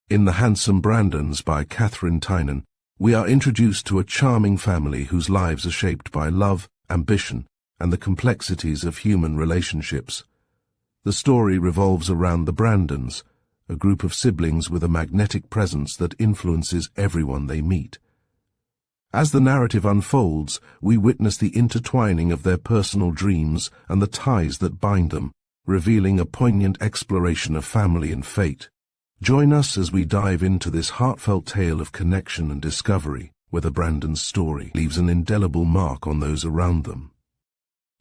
In The Handsome Brandons by Katharine Tynan, we are introduced to a charming family whose lives are shaped by love, ambition, and the complexities of human relationships. The story revolves around the Brandons, a group of siblings with a magnetic presence that influences everyone they meet. As the narrative unfolds, we witness the intertwining of their personal dreams and the ties that bind them, revealing a poignant exploration of family and fate. Join us as we dive into this heartfelt tale of connection and discovery, where the Brandons' story leaves an indelible mark on those around them.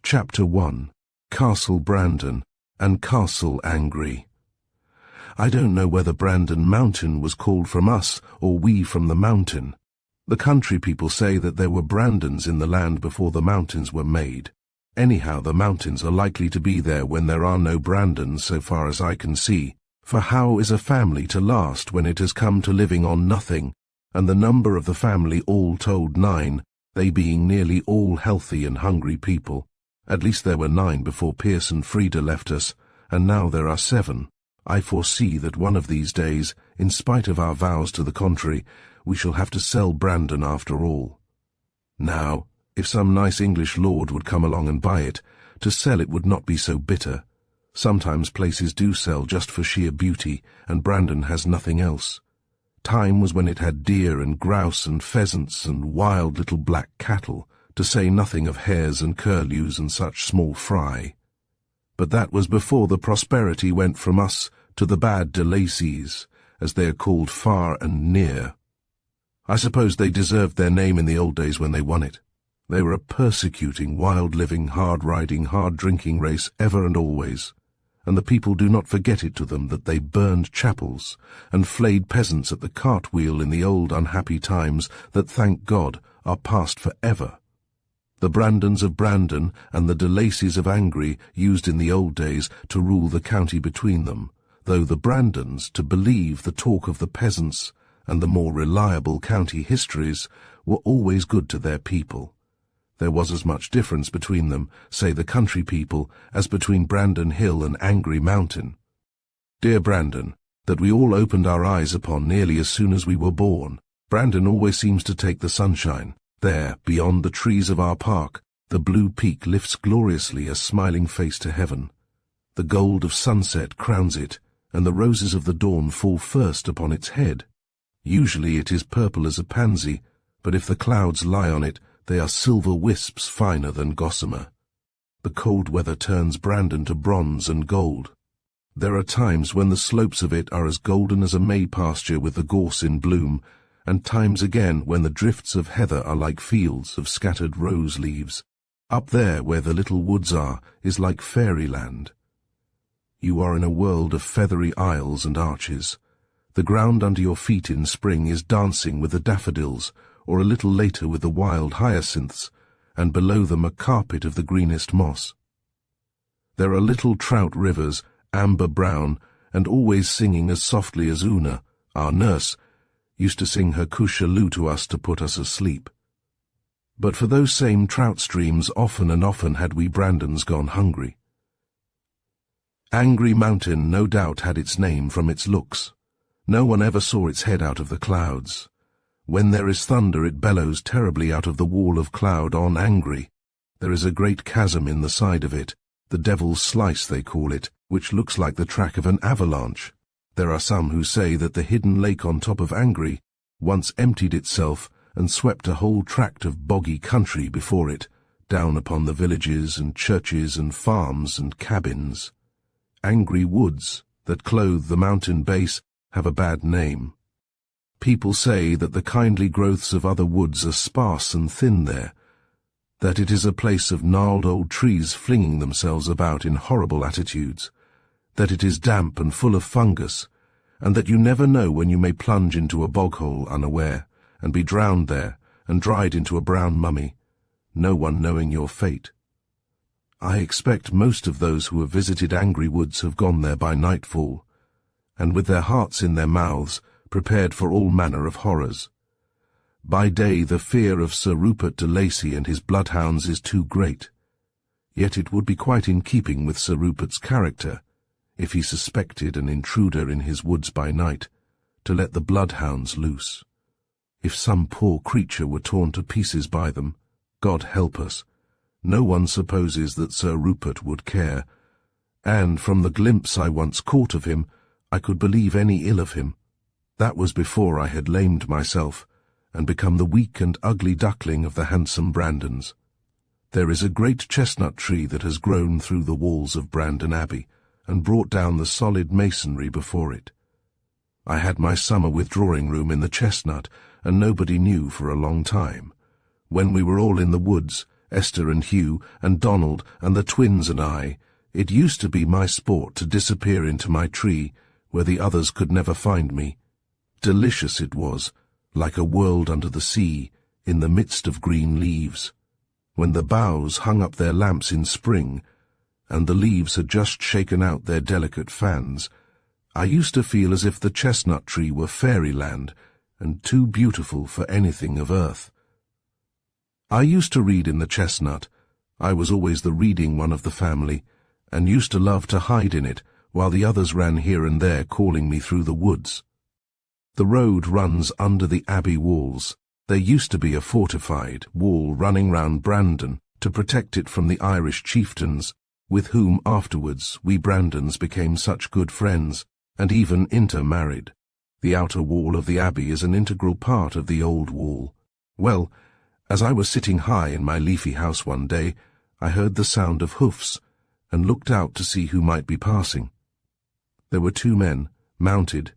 Chapter 1. Castle Brandon and Castle Angry. I don't know whether Brandon Mountain was called from us or we from the mountain. The country people say that there were Brandons in the land before the mountains were made. Anyhow, the mountains are likely to be there when there are no Brandons so far as I can see. For how is a family to last when it has come to living on nothing, and the number of the family all told 9, they being nearly all healthy and hungry people? At least there were 9 before Pierce and Frida left us, and now there are 7. I foresee that one of these days, in spite of our vows to the contrary, we shall have to sell Brandon after all. Now, if some nice English lord would come along and buy it, to sell it would not be so bitter. Sometimes places do sell just for sheer beauty, and Brandon has nothing else. Time was when it had deer and grouse and pheasants and wild little black cattle, to say nothing of hares and curlews and such small fry. But that was before the prosperity went from us to the bad de Lacys, as they are called far and near. I suppose they deserved their name in the old days when they won it. They were a persecuting, wild-living, hard-riding, hard-drinking race ever and always. And the people do not forget it to them that they burned chapels and flayed peasants at the cartwheel in the old unhappy times that, thank God, are past for ever. The Brandons of Brandon and the de Lacys of Angry used in the old days to rule the county between them, though the Brandons, to believe the talk of the peasants and the more reliable county histories, were always good to their people. There was as much difference between them, say the country people, as between Brandon Hill and Angry Mountain. Dear Brandon, that we all opened our eyes upon nearly as soon as we were born. Brandon always seems to take the sunshine. There, beyond the trees of our park, the blue peak lifts gloriously a smiling face to heaven. The gold of sunset crowns it, and the roses of the dawn fall first upon its head. Usually it is purple as a pansy, but if the clouds lie on it, they are silver wisps finer than gossamer. The cold weather turns Brandon to bronze and gold. There are times when the slopes of it are as golden as a May pasture with the gorse in bloom, and times again when the drifts of heather are like fields of scattered rose leaves. Up there where the little woods are is like fairyland. You are in a world of feathery aisles and arches. The ground under your feet in spring is dancing with the daffodils, or a little later with the wild hyacinths, and below them a carpet of the greenest moss. There are little trout rivers, amber-brown, and always singing as softly as Una, our nurse, used to sing her couchaloo to us to put us asleep. But for those same trout streams often and often had we Brandons gone hungry. Angry Mountain no doubt had its name from its looks. No one ever saw its head out of the clouds. When there is thunder it bellows terribly out of the wall of cloud on Angry. There is a great chasm in the side of it, the Devil's Slice they call it, which looks like the track of an avalanche. There are some who say that the hidden lake on top of Angry once emptied itself and swept a whole tract of boggy country before it, down upon the villages and churches and farms and cabins. Angry woods that clothe the mountain base have a bad name. People say that the kindly growths of other woods are sparse and thin there, that it is a place of gnarled old trees flinging themselves about in horrible attitudes, that it is damp and full of fungus, and that you never know when you may plunge into a bog-hole unaware, and be drowned there, and dried into a brown mummy, no one knowing your fate. I expect most of those who have visited Angry Woods have gone there by nightfall, and with their hearts in their mouths, prepared for all manner of horrors. By day the fear of Sir Rupert de Lacy and his bloodhounds is too great. Yet it would be quite in keeping with Sir Rupert's character, if he suspected an intruder in his woods by night, to let the bloodhounds loose. If some poor creature were torn to pieces by them, God help us. No one supposes that Sir Rupert would care, and from the glimpse I once caught of him, I could believe any ill of him. That was before I had lamed myself, and become the weak and ugly duckling of the handsome Brandons. There is a great chestnut tree that has grown through the walls of Brandon Abbey, and brought down the solid masonry before it. I had my summer withdrawing room in the chestnut, and nobody knew for a long time. When we were all in the woods, Esther and Hugh and Donald and the twins and I, it used to be my sport to disappear into my tree, where the others could never find me. Delicious it was, like a world under the sea, in the midst of green leaves. When the boughs hung up their lamps in spring, and the leaves had just shaken out their delicate fans, I used to feel as if the chestnut tree were fairyland, and too beautiful for anything of earth. I used to read in the chestnut. I was always the reading one of the family, and used to love to hide in it, while the others ran here and there calling me through the woods. The road runs under the abbey walls. There used to be a fortified wall running round Brandon to protect it from the Irish chieftains, with whom afterwards we Brandons became such good friends, and even intermarried. The outer wall of the abbey is an integral part of the old wall. Well, as I was sitting high in my leafy house one day, I heard the sound of hoofs, and looked out to see who might be passing. There were 2 men, mounted,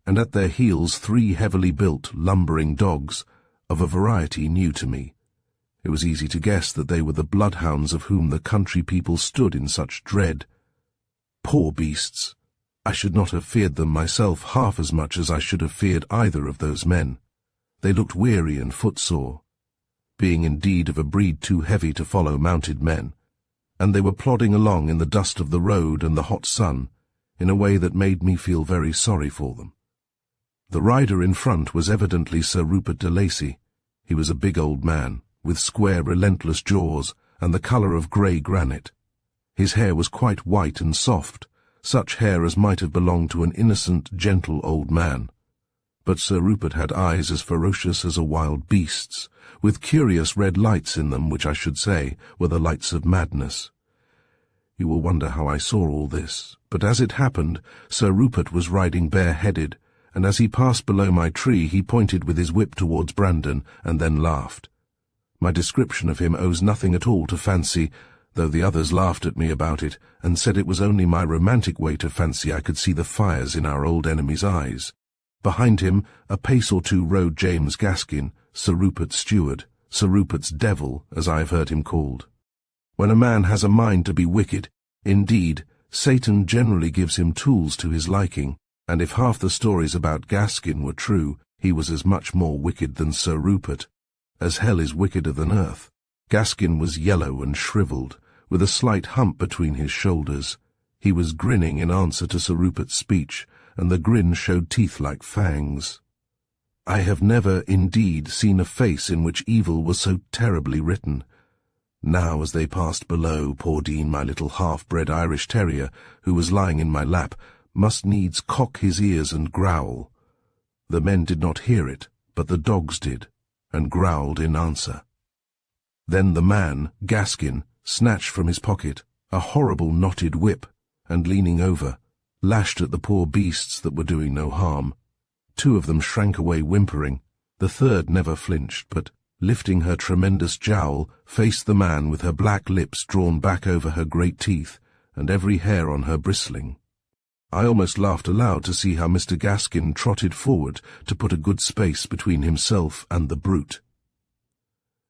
and at their heels 3 heavily built, lumbering dogs, of a variety new to me. It was easy to guess that they were the bloodhounds of whom the country people stood in such dread. Poor beasts! I should not have feared them myself half as much as I should have feared either of those men. They looked weary and footsore, being indeed of a breed too heavy to follow mounted men, and they were plodding along in the dust of the road and the hot sun, in a way that made me feel very sorry for them. The rider in front was evidently Sir Rupert de Lacy. He was a big old man, with square, relentless jaws, and the colour of grey granite. His hair was quite white and soft, such hair as might have belonged to an innocent, gentle old man. But Sir Rupert had eyes as ferocious as a wild beast's, with curious red lights in them, which I should say were the lights of madness. You will wonder how I saw all this, but as it happened, Sir Rupert was riding bareheaded, and as he passed below my tree he pointed with his whip towards Brandon, and then laughed. My description of him owes nothing at all to fancy, though the others laughed at me about it, and said it was only my romantic way to fancy I could see the fires in our old enemy's eyes. Behind him, a pace or 2 rode James Gaskin, Sir Rupert's steward, Sir Rupert's devil, as I have heard him called. When a man has a mind to be wicked, indeed, Satan generally gives him tools to his liking, and if half the stories about Gaskin were true, he was as much more wicked than Sir Rupert. As hell is wickeder than earth. Gaskin was yellow and shrivelled, with a slight hump between his shoulders. He was grinning in answer to Sir Rupert's speech, and the grin showed teeth like fangs. I have never, indeed, seen a face in which evil was so terribly written. Now, as they passed below, poor Dean, my little half-bred Irish terrier, who was lying in my lap, must needs cock his ears and growl. The men did not hear it, but the dogs did, and growled in answer. Then the man, Gaskin, snatched from his pocket a horrible knotted whip, and leaning over, lashed at the poor beasts that were doing no harm. 2 of them shrank away whimpering. The third never flinched, but, lifting her tremendous jowl, faced the man with her black lips drawn back over her great teeth, and every hair on her bristling. I almost laughed aloud to see how Mr. Gaskin trotted forward to put a good space between himself and the brute.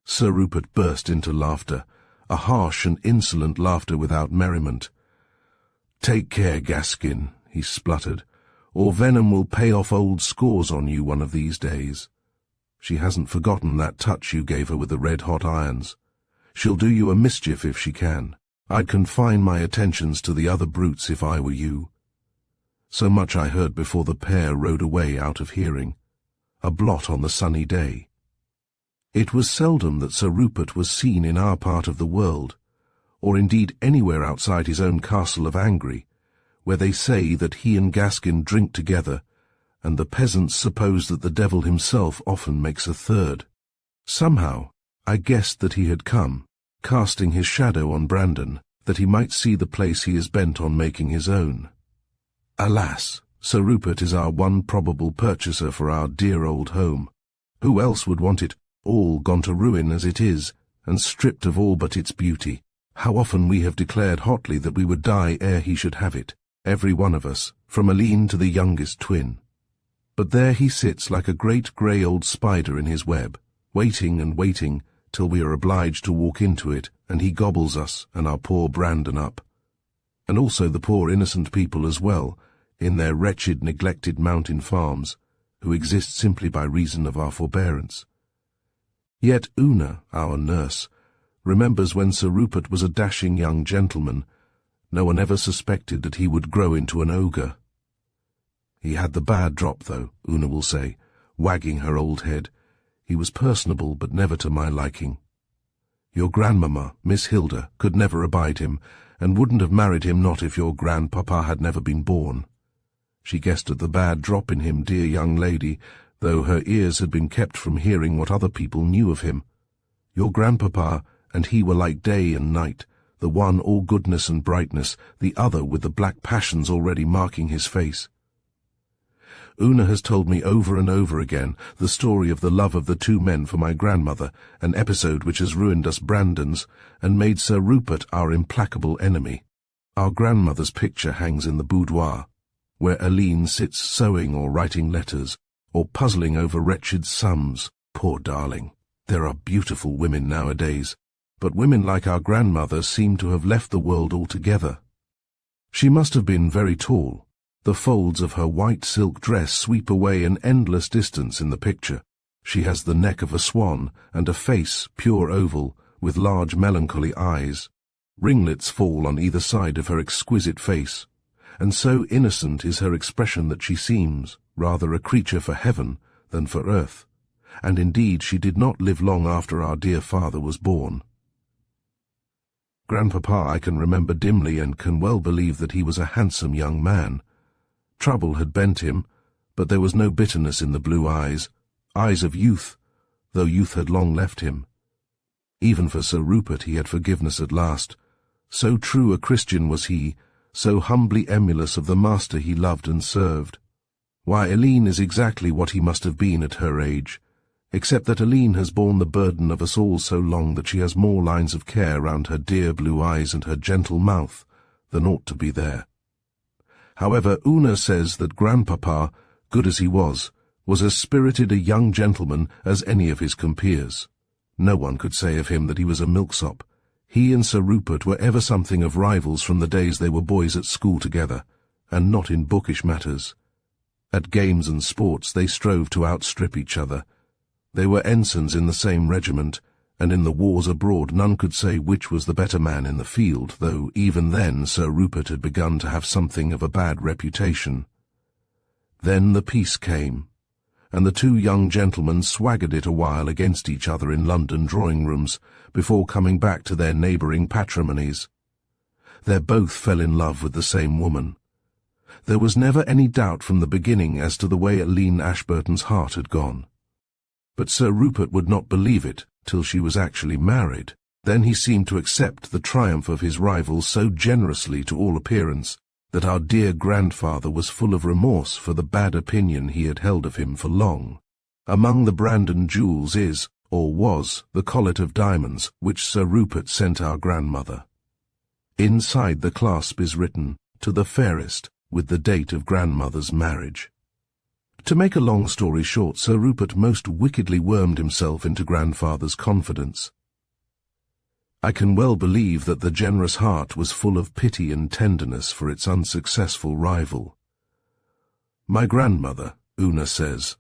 Sir Rupert burst into laughter, a harsh and insolent laughter without merriment. "Take care, Gaskin," he spluttered, "or venom will pay off old scores on you one of these days. She hasn't forgotten that touch you gave her with the red-hot irons. She'll do you a mischief if she can. I'd confine my attentions to the other brutes if I were you." So much I heard before the pair rode away out of hearing, a blot on the sunny day. It was seldom that Sir Rupert was seen in our part of the world, or indeed anywhere outside his own castle of Angry, where they say that he and Gaskin drink together, and the peasants suppose that the devil himself often makes a third. Somehow, I guessed that he had come, casting his shadow on Brandon, that he might see the place he is bent on making his own. Alas, Sir Rupert is our one probable purchaser for our dear old home. Who else would want it, all gone to ruin as it is, and stripped of all but its beauty? How often we have declared hotly that we would die ere he should have it, every one of us, from Aline to the youngest twin. But there he sits like a great grey old spider in his web, waiting and waiting till we are obliged to walk into it, and he gobbles us and our poor Brandon up. And also the poor innocent people as well, in their wretched, neglected mountain farms, who exist simply by reason of our forbearance. Yet Una, our nurse, remembers when Sir Rupert was a dashing young gentleman. No one ever suspected that he would grow into an ogre. He had the bad drop, though, Una will say, wagging her old head. He was personable, but never to my liking. Your grandmamma, Miss Hilda, could never abide him, and wouldn't have married him not if your grandpapa had never been born. She guessed at the bad drop in him, dear young lady, though her ears had been kept from hearing what other people knew of him. Your grandpapa and he were like day and night, the one all goodness and brightness, the other with the black passions already marking his face. Una has told me over and over again the story of the love of the two men for my grandmother, an episode which has ruined us Brandons and made Sir Rupert our implacable enemy. Our grandmother's picture hangs in the boudoir, where Aline sits sewing or writing letters, or puzzling over wretched sums. Poor darling. There are beautiful women nowadays, but women like our grandmother seem to have left the world altogether. She must have been very tall. The folds of her white silk dress sweep away an endless distance in the picture. She has the neck of a swan, and a face, pure oval, with large melancholy eyes. Ringlets fall on either side of her exquisite face, and so innocent is her expression that she seems rather a creature for heaven than for earth, and indeed she did not live long after our dear father was born. Grandpapa I can remember dimly, and can well believe that he was a handsome young man. Trouble had bent him, but there was no bitterness in the blue eyes of youth, though youth had long left him. Even for Sir Rupert he had forgiveness at last. So true a Christian was he, so humbly emulous of the master he loved and served. Why, Aline is exactly what he must have been at her age, except that Aline has borne the burden of us all so long that she has more lines of care round her dear blue eyes and her gentle mouth than ought to be there. However, Una says that grandpapa, good as he was as spirited a young gentleman as any of his compeers. No one could say of him that he was a milksop. He and Sir Rupert were ever something of rivals from the days they were boys at school together, and not in bookish matters. At games and sports they strove to outstrip each other. They were ensigns in the same regiment, and in the wars abroad none could say which was the better man in the field, though even then Sir Rupert had begun to have something of a bad reputation. Then the peace came, and the two young gentlemen swaggered it a while against each other in London drawing-rooms, before coming back to their neighbouring patrimonies. They both fell in love with the same woman. There was never any doubt from the beginning as to the way Aline Ashburton's heart had gone. But Sir Rupert would not believe it till she was actually married. Then he seemed to accept the triumph of his rival so generously to all appearance that our dear grandfather was full of remorse for the bad opinion he had held of him for long. Among the Brandon jewels is, or was, the collet of diamonds which Sir Rupert sent our grandmother. Inside the clasp is written, "To the fairest," with the date of grandmother's marriage. To make a long story short, Sir Rupert most wickedly wormed himself into grandfather's confidence. I can well believe that the generous heart was full of pity and tenderness for its unsuccessful rival. My grandmother, Una says,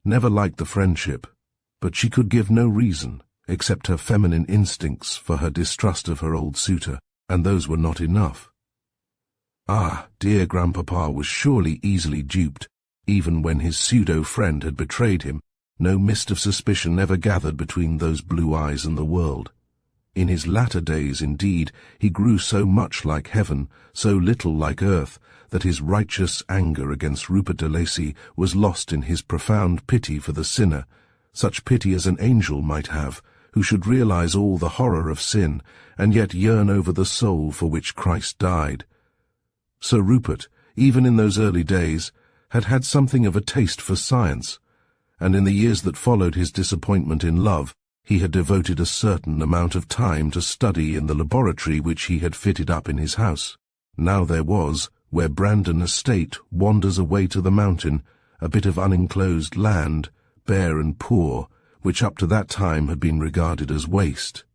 never liked the friendship, but she could give no reason, except her feminine instincts for her distrust of her old suitor, and those were not enough. Ah, dear grandpapa was surely easily duped. Even when his pseudo-friend had betrayed him, no mist of suspicion ever gathered between those blue eyes and the world. In his latter days, indeed, he grew so much like heaven, so little like earth, that his righteous anger against Rupert de Lacy was lost in his profound pity for the sinner, such pity as an angel might have, who should realize all the horror of sin, and yet yearn over the soul for which Christ died. Sir Rupert, even in those early days, had had something of a taste for science, and in the years that followed his disappointment in love, he had devoted a certain amount of time to study in the laboratory which he had fitted up in his house. Now there was, where Brandon Estate wanders away to the mountain, a bit of unenclosed land, bare and poor, which up to that time had been regarded as waste.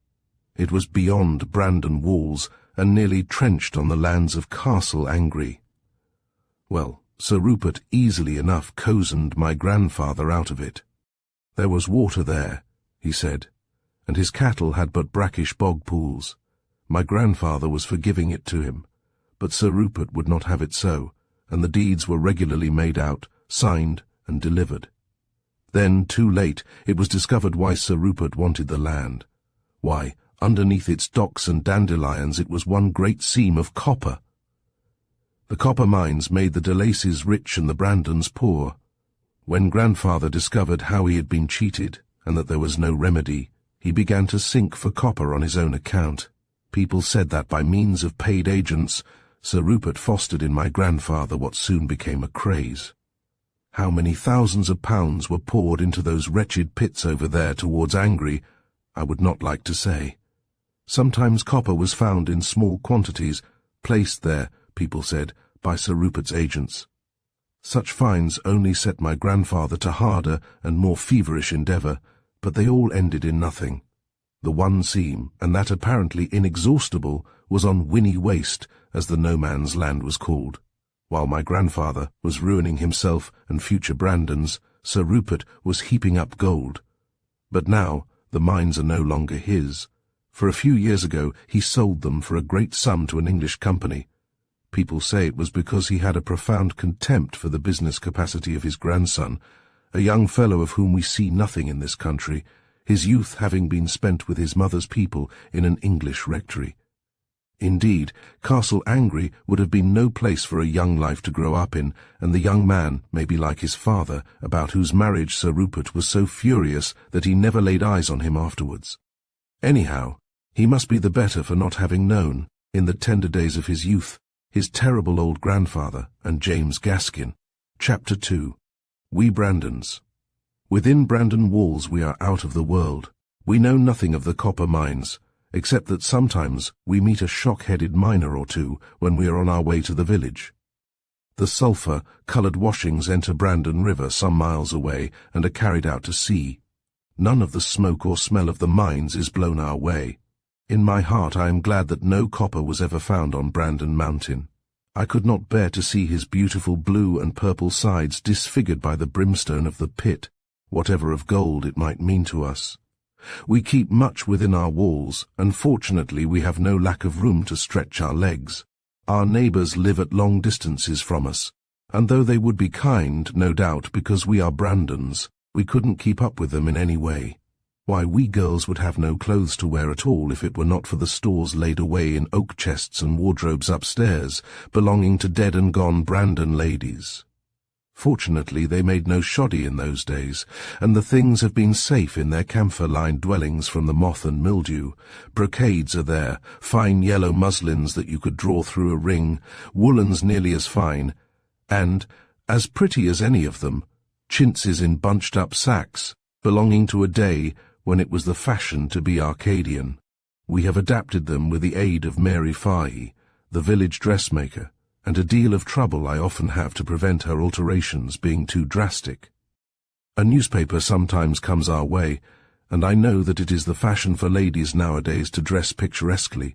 It was beyond Brandon walls, and nearly trenched on the lands of Castle Angry. Well, Sir Rupert easily enough cozened my grandfather out of it. There was water there, he said, and his cattle had but brackish bog pools. My grandfather was for giving it to him, but Sir Rupert would not have it so, and the deeds were regularly made out, signed, and delivered. Then, too late, it was discovered why Sir Rupert wanted the land. Why, underneath its docks and dandelions it was one great seam of copper. The copper mines made the de Lacys rich and the Brandons poor. When grandfather discovered how he had been cheated, and that there was no remedy, he began to sink for copper on his own account. People said that by means of paid agents, Sir Rupert fostered in my grandfather what soon became a craze. How many thousands of pounds were poured into those wretched pits over there towards Angry, I would not like to say. Sometimes copper was found in small quantities, placed there, people said, by Sir Rupert's agents. Such finds only set my grandfather to harder and more feverish endeavour, but they all ended in nothing. The one seam, and that apparently inexhaustible, was on Winnie Waste, as the no-man's land was called. While my grandfather was ruining himself and future Brandons, Sir Rupert was heaping up gold. But now the mines are no longer his. For a few years ago he sold them for a great sum to an English company. People say it was because he had a profound contempt for the business capacity of his grandson, a young fellow of whom we see nothing in this country, his youth having been spent with his mother's people in an English rectory. Indeed, Castle Angry would have been no place for a young life to grow up in, and the young man may be like his father, about whose marriage Sir Rupert was so furious that he never laid eyes on him afterwards. Anyhow, he must be the better for not having known, in the tender days of his youth, his terrible old grandfather and James Gaskin. Chapter 2. We Brandons. Within Brandon walls we are out of the world. We know nothing of the copper mines, except that sometimes we meet a shock-headed miner or two when we are on our way to the village. The sulphur-coloured washings enter Brandon River some miles away and are carried out to sea. None of the smoke or smell of the mines is blown our way. In my heart I am glad that no copper was ever found on Brandon Mountain. I could not bear to see his beautiful blue and purple sides disfigured by the brimstone of the pit, whatever of gold it might mean to us. We keep much within our walls, and fortunately we have no lack of room to stretch our legs. Our neighbours live at long distances from us, and though they would be kind, no doubt, because we are Brandons, we couldn't keep up with them in any way. Why, we girls would have no clothes to wear at all if it were not for the stores laid away in oak chests and wardrobes upstairs, belonging to dead and gone Brandon ladies. Fortunately, they made no shoddy in those days, and the things have been safe in their camphor-lined dwellings from the moth and mildew. Brocades are there, fine yellow muslins that you could draw through a ring, woolens nearly as fine, and, as pretty as any of them, chintzes in bunched-up sacks, belonging to a day when it was the fashion to be Arcadian. We have adapted them with the aid of Mary Fahey, the village dressmaker, and a deal of trouble I often have to prevent her alterations being too drastic. A newspaper sometimes comes our way, and I know that it is the fashion for ladies nowadays to dress picturesquely,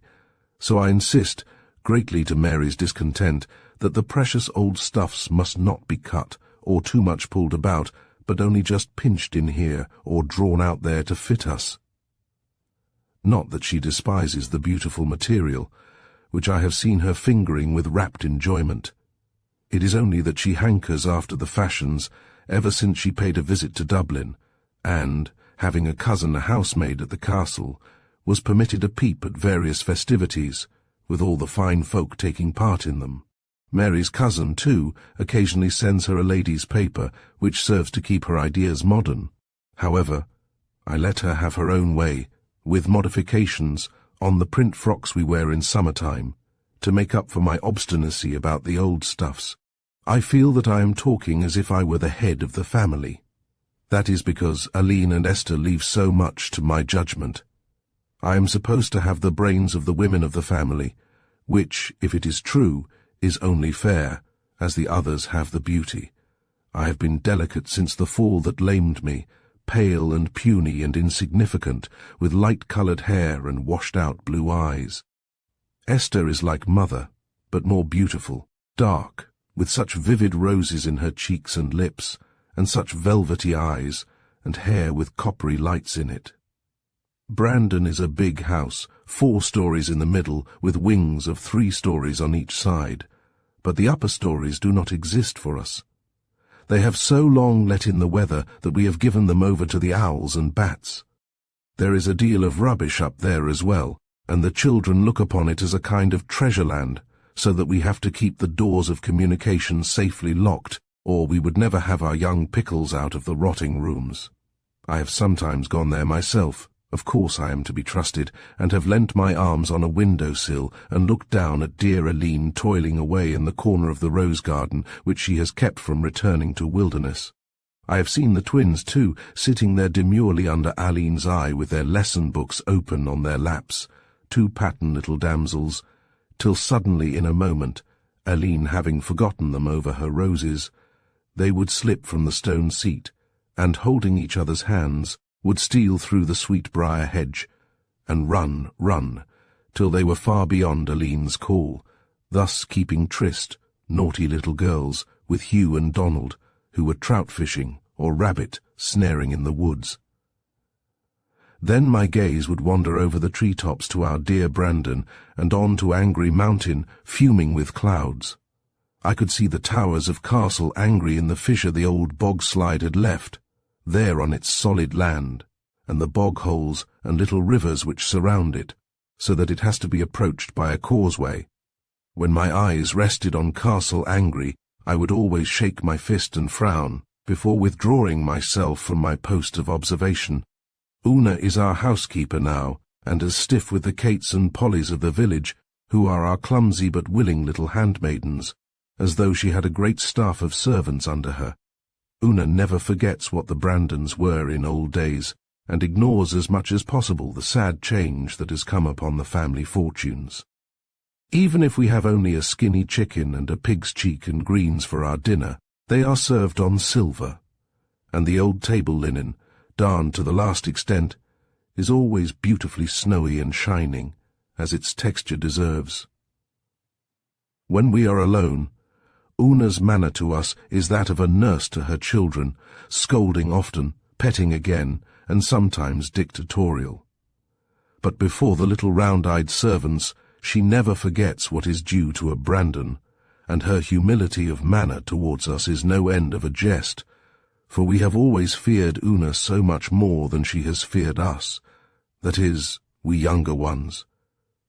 so I insist, greatly to Mary's discontent, that the precious old stuffs must not be cut, or too much pulled about, but only just pinched in here or drawn out there to fit us. Not that she despises the beautiful material, which I have seen her fingering with rapt enjoyment. It is only that she hankers after the fashions ever since she paid a visit to Dublin, and, having a cousin a housemaid at the castle, was permitted a peep at various festivities, with all the fine folk taking part in them. Mary's cousin, too, occasionally sends her a lady's paper, which serves to keep her ideas modern. However, I let her have her own way, with modifications, on the print frocks we wear in summertime, to make up for my obstinacy about the old stuffs. I feel that I am talking as if I were the head of the family. That is because Aline and Esther leave so much to my judgment. I am supposed to have the brains of the women of the family, which, if it is true, is only fair, as the others have the beauty. I have been delicate since the fall that lamed me, pale and puny and insignificant, with light-coloured hair and washed-out blue eyes. Esther is like mother, but more beautiful, dark, with such vivid roses in her cheeks and lips, and such velvety eyes, and hair with coppery lights in it. Brandon is a big house, 4 stories in the middle, with wings of 3 stories on each side, but the upper stories do not exist for us. They have so long let in the weather that we have given them over to the owls and bats. There is a deal of rubbish up there as well, and the children look upon it as a kind of treasure land, so that we have to keep the doors of communication safely locked, or we would never have our young pickles out of the rotting rooms. I have sometimes gone there myself. Of course I am to be trusted, and have leant my arms on a window-sill and looked down at dear Aline toiling away in the corner of the rose garden which she has kept from returning to Wilderness. I have seen the twins, too, sitting there demurely under Aline's eye with their lesson books open on their laps, 2 pattern little damsels, till suddenly in a moment, Aline having forgotten them over her roses, they would slip from the stone seat, and holding each other's hands, would steal through the sweet-briar hedge, and run, till they were far beyond Aline's call, thus keeping tryst, naughty little girls, with Hugh and Donald, who were trout fishing or rabbit snaring in the woods. Then my gaze would wander over the tree-tops to our dear Brandon, and on to Angry Mountain, fuming with clouds. I could see the towers of Castle angry in the fissure the old bog-slide had left, there on its solid land, and the bog-holes and little rivers which surround it, so that it has to be approached by a causeway. When my eyes rested on Castle Angry, I would always shake my fist and frown, before withdrawing myself from my post of observation. Una is our housekeeper now, and as stiff with the Kates and Pollys of the village, who are our clumsy but willing little handmaidens, as though she had a great staff of servants under her. Una never forgets what the Brandons were in old days, and ignores as much as possible the sad change that has come upon the family fortunes. Even if we have only a skinny chicken and a pig's cheek and greens for our dinner, they are served on silver, and the old table linen, darned to the last extent, is always beautifully snowy and shining, as its texture deserves. When we are alone, Una's manner to us is that of a nurse to her children, scolding often, petting again, and sometimes dictatorial. But before the little round-eyed servants, she never forgets what is due to a Brandon, and her humility of manner towards us is no end of a jest, for we have always feared Una so much more than she has feared us, that is, we younger ones.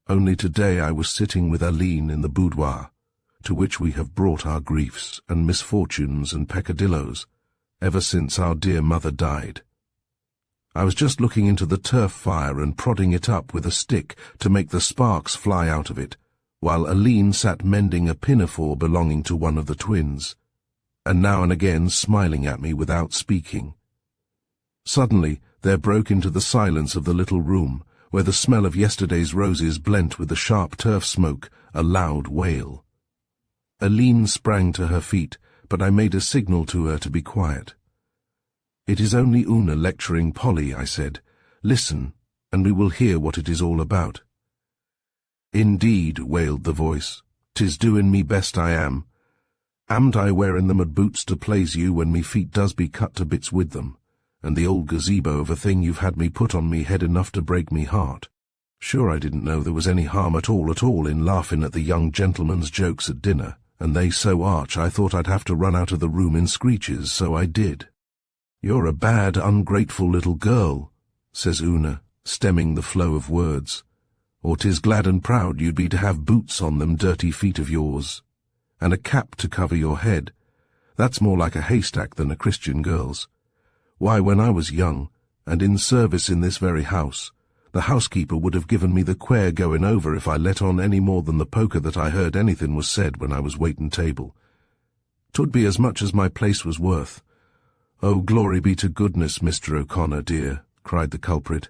Only today I was sitting with Aline in the boudoir, to which we have brought our griefs and misfortunes and peccadilloes, ever since our dear mother died. I was just looking into the turf fire and prodding it up with a stick to make the sparks fly out of it, while Aline sat mending a pinafore belonging to one of the twins, and now and again smiling at me without speaking. Suddenly there broke into the silence of the little room, where the smell of yesterday's roses blent with the sharp turf smoke, a loud wail. Aline sprang to her feet, but I made a signal to her to be quiet. "It is only Una lecturing Polly," I said. "Listen, and we will hear what it is all about." "Indeed," wailed the voice, "'tis doing me best I am. Amn't I wearing them at boots to plaise you when me feet does be cut to bits with them, and the old gazebo of a thing you've had me put on me head enough to break me heart. Sure I didn't know there was any harm at all in laughing at the young gentleman's jokes at dinner, and they so arch I thought I'd have to run out of the room in screeches, so I did." "You're a bad, ungrateful little girl," says Una, stemming the flow of words. Or 'tis glad and proud you'd be to have boots on them dirty feet of yours, and a cap to cover your head. That's more like a haystack than a Christian girl's. Why, when I was young, and in service in this very house, the housekeeper would have given me the quare going over if I let on any more than the poker that I heard anything was said when I was waiting table. 'Twould be as much as my place was worth. Oh, glory be to goodness, Mr. O'Connor, dear, cried the culprit.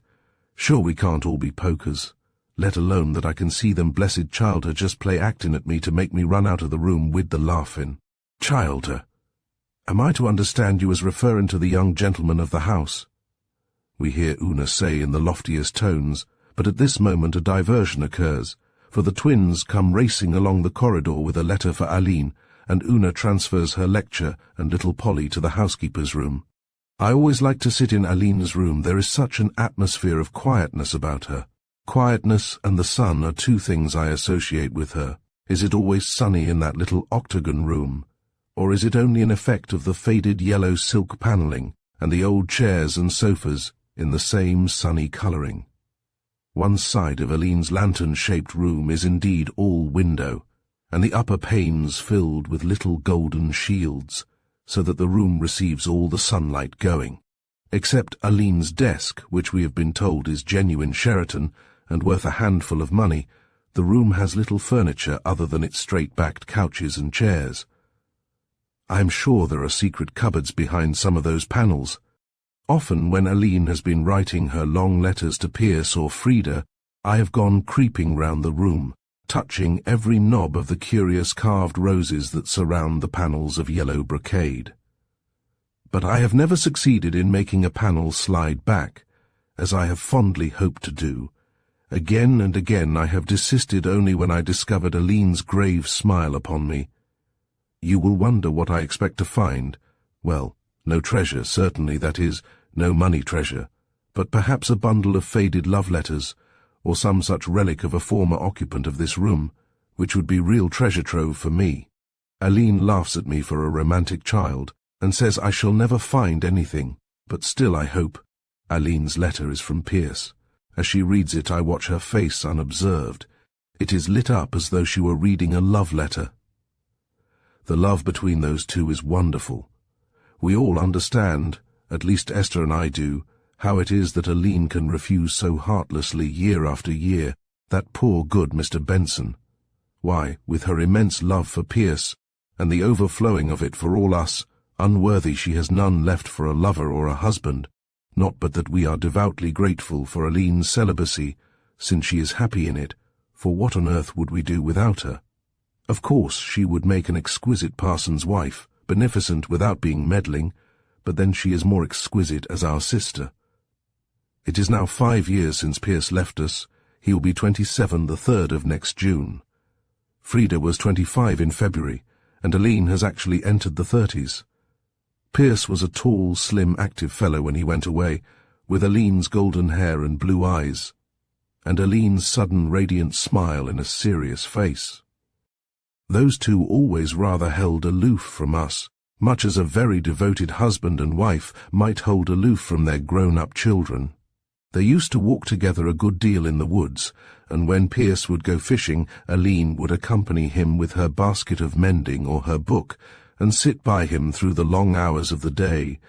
Sure we can't all be pokers, let alone that I can see them blessed childher just play acting at me to make me run out of the room with the laughing. Childher! Am I to understand you as referring to the young gentleman of the house? We hear Una say in the loftiest tones, but at this moment a diversion occurs, for the twins come racing along the corridor with a letter for Aline, and Una transfers her lecture and little Polly to the housekeeper's room. I always like to sit in Aline's room. There is such an atmosphere of quietness about her. Quietness and the sun are two things I associate with her. Is it always sunny in that little octagon room? Or is it only an effect of the faded yellow silk panelling and the old chairs and sofas in the same sunny colouring? One side of Aline's lantern-shaped room is indeed all window, and the upper panes filled with little golden shields, so that the room receives all the sunlight going. Except Aline's desk, which we have been told is genuine Sheraton and worth a handful of money, the room has little furniture other than its straight-backed couches and chairs. I am sure there are secret cupboards behind some of those panels. Often when Aline has been writing her long letters to Pierce or Frida, I have gone creeping round the room, touching every knob of the curious carved roses that surround the panels of yellow brocade. But I have never succeeded in making a panel slide back, as I have fondly hoped to do. Again and again I have desisted only when I discovered Aline's grave smile upon me. You will wonder what I expect to find. Well, no treasure, certainly, that is, no money treasure, but perhaps a bundle of faded love letters, or some such relic of a former occupant of this room, which would be real treasure trove for me. Aline laughs at me for a romantic child, and says I shall never find anything, but still I hope. Aline's letter is from Pierce. As she reads it, I watch her face unobserved. It is lit up as though she were reading a love letter. The love between those two is wonderful. We all understand, at least Esther and I do, how it is that Aline can refuse so heartlessly year after year that poor good Mr. Benson. Why, with her immense love for Pierce, and the overflowing of it for all us, unworthy she has none left for a lover or a husband, not but that we are devoutly grateful for Aline's celibacy, since she is happy in it, for what on earth would we do without her? Of course she would make an exquisite parson's wife, beneficent without being meddling, but then she is more exquisite as our sister. It is now 5 years since Pierce left us. He will be 27 the 3rd of next June. Frida was 25 in February, and Aline has actually entered the 30s. Pierce was a tall, slim, active fellow when he went away, with Aline's golden hair and blue eyes, and Aline's sudden radiant smile in a serious face. Those two always rather held aloof from us, much as a very devoted husband and wife might hold aloof from their grown-up children. They used to walk together a good deal in the woods, and when Pierce would go fishing, Aline would accompany him with her basket of mending or her book, and sit by him through the long hours of the day,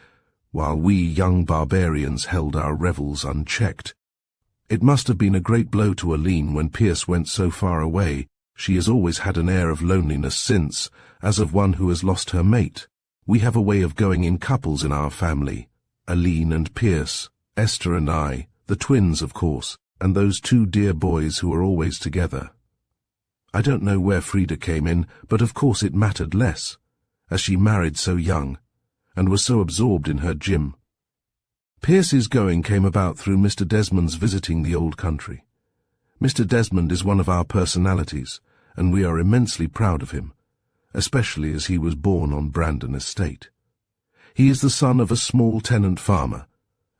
while we young barbarians held our revels unchecked. It must have been a great blow to Aline when Pierce went so far away. She has always had an air of loneliness since, as of one who has lost her mate. We have a way of going in couples in our family, Aline and Pierce, Esther and I, the twins, of course, and those two dear boys who are always together. I don't know where Frida came in, but of course it mattered less, as she married so young, and was so absorbed in her gym. Pierce's going came about through Mr. Desmond's visiting the old country. Mr. Desmond is one of our personalities, and we are immensely proud of him, especially as he was born on Brandon Estate. He is the son of a small tenant farmer,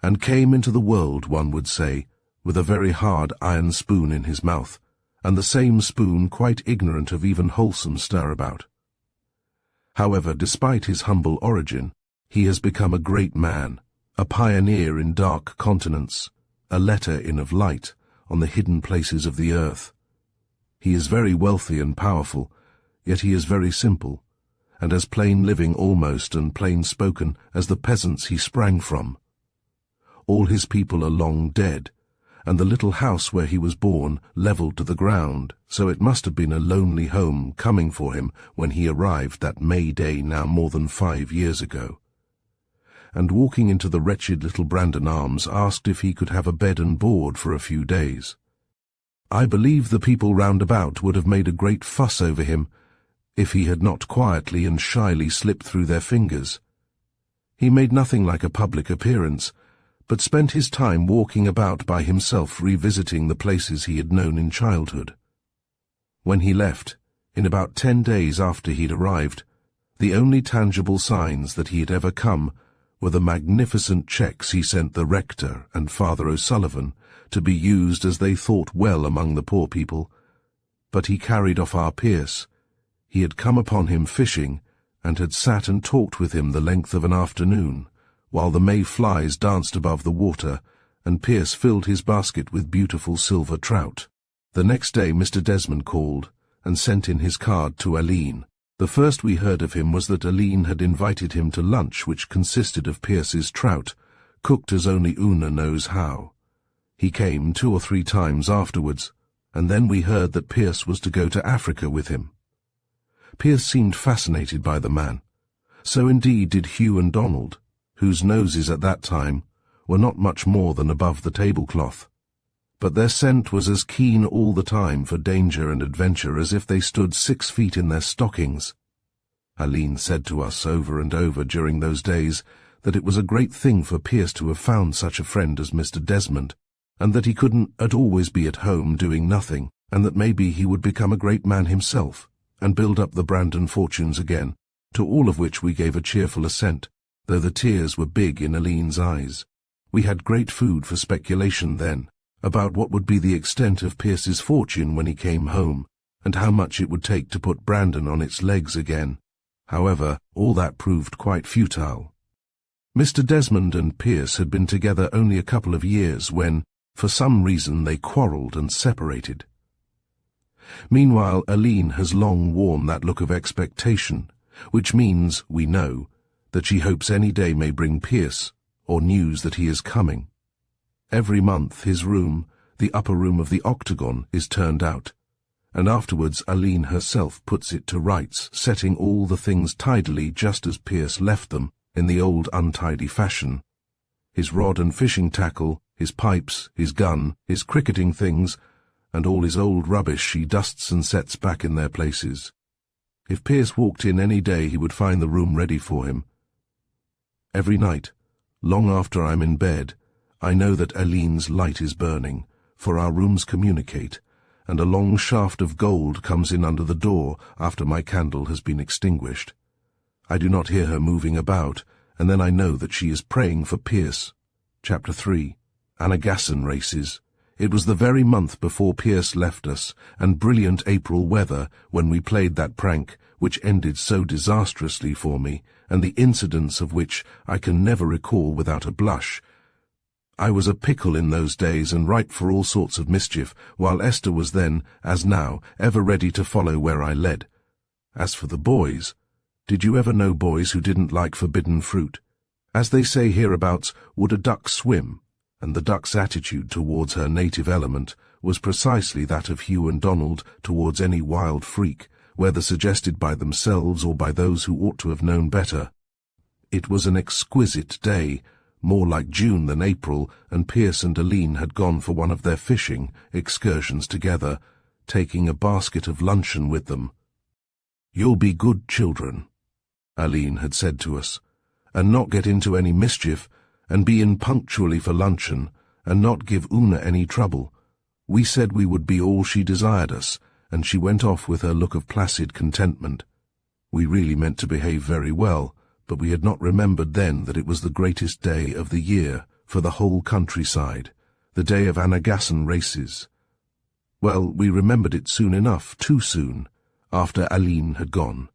and came into the world, one would say, with a very hard iron spoon in his mouth, and the same spoon quite ignorant of even wholesome stirabout. However, despite his humble origin, he has become a great man, a pioneer in dark continents, a letter-in of light on the hidden places of the earth. He is very wealthy and powerful, yet he is very simple, and as plain living almost and plain spoken as the peasants he sprang from. All his people are long dead, and the little house where he was born levelled to the ground, so it must have been a lonely home coming for him when he arrived that May day now more than 5 years ago. And walking into the wretched little Brandon Arms asked if he could have a bed and board for a few days. I believe the people round about would have made a great fuss over him if he had not quietly and shyly slipped through their fingers. He made nothing like a public appearance, but spent his time walking about by himself revisiting the places he had known in childhood. When he left, in about 10 days after he'd arrived, the only tangible signs that he had ever come were the magnificent cheques he sent the rector and Father O'Sullivan to be used as they thought well among the poor people. But he carried off our Pierce. He had come upon him fishing, and had sat and talked with him the length of an afternoon, while the May flies danced above the water, and Pierce filled his basket with beautiful silver trout. The next day Mr. Desmond called, and sent in his card to Aline. The first we heard of him was that Aline had invited him to lunch, which consisted of Pierce's trout, cooked as only Una knows how. He came 2 or 3 times afterwards, and then we heard that Pierce was to go to Africa with him. Pierce seemed fascinated by the man. So indeed did Hugh and Donald, whose noses at that time were not much more than above the tablecloth. But their scent was as keen all the time for danger and adventure as if they stood 6 feet in their stockings. Aline said to us over and over during those days that it was a great thing for Pierce to have found such a friend as Mr. Desmond, and that he couldn't always be at home doing nothing, and that maybe he would become a great man himself, and build up the Brandon fortunes again, to all of which we gave a cheerful assent, though the tears were big in Aline's eyes. We had great food for speculation then, about what would be the extent of Pierce's fortune when he came home, and how much it would take to put Brandon on its legs again. However, all that proved quite futile. Mr. Desmond and Pierce had been together only a couple of years when, for some reason, they quarrelled and separated. Meanwhile, Aline has long worn that look of expectation, which means, we know, that she hopes any day may bring Pierce, or news that he is coming. Every month his room, the upper room of the octagon, is turned out, and afterwards Aline herself puts it to rights, setting all the things tidily just as Pierce left them, in the old untidy fashion. His rod and fishing tackle, his pipes, his gun, his cricketing things, and all his old rubbish she dusts and sets back in their places. If Pierce walked in any day he would find the room ready for him. Every night, long after I'm in bed, I know that Aline's light is burning, for our rooms communicate, and a long shaft of gold comes in under the door after my candle has been extinguished. I do not hear her moving about, and then I know that she is praying for Pierce. Chapter 3. Anagassan Races. It was the very month before Pierce left us, and brilliant April weather, when we played that prank, which ended so disastrously for me, and the incidents of which I can never recall without a blush. I was a pickle in those days and ripe for all sorts of mischief, while Esther was then, as now, ever ready to follow where I led. As for the boys, did you ever know boys who didn't like forbidden fruit? As they say hereabouts, would a duck swim? And the duck's attitude towards her native element was precisely that of Hugh and Donald towards any wild freak, whether suggested by themselves or by those who ought to have known better. It was an exquisite day, more like June than April, and Pierce and Aline had gone for one of their fishing excursions together, taking a basket of luncheon with them. "You'll be good children," Aline had said to us, "and not get into any mischief, and be in punctually for luncheon, and not give Una any trouble." We said we would be all she desired us, and she went off with her look of placid contentment. We really meant to behave very well, but we had not remembered then that it was the greatest day of the year for the whole countryside, the day of Anagassan Races. Well, we remembered it soon enough, too soon, after Aline had gone,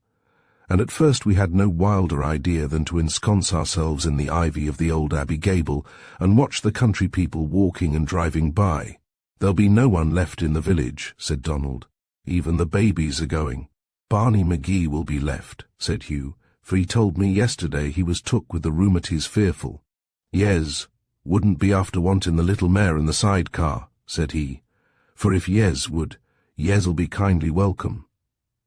and at first we had no wilder idea than to ensconce ourselves in the ivy of the old Abbey gable and watch the country people walking and driving by. "There'll be no one left in the village," said Donald. "Even the babies are going." "Barney McGee will be left," said Hugh, "for he told me yesterday he was took with the rheumatiz fearful." "Yes, wouldn't be after wanting the little mare in the sidecar," said he, "for if Yes would, Yes'll be kindly welcome."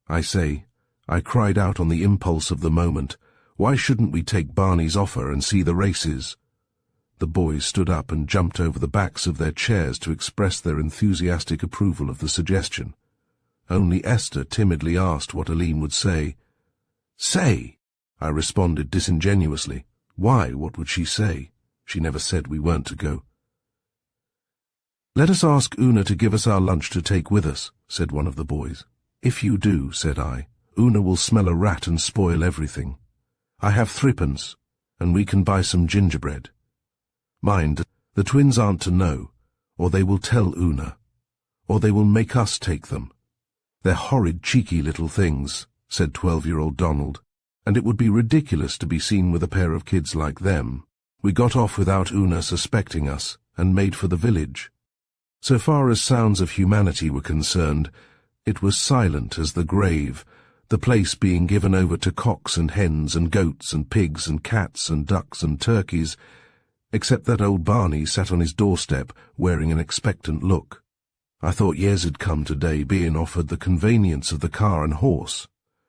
I say, I cried out on the impulse of the moment, why shouldn't we take Barney's offer and see the races? The boys stood up and jumped over the backs of their chairs to express their enthusiastic approval of the suggestion. Only Esther timidly asked what Aline would say. "Say," I responded disingenuously. Why, what would she say? She never said we weren't to go. "Let us ask Una to give us our lunch to take with us," said one of the boys. "If you do," said I, "Una will smell a rat and spoil everything. I have threepence, and we can buy some gingerbread. Mind, the twins aren't to know, or they will tell Una, or they will make us take them. They're horrid, cheeky little things," said 12-year-old Donald, "and it would be ridiculous to be seen with a pair of kids like them." We got off without Una suspecting us, and made for the village. So far as sounds of humanity were concerned, it was silent as the grave, the place being given over to cocks and hens and goats and pigs and cats and ducks and turkeys, except that old Barney sat on his doorstep wearing an expectant look. I thought Yes had come today, being offered the convenience of the car and horse.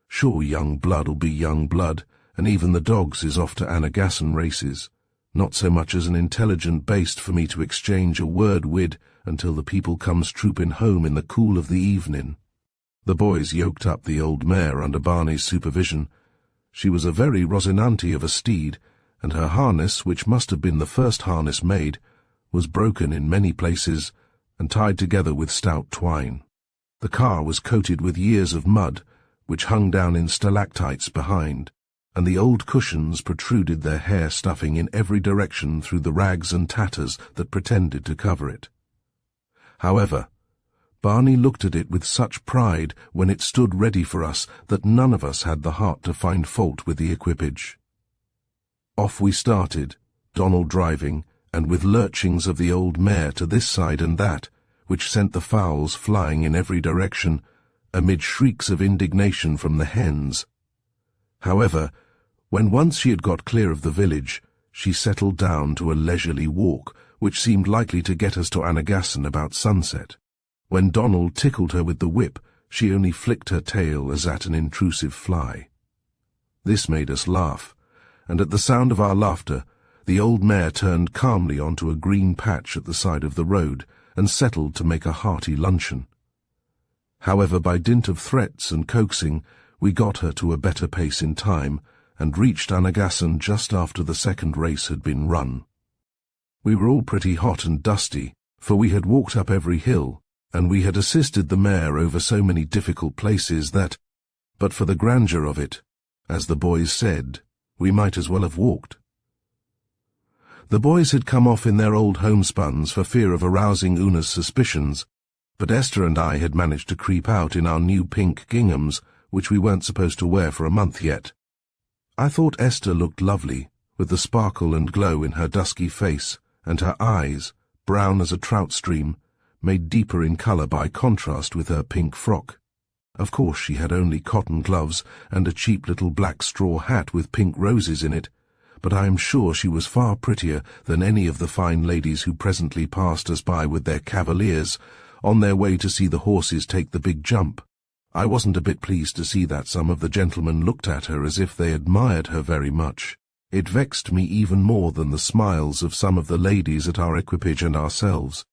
Sure, young blood'll be young blood, and even the dogs is off to Anagassan races. Not so much as an intelligent baste for me to exchange a word wid until the people comes trooping home in the cool of the evening. The boys yoked up the old mare under Barney's supervision. She was a very Rosinante of a steed, and her harness, which must have been the first harness made, was broken in many places and tied together with stout twine. The car was coated with years of mud, which hung down in stalactites behind, and the old cushions protruded their hair stuffing in every direction through the rags and tatters that pretended to cover it. However, Barney looked at it with such pride when it stood ready for us that none of us had the heart to find fault with the equipage. Off we started, Donald driving, and with lurchings of the old mare to this side and that, which sent the fowls flying in every direction, amid shrieks of indignation from the hens. However, when once she had got clear of the village, she settled down to a leisurely walk, which seemed likely to get us to Anagassan about sunset. When Donald tickled her with the whip, she only flicked her tail as at an intrusive fly. This made us laugh, and at the sound of our laughter, the old mare turned calmly onto a green patch at the side of the road and settled to make a hearty luncheon. However, by dint of threats and coaxing, we got her to a better pace in time, and reached Anagassan just after the second race had been run. We were all pretty hot and dusty, for we had walked up every hill, and we had assisted the mare over so many difficult places that, but for the grandeur of it, as the boys said, we might as well have walked. The boys had come off in their old homespuns for fear of arousing Una's suspicions, but Esther and I had managed to creep out in our new pink ginghams, which we weren't supposed to wear for a month yet. I thought Esther looked lovely, with the sparkle and glow in her dusky face, and her eyes, brown as a trout stream, made deeper in colour by contrast with her pink frock. Of course she had only cotton gloves and a cheap little black straw hat with pink roses in it, but I am sure she was far prettier than any of the fine ladies who presently passed us by with their cavaliers, on their way to see the horses take the big jump. I wasn't a bit pleased to see that some of the gentlemen looked at her as if they admired her very much. It vexed me even more than the smiles of some of the ladies at our equipage and ourselves.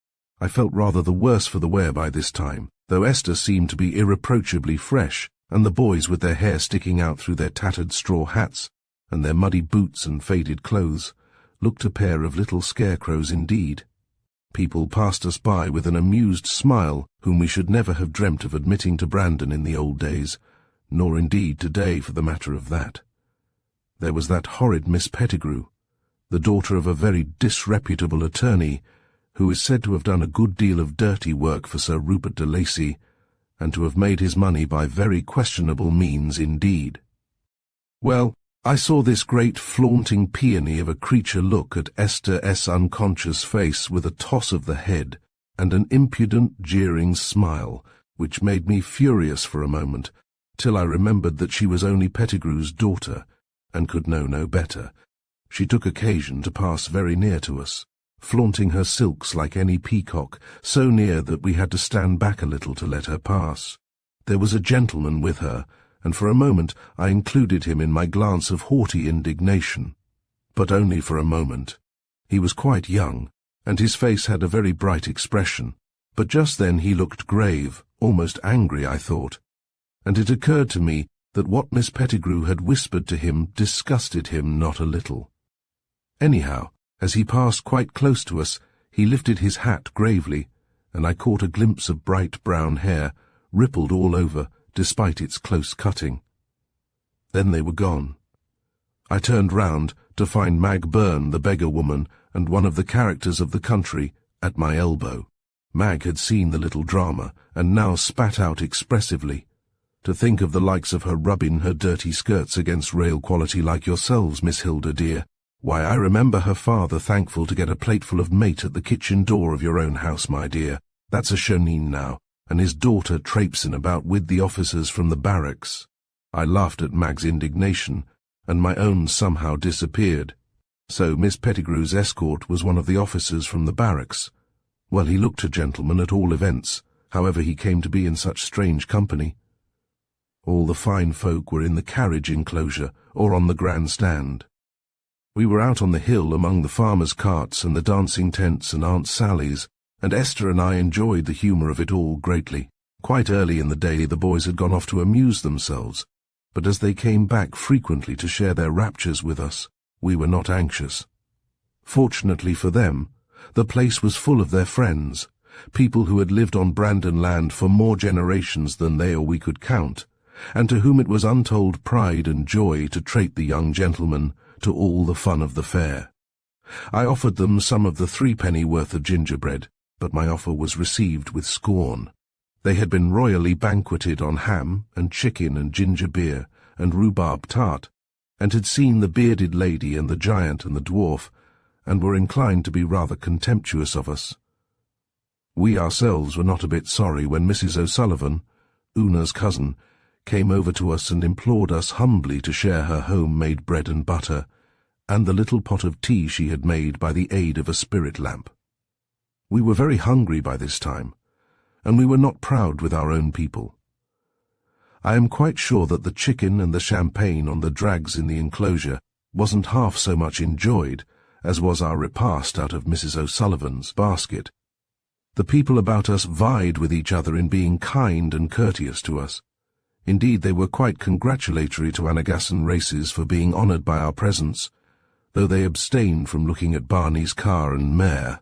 I felt rather the worse for the wear by this time, though Esther seemed to be irreproachably fresh, and the boys with their hair sticking out through their tattered straw hats, and their muddy boots and faded clothes, looked a pair of little scarecrows indeed. People passed us by with an amused smile whom we should never have dreamt of admitting to Brandon in the old days, nor indeed today for the matter of that. There was that horrid Miss Pettigrew, the daughter of a very disreputable attorney, who is said to have done a good deal of dirty work for Sir Rupert de Lacy, and to have made his money by very questionable means indeed. Well, I saw this great flaunting peony of a creature look at Esther's unconscious face with a toss of the head and an impudent, jeering smile, which made me furious for a moment, till I remembered that she was only Pettigrew's daughter, and could know no better. She took occasion to pass very near to us, flaunting her silks like any peacock, so near that we had to stand back a little to let her pass. There was a gentleman with her, and for a moment I included him in my glance of haughty indignation. But only for a moment. He was quite young, and his face had a very bright expression, but just then he looked grave, almost angry, I thought, and it occurred to me that what Miss Pettigrew had whispered to him disgusted him not a little. Anyhow, as he passed quite close to us, he lifted his hat gravely, and I caught a glimpse of bright brown hair, rippled all over, despite its close cutting. Then they were gone. I turned round to find Mag Byrne, the beggar woman, and one of the characters of the country, at my elbow. Mag had seen the little drama, and now spat out expressively. To think of the likes of her rubbing her dirty skirts against rail quality like yourselves, Miss Hilda, dear. Why, I remember her father thankful to get a plateful of mate at the kitchen door of your own house, my dear. That's a shoneen now, and his daughter traipsing about with the officers from the barracks. I laughed at Mag's indignation, and my own somehow disappeared. So Miss Pettigrew's escort was one of the officers from the barracks. Well, he looked a gentleman at all events, however he came to be in such strange company. All the fine folk were in the carriage enclosure or on the grand stand. We were out on the hill among the farmers' carts and the dancing tents and Aunt Sally's, and Esther and I enjoyed the humour of it all greatly. Quite early in the day the boys had gone off to amuse themselves, but as they came back frequently to share their raptures with us, we were not anxious. Fortunately for them, the place was full of their friends, people who had lived on Brandon land for more generations than they or we could count, and to whom it was untold pride and joy to treat the young gentleman to all the fun of the fair. I offered them some of the 3-penny worth of gingerbread, but my offer was received with scorn. They had been royally banqueted on ham and chicken and ginger beer and rhubarb tart, and had seen the bearded lady and the giant and the dwarf, and were inclined to be rather contemptuous of us. We ourselves were not a bit sorry when Mrs. O'Sullivan, Una's cousin, came over to us and implored us humbly to share her home-made bread and butter, and the little pot of tea she had made by the aid of a spirit lamp. We were very hungry by this time, and we were not proud with our own people. I am quite sure that the chicken and the champagne on the drags in the enclosure wasn't half so much enjoyed as was our repast out of Mrs. O'Sullivan's basket. The people about us vied with each other in being kind and courteous to us. Indeed, they were quite congratulatory to Anagassan races for being honoured by our presence, though they abstained from looking at Barney's car and mare,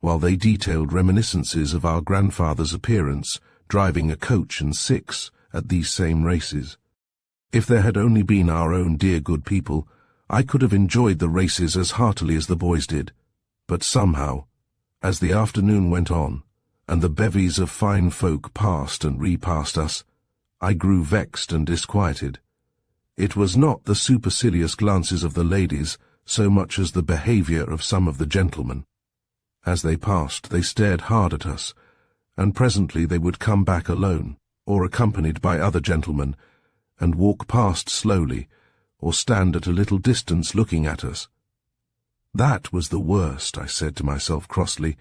while they detailed reminiscences of our grandfather's appearance driving a coach and 6 at these same races. If there had only been our own dear good people, I could have enjoyed the races as heartily as the boys did, but somehow, as the afternoon went on, and the bevies of fine folk passed and repassed us, I grew vexed and disquieted. It was not the supercilious glances of the ladies so much as the behaviour of some of the gentlemen. As they passed, they stared hard at us, and presently they would come back alone, or accompanied by other gentlemen, and walk past slowly, or stand at a little distance looking at us. That was the worst, I said to myself crossly,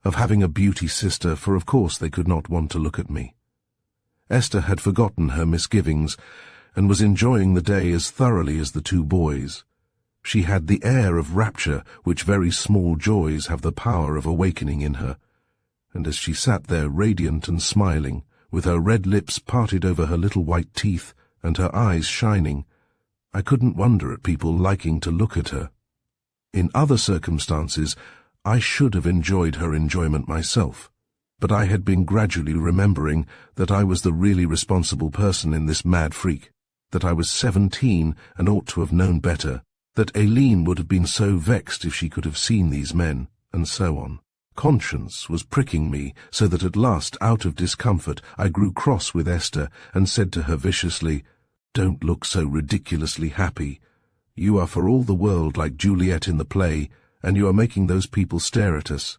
of having a beauty sister, for of course they could not want to look at me. Esther had forgotten her misgivings, and was enjoying the day as thoroughly as the 2 boys. She had the air of rapture which very small joys have the power of awakening in her, and as she sat there radiant and smiling, with her red lips parted over her little white teeth and her eyes shining, I couldn't wonder at people liking to look at her. In other circumstances, I should have enjoyed her enjoyment myself, but I had been gradually remembering that I was the really responsible person in this mad freak, that I was 17 and ought to have known better, that Aileen would have been so vexed if she could have seen these men, and so on. Conscience was pricking me so that at last, out of discomfort, I grew cross with Esther and said to her viciously, "Don't look so ridiculously happy. You are for all the world like Juliet in the play, and you are making those people stare at us."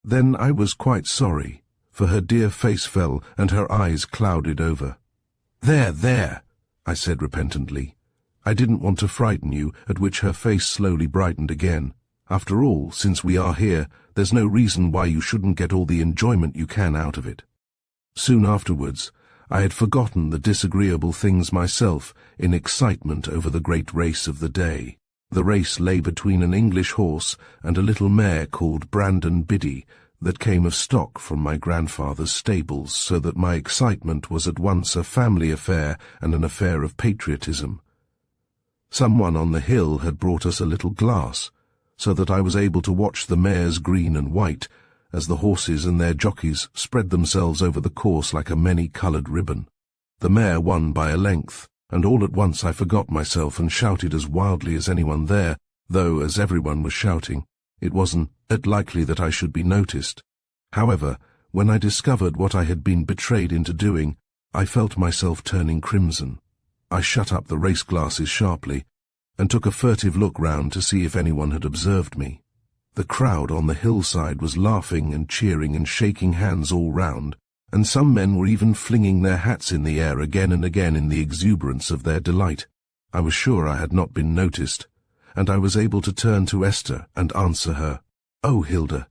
Then I was quite sorry, for her dear face fell and her eyes clouded over. "There, there," I said repentantly. I didn't want to frighten you, at which her face slowly brightened again. "After all, since we are here, there's no reason why you shouldn't get all the enjoyment you can out of it." Soon afterwards, I had forgotten the disagreeable things myself in excitement over the great race of the day. The race lay between an English horse and a little mare called Brandon Biddy that came of stock from my grandfather's stables, so that my excitement was at once a family affair and an affair of patriotism. Someone on the hill had brought us a little glass, so that I was able to watch the mares green and white as the horses and their jockeys spread themselves over the course like a many-coloured ribbon. The mare won by a length, and all at once I forgot myself and shouted as wildly as anyone there, though, as everyone was shouting, it wasn't likely that I should be noticed. However, when I discovered what I had been betrayed into doing, I felt myself turning crimson. I shut up the race glasses sharply, and took a furtive look round to see if anyone had observed me. The crowd on the hillside was laughing and cheering and shaking hands all round, and some men were even flinging their hats in the air again and again in the exuberance of their delight. I was sure I had not been noticed, and I was able to turn to Esther and answer her, "Oh, Hilda,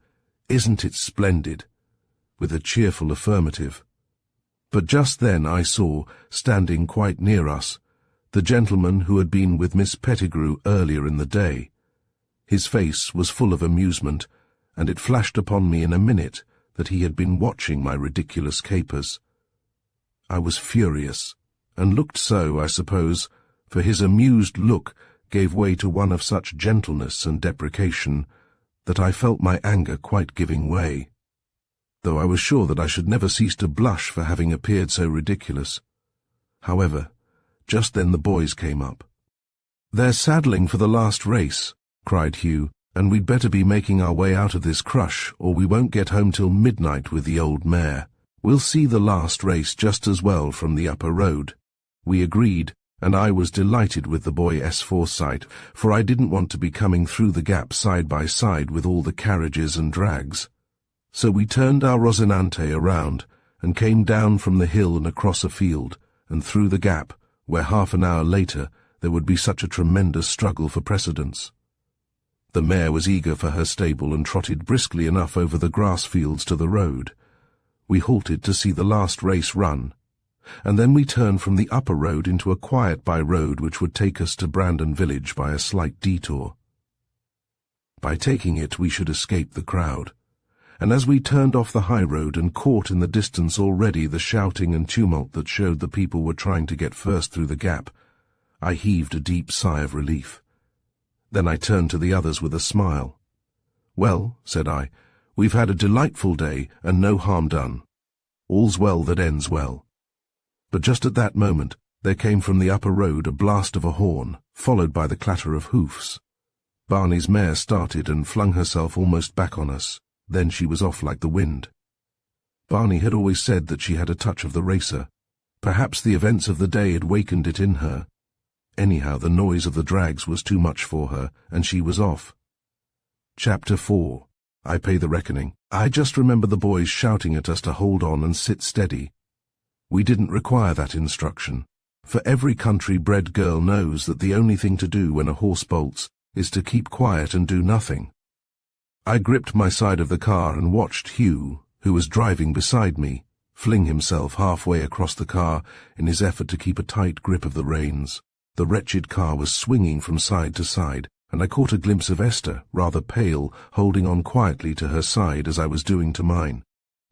isn't it splendid?" with a cheerful affirmative. But just then I saw, standing quite near us, the gentleman who had been with Miss Pettigrew earlier in the day. His face was full of amusement, and it flashed upon me in a minute that he had been watching my ridiculous capers. I was furious, and looked so, I suppose, for his amused look gave way to one of such gentleness and deprecation that I felt my anger quite giving way, though I was sure that I should never cease to blush for having appeared so ridiculous. However, just then the boys came up. "They're saddling for the last race," cried Hugh, "and we'd better be making our way out of this crush, or we won't get home till midnight with the old mare. We'll see the last race just as well from the upper road." We agreed, and I was delighted with the boy's foresight, for I didn't want to be coming through the gap side by side with all the carriages and drags. So we turned our Rosinante around, and came down from the hill and across a field, and through the gap, where half an hour later there would be such a tremendous struggle for precedence. The mare was eager for her stable and trotted briskly enough over the grass fields to the road. We halted to see the last race run, and then we turned from the upper road into a quiet by-road which would take us to Brandon village by a slight detour. By taking it we should escape the crowd, and as we turned off the high road and caught in the distance already the shouting and tumult that showed the people were trying to get first through the gap, I heaved a deep sigh of relief. Then I turned to the others with a smile. "Well," said I, "we've had a delightful day and no harm done. All's well that ends well." But just at that moment there came from the upper road a blast of a horn, followed by the clatter of hoofs. Barney's mare started and flung herself almost back on us. Then she was off like the wind. Barney had always said that she had a touch of the racer. Perhaps the events of the day had wakened it in her. Anyhow, the noise of the drags was too much for her, and she was off. Chapter 4. I Pay the Reckoning. I just remember the boys shouting at us to hold on and sit steady. We didn't require that instruction, for every country-bred girl knows that the only thing to do when a horse bolts is to keep quiet and do nothing. I gripped my side of the car and watched Hugh, who was driving beside me, fling himself halfway across the car in his effort to keep a tight grip of the reins. The wretched car was swinging from side to side, and I caught a glimpse of Esther, rather pale, holding on quietly to her side as I was doing to mine.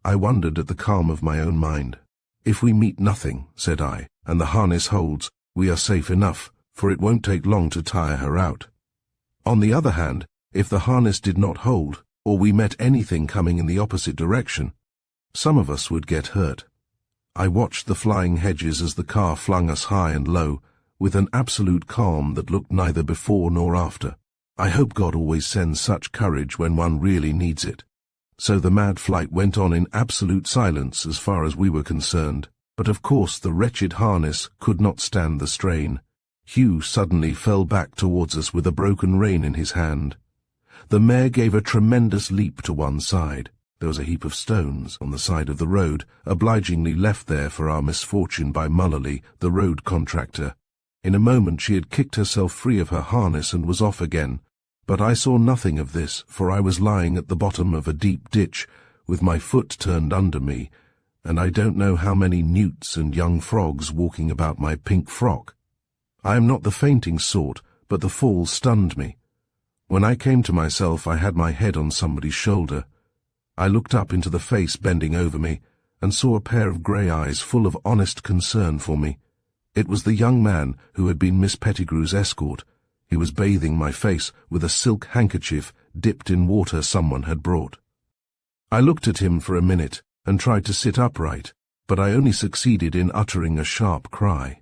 I wondered at the calm of my own mind. "If we meet nothing," said I, "and the harness holds, we are safe enough, for it won't take long to tire her out. On the other hand, if the harness did not hold, or we met anything coming in the opposite direction, some of us would get hurt." I watched the flying hedges as the car flung us high and low, with an absolute calm that looked neither before nor after. I hope God always sends such courage when one really needs it. So the mad flight went on in absolute silence as far as we were concerned, But of course the wretched harness could not stand the strain. Hugh suddenly fell back towards us with a broken rein in his hand. The mare gave a tremendous leap to one side. There was a heap of stones on the side of the road, obligingly left there for our misfortune by Mullerley, the road contractor. In a moment she had kicked herself free of her harness and was off again. But I saw nothing of this, for I was lying at the bottom of a deep ditch, with my foot turned under me, and I don't know how many newts and young frogs walking about my pink frock. I am not the fainting sort, but the fall stunned me. When I came to myself, I had my head on somebody's shoulder. I looked up into the face bending over me, and saw a pair of grey eyes full of honest concern for me. It was the young man who had been Miss Pettigrew's escort. He was bathing my face with a silk handkerchief dipped in water someone had brought. I looked at him for a minute and tried to sit upright, but I only succeeded in uttering a sharp cry.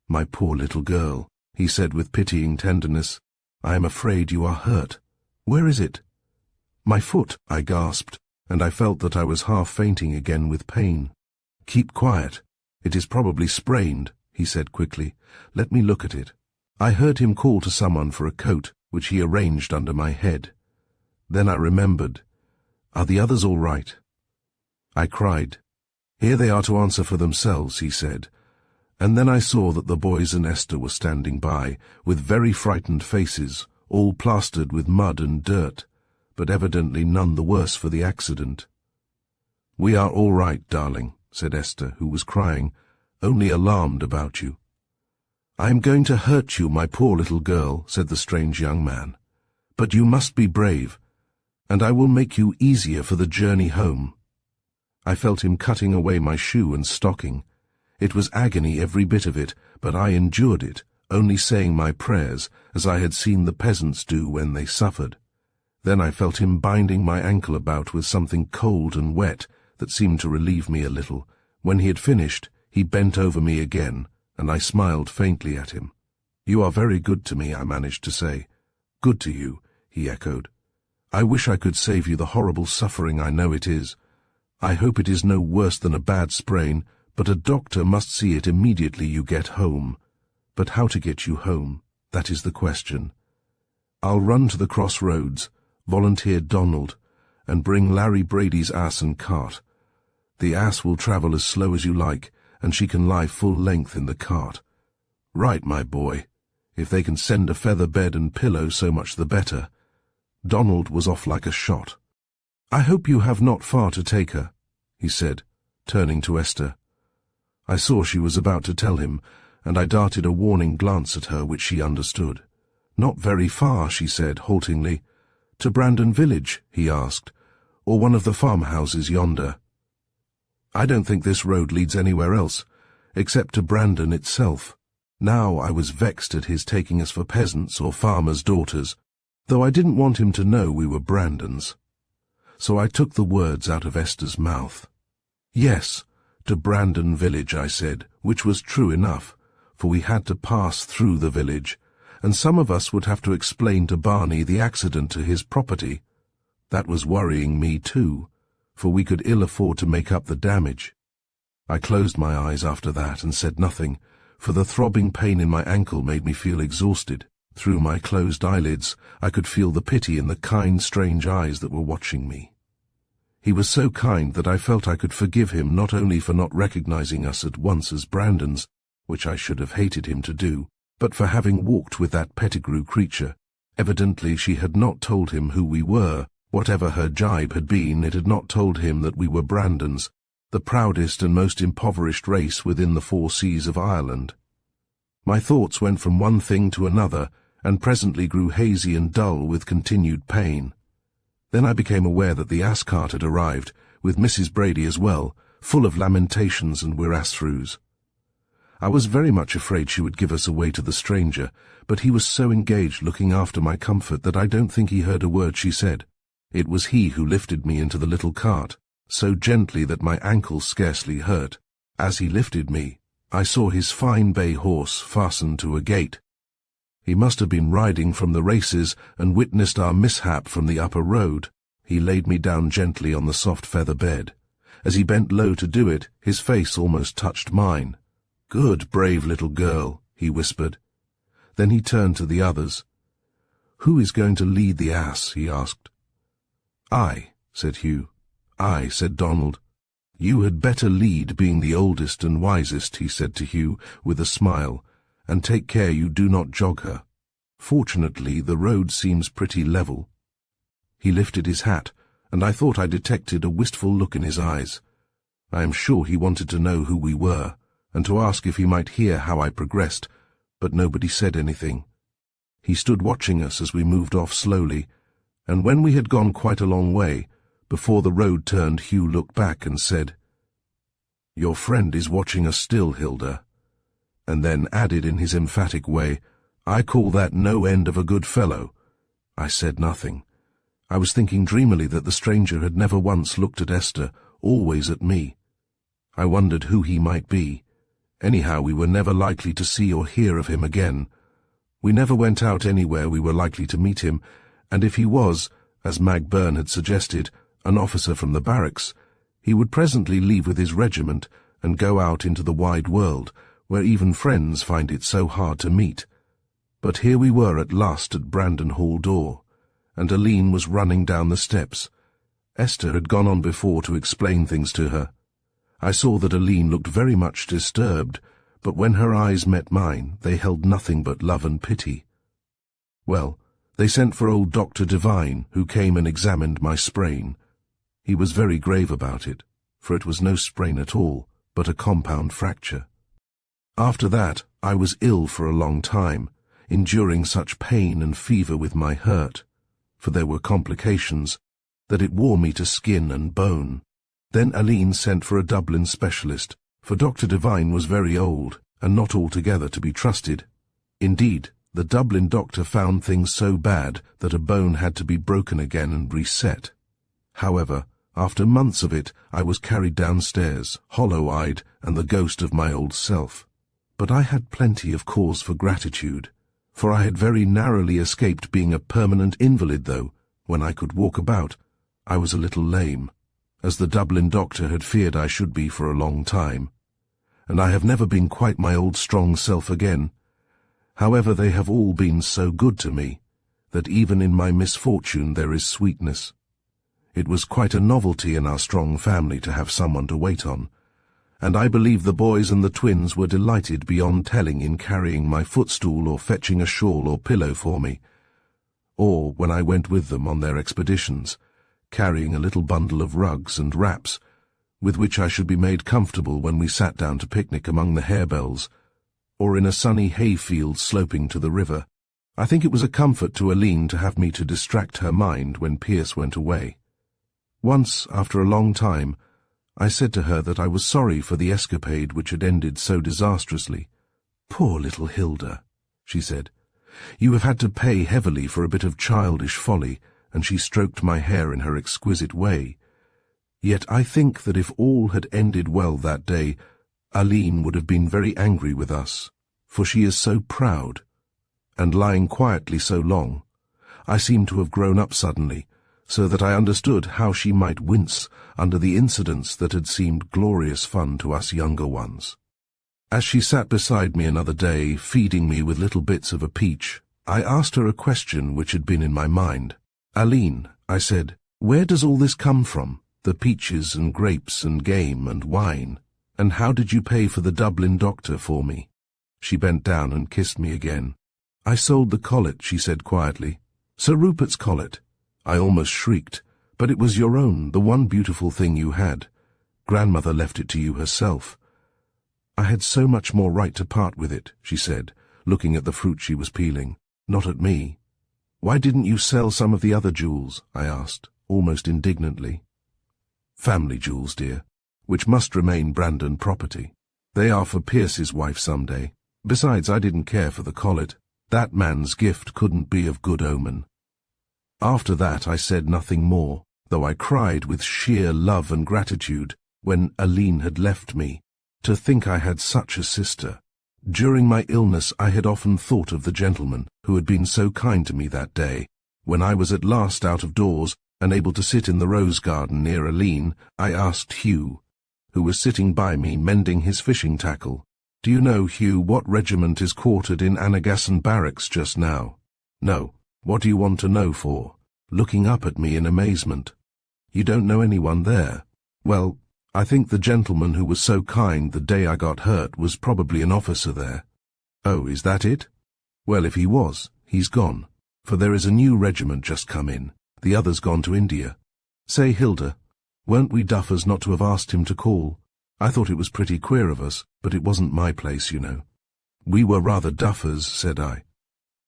"My poor little girl," he said with pitying tenderness, "I am afraid you are hurt. Where is it?" "My foot," I gasped, and I felt that I was half fainting again with pain. "Keep quiet. It is probably sprained," he said quickly. "Let me look at it." I heard him call to someone for a coat, which he arranged under my head. Then I remembered. "Are the others all right?" I cried. "Here they are to answer for themselves," he said. And then I saw that the boys and Esther were standing by, with very frightened faces, all plastered with mud and dirt, but evidently none the worse for the accident. "We are all right, darling," said Esther, who was crying, "only alarmed about you." "I am going to hurt you, my poor little girl," said the strange young man. "But you must be brave, and I will make you easier for the journey home." I felt him cutting away my shoe and stocking. It was agony, every bit of it, but I endured it, only saying my prayers, as I had seen the peasants do when they suffered. Then I felt him binding my ankle about with something cold and wet that seemed to relieve me a little. When he had finished, he bent over me again, and I smiled faintly at him. "You are very good to me," I managed to say. "Good to you," he echoed. "I wish I could save you the horrible suffering I know it is. I hope it is no worse than a bad sprain, but a doctor must see it immediately you get home. But how to get you home, that is the question. I'll run to the crossroads, volunteer Donald, and bring Larry Brady's ass and cart. The ass will travel as slow as you like, and she can lie full length in the cart. Right, my boy. If they can send a feather bed and pillow, so much the better." Donald was off like a shot. "I hope you have not far to take her," he said, turning to Esther. I saw she was about to tell him, and I darted a warning glance at her which she understood. "Not very far," she said haltingly. "To Brandon village?" he asked, "or one of the farmhouses yonder?" "I don't think this road leads anywhere else, except to Brandon itself." Now I was vexed at his taking us for peasants or farmers' daughters, though I didn't want him to know we were Brandons. So I took the words out of Esther's mouth. "Yes, to Brandon village," I said, which was true enough, for we had to pass through the village, and some of us would have to explain to Barney the accident to his property. That was worrying me too, for we could ill afford to make up the damage. I closed my eyes after that and said nothing, for the throbbing pain in my ankle made me feel exhausted. Through my closed eyelids I could feel the pity in the kind, strange eyes that were watching me. He was so kind that I felt I could forgive him not only for not recognizing us at once as Brandons, which I should have hated him to do, but for having walked with that Pettigrew creature. Evidently she had not told him who we were. Whatever her jibe had been, it had not told him that we were Brandons, the proudest and most impoverished race within the 4 seas of Ireland. My thoughts went from one thing to another, and presently grew hazy and dull with continued pain. Then I became aware that the ass-cart had arrived, with Mrs. Brady as well, full of lamentations and wirass-throughs. I was very much afraid she would give us away to the stranger, but he was so engaged looking after my comfort that I don't think he heard a word she said. It was he who lifted me into the little cart, so gently that my ankle scarcely hurt. As he lifted me, I saw his fine bay horse fastened to a gate. He must have been riding from the races and witnessed our mishap from the upper road. He laid me down gently on the soft feather bed, As he bent low to do it, his face almost touched mine. "Good, brave little girl," he whispered. Then he turned to the others. "Who is going to lead the ass?" he asked. "I," said Hugh. "I," said Donald. "You had better lead, being the oldest and wisest," he said to Hugh with a smile, "and take care you do not jog her. Fortunately, the road seems pretty level." He lifted his hat, and I thought I detected a wistful look in his eyes. I am sure he wanted to know who we were, and to ask if he might hear how I progressed, but nobody said anything. He stood watching us as we moved off slowly, and when we had gone quite a long way, before the road turned, Hugh looked back and said, "Your friend is watching us still, Hilda," and then added in his emphatic way, "I call that no end of a good fellow." I said nothing. I was thinking dreamily that the stranger had never once looked at Esther, always at me. I wondered who he might be. Anyhow, we were never likely to see or hear of him again. We never went out anywhere we were likely to meet him, and if he was, as Mag Byrne had suggested, an officer from the barracks, he would presently leave with his regiment and go out into the wide world, where even friends find it so hard to meet. But here we were at last at Brandon Hall door, and Aline was running down the steps. Esther had gone on before to explain things to her. I saw that Aline looked very much disturbed, but when her eyes met mine, they held nothing but love and pity. Well, they sent for old Dr. Devine, who came and examined my sprain. He was very grave about it, for it was no sprain at all, but a compound fracture. After that, I was ill for a long time, enduring such pain and fever with my hurt, for there were complications, that it wore me to skin and bone. Then Aline sent for a Dublin specialist, for Dr. Devine was very old, and not altogether to be trusted. Indeed, the Dublin doctor found things so bad that a bone had to be broken again and reset. However, after months of it, I was carried downstairs, hollow-eyed and the ghost of my old self. But I had plenty of cause for gratitude, for I had very narrowly escaped being a permanent invalid, though, when I could walk about, I was a little lame, as the Dublin doctor had feared I should be for a long time, and I have never been quite my old strong self again. However, they have all been so good to me, that even in my misfortune there is sweetness. It was quite a novelty in our strong family to have someone to wait on, and I believe the boys and the twins were delighted beyond telling in carrying my footstool or fetching a shawl or pillow for me, or when I went with them on their expeditions, carrying a little bundle of rugs and wraps, with which I should be made comfortable when we sat down to picnic among the harebells, or in a sunny hayfield sloping to the river. I think it was a comfort to Aline to have me to distract her mind when Pierce went away. Once, after a long time, I said to her that I was sorry for the escapade which had ended so disastrously. "Poor little Hilda," she said. "You have had to pay heavily for a bit of childish folly," and she stroked my hair in her exquisite way. "Yet I think that if all had ended well that day, Aline would have been very angry with us, for she is so proud, and lying quietly so long, I seem to have grown up suddenly, so that I understood how she might wince under the incidents that had seemed glorious fun to us younger ones. As she sat beside me another day, feeding me with little bits of a peach, I asked her a question which had been in my mind. "Aline," I said, "where does all this come from, the peaches and grapes and game and wine? And how did you pay for the Dublin doctor for me?" She bent down and kissed me again. "I sold the collet," she said quietly. "Sir Rupert's collet." I almost shrieked. "But it was your own, the one beautiful thing you had. Grandmother left it to you herself." "I had so much more right to part with it," she said, looking at the fruit she was peeling, "not at me." "Why didn't you sell some of the other jewels?" I asked, almost indignantly. "Family jewels, dear, which must remain Brandon property. They are for Pierce's wife some day. Besides, I didn't care for the collet. That man's gift couldn't be of good omen." After that I said nothing more, though I cried with sheer love and gratitude when Aline had left me. To think I had such a sister. During my illness I had often thought of the gentleman who had been so kind to me that day, when I was at last out of doors and able to sit in the rose garden near Aline, I asked Hugh, who was sitting by me mending his fishing tackle, "Do you know, Hugh, what regiment is quartered in Anagasson barracks just now?" "No. What do you want to know for?" Looking up at me in amazement. "You don't know anyone there?" "Well, I think the gentleman who was so kind the day I got hurt was probably an officer there." "Oh, is that it?" "Well, if he was, he's gone, for there is a new regiment just come in. The other's gone to India. Say, Hilda, weren't we duffers not to have asked him to call? I thought it was pretty queer of us, but it wasn't my place, you know." "We were rather duffers," said I.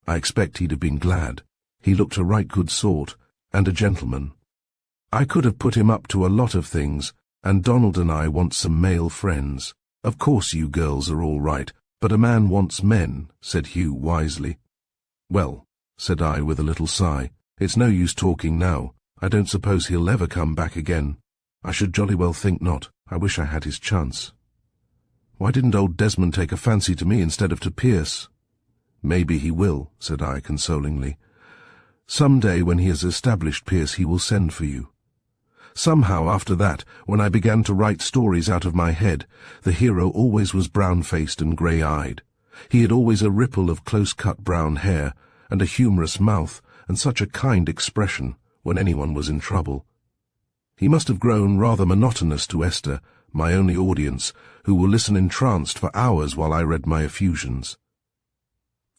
"I expect he'd have been glad. He looked a right good sort, and a gentleman. I could have put him up to a lot of things, and Donald and I want some male friends. Of course you girls are all right, but a man wants men," said Hugh wisely. "Well," said I with a little sigh, "it's no use talking now. I don't suppose he'll ever come back again. I should jolly well think not. I wish I had his chance. Why didn't old Desmond take a fancy to me instead of to Pierce?" "Maybe he will," said I consolingly. "Some day when he has established Pierce he will send for you." Somehow after that, when I began to write stories out of my head, the hero always was brown-faced and grey-eyed. He had always a ripple of close-cut brown hair, and a humorous mouth, and such a kind expression when anyone was in trouble. He must have grown rather monotonous to Esther, my only audience, who will listen entranced for hours while I read my effusions.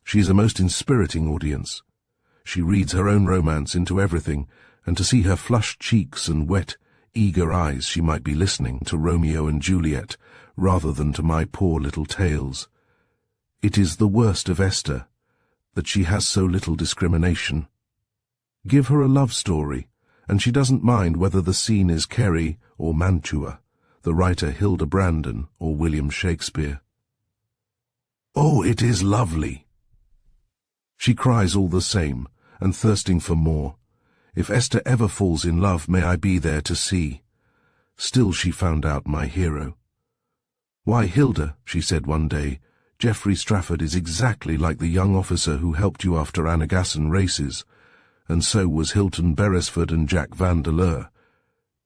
She is a most inspiriting audience. She reads her own romance into everything, and to see her flushed cheeks and wet, eager eyes she might be listening to Romeo and Juliet rather than to my poor little tales. It is the worst of Esther, that she has so little discrimination. Give her a love story, and she doesn't mind whether the scene is Kerry or Mantua, the writer Hilda Brandon or William Shakespeare. "Oh, it is lovely!" She cries all the same, and thirsting for more. If Esther ever falls in love, may I be there to see. Still she found out my hero. "Why, Hilda," she said one day, "Geoffrey Strafford is exactly like the young officer who helped you after Anagasson races, and so was Hilton Beresford and Jack Vandeleur,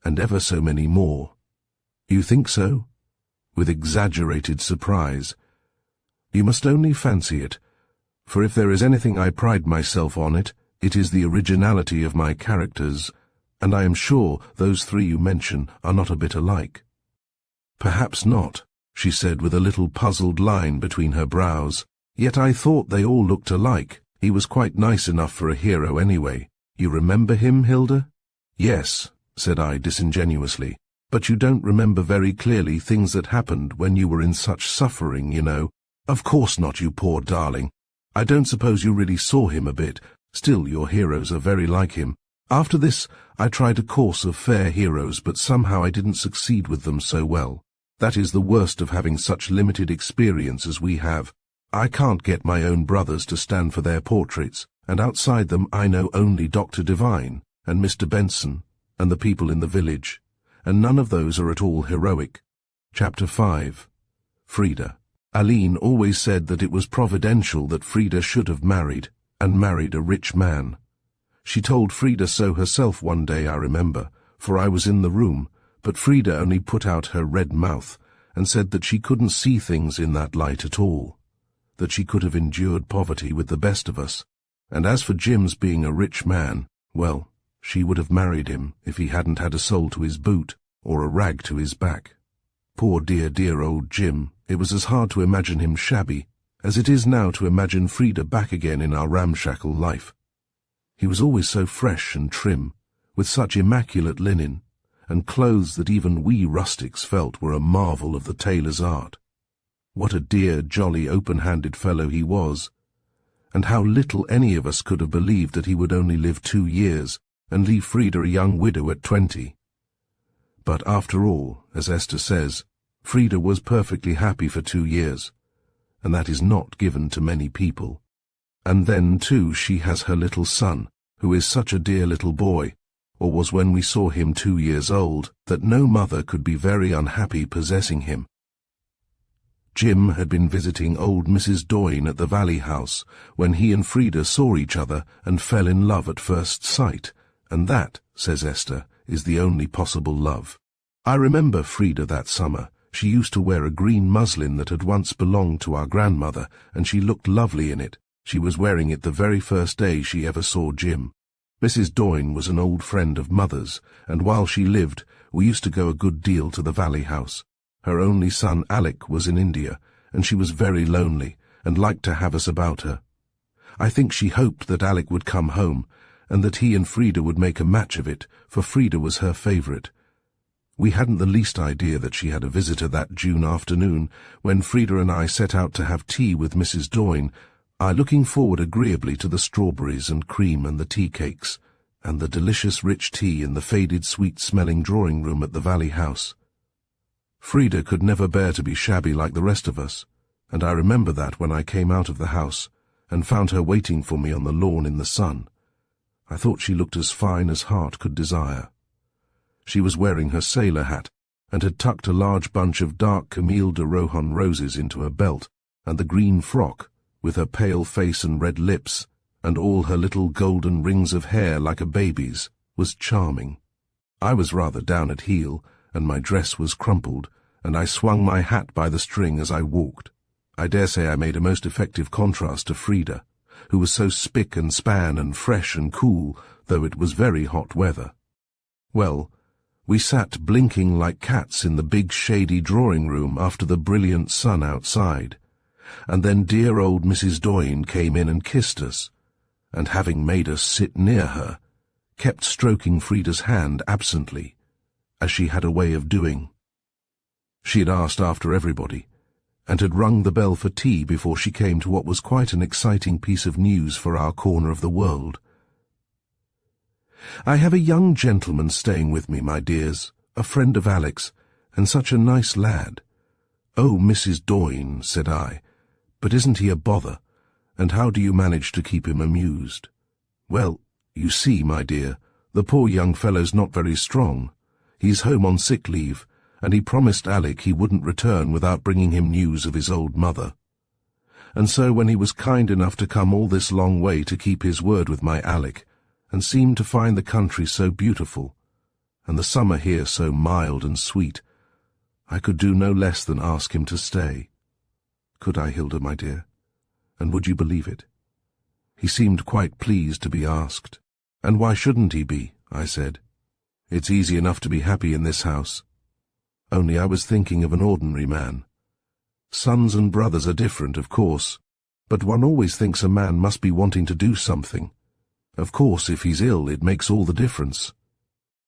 and ever so many more." "You think so?" With exaggerated surprise. "You must only fancy it, for if there is anything I pride myself on it is the originality of my characters, and I am sure those three you mention are not a bit alike." "Perhaps not," she said with a little puzzled line between her brows. "Yet I thought they all looked alike. He was quite nice enough for a hero anyway. You remember him, Hilda?" "Yes," said I disingenuously, "but you don't remember very clearly things that happened when you were in such suffering, you know." "Of course not, you poor darling. I don't suppose you really saw him a bit. Still, your heroes are very like him. After this, I tried a course of fair heroes, but somehow I didn't succeed with them so well. That is the worst of having such limited experience as we have. I can't get my own brothers to stand for their portraits, and outside them I know only Dr. Devine, and Mr. Benson, and the people in the village, and none of those are at all heroic." Chapter 5. Frida. Aline always said that it was providential that Frida should have married, and married a rich man. She told Frida so herself one day, I remember, for I was in the room, but Frida only put out her red mouth and said that she couldn't see things in that light at all, that she could have endured poverty with the best of us, and as for Jim's being a rich man, well, she would have married him if he hadn't had a sole to his boot or a rag to his back. Poor dear old Jim, it was as hard to imagine him shabby as it is now to imagine Frida back again in our ramshackle life. He was always so fresh and trim, with such immaculate linen, and clothes that even we rustics felt were a marvel of the tailor's art. What a dear, jolly, open-handed fellow he was, and how little any of us could have believed that he would only live 2 years and leave Frida a young widow at 20. But after all, as Esther says, Frida was perfectly happy for 2 years, and that is not given to many people. And then, too, she has her little son, who is such a dear little boy, or was when we saw him 2 years old, that no mother could be very unhappy possessing him. Jim had been visiting old Mrs. Doyne at the Valley House when he and Frida saw each other and fell in love at first sight, And that, says Esther, is the only possible love. I remember Frida that summer. She used to wear a green muslin that had once belonged to our grandmother, and she looked lovely in it. She was wearing it the very first day she ever saw Jim. Mrs. Doyne was an old friend of Mother's, and while she lived, we used to go a good deal to the Valley House. Her only son, Alec, was in India, and she was very lonely, and liked to have us about her. I think she hoped that Alec would come home, and that he and Frida would make a match of it, for Frida was her favourite. We hadn't the least idea that she had a visitor that June afternoon, when Frida and I set out to have tea with Mrs. Doyne, I looking forward agreeably to the strawberries and cream and the tea cakes, and the delicious rich tea in the faded sweet-smelling drawing-room at the Valley House. Frida could never bear to be shabby like the rest of us, and I remember that when I came out of the house and found her waiting for me on the lawn in the sun. I thought she looked as fine as heart could desire. She was wearing her sailor hat, and had tucked a large bunch of dark Camille de Rohan roses into her belt, and the green frock, with her pale face and red lips, and all her little golden rings of hair like a baby's, was charming. I was rather down at heel, and my dress was crumpled, and I swung my hat by the string as I walked. I dare say I made a most effective contrast to Frida, who was so spick and span and fresh and cool, though it was very hot weather. Well, we sat blinking like cats in the big shady drawing-room after the brilliant sun outside, and then dear old Mrs. Doyne came in and kissed us, and having made us sit near her, kept stroking Frida's hand absently, as she had a way of doing. She had asked after everybody, and had rung the bell for tea before she came to what was quite an exciting piece of news for our corner of the world. "I have a young gentleman staying with me, my dears, a friend of Alec's, and such a nice lad." "Oh, Mrs. Doyne," said I, "but isn't he a bother, and how do you manage to keep him amused?" "Well, you see, my dear, the poor young fellow's not very strong. He's home on sick leave, and he promised Alec he wouldn't return without bringing him news of his old mother. And so when he was kind enough to come all this long way to keep his word with my Alec, and seemed to find the country so beautiful, and the summer here so mild and sweet, I could do no less than ask him to stay. Could I, Hilda, my dear? And would you believe it? He seemed quite pleased to be asked. "And why shouldn't he be?" I said. "It's easy enough to be happy in this house. Only I was thinking of an ordinary man. Sons and brothers are different, of course, but one always thinks a man must be wanting to do something. Of course, if he's ill, it makes all the difference."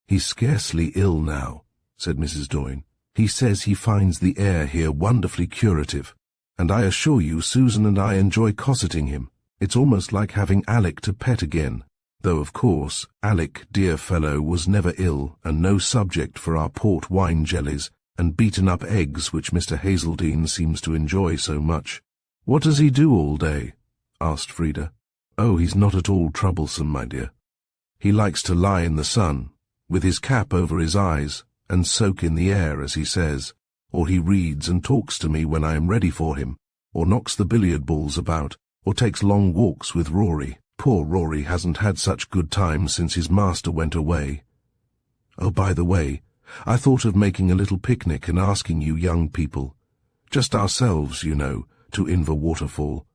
"He's scarcely ill now," said Mrs. Doyne. "He says he finds the air here wonderfully curative, and I assure you Susan and I enjoy cosseting him. It's almost like having Alec to pet again, though, of course, Alec, dear fellow, was never ill, and no subject for our port wine jellies and beaten-up eggs which Mr. Hazeldine seems to enjoy so much." "What does he do all day?" asked Frida. "Oh, he's not at all troublesome, my dear. He likes to lie in the sun, with his cap over his eyes, and soak in the air, as he says, or he reads and talks to me when I am ready for him, or knocks the billiard balls about, or takes long walks with Rory. Poor Rory hasn't had such good times since his master went away. Oh, by the way, I thought of making a little picnic and asking you young people, just ourselves, you know, to Inver Waterfall.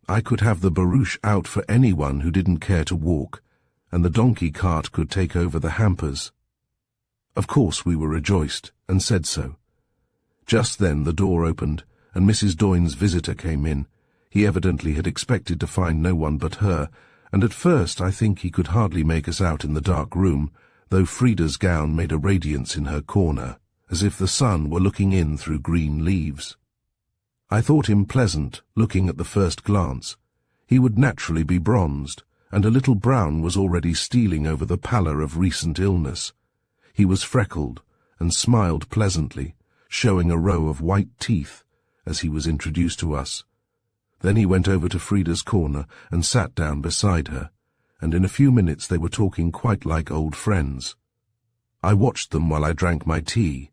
I could have the barouche out for anyone who didn't care to walk, and the donkey cart could take over the hampers." Of course we were rejoiced, and said so. Just then the door opened, and Mrs. Doyne's visitor came in. He evidently had expected to find no one but her, and at first I think he could hardly make us out in the dark room, though Frida's gown made a radiance in her corner, as if the sun were looking in through green leaves. I thought him pleasant, looking at the first glance. He would naturally be bronzed, and a little brown was already stealing over the pallor of recent illness. He was freckled, and smiled pleasantly, showing a row of white teeth, as he was introduced to us. Then he went over to Frida's corner and sat down beside her, and in a few minutes they were talking quite like old friends. I watched them while I drank my tea.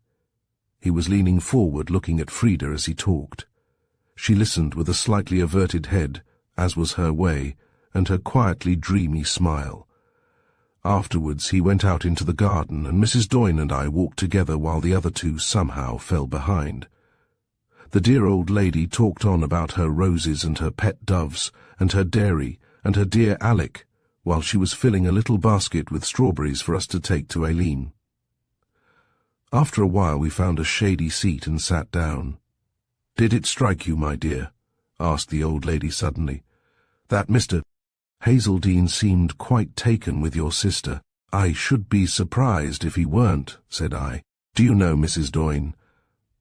He was leaning forward looking at Frida as he talked. She listened with a slightly averted head, as was her way, and her quietly dreamy smile. Afterwards he went out into the garden, and Mrs. Doyne and I walked together while the other two somehow fell behind. The dear old lady talked on about her roses and her pet doves, and her dairy, and her dear Alec, while she was filling a little basket with strawberries for us to take to Aileen. After a while we found a shady seat and sat down. "Did it strike you, my dear?" asked the old lady suddenly, "that Mr. Hazeldine seemed quite taken with your sister?" "I should be surprised if he weren't," said I. "Do you know, Mrs. Doyne,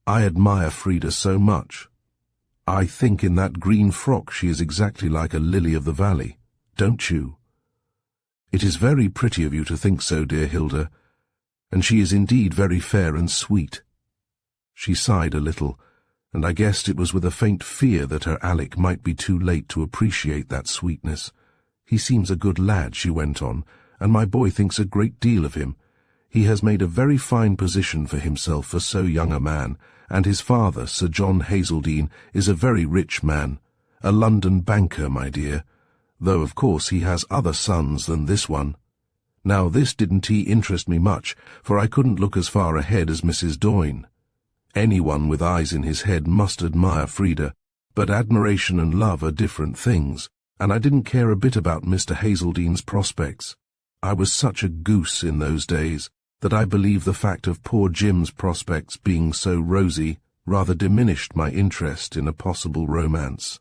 I admire Frida so much. I think in that green frock she is exactly like a lily of the valley, don't you?" "It is very pretty of you to think so, dear Hilda, and she is indeed very fair and sweet." She sighed a little, and I guessed it was with a faint fear that her Alec might be too late to appreciate that sweetness. "He seems a good lad," she went on, "and my boy thinks a great deal of him. He has made a very fine position for himself for so young a man, and his father, Sir John Hazeldine, is a very rich man, a London banker, my dear, though of course he has other sons than this one." Now this didn't interest me much, for I couldn't look as far ahead as Mrs. Doyne. Anyone with eyes in his head must admire Frida, but admiration and love are different things, and I didn't care a bit about Mr. Hazeldine's prospects. I was such a goose in those days that I believe the fact of poor Jim's prospects being so rosy rather diminished my interest in a possible romance.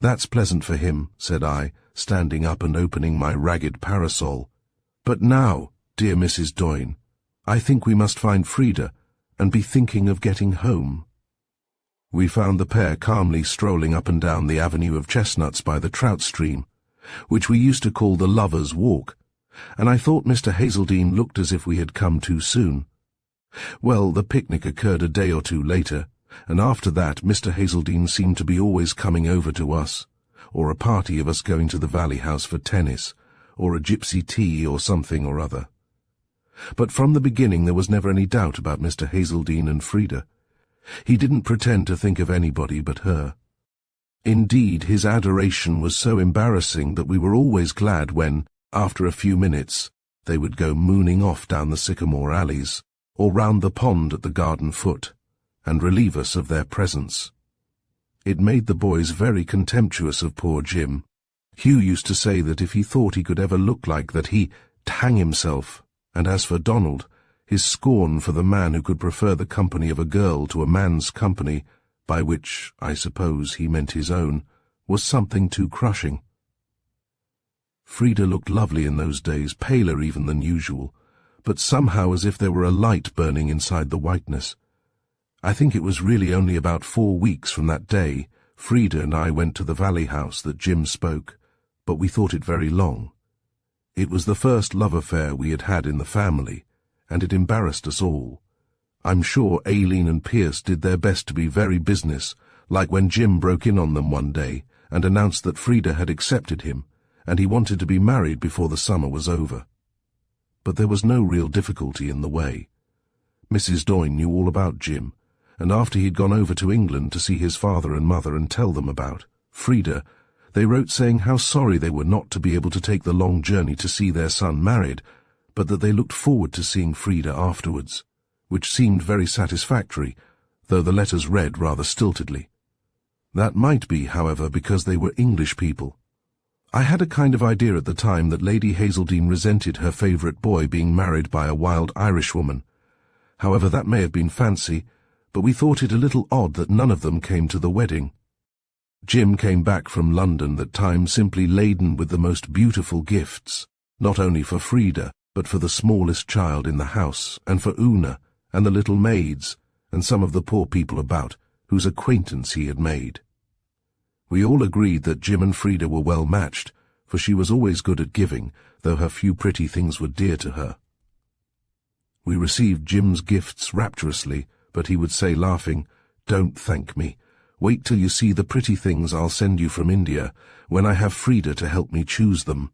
"That's pleasant for him," said I, standing up and opening my ragged parasol. "But now, dear Mrs. Doyne, I think we must find Frida and be thinking of getting home." We found the pair calmly strolling up and down the avenue of chestnuts by the trout stream, which we used to call the Lovers' Walk, and I thought Mr. Hazeldine looked as if we had come too soon. Well, the picnic occurred a day or two later, and after that Mr. Hazeldine seemed to be always coming over to us, or a party of us going to the Valley House for tennis, or a gypsy tea or something or other. But from the beginning there was never any doubt about Mr. Hazeldine and Frida. He didn't pretend to think of anybody but her. Indeed, his adoration was so embarrassing that we were always glad when, after a few minutes, they would go mooning off down the sycamore alleys, or round the pond at the garden foot, and relieve us of their presence. It made the boys very contemptuous of poor Jim. Hugh used to say that if he thought he could ever look like that, he'd hang himself, and as for Donald, his scorn for the man who could prefer the company of a girl to a man's company, by which, I suppose, he meant his own, was something too crushing. Frida looked lovely in those days, paler even than usual, but somehow as if there were a light burning inside the whiteness. I think it was really only about 4 weeks from that day Frida and I went to the Valley House that Jim spoke, but we thought it very long. It was the first love affair we had had in the family, and it embarrassed us all. I'm sure Aileen and Pierce did their best to be very business, like when Jim broke in on them one day and announced that Frida had accepted him, and he wanted to be married before the summer was over. But there was no real difficulty in the way. Mrs. Doyne knew all about Jim, and after he'd gone over to England to see his father and mother and tell them about Frida, they wrote saying how sorry they were not to be able to take the long journey to see their son married, but that they looked forward to seeing Frida afterwards, which seemed very satisfactory, though the letters read rather stiltedly. That might be, however, because they were English people. I had a kind of idea at the time that Lady Hazeldine resented her favourite boy being married by a wild Irishwoman. However, that may have been fancy, but we thought it a little odd that none of them came to the wedding. Jim came back from London that time simply laden with the most beautiful gifts, not only for Frida, but for the smallest child in the house, and for Una, and the little maids, and some of the poor people about, whose acquaintance he had made. We all agreed that Jim and Frida were well matched, for she was always good at giving, though her few pretty things were dear to her. We received Jim's gifts rapturously, but he would say, laughing, "Don't thank me. Wait till you see the pretty things I'll send you from India, when I have Frida to help me choose them."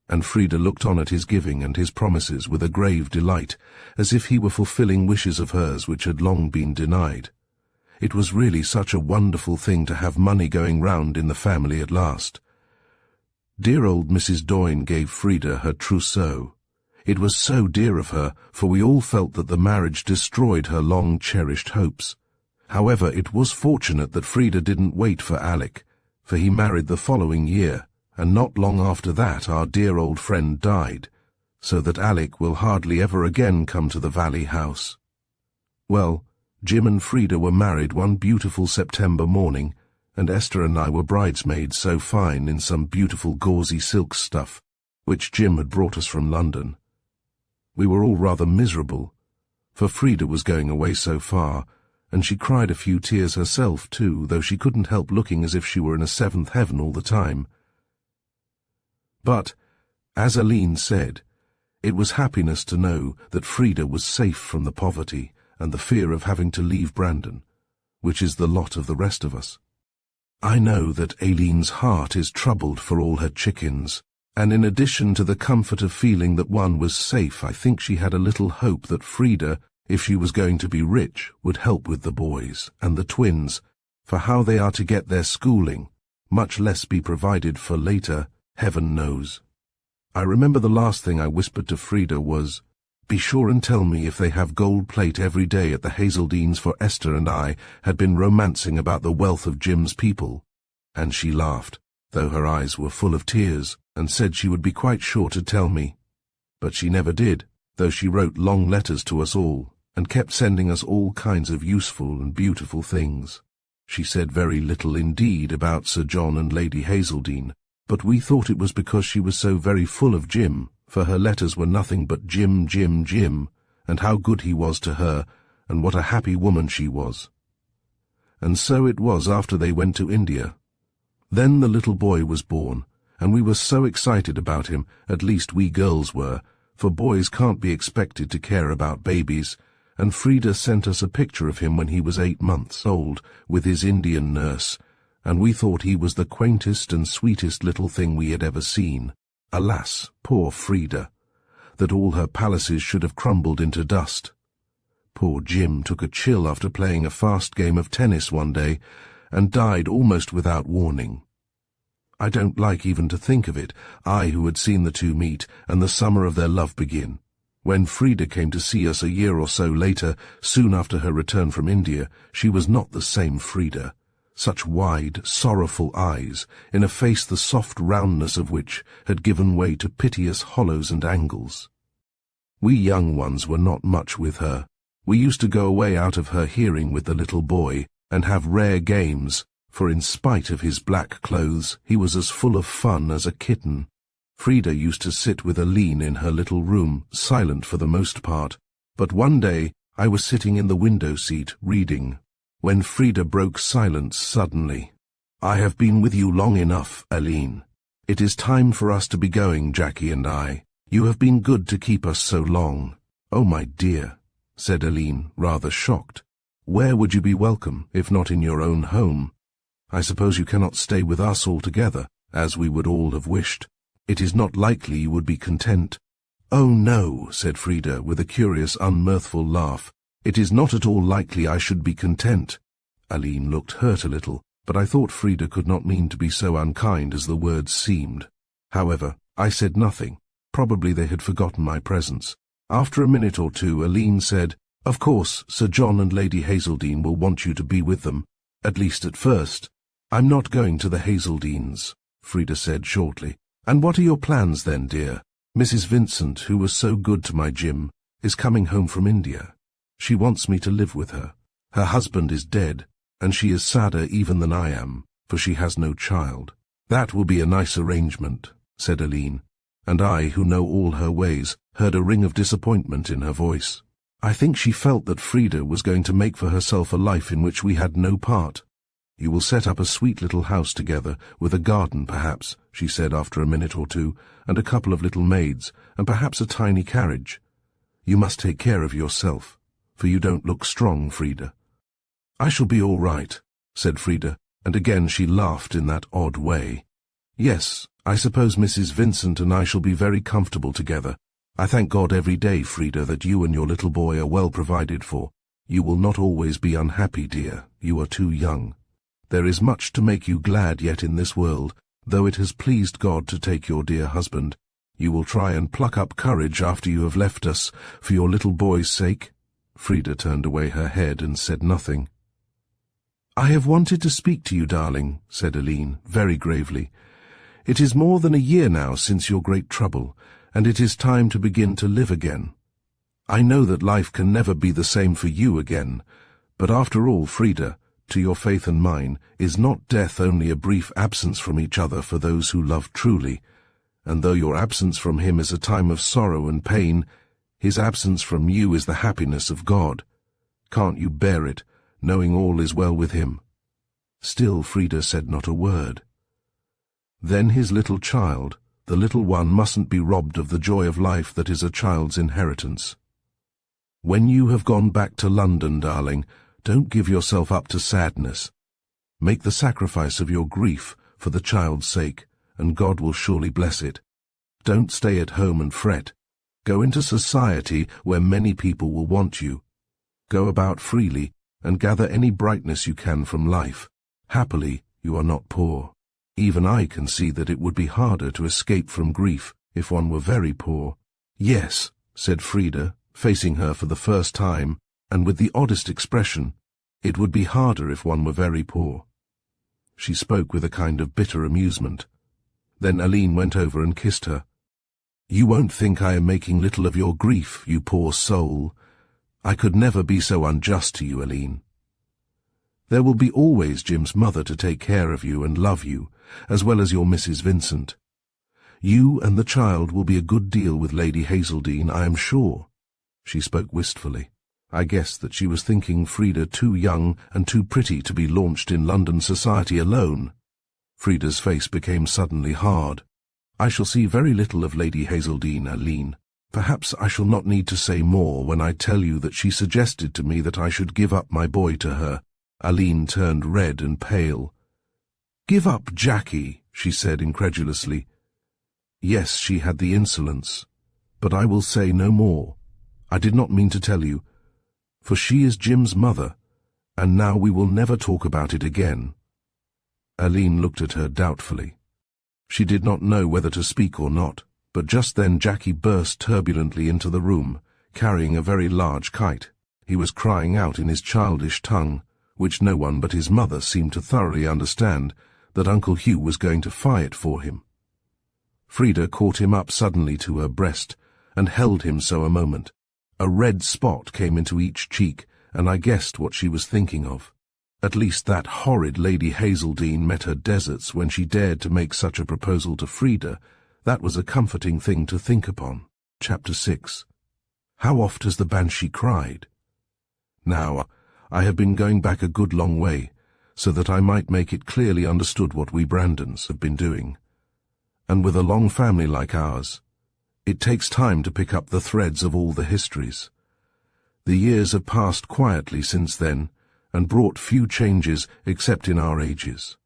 And Frida looked on at his giving and his promises with a grave delight, as if he were fulfilling wishes of hers which had long been denied. It was really such a wonderful thing to have money going round in the family at last. Dear old Mrs. Doyne gave Frida her trousseau. It was so dear of her, for we all felt that the marriage destroyed her long-cherished hopes. However, it was fortunate that Frida didn't wait for Alec, for he married the following year, and not long after that our dear old friend died, so that Alec will hardly ever again come to the Valley house. Well, Jim and Frida were married one beautiful September morning, and Esther and I were bridesmaids so fine in some beautiful gauzy silk stuff, which Jim had brought us from London. We were all rather miserable, for Frida was going away so far, and she cried a few tears herself too, though she couldn't help looking as if she were in a seventh heaven all the time. But, as Aline said, it was happiness to know that Frida was safe from the poverty and the fear of having to leave Brandon, which is the lot of the rest of us. I know that Aline's heart is troubled for all her chickens, and in addition to the comfort of feeling that one was safe, I think she had a little hope that Frida, if she was going to be rich, would help with the boys and the twins, for how they are to get their schooling, much less be provided for later, heaven knows. I remember the last thing I whispered to Frida was, "Be sure and tell me if they have gold plate every day at the Hazeldenes," for Esther and I had been romancing about the wealth of Jim's people, and she laughed, though her eyes were full of tears, and said she would be quite sure to tell me. But she never did, though she wrote long letters to us all, and kept sending us all kinds of useful and beautiful things. She said very little indeed about Sir John and Lady Hazeldene, but we thought it was because she was so very full of Jim, for her letters were nothing but Jim, Jim, Jim, and how good he was to her, and what a happy woman she was. And so it was after they went to India. Then the little boy was born, and we were so excited about him, at least we girls were, for boys can't be expected to care about babies, and Frida sent us a picture of him when he was 8 months old, with his Indian nurse, and we thought he was the quaintest and sweetest little thing we had ever seen. Alas, poor Frida, that all her palaces should have crumbled into dust. Poor Jim took a chill after playing a fast game of tennis one day, and died almost without warning. I don't like even to think of it, I who had seen the two meet and the summer of their love begin. When Frida came to see us a year or so later, soon after her return from India, she was not the same Frida. Such wide, sorrowful eyes, in a face the soft roundness of which had given way to piteous hollows and angles. We young ones were not much with her. We used to go away out of her hearing with the little boy, and have rare games, for in spite of his black clothes, he was as full of fun as a kitten. Frida used to sit with Aline in her little room, silent for the most part, but one day I was sitting in the window seat, reading, when Frida broke silence suddenly. "I have been with you long enough, Aline. It is time for us to be going, Jackie and I. You have been good to keep us so long." "Oh, my dear," said Aline, rather shocked. "Where would you be welcome, if not in your own home? I suppose you cannot stay with us altogether, as we would all have wished. It is not likely you would be content." "Oh, no," said Frida, with a curious, unmirthful laugh. "It is not at all likely I should be content." Aline looked hurt a little, but I thought Frida could not mean to be so unkind as the words seemed. However, I said nothing. Probably they had forgotten my presence. After a minute or two, Aline said, "Of course, Sir John and Lady Hazeldene will want you to be with them, at least at first." "I'm not going to the Hazeldenes," Frida said shortly. "And what are your plans then, dear?" "Mrs. Vincent, who was so good to my Jim, is coming home from India. She wants me to live with her. Her husband is dead, and she is sadder even than I am, for she has no child." "That will be a nice arrangement," said Aline, and I, who know all her ways, heard a ring of disappointment in her voice. I think she felt that Frida was going to make for herself a life in which we had no part. "You will set up a sweet little house together, with a garden perhaps," she said after a minute or two, "and a couple of little maids, and perhaps a tiny carriage. You must take care of yourself, for you don't look strong, Frida." "I shall be all right," said Frida, and again she laughed in that odd way. "Yes, I suppose Mrs. Vincent and I shall be very comfortable together. I thank God every day, Frida, that you and your little boy are well provided for. You will not always be unhappy, dear. You are too young. There is much to make you glad yet in this world, Though it has pleased God to take your dear husband, you will try and pluck up courage after you have left us, for your little boy's sake." Frida turned away her head and said nothing. "I have wanted to speak to you, darling," said Aline, very gravely. "It is more than a year now since your great trouble, and it is time to begin to live again. I know that life can never be the same for you again, but after all, Frida, to your faith and mine, is not death only a brief absence from each other for those who love truly? And though your absence from him is a time of sorrow and pain, his absence from you is the happiness of God. Can't you bear it, knowing all is well with him?" Still Frida said not a word. Then his little child, the little one, mustn't be robbed of the joy of life that is a child's inheritance. "When you have gone back to London, darling, don't give yourself up to sadness. Make the sacrifice of your grief for the child's sake, and God will surely bless it. Don't stay at home and fret. Go into society where many people will want you. Go about freely and gather any brightness you can from life. Happily, you are not poor. Even I can see that it would be harder to escape from grief if one were very poor." "Yes," said Frida, facing her for the first time, and with the oddest expression, "it would be harder if one were very poor." She spoke with a kind of bitter amusement. Then Aline went over and kissed her. "You won't think I am making little of your grief, you poor soul. I could never be so unjust to you, Aline. There will be always Jim's mother to take care of you and love you, as well as your Mrs. Vincent. You and the child will be a good deal with Lady Hazeldene, I am sure." She spoke wistfully. I guessed that she was thinking Frida too young and too pretty to be launched in London society alone. Frida's face became suddenly hard. "I shall see very little of Lady Hazeldene, Aline. Perhaps I shall not need to say more when I tell you that she suggested to me that I should give up my boy to her." Aline turned red and pale. "Give up Jackie," she said incredulously. "Yes, she had the insolence. But I will say no more. I did not mean to tell you, for she is Jim's mother, and now we will never talk about it again." Aline looked at her doubtfully. She did not know whether to speak or not, but just then Jackie burst turbulently into the room, carrying a very large kite. He was crying out in his childish tongue, which no one but his mother seemed to thoroughly understand, that Uncle Hugh was going to fly it for him. Frida caught him up suddenly to her breast, and held him so a moment. A red spot came into each cheek, and I guessed what she was thinking of. At least that horrid Lady Hazeldene met her deserts when she dared to make such a proposal to Frida. That was a comforting thing to think upon. Chapter 6. How oft has the banshee cried? Now, I have been going back a good long way, so that I might make it clearly understood what we Brandons have been doing. And with a long family like ours, it takes time to pick up the threads of all the histories. The years have passed quietly since then, and brought few changes except in our ages.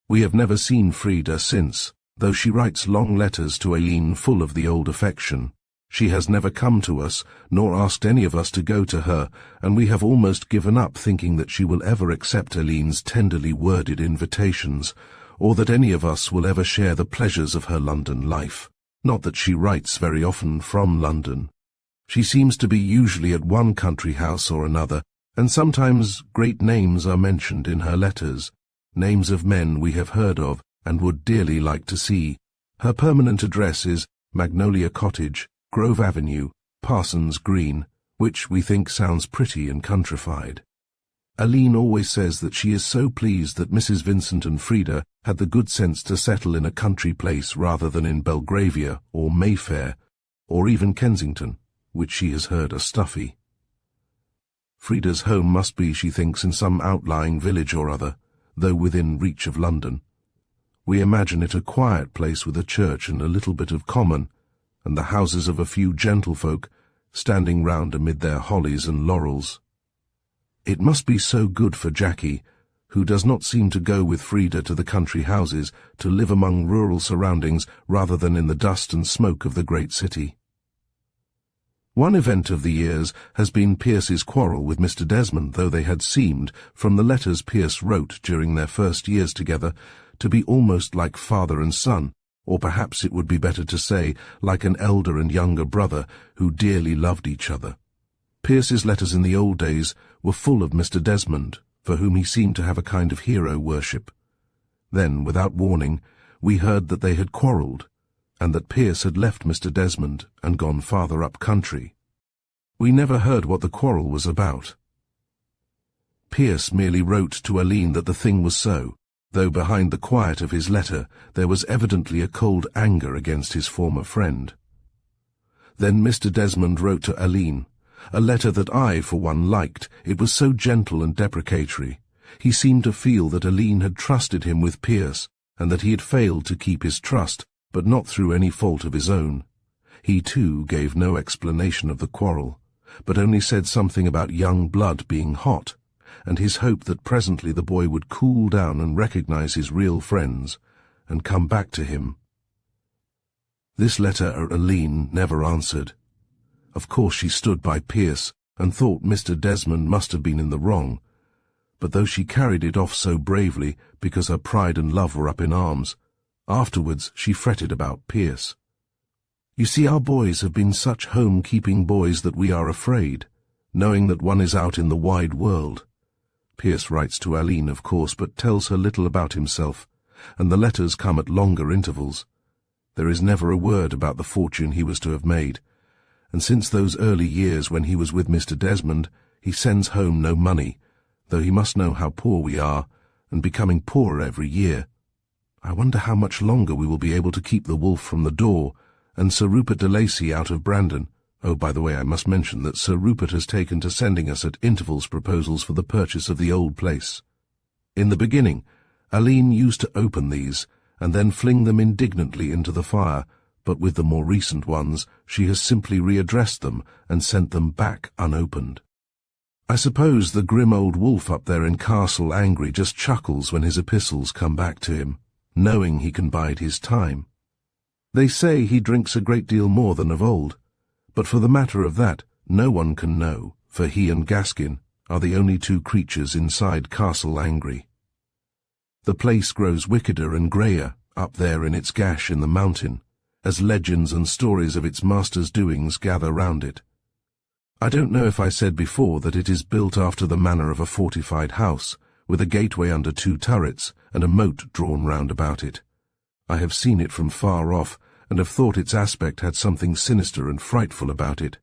We have never seen Frida since, though she writes long letters to Aline full of the old affection. She has never come to us, nor asked any of us to go to her, and we have almost given up thinking that she will ever accept Aline's tenderly worded invitations, or that any of us will ever share the pleasures of her London life. Not that she writes very often from London. She seems to be usually at one country house or another, and sometimes great names are mentioned in her letters, names of men we have heard of and would dearly like to see. Her permanent address is Magnolia Cottage, Grove Avenue, Parsons Green, which we think sounds pretty and countrified. Aline always says that she is so pleased that Mrs. Vincent and Frida had the good sense to settle in a country place rather than in Belgravia or Mayfair, or even Kensington, which she has heard are stuffy. Frida's home must be, she thinks, in some outlying village or other, though within reach of London. We imagine it a quiet place with a church and a little bit of common, and the houses of a few gentlefolk standing round amid their hollies and laurels. It must be so good for Jackie, who does not seem to go with Frida to the country houses, to live among rural surroundings rather than in the dust and smoke of the great city. One event of the years has been Pierce's quarrel with Mr. Desmond, though they had seemed, from the letters Pierce wrote during their first years together, to be almost like father and son, or perhaps it would be better to say, like an elder and younger brother who dearly loved each other. Pierce's letters in the old days were full of Mr. Desmond, for whom he seemed to have a kind of hero worship. Then, without warning, we heard that they had quarrelled, and that Pierce had left Mr. Desmond and gone farther up country. We never heard what the quarrel was about. Pierce merely wrote to Aline that the thing was so, though behind the quiet of his letter there was evidently a cold anger against his former friend. Then Mr. Desmond wrote to Aline, a letter that I, for one, liked. It was so gentle and deprecatory. He seemed to feel that Aline had trusted him with Pierce, and that he had failed to keep his trust, but not through any fault of his own. He, too, gave no explanation of the quarrel, but only said something about young blood being hot, and his hope that presently the boy would cool down and recognize his real friends, and come back to him. This letter Aline never answered. Of course she stood by Pierce, and thought Mr. Desmond must have been in the wrong, but though she carried it off so bravely because her pride and love were up in arms, afterwards she fretted about Pierce. You see, our boys have been such home-keeping boys that we are afraid, knowing that one is out in the wide world. Pierce writes to Aline, of course, but tells her little about himself, and the letters come at longer intervals. There is never a word about the fortune he was to have made, and since those early years when he was with Mr. Desmond, he sends home no money, though he must know how poor we are, and becoming poorer every year. I wonder how much longer we will be able to keep the wolf from the door, and Sir Rupert de Lacy out of Brandon. Oh, by the way, I must mention that Sir Rupert has taken to sending us at intervals proposals for the purchase of the old place. In the beginning, Aline used to open these, and then fling them indignantly into the fire, but with the more recent ones, she has simply readdressed them and sent them back unopened. I suppose the grim old wolf up there in Castle Angry just chuckles when his epistles come back to him, knowing he can bide his time. They say he drinks a great deal more than of old, but for the matter of that, no one can know, for he and Gaskin are the only two creatures inside Castle Angry. The place grows wickeder and greyer up there in its gash in the mountain, as legends and stories of its master's doings gather round it. I don't know if I said before that it is built after the manner of a fortified house, with a gateway under 2 turrets and a moat drawn round about it. I have seen it from far off, and have thought its aspect had something sinister and frightful about it.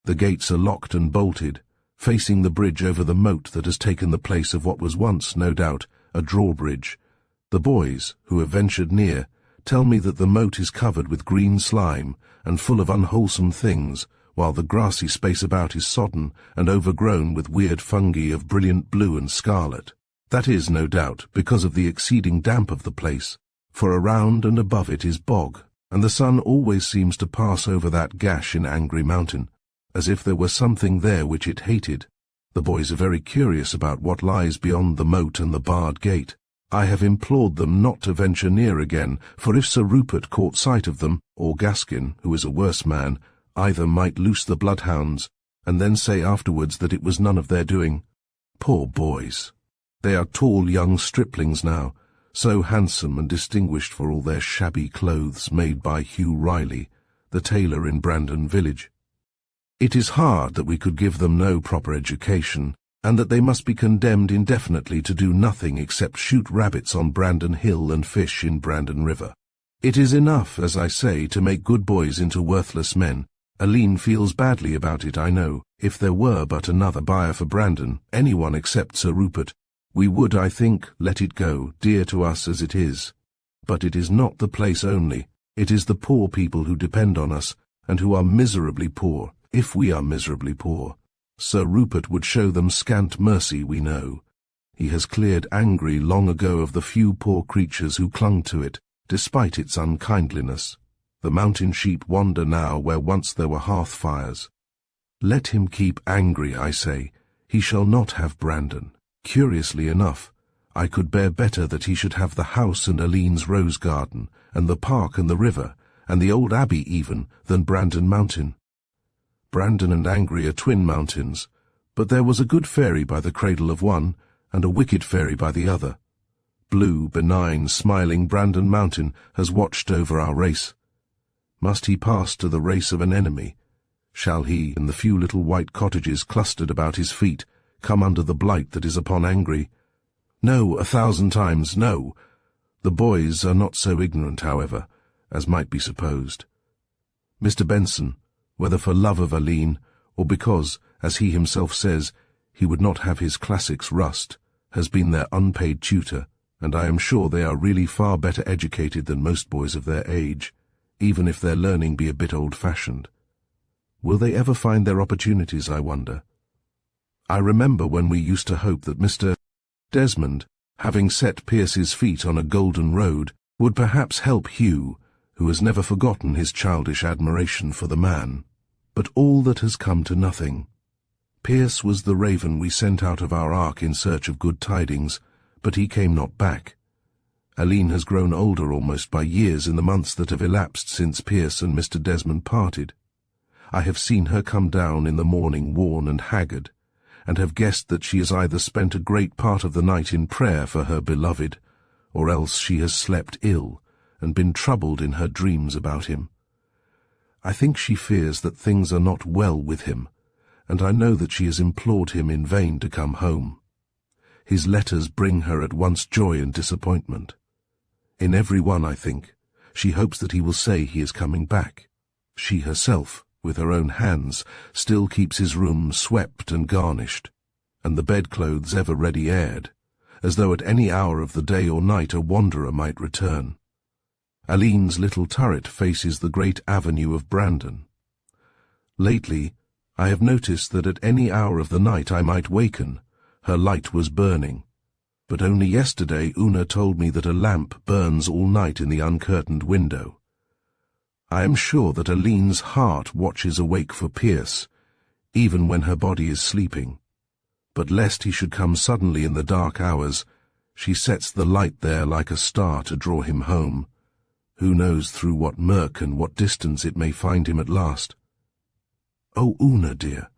The gates are locked and bolted, facing the bridge over the moat that has taken the place of what was once, no doubt, a drawbridge. The boys, who have ventured near, tell me that the moat is covered with green slime and full of unwholesome things, while the grassy space about is sodden and overgrown with weird fungi of brilliant blue and scarlet. That is, no doubt, because of the exceeding damp of the place, for around and above it is bog, and the sun always seems to pass over that gash in Angry Mountain, as if there were something there which it hated. The boys are very curious about what lies beyond the moat and the barred gate. I have implored them not to venture near again, for if Sir Rupert caught sight of them, or Gaskin, who is a worse man, either might loose the bloodhounds, and then say afterwards that it was none of their doing. Poor boys! They are tall young striplings now, so handsome and distinguished for all their shabby clothes made by Hugh Riley, the tailor in Brandon village. It is hard that we could give them no proper education, and that they must be condemned indefinitely to do nothing except shoot rabbits on Brandon Hill and fish in Brandon River. It is enough, as I say, to make good boys into worthless men. Aline feels badly about it, I know. If there were but another buyer for Brandon, anyone except Sir Rupert, we would, I think, let it go, dear to us as it is. But it is not the place only. It is the poor people who depend on us, and who are miserably poor, if we are miserably poor. Sir Rupert would show them scant mercy, we know. He has cleared Angry long ago of the few poor creatures who clung to it, despite its unkindliness. The mountain sheep wander now where once there were hearth fires. Let him keep Angry, I say. He shall not have Brandon. Curiously enough, I could bear better that he should have the house and Aline's rose garden, and the park and the river, and the old abbey even, than Brandon Mountain. Brandon and Angry are twin mountains, but there was a good fairy by the cradle of one, and a wicked fairy by the other. Blue, benign, smiling Brandon Mountain has watched over our race. Must he pass to the race of an enemy? Shall he, and the few little white cottages clustered about his feet, come under the blight that is upon Angry? No, 1,000 times no. The boys are not so ignorant, however, as might be supposed. Mr. Benson, whether for love of Aline, or because, as he himself says, he would not have his classics rust, has been their unpaid tutor, and I am sure they are really far better educated than most boys of their age, even if their learning be a bit old-fashioned. Will they ever find their opportunities, I wonder? I remember when we used to hope that Mr. Desmond, having set Pierce's feet on a golden road, would perhaps help Hugh, who has never forgotten his childish admiration for the man. But all that has come to nothing. Pierce was the raven we sent out of our ark in search of good tidings, but he came not back. Aline has grown older almost by years in the months that have elapsed since Pierce and Mr. Desmond parted. I have seen her come down in the morning worn and haggard, and have guessed that she has either spent a great part of the night in prayer for her beloved, or else she has slept ill and been troubled in her dreams about him. I think she fears that things are not well with him, and I know that she has implored him in vain to come home. His letters bring her at once joy and disappointment. In every one, I think, she hopes that he will say he is coming back. She herself, with her own hands, still keeps his room swept and garnished, and the bedclothes ever ready aired, as though at any hour of the day or night a wanderer might return. Aline's little turret faces the great avenue of Brandon. Lately, I have noticed that at any hour of the night I might waken, her light was burning, but only yesterday Una told me that a lamp burns all night in the uncurtained window. I am sure that Aline's heart watches awake for Pierce, even when her body is sleeping, but lest he should come suddenly in the dark hours, she sets the light there like a star to draw him home. Who knows through what murk and what distance it may find him at last? "Oh, Una, dear,"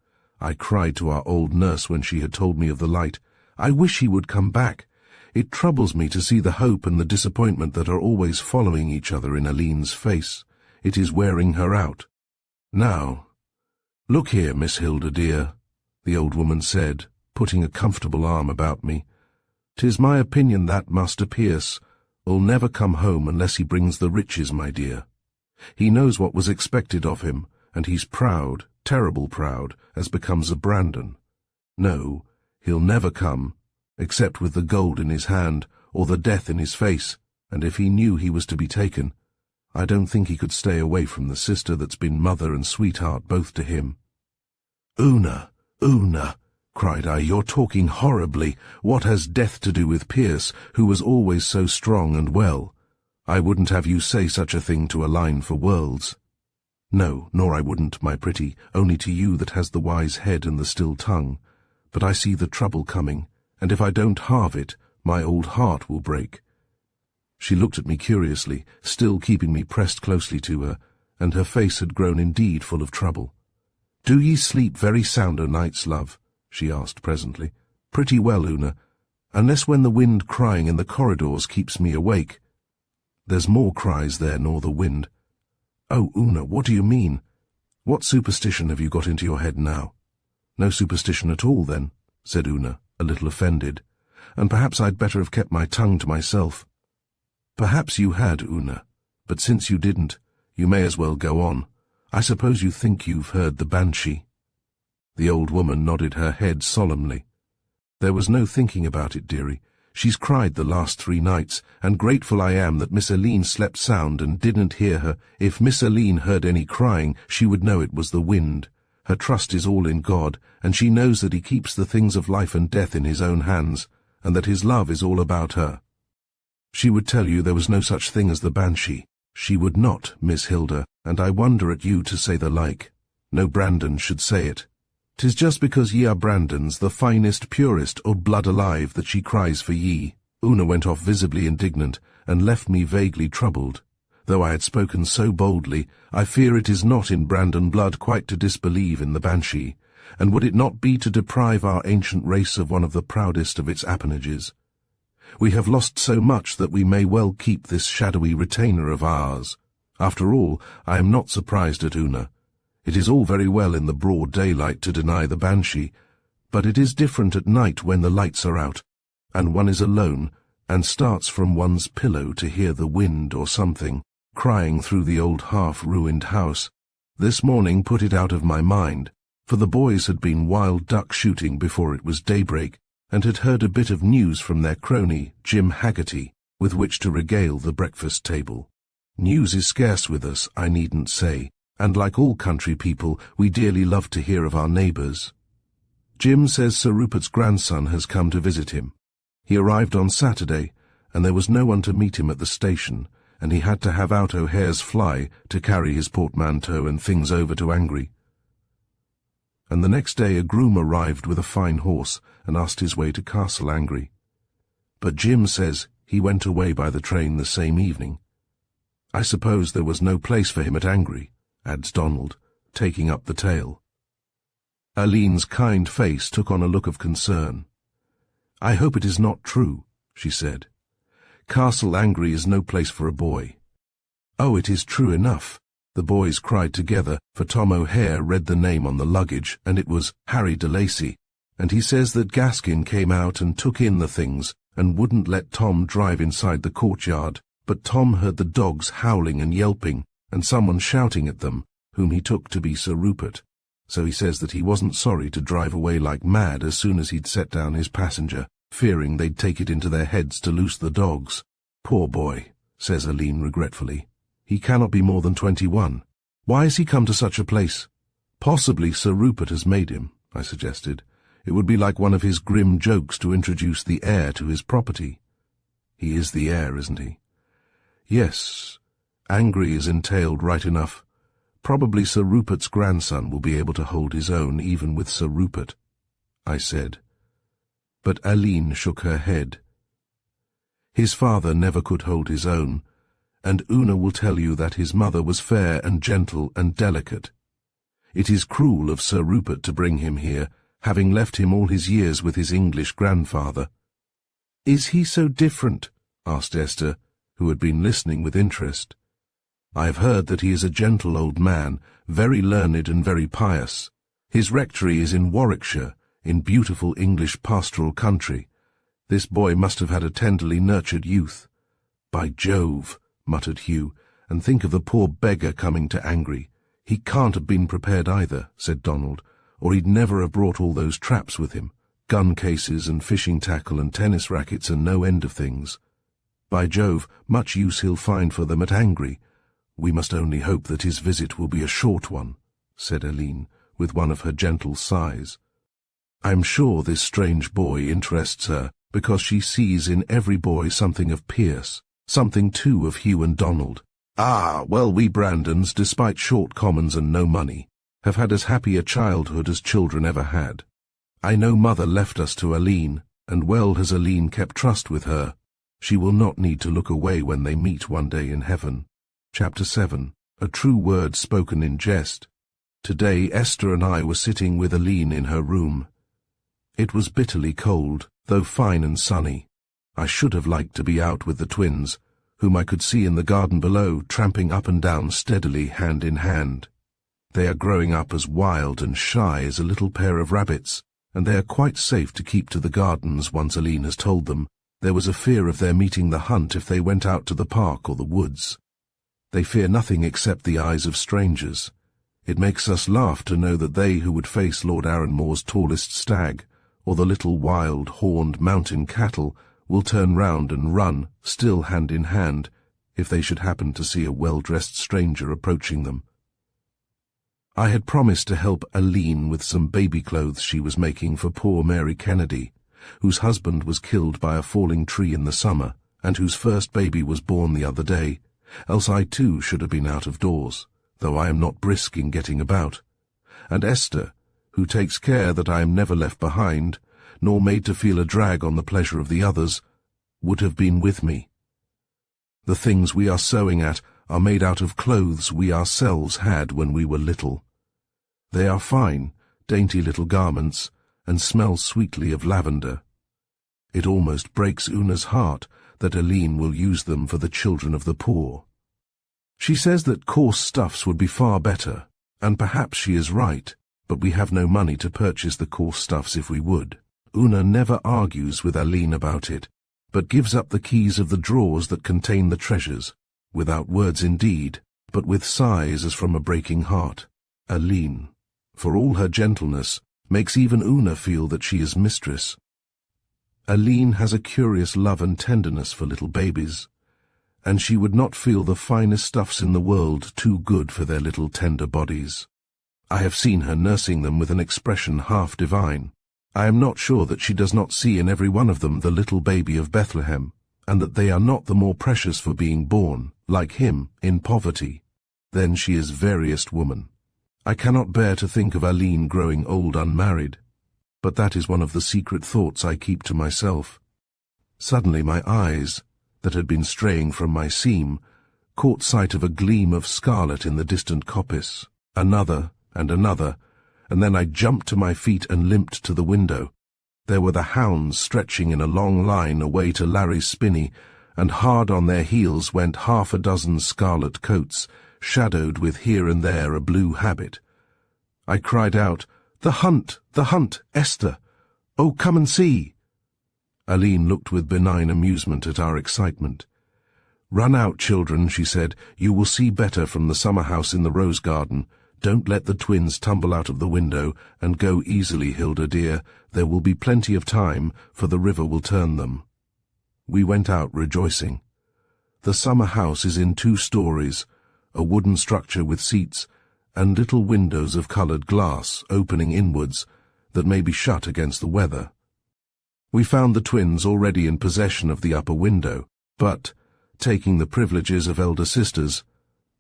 I cried to our old nurse when she had told me of the light, "I wish he would come back. It troubles me to see the hope and the disappointment that are always following each other in Aline's face. It is wearing her out. Now, look here, Miss Hilda, dear," the old woman said, putting a comfortable arm about me. "'Tis my opinion that Master Pierce'll never come home unless he brings the riches, my dear. He knows what was expected of him, and he's proud, terrible proud, as becomes a Brandon. No, he'll never come, except with the gold in his hand, or the death in his face, and if he knew he was to be taken, I don't think he could stay away from the sister that's been mother and sweetheart both to him." "Una, Una," cried I, "you're talking horribly. What has death to do with Pierce, who was always so strong and well? I wouldn't have you say such a thing to Aline for worlds." "No, nor I wouldn't, my pretty, only to you that has the wise head and the still tongue. But I see the trouble coming, and if I don't halve it, my old heart will break." She looked at me curiously, still keeping me pressed closely to her, and her face had grown indeed full of trouble. "Do ye sleep very sound o' nights, love?" she asked presently. "Pretty well, Una, unless when the wind crying in the corridors keeps me awake." "There's more cries there nor the wind." "Oh, Una, what do you mean? What superstition have you got into your head now?" "No superstition at all, then," said Una, a little offended, "and perhaps I'd better have kept my tongue to myself." "Perhaps you had, Una, but since you didn't, you may as well go on. I suppose you think you've heard the banshee." The old woman nodded her head solemnly. "There was no thinking about it, dearie. She's cried the last 3 nights, and grateful I am that Miss Aline slept sound and didn't hear her. If Miss Aline heard any crying, she would know it was the wind. Her trust is all in God, and she knows that he keeps the things of life and death in his own hands, and that his love is all about her. She would tell you there was no such thing as the banshee. She would not, Miss Hilda, and I wonder at you to say the like. No Brandon should say it. 'Tis just because ye are Brandons, the finest, purest, o' blood alive, that she cries for ye." Una went off visibly indignant, and left me vaguely troubled. Though I had spoken so boldly, I fear it is not in Brandon blood quite to disbelieve in the banshee, and would it not be to deprive our ancient race of one of the proudest of its appanages? We have lost so much that we may well keep this shadowy retainer of ours. After all, I am not surprised at Una. It is all very well in the broad daylight to deny the banshee, but it is different at night when the lights are out, and one is alone, and starts from one's pillow to hear the wind or something crying through the old half-ruined house. This morning put it out of my mind, for the boys had been wild duck shooting before it was daybreak, and had heard a bit of news from their crony, Jim Haggerty, with which to regale the breakfast table. News is scarce with us, I needn't say, and like all country people, we dearly love to hear of our neighbours. Jim says Sir Rupert's grandson has come to visit him. He arrived on Saturday, and there was no one to meet him at the station, and he had to have out O'Hare's fly to carry his portmanteau and things over to Angry. And the next day a groom arrived with a fine horse and asked his way to Castle Angry. But Jim says he went away by the train the same evening. I suppose there was no place for him at Angry, adds Donald, taking up the tale. Aline's kind face took on a look of concern. I hope it is not true, she said. Castle Angry is no place for a boy. Oh, it is true enough, the boys cried together, for Tom O'Hare read the name on the luggage, and it was Harry de Lacy, and he says that Gaskin came out and took in the things, and wouldn't let Tom drive inside the courtyard, but Tom heard the dogs howling and yelping, and someone shouting at them, whom he took to be Sir Rupert. So he says that he wasn't sorry to drive away like mad as soon as he'd set down his passenger, fearing they'd take it into their heads to loose the dogs. Poor boy, says Aline regretfully. He cannot be more than 21. Why has he come to such a place? Possibly Sir Rupert has made him, I suggested. It would be like one of his grim jokes to introduce the heir to his property. He is the heir, isn't he? Yes, Angry is entailed right enough. Probably Sir Rupert's grandson will be able to hold his own even with Sir Rupert, I said. But Aline shook her head. His father never could hold his own, and Una will tell you that his mother was fair and gentle and delicate. It is cruel of Sir Rupert to bring him here, having left him all his years with his English grandfather. Is he so different? Asked Esther, who had been listening with interest. I have heard that he is a gentle old man, very learned and very pious. His rectory is in Warwickshire, in beautiful English pastoral country. This boy must have had a tenderly nurtured youth. By Jove, muttered Hugh, and think of the poor beggar coming to Angry. He can't have been prepared either, said Donald, or he'd never have brought all those traps with him, gun cases and fishing tackle and tennis rackets and no end of things. By Jove, much use he'll find for them at Angry. We must only hope that his visit will be a short one, said Aline, with one of her gentle sighs. I'm sure this strange boy interests her, because she sees in every boy something of Pierce, something too of Hugh and Donald. Ah, well, we Brandons, despite short commons and no money, have had as happy a childhood as children ever had. I know Mother left us to Aline, and well has Aline kept trust with her. She will not need to look away when they meet one day in heaven. Chapter 7. A true word spoken in jest. Today Esther and I were sitting with Aline in her room. It was bitterly cold, though fine and sunny. I should have liked to be out with the twins, whom I could see in the garden below, tramping up and down steadily, hand in hand. They are growing up as wild and shy as a little pair of rabbits, and they are quite safe to keep to the gardens once Aline has told them. There was a fear of their meeting the hunt if they went out to the park or the woods. They fear nothing except the eyes of strangers. It makes us laugh to know that they who would face Lord Arranmore's tallest stag, or the little wild, horned mountain cattle, will turn round and run, still hand in hand, if they should happen to see a well-dressed stranger approaching them. I had promised to help Aline with some baby clothes she was making for poor Mary Kennedy, whose husband was killed by a falling tree in the summer, and whose first baby was born the other day, else I too should have been out of doors, though I am not brisk in getting about. And Esther, who takes care that I am never left behind, nor made to feel a drag on the pleasure of the others, would have been with me. The things we are sewing at are made out of clothes we ourselves had when we were little. They are fine, dainty little garments, and smell sweetly of lavender. It almost breaks Una's heart that Aline will use them for the children of the poor. She says that coarse stuffs would be far better, and perhaps she is right, but we have no money to purchase the coarse stuffs if we would. Una never argues with Aline about it, but gives up the keys of the drawers that contain the treasures, without words indeed, but with sighs as from a breaking heart. Aline, for all her gentleness, makes even Una feel that she is mistress. Aline has a curious love and tenderness for little babies, and she would not feel the finest stuffs in the world too good for their little tender bodies. I have seen her nursing them with an expression half divine. I am not sure that she does not see in every one of them the little baby of Bethlehem, and that they are not the more precious for being born, like him, in poverty. Then she is veriest woman. I cannot bear to think of Aline growing old unmarried, but that is one of the secret thoughts I keep to myself. Suddenly my eyes, that had been straying from my seam, caught sight of a gleam of scarlet in the distant coppice, another, and then I jumped to my feet and limped to the window. There were the hounds stretching in a long line away to Larry's spinney, and hard on their heels went half a dozen scarlet coats, shadowed with here and there a blue habit. I cried out, "The hunt! The hunt! Esther! Oh, come and see!" Aline looked with benign amusement at our excitement. "Run out, children," she said. "You will see better from the summer house in the rose garden. Don't let the twins tumble out of the window, and go easily, Hilda dear. There will be plenty of time, for the river will turn them." We went out rejoicing. The summer house is in 2 stories, a wooden structure with seats, and little windows of coloured glass opening inwards that may be shut against the weather. We found the twins already in possession of the upper window, but, taking the privileges of elder sisters,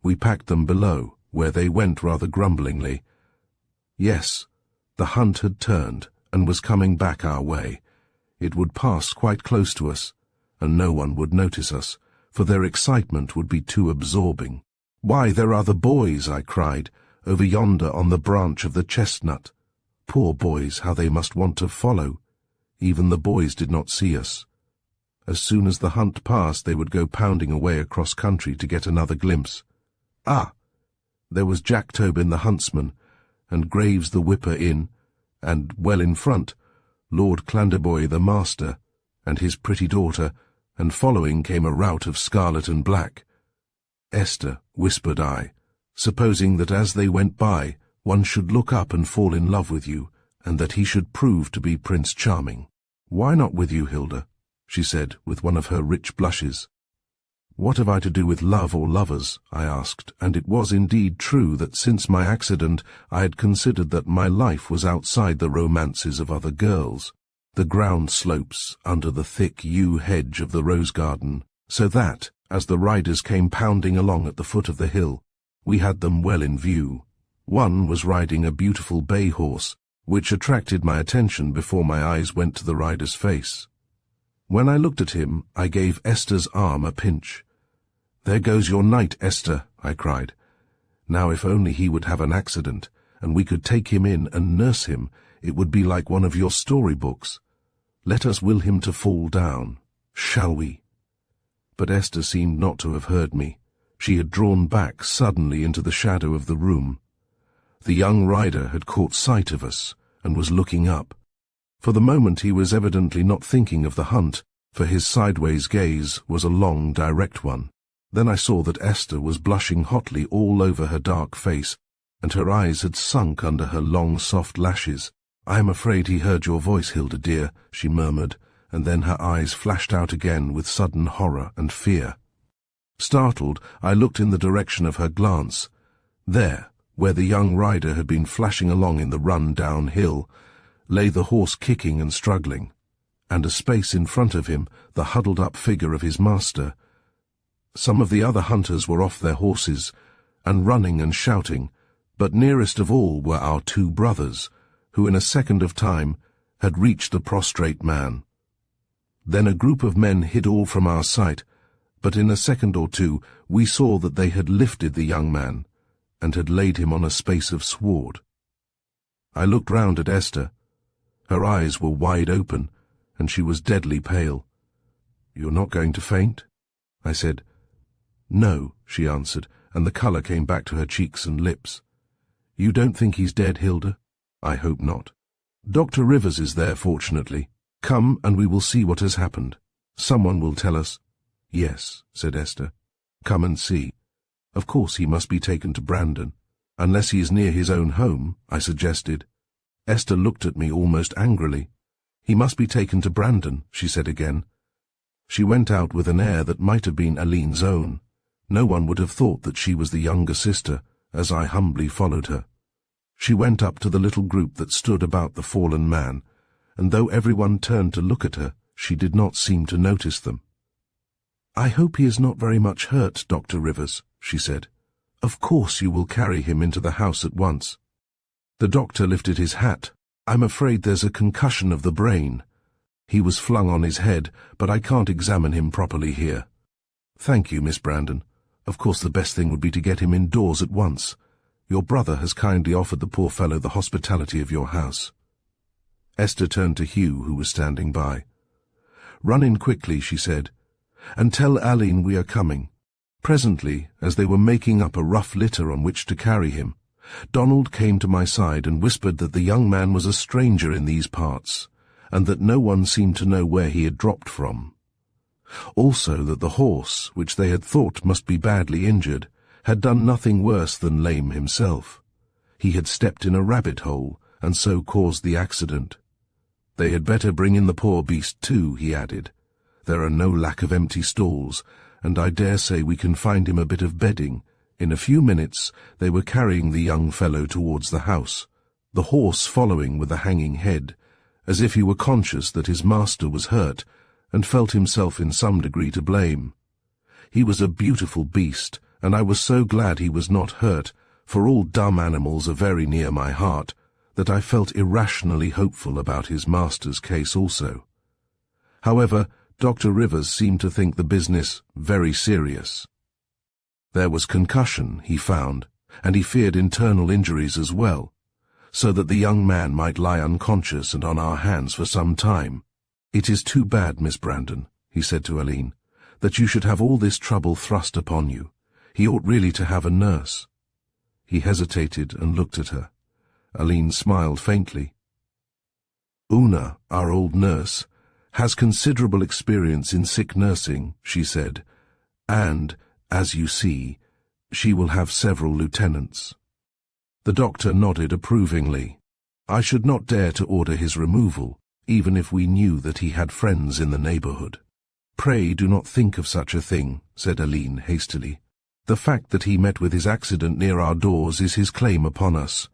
we packed them below, where they went rather grumblingly. Yes, the hunt had turned and was coming back our way. It would pass quite close to us, and no one would notice us, for their excitement would be too absorbing. "Why, there are the boys," I cried, "over yonder on the branch of the chestnut. Poor boys, how they must want to follow." Even the boys did not see us. As soon as the hunt passed, they would go pounding away across country to get another glimpse. Ah! There was Jack Tobin the huntsman, and Graves the whipper-in, and, well in front, Lord Clandeboy the master, and his pretty daughter, and following came a rout of scarlet and black. "Esther," whispered I, "supposing that as they went by, one should look up and fall in love with you, and that he should prove to be Prince Charming." "Why not with you, Hilda?" she said, with one of her rich blushes. "What have I to do with love or lovers?" I asked, and it was indeed true that since my accident I had considered that my life was outside the romances of other girls, the ground slopes under the thick yew hedge of the rose garden, so that, as the riders came pounding along at the foot of the hill, we had them well in view. One was riding a beautiful bay horse, which attracted my attention before my eyes went to the rider's face. When I looked at him, I gave Esther's arm a pinch. "There goes your knight, Esther," I cried. "Now if only he would have an accident, and we could take him in and nurse him, it would be like one of your storybooks. Let us will him to fall down. Shall we?" But Esther seemed not to have heard me. She had drawn back suddenly into the shadow of the room. The young rider had caught sight of us, and was looking up. For the moment he was evidently not thinking of the hunt, for his sideways gaze was a long, direct one. Then I saw that Esther was blushing hotly all over her dark face, and her eyes had sunk under her long, soft lashes. "I am afraid he heard your voice, Hilda dear," she murmured, and then her eyes flashed out again with sudden horror and fear. Startled, I looked in the direction of her glance. There, where the young rider had been flashing along in the run downhill, lay the horse kicking and struggling, and a space in front of him the huddled-up figure of his master. Some of the other hunters were off their horses, and running and shouting, but nearest of all were our 2 brothers, who in a second of time had reached the prostrate man. Then a group of men hid all from our sight, but in a second or two we saw that they had lifted the young man and had laid him on a space of sward. I looked round at Esther. Her eyes were wide open, and she was deadly pale. "You're not going to faint?" I said. "No," she answered, and the colour came back to her cheeks and lips. "You don't think he's dead, Hilda?" "I hope not." "Dr. Rivers is there, fortunately. Come, and we will see what has happened. Someone will tell us." "Yes," said Esther. "Come and see. Of course he must be taken to Brandon." "Unless he is near his own home," I suggested. Esther looked at me almost angrily. "He must be taken to Brandon," she said again. She went out with an air that might have been Aline's own. No one would have thought that she was the younger sister, as I humbly followed her. She went up to the little group that stood about the fallen man, and though everyone turned to look at her, she did not seem to notice them. "I hope he is not very much hurt, Dr. Rivers," she said. "Of course you will carry him into the house at once." The doctor lifted his hat. "I'm afraid there's a concussion of the brain. He was flung on his head, but I can't examine him properly here." "Thank you, Miss Brandon. Of course the best thing would be to get him indoors at once. Your brother has kindly offered the poor fellow the hospitality of your house." Esther turned to Hugh, who was standing by. "Run in quickly," she said, "and tell Aline we are coming." Presently, as they were making up a rough litter on which to carry him, Donald came to my side and whispered that the young man was a stranger in these parts, and that no one seemed to know where he had dropped from. Also that the horse, which they had thought must be badly injured, had done nothing worse than lame himself. He had stepped in a rabbit hole, and so caused the accident. They had better bring in the poor beast too, he added. There are no lack of empty stalls, and I dare say we can find him a bit of bedding. In a few minutes they were carrying the young fellow towards the house, the horse following with a hanging head, as if he were conscious that his master was hurt, and felt himself in some degree to blame. He was a beautiful beast, and I was so glad he was not hurt, for all dumb animals are very near my heart, that I felt irrationally hopeful about his master's case also. However, Dr. Rivers seemed to think the business very serious. There was concussion, he found, and he feared internal injuries as well, so that the young man might lie unconscious and on our hands for some time. "It is too bad, Miss Brandon," he said to Aline, "that you should have all this trouble thrust upon you. He ought really to have a nurse." He hesitated and looked at her. Aline smiled faintly. "Una, our old nurse, has considerable experience in sick nursing," she said, "and, as you see, she will have several lieutenants." The doctor nodded approvingly. "I should not dare to order his removal, even if we knew that he had friends in the neighbourhood." "Pray do not think of such a thing," said Aline hastily. "The fact that he met with his accident near our doors is his claim upon us.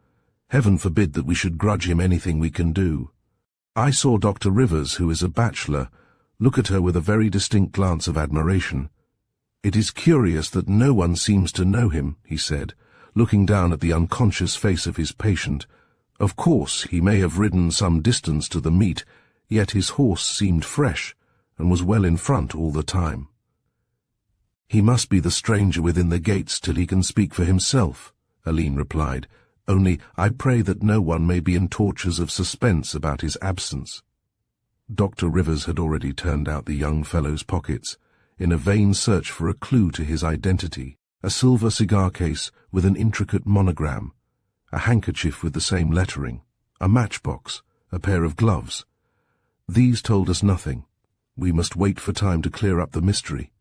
Heaven forbid that we should grudge him anything we can do." I saw Dr. Rivers, who is a bachelor, look at her with a very distinct glance of admiration. "It is curious that no one seems to know him," he said, looking down at the unconscious face of his patient. "Of course, he may have ridden some distance to the meet, yet his horse seemed fresh, and was well in front all the time." "He must be the stranger within the gates till he can speak for himself," Aline replied. "Only I pray that no one may be in tortures of suspense about his absence." Dr. Rivers had already turned out the young fellow's pockets, in a vain search for a clue to his identity, a silver cigar case with an intricate monogram, a handkerchief with the same lettering, a matchbox, a pair of gloves. These told us nothing. We must wait for time to clear up the mystery.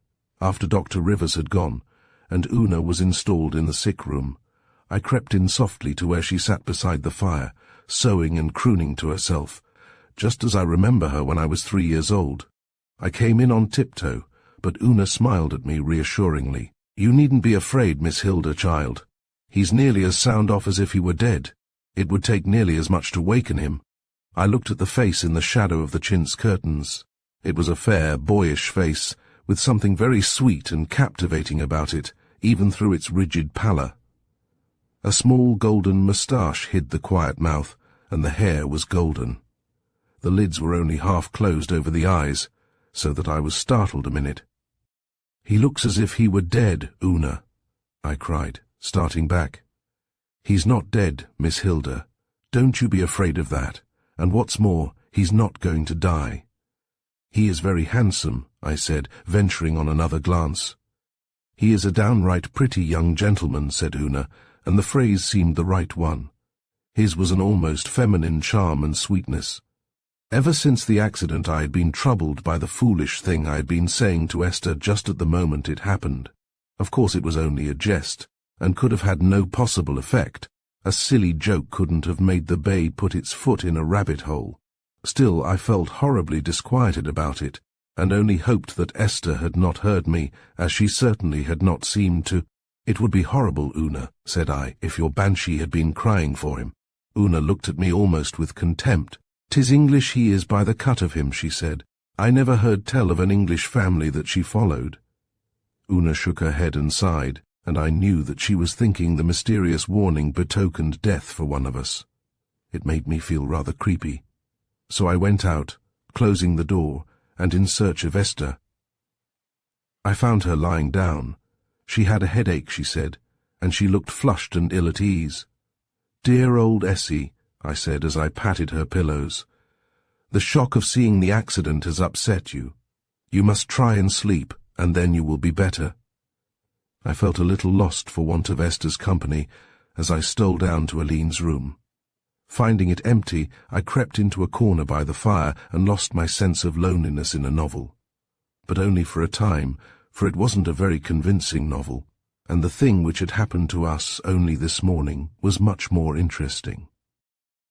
After Dr. Rivers had gone, and Una was installed in the sick room, I crept in softly to where she sat beside the fire, sewing and crooning to herself, just as I remember her when I was 3 years old. I came in on tiptoe, but Una smiled at me reassuringly. "You needn't be afraid, Miss Hilda, child. He's nearly as sound off as if he were dead. It would take nearly as much to waken him." I looked at the face in the shadow of the chintz curtains. It was a fair, boyish face, with something very sweet and captivating about it, even through its rigid pallor. A small golden moustache hid the quiet mouth, and the hair was golden. The lids were only half closed over the eyes, so that I was startled a minute. "He looks as if he were dead, Una," I cried, starting back. "He's not dead, Miss Hilda. Don't you be afraid of that. And what's more, he's not going to die." "He is very handsome," I said, venturing on another glance. "He is a downright pretty young gentleman," said Una, and the phrase seemed the right one. His was an almost feminine charm and sweetness. Ever since the accident I had been troubled by the foolish thing I had been saying to Esther just at the moment it happened. Of course it was only a jest, and could have had no possible effect. A silly joke couldn't have made the bay put its foot in a rabbit hole. Still, I felt horribly disquieted about it, and only hoped that Esther had not heard me, as she certainly had not seemed to. "It would be horrible, Una," said I, "if your banshee had been crying for him." Una looked at me almost with contempt. "'Tis English he is by the cut of him," she said. "I never heard tell of an English family that she followed." Una shook her head and sighed, and I knew that she was thinking the mysterious warning betokened death for one of us. It made me feel rather creepy. So I went out, closing the door, and in search of Esther. I found her lying down. She had a headache, she said, and she looked flushed and ill at ease. "Dear old Essie," I said as I patted her pillows. "The shock of seeing the accident has upset you. You must try and sleep, and then you will be better." I felt a little lost for want of Esther's company as I stole down to Aline's room. Finding it empty, I crept into a corner by the fire and lost my sense of loneliness in a novel. But only for a time, for it wasn't a very convincing novel, and the thing which had happened to us only this morning was much more interesting.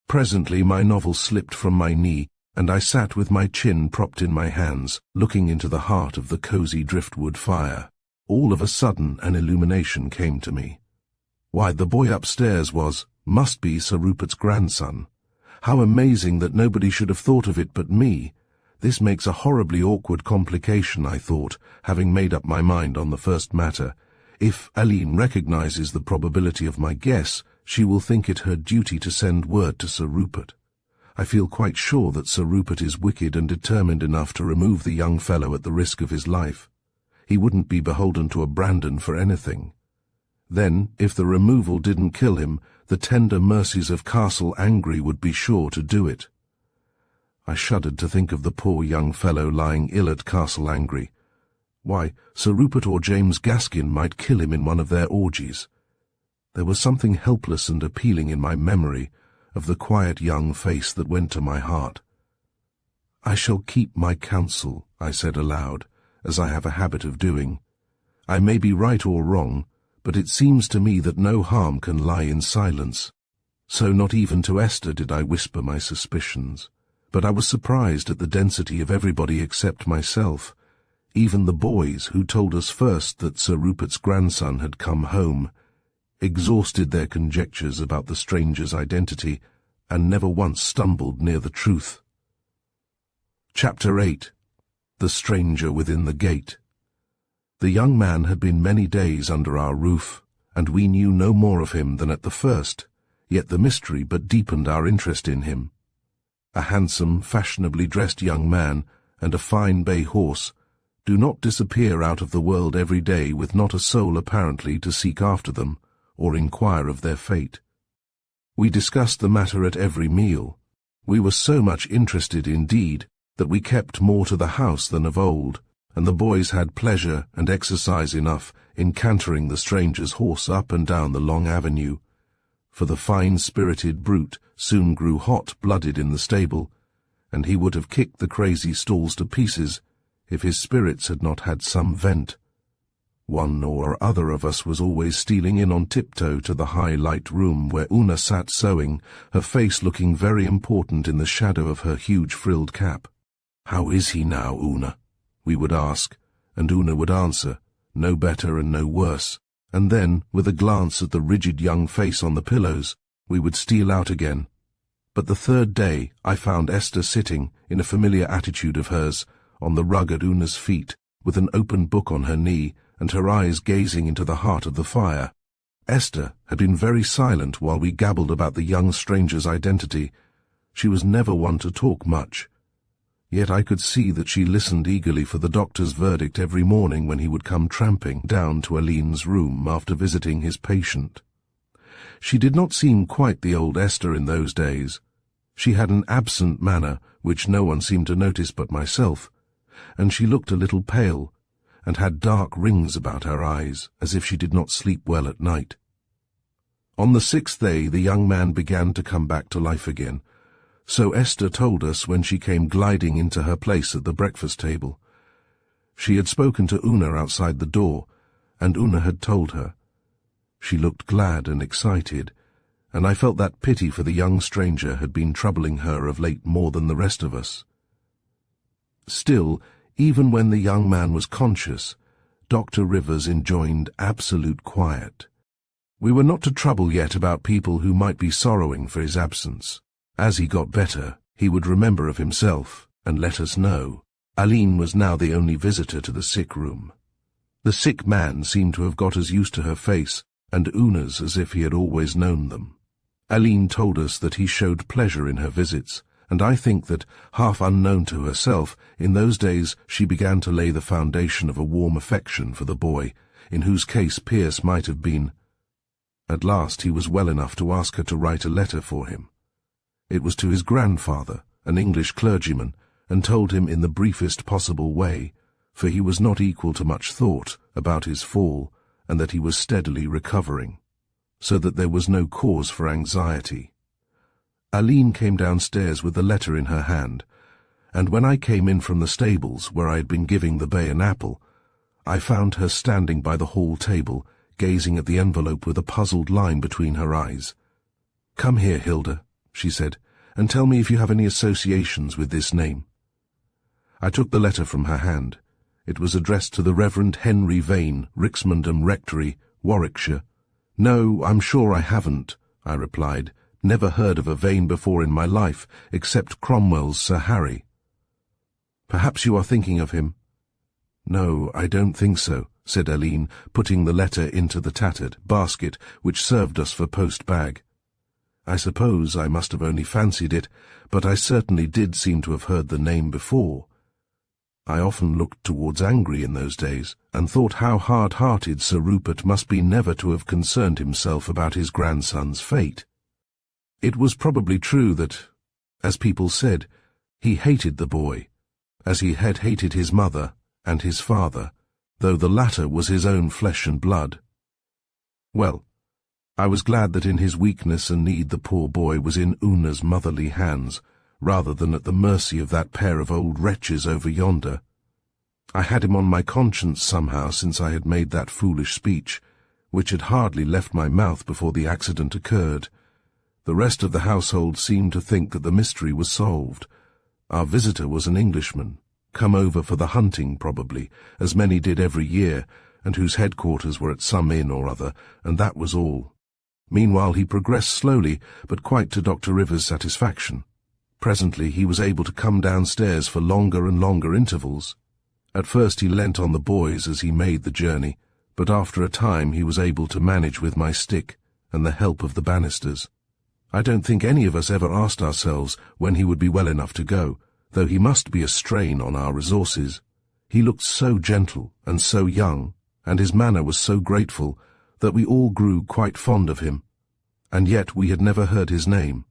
Presently my novel slipped from my knee, and I sat with my chin propped in my hands, looking into the heart of the cosy driftwood fire. All of a sudden an illumination came to me. Why, the boy upstairs must be Sir Rupert's grandson. How amazing that nobody should have thought of it but me. This makes a horribly awkward complication, I thought, having made up my mind on the first matter. If Aline recognizes the probability of my guess, she will think it her duty to send word to Sir Rupert. I feel quite sure that Sir Rupert is wicked and determined enough to remove the young fellow at the risk of his life. He wouldn't be beholden to a Brandon for anything. Then, if the removal didn't kill him, the tender mercies of Castle Angry would be sure to do it. I shuddered to think of the poor young fellow lying ill at Castle Angry. Why, Sir Rupert or James Gaskin might kill him in one of their orgies. There was something helpless and appealing in my memory of the quiet young face that went to my heart. "I shall keep my counsel," I said aloud, as I have a habit of doing. "I may be right or wrong, but it seems to me that no harm can lie in silence." So not even to Esther did I whisper my suspicions. But I was surprised at the density of everybody except myself. Even the boys, who told us first that Sir Rupert's grandson had come home, exhausted their conjectures about the stranger's identity, and never once stumbled near the truth. Chapter 8. The Stranger Within the Gate. The young man had been many days under our roof, and we knew no more of him than at the first, yet the mystery but deepened our interest in him. A handsome, fashionably dressed young man and a fine bay horse do not disappear out of the world every day with not a soul apparently to seek after them or inquire of their fate. We discussed the matter at every meal. We were so much interested indeed that we kept more to the house than of old, and the boys had pleasure and exercise enough in cantering the stranger's horse up and down the long avenue, for the fine-spirited brute soon grew hot-blooded in the stable, and he would have kicked the crazy stalls to pieces if his spirits had not had some vent. One or other of us was always stealing in on tiptoe to the high light room where Una sat sewing, her face looking very important in the shadow of her huge frilled cap. "How is he now, Una?" we would ask, and Una would answer, "No better and no worse," and then, with a glance at the rigid young face on the pillows, we would steal out again. But the third day I found Esther sitting, in a familiar attitude of hers, on the rug at Una's feet, with an open book on her knee, and her eyes gazing into the heart of the fire. Esther had been very silent while we gabbled about the young stranger's identity. She was never one to talk much. Yet I could see that she listened eagerly for the doctor's verdict every morning when he would come tramping down to Aline's room after visiting his patient. She did not seem quite the old Esther in those days. She had an absent manner which no one seemed to notice but myself, and she looked a little pale, and had dark rings about her eyes, as if she did not sleep well at night. On the 6th day the young man began to come back to life again, so Esther told us when she came gliding into her place at the breakfast table. She had spoken to Una outside the door, and Una had told her. She looked glad and excited, and I felt that pity for the young stranger had been troubling her of late more than the rest of us. Still, even when the young man was conscious, Dr. Rivers enjoined absolute quiet. We were not to trouble yet about people who might be sorrowing for his absence. As he got better, he would remember of himself and let us know. Aline was now the only visitor to the sick room. The sick man seemed to have got as used to her face and Una's as if he had always known them. Aline told us that he showed pleasure in her visits, and I think that, half unknown to herself, in those days she began to lay the foundation of a warm affection for the boy, in whose case Pierce might have been. At last he was well enough to ask her to write a letter for him. It was to his grandfather, an English clergyman, and told him in the briefest possible way, for he was not equal to much thought about his fall, and that he was steadily recovering, so that there was no cause for anxiety. Aline came downstairs with the letter in her hand, and when I came in from the stables where I had been giving the bay an apple, I found her standing by the hall table, gazing at the envelope with a puzzled line between her eyes. "Come here, Hilda," she said, "and tell me if you have any associations with this name." I took the letter from her hand. It was addressed to the Reverend Henry Vane, Rixmondham Rectory, Warwickshire. "No, I'm sure I haven't," I replied. "Never heard of a Vane before in my life, except Cromwell's Sir Harry." "Perhaps you are thinking of him." "No, I don't think so," said Aline, putting the letter into the tattered basket which served us for post-bag. "I suppose I must have only fancied it, but I certainly did seem to have heard the name before. I often looked towards Angry in those days, and thought how hard-hearted Sir Rupert must be never to have concerned himself about his grandson's fate. It was probably true that, as people said, he hated the boy, as he had hated his mother and his father, though the latter was his own flesh and blood. Well, I was glad that in his weakness and need the poor boy was in Una's motherly hands, rather than at the mercy of that pair of old wretches over yonder. I had him on my conscience somehow since I had made that foolish speech, which had hardly left my mouth before the accident occurred. The rest of the household seemed to think that the mystery was solved. Our visitor was an Englishman, come over for the hunting probably, as many did every year, and whose headquarters were at some inn or other, and that was all. Meanwhile he progressed slowly, but quite to Dr. Rivers' satisfaction. Presently he was able to come downstairs for longer and longer intervals. At first he leant on the boys as he made the journey, but after a time he was able to manage with my stick and the help of the banisters. I don't think any of us ever asked ourselves when he would be well enough to go, though he must be a strain on our resources. He looked so gentle and so young, and his manner was so grateful, that we all grew quite fond of him, and yet we had never heard his name.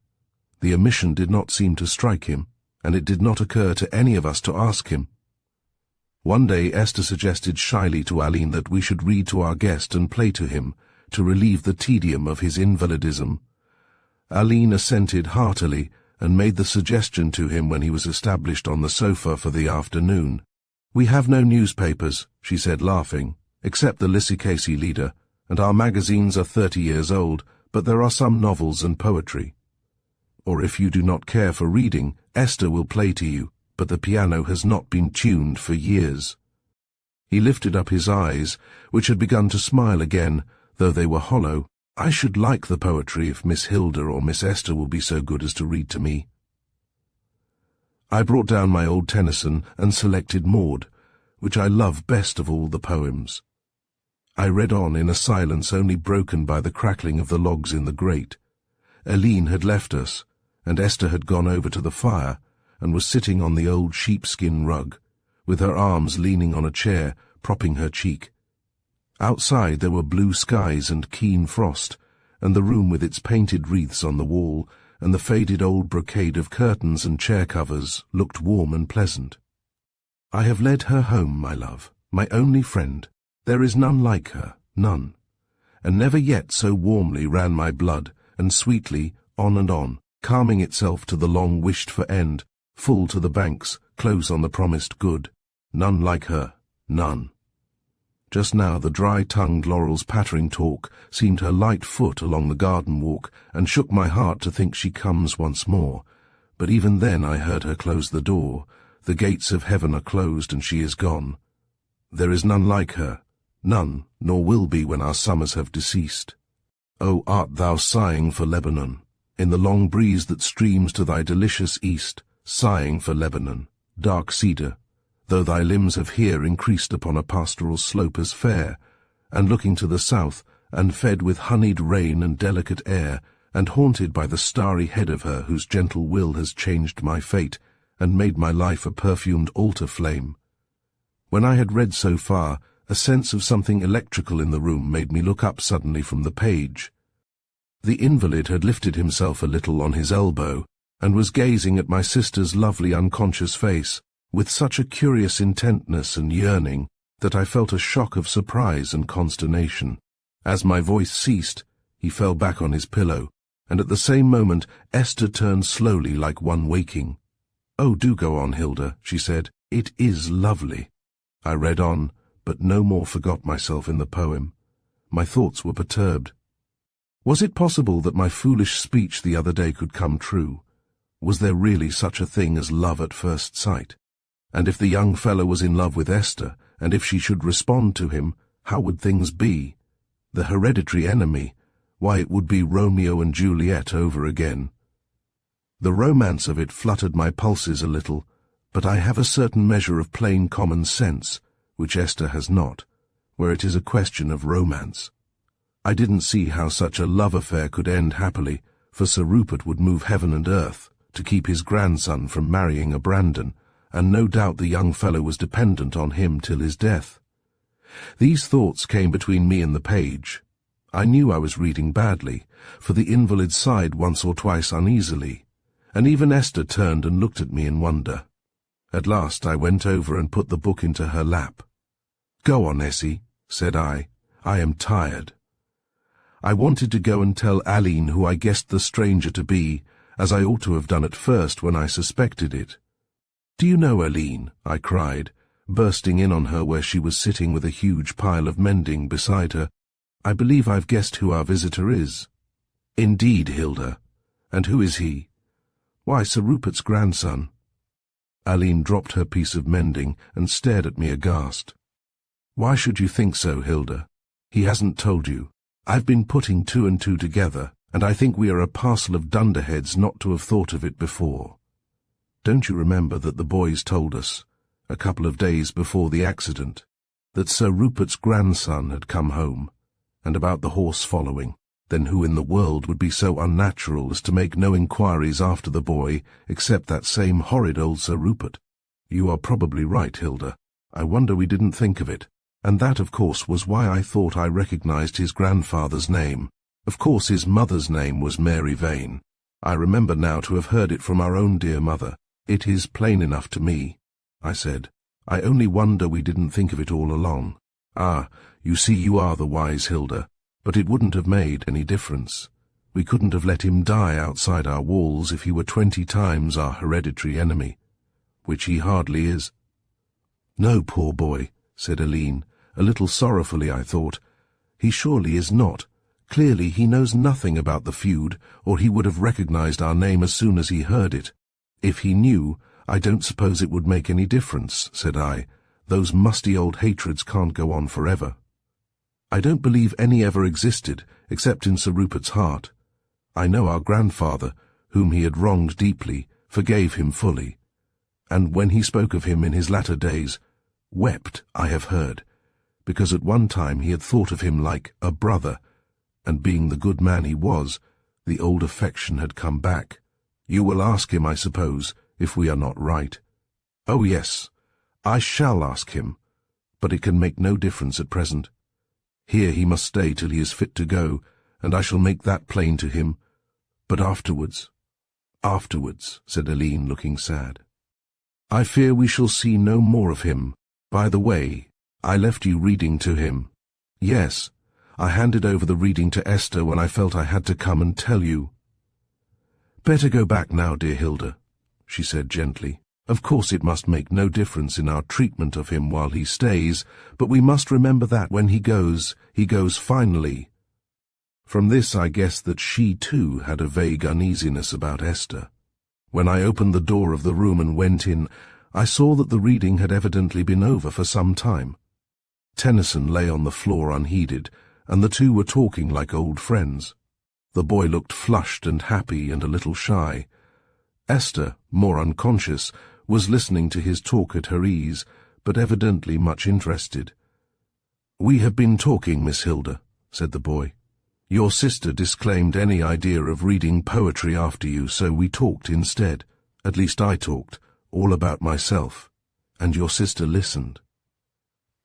The omission did not seem to strike him, and it did not occur to any of us to ask him. One day Esther suggested shyly to Aline that we should read to our guest and play to him, to relieve the tedium of his invalidism. Aline assented heartily, and made the suggestion to him when he was established on the sofa for the afternoon. "We have no newspapers," she said, laughing, "except the Lissy-Casey Leader, and our magazines are 30 years old, but there are some novels and poetry. Or if you do not care for reading, Esther will play to you, but the piano has not been tuned for years." He lifted up his eyes, which had begun to smile again, though they were hollow. "I should like the poetry if Miss Hilda or Miss Esther will be so good as to read to me." I brought down my old Tennyson and selected Maud, which I love best of all the poems. I read on in a silence only broken by the crackling of the logs in the grate. Aline had left us, and Esther had gone over to the fire, and was sitting on the old sheepskin rug, with her arms leaning on a chair, propping her cheek. Outside there were blue skies and keen frost, and the room with its painted wreaths on the wall and the faded old brocade of curtains and chair covers looked warm and pleasant. "I have led her home, my love, my only friend. There is none like her, none. And never yet so warmly ran my blood, and sweetly, on and on, calming itself to the long-wished-for end, full to the banks, close on the promised good. None like her, none." Just now the dry-tongued Laurel's pattering talk seemed her light foot along the garden walk, and shook my heart to think she comes once more. But even then I heard her close the door. The gates of heaven are closed, and she is gone. There is none like her, none, nor will be when our summers have deceased. Oh, art thou sighing for Lebanon, in the long breeze that streams to thy delicious east, sighing for Lebanon, dark cedar, though thy limbs have here increased upon a pastoral slope as fair, and looking to the south, and fed with honeyed rain and delicate air, and haunted by the starry head of her whose gentle will has changed my fate, and made my life a perfumed altar flame. When I had read so far, a sense of something electrical in the room made me look up suddenly from the page. The invalid had lifted himself a little on his elbow, and was gazing at my sister's lovely unconscious face, with such a curious intentness and yearning that I felt a shock of surprise and consternation. As my voice ceased, he fell back on his pillow, and at the same moment Esther turned slowly like one waking. "Oh, do go on, Hilda," she said. "It is lovely." I read on, but no more forgot myself in the poem. My thoughts were perturbed. Was it possible that my foolish speech the other day could come true? Was there really such a thing as love at first sight? And if the young fellow was in love with Esther, and if she should respond to him, how would things be? The hereditary enemy, why, it would be Romeo and Juliet over again. The romance of it fluttered my pulses a little, but I have a certain measure of plain common sense, which Esther has not, where it is a question of romance. I didn't see how such a love affair could end happily, for Sir Rupert would move heaven and earth to keep his grandson from marrying a Brandon, and no doubt the young fellow was dependent on him till his death. These thoughts came between me and the page. I knew I was reading badly, for the invalid sighed once or twice uneasily, and even Esther turned and looked at me in wonder. At last I went over and put the book into her lap. "Go on, Essie," said I. "I am tired." I wanted to go and tell Aline who I guessed the stranger to be, as I ought to have done at first when I suspected it. "Do you know Aline?" I cried, bursting in on her where she was sitting with a huge pile of mending beside her. "I believe I've guessed who our visitor is." "Indeed, Hilda. And who is he?" "Why, Sir Rupert's grandson." Aline dropped her piece of mending and stared at me aghast. "Why should you think so, Hilda? He hasn't told you. I've been putting two and two together, and I think we are a parcel of dunderheads not to have thought of it before. Don't you remember that the boys told us, a couple of days before the accident, that Sir Rupert's grandson had come home, and about the horse following? Then who in the world would be so unnatural as to make no inquiries after the boy, except that same horrid old Sir Rupert? You are probably right, Hilda. I wonder we didn't think of it. And that, of course, was why I thought I recognized his grandfather's name. Of course his mother's name was Mary Vane. I remember now to have heard it from our own dear mother. It is plain enough to me," I said. "I only wonder we didn't think of it all along." "Ah, you see you are the wise Hilda. But it wouldn't have made any difference. We couldn't have let him die outside our walls if he were 20 times our hereditary enemy, which he hardly is." "No, poor boy," said Aline, a little sorrowfully, I thought. "He surely is not. Clearly he knows nothing about the feud, or he would have recognized our name as soon as he heard it. If he knew, I don't suppose it would make any difference," said I. "Those musty old hatreds can't go on forever." "I don't believe any ever existed, except in Sir Rupert's heart. I know our grandfather, whom he had wronged deeply, forgave him fully, and when he spoke of him in his latter days, wept, I have heard, because at one time he had thought of him like a brother, and being the good man he was, the old affection had come back. You will ask him, I suppose, if we are not right. Oh yes, I shall ask him, but it can make no difference at present. Here he must stay till he is fit to go, and I shall make that plain to him. But afterwards, said Aline, looking sad. I fear we shall see no more of him. By the way, I left you reading to him. Yes, I handed over the reading to Esther when I felt I had to come and tell you. Better go back now, dear Hilda, she said gently. Of course it must make no difference in our treatment of him while he stays, but we must remember that when he goes finally. From this I guessed that she too had a vague uneasiness about Esther. When I opened the door of the room and went in, I saw that the reading had evidently been over for some time. Tennyson lay on the floor unheeded, and the two were talking like old friends. The boy looked flushed and happy and a little shy. Esther, more unconscious, was listening to his talk at her ease, but evidently much interested. We have been talking, Miss Hilda, said the boy. Your sister disclaimed any idea of reading poetry after you, so we talked instead. At least I talked, all about myself, and your sister listened.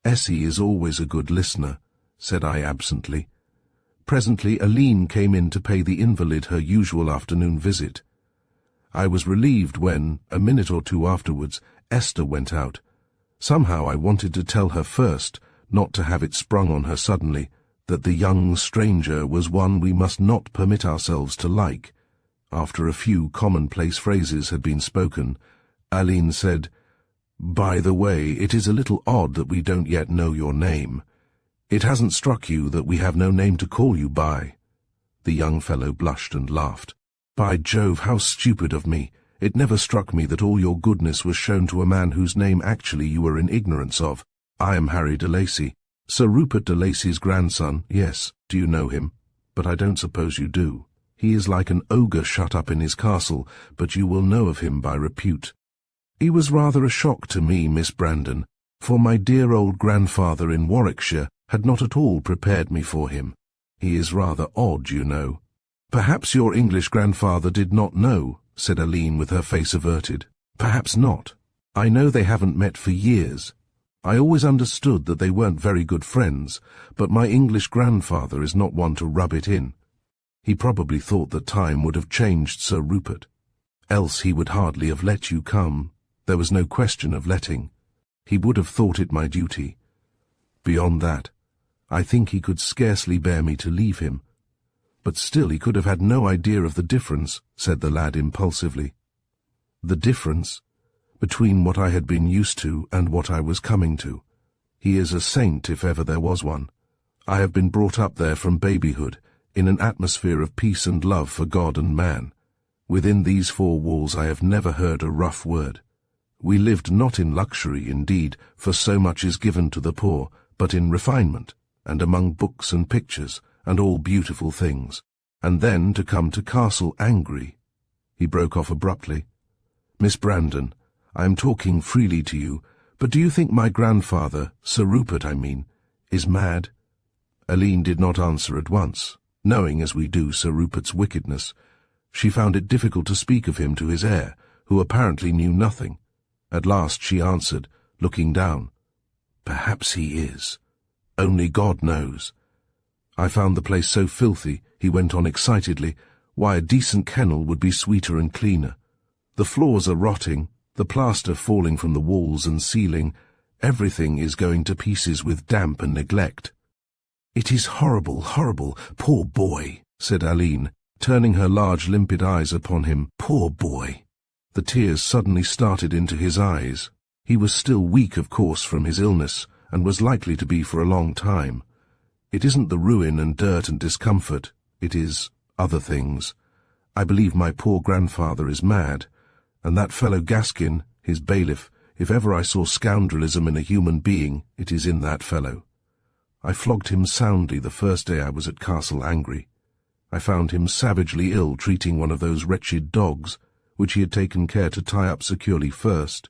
Essie is always a good listener, said I absently. Presently Aline came in to pay the invalid her usual afternoon visit. I was relieved when, a minute or two afterwards, Esther went out. Somehow I wanted to tell her first, not to have it sprung on her suddenly, that the young stranger was one we must not permit ourselves to like. After a few commonplace phrases had been spoken, Aline said, By the way, it is a little odd that we don't yet know your name. It hasn't struck you that we have no name to call you by? The young fellow blushed and laughed. By Jove, how stupid of me! It never struck me that all your goodness was shown to a man whose name actually you were in ignorance of. I am Harry de Lacy, Sir Rupert de Lacy's grandson. Yes, do you know him? But I don't suppose you do. He is like an ogre shut up in his castle, but you will know of him by repute. He was rather a shock to me, Miss Brandon, for my dear old grandfather in Warwickshire had not at all prepared me for him. He is rather odd, you know. Perhaps your English grandfather did not know, said Aline with her face averted. Perhaps not. I know they haven't met for years. I always understood that they weren't very good friends, but my English grandfather is not one to rub it in. He probably thought that time would have changed Sir Rupert. Else he would hardly have let you come. There was no question of letting. He would have thought it my duty. Beyond that, I think he could scarcely bear me to leave him. But still he could have had no idea of the difference, said the lad impulsively. The difference? Between what I had been used to and what I was coming to. He is a saint if ever there was one. I have been brought up there from babyhood, in an atmosphere of peace and love for God and man. Within these four walls I have never heard a rough word. We lived not in luxury, indeed, for so much is given to the poor, but in refinement, and among books and pictures, and all beautiful things. And then to come to Castle Angry. He broke off abruptly. Miss Brandon, I am talking freely to you, but do you think my grandfather, Sir Rupert I mean, is mad? Aline did not answer at once, knowing as we do Sir Rupert's wickedness. She found it difficult to speak of him to his heir, who apparently knew nothing. At last she answered, looking down. Perhaps he is. Only God knows. I found the place so filthy, he went on excitedly, why a decent kennel would be sweeter and cleaner. The floors are rotting, the plaster falling from the walls and ceiling. Everything is going to pieces with damp and neglect. It is horrible, horrible, poor boy, said Aline, turning her large limpid eyes upon him. Poor boy. The tears suddenly started into his eyes. He was still weak, of course, from his illness, and was likely to be for a long time. It isn't the ruin and dirt and discomfort, it is other things. I believe my poor grandfather is mad, and that fellow Gaskin, his bailiff, if ever I saw scoundrelism in a human being, it is in that fellow. I flogged him soundly the first day I was at Castle Angry. I found him savagely ill treating one of those wretched dogs, which he had taken care to tie up securely first.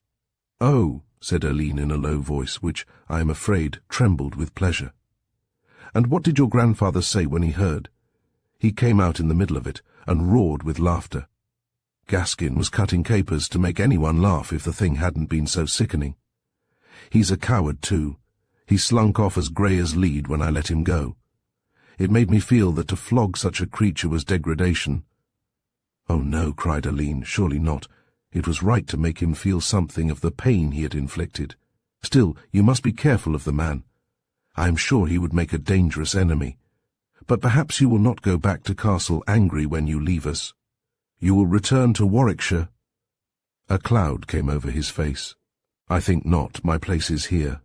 Oh, said Aline in a low voice, which, I am afraid, trembled with pleasure. And what did your grandfather say when he heard? He came out in the middle of it, and roared with laughter. Gaskin was cutting capers to make anyone laugh if the thing hadn't been so sickening. He's a coward too. He slunk off as grey as lead when I let him go. It made me feel that to flog such a creature was degradation. Oh no, cried Aline, surely not. It was right to make him feel something of the pain he had inflicted. Still, you must be careful of the man. I am sure he would make a dangerous enemy. But perhaps you will not go back to Castle angry when you leave us. You will return to Warwickshire. A cloud came over his face. I think not. My place is here.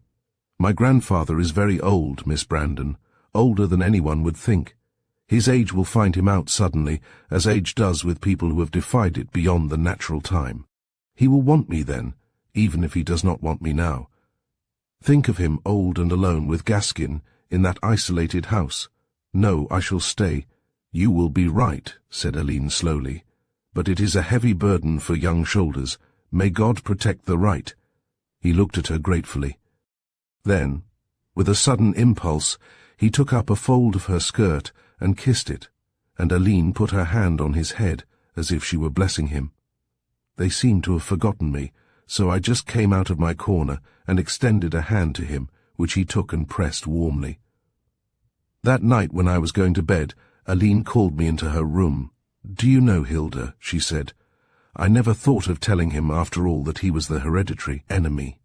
My grandfather is very old, Miss Brandon, older than anyone would think. His age will find him out suddenly, as age does with people who have defied it beyond the natural time. He will want me then, even if he does not want me now. Think of him old and alone with Gaskin in that isolated house. No, I shall stay. You will be right, said Aline slowly. But it is a heavy burden for young shoulders. May God protect the right. He looked at her gratefully. Then, with a sudden impulse, he took up a fold of her skirt and kissed it, and Aline put her hand on his head as if she were blessing him. They seemed to have forgotten me, so I just came out of my corner and extended a hand to him, which he took and pressed warmly. That night when I was going to bed, Aline called me into her room. "Do you know, Hilda," she said, "I never thought of telling him after all that he was the hereditary enemy."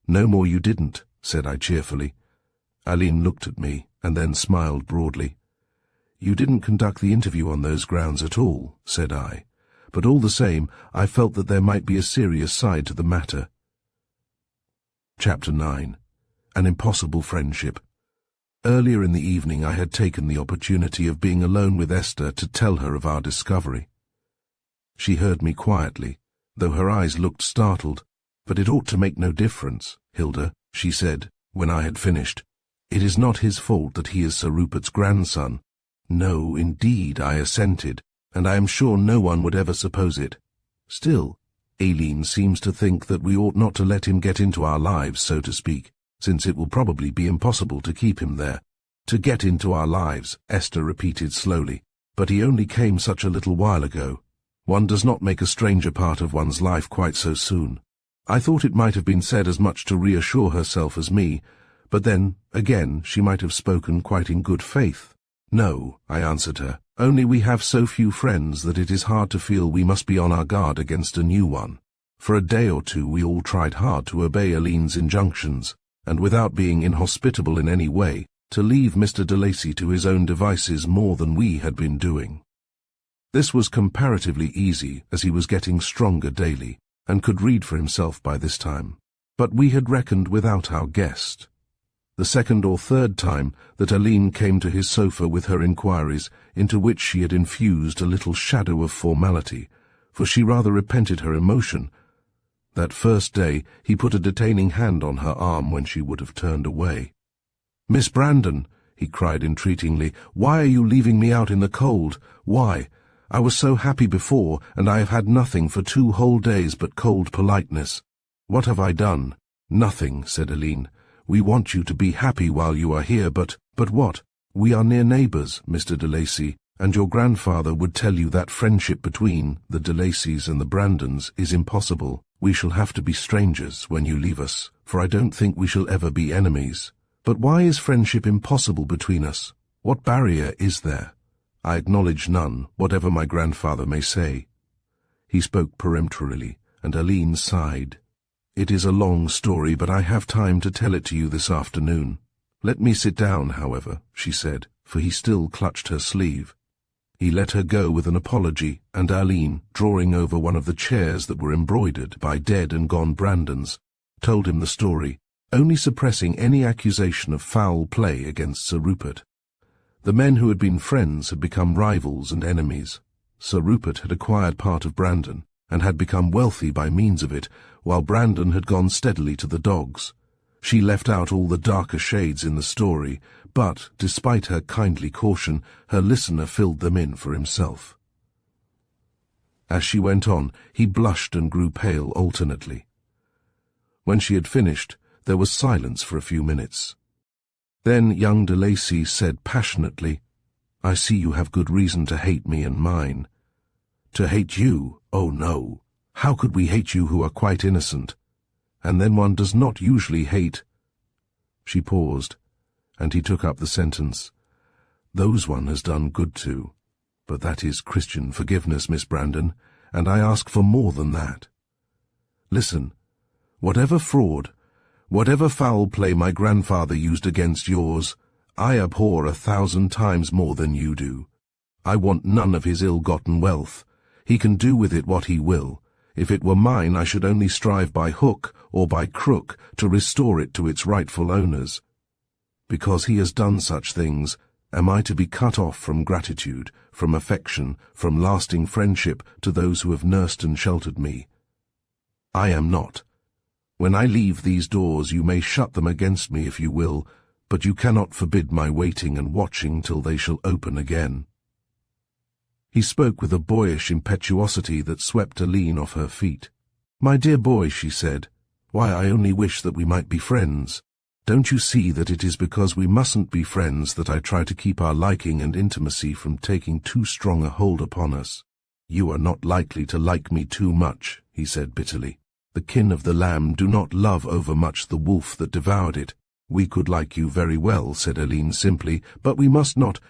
"No more you didn't," said I cheerfully. Aline looked at me and then smiled broadly. "You didn't conduct the interview on those grounds at all," said I, "but all the same I felt that there might be a serious side to the matter." Chapter 9. An Impossible Friendship. Earlier in the evening I had taken the opportunity of being alone with Esther to tell her of our discovery. She heard me quietly, though her eyes looked startled. "But it ought to make no difference, Hilda," she said, when I had finished. "It is not his fault that he is Sir Rupert's grandson." "No, indeed," I assented, "and I am sure no one would ever suppose it. Still, Aline seems to think that we ought not to let him get into our lives, so to speak, since it will probably be impossible to keep him there." "To get into our lives," Esther repeated slowly, "but he only came such a little while ago. One does not make a stranger part of one's life quite so soon." I thought it might have been said as much to reassure herself as me, but then, again, she might have spoken quite in good faith. "No," I answered her, "only we have so few friends that it is hard to feel we must be on our guard against a new one. For a day or two we all tried hard to obey Aline's injunctions, and without being inhospitable in any way, to leave Mr. de Lacy to his own devices more than we had been doing. This was comparatively easy, as he was getting stronger daily, and could read for himself by this time. But we had reckoned without our guest. The second or third time that Aline came to his sofa with her inquiries, into which she had infused a little shadow of formality, for she rather repented her emotion. That first day he put a detaining hand on her arm when she would have turned away. "Miss Brandon," he cried entreatingly, "why are you leaving me out in the cold? Why? I was so happy before, and I have had nothing for 2 whole days but cold politeness." "What have I done?" "Nothing," said Aline. "We want you to be happy while you are here, but what? We are near neighbours, Mr. de Lacy, and your grandfather would tell you that friendship between the de Lacys and the Brandons is impossible. We shall have to be strangers when you leave us, for I don't think we shall ever be enemies. But why is friendship impossible between us? What barrier is there? I acknowledge none, whatever my grandfather may say." He spoke peremptorily, and Aline sighed. "It is a long story, but I have time to tell it to you this afternoon. Let me sit down, however," she said, for he still clutched her sleeve. He let her go with an apology, and Aline, drawing over one of the chairs that were embroidered by dead and gone Brandons, told him the story, only suppressing any accusation of foul play against Sir Rupert. The men who had been friends had become rivals and enemies. Sir Rupert had acquired part of Brandon, and had become wealthy by means of it, while Brandon had gone steadily to the dogs. She left out all the darker shades in the story, but, despite her kindly caution, her listener filled them in for himself. As she went on, he blushed and grew pale alternately. When she had finished, there was silence for a few minutes. Then young de Lacy said passionately, "I see you have good reason to hate me and mine. To hate you? Oh no. How could we hate you who are quite innocent? And then one does not usually hate. She paused, and he took up the sentence. Those one has done good to. But that is Christian forgiveness, Miss Brandon, and I ask for more than that. Listen, whatever fraud, whatever foul play my grandfather used against yours, I abhor 1,000 times more than you do. I want none of his ill-gotten wealth. He can do with it what he will. If it were mine, I should only strive by hook or by crook to restore it to its rightful owners. Because he has done such things, am I to be cut off from gratitude, from affection, from lasting friendship to those who have nursed and sheltered me? I am not. When I leave these doors, you may shut them against me if you will, but you cannot forbid my waiting and watching till they shall open again. He spoke with a boyish impetuosity that swept Aline off her feet. My dear boy, she said, why, I only wish that we might be friends. Don't you see that it is because we mustn't be friends that I try to keep our liking and intimacy from taking too strong a hold upon us? You are not likely to like me too much, he said bitterly. The kin of the lamb do not love overmuch the wolf that devoured it. We could like you very well, said Aline simply, but we must not.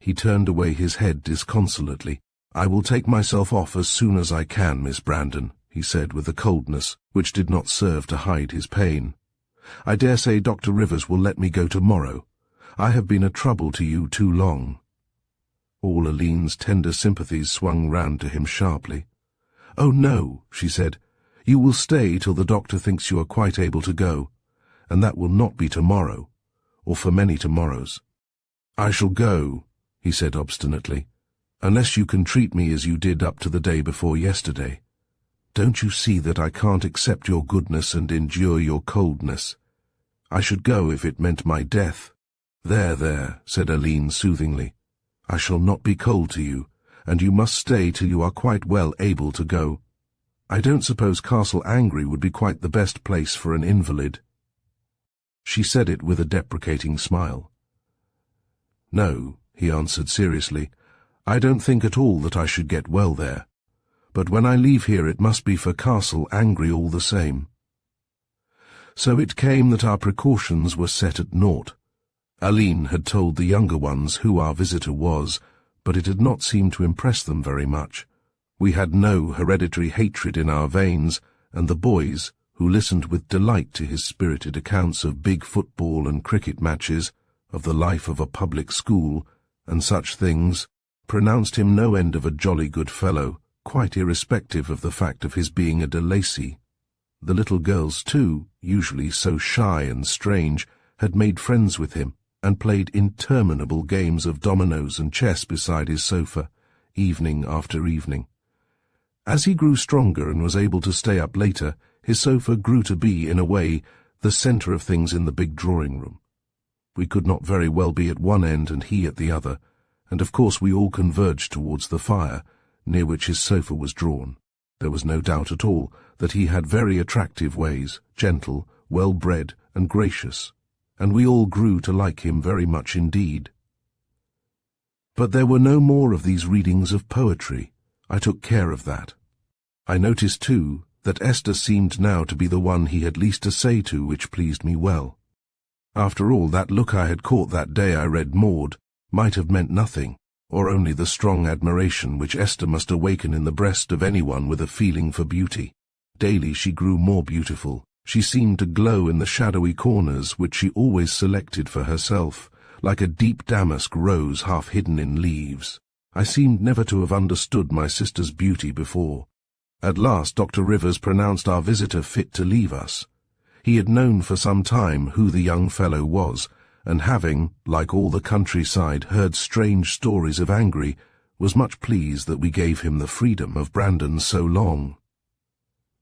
He turned away his head disconsolately. I will take myself off as soon as I can, Miss Brandon, he said with a coldness which did not serve to hide his pain. I dare say Dr. Rivers will let me go tomorrow. I have been a trouble to you too long. All Aline's tender sympathies swung round to him sharply. Oh no, she said. You will stay till the doctor thinks you are quite able to go, and that will not be tomorrow, or for many tomorrows. I shall go, he said obstinately, unless you can treat me as you did up to the day before yesterday. Don't you see that I can't accept your goodness and endure your coldness? I should go if it meant my death. There, said Aline soothingly. I shall not be cold to you, and you must stay till you are quite well able to go. I don't suppose Castle Angry would be quite the best place for an invalid. She said it with a deprecating smile. No, he answered seriously, I don't think at all that I should get well there. But when I leave here it must be for Castle Angry all the same. So it came that our precautions were set at naught. Aline had told the younger ones who our visitor was, but it had not seemed to impress them very much. We had no hereditary hatred in our veins, and the boys, who listened with delight to his spirited accounts of big football and cricket matches, of the life of a public school, and such things, pronounced him no end of a jolly good fellow, quite irrespective of the fact of his being a de Lacy. The little girls, too, usually so shy and strange, had made friends with him, and played interminable games of dominoes and chess beside his sofa, evening after evening. As he grew stronger and was able to stay up later, his sofa grew to be, in a way, the centre of things in the big drawing-room. We could not very well be at one end and he at the other, and of course we all converged towards the fire, near which his sofa was drawn. There was no doubt at all that he had very attractive ways, gentle, well-bred, and gracious, and we all grew to like him very much indeed. But there were no more of these readings of poetry. I took care of that. I noticed, too, that Esther seemed now to be the one he had least to say to, which pleased me well. After all, that look I had caught that day I read Maud might have meant nothing, or only the strong admiration which Esther must awaken in the breast of anyone with a feeling for beauty. Daily she grew more beautiful. She seemed to glow in the shadowy corners which she always selected for herself, like a deep damask rose half hidden in leaves. I seemed never to have understood my sister's beauty before. At last Dr. Rivers pronounced our visitor fit to leave us. He had known for some time who the young fellow was, and having, like all the countryside, heard strange stories of Angry, was much pleased that we gave him the freedom of Brandon so long.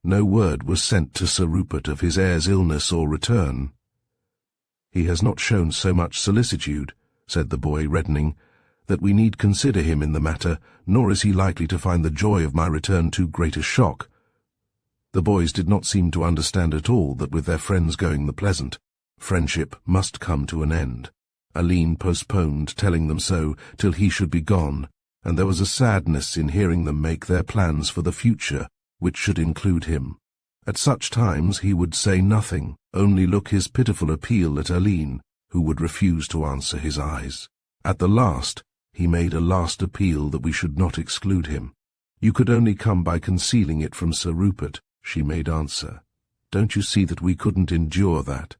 No word was sent to Sir Rupert of his heir's illness or return. He has not shown so much solicitude, said the boy, reddening, that we need consider him in the matter, nor is he likely to find the joy of my return too great a shock. The boys did not seem to understand at all that with their friends going the pleasant, friendship must come to an end. Aline postponed telling them so till he should be gone, and there was a sadness in hearing them make their plans for the future, which should include him. At such times he would say nothing, only look his pitiful appeal at Aline, who would refuse to answer his eyes. At the last, he made a last appeal that we should not exclude him. "You could only come by concealing it from Sir Rupert," she made answer. "Don't you see that we couldn't endure that?"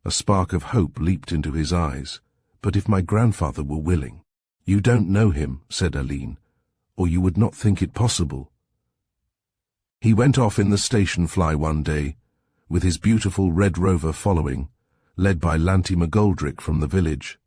A spark of hope leaped into his eyes. "But if my grandfather were willing—" "You don't know him," said Aline, "or you would not think it possible." He went off in the station fly one day, with his beautiful Red Rover following, led by Lanty McGoldrick from the village.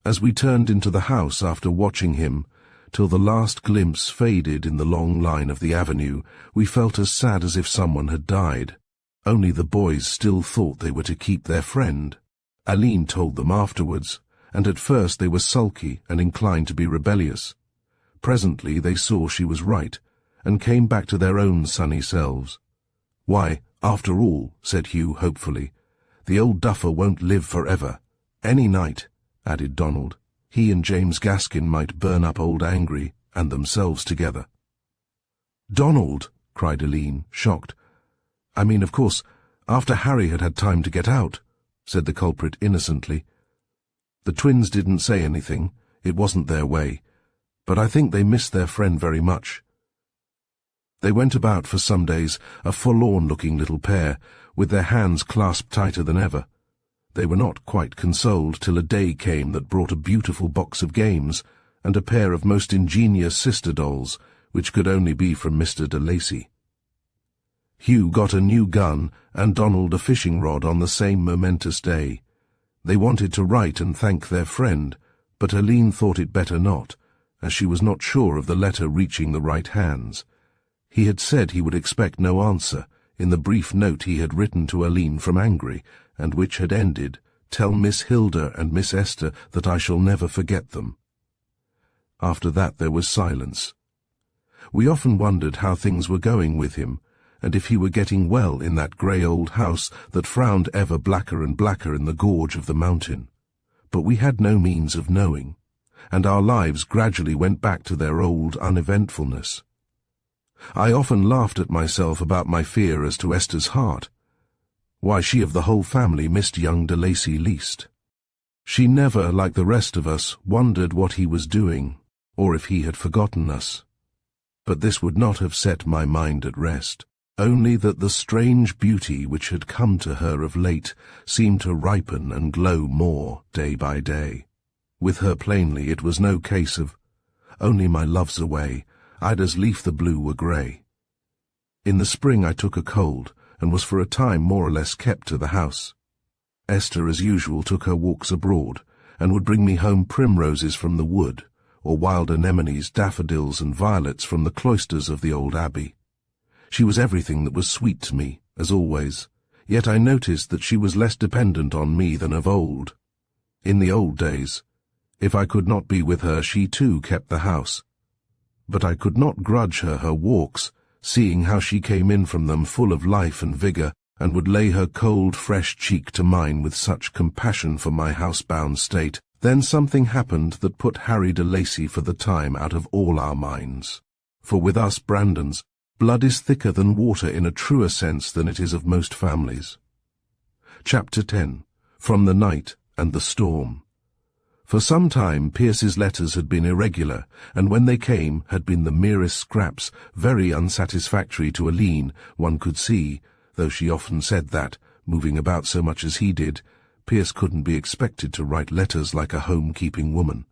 As we turned into the house after watching him, till the last glimpse faded in the long line of the avenue, we felt as sad as if someone had died. Only the boys still thought they were to keep their friend. Aline told them afterwards, and at first they were sulky and inclined to be rebellious. Presently they saw she was right, and came back to their own sunny selves. "Why, after all," said Hugh hopefully, "the old duffer won't live forever. Any night," added Donald, "he and James Gaskin might burn up old Angry and themselves together." "Donald!" cried Aline, shocked. "I mean, of course, after Harry had had time to get out," said the culprit innocently. The twins didn't say anything, it wasn't their way, but I think they missed their friend very much. They went about for some days, a forlorn-looking little pair, with their hands clasped tighter than ever. They were not quite consoled till a day came that brought a beautiful box of games and a pair of most ingenious sister dolls, which could only be from Mr. de Lacy. Hugh got a new gun and Donald a fishing rod on the same momentous day. They wanted to write and thank their friend, but Aline thought it better not, as she was not sure of the letter reaching the right hands. He had said he would expect no answer, in the brief note he had written to Aline from Angry, and which had ended, "Tell Miss Hilda and Miss Esther that I shall never forget them." After that there was silence. We often wondered how things were going with him, and if he were getting well in that grey old house that frowned ever blacker and blacker in the gorge of the mountain. But we had no means of knowing, and our lives gradually went back to their old uneventfulness. I often laughed at myself about my fear as to Esther's heart. Why, she of the whole family missed young de Lacy least. She never, like the rest of us, wondered what he was doing, or if he had forgotten us. But this would not have set my mind at rest, only that the strange beauty which had come to her of late seemed to ripen and glow more day by day. With her plainly it was no case of, "Only my love's away, I'd as lief the blue were grey." In the spring I took a cold, and was for a time more or less kept to the house. Esther as usual took her walks abroad, and would bring me home primroses from the wood, or wild anemones, daffodils and violets from the cloisters of the old abbey. She was everything that was sweet to me, as always, yet I noticed that she was less dependent on me than of old. In the old days, if I could not be with her, she too kept the house. But I could not grudge her walks, seeing how she came in from them full of life and vigour, and would lay her cold, fresh cheek to mine with such compassion for my housebound state. Then something happened that put Harry de Lacy for the time out of all our minds. For with us Brandons, blood is thicker than water in a truer sense than it is of most families. Chapter 10. From the Night and the Storm. For some time Pierce's letters had been irregular, and when they came had been the merest scraps, very unsatisfactory to Aline, one could see, though she often said that, moving about so much as he did, Pierce couldn't be expected to write letters like a home-keeping woman.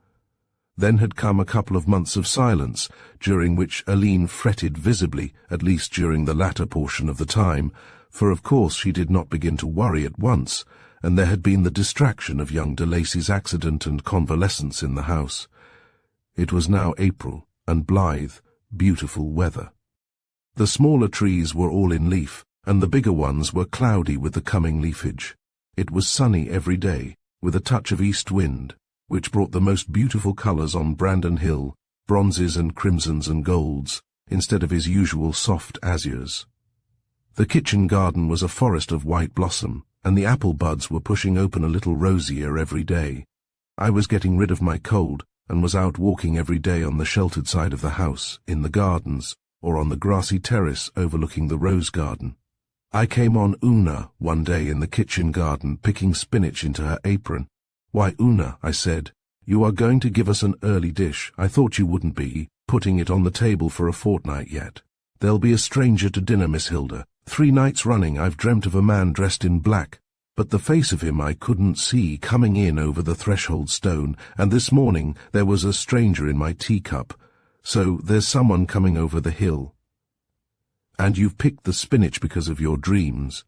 Then had come a couple of months of silence, during which Aline fretted visibly, at least during the latter portion of the time, for of course she did not begin to worry at once, and there had been the distraction of young de Lacy's accident and convalescence in the house. It was now April, and blithe, beautiful weather. The smaller trees were all in leaf, and the bigger ones were cloudy with the coming leafage. It was sunny every day, with a touch of east wind, which brought the most beautiful colours on Brandon Hill, bronzes and crimsons and golds, instead of his usual soft azures. The kitchen garden was a forest of white blossom, and the apple buds were pushing open a little rosier every day. I was getting rid of my cold, and was out walking every day on the sheltered side of the house, in the gardens, or on the grassy terrace overlooking the rose garden. I came on Una one day in the kitchen garden picking spinach into her apron. "Why, Una," I said, "you are going to give us an early dish. I thought you wouldn't be putting it on the table for a fortnight yet. There'll be a stranger to dinner, Miss Hilda. 3 nights running I've dreamt of a man dressed in black, but the face of him I couldn't see coming in over the threshold stone, and this morning there was a stranger in my teacup, so there's someone coming over the hill." "And you've picked the spinach because of your dreams?"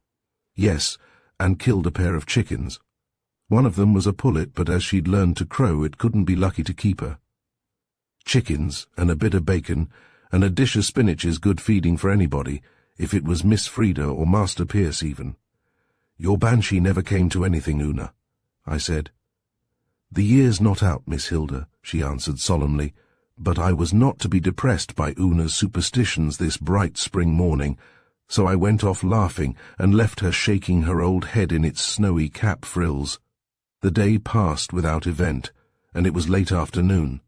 "Yes, and killed a pair of chickens. One of them was a pullet, but as she'd learned to crow, it couldn't be lucky to keep her. Chickens, and a bit of bacon, and a dish of spinach is good feeding for anybody, if it was Miss Frida or Master Pierce even." "Your banshee never came to anything, Una," I said. "The year's not out, Miss Hilda," she answered solemnly, but I was not to be depressed by Una's superstitions this bright spring morning, so I went off laughing and left her shaking her old head in its snowy cap frills. The day passed without event, and it was late afternoon.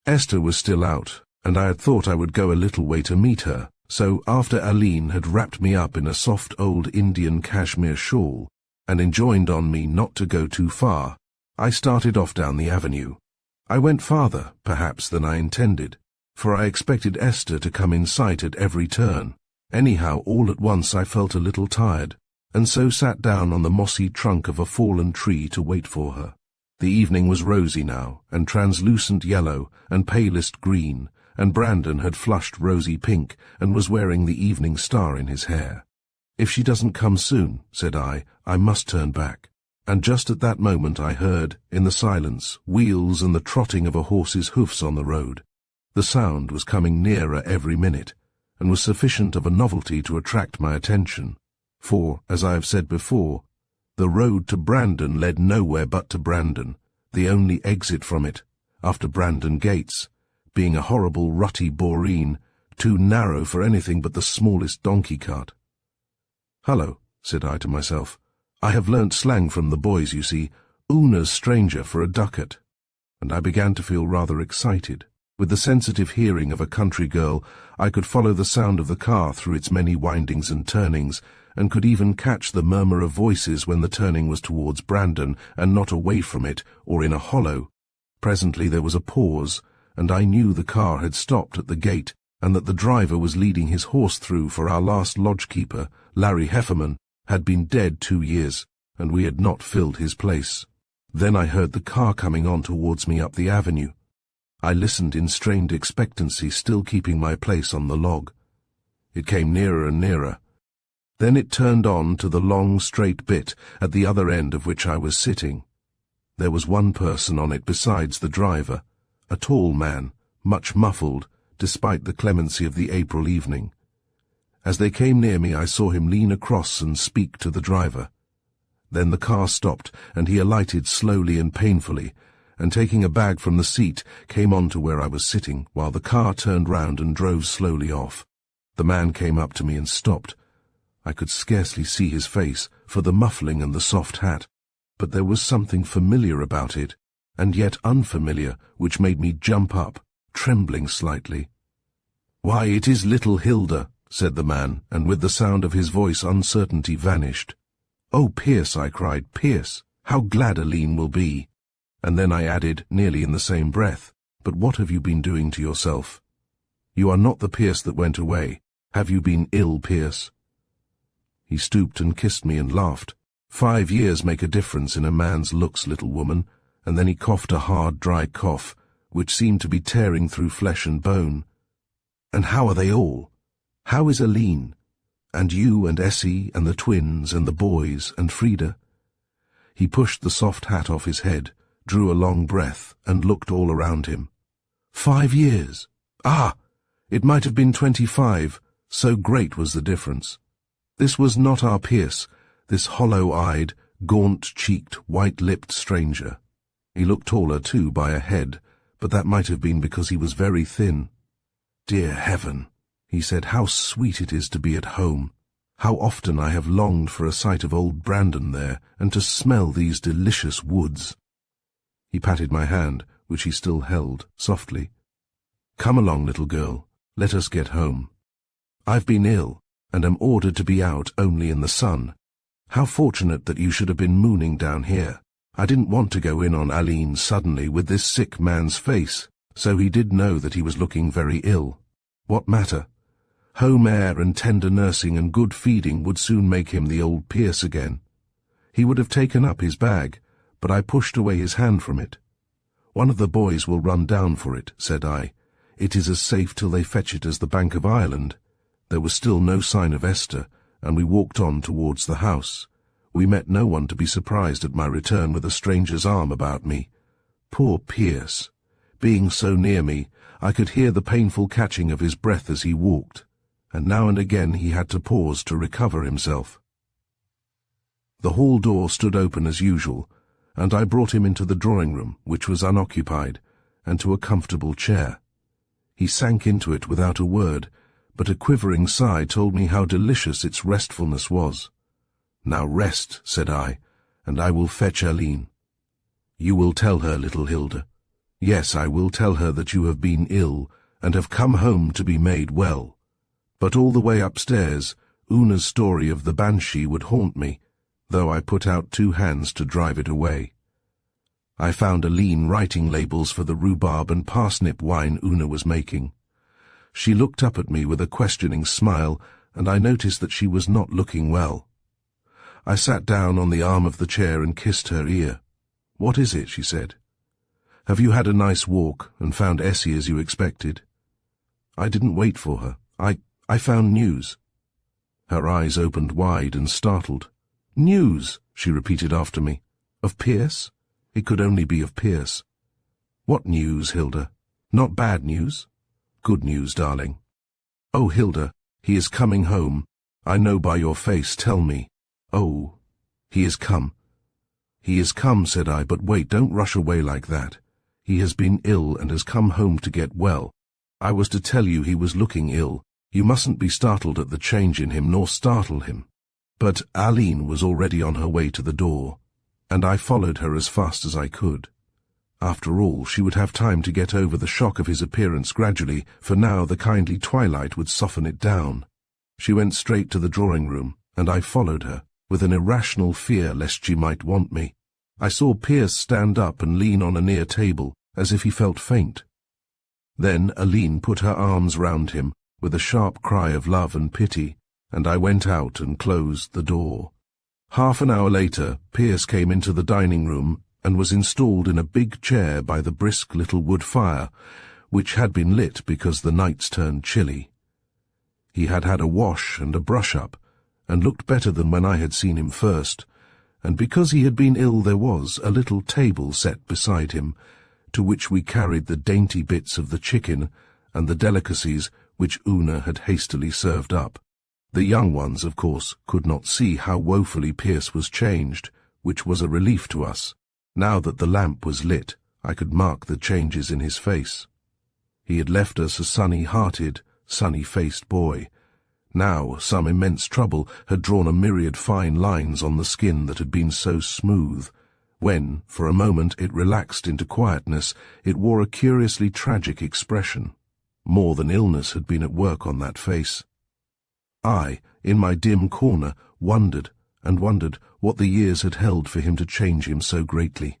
Esther was still out, and I had thought I would go a little way to meet her, so after Aline had wrapped me up in a soft old Indian cashmere shawl and enjoined on me not to go too far, I started off down the avenue. I went farther, perhaps, than I intended, for I expected Esther to come in sight at every turn. Anyhow, all at once I felt a little tired, and so sat down on the mossy trunk of a fallen tree to wait for her. The evening was rosy now, and translucent yellow, and palest green, and Brandon had flushed rosy pink, and was wearing the evening star in his hair. "If she doesn't come soon," said I must turn back. And just at that moment I heard, in the silence, wheels and the trotting of a horse's hoofs on the road. The sound was coming nearer every minute, and was sufficient of a novelty to attract my attention, for, as I have said before, the road to Brandon led nowhere but to Brandon, the only exit from it, after Brandon Gates, being a horrible rutty boreen, too narrow for anything but the smallest donkey cart. "Hullo," said I to myself. "I have learnt slang from the boys, you see. Una's stranger for a ducat." And I began to feel rather excited. With the sensitive hearing of a country girl, I could follow the sound of the car through its many windings and turnings, and could even catch the murmur of voices when the turning was towards Brandon and not away from it or in a hollow. Presently there was a pause, and I knew the car had stopped at the gate, and that the driver was leading his horse through, for our last lodgekeeper, Larry Hefferman, had been dead 2 years, and we had not filled his place. Then I heard the car coming on towards me up the avenue. I listened in strained expectancy, still keeping my place on the log. It came nearer and nearer. Then it turned on to the long straight bit, at the other end of which I was sitting. There was one person on it besides the driver, a tall man, much muffled, despite the clemency of the April evening. As they came near me, I saw him lean across and speak to the driver. Then the car stopped, and he alighted slowly and painfully, and taking a bag from the seat, came on to where I was sitting, while the car turned round and drove slowly off. The man came up to me and stopped. I could scarcely see his face, for the muffling and the soft hat, but there was something familiar about it, and yet unfamiliar, which made me jump up, trembling slightly. "Why, it is little Hilda," said the man, and with the sound of his voice uncertainty vanished. "Oh, Pierce," I cried, "Pierce, how glad Aline will be." And then I added, nearly in the same breath, "But what have you been doing to yourself? You are not the Pierce that went away. Have you been ill, Pierce?" He stooped and kissed me and laughed. 5 years make a difference in a man's looks, little woman, and then he coughed a hard, dry cough, which seemed to be tearing through flesh and bone. "And how are they all? How is Aline? And you and Essie and the twins and the boys and Frida?" He pushed the soft hat off his head, drew a long breath, and looked all around him. 5 years! Ah! It might have been 25, so great was the difference. This was not our Pierce, this hollow-eyed, gaunt-cheeked, white-lipped stranger. He looked taller, too, by a head, but that might have been because he was very thin. "Dear heaven," he said, "how sweet it is to be at home. How often I have longed for a sight of old Brandon there, and to smell these delicious woods." He patted my hand, which he still held, softly. "Come along, little girl. Let us get home. I've been ill, and am ordered to be out only in the sun. How fortunate that you should have been mooning down here. I didn't want to go in on Aline suddenly with this sick man's face, so he did know that he was looking very ill. What matter? Home air and tender nursing and good feeding would soon make him the old Pierce again. He would have taken up his bag, but I pushed away his hand from it. One of the boys will run down for it, said I. It is as safe till they fetch it as the Bank of Ireland. There was still no sign of Esther, and we walked on towards the house. We met no one to be surprised at my return with a stranger's arm about me. Poor Pierce! Being so near me, I could hear the painful catching of his breath as he walked, and now and again he had to pause to recover himself. The hall door stood open as usual, and I brought him into the drawing-room, which was unoccupied, and to a comfortable chair. He sank into it without a word, but a quivering sigh told me how delicious its restfulness was. "Now rest," said I, "and I will fetch Aline." "You will tell her, little Hilda." "Yes, I will tell her that you have been ill, and have come home to be made well." But all the way upstairs, Una's story of the banshee would haunt me, though I put out 2 hands to drive it away. I found Aline writing labels for the rhubarb and parsnip wine Una was making. She looked up at me with a questioning smile, and I noticed that she was not looking well. I sat down on the arm of the chair and kissed her ear. "What is it?" she said. "Have you had a nice walk and found Essie as you expected?" "I didn't wait for her. I found news." Her eyes opened wide and startled. "News," she repeated after me. "Of Pierce?" It could only be of Pierce. "What news, Hilda? Not bad news?" "Good news, darling." "Oh, Hilda, he is coming home. I know by your face. Tell me." "Oh, he is come." "He is come," said I, "but wait, don't rush away like that. He has been ill and has come home to get well. I was to tell you he was looking ill. You mustn't be startled at the change in him, nor startle him." But Aline was already on her way to the door, and I followed her as fast as I could. After all, she would have time to get over the shock of his appearance gradually, for now the kindly twilight would soften it down. She went straight to the drawing-room, and I followed her, with an irrational fear lest she might want me. I saw Pierce stand up and lean on a near table, as if he felt faint. Then Aline put her arms round him, with a sharp cry of love and pity, and I went out and closed the door. Half an hour later, Pierce came into the dining-room and was installed in a big chair by the brisk little wood fire, which had been lit because the nights turned chilly. He had had a wash and a brush-up, and looked better than when I had seen him first, and because he had been ill there was a little table set beside him, to which we carried the dainty bits of the chicken and the delicacies which Una had hastily served up. The young ones, of course, could not see how woefully Pierce was changed, which was a relief to us. Now that the lamp was lit, I could mark the changes in his face. He had left us a sunny-hearted, sunny-faced boy. Now some immense trouble had drawn a myriad fine lines on the skin that had been so smooth. When, for a moment, it relaxed into quietness, it wore a curiously tragic expression. More than illness had been at work on that face. I, in my dim corner, wondered and wondered what the years had held for him to change him so greatly.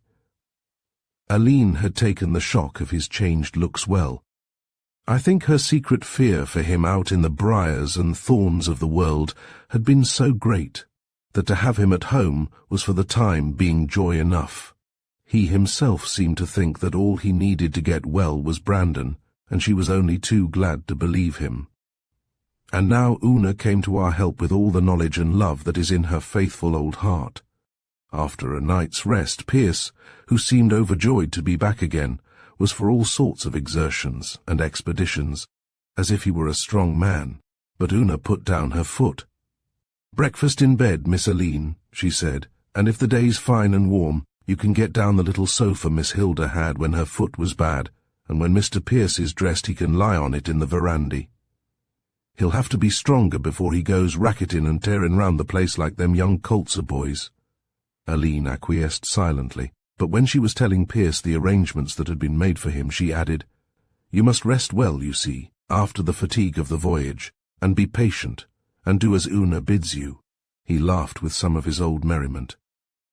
Aline had taken the shock of his changed looks well. I think her secret fear for him out in the briars and thorns of the world had been so great that to have him at home was for the time being joy enough. He himself seemed to think that all he needed to get well was Brandon, and she was only too glad to believe him. And now Una came to our help with all the knowledge and love that is in her faithful old heart. After a night's rest, Pierce, who seemed overjoyed to be back again, was for all sorts of exertions and expeditions, as if he were a strong man, but Una put down her foot. "Breakfast in bed, Miss Aline," she said, "and if the day's fine and warm, you can get down the little sofa Miss Hilda had when her foot was bad, and when Mr. Pierce is dressed he can lie on it in the verandy. He'll have to be stronger before he goes racketing and tearing round the place like them young colts boys." Aline acquiesced silently, But when she was telling Pierce the arrangements that had been made for him, she added, "You must rest well, you see, after the fatigue of the voyage, and be patient, and do as Una bids you." He laughed with some of his old merriment.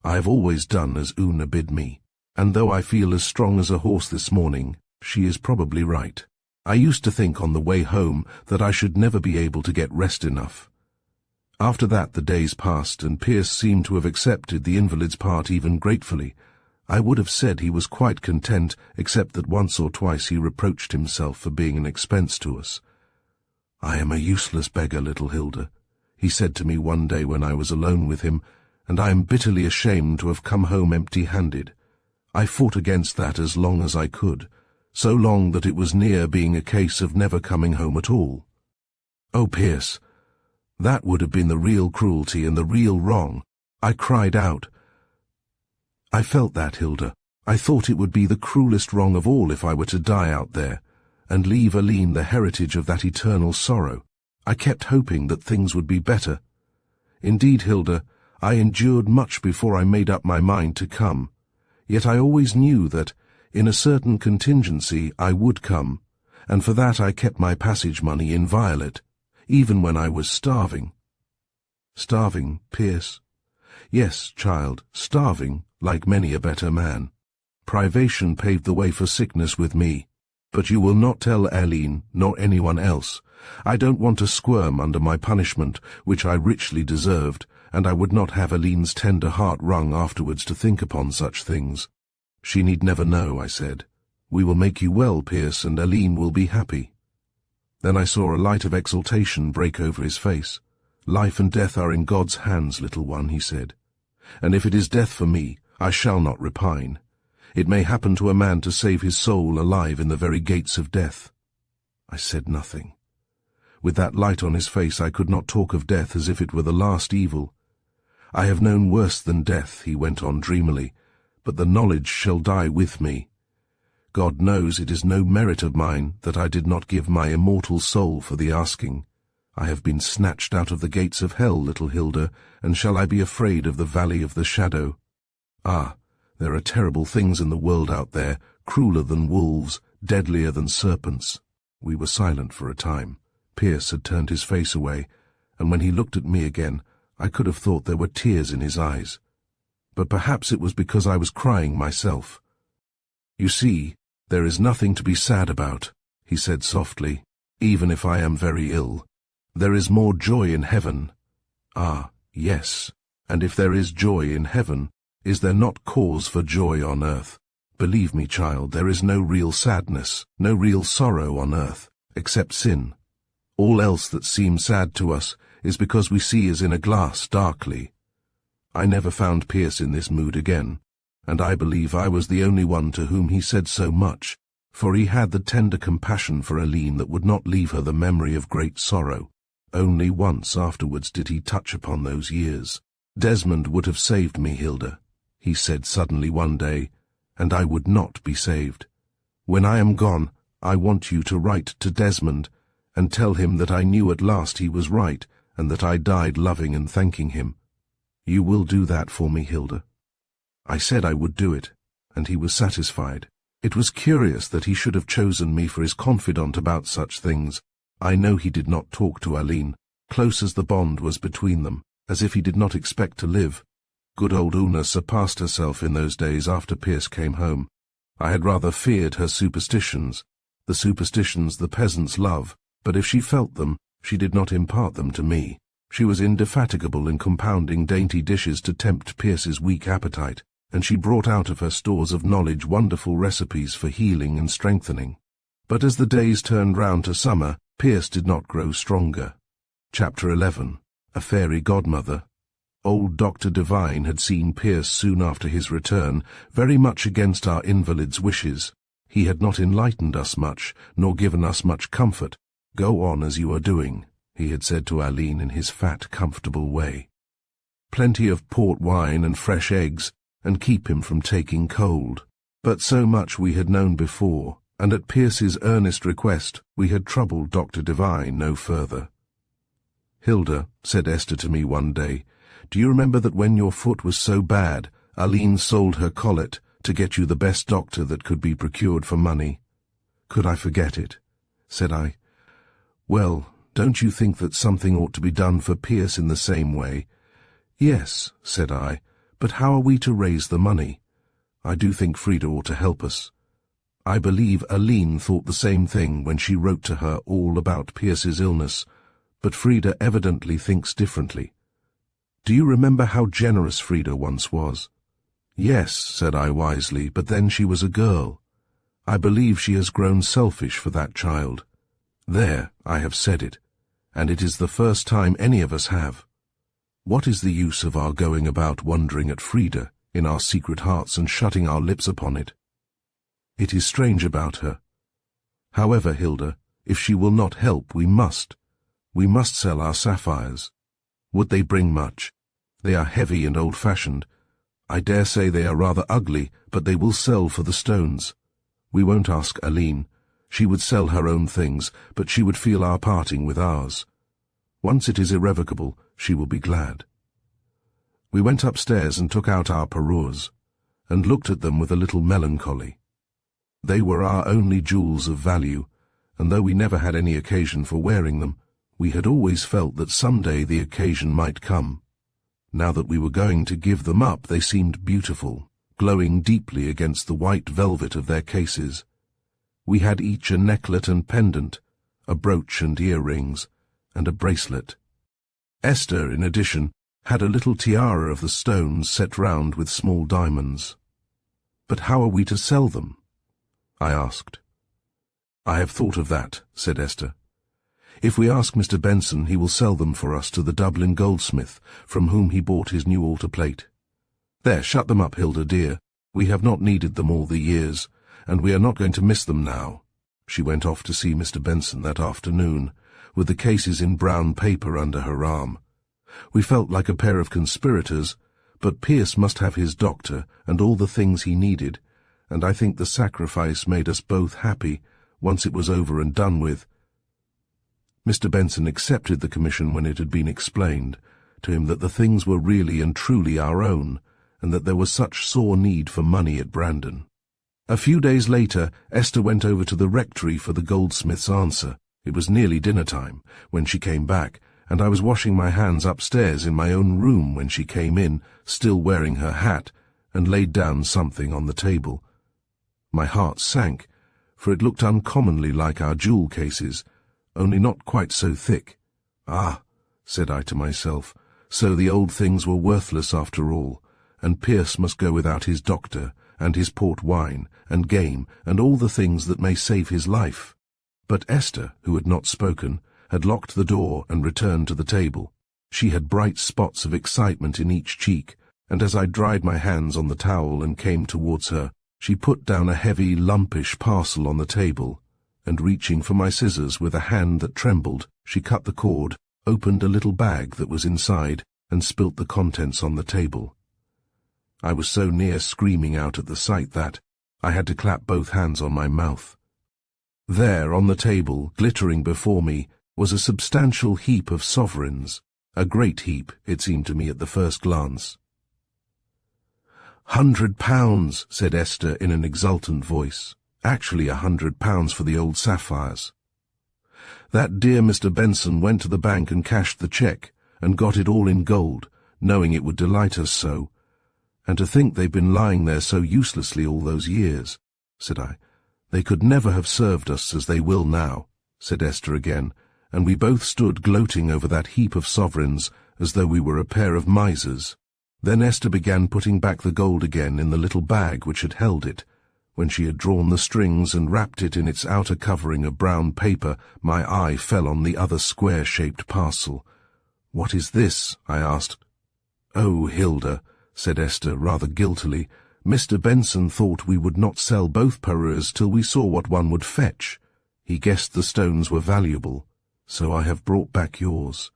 "I have always done as Una bid me, and though I feel as strong as a horse this morning, she is probably right. I used to think on the way home that I should never be able to get rest enough." After that the days passed, and Pierce seemed to have accepted the invalid's part even gratefully. I would have said he was quite content, except that once or twice he reproached himself for being an expense to us. "I am a useless beggar, little Hilda," he said to me one day when I was alone with him, "and I am bitterly ashamed to have come home empty-handed. I fought against that as long as I could, so long that it was near being a case of never coming home at all." "Oh, Pierce, that would have been the real cruelty and the real wrong," I cried out. "I felt that, Hilda. I thought it would be the cruelest wrong of all if I were to die out there, and leave Aline the heritage of that eternal sorrow. I kept hoping that things would be better. Indeed, Hilda, I endured much before I made up my mind to come. Yet I always knew that, in a certain contingency, I would come, and for that I kept my passage money inviolate, even when I was starving." "Starving, Pierce?" "Yes, child, starving, like many a better man. Privation paved the way for sickness with me. But you will not tell Aline, nor anyone else. I don't want to squirm under my punishment, which I richly deserved, and I would not have Aline's tender heart wrung afterwards to think upon such things." "She need never know," I said. "We will make you well, Pierce, and Aline will be happy." Then I saw a light of exultation break over his face. "Life and death are in God's hands, little one," he said. "And if it is death for me, I shall not repine. It may happen to a man to save his soul alive in the very gates of death." I said nothing. With that light on his face I could not talk of death as if it were the last evil. "I have known worse than death," he went on dreamily, "but the knowledge shall die with me. God knows it is no merit of mine that I did not give my immortal soul for the asking. I have been snatched out of the gates of hell, little Hilda, and shall I be afraid of the valley of the shadow? Ah, there are terrible things in the world out there, crueler than wolves, deadlier than serpents." We were silent for a time. Pierce had turned his face away, and when he looked at me again, I could have thought there were tears in his eyes. But perhaps it was because I was crying myself. "You see, there is nothing to be sad about," he said softly, "even if I am very ill. There is more joy in heaven." "Ah, yes, and if there is joy in heaven, is there not cause for joy on earth? Believe me, child, there is no real sadness, no real sorrow on earth, except sin. All else that seems sad to us is because we see as in a glass darkly." I never found Pierce in this mood again, and I believe I was the only one to whom he said so much, for he had the tender compassion for Aline that would not leave her the memory of great sorrow. Only once afterwards did he touch upon those years. "Desmond would have saved me, Hilda," he said suddenly one day, "and I would not be saved. When I am gone, I want you to write to Desmond, and tell him that I knew at last he was right, and that I died loving and thanking him. You will do that for me, Hilda?" I said I would do it, and he was satisfied. It was curious that he should have chosen me for his confidant about such things. I know he did not talk to Aline, close as the bond was between them, as if he did not expect to live. Good old Una surpassed herself in those days after Pierce came home. I had rather feared her superstitions, the superstitions the peasants love, but if she felt them, she did not impart them to me. She was indefatigable in compounding dainty dishes to tempt Pierce's weak appetite, and she brought out of her stores of knowledge wonderful recipes for healing and strengthening. But as the days turned round to summer, Pierce did not grow stronger. Chapter 11. A Fairy Godmother. Old Dr. Devine had seen Pierce soon after his return, very much against our invalid's wishes. He had not enlightened us much, nor given us much comfort. "Go on as you are doing," he had said to Aline in his fat, comfortable way. "Plenty of port wine and fresh eggs, and keep him from taking cold." But so much we had known before, and at Pierce's earnest request we had troubled Dr. Devine no further. "Hilda," said Esther to me one day, "do you remember that when your foot was so bad, Aline sold her collet, to get you the best doctor that could be procured for money. Could I forget it? Said I. Well, don't you think that something ought to be done for Pierce in the same way? Yes, said I, but how are we to raise the money? I do think Frida ought to help us. I believe Aline thought the same thing when she wrote to her all about Pierce's illness, but Frida evidently thinks differently. Do you remember how generous Frida once was? Yes, said I wisely, but then she was a girl. I believe she has grown selfish for that child. There, I have said it, and it is the first time any of us have. What is the use of our going about wondering at Frida in our secret hearts and shutting our lips upon it? It is strange about her. However, Hilda, if she will not help, we must. We must sell our sapphires. Would they bring much? They are heavy and old-fashioned. I dare say they are rather ugly, but they will sell for the stones. We won't ask Aline. She would sell her own things, but she would feel our parting with ours. Once it is irrevocable, she will be glad. We went upstairs and took out our parures, and looked at them with a little melancholy. They were our only jewels of value, and though we never had any occasion for wearing them, we had always felt that some day the occasion might come. Now that we were going to give them up, they seemed beautiful, glowing deeply against the white velvet of their cases. We had each a necklet and pendant, a brooch and earrings, and a bracelet. Esther, in addition, had a little tiara of the stones set round with small diamonds. But how are we to sell them? I asked. I have thought of that, said Esther. If we ask Mr. Benson, he will sell them for us to the Dublin goldsmith, from whom he bought his new altar plate. There, shut them up, Hilda, dear. We have not needed them all the years, and we are not going to miss them now. She went off to see Mr. Benson that afternoon, with the cases in brown paper under her arm. We felt like a pair of conspirators, but Pierce must have his doctor and all the things he needed, and I think the sacrifice made us both happy once it was over and done with. Mr. Benson accepted the commission when it had been explained to him that the things were really and truly our own, and that there was such sore need for money at Brandon. A few days later, Esther went over to the rectory for the goldsmith's answer. It was nearly dinner-time when she came back, and I was washing my hands upstairs in my own room when she came in, still wearing her hat, and laid down something on the table. My heart sank, for it looked uncommonly like our jewel cases, only not quite so thick. Ah, said I to myself, so the old things were worthless after all, and Pierce must go without his doctor, and his port wine, and game, and all the things that may save his life. But Esther, who had not spoken, had locked the door and returned to the table. She had bright spots of excitement in each cheek, and as I dried my hands on the towel and came towards her, she put down a heavy, lumpish parcel on the table, and reaching for my scissors with a hand that trembled, she cut the cord, opened a little bag that was inside, and spilt the contents on the table. I was so near screaming out at the sight that I had to clap both hands on my mouth. There, on the table, glittering before me, was a substantial heap of sovereigns, a great heap, it seemed to me at the first glance. £100, said Esther in an exultant voice. Actually £100 for the old sapphires. That dear Mr. Benson went to the bank and cashed the cheque, and got it all in gold, knowing it would delight us so. And to think they've been lying there so uselessly all those years, said I. They could never have served us as they will now, said Esther again, and we both stood gloating over that heap of sovereigns as though we were a pair of misers. Then Esther began putting back the gold again in the little bag which had held it. When she had drawn the strings and wrapped it in its outer covering of brown paper, my eye fell on the other square-shaped parcel. "What is this?" I asked. "Oh, Hilda," said Esther rather guiltily, "Mr. Benson thought we would not sell both parures till we saw what one would fetch. He guessed the stones were valuable, so I have brought back yours."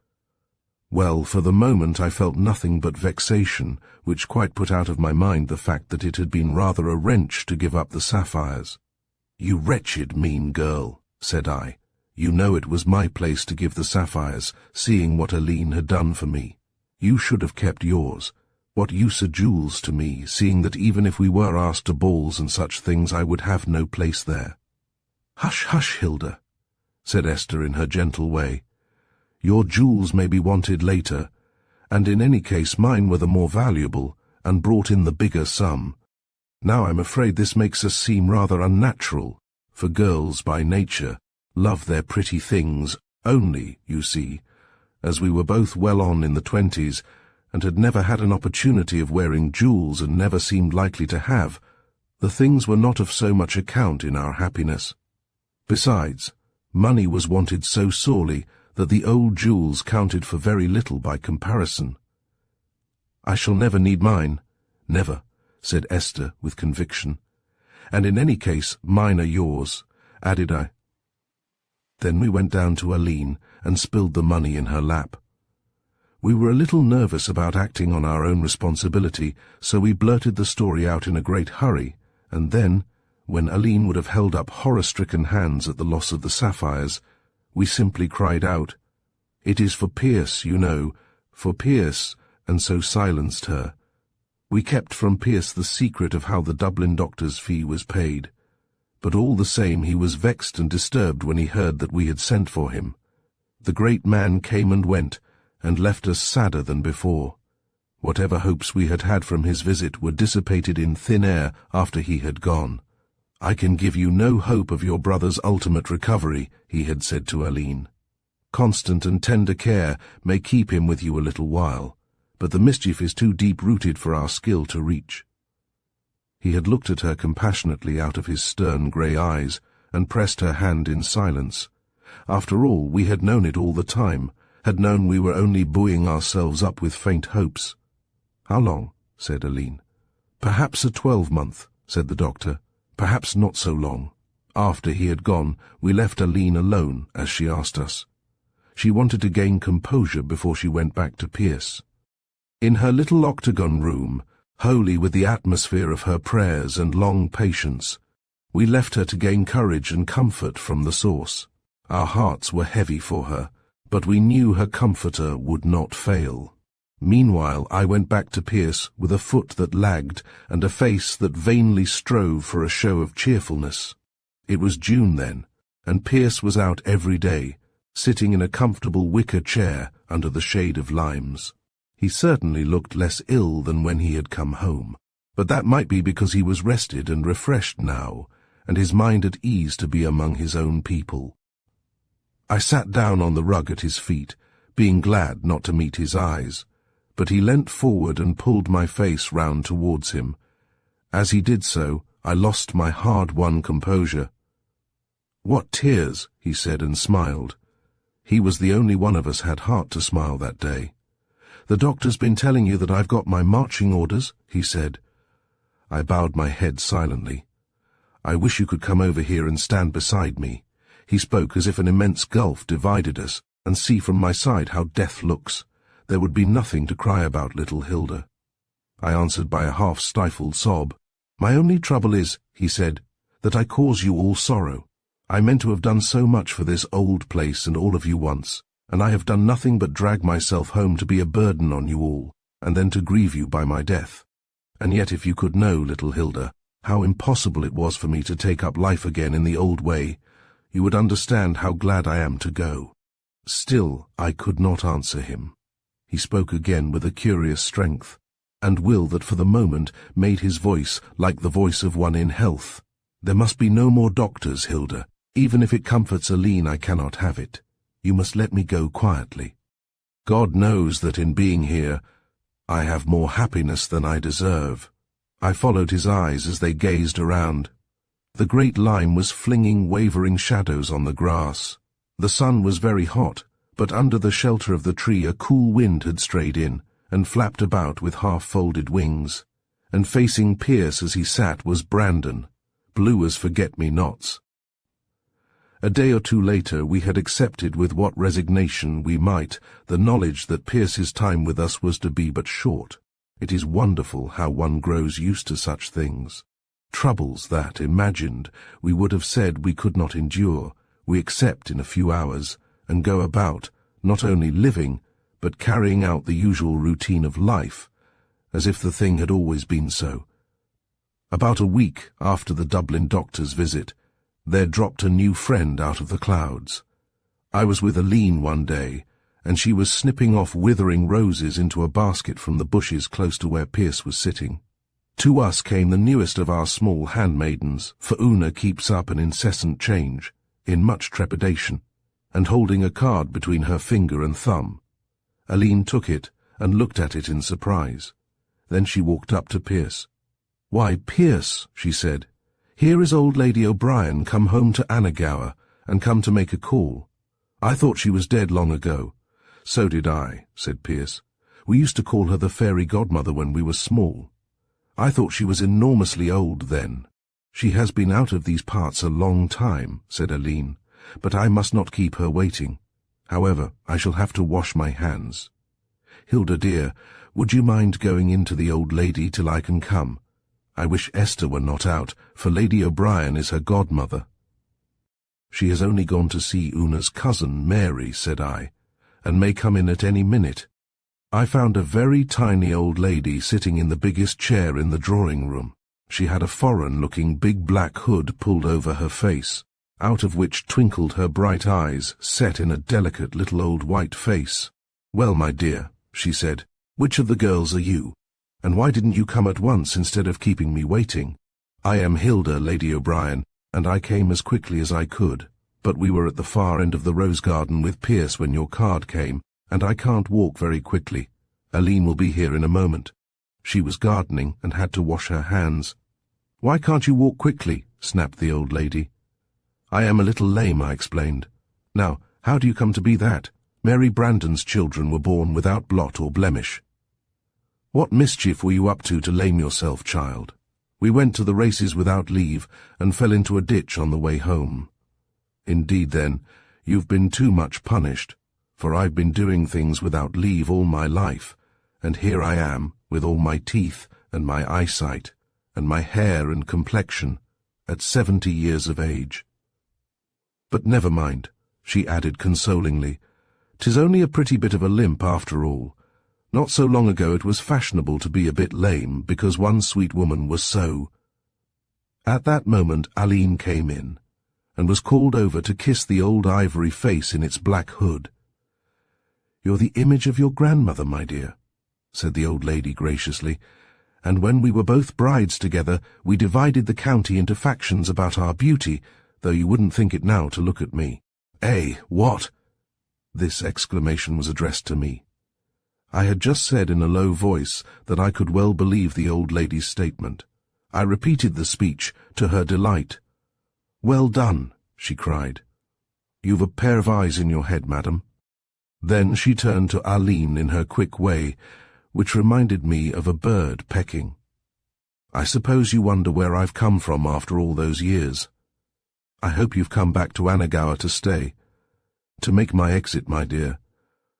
Well, for the moment I felt nothing but vexation, which quite put out of my mind the fact that it had been rather a wrench to give up the sapphires. "You wretched, mean girl," said I. "You know it was my place to give the sapphires, seeing what Aline had done for me. You should have kept yours, What use are jewels to me, seeing that even if we were asked to balls and such things, I would have no place there? Hush, hush, Hilda, said Esther in her gentle way. Your jewels may be wanted later, and in any case mine were the more valuable, and brought in the bigger sum. Now I'm afraid this makes us seem rather unnatural, for girls by nature love their pretty things only, you see, as we were both well on in the 20s, and had never had an opportunity of wearing jewels and never seemed likely to have, the things were not of so much account in our happiness. Besides, money was wanted so sorely that the old jewels counted for very little by comparison. I shall never need mine, never, said Esther with conviction. And in any case, mine are yours, added I. Then we went down to Aline and spilled the money in her lap. We were a little nervous about acting on our own responsibility, so we blurted the story out in a great hurry, and then, when Aline would have held up horror-stricken hands at the loss of the sapphires, we simply cried out, "It is for Pierce, you know, for Pierce," and so silenced her. We kept from Pierce the secret of how the Dublin doctor's fee was paid, but all the same he was vexed and disturbed when he heard that we had sent for him. The great man came and went, and left us sadder than before. Whatever hopes we had had from his visit were dissipated in thin air after he had gone. "I can give you no hope of your brother's ultimate recovery," he had said to Aline. "Constant and tender care may keep him with you a little while, but the mischief is too deep-rooted for our skill to reach." He had looked at her compassionately out of his stern grey eyes, and pressed her hand in silence. After all, we had known it all the time, had known we were only buoying ourselves up with faint hopes. "How long?" said Aline. "Perhaps a 12-month," said the doctor. "Perhaps not so long." After he had gone, we left Aline alone, as she asked us. She wanted to gain composure before she went back to Pierce. In her little octagon room, holy with the atmosphere of her prayers and long patience, we left her to gain courage and comfort from the source. Our hearts were heavy for her, but we knew her comforter would not fail. Meanwhile, I went back to Pierce with a foot that lagged and a face that vainly strove for a show of cheerfulness. It was June then, and Pierce was out every day, sitting in a comfortable wicker chair under the shade of limes. He certainly looked less ill than when he had come home, but that might be because he was rested and refreshed now, and his mind at ease to be among his own people. I sat down on the rug at his feet, being glad not to meet his eyes, but he leant forward and pulled my face round towards him. As he did so, I lost my hard-won composure. "What tears," he said and smiled. He was the only one of us had heart to smile that day. "The doctor's been telling you that I've got my marching orders," he said. I bowed my head silently. "I wish you could come over here and stand beside me." He spoke as if an immense gulf divided us, "and see from my side how death looks. There would be nothing to cry about, little Hilda." I answered by a half-stifled sob. "My only trouble is," he said, "that I cause you all sorrow. I meant to have done so much for this old place and all of you once, and I have done nothing but drag myself home to be a burden on you all, and then to grieve you by my death. And yet if you could know, little Hilda, how impossible it was for me to take up life again in the old way, you would understand how glad I am to go." Still, I could not answer him. He spoke again with a curious strength, and will that for the moment made his voice like the voice of one in health. "There must be no more doctors, Hilda. Even if it comforts Aline, I cannot have it. You must let me go quietly. God knows that in being here, I have more happiness than I deserve." I followed his eyes as they gazed around. The great lime was flinging wavering shadows on the grass. The sun was very hot, but under the shelter of the tree a cool wind had strayed in, and flapped about with half-folded wings, and facing Pierce as he sat was Brandon, blue as forget-me-nots. A day or two later we had accepted with what resignation we might the knowledge that Pierce's time with us was to be but short. It is wonderful how one grows used to such things. Troubles that, imagined, we would have said we could not endure, we accept in a few hours, and go about, not only living, but carrying out the usual routine of life, as if the thing had always been so. About a week after the Dublin doctor's visit, there dropped a new friend out of the clouds. I was with Aline one day, and she was snipping off withering roses into a basket from the bushes close to where Pierce was sitting. To us came the newest of our small handmaidens, for Una keeps up an incessant change, in much trepidation, and holding a card between her finger and thumb. Aline took it and looked at it in surprise. Then she walked up to Pierce. "Why, Pierce," she said, "here is old Lady O'Brien come home to Annagower and come to make a call. I thought she was dead long ago." "So did I," said Pierce. "We used to call her the fairy godmother when we were small. I thought she was enormously old then." "She has been out of these parts a long time," said Aline, "but I must not keep her waiting. However, I shall have to wash my hands. Hilda, dear, would you mind going in to the old lady till I can come? I wish Esther were not out, for Lady O'Brien is her godmother." "She has only gone to see Una's cousin, Mary," said I, "and may come in at any minute." I found a very tiny old lady sitting in the biggest chair in the drawing-room. She had a foreign-looking big black hood pulled over her face, out of which twinkled her bright eyes, set in a delicate little old white face. "Well, my dear," she said, "which of the girls are you? And why didn't you come at once instead of keeping me waiting?" "I am Hilda, Lady O'Brien, and I came as quickly as I could, but we were at the far end of the rose garden with Pierce when your card came, and I can't walk very quickly. Aline will be here in a moment. She was gardening and had to wash her hands." "Why can't you walk quickly?" snapped the old lady. "I am a little lame," I explained. "Now, how do you come to be that? Mary Brandon's children were born without blot or blemish." "What mischief were you up to lame yourself, child?" "We went to the races without leave and fell into a ditch on the way home." "Indeed, then, you've been too much punished, for I've been doing things without leave all my life, and here I am, with all my teeth and my eyesight, and my hair and complexion, at 70 years of age. But never mind," she added consolingly. "'Tis only a pretty bit of a limp after all. Not so long ago it was fashionable to be a bit lame because one sweet woman was so—" At that moment Aline came in, and was called over to kiss the old ivory face in its black hood. "You're the image of your grandmother, my dear," said the old lady graciously, "and when we were both brides together, we divided the county into factions about our beauty, though you wouldn't think it now to look at me." "Eh, what?" This exclamation was addressed to me. I had just said in a low voice that I could well believe the old lady's statement. I repeated the speech, to her delight. "Well done," she cried. "You've a pair of eyes in your head, madam." Then she turned to Aline in her quick way, which reminded me of a bird pecking. "I suppose you wonder where I've come from after all those years. I hope you've come back to Annagower to stay. To make my exit, my dear.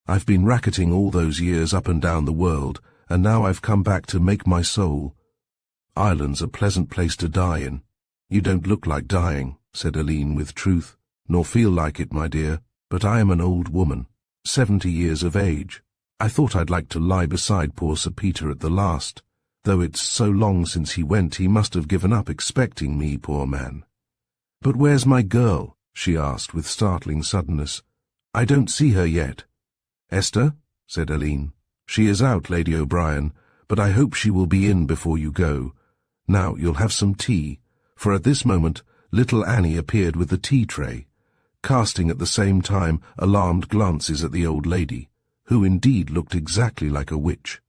I've been racketing all those years up and down the world, and now I've come back to make my soul. Ireland's a pleasant place to die in." "You don't look like dying," said Aline with truth, "nor feel like it, my dear, but I am an old woman, 70 years of age. I thought I'd like to lie beside poor Sir Peter at the last. Though it's so long since he went, he must have given up expecting me, poor man." "But where's my girl?" she asked with startling suddenness. "I don't see her yet." "Esther?" said Aline. "She is out, Lady O'Brien, but I hope she will be in before you go. Now you'll have some tea," for at this moment little Annie appeared with the tea-tray, casting at the same time alarmed glances at the old lady, who indeed looked exactly like a witch.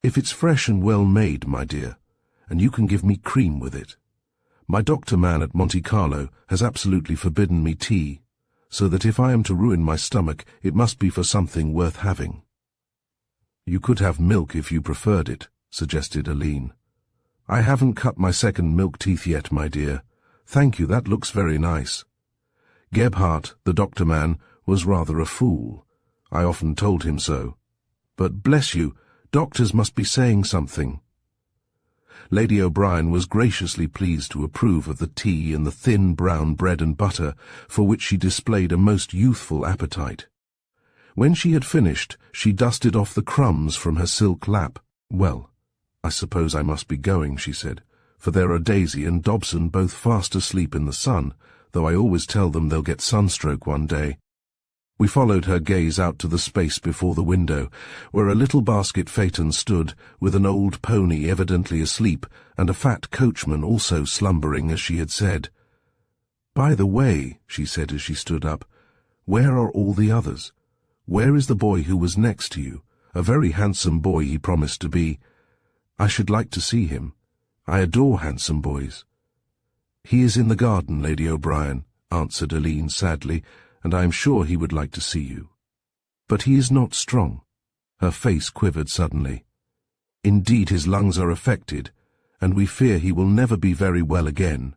"If it's fresh and well made, my dear, and you can give me cream with it. My doctor man at Monte Carlo has absolutely forbidden me tea, so that if I am to ruin my stomach, it must be for something worth having." "You could have milk if you preferred it," suggested Aline. "I haven't cut my second milk teeth yet, my dear. Thank you, that looks very nice. Gebhardt, the doctor man, was rather a fool. I often told him so. But bless you, doctors must be saying something." Lady O'Brien was graciously pleased to approve of the tea and the thin brown bread and butter, for which she displayed a most youthful appetite. When she had finished, she dusted off the crumbs from her silk lap. "Well, I suppose I must be going," she said, "for there are Daisy and Dobson both fast asleep in the sun, though I always tell them they'll get sunstroke one day." We followed her gaze out to the space before the window, where a little basket phaeton stood, with an old pony evidently asleep, and a fat coachman also slumbering, as she had said. "By the way," she said as she stood up, "where are all the others? Where is the boy who was next to you? A very handsome boy he promised to be. I should like to see him. I adore handsome boys." "He is in the garden, Lady O'Brien," answered Aline sadly, "and I am sure he would like to see you. But he is not strong." Her face quivered suddenly. "Indeed, his lungs are affected, and we fear he will never be very well again."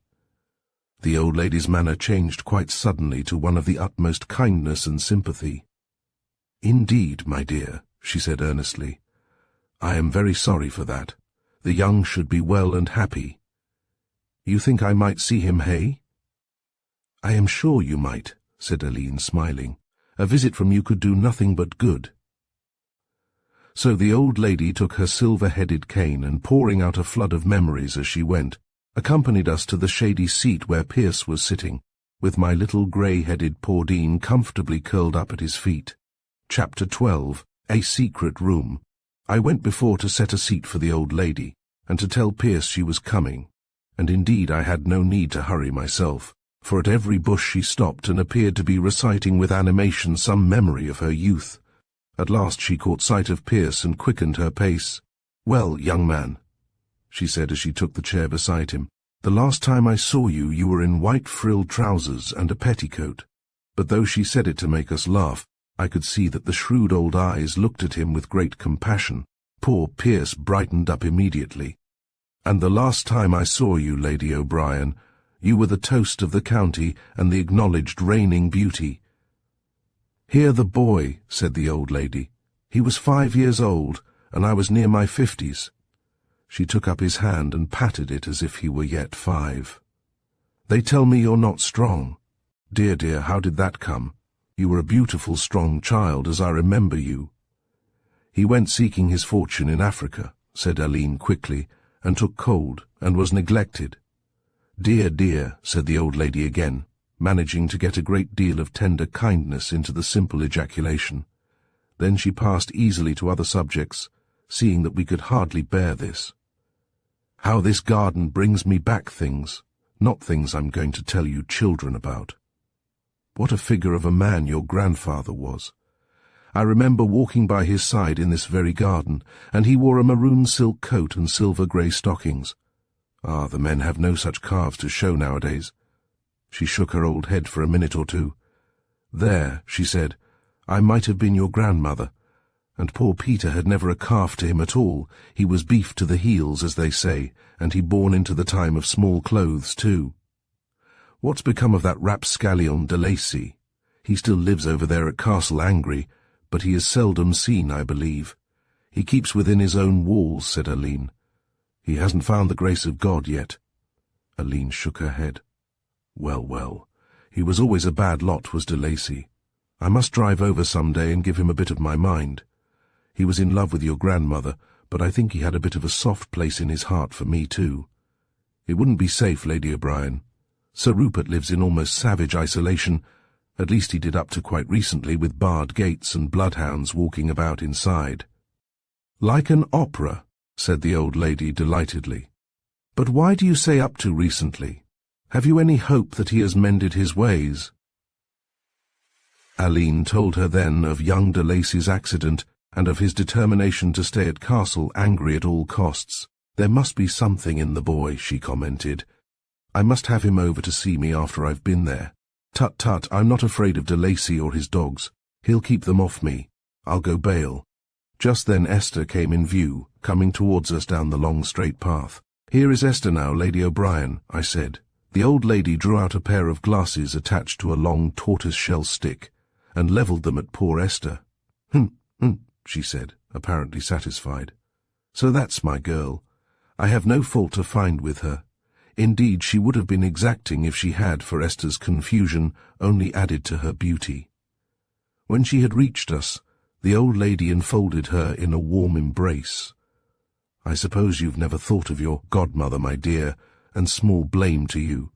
The old lady's manner changed quite suddenly to one of the utmost kindness and sympathy. "Indeed, my dear," she said earnestly, "I am very sorry for that. The young should be well and happy. You think I might see him, hey?" "I am sure you might," said Aline, smiling. "A visit from you could do nothing but good." So the old lady took her silver-headed cane and, pouring out a flood of memories as she went, accompanied us to the shady seat where Pierce was sitting, with my little grey-headed Pordine comfortably curled up at his feet. Chapter 12. A Secret Room. I went before to set a seat for the old lady, and to tell Pierce she was coming, and indeed I had no need to hurry myself, for at every bush she stopped and appeared to be reciting with animation some memory of her youth. At last she caught sight of Pierce and quickened her pace. "Well, young man," she said as she took the chair beside him, "the last time I saw you, you were in white frilled trousers and a petticoat." But though she said it to make us laugh, I could see that the shrewd old eyes looked at him with great compassion. Poor Pierce brightened up immediately. "And the last time I saw you, Lady O'Brien, you were the toast of the county and the acknowledged reigning beauty." "Hear the boy," said the old lady. "He was 5 years old, and I was near my 50s. She took up his hand and patted it as if he were yet 5. "They tell me you're not strong. Dear, dear, how did that come? You were a beautiful, strong child, as I remember you." "He went seeking his fortune in Africa," said Aline quickly, "and took cold, and was neglected." "Dear, dear," said the old lady again, managing to get a great deal of tender kindness into the simple ejaculation. Then she passed easily to other subjects, seeing that we could hardly bear this. "How this garden brings me back things, not things I'm going to tell you children about. What a figure of a man your grandfather was. I remember walking by his side in this very garden, and he wore a maroon silk coat and silver-grey stockings. Ah, the men have no such calves to show nowadays." She shook her old head for a minute or two. "There," she said, "I might have been your grandmother. And poor Peter had never a calf to him at all. He was beef to the heels, as they say, and he born into the time of small clothes, too. What's become of that rapscallion de Lacy? He still lives over there at Castle Angry, but he is seldom seen, I believe. He keeps within his own walls," said Aline. "He hasn't found the grace of God yet." Aline shook her head. "Well, well, he was always a bad lot, was de Lacy. I must drive over some day and give him a bit of my mind. He was in love with your grandmother, but I think he had a bit of a soft place in his heart for me too. It wouldn't be safe, Lady O'Brien. Sir Rupert lives in almost savage isolation. At least he did up to quite recently, with barred gates and bloodhounds walking about inside." "Like an opera," said the old lady delightedly. "But why do you say up to recently? Have you any hope that he has mended his ways?" Aline told her then of young de Lacy's accident and of his determination to stay at Castle Angry at all costs. "There must be something in the boy," she commented. "I must have him over to see me after I've been there. Tut, tut, I'm not afraid of de Lacy or his dogs. He'll keep them off me. I'll go bail." Just then Esther came in view, coming towards us down the long straight path. "Here is Esther now, Lady O'Brien," I said. The old lady drew out a pair of glasses attached to a long tortoise-shell stick, and levelled them at poor Esther. She said, apparently satisfied. "So that's my girl. I have no fault to find with her. Indeed, she would have been exacting if she had, for Esther's confusion only added to her beauty." When she had reached us, the old lady enfolded her in a warm embrace. "I suppose you've never thought of your godmother, my dear, and small blame to you.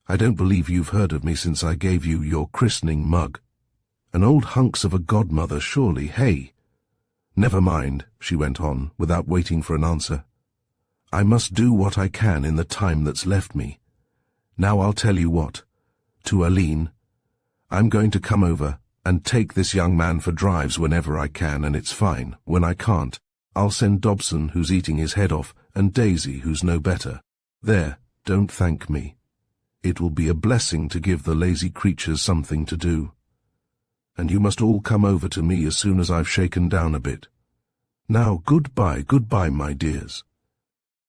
I don't believe you've heard of me since I gave you your christening mug. An old hunks of a godmother, surely, hey? Never mind," she went on, without waiting for an answer. "I must do what I can in the time that's left me. Now I'll tell you what. To Aline, I'm going to come over and take this young man for drives whenever I can, and it's fine. When I can't, I'll send Dobson, who's eating his head off, and Daisy, who's no better. There, don't thank me. It will be a blessing to give the lazy creatures something to do. And you must all come over to me as soon as I've shaken down a bit. Now, goodbye, goodbye, my dears."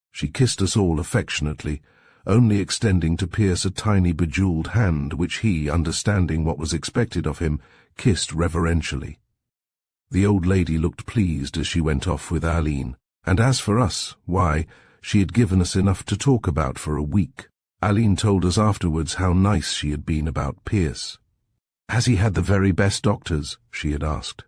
She kissed us all affectionately, only extending to Pierce a tiny bejewelled hand which he, understanding what was expected of him, kissed reverentially. The old lady looked pleased as she went off with Aline, and as for us, why, she had given us enough to talk about for a week. Aline told us afterwards how nice she had been about Pierce. "Has he had the very best doctors?" she had asked.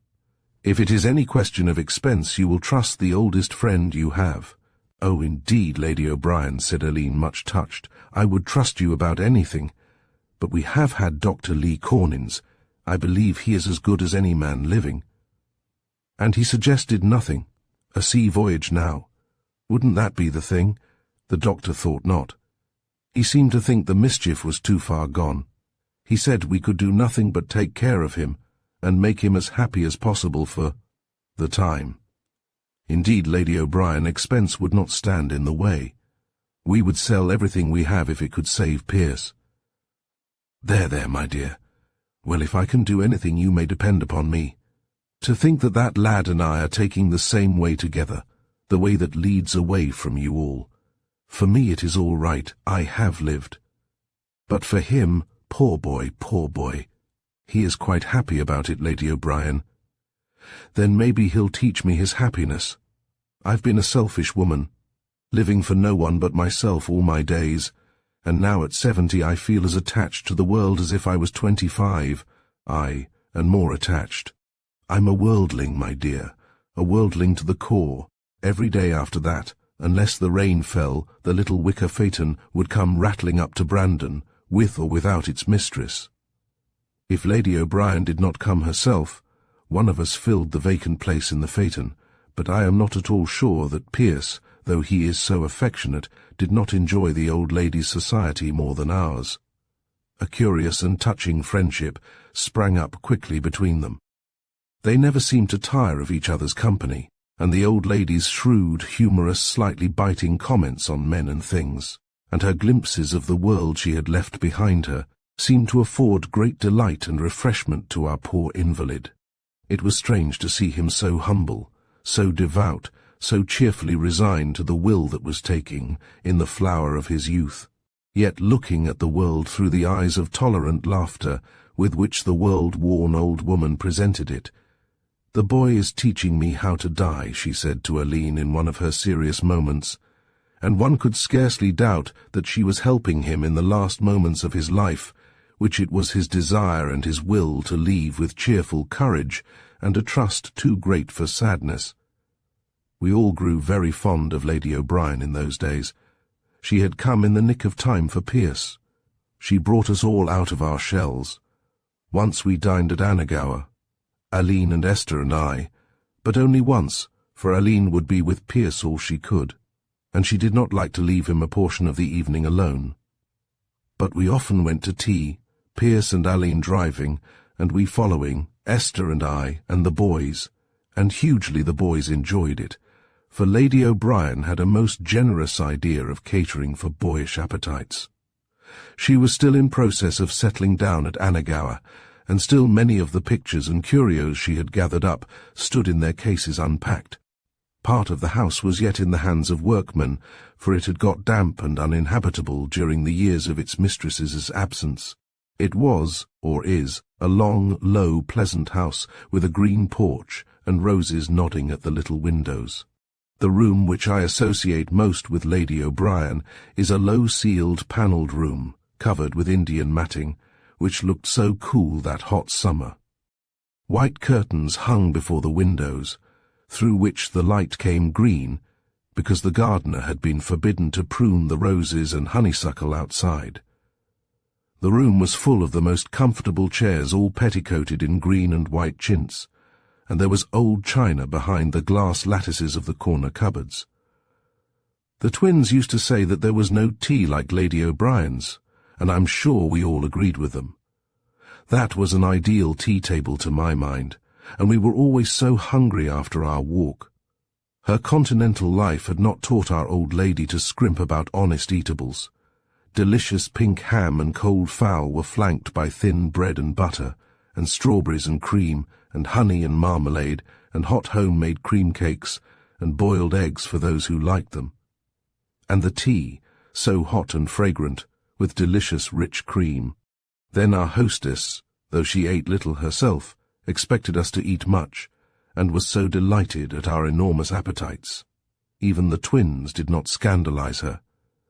"If it is any question of expense, you will trust the oldest friend you have." "Oh, indeed, Lady O'Brien," said Aline, much touched. "I would trust you about anything. But we have had Dr. Lee Cornins. I believe he is as good as any man living." And he suggested nothing. A sea voyage now. Wouldn't that be the thing? The doctor thought not. He seemed to think the mischief was too far gone. He said we could do nothing but take care of him, and make him as happy as possible for the time. Indeed, Lady O'Brien, expense would not stand in the way. We would sell everything we have if it could save Pierce. There, my dear. Well, if I can do anything, you may depend upon me. To think that that lad and I are taking the same way together, the way that leads away from you all. For me it is all right, I have lived. But for him, poor boy, he is quite happy about it, Lady O'Brien. Then maybe he'll teach me his happiness. I've been a selfish woman, living for no one but myself all my days, and now at 70 I feel as attached to the world as if I was 25, and more attached. I'm a worldling, my dear, a worldling to the core. Every day after that, unless the rain fell, the little wicker phaeton would come rattling up to Brandon, with or without its mistress. If Lady O'Brien did not come herself, one of us filled the vacant place in the phaeton, but I am not at all sure that Pierce, though he is so affectionate, did not enjoy the old lady's society more than ours. A curious and touching friendship sprang up quickly between them. They never seemed to tire of each other's company, and the old lady's shrewd, humorous, slightly biting comments on men and things, and her glimpses of the world she had left behind her, seemed to afford great delight and refreshment to our poor invalid. It was strange to see him so humble, so devout, so cheerfully resigned to the will that was taking, in the flower of his youth, yet looking at the world through the eyes of tolerant laughter with which the world-worn old woman presented it. "The boy is teaching me how to die," she said to Aline in one of her serious moments, and one could scarcely doubt that she was helping him in the last moments of his life, which it was his desire and his will to leave with cheerful courage and a trust too great for sadness. We all grew very fond of Lady O'Brien in those days. She had come in the nick of time for Pierce. She brought us all out of our shells. Once we dined at Anagower, Aline and Esther and I, but only once, for Aline would be with Pierce all she could, and she did not like to leave him a portion of the evening alone. But we often went to tea, Pierce and Aline driving, and we following, Esther and I, and the boys, and hugely the boys enjoyed it, for Lady O'Brien had a most generous idea of catering for boyish appetites. She was still in process of settling down at Anagower, and still many of the pictures and curios she had gathered up stood in their cases unpacked. Part of the house was yet in the hands of workmen, for it had got damp and uninhabitable during the years of its mistress's absence. It was, or is, a long, low, pleasant house with a green porch and roses nodding at the little windows. The room which I associate most with Lady O'Brien is a low-ceiled, panelled room, covered with Indian matting, which looked so cool that hot summer. White curtains hung before the windows, through which the light came green, because the gardener had been forbidden to prune the roses and honeysuckle outside. The room was full of the most comfortable chairs, all petticoated in green and white chintz, and there was old china behind the glass lattices of the corner cupboards. The twins used to say that there was no tea like Lady O'Brien's, and I'm sure we all agreed with them. That was an ideal tea table to my mind, and we were always so hungry after our walk. Her continental life had not taught our old lady to scrimp about honest eatables. Delicious pink ham and cold fowl were flanked by thin bread and butter, and strawberries and cream, and honey and marmalade, and hot home-made cream cakes, and boiled eggs for those who liked them. And the tea, so hot and fragrant, with delicious rich cream. Then our hostess, though she ate little herself, expected us to eat much, and was so delighted at our enormous appetites. Even the twins did not scandalize her,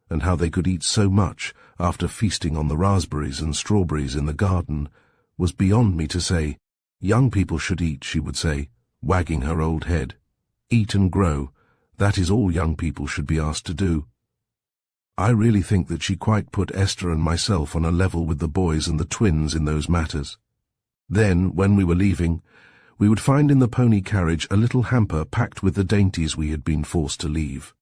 and how they could eat so much after feasting on the raspberries and strawberries in the garden was beyond me to say. Young people should eat, she would say, wagging her old head. Eat and grow, that is all young people should be asked to do. I really think that she quite put Esther and myself on a level with the boys and the twins in those matters. Then, when we were leaving, we would find in the pony carriage a little hamper packed with the dainties we had been forced to leave.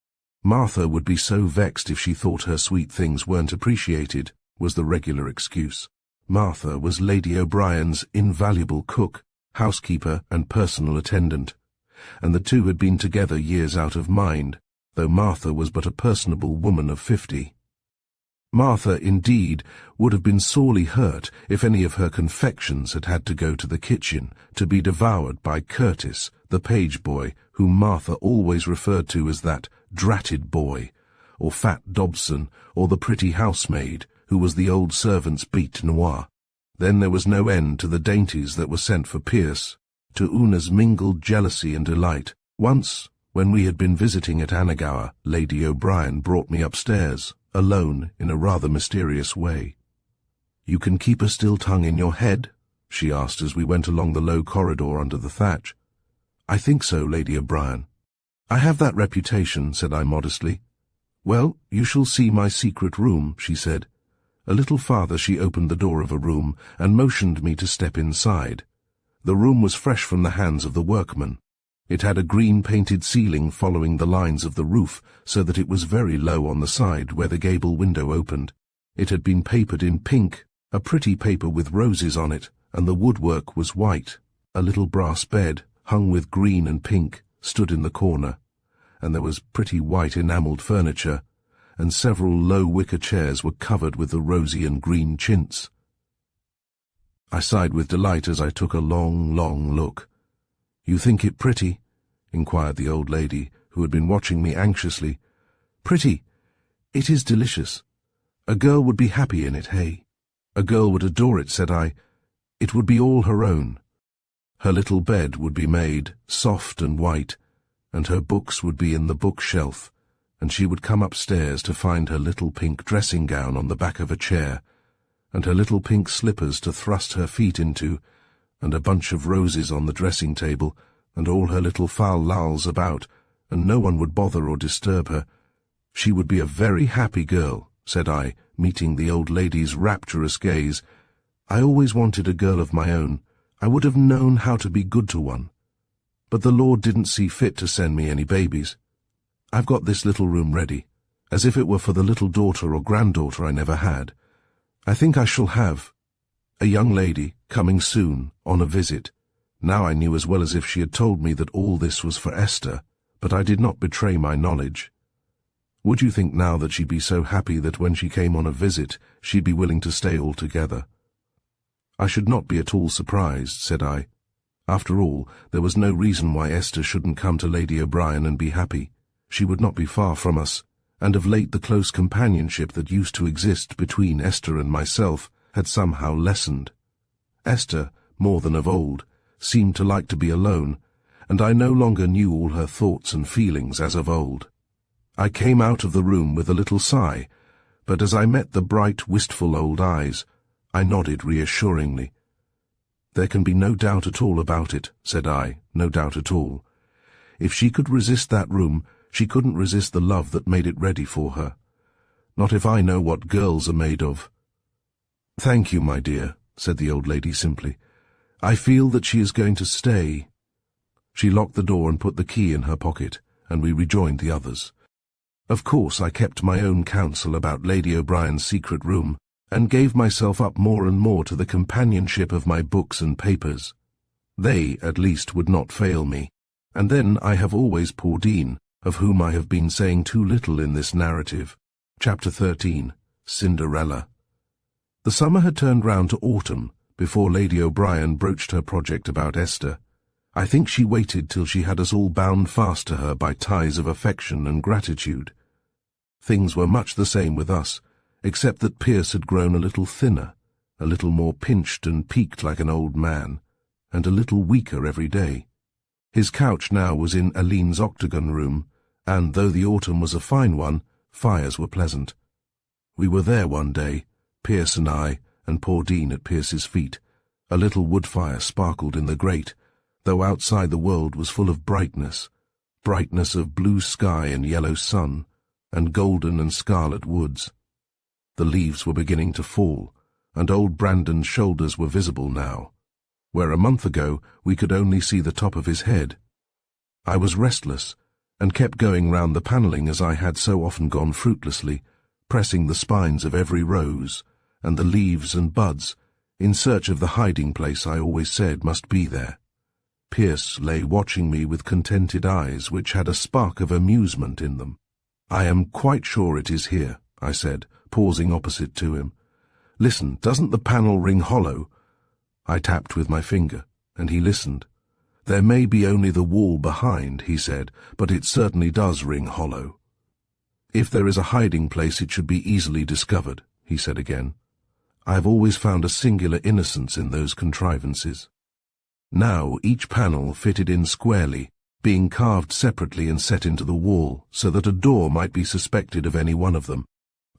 Martha would be so vexed if she thought her sweet things weren't appreciated, was the regular excuse. Martha was Lady O'Brien's invaluable cook, housekeeper and personal attendant, and the two had been together years out of mind, though Martha was but a personable woman of 50. Martha, indeed, would have been sorely hurt if any of her confections had had to go to the kitchen to be devoured by Curtis, the page boy, whom Martha always referred to as that dratted boy, or Fat Dobson, or the pretty housemaid, who was the old servant's bête noire. Then there was no end to the dainties that were sent for Pierce, to Una's mingled jealousy and delight. Once, when we had been visiting at Annagower, Lady O'Brien brought me upstairs, alone, in a rather mysterious way. "You can keep a still tongue in your head?" she asked as we went along the low corridor under the thatch. "I think so, Lady O'Brien." "I have that reputation," said I modestly. "Well, you shall see my secret room," she said. A little farther she opened the door of a room and motioned me to step inside. The room was fresh from the hands of the workmen. It had a green-painted ceiling following the lines of the roof, so that it was very low on the side where the gable window opened. It had been papered in pink, a pretty paper with roses on it, and the woodwork was white. A little brass bed, hung with green and pink, stood in the corner, and there was pretty white enamelled furniture, and several low wicker chairs were covered with the rosy and green chintz. I sighed with delight as I took a long, long look. "You think it pretty?" inquired the old lady, who had been watching me anxiously. "Pretty? It is delicious. A girl would be happy in it, hey?" "A girl would adore it," said I. "It would be all her own. Her little bed would be made soft and white, and her books would be in the bookshelf, and she would come upstairs to find her little pink dressing-gown on the back of a chair, and her little pink slippers to thrust her feet into, and a bunch of roses on the dressing-table, and all her little fal-lals about, and no one would bother or disturb her. She would be a very happy girl," said I, meeting the old lady's rapturous gaze. "I always wanted a girl of my own. I would have known how to be good to one. But the Lord didn't see fit to send me any babies. I've got this little room ready, as if it were for the little daughter or granddaughter I never had. I think I shall have a young lady coming soon on a visit." Now I knew as well as if she had told me that all this was for Esther, but I did not betray my knowledge. Would you think now that she'd be so happy that when she came on a visit she'd be willing to stay altogether? "I should not be at all surprised," said I. After all, there was no reason why Esther shouldn't come to Lady O'Brien and be happy. She would not be far from us, and of late the close companionship that used to exist between Esther and myself had somehow lessened. Esther, more than of old, seemed to like to be alone, and I no longer knew all her thoughts and feelings as of old. I came out of the room with a little sigh, but as I met the bright, wistful old eyes, I nodded reassuringly. There can be no doubt at all about it, said I, no doubt at all. If she could resist that room, she couldn't resist the love that made it ready for her. Not if I know what girls are made of. Thank you, my dear, said the old lady simply. I feel that she is going to stay. She locked the door and put the key in her pocket, and we rejoined the others. Of course I kept my own counsel about Lady O'Brien's secret room, and gave myself up more and more to the companionship of my books and papers. They, at least, would not fail me. And then I have always Pordine, of whom I have been saying too little in this narrative. Chapter 13, Cinderella. The summer had turned round to autumn before Lady O'Brien broached her project about Esther. I think she waited till she had us all bound fast to her by ties of affection and gratitude. Things were much the same with us, except that Pierce had grown a little thinner, a little more pinched and peaked like an old man, and a little weaker every day. His couch now was in Aline's octagon room, and though the autumn was a fine one, fires were pleasant. We were there one day, Pierce and I, and Pordine at Pierce's feet. A little wood fire sparkled in the grate, though outside the world was full of brightness of blue sky and yellow sun, and golden and scarlet woods. The leaves were beginning to fall, and old Brandon's shoulders were visible now, where a month ago we could only see the top of his head. I was restless, and kept going round the panelling as I had so often gone fruitlessly, pressing the spines of every rose, and the leaves and buds, in search of the hiding place I always said must be there. Pierce lay watching me with contented eyes which had a spark of amusement in them. I am quite sure it is here, I said, pausing opposite to him. Listen, doesn't the panel ring hollow? I tapped with my finger, and he listened. There may be only the wall behind, he said, but it certainly does ring hollow. If there is a hiding place it should be easily discovered, he said again. I have always found a singular innocence in those contrivances. Now each panel fitted in squarely, being carved separately and set into the wall, so that a door might be suspected of any one of them.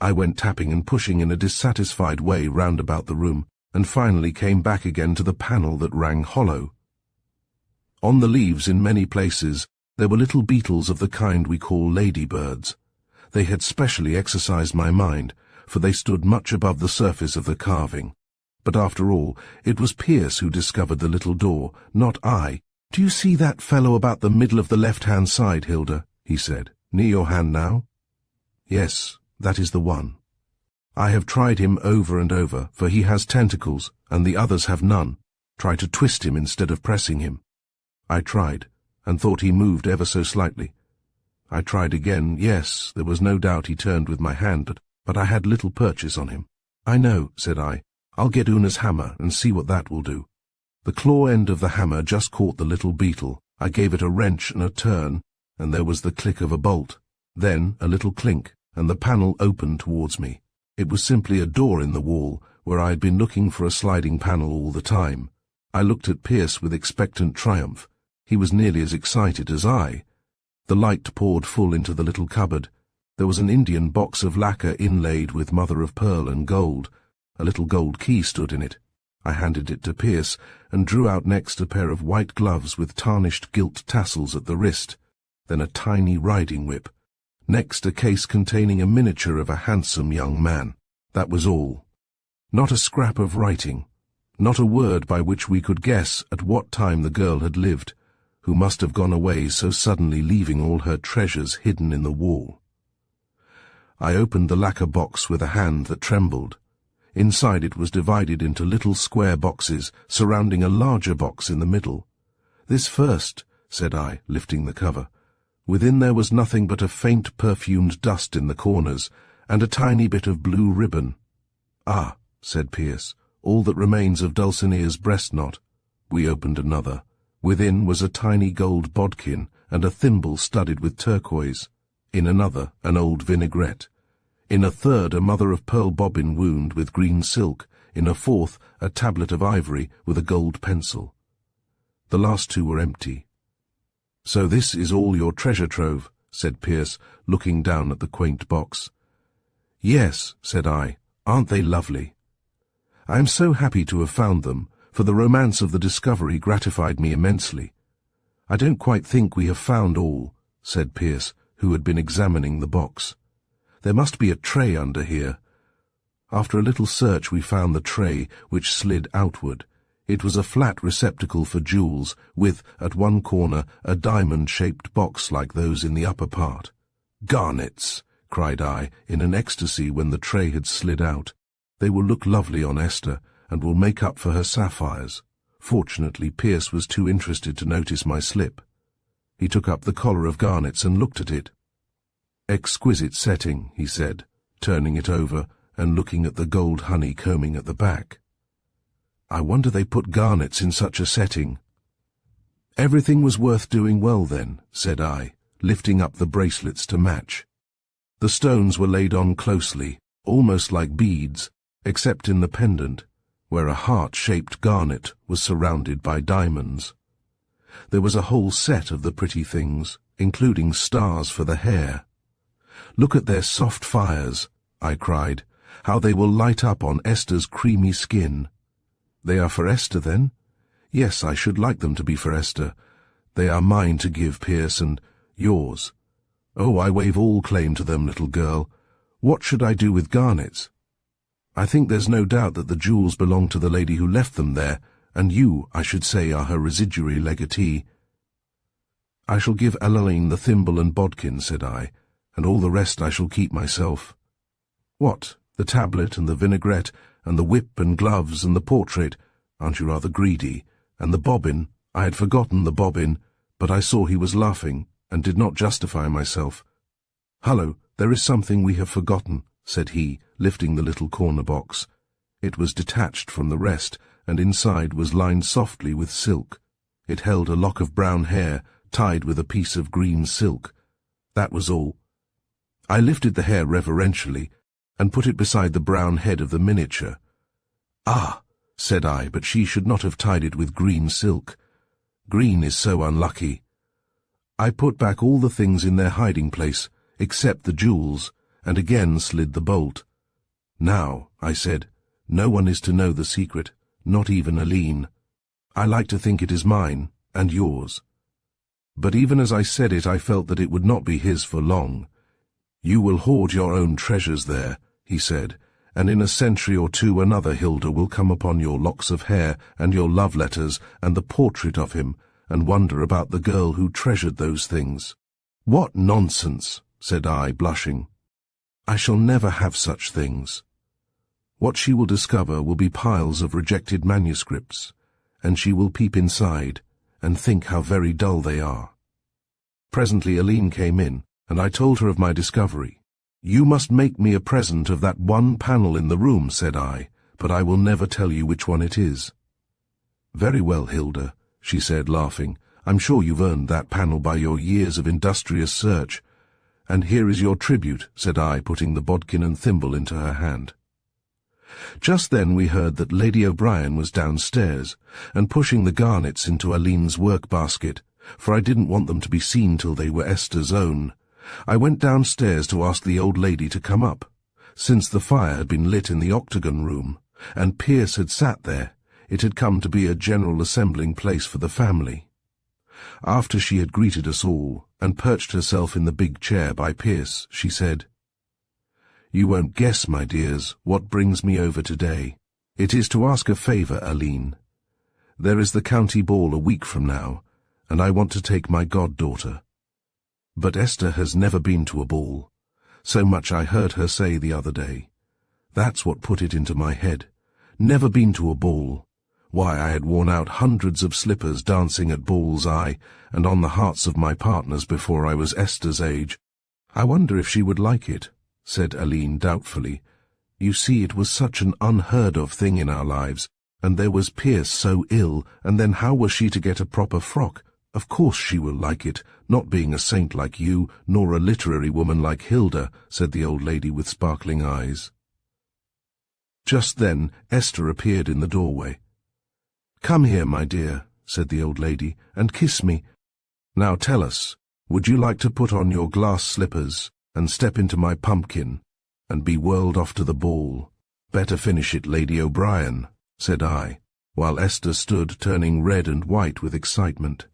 I went tapping and pushing in a dissatisfied way round about the room, and finally came back again to the panel that rang hollow. On the leaves in many places there were little beetles of the kind we call ladybirds. They had specially exercised my mind, for they stood much above the surface of the carving. But after all, it was Pierce who discovered the little door, not I. Do you see that fellow about the middle of the left-hand side, Hilda? He said. Near your hand now? Yes, that is the one. I have tried him over and over, for he has tentacles, and the others have none. Try to twist him instead of pressing him. I tried, and thought he moved ever so slightly. I tried again. Yes, there was no doubt he turned with my hand, but I had little purchase on him. I know, said I. I'll get Una's hammer and see what that will do. The claw end of the hammer just caught the little beetle. I gave it a wrench and a turn, and there was the click of a bolt. Then a little clink, and the panel opened towards me. It was simply a door in the wall, where I had been looking for a sliding panel all the time. I looked at Pierce with expectant triumph. He was nearly as excited as I. The light poured full into the little cupboard. There was an Indian box of lacquer inlaid with mother-of-pearl and gold. A little gold key stood in it. I handed it to Pierce, and drew out next a pair of white gloves with tarnished gilt tassels at the wrist, then a tiny riding whip. Next a case containing a miniature of a handsome young man. That was all. Not a scrap of writing, not a word by which we could guess at what time the girl had lived, who must have gone away so suddenly, leaving all her treasures hidden in the wall. I opened the lacquer box with a hand that trembled. Inside it was divided into little square boxes, surrounding a larger box in the middle. This first, said I, lifting the cover. Within there was nothing but a faint perfumed dust in the corners, and a tiny bit of blue ribbon. Ah, said Pierce, all that remains of Dulcinea's breast knot. We opened another. Within was a tiny gold bodkin, and a thimble studded with turquoise. In another, an old vinaigrette. In a third, a mother-of-pearl bobbin wound with green silk. In a fourth, a tablet of ivory with a gold pencil. The last two were empty. So this is all your treasure trove, said Pierce, looking down at the quaint box. Yes, said I. Aren't they lovely? I am so happy to have found them, for the romance of the discovery gratified me immensely. "I don't quite think we have found all," said Pierce, who had been examining the box. "There must be a tray under here." After a little search we found the tray, which slid outward. It was a flat receptacle for jewels, with, at one corner, a diamond-shaped box like those in the upper part. "Garnets!" cried I, in an ecstasy when the tray had slid out. "They will look lovely on Esther, and will make up for her sapphires." Fortunately, Pierce was too interested to notice my slip. He took up the collar of garnets and looked at it. "Exquisite setting," he said, turning it over and looking at the gold honey combing at the back. "I wonder they put garnets in such a setting." "Everything was worth doing well then," said I, lifting up the bracelets to match. The stones were laid on closely, almost like beads, except in the pendant, where a heart-shaped garnet was surrounded by diamonds. There was a whole set of the pretty things, including stars for the hair. "Look at their soft fires," I cried, "how they will light up on Esther's creamy skin." "They are for Esther, then?" "Yes, I should like them to be for Esther. They are mine to give, Pierce, and yours." "Oh, I waive all claim to them, little girl. What should I do with garnets?" "I think there's no doubt that the jewels belong to the lady who left them there, and you, I should say, are her residuary legatee." "I shall give Elaine the thimble and bodkin," said I, "and all the rest I shall keep myself." "What, the tablet and the vinaigrette, and the whip and gloves and the portrait? Aren't you rather greedy? And the bobbin? I had forgotten the bobbin, but I saw he was laughing, and did not justify myself. "Hullo, there is something we have forgotten," said he, lifting the little corner box. It was detached from the rest, and inside was lined softly with silk. It held a lock of brown hair, tied with a piece of green silk. That was all. I lifted the hair reverentially, and put it beside the brown head of the miniature. "Ah," said I, "but she should not have tied it with green silk. Green is so unlucky." I put back all the things in their hiding place, except the jewels, and again slid the bolt. "Now," I said, "no one is to know the secret, not even Aline. I like to think it is mine, and yours." But even as I said it, I felt that it would not be his for long. "You will hoard your own treasures there," he said, "and in a century or two another Hilda will come upon your locks of hair and your love letters and the portrait of him, and wonder about the girl who treasured those things." "What nonsense," said I, blushing. "I shall never have such things. What she will discover will be piles of rejected manuscripts, and she will peep inside and think how very dull they are." Presently Aline came in, and I told her of my discovery. "You must make me a present of that one panel in the room," said I, "but I will never tell you which one it is." "Very well, Hilda," she said, laughing. "I'm sure you've earned that panel by your years of industrious search. And here is your tribute," said I, putting the bodkin and thimble into her hand. Just then we heard that Lady O'Brien was downstairs, and pushing the garnets into Aline's work-basket, for I didn't want them to be seen till they were Esther's own. I went downstairs to ask the old lady to come up. Since the fire had been lit in the octagon room, and Pierce had sat there, it had come to be a general assembling place for the family. After she had greeted us all, and perched herself in the big chair by Pierce, she said, "You won't guess, my dears, what brings me over today. It is to ask a favour, Aline. There is the county ball a week from now, and I want to take my goddaughter. But Esther has never been to a ball. So much I heard her say the other day. That's what put it into my head. Never been to a ball. Why, I had worn out hundreds of slippers dancing at balls, and on the hearts of my partners before I was Esther's age. I wonder if she would like it," said Aline doubtfully. "You see, it was such an unheard-of thing in our lives, and there was Pierce so ill, and then how was she to get a proper frock? Of course she will like it, not being a saint like you, nor a literary woman like Hilda," said the old lady with sparkling eyes. Just then Esther appeared in the doorway. "Come here, my dear," said the old lady, "and kiss me. Now tell us, would you like to put on your glass slippers and step into my pumpkin and be whirled off to the ball?" "Better finish it, Lady O'Brien," said I. while Esther stood turning red and white with excitement.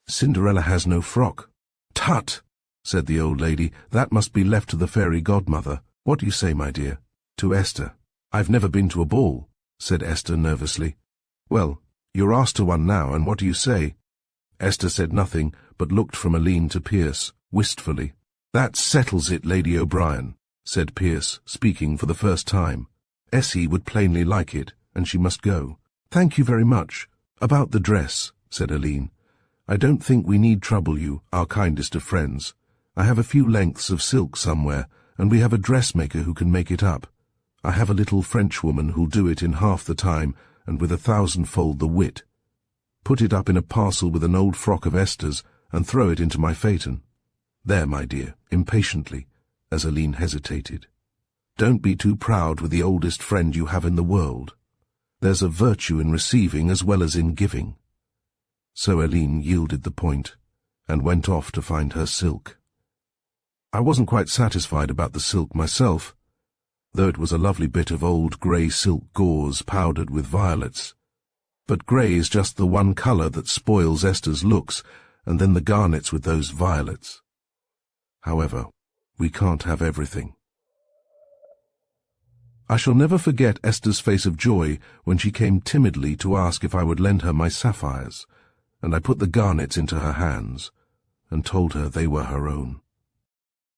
"Cinderella has no frock." "Tut!" said the old lady. "That must be left to the fairy godmother. What do you say, my dear?" To Esther. "I've never been to a ball," said Esther nervously. "Well, you're asked to one now, and what do you say?" Esther said nothing, but looked from Aline to Pierce, wistfully. "That settles it, Lady O'Brien," said Pierce, speaking for the first time. "Essie would plainly like it, and she must go." "Thank you very much. About the dress," said Aline. "I don't think we need trouble you, our kindest of friends. I have a few lengths of silk somewhere, and we have a dressmaker who can make it up. I have a little Frenchwoman who'll do it in half the time and with 1,000-fold the wit. Put it up in a parcel with an old frock of Esther's and throw it into my phaeton. There, my dear," impatiently, as Aline hesitated. "Don't be too proud with the oldest friend you have in the world. There's a virtue in receiving as well as in giving." So Aline yielded the point, and went off to find her silk. I wasn't quite satisfied about the silk myself, though it was a lovely bit of old grey silk gauze powdered with violets. But grey is just the one colour that spoils Esther's looks, and then the garnets with those violets. However, we can't have everything. I shall never forget Esther's face of joy when she came timidly to ask if I would lend her my sapphires, and I put the garnets into her hands, and told her they were her own.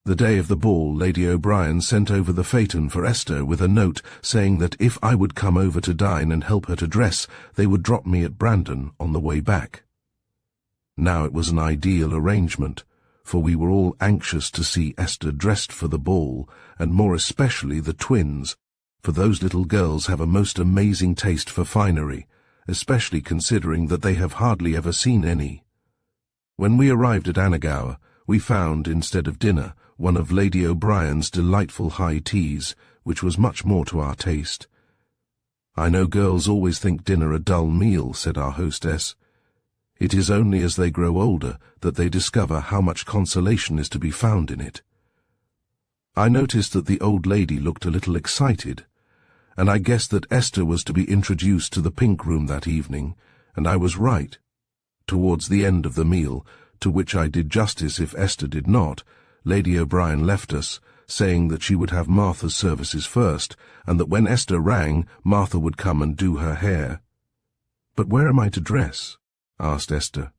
The day of the ball, Lady O'Brien sent over the phaeton for Esther with a note saying that if I would come over to dine and help her to dress, they would drop me at Brandon on the way back. Now it was an ideal arrangement, for we were all anxious to see Esther dressed for the ball, and more especially the twins, for those little girls have a most amazing taste for finery, especially considering that they have hardly ever seen any. When we arrived at Annagower, we found, instead of dinner, one of Lady O'Brien's delightful high teas, which was much more to our taste. "I know girls always think dinner a dull meal," said our hostess. "It is only as they grow older that they discover how much consolation is to be found in it." I noticed that the old lady looked a little excited, and I guessed that Esther was to be introduced to the pink room that evening, and I was right. Towards the end of the meal, to which I did justice if Esther did not, Lady O'Brien left us, saying that she would have Martha's services first, and that when Esther rang, Martha would come and do her hair. "But where am I to dress?" asked Esther.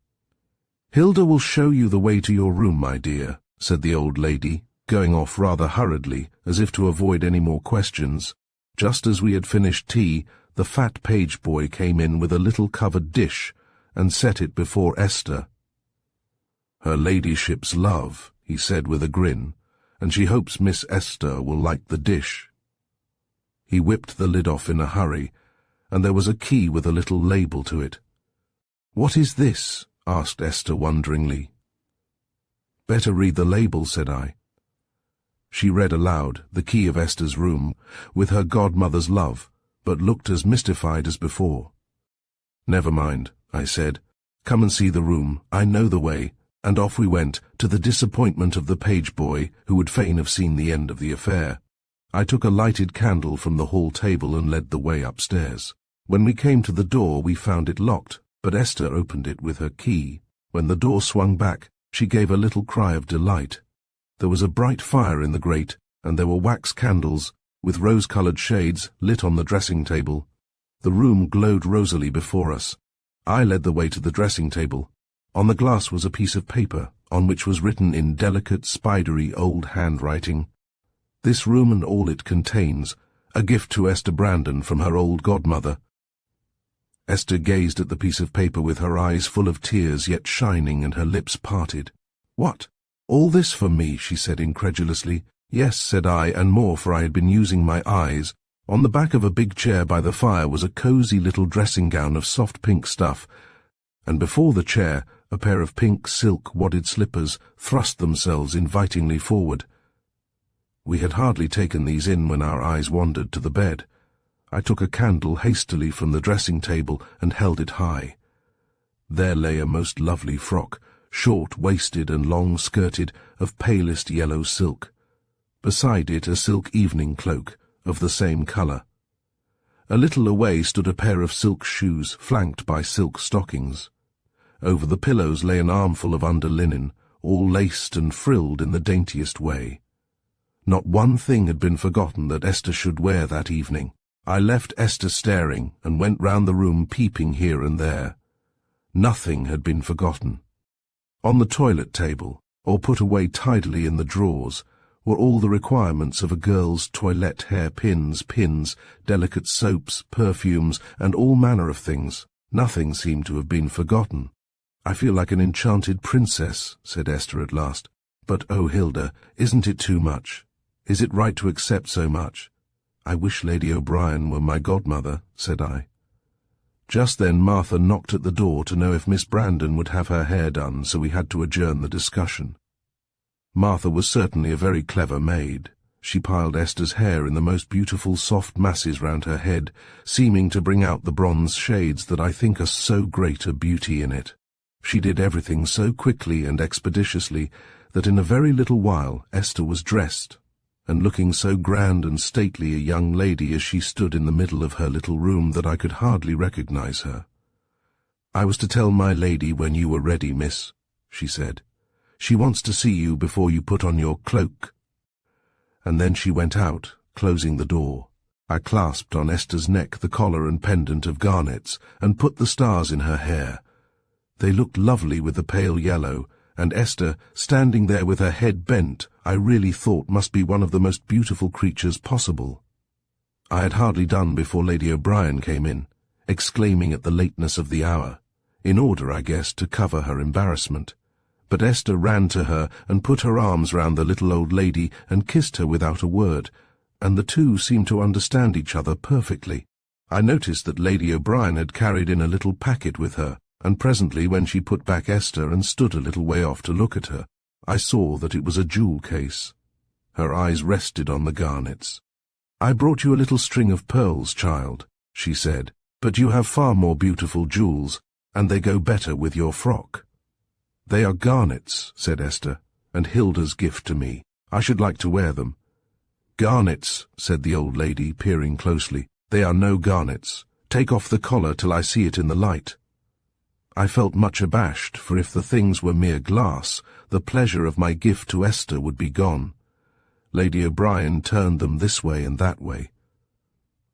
"Hilda will show you the way to your room, my dear," said the old lady, going off rather hurriedly, as if to avoid any more questions. Just as we had finished tea, the fat page boy came in with a little covered dish, and set it before Esther. "Her ladyship's love," he said with a grin, "and she hopes Miss Esther will like the dish." He whipped the lid off in a hurry, and there was a key with a little label to it. "What is this?" asked Esther wonderingly. "Better read the label," said I. She read aloud the key of Esther's room, with her godmother's love, but looked as mystified as before. "Never mind," I said. "Come and see the room. I know the way." And off we went, to the disappointment of the page boy, who would fain have seen the end of the affair. I took a lighted candle from the hall table and led the way upstairs. When we came to the door, we found it locked, but Esther opened it with her key. When the door swung back, she gave a little cry of delight. There was a bright fire in the grate, and there were wax candles, with rose-coloured shades, lit on the dressing-table. The room glowed rosily before us. I led the way to the dressing-table. On the glass was a piece of paper, on which was written in delicate, spidery old handwriting, "This room and all it contains, a gift to Esther Brandon from her old godmother." Esther gazed at the piece of paper with her eyes full of tears yet shining and her lips parted. "What? All this for me?" she said incredulously. "Yes," said I, and more, for I had been using my eyes. On the back of a big chair by the fire was a cosy little dressing-gown of soft pink stuff, and before the chair a pair of pink silk wadded slippers thrust themselves invitingly forward. We had hardly taken these in when our eyes wandered to the bed. I took a candle hastily from the dressing-table and held it high. There lay a most lovely frock, short-waisted and long-skirted, of palest yellow silk. Beside it a silk evening cloak, of the same colour. A little away stood a pair of silk shoes, flanked by silk stockings. Over the pillows lay an armful of underlinen, all laced and frilled in the daintiest way. Not one thing had been forgotten that Esther should wear that evening. I left Esther staring and went round the room peeping here and there. Nothing had been forgotten. On the toilet table, or put away tidily in the drawers, were all the requirements of a girl's toilette: hairpins, pins, delicate soaps, perfumes, and all manner of things. Nothing seemed to have been forgotten. "I feel like an enchanted princess," said Esther at last. "But, oh, Hilda, isn't it too much? Is it right to accept so much?" "I wish Lady O'Brien were my godmother," said I. Just then Martha knocked at the door to know if Miss Brandon would have her hair done, so we had to adjourn the discussion. Martha was certainly a very clever maid. She piled Esther's hair in the most beautiful soft masses round her head, seeming to bring out the bronze shades that I think are so great a beauty in it. She did everything so quickly and expeditiously that in a very little while Esther was dressed, and looking so grand and stately a young lady as she stood in the middle of her little room that I could hardly recognize her. "I was to tell my lady when you were ready, miss," she said. "She wants to see you before you put on your cloak." And then she went out, closing the door. I clasped on Esther's neck the collar and pendant of garnets, and put the stars in her hair. They looked lovely with the pale yellow, and Esther, standing there with her head bent, I really thought must be one of the most beautiful creatures possible. I had hardly done before Lady O'Brien came in, exclaiming at the lateness of the hour, in order, I guess, to cover her embarrassment. But Esther ran to her and put her arms round the little old lady and kissed her without a word, and the two seemed to understand each other perfectly. I noticed that Lady O'Brien had carried in a little packet with her, and presently when she put back Esther and stood a little way off to look at her, I saw that it was a jewel case. Her eyes rested on the garnets. "I brought you a little string of pearls, child," she said, "but you have far more beautiful jewels, and they go better with your frock." "They are garnets," said Esther, "and Hilda's gift to me. I should like to wear them." "Garnets," said the old lady, peering closely. "They are no garnets. Take off the collar till I see it in the light." I felt much abashed, for if the things were mere glass, the pleasure of my gift to Esther would be gone. Lady O'Brien turned them this way and that way.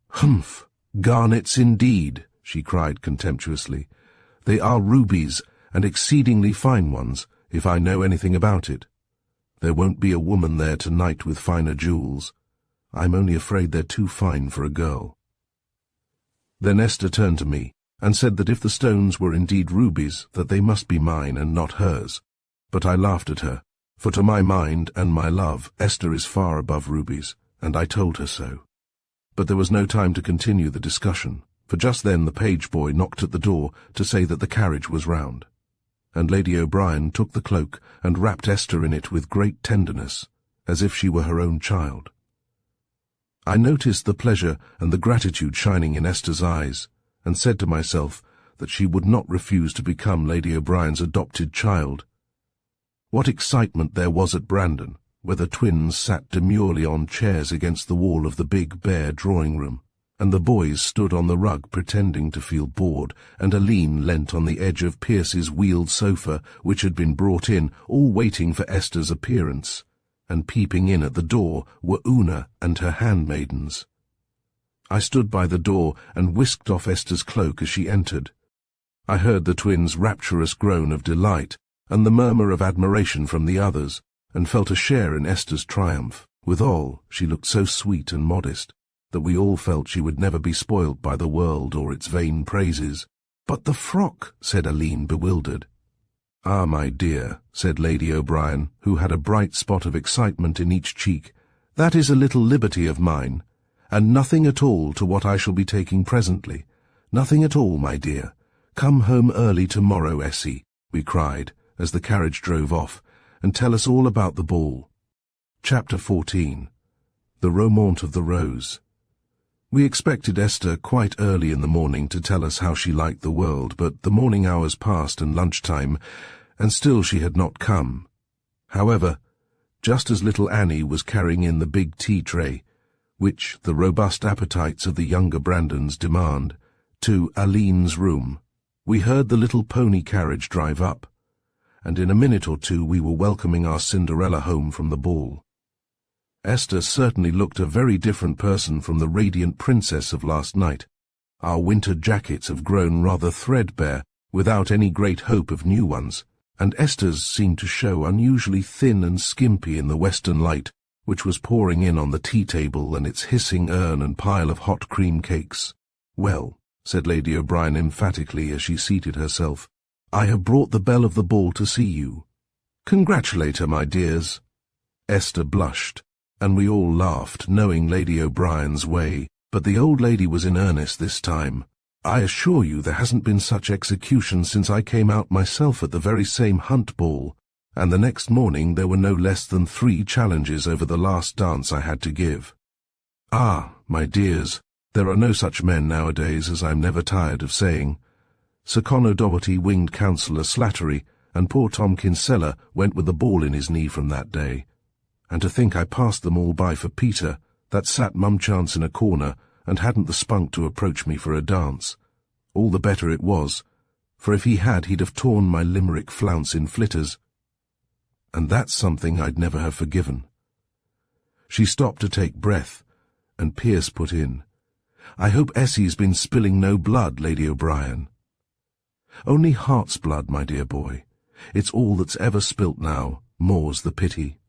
"Humph! Garnets indeed," she cried contemptuously. "They are rubies, and exceedingly fine ones, if I know anything about it. There won't be a woman there tonight with finer jewels. I'm only afraid they're too fine for a girl." Then Esther turned to me, and said that if the stones were indeed rubies, that they must be mine and not hers. But I laughed at her, for to my mind and my love, Esther is far above rubies, and I told her so. But there was no time to continue the discussion, for just then the page boy knocked at the door to say that the carriage was round, and Lady O'Brien took the cloak and wrapped Esther in it with great tenderness, as if she were her own child. I noticed the pleasure and the gratitude shining in Esther's eyes, and said to myself that she would not refuse to become Lady O'Brien's adopted child. What excitement there was at Brandon, where the twins sat demurely on chairs against the wall of the big bare drawing-room, and the boys stood on the rug pretending to feel bored, and Aline leant on the edge of Pierce's wheeled sofa, which had been brought in, all waiting for Esther's appearance, and peeping in at the door were Una and her handmaidens. I stood by the door and whisked off Esther's cloak as she entered. I heard the twins' rapturous groan of delight, and the murmur of admiration from the others, and felt a share in Esther's triumph. Withal, she looked so sweet and modest, that we all felt she would never be spoilt by the world or its vain praises. "But the frock," said Aline, bewildered. "Ah, my dear," said Lady O'Brien, who had a bright spot of excitement in each cheek, "that is a little liberty of mine, and nothing at all to what I shall be taking presently. Nothing at all, my dear. Come home early tomorrow, Essie," we cried, as the carriage drove off, "and tell us all about the ball." Chapter 14. The Romaunt of the Rose. We expected Esther quite early in the morning to tell us how she liked the world, but the morning hours passed and lunchtime, and still she had not come. However, just as little Annie was carrying in the big tea tray, which the robust appetites of the younger Brandons demand, to Aline's room. We heard the little pony carriage drive up, and in a minute or two we were welcoming our Cinderella home from the ball. Esther certainly looked a very different person from the radiant princess of last night. Our winter jackets have grown rather threadbare, without any great hope of new ones, and Esther's seemed to show unusually thin and skimpy in the western light, which was pouring in on the tea-table and its hissing urn and pile of hot cream cakes. "Well," said Lady O'Brien emphatically as she seated herself, "I have brought the belle of the ball to see you. Congratulate her, my dears." Esther blushed, and we all laughed, knowing Lady O'Brien's way, but the old lady was in earnest this time. "I assure you there hasn't been such execution since I came out myself at the very same hunt ball, and the next morning there were no less than 3 challenges over the last dance I had to give. Ah, my dears, there are no such men nowadays, as I'm never tired of saying. Sir Connor Doherty winged Councillor Slattery, and poor Tom Kinsella went with the ball in his knee from that day. And to think I passed them all by for Peter, that sat mumchance in a corner, and hadn't the spunk to approach me for a dance. All the better it was, for if he had, he'd have torn my Limerick flounce in flitters. And that's something I'd never have forgiven." She stopped to take breath, and Pierce put in, "I hope Essie's been spilling no blood, Lady O'Brien." "Only heart's blood, my dear boy. It's all that's ever spilt now, more's the pity.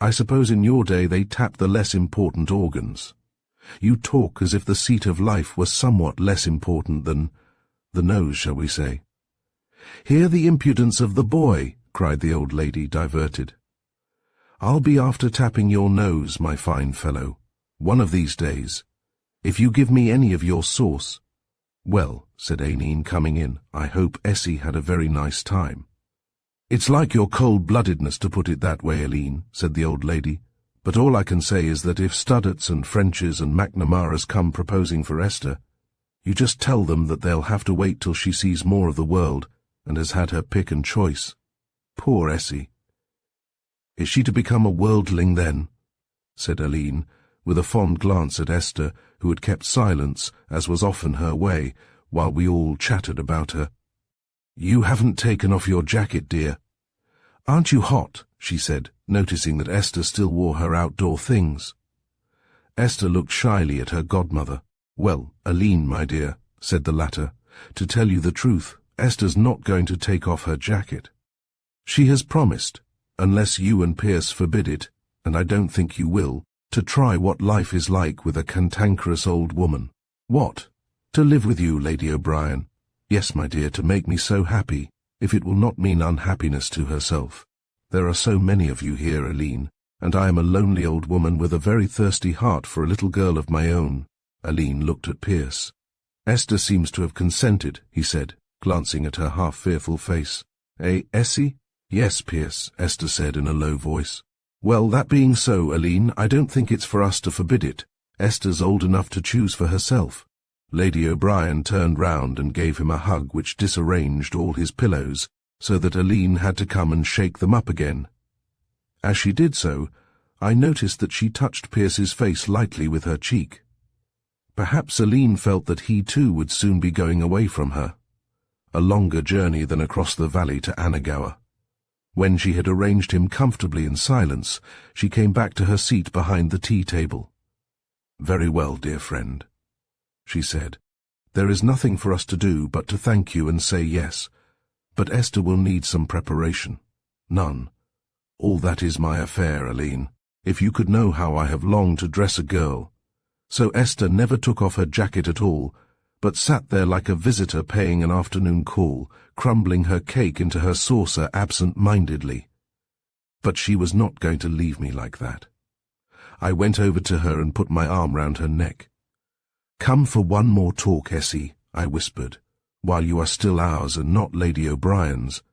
I suppose in your day they tapped the less important organs. You talk as if the seat of life was somewhat less important than the nose, shall we say." "Hear the impudence of the boy," cried the old lady, diverted. "I'll be after tapping your nose, my fine fellow, one of these days, if you give me any of your sauce." "Well," said Aineen, coming in, "I hope Essie had a very nice time." "It's like your cold-bloodedness to put it that way, Aline," said the old lady, "but all I can say is that if Studdarts and Frenches and McNamaras come proposing for Esther, you just tell them that they'll have to wait till she sees more of the world and has had her pick and choice. Poor Essie." "Is she to become a worldling then?" said Aline, with a fond glance at Esther, who had kept silence, as was often her way, while we all chattered about her. "You haven't taken off your jacket, dear." "Aren't you hot?" she said, noticing that Esther still wore her outdoor things. Esther looked shyly at her godmother. "Well, Aline, my dear," said the latter, "to tell you the truth, Esther's not going to take off her jacket. She has promised, unless you and Pierce forbid it, and I don't think you will, to try what life is like with a cantankerous old woman." "What? To live with you, Lady O'Brien?" "Yes, my dear, to make me so happy, if it will not mean unhappiness to herself. There are so many of you here, Aline, and I am a lonely old woman with a very thirsty heart for a little girl of my own." Aline looked at Pierce. "Esther seems to have consented," he said, glancing at her half-fearful face. "Eh, Essie?" "Yes, Pierce," Esther said in a low voice. "Well, that being so, Aline, I don't think it's for us to forbid it. Esther's old enough to choose for herself." Lady O'Brien turned round and gave him a hug which disarranged all his pillows, so that Aline had to come and shake them up again. As she did so, I noticed that she touched Pierce's face lightly with her cheek. Perhaps Aline felt that he too would soon be going away from her. A longer journey than across the valley to Annagower. When she had arranged him comfortably in silence, she came back to her seat behind the tea-table. "Very well, dear friend," she said. "There is nothing for us to do but to thank you and say yes, but Esther will need some preparation." "None. All that is my affair, Aline. If you could know how I have longed to dress a girl." So Esther never took off her jacket at all, but sat there like a visitor paying an afternoon call, crumbling her cake into her saucer absent-mindedly. But she was not going to leave me like that. I went over to her and put my arm round her neck. "Come for one more talk, Essie," I whispered, "while you are still ours and not Lady O'Brien's,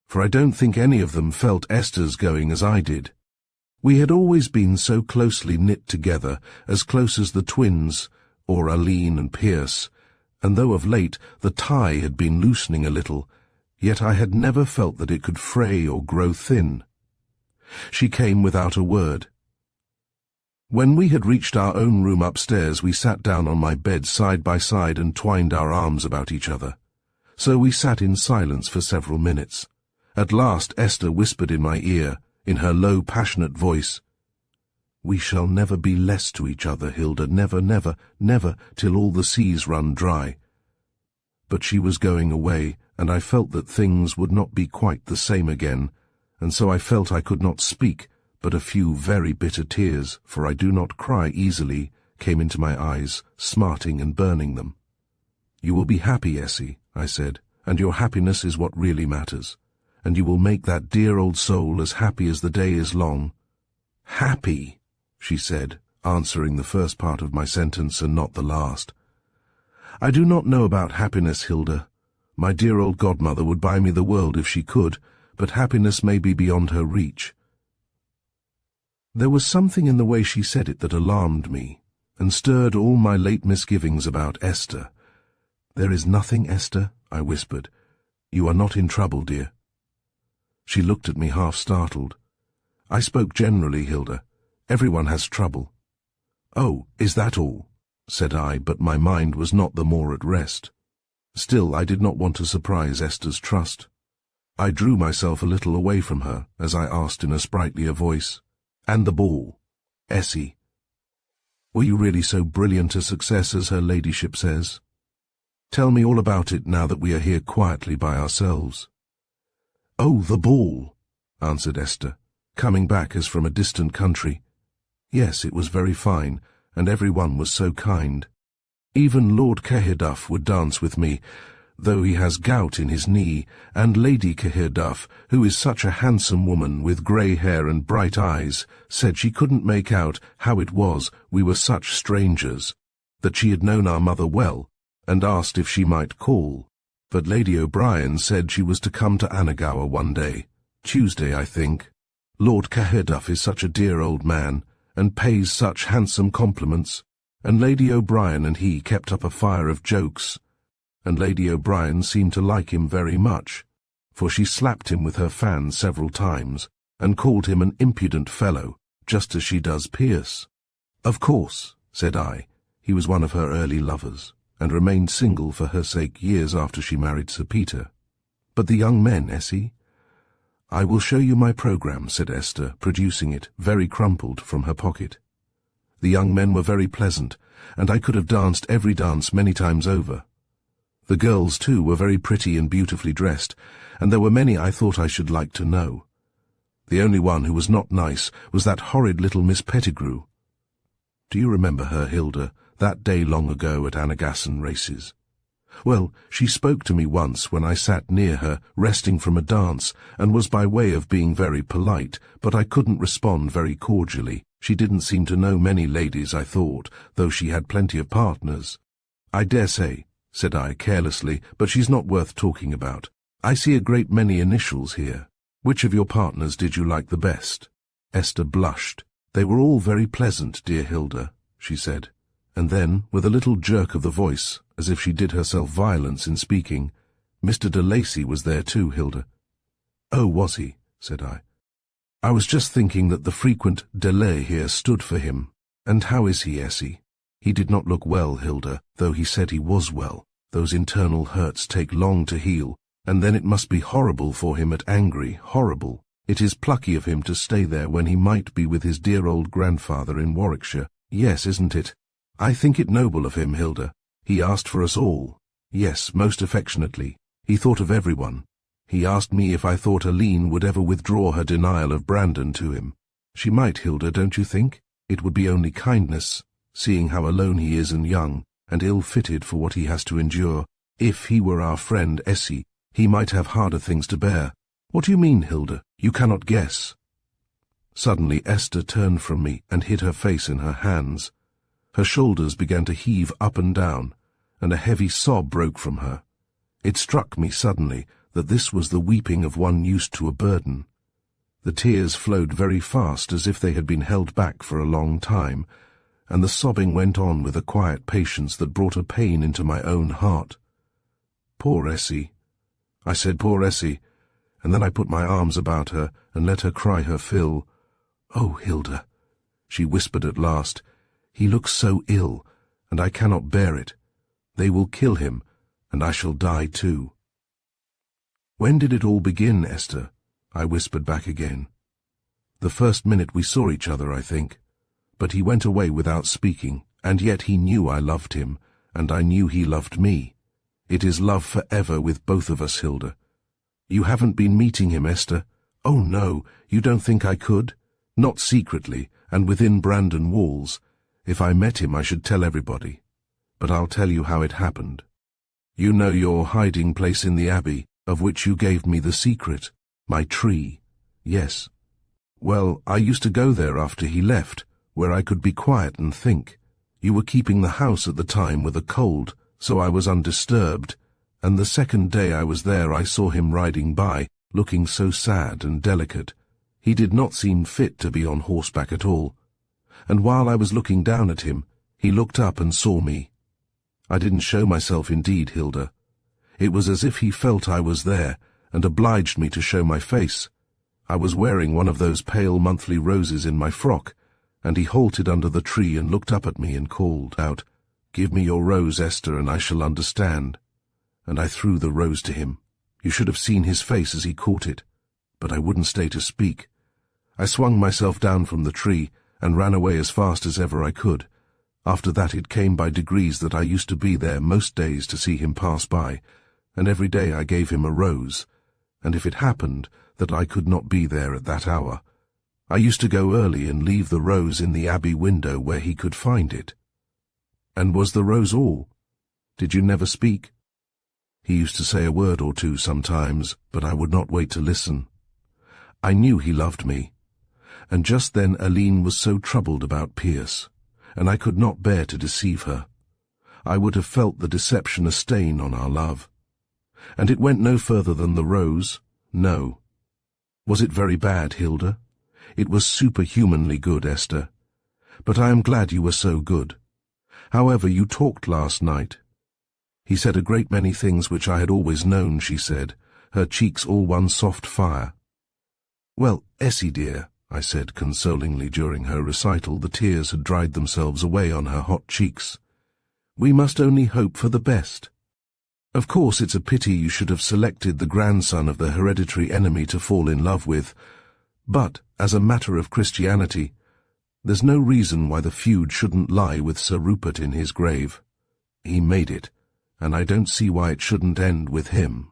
for I don't think any of them felt Esther's going as I did. We had always been so closely knit together, as close as the twins, or Aline and Pierce, and though of late the tie had been loosening a little, yet I had never felt that it could fray or grow thin." She came without a word. When we had reached our own room upstairs, we sat down on my bed side by side and twined our arms about each other. So we sat in silence for several minutes. At last Esther whispered in my ear, in her low, passionate voice, "We shall never be less to each other, Hilda, never, never, never, till all the seas run dry." But she was going away, and I felt that things would not be quite the same again, and so I felt I could not speak, but a few very bitter tears, for I do not cry easily, came into my eyes, smarting and burning them. "You will be happy, Essie," I said, "and your happiness is what really matters, and you will make that dear old soul as happy as the day is long." "Happy," she said, answering the first part of my sentence and not the last. "I do not know about happiness, Hilda. My dear old godmother would buy me the world if she could, but happiness may be beyond her reach." There was something in the way she said it that alarmed me, and stirred all my late misgivings about Esther. "There is nothing, Esther," I whispered. "You are not in trouble, dear." She looked at me half startled. "I spoke generally, Hilda. Everyone has trouble." "Oh, is that all?" said I, but my mind was not the more at rest. Still, I did not want to surprise Esther's trust. I drew myself a little away from her as I asked in a sprightlier voice, "And the ball, Essie? Were you really so brilliant a success as her ladyship says? Tell me all about it now that we are here quietly by ourselves." "Oh, the ball," answered Esther, coming back as from a distant country. "Yes, it was very fine, and everyone was so kind. Even Lord Cahirduf would dance with me, though he has gout in his knee, and Lady Cahirduf, who is such a handsome woman with grey hair and bright eyes, said she couldn't make out how it was we were such strangers, that she had known our mother well, and asked if she might call. But Lady O'Brien said she was to come to Anagawa one day, Tuesday, I think. Lord Cahirduf is such a dear old man, and pays such handsome compliments, and Lady O'Brien and he kept up a fire of jokes, and Lady O'Brien seemed to like him very much, for she slapped him with her fan several times, and called him an impudent fellow, just as she does Pierce." "Of course," said I, "he was one of her early lovers, and remained single for her sake years after she married Sir Peter. But the young men, Essie?" "I will show you my programme," said Esther, producing it, very crumpled, from her pocket. "The young men were very pleasant, and I could have danced every dance many times over. The girls, too, were very pretty and beautifully dressed, and there were many I thought I should like to know. The only one who was not nice was that horrid little Miss Pettigrew. Do you remember her, Hilda, that day long ago at Anagasson races? Well, she spoke to me once when I sat near her, resting from a dance, and was by way of being very polite, but I couldn't respond very cordially. She didn't seem to know many ladies, I thought, though she had plenty of partners. "I dare say," said I carelessly, "but she's not worth talking about. I see a great many initials here. Which of your partners did you like the best?" Esther blushed. "They were all very pleasant, dear Hilda," she said, and then, with a little jerk of the voice, as if she did herself violence in speaking, "Mr. de Lacy was there too, Hilda." "Oh, was he?" said I. "I was just thinking that the frequent delay here stood for him. And how is he, Essie? He did not look well, Hilda, though he said he was well. Those internal hurts take long to heal, and then it must be horrible for him at Angry, horrible. It is plucky of him to stay there when he might be with his dear old grandfather in Warwickshire. Yes, isn't it? I think it noble of him, Hilda. He asked for us all. Yes, most affectionately. He thought of everyone. He asked me if I thought Aline would ever withdraw her denial of Brandon to him. She might, Hilda, don't you think? It would be only kindness, seeing how alone he is and young, and ill-fitted for what he has to endure. If he were our friend Essie, he might have harder things to bear. What do you mean, Hilda? You cannot guess." Suddenly Esther turned from me and hid her face in her hands. Her shoulders began to heave up and down, and a heavy sob broke from her. It struck me suddenly that this was the weeping of one used to a burden. The tears flowed very fast, as if they had been held back for a long time, and the sobbing went on with a quiet patience that brought a pain into my own heart. "Poor Essie," I said, "poor Essie," and then I put my arms about her and let her cry her fill. "Oh, Hilda, she whispered at last. "He looks so ill, and I cannot bear it. They will kill him, and I shall die too." "When did it all begin, Esther?" I whispered back again. "The first minute we saw each other, I think. But he went away without speaking, and yet he knew I loved him, and I knew he loved me. It is love forever with both of us, Hilda." "You haven't been meeting him, Esther?" "Oh, no, you don't think I could? Not secretly, and within Brandon walls. If I met him, I should tell everybody. But I'll tell you how it happened. You know your hiding place in the Abbey, of which you gave me the secret, my tree." "Yes." "Well, I used to go there after he left, where I could be quiet and think. You were keeping the house at the time with a cold, so I was undisturbed, and the second day I was there I saw him riding by, looking so sad and delicate. He did not seem fit to be on horseback at all. And while I was looking down at him, he looked up and saw me. I didn't show myself indeed, Hilda. It was as if he felt I was there, and obliged me to show my face. I was wearing one of those pale monthly roses in my frock, and he halted under the tree and looked up at me and called out, 'Give me your rose, Esther, and I shall understand.' And I threw the rose to him. You should have seen his face as he caught it. But I wouldn't stay to speak. I swung myself down from the tree and ran away as fast as ever I could. After that it came by degrees that I used to be there most days to see him pass by, and every day I gave him a rose, and if it happened that I could not be there at that hour, I used to go early and leave the rose in the Abbey window where he could find it." "And was the rose all? Did you never speak?" "He used to say a word or two sometimes, but I would not wait to listen. I knew he loved me. And just then Aline was so troubled about Pierce, and I could not bear to deceive her. I would have felt the deception a stain on our love. And it went no further than the rose, no. Was it very bad, Hilda? It was superhumanly good, Esther. But I am glad you were so good. However, you talked last night." "He said a great many things which I had always known," she said, her cheeks all one soft fire. "Well, Essie dear," I said consolingly during her recital. The tears had dried themselves away on her hot cheeks. "We must only hope for the best. Of course it's a pity you should have selected the grandson of the hereditary enemy to fall in love with, but, as a matter of Christianity, there's no reason why the feud shouldn't lie with Sir Rupert in his grave. He made it, and I don't see why it shouldn't end with him.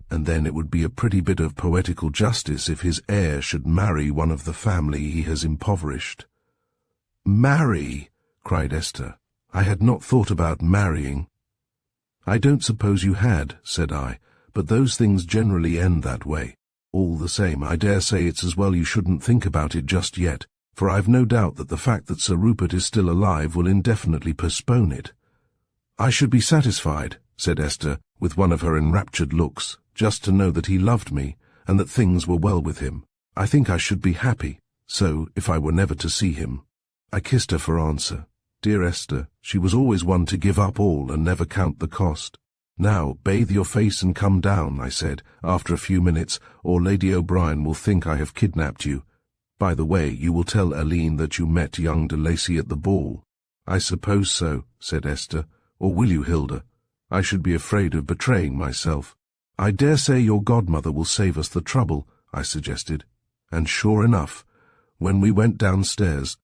And then it would be a pretty bit of poetical justice if his heir should marry one of the family he has impoverished." "Marry!" cried Esther. "I had not thought about marrying." "I don't suppose you had," said I, "but those things generally end that way. All the same, I dare say it's as well you shouldn't think about it just yet, for I've no doubt that the fact that Sir Rupert is still alive will indefinitely postpone it." "I should be satisfied," said Esther, with one of her enraptured looks, "just to know that he loved me, and that things were well with him. I think I should be happy, so, if I were never to see him." I kissed her for answer. Dear Esther, she was always one to give up all and never count the cost. "Now, bathe your face and come down," I said, after a few minutes, "or Lady O'Brien will think I have kidnapped you. By the way, you will tell Aline that you met young de Lacy at the ball." "I suppose so," said Esther. "Or will you, Hilda? I should be afraid of betraying myself." "I dare say your godmother will save us the trouble," I suggested. And sure enough, when we went downstairs,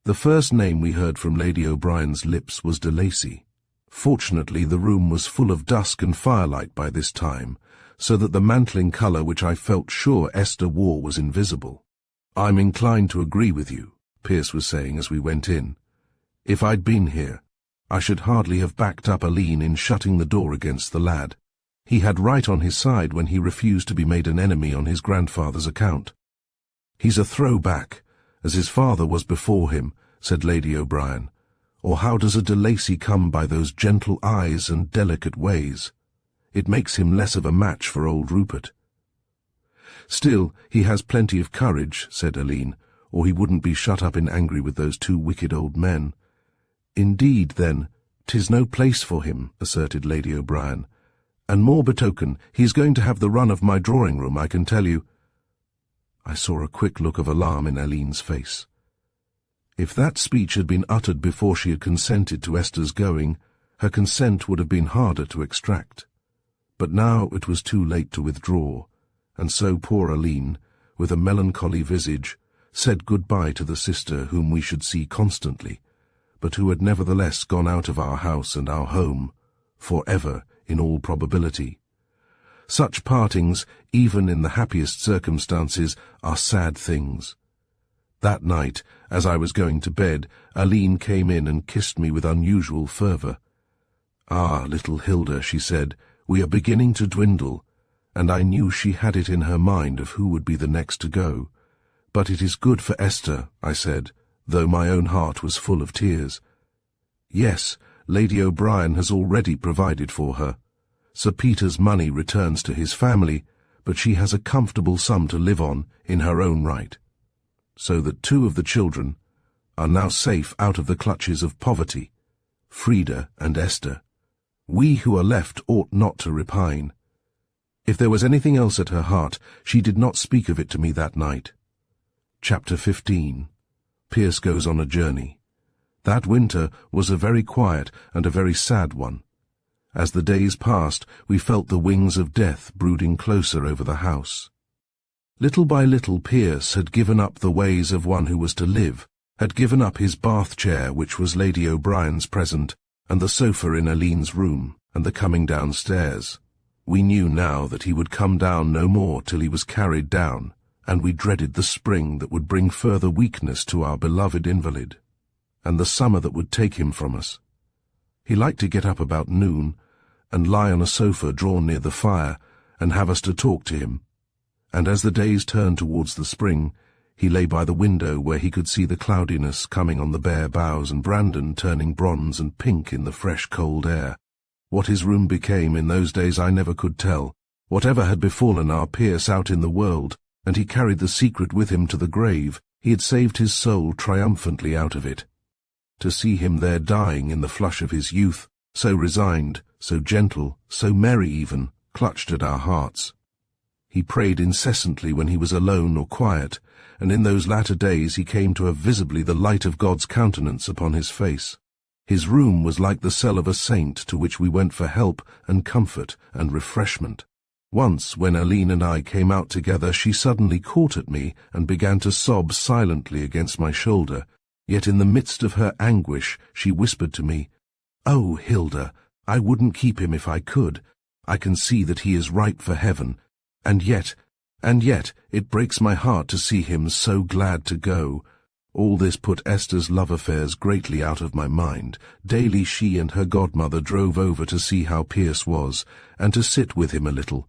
the first name we heard from Lady O'Brien's lips was de Lacy. Fortunately, the room was full of dusk and firelight by this time, so that the mantling colour which I felt sure Esther wore was invisible. "I'm inclined to agree with you," Pierce was saying as we went in. "If I'd been here, I should hardly have backed up Aline in shutting the door against the lad. He had right on his side when he refused to be made an enemy on his grandfather's account." "He's a throwback, as his father was before him," said Lady O'Brien. "Or how does a de Lacy come by those gentle eyes and delicate ways? It makes him less of a match for old Rupert." "Still, he has plenty of courage," said Aline, "or he wouldn't be shut up in Angry with those two wicked old men." "Indeed, then, 'tis no place for him," asserted Lady O'Brien. "And more betoken, he is going to have the run of my drawing-room, I can tell you." I saw a quick look of alarm in Aline's face. If that speech had been uttered before she had consented to Esther's going, her consent would have been harder to extract. But now it was too late to withdraw, and so poor Aline, with a melancholy visage, said good-bye to the sister whom we should see constantly, but who had nevertheless gone out of our house and our home, for ever in all probability. Such partings, even in the happiest circumstances, are sad things. That night, as I was going to bed, Aline came in and kissed me with unusual fervour. "Ah, little Hilda," she said, "we are beginning to dwindle," and I knew she had it in her mind of who would be the next to go. "But it is good for Esther," I said, though my own heart was full of tears. "Yes, Lady O'Brien has already provided for her. Sir Peter's money returns to his family, but she has a comfortable sum to live on in her own right, so that 2 of the children are now safe out of the clutches of poverty, Frida and Esther. We who are left ought not to repine." If there was anything else at her heart, she did not speak of it to me that night. Chapter 15. Pierce goes on a journey. That winter was a very quiet and a very sad one. As the days passed, we felt the wings of death brooding closer over the house. Little by little Pierce had given up the ways of one who was to live, had given up his bath chair which was Lady O'Brien's present, and the sofa in Aline's room, and the coming downstairs. We knew now that he would come down no more till he was carried down, and we dreaded the spring that would bring further weakness to our beloved invalid, and the summer that would take him from us. He liked to get up about noon, and lie on a sofa drawn near the fire, and have us to talk to him. And as the days turned towards the spring, he lay by the window where he could see the cloudiness coming on the bare boughs and Brandon turning bronze and pink in the fresh cold air. What his room became in those days I never could tell. Whatever had befallen our Pierce out in the world, and he carried the secret with him to the grave, he had saved his soul triumphantly out of it. To see him there dying in the flush of his youth, so resigned, so gentle, so merry even, clutched at our hearts. He prayed incessantly when he was alone or quiet, and in those latter days he came to have visibly the light of God's countenance upon his face. His room was like the cell of a saint to which we went for help and comfort and refreshment. Once, when Aline and I came out together, she suddenly caught at me and began to sob silently against my shoulder, yet in the midst of her anguish she whispered to me, "Oh, Hilda, I wouldn't keep him if I could. I can see that he is ripe for heaven, and yet, it breaks my heart to see him so glad to go." All this put Esther's love affairs greatly out of my mind. Daily she and her godmother drove over to see how Pierce was, and to sit with him a little.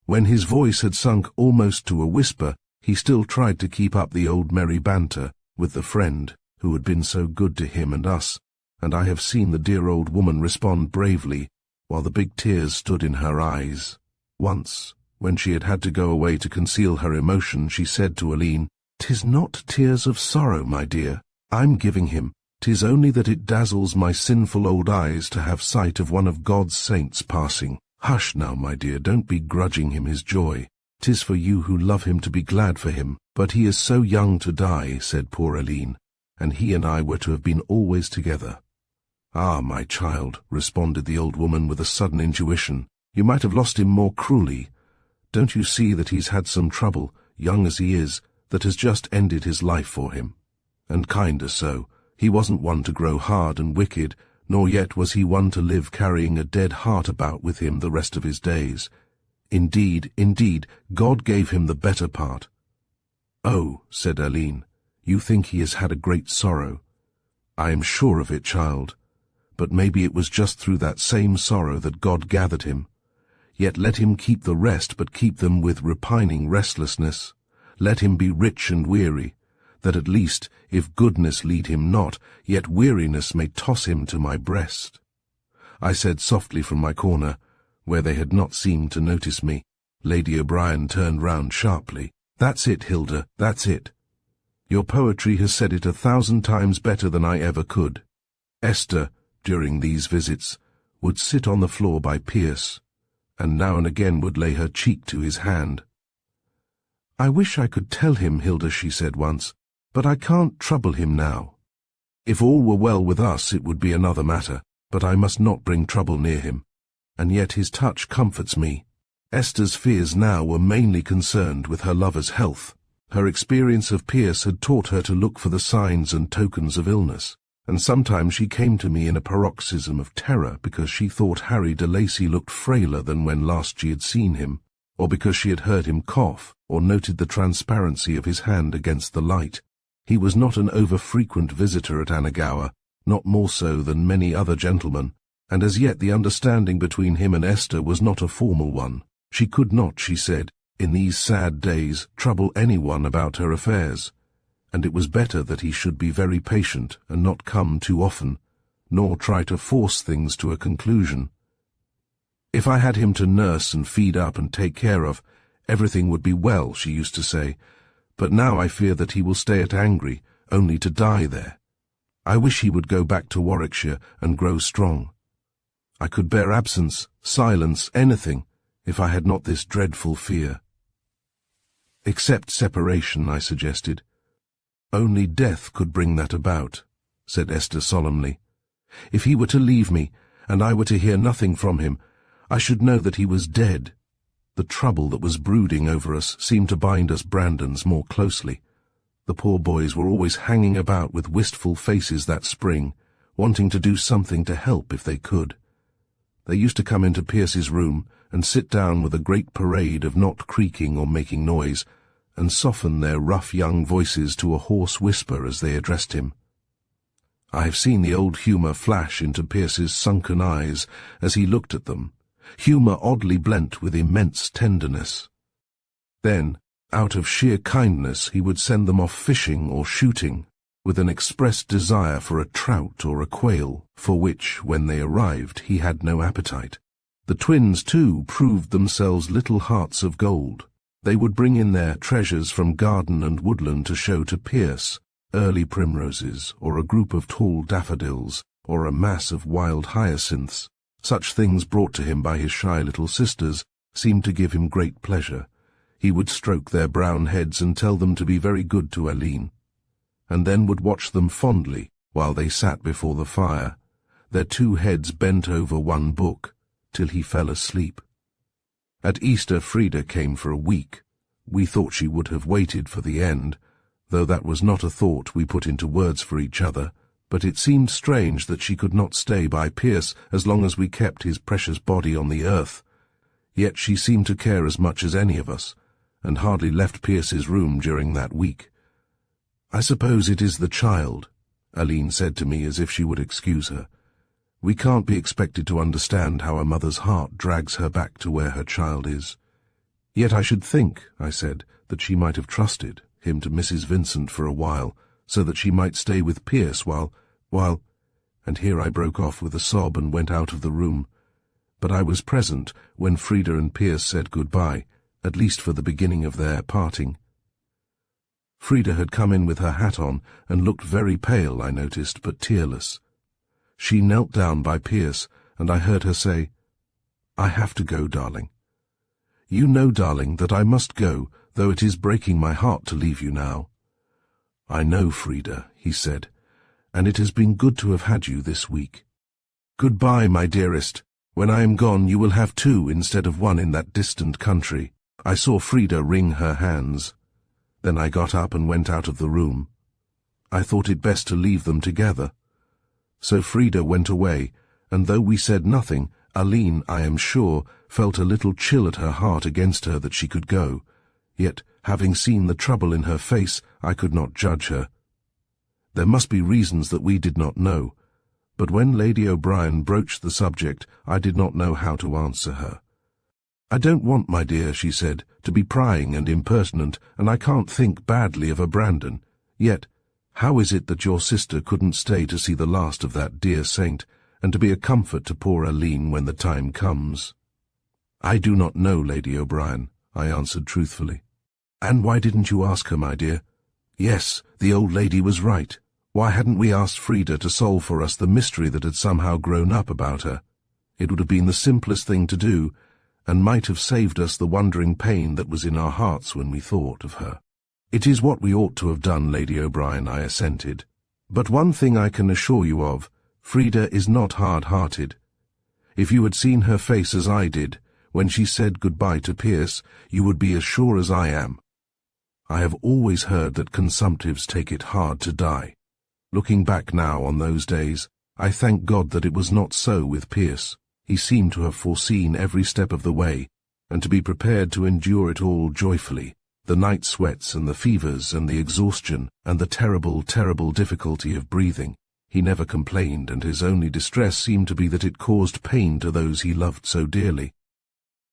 When his voice had sunk almost to a whisper, he still tried to keep up the old merry banter with the friend who had been so good to him and us, and I have seen the dear old woman respond bravely, while the big tears stood in her eyes. Once, when she had had to go away to conceal her emotion, she said to Aline, "'Tis not tears of sorrow, my dear, I'm giving him. 'Tis only that it dazzles my sinful old eyes to have sight of one of God's saints passing. Hush now, my dear, don't be grudging him his joy. 'Tis for you who love him to be glad for him. But he is so young to die," said poor Aline, "and he and I were to have been always together." "Ah, my child," responded the old woman with a sudden intuition, "you might have lost him more cruelly. Don't you see that he's had some trouble, young as he is, that has just ended his life for him? And kinder so. He wasn't one to grow hard and wicked, nor yet was he one to live carrying a dead heart about with him the rest of his days. Indeed, God gave him the better part." "Oh," said Aline, "you think he has had a great sorrow." "I am sure of it, child. But maybe it was just through that same sorrow that God gathered him. Yet let him keep the rest, but keep them with repining restlessness. Let him be rich and weary, that at least, if goodness lead him not, yet weariness may toss him to my breast." I said softly from my corner, where they had not seemed to notice me. Lady O'Brien turned round sharply. "That's it, Hilda, that's it. Your poetry has said it 1,000 times better than I ever could." Esther, during these visits, would sit on the floor by Pierce, and now and again would lay her cheek to his hand. "I wish I could tell him, Hilda," she said once, "but I can't trouble him now." If all were well with us, it would be another matter, but I must not bring trouble near him. And yet his touch comforts me. Esther's fears now were mainly concerned with her lover's health. Her experience of Pierce had taught her to look for the signs and tokens of illness, and sometimes she came to me in a paroxysm of terror because she thought Harry de Lacy looked frailer than when last she had seen him, or because she had heard him cough or noted the transparency of his hand against the light. He was not an over-frequent visitor at Anagawa, not more so than many other gentlemen, and as yet the understanding between him and Esther was not a formal one. She could not, she said, in these sad days, trouble anyone about her affairs, and it was better that he should be very patient and not come too often, nor try to force things to a conclusion. If I had him to nurse and feed up and take care of, everything would be well, she used to say, but now I fear that he will stay at Angry, only to die there. I wish he would go back to Warwickshire and grow strong. I could bear absence, silence, anything, if I had not this dreadful fear. Except separation, I suggested. Only death could bring that about, said Esther solemnly. If he were to leave me, and I were to hear nothing from him, I should know that he was dead. The trouble that was brooding over us seemed to bind us Brandons more closely. The poor boys were always hanging about with wistful faces that spring, wanting to do something to help if they could. They used to come into Pierce's room and sit down with a great parade of not creaking or making noise, and soften their rough young voices to a hoarse whisper as they addressed him. I have seen the old humour flash into Pierce's sunken eyes as he looked at them, humour oddly blent with immense tenderness. Then, out of sheer kindness, he would send them off fishing or shooting, with an expressed desire for a trout or a quail, for which, when they arrived, he had no appetite. The twins, too, proved themselves little hearts of gold. They would bring in their treasures from garden and woodland to show to Pierce, early primroses, or a group of tall daffodils, or a mass of wild hyacinths. Such things brought to him by his shy little sisters seemed to give him great pleasure. He would stroke their brown heads and tell them to be very good to Aline, and then would watch them fondly while they sat before the fire, their two heads bent over one book, till he fell asleep. At Easter Frida came for a week. We thought she would have waited for the end, though that was not a thought we put into words for each other, but it seemed strange that she could not stay by Pierce as long as we kept his precious body on the earth. Yet she seemed to care as much as any of us, and hardly left Pierce's room during that week. "I suppose it is the child," Aline said to me as if she would excuse her. "We can't be expected to understand how a mother's heart drags her back to where her child is." "Yet I should think," I said, "that she might have trusted him to Mrs. Vincent for a while, so that she might stay with Pierce while... And here I broke off with a sob and went out of the room. But I was present when Frida and Pierce said goodbye, at least for the beginning of their parting. Frida had come in with her hat on and looked very pale, I noticed, but tearless. She knelt down by Pierce, and I heard her say, "I have to go, darling. You know, darling, that I must go, though it is breaking my heart to leave you now." "I know, Frida," he said, "and it has been good to have had you this week. Goodbye, my dearest. When I am gone, you will have two instead of one in that distant country." I saw Frida wring her hands. Then I got up and went out of the room. I thought it best to leave them together. So Frida went away, and though we said nothing, Aline, I am sure, felt a little chill at her heart against her that she could go. Yet, having seen the trouble in her face, I could not judge her. There must be reasons that we did not know, but when Lady O'Brien broached the subject, I did not know how to answer her. "I don't want, my dear," she said, "to be prying and impertinent, and I can't think badly of a Brandon. Yet, how is it that your sister couldn't stay to see the last of that dear saint, and to be a comfort to poor Aline when the time comes?" "I do not know, Lady O'Brien," I answered truthfully. "And why didn't you ask her, my dear?" Yes, the old lady was right. Why hadn't we asked Frida to solve for us the mystery that had somehow grown up about her? It would have been the simplest thing to do, and might have saved us the wondering pain that was in our hearts when we thought of her. "It is what we ought to have done, Lady O'Brien," I assented. But one thing I can assure you of, Frida is not hard-hearted. If you had seen her face as I did, when she said goodbye to Pierce, you would be as sure as I am. I have always heard that consumptives take it hard to die. Looking back now on those days, I thank God that it was not so with Pierce. He seemed to have foreseen every step of the way, and to be prepared to endure it all joyfully, the night sweats and the fevers and the exhaustion and the terrible, terrible difficulty of breathing. He never complained, and his only distress seemed to be that it caused pain to those he loved so dearly.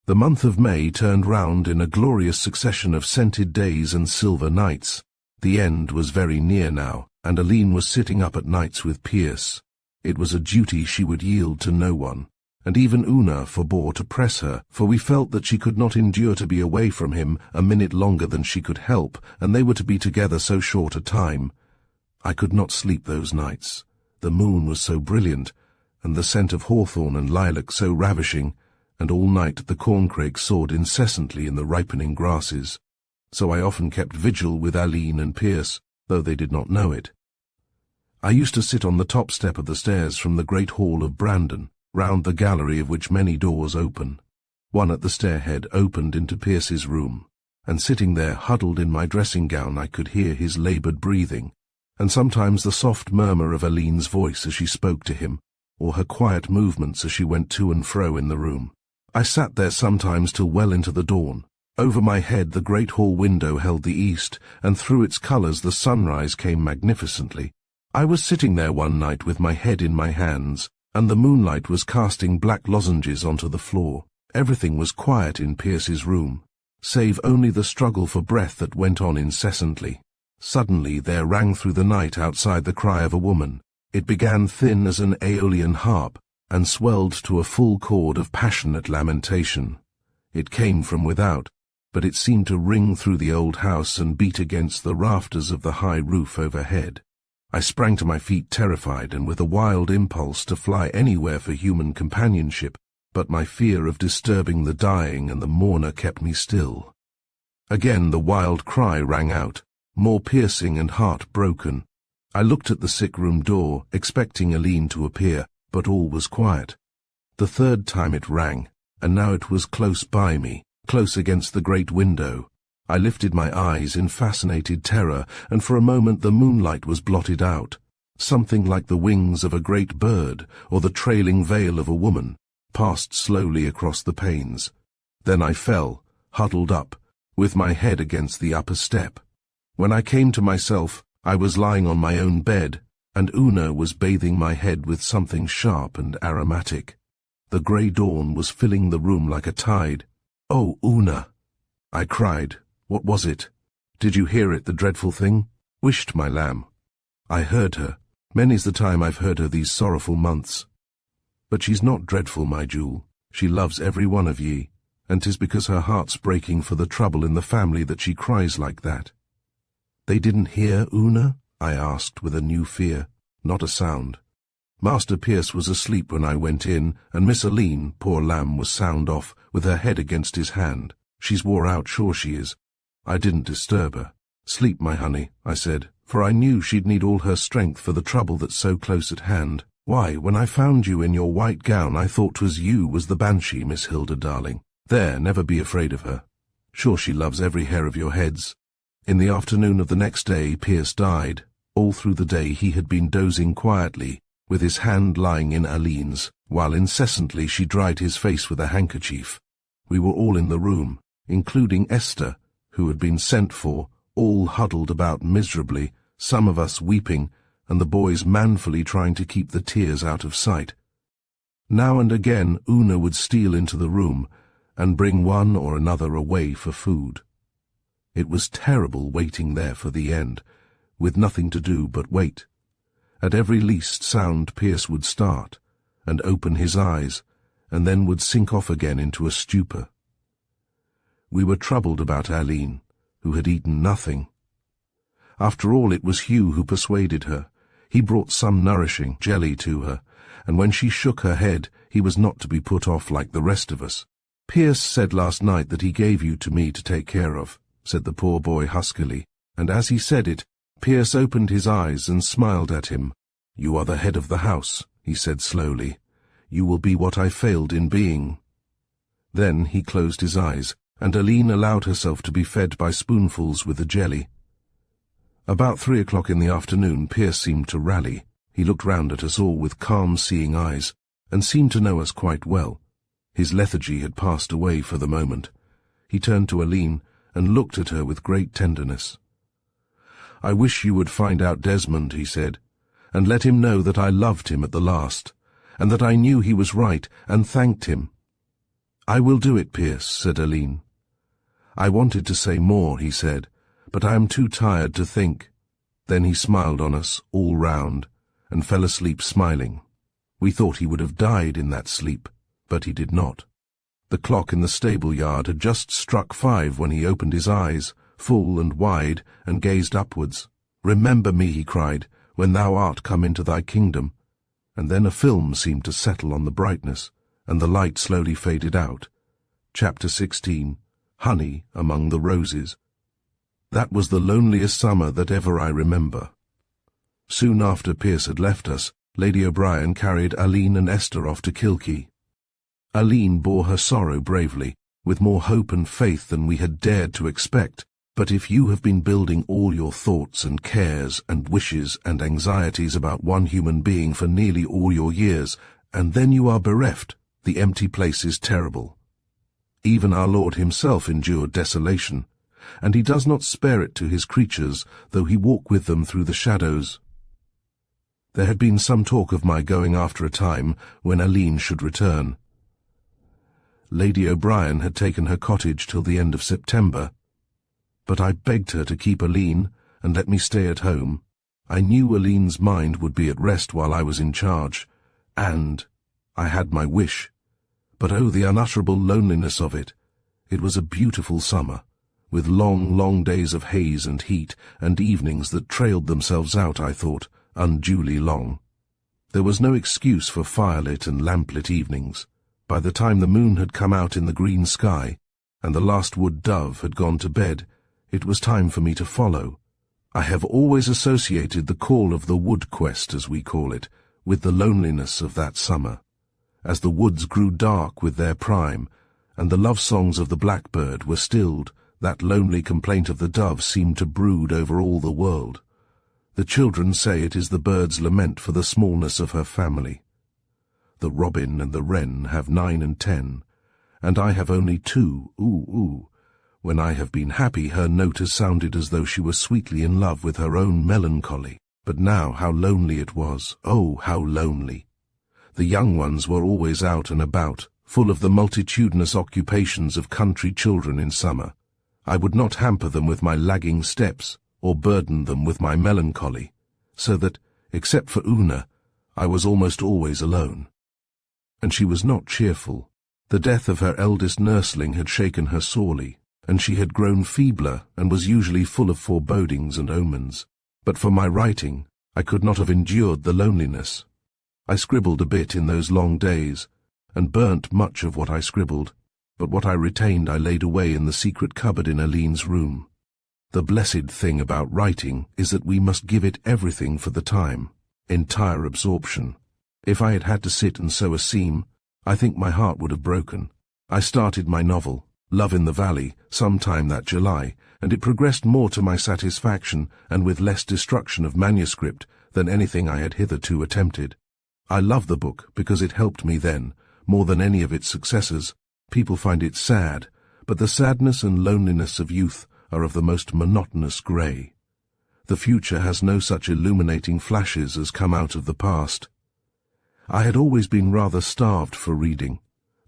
The month of May turned round in a glorious succession of scented days and silver nights. The end was very near now, and Aline was sitting up at nights with Pierce. It was a duty she would yield to no one, and even Una forbore to press her, for we felt that she could not endure to be away from him a minute longer than she could help, and they were to be together so short a time. I could not sleep those nights. The moon was so brilliant, and the scent of hawthorn and lilac so ravishing, and all night the corncrake soared incessantly in the ripening grasses. So I often kept vigil with Aline and Pierce, though they did not know it. I used to sit on the top step of the stairs from the great hall of Brandon, round the gallery of which many doors open. One at the stairhead opened into Pierce's room, and sitting there huddled in my dressing gown I could hear his laboured breathing, and sometimes the soft murmur of Aline's voice as she spoke to him, or her quiet movements as she went to and fro in the room. I sat there sometimes till well into the dawn. Over my head the great hall window held the east, and through its colours the sunrise came magnificently. I was sitting there one night with my head in my hands, and the moonlight was casting black lozenges onto the floor. Everything was quiet in Pierce's room, save only the struggle for breath that went on incessantly. Suddenly there rang through the night outside the cry of a woman. It began thin as an aeolian harp, and swelled to a full chord of passionate lamentation. It came from without, but it seemed to ring through the old house and beat against the rafters of the high roof overhead. I sprang to my feet terrified and with a wild impulse to fly anywhere for human companionship, but my fear of disturbing the dying and the mourner kept me still. Again the wild cry rang out, more piercing and heart-broken. I looked at the sick-room door, expecting Aline to appear, but all was quiet. The third time it rang, and now it was close by me, close against the great window. I lifted my eyes in fascinated terror, and for a moment the moonlight was blotted out. Something like the wings of a great bird, or the trailing veil of a woman, passed slowly across the panes. Then I fell, huddled up, with my head against the upper step. When I came to myself, I was lying on my own bed, and Una was bathing my head with something sharp and aromatic. The grey dawn was filling the room like a tide. "Oh, Una!" I cried. "What was it? Did you hear it, the dreadful thing?" "Wisht, my lamb." I heard her. Many's the time I've heard her these sorrowful months. But she's not dreadful, my jewel. She loves every one of ye, and 'tis because her heart's breaking for the trouble in the family that she cries like that. "They didn't hear, Una?" I asked with a new fear. Not a sound. Master Pierce was asleep when I went in, and Miss Aline, poor lamb, was sound off, with her head against his hand. "She's wore out, sure she is." I didn't disturb her. "Sleep, my honey," I said, for I knew she'd need all her strength for the trouble that's so close at hand. "Why, when I found you in your white gown I thought 'twas you was the banshee, Miss Hilda, darling. There, never be afraid of her. Sure she loves every hair of your heads." In the afternoon of the next day Pierce died. All through the day he had been dozing quietly, with his hand lying in Aline's, while incessantly she dried his face with a handkerchief. We were all in the room, including Esther, who had been sent for, all huddled about miserably, some of us weeping, and the boys manfully trying to keep the tears out of sight. Now and again Una would steal into the room, and bring one or another away for food. It was terrible waiting there for the end, with nothing to do but wait. At every least sound Pierce would start, and open his eyes, and then would sink off again into a stupor. We were troubled about Aline, who had eaten nothing. After all, it was Hugh who persuaded her. He brought some nourishing jelly to her, and when she shook her head, he was not to be put off like the rest of us. "Pierce said last night that he gave you to me to take care of," said the poor boy huskily, and as he said it, Pierce opened his eyes and smiled at him. "You are the head of the house," he said slowly. "You will be what I failed in being." Then he closed his eyes, and Aline allowed herself to be fed by spoonfuls with the jelly. About 3 o'clock in the afternoon, Pierce seemed to rally. He looked round at us all with calm, seeing eyes, and seemed to know us quite well. His lethargy had passed away for the moment. He turned to Aline and looked at her with great tenderness. "I wish you would find out Desmond," he said, "and let him know that I loved him at the last, and that I knew he was right, and thanked him." "I will do it, Pierce," said Aline. "I wanted to say more," he said, "but I am too tired to think." Then he smiled on us all round, and fell asleep smiling. We thought he would have died in that sleep, but he did not. The clock in the stable yard had just struck 5 when he opened his eyes, full and wide, and gazed upwards. "Remember me," he cried, "when thou art come into thy kingdom." And then a film seemed to settle on the brightness, and the light slowly faded out. Chapter 16. Honey Among the Roses. That was the loneliest summer that ever I remember. Soon after Pierce had left us, Lady O'Brien carried Aline and Esther off to Kilkee. Aline bore her sorrow bravely, with more hope and faith than we had dared to expect. But if you have been building all your thoughts and cares and wishes and anxieties about one human being for nearly all your years, and then you are bereft, the empty place is terrible. Even our Lord himself endured desolation, and he does not spare it to his creatures, though he walk with them through the shadows. There had been some talk of my going after a time when Aline should return. Lady O'Brien had taken her cottage till the end of September, but I begged her to keep Aline and let me stay at home. I knew Aline's mind would be at rest while I was in charge, and I had my wish. But oh, the unutterable loneliness of it! It was a beautiful summer, with long, long days of haze and heat, and evenings that trailed themselves out, I thought, unduly long. There was no excuse for firelit and lamplit evenings. By the time the moon had come out in the green sky, and the last wood dove had gone to bed, it was time for me to follow. I have always associated the call of the wood quest, as we call it, with the loneliness of that summer. As the woods grew dark with their prime, and the love songs of the blackbird were stilled, that lonely complaint of the dove seemed to brood over all the world. The children say it is the bird's lament for the smallness of her family. The robin and the wren have 9 and 10, and I have only 2, ooh, ooh. When I have been happy, her note has sounded as though she was sweetly in love with her own melancholy. But now how lonely it was, oh, how lonely! The young ones were always out and about, full of the multitudinous occupations of country children in summer. I would not hamper them with my lagging steps, or burden them with my melancholy, so that, except for Una, I was almost always alone. And she was not cheerful. The death of her eldest nursling had shaken her sorely, and she had grown feebler and was usually full of forebodings and omens. But for my writing, I could not have endured the loneliness. I scribbled a bit in those long days, and burnt much of what I scribbled, but what I retained I laid away in the secret cupboard in Aline's room. The blessed thing about writing is that we must give it everything for the time, entire absorption. If I had had to sit and sew a seam, I think my heart would have broken. I started my novel, Love in the Valley, some time that July, and it progressed more to my satisfaction and with less destruction of manuscript than anything I had hitherto attempted. I love the book because it helped me then, more than any of its successors. People find it sad, but the sadness and loneliness of youth are of the most monotonous grey. The future has no such illuminating flashes as come out of the past. I had always been rather starved for reading.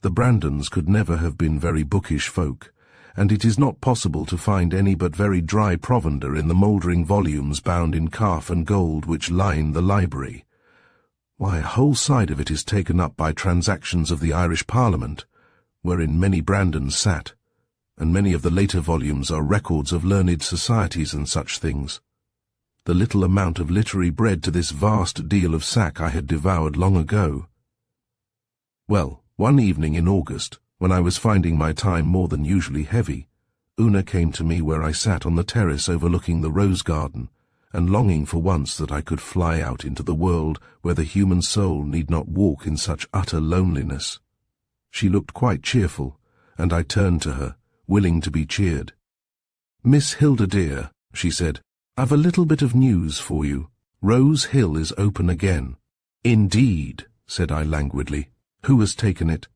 The Brandons could never have been very bookish folk, and it is not possible to find any but very dry provender in the mouldering volumes bound in calf and gold which line the library. Why, a whole side of it is taken up by transactions of the Irish Parliament, wherein many Brandons sat, and many of the later volumes are records of learned societies and such things. The little amount of literary bread to this vast deal of sack I had devoured long ago. Well, one evening in August, when I was finding my time more than usually heavy, Una came to me where I sat on the terrace overlooking the rose garden, and longing for once that I could fly out into the world where the human soul need not walk in such utter loneliness. She looked quite cheerful, and I turned to her, willing to be cheered. "Miss Hilda, dear," she said, "I've a little bit of news for you. Rose Hill is open again." "Indeed," said I languidly. "Who has taken it?"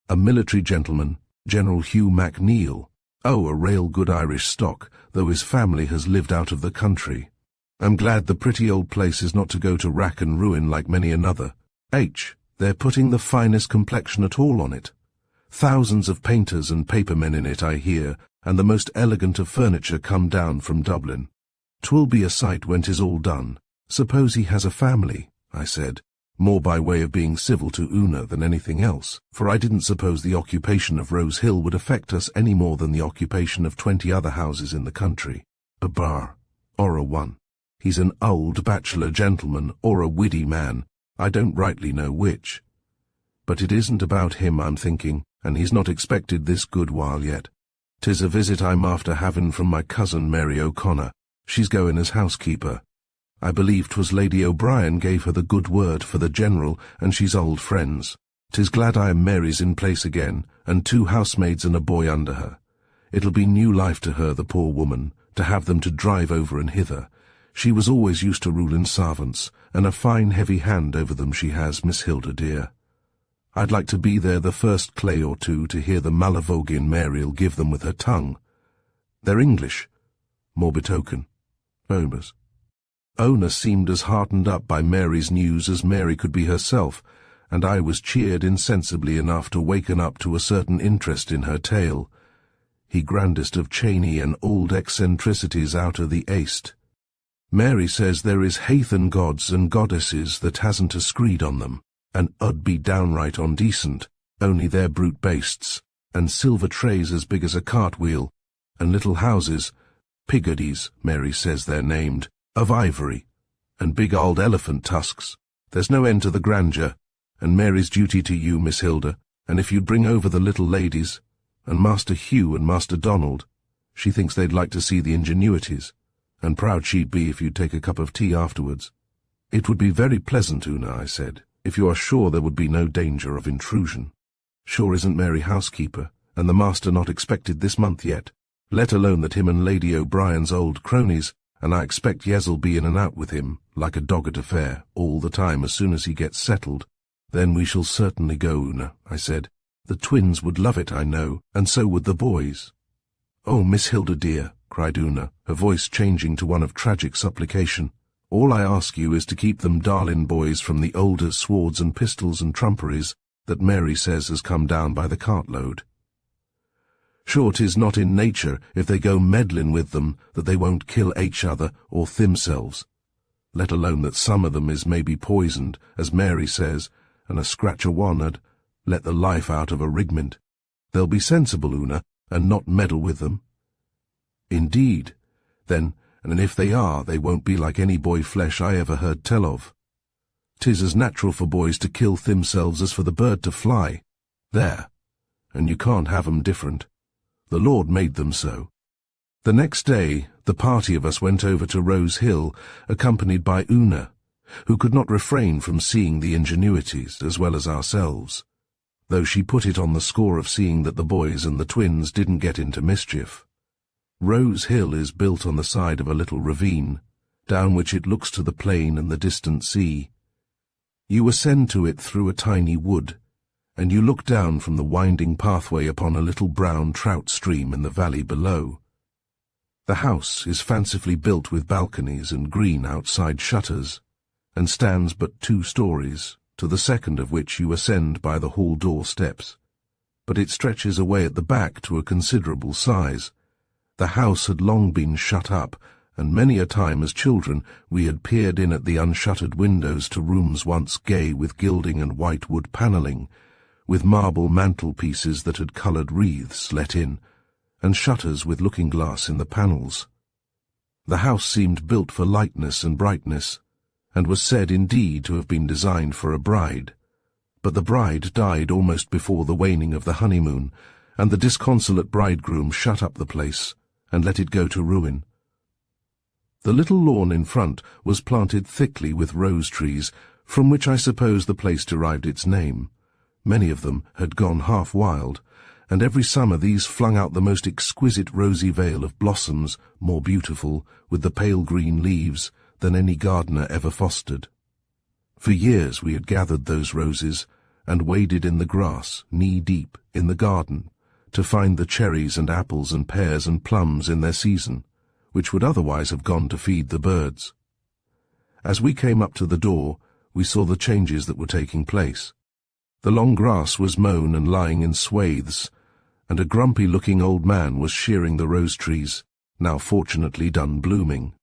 "A military gentleman, General Hugh MacNeill. Oh, a rail good Irish stock, though his family has lived out of the country. I'm glad the pretty old place is not to go to rack and ruin like many another. They're putting the finest complexion at all on it. Thousands of painters and papermen in it, I hear, and the most elegant of furniture come down from Dublin. 'Twill be a sight when 'tis all done. Suppose he has a family," I said, more by way of being civil to Una than anything else, for I didn't suppose the occupation of Rose Hill would affect us any more than the occupation of 20 other houses in the country. "A bar, or a one. He's an old bachelor gentleman or a widdy man, I don't rightly know which. But it isn't about him I'm thinking, and he's not expected this good while yet. 'Tis a visit I'm after having from my cousin Mary O'Connor. She's going as housekeeper. I believe 'twas Lady O'Brien gave her the good word for the General, and she's old friends. 'Tis glad I am Mary's in place again, and 2 housemaids and a boy under her. It'll be new life to her, the poor woman, to have them to drive over and hither. She was always used to ruling servants, and a fine heavy hand over them she has, Miss Hilda, dear. I'd like to be there the first clay or two to hear the Malavogin Mary'll give them with her tongue. They're English, more betoken. Omas." Ona seemed as heartened up by Mary's news as Mary could be herself, and I was cheered insensibly enough to waken up to a certain interest in her tale. He grandest of Cheney and old eccentricities out of the East. Mary says there is heathen gods and goddesses that hasn't a screed on them, and ud be downright ondecent, only they're brute bastes, and silver trays as big as a cartwheel, and little houses, pigodies, Mary says they're named, of ivory, and big old elephant tusks. There's no end to the grandeur, and Mary's duty to you, Miss Hilda, and if you'd bring over the little ladies, and Master Hugh and Master Donald, she thinks they'd like to see the ingenuities, and proud she'd be if you'd take a cup of tea afterwards. It would be very pleasant, Una, I said, if you are sure there would be no danger of intrusion. Sure isn't Mary housekeeper, and the master not expected this month yet, let alone that him and Lady O'Brien's old cronies, and I expect Yes'll be in and out with him, like a dog at a fair, all the time as soon as he gets settled. Then we shall certainly go, Una, I said. The twins would love it, I know, and so would the boys. Oh, Miss Hilda, dear, cried Una, her voice changing to one of tragic supplication. All I ask you is to keep them darlin' boys from the older swords and pistols and trumperies that Mary says has come down by the cartload. Sure 'tis not in nature, if they go meddlin' with them, that they won't kill each other or themselves, let alone that some of them is maybe poisoned, as Mary says, and a scratch of one 'ud let the life out of a rigmint. They'll be sensible, Una, and not meddle with them. Indeed, then, and if they are, they won't be like any boy flesh I ever heard tell of. 'Tis as natural for boys to kill themselves as for the bird to fly. There, and you can't have 'em different. The Lord made them so. The next day, the party of us went over to Rose Hill, accompanied by Una, who could not refrain from seeing the ingenuities as well as ourselves, though she put it on the score of seeing that the boys and the twins didn't get into mischief. Rose Hill is built on the side of a little ravine, down which it looks to the plain and the distant sea. You ascend to it through a tiny wood, and you look down from the winding pathway upon a little brown trout stream in the valley below. The house is fancifully built with balconies and green outside shutters, and stands but 2 stories, to the second of which you ascend by the hall door steps. But it stretches away at the back to a considerable size. The house had long been shut up, and many a time as children we had peered in at the unshuttered windows to rooms once gay with gilding and white wood panelling, with marble mantelpieces that had coloured wreaths let in, and shutters with looking-glass in the panels. The house seemed built for lightness and brightness, and was said indeed to have been designed for a bride. But the bride died almost before the waning of the honeymoon, and the disconsolate bridegroom shut up the place, and let it go to ruin. The little lawn in front was planted thickly with rose trees, from which I suppose the place derived its name. Many of them had gone half wild, and every summer these flung out the most exquisite rosy veil of blossoms, more beautiful, with the pale green leaves, than any gardener ever fostered. For years we had gathered those roses, and waded in the grass, knee-deep, in the garden, to find the cherries and apples and pears and plums in their season, which would otherwise have gone to feed the birds. As we came up to the door, we saw the changes that were taking place. The long grass was mown and lying in swathes, and a grumpy-looking old man was shearing the rose trees, now fortunately done blooming.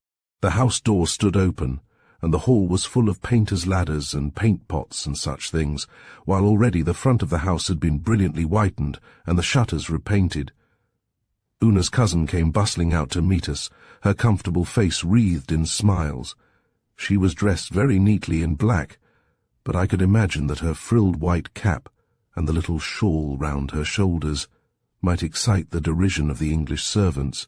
The house door stood open, and the hall was full of painters' ladders and paint pots and such things, while already the front of the house had been brilliantly whitened and the shutters repainted. Una's cousin came bustling out to meet us, her comfortable face wreathed in smiles. She was dressed very neatly in black, but I could imagine that her frilled white cap and the little shawl round her shoulders might excite the derision of the English servants.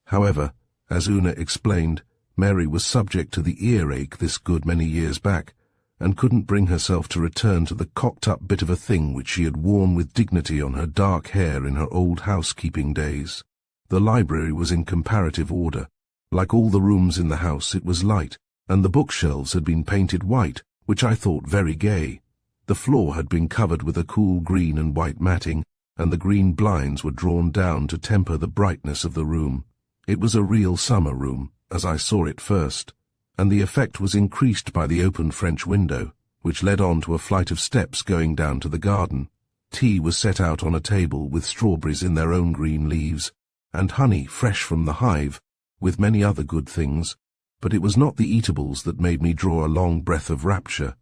However, as Una explained, Mary was subject to the earache this good many years back, and couldn't bring herself to return to the cocked-up bit of a thing which she had worn with dignity on her dark hair in her old housekeeping days. The library was in comparative order. Like all the rooms in the house, it was light, and the bookshelves had been painted white, which I thought very gay. The floor had been covered with a cool green and white matting, and the green blinds were drawn down to temper the brightness of the room. It was a real summer room, as I saw it first, and the effect was increased by the open French window, which led on to a flight of steps going down to the garden. Tea was set out on a table with strawberries in their own green leaves, and honey fresh from the hive, with many other good things, but it was not the eatables that made me draw a long breath of rapture.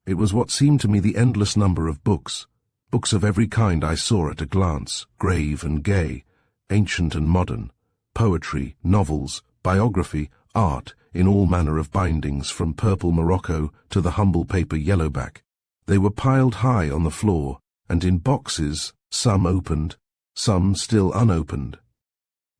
It was what seemed to me the endless number of books of every kind I saw at a glance, grave and gay, ancient and modern, poetry, novels, biography, art, in all manner of bindings, from purple morocco to the humble paper yellowback. They were piled high on the floor, and in boxes, some opened, some still unopened.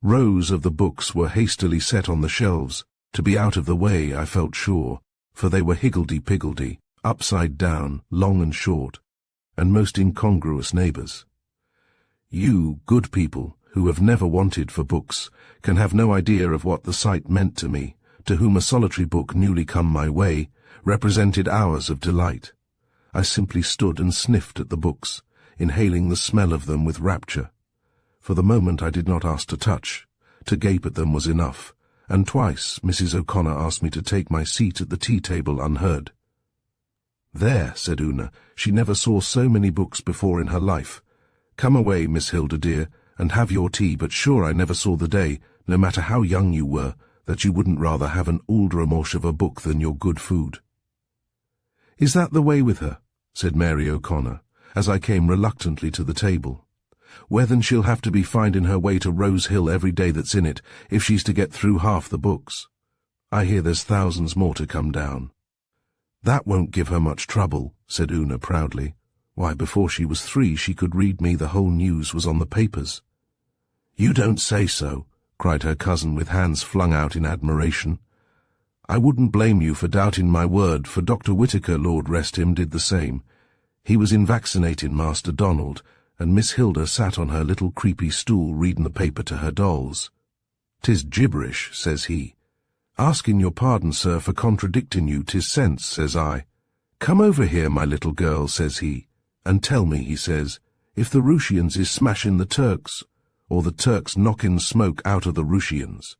Rows of the books were hastily set on the shelves, to be out of the way, I felt sure, for they were higgledy-piggledy, upside down, long and short, and most incongruous neighbours. You, good people, who have never wanted for books, can have no idea of what the sight meant to me, to whom a solitary book newly come my way represented hours of delight. I simply stood and sniffed at the books, inhaling the smell of them with rapture. For the moment I did not ask to touch. To gape at them was enough, and twice Mrs. O'Connor asked me to take my seat at the tea-table unheard. "There," said Una, "she never saw so many books before in her life. Come away, Miss Hilda dear, and have your tea, but sure I never saw the day, no matter how young you were, that you wouldn't rather have an Alderamosh of a book than your good food." "Is that the way with her?" said Mary O'Connor, as I came reluctantly to the table. "Well, then she'll have to be finding her way to Rose Hill every day that's in it, if she's to get through half the books. I hear there's thousands more to come down." "That won't give her much trouble," said Una proudly. "Why, before she was 3 she could read me the whole news was on the papers." "You don't say so," cried her cousin with hands flung out in admiration. "I wouldn't blame you for doubting my word, for Dr. Whittaker, Lord rest him, did the same. He was in vaccinating Master Donald, and Miss Hilda sat on her little creepy stool reading the paper to her dolls. "'Tis gibberish,' says he. "'Asking your pardon, sir, for contradicting you, 'tis sense,' says I. "'Come over here, my little girl,' says he, "'and tell me,' he says, "'if the Rooshians is smashing the Turks, or the Turks knocking smoke out of the Rooshians.'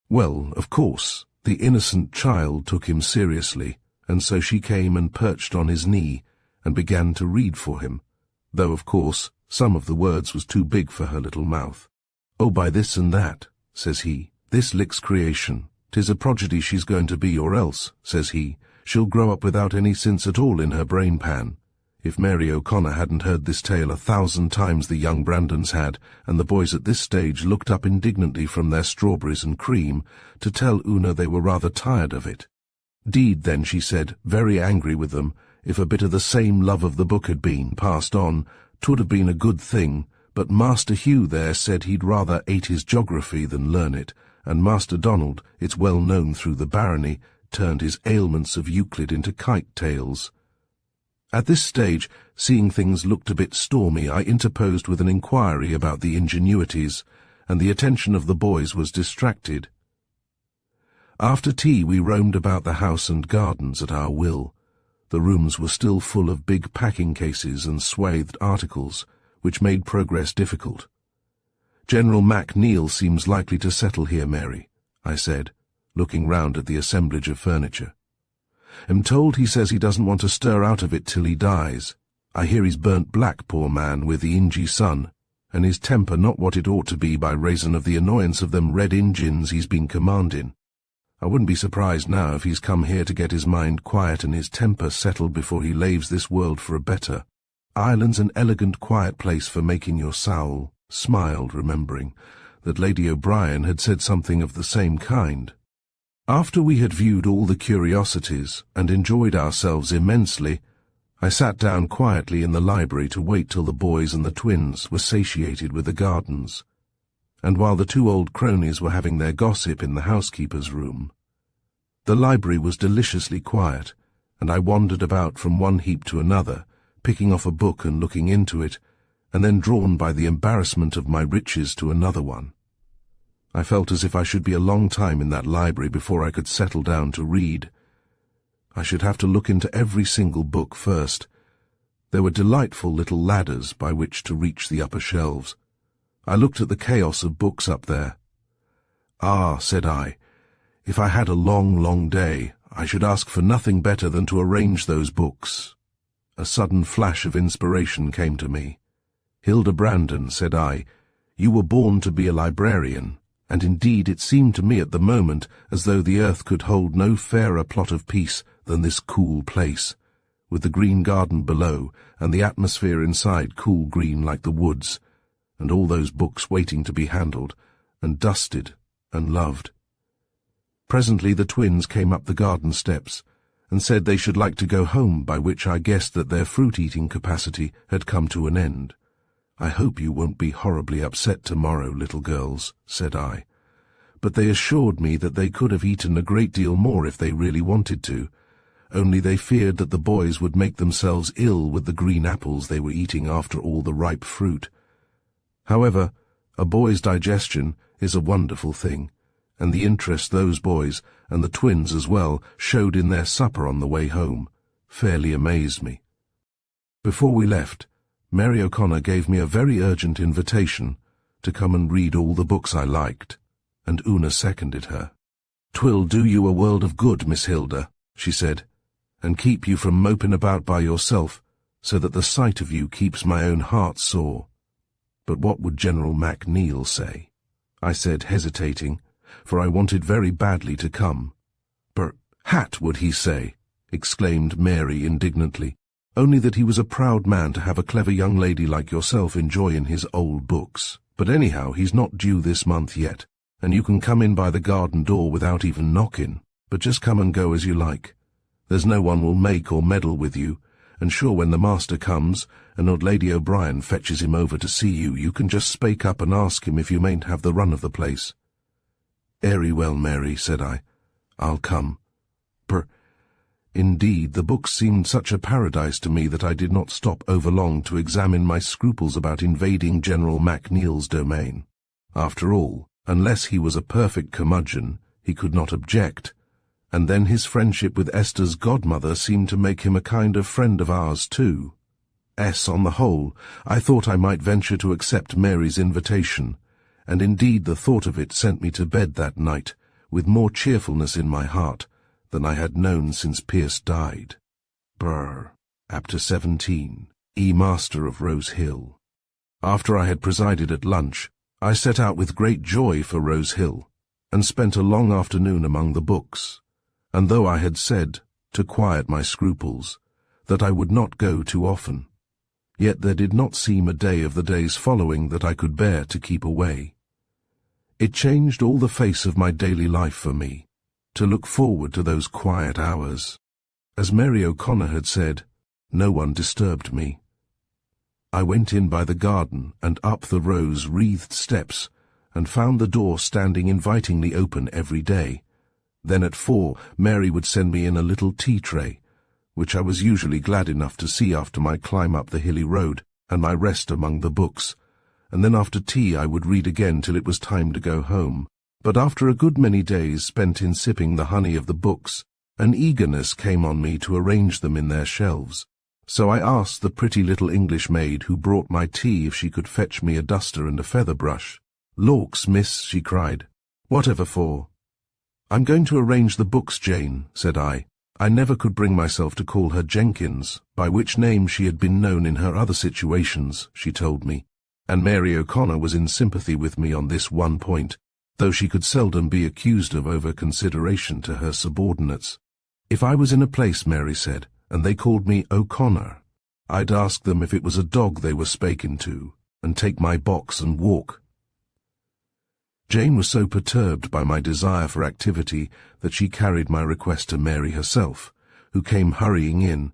Well, of course, the innocent child took him seriously, and so she came and perched on his knee, and began to read for him, though, of course, some of the words was too big for her little mouth. "'Oh, by this and that,' says he, "'this licks creation. 'Tis a prodigy she's going to be, or else,' says he, "'she'll grow up without any sense at all in her brain-pan.' If Mary O'Connor hadn't heard this tale 1,000 times the young Brandons had, and the boys at this stage looked up indignantly from their strawberries and cream to tell Una they were rather tired of it. "'Deed, then,' she said, very angry with them, "'if a bit of the same love of the book had been passed on, 'twould have been a good thing, but Master Hugh there said he'd rather ate his geography than learn it, and Master Donald, it's well known through the barony, turned his ailments of Euclid into kite tales. At this stage, seeing things looked a bit stormy, I interposed with an inquiry about the ingenuities, and the attention of the boys was distracted. After tea we roamed about the house and gardens at our will. The rooms were still full of big packing cases and swathed articles, which made progress difficult. "General MacNeil seems likely to settle here, Mary," I said, looking round at the assemblage of furniture. "I'm told he says he doesn't want to stir out of it till he dies. I hear he's burnt black, poor man, with the Ingy sun, and his temper not what it ought to be by reason of the annoyance of them red Injins he's been commanding. I wouldn't be surprised now if he's come here to get his mind quiet and his temper settled before he leaves this world for a better. Ireland's an elegant, quiet place for making your soul," smiled, remembering that Lady O'Brien had said something of the same kind. After we had viewed all the curiosities and enjoyed ourselves immensely, I sat down quietly in the library to wait till the boys and the twins were satiated with the gardens, and while the two old cronies were having their gossip in the housekeeper's room. The library was deliciously quiet, and I wandered about from one heap to another, picking off a book and looking into it, and then drawn by the embarrassment of my riches to another one. I felt as if I should be a long time in that library before I could settle down to read. I should have to look into every single book first. There were delightful little ladders by which to reach the upper shelves. I looked at the chaos of books up there. "Ah," said I, "if I had a long, long day, I should ask for nothing better than to arrange those books." A sudden flash of inspiration came to me. "Hilda Brandon," said I, "you were born to be a librarian, and indeed it seemed to me at the moment as though the earth could hold no fairer plot of peace than this cool place, with the green garden below, and the atmosphere inside cool green like the woods, and all those books waiting to be handled, and dusted, and loved." Presently the twins came up the garden steps, and said they should like to go home, by which I guessed that their fruit-eating capacity had come to an end. "I hope you won't be horribly upset tomorrow, little girls," said I. But they assured me that they could have eaten a great deal more if they really wanted to, only they feared that the boys would make themselves ill with the green apples they were eating after all the ripe fruit. However, a boy's digestion is a wonderful thing, and the interest those boys, and the twins as well, showed in their supper on the way home fairly amazed me. Before we left, Mary O'Connor gave me a very urgent invitation to come and read all the books I liked, and Una seconded her. "'Twill do you a world of good, Miss Hilda," she said, "and keep you from moping about by yourself, so that the sight of you keeps my own heart sore." "But what would General MacNeil say?" I said, hesitating, for I wanted very badly to come. "Hat would he say?" exclaimed Mary indignantly. "Only that he was a proud man to have a clever young lady like yourself enjoying his old books. But anyhow, he's not due this month yet, and you can come in by the garden door without even knocking, but just come and go as you like. There's no one will make or meddle with you, and sure when the master comes, and old Lady O'Brien fetches him over to see you, you can just spake up and ask him if you mayn't have the run of the place." "Airy well, Mary," said I. "I'll come." Indeed, the books seemed such a paradise to me that I did not stop overlong to examine my scruples about invading General MacNeil's domain. After all, unless he was a perfect curmudgeon, he could not object, and then his friendship with Esther's godmother seemed to make him a kind of friend of ours too. On the whole, I thought I might venture to accept Mary's invitation, and indeed the thought of it sent me to bed that night, with more cheerfulness in my heart than I had known since Pierce died. Chapter 17. Master of Rose Hill. After I had presided at lunch, I set out with great joy for Rose Hill, and spent a long afternoon among the books, and though I had said, to quiet my scruples, that I would not go too often, yet there did not seem a day of the days following that I could bear to keep away. It changed all the face of my daily life for me, to look forward to those quiet hours. As Mary O'Connor had said, no one disturbed me. I went in by the garden and up the rose-wreathed steps, and found the door standing invitingly open every day. Then at 4, Mary would send me in a little tea tray, which I was usually glad enough to see after my climb up the hilly road and my rest among the books, and then after tea I would read again till it was time to go home. But after a good many days spent in sipping the honey of the books, an eagerness came on me to arrange them in their shelves. So I asked the pretty little English maid who brought my tea if she could fetch me a duster and a feather brush. "Lawks, miss," she cried. "Whatever for?" "I'm going to arrange the books, Jane," said I. I never could bring myself to call her Jenkins, by which name she had been known in her other situations, she told me, and Mary O'Connor was in sympathy with me on this one point, though she could seldom be accused of over-consideration to her subordinates. "If I was in a place," Mary said, "and they called me O'Connor, I'd ask them if it was a dog they were spaking to, and take my box and walk." Jane was so perturbed by my desire for activity that she carried my request to Mary herself, who came hurrying in.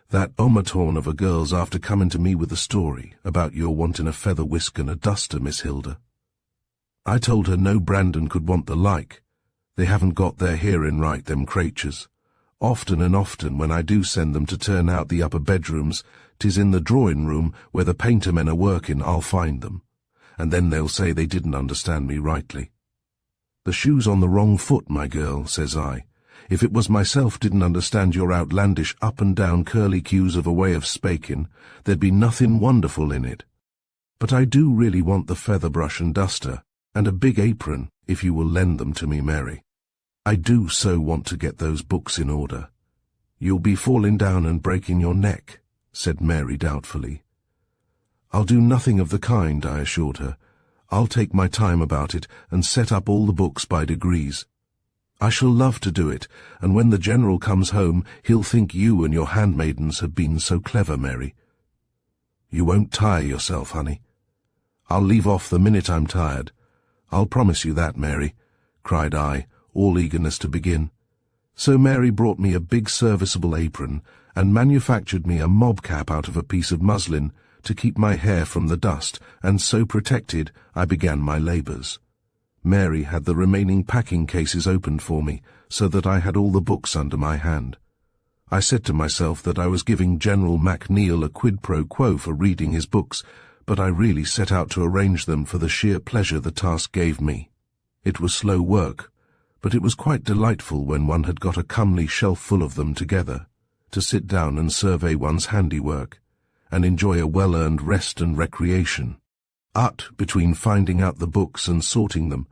"That omatorn of a girl's after coming to me with a story about your wanting a feather whisk and a duster, Miss Hilda. I told her no Brandon could want the like. They haven't got their hearing right, them creatures. Often and often, when I do send them to turn out the upper bedrooms, 'tis in the drawing-room where the painter-men are working I'll find them, and then they'll say they didn't understand me rightly. 'The shoe's on the wrong foot, my girl,' says I. 'If it was myself didn't understand your outlandish up-and-down curly-cues of a way of spaking, there'd be nothing wonderful in it. But I do really want the feather brush and duster, and a big apron, if you will lend them to me, Mary. I do so want to get those books in order.' 'You'll be falling down and breaking your neck,' said Mary doubtfully. 'I'll do nothing of the kind,' I assured her. 'I'll take my time about it and set up all the books by degrees. I shall love to do it, and when the General comes home he'll think you and your handmaidens have been so clever, Mary. You won't tire yourself, honey. I'll leave off the minute I'm tired. I'll promise you that, Mary,' cried I, all eagerness to begin. So Mary brought me a big serviceable apron and manufactured me a mob cap out of a piece of muslin to keep my hair from the dust, and so protected I began my labours. Mary had the remaining packing cases opened for me, so that I had all the books under my hand. I said to myself that I was giving General Macneill a quid pro quo for reading his books, but I really set out to arrange them for the sheer pleasure the task gave me. It was slow work, but it was quite delightful when one had got a comely shelf full of them together, to sit down and survey one's handiwork, and enjoy a well-earned rest and recreation. Between finding out the books and sorting them,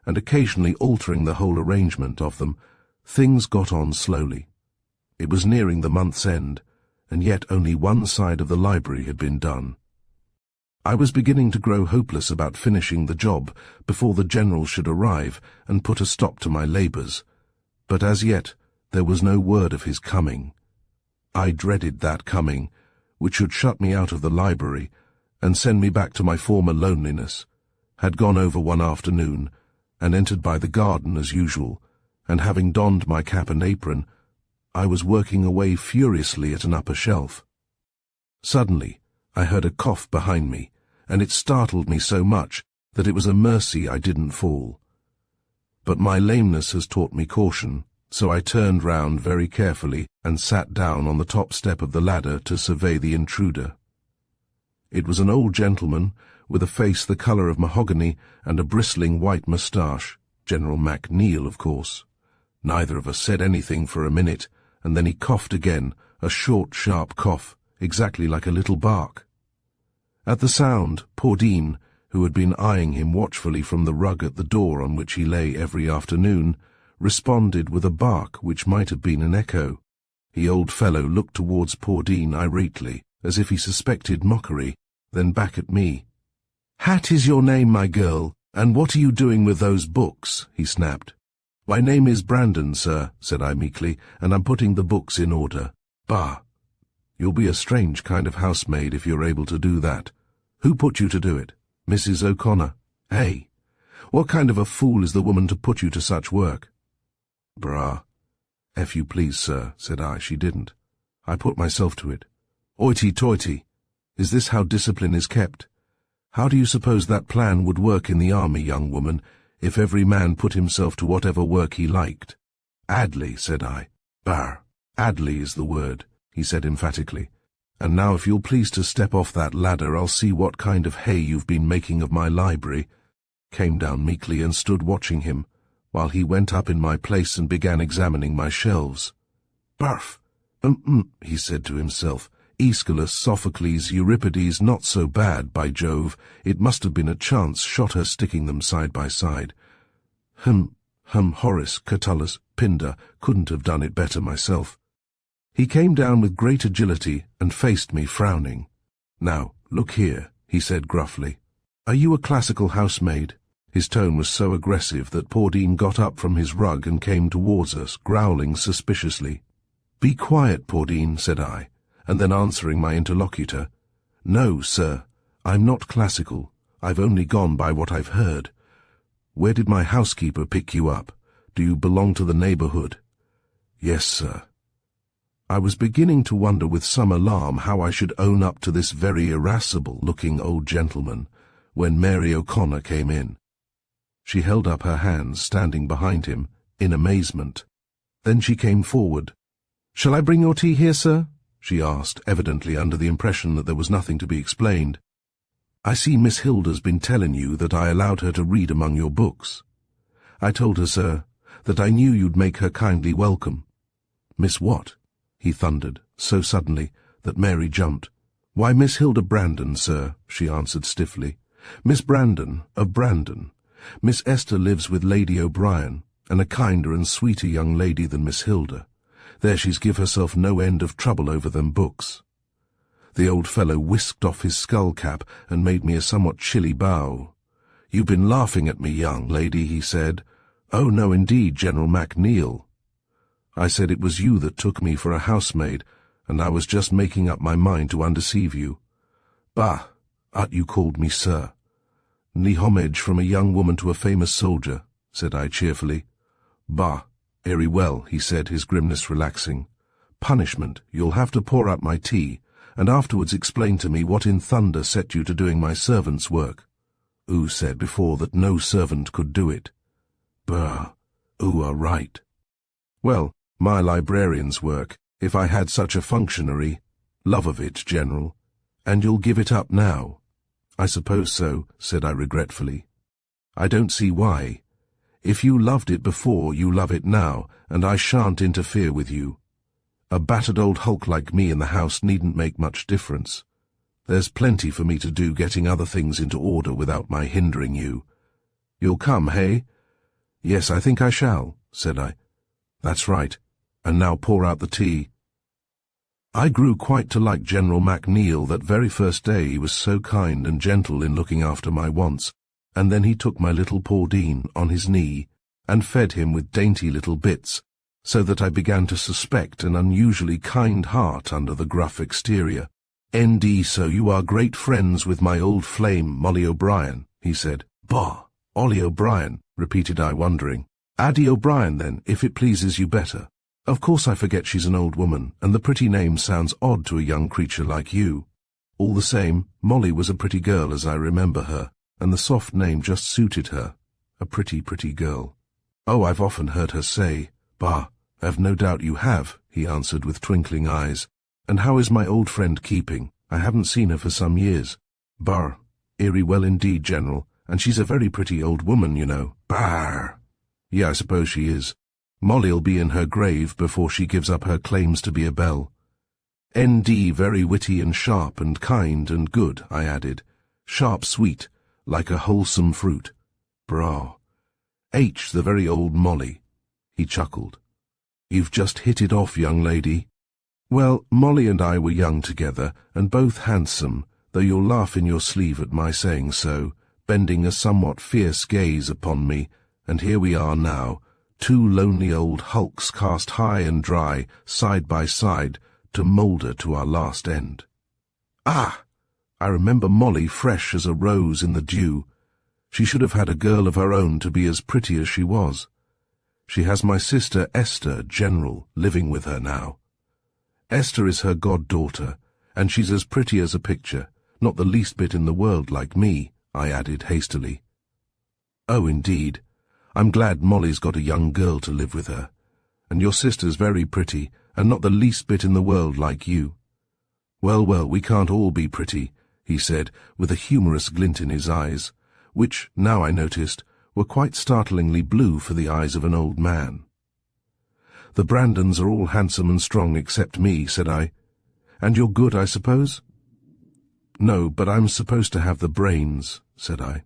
and occasionally altering the whole arrangement of them, things got on slowly. It was nearing the month's end, and yet only one side of the library had been done. I was beginning to grow hopeless about finishing the job before the General should arrive and put a stop to my labours, but as yet there was no word of his coming. I dreaded that coming, which should shut me out of the library and send me back to my former loneliness, had gone over one afternoon, and entered by the garden as usual, and having donned my cap and apron, I was working away furiously at an upper shelf. Suddenly, I heard a cough behind me, and it startled me so much that it was a mercy I didn't fall. But my lameness has taught me caution, so I turned round very carefully and sat down on the top step of the ladder to survey the intruder. It was an old gentleman, with a face the colour of mahogany and a bristling white moustache, General Macneill, of course. Neither of us said anything for a minute, and then he coughed again, a short, sharp cough, exactly like a little bark. At the sound, Pordine, who had been eyeing him watchfully from the rug at the door on which he lay every afternoon, responded with a bark which might have been an echo. The old fellow looked towards Pordine irately, as if he suspected mockery, then back at me. "Hat is your name, my girl, and what are you doing with those books?" he snapped. "My name is Brandon, sir," said I meekly, "and I'm putting the books in order." "Bah! You'll be a strange kind of housemaid if you're able to do that. Who put you to do it? Mrs. O'Connor? Hey! What kind of a fool is the woman to put you to such work?" "Brah! If you please, sir," said I, "she didn't. I put myself to it." "Hoity-toity! Is this how discipline is kept? How do you suppose that plan would work in the army, young woman, if every man put himself to whatever work he liked? Adly, said I. Bar, adly is the word, he said emphatically. And now if you'll please to step off that ladder, I'll see what kind of hay you've been making of my library. Came down meekly and stood watching him, while he went up in my place and began examining my shelves. Barf! He said to himself. Aeschylus, Sophocles, Euripides, not so bad, by Jove. It must have been a chance shot her sticking them side by side. Horace, Catullus, Pindar, couldn't have done it better myself. He came down with great agility and faced me frowning. Now, look here, he said gruffly. Are you a classical housemaid? His tone was so aggressive that Pordine got up from his rug and came towards us, growling suspiciously. Be quiet, Pordine, said I, and then answering my interlocutor. No, sir, I'm not classical. I've only gone by what I've heard. Where did my housekeeper pick you up? Do you belong to the neighborhood? Yes, sir. I was beginning to wonder with some alarm how I should own up to this very irascible-looking old gentleman, when Mary O'Connor came in. She held up her hands, standing behind him, in amazement. Then she came forward. Shall I bring your tea here, sir? She asked, evidently under the impression that there was nothing to be explained. I see Miss Hilda's been telling you that I allowed her to read among your books. I told her, sir, that I knew you'd make her kindly welcome. Miss what? He thundered, so suddenly that Mary jumped. Why, Miss Hilda Brandon, sir, she answered stiffly. Miss Brandon, of Brandon. Miss Esther lives with Lady O'Brien, and a kinder and sweeter young lady than Miss Hilda. There she's give herself no end of trouble over them books. The old fellow whisked off his skull-cap and made me a somewhat chilly bow. You've been laughing at me, young lady, he said. Oh, no, indeed, General MacNeil. I said it was you that took me for a housemaid, and I was just making up my mind to undeceive you. Bah, you called me sir. Ni homage from a young woman to a famous soldier, said I cheerfully. Bah, very well, he said, his grimness relaxing. Punishment, you'll have to pour out my tea, and afterwards explain to me what in thunder set you to doing my servant's work. Oo said before that no servant could do it. Brr, Oo are right. Well, my librarian's work, if I had such a functionary. Love of it, General. And you'll give it up now? I suppose so, said I regretfully. I don't see why. If you loved it before, you love it now, and I shan't interfere with you. A battered old hulk like me in the house needn't make much difference. There's plenty for me to do getting other things into order without my hindering you. You'll come, hey? Yes, I think I shall, said I. That's right. And now pour out the tea. I grew quite to like General MacNeil that very first day. He was so kind and gentle in looking after my wants, and then he took my little Pordine on his knee and fed him with dainty little bits, so that I began to suspect an unusually kind heart under the gruff exterior. N.D. So you are great friends with my old flame, Molly O'Brien, he said. Bah, Ollie O'Brien, repeated I, wondering. Addie O'Brien, then, if it pleases you better. Of course I forget she's an old woman, and the pretty name sounds odd to a young creature like you. All the same, Molly was a pretty girl as I remember her, and the soft name just suited her. A pretty, pretty girl. Oh, I've often heard her say. Bah, I've no doubt you have, he answered with twinkling eyes. And how is my old friend keeping? I haven't seen her for some years. Bah, eerie well indeed, General, and she's a very pretty old woman, you know. Bah! Yeah, I suppose she is. Molly'll be in her grave before she gives up her claims to be a belle. N.D. very witty and sharp and kind and good, I added. Sharp sweet, like a wholesome fruit. Bra. H. the very old Molly. He chuckled. You've just hit it off, young lady. Well, Molly and I were young together, and both handsome, though you'll laugh in your sleeve at my saying so, bending a somewhat fierce gaze upon me, and here we are now, two lonely old hulks cast high and dry, side by side, to moulder to our last end. Ah! I remember Molly fresh as a rose in the dew. She should have had a girl of her own to be as pretty as she was. She has my sister Esther, General, living with her now. Esther is her goddaughter, and she's as pretty as a picture, Not the least bit in the world like me, I added hastily. Oh, indeed. I'm glad Molly's got a young girl to live with her. And your sister's very pretty, and not the least bit in the world like you. Well, well, we can't all be pretty, he said, with a humorous glint in his eyes, which, now I noticed, were quite startlingly blue for the eyes of an old man. The Brandons are all handsome and strong except me, said I. And you're good, I suppose? No, but I'm supposed to have the brains, said I.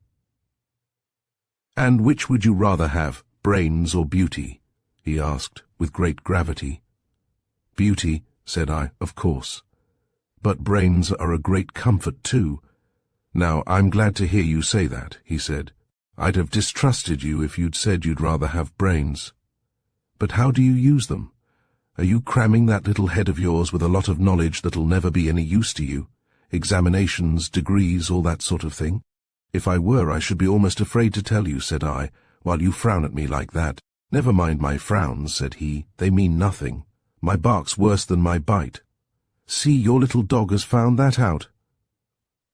And which would you rather have, brains or beauty? He asked, with great gravity. Beauty, said I, of course. But brains are a great comfort too. Now, I'm glad to hear you say that, he said. I'd have distrusted you if you'd said you'd rather have brains. But how do you use them? Are you cramming that little head of yours with a lot of knowledge that'll never be any use to you? Examinations, degrees, all that sort of thing? If I were, I should be almost afraid to tell you, said I, while you frown at me like that. Never mind my frowns, said he, they mean nothing. My bark's worse than my bite. See, your little dog has found that out.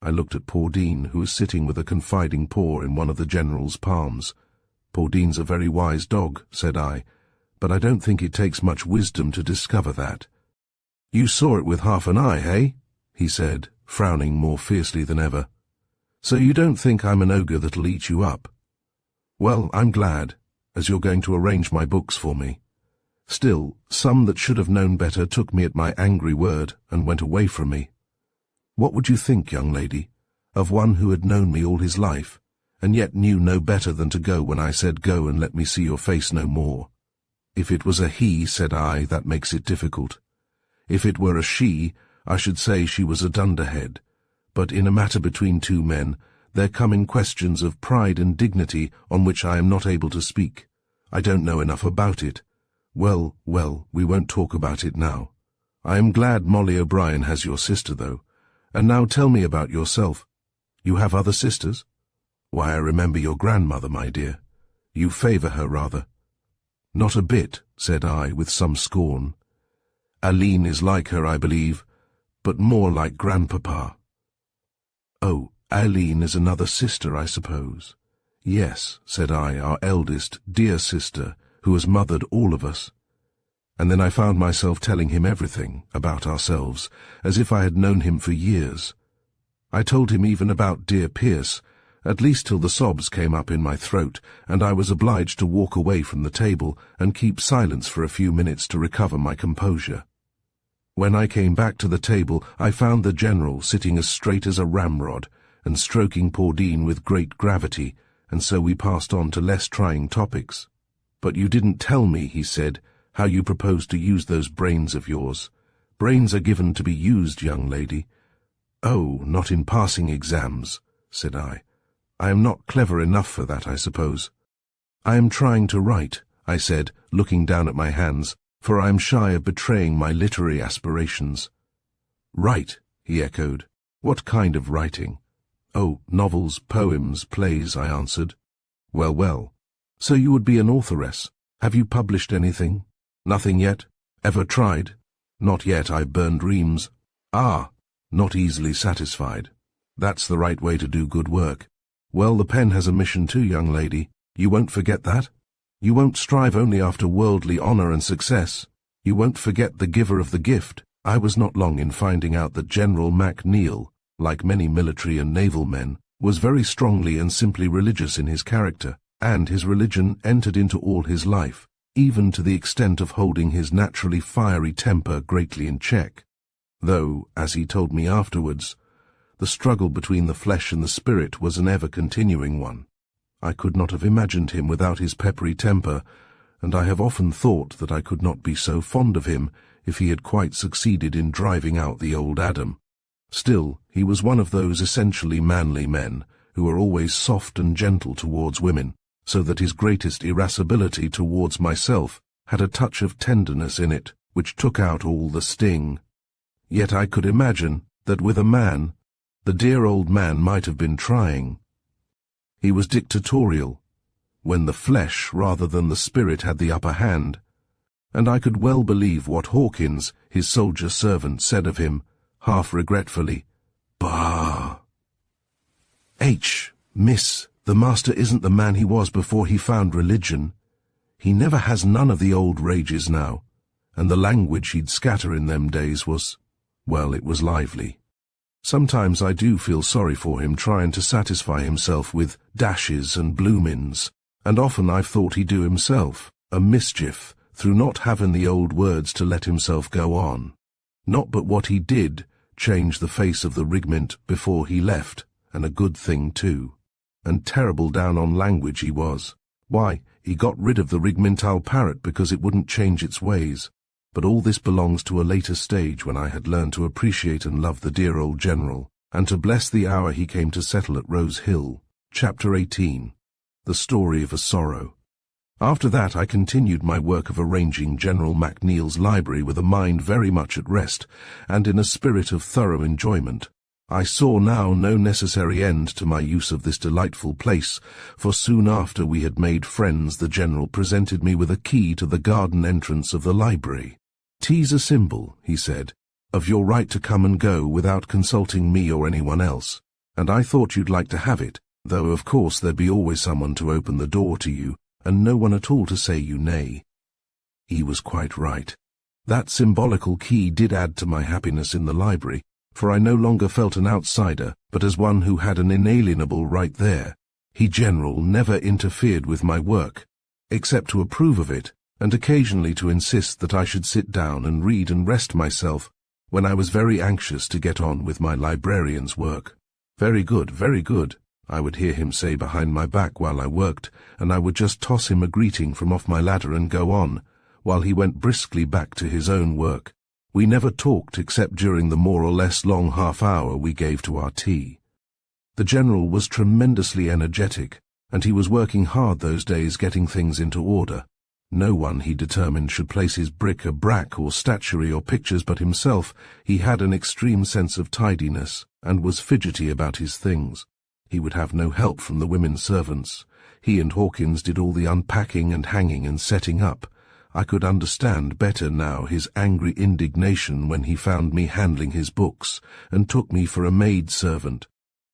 I looked at poor Dean, who was sitting with a confiding paw in one of the General's palms. Poor Dean's a very wise dog, said I, but I don't think it takes much wisdom to discover that. You saw it with half an eye, eh? He said, frowning more fiercely than ever. So you don't think I'm an ogre that'll eat you up? Well, I'm glad, as you're going to arrange my books for me. Still, some that should have known better took me at my angry word and went away from me. What would you think, young lady, of one who had known me all his life, and yet knew no better than to go when I said go and let me see your face no more? If it was a he, said I, that makes it difficult. If it were a she, I should say she was a dunderhead. But in a matter between two men, there come in questions of pride and dignity on which I am not able to speak. I don't know enough about it. Well, well, we won't talk about it now. I am glad Molly O'Brien has your sister, though. And now tell me about yourself. You have other sisters? Why, I remember your grandmother, my dear. You favour her rather. Not a bit, said I, with some scorn. Aline is like her, I believe, but more like grandpapa. Oh, Aline is another sister, I suppose. Yes, said I, our eldest, dear sister, who has mothered all of us. And then I found myself telling him everything about ourselves, as if I had known him for years. I told him even about dear Pierce, at least till the sobs came up in my throat, and I was obliged to walk away from the table and keep silence for a few minutes to recover my composure. When I came back to the table, I found the General sitting as straight as a ramrod, and stroking poor Dean with great gravity, and so we passed on to less trying topics. But you didn't tell me, he said, how you propose to use those brains of yours. Brains are given to be used, young lady. Oh, not in passing exams, said I. I am not clever enough for that, I suppose. I am trying to write, I said, looking down at my hands, for I am shy of betraying my literary aspirations. Write, he echoed. What kind of writing? Oh, novels, poems, plays, I answered. Well, well. So you would be an authoress. Have you published anything? Nothing yet? Ever tried? Not yet, I burned reams. Ah, not easily satisfied. That's the right way to do good work. Well, the pen has a mission too, young lady. You won't forget that? You won't strive only after worldly honour and success. You won't forget the giver of the gift. I was not long in finding out that General MacNeil, like many military and naval men, was very strongly and simply religious in his character, and his religion entered into all his life, even to the extent of holding his naturally fiery temper greatly in check. Though, as he told me afterwards, the struggle between the flesh and the spirit was an ever-continuing one. I could not have imagined him without his peppery temper, and I have often thought that I could not be so fond of him if he had quite succeeded in driving out the old Adam. Still, he was one of those essentially manly men who are always soft and gentle towards women, so that his greatest irascibility towards myself had a touch of tenderness in it, which took out all the sting. Yet I could imagine that with a man, the dear old man might have been trying. He was dictatorial, when the flesh rather than the spirit had the upper hand, and I could well believe what Hawkins, his soldier servant, said of him, half regretfully, "Bah!" Miss, the master isn't the man he was before he found religion. He never has none of the old rages now, and the language he'd scatter in them days was, well, it was lively. Sometimes I do feel sorry for him trying to satisfy himself with dashes and bloomins, and often I've thought he'd do himself a mischief through not having the old words to let himself go on. Not but what he did change the face of the regiment before he left, and a good thing too. And terrible down on language he was. Why, he got rid of the regimental parrot because it wouldn't change its ways. But all this belongs to a later stage when I had learned to appreciate and love the dear old general, and to bless the hour he came to settle at Rose Hill. Chapter 18. The Story of a Sorrow. After that I continued my work of arranging General MacNeill's library with a mind very much at rest, and in a spirit of thorough enjoyment. I saw now no necessary end to my use of this delightful place, for soon after we had made friends the General presented me with a key to the garden entrance of the library. "'Tis a symbol," he said, "of your right to come and go without consulting me or anyone else, and I thought you'd like to have it, though of course there'd be always someone to open the door to you, and no one at all to say you nay." He was quite right. That symbolical key did add to my happiness in the library, for I no longer felt an outsider, but as one who had an inalienable right there. He, General, never interfered with my work, except to approve of it, and occasionally to insist that I should sit down and read and rest myself when I was very anxious to get on with my librarian's work. Very good," I would hear him say behind my back while I worked, and I would just toss him a greeting from off my ladder and go on, while he went briskly back to his own work. We never talked except during the more or less long half-hour we gave to our tea. The General was tremendously energetic, and he was working hard those days getting things into order. No one, he determined, should place his bric-a-brac or statuary or pictures but himself. He had an extreme sense of tidiness, and was fidgety about his things. He would have no help from the women servants. He and Hawkins did all the unpacking and hanging and setting up. I could understand better now his angry indignation when he found me handling his books, and took me for a maid-servant,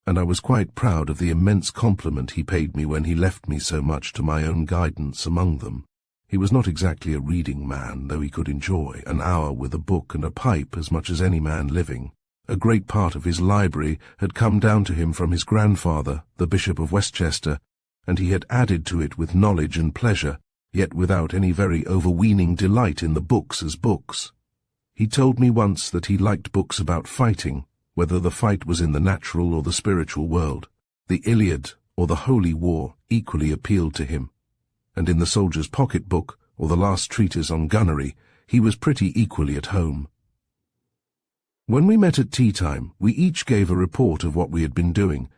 and I was quite proud of the immense compliment he paid me when he left me so much to my own guidance among them. He was not exactly a reading man, though he could enjoy an hour with a book and a pipe as much as any man living. A great part of his library had come down to him from his grandfather, the Bishop of Westchester, and he had added to it with knowledge and pleasure, yet without any very overweening delight in the books as books. He told me once that he liked books about fighting, whether the fight was in the natural or the spiritual world. The Iliad or the Holy War equally appealed to him, and in the soldier's pocket-book or the last treatise on gunnery he was pretty equally at home. When we met at tea-time, we each gave a report of what we had been doing.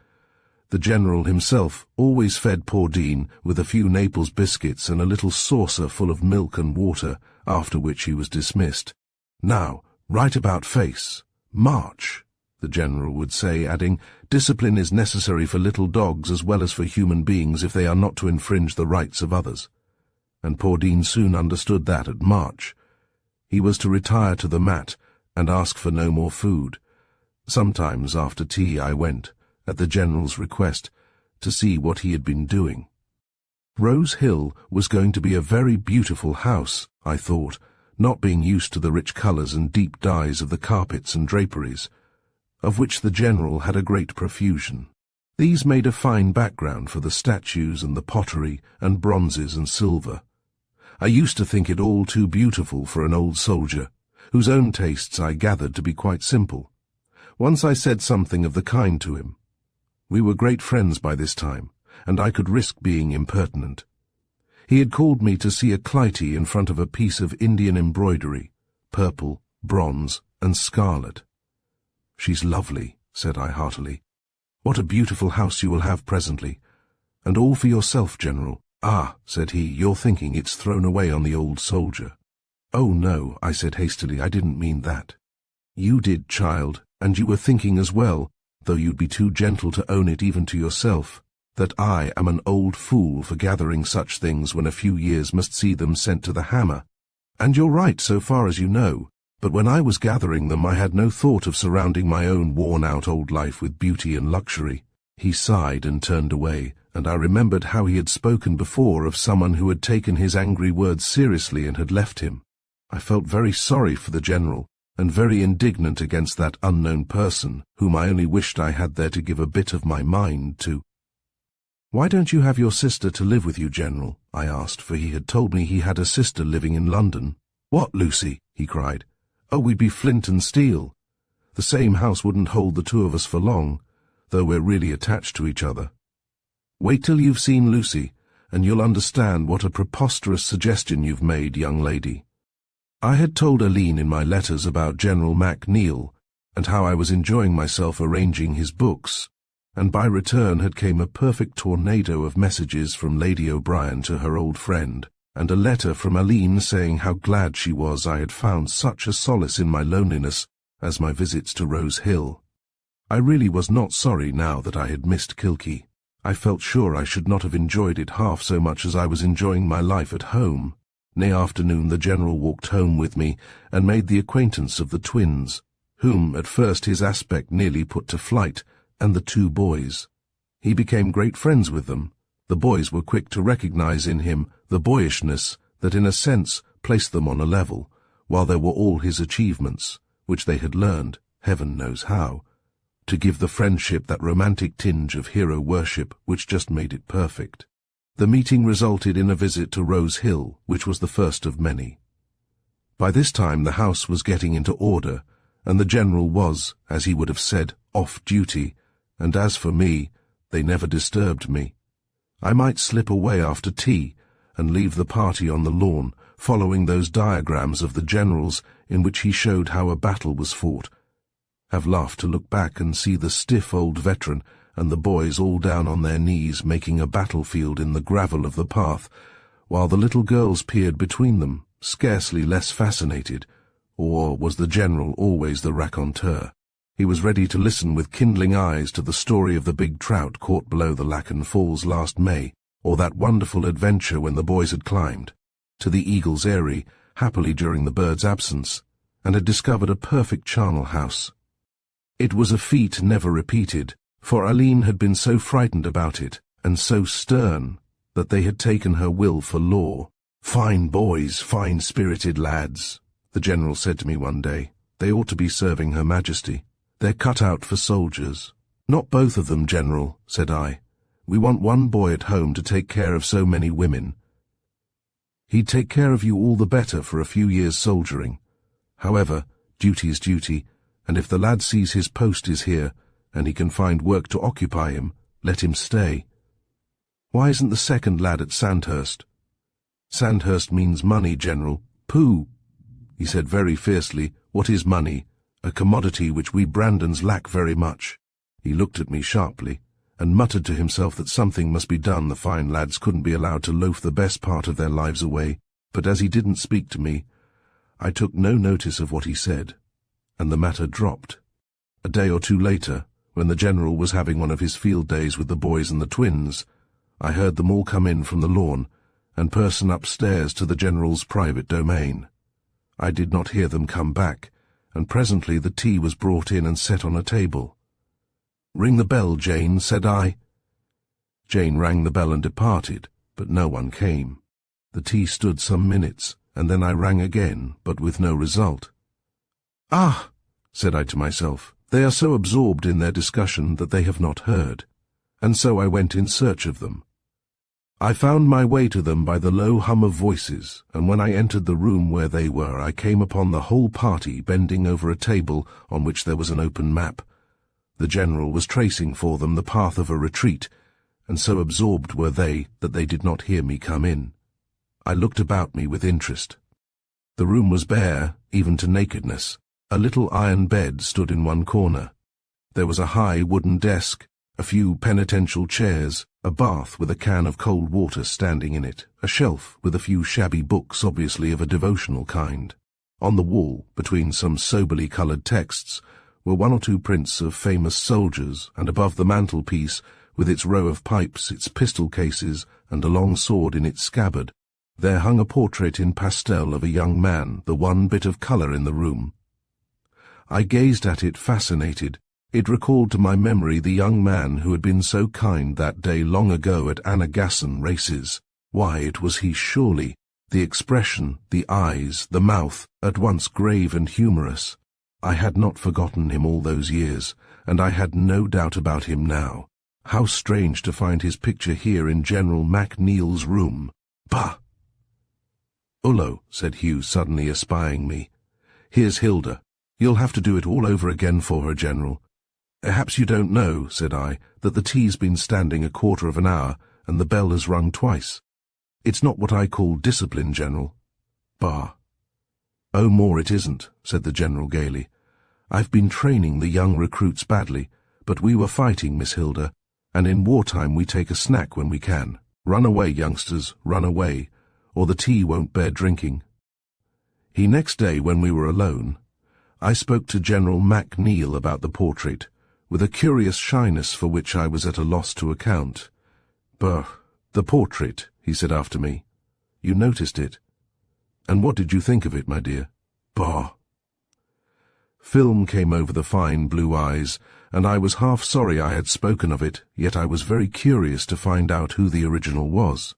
The General himself always fed poor Dean with a few Naples biscuits and a little saucer full of milk and water, after which he was dismissed. "Now, right about face. March," the General would say, adding, "Discipline is necessary for little dogs as well as for human beings if they are not to infringe the rights of others." And poor Dean soon understood that at march. He was to retire to the mat and ask for no more food. Sometimes after tea I went, at the General's request, to see what he had been doing. Rose Hill was going to be a very beautiful house, I thought, not being used to the rich colours and deep dyes of the carpets and draperies, of which the General had a great profusion. These made a fine background for the statues and the pottery and bronzes and silver. I used to think it all too beautiful for an old soldier, whose own tastes I gathered to be quite simple. Once I said something of the kind to him. We were great friends by this time, and I could risk being impertinent. He had called me to see a Clytie in front of a piece of Indian embroidery, purple, bronze, and scarlet. "She's lovely," said I heartily. "What a beautiful house you will have presently. And all for yourself, General." "Ah," said he, "you're thinking it's thrown away on the old soldier." "Oh, no," I said hastily, "I didn't mean that." "You did, child, and you were thinking as well, though you'd be too gentle to own it even to yourself, that I am an old fool for gathering such things when a few years must see them sent to the hammer. And you're right so far as you know, but when I was gathering them I had no thought of surrounding my own worn-out old life with beauty and luxury. He sighed and turned away, and I remembered how he had spoken before of someone who had taken his angry words seriously and had left him. I felt very sorry for the general, and very indignant against that unknown person, whom I only wished I had there to give a bit of my mind to. "Why don't you have your sister to live with you, General?" I asked, for he had told me he had a sister living in London. "What, Lucy?" he cried. "Oh, we'd be flint and steel. The same house wouldn't hold the two of us for long, though we're really attached to each other. Wait till you've seen Lucy, and you'll understand what a preposterous suggestion you've made, young lady." I had told Aline in my letters about General MacNeil, and how I was enjoying myself arranging his books, and by return had came a perfect tornado of messages from Lady O'Brien to her old friend, and a letter from Aline saying how glad she was I had found such a solace in my loneliness as my visits to Rose Hill. I really was not sorry now that I had missed Kilkee. I felt sure I should not have enjoyed it half so much as I was enjoying my life at home. Near afternoon the General walked home with me and made the acquaintance of the twins, whom at first his aspect nearly put to flight, and the two boys. He became great friends with them. The boys were quick to recognize in him the boyishness that in a sense placed them on a level, while there were all his achievements, which they had learned, heaven knows how, to give the friendship that romantic tinge of hero worship which just made it perfect. The meeting resulted in a visit to Rose Hill, which was the first of many. By this time the house was getting into order, and the General was, as he would have said, off duty, and as for me, they never disturbed me. I might slip away after tea and leave the party on the lawn, following those diagrams of the General's in which he showed how a battle was fought, have laughed to look back and see the stiff old veteran and the boys all down on their knees making a battlefield in the gravel of the path, while the little girls peered between them, scarcely less fascinated. Or was the General always the raconteur? He was ready to listen with kindling eyes to the story of the big trout caught below the Lacan Falls last May, or that wonderful adventure when the boys had climbed to the Eagle's Eyrie, happily during the bird's absence, and had discovered a perfect charnel house. It was a feat never repeated, for Aline had been so frightened about it, and so stern, that they had taken her will for law. "Fine boys, fine-spirited lads," the General said to me one day. "They ought to be serving Her Majesty. They're cut out for soldiers." "Not both of them, General," said I. "We want one boy at home to take care of so many women. He'd take care of you all the better for a few years soldiering. However, duty's duty, and if the lad sees his post is here, and he can find work to occupy him, let him stay. Why isn't the second lad at Sandhurst?" "Sandhurst means money, General." "Pooh," he said very fiercely. "What is money? A commodity which we Brandons lack very much." He looked at me sharply, and muttered to himself that something must be done. The fine lads couldn't be allowed to loaf the best part of their lives away, but as he didn't speak to me, I took no notice of what he said, and the matter dropped. A day or two later, when the General was having one of his field days with the boys and the twins, I heard them all come in from the lawn, and person upstairs to the General's private domain. I did not hear them come back, and presently the tea was brought in and set on a table. "Ring the bell, Jane," said I. Jane rang the bell and departed, but no one came. The tea stood some minutes, and then I rang again, but with no result. "Ah," said I to myself, "they are so absorbed in their discussion that they have not heard." And so I went in search of them. I found my way to them by the low hum of voices, and when I entered the room where they were, I came upon the whole party bending over a table on which there was an open map. The General was tracing for them the path of a retreat, and so absorbed were they that they did not hear me come in. I looked about me with interest. The room was bare, even to nakedness. A little iron bed stood in one corner. There was a high wooden desk, a few penitential chairs, a bath with a can of cold water standing in it, a shelf with a few shabby books obviously of a devotional kind. On the wall, between some soberly coloured texts, were one or two prints of famous soldiers, and above the mantelpiece, with its row of pipes, its pistol cases, and a long sword in its scabbard, there hung a portrait in pastel of a young man, the one bit of colour in the room. I gazed at it fascinated, It recalled to my memory the young man who had been so kind that day long ago at Anagasson races. Why, it was he surely. The expression, the eyes, the mouth, at once grave and humorous. I had not forgotten him all those years, and I had no doubt about him now. How strange to find his picture here in General MacNeil's room. Bah! "Ullo," said Hugh, suddenly espying me. "Here's Hilda. You'll have to do it all over again for her, General." "Perhaps you don't know," said I, "that the tea's been standing a quarter of an hour, and the bell has rung twice. It's not what I call discipline, General." "Bah." "Oh, more it isn't," said the General gaily. "I've been training the young recruits badly, but we were fighting, Miss Hilda, and in wartime we take a snack when we can. Run away, youngsters, run away, or the tea won't bear drinking." Next day, when we were alone, I spoke to General MacNeil about the portrait, with a curious shyness for which I was at a loss to account. "Bah, the portrait," he said after me. "You noticed it? And what did you think of it, my dear?" "Bah." Film came over the fine blue eyes, and I was half sorry I had spoken of it, yet I was very curious to find out who the original was.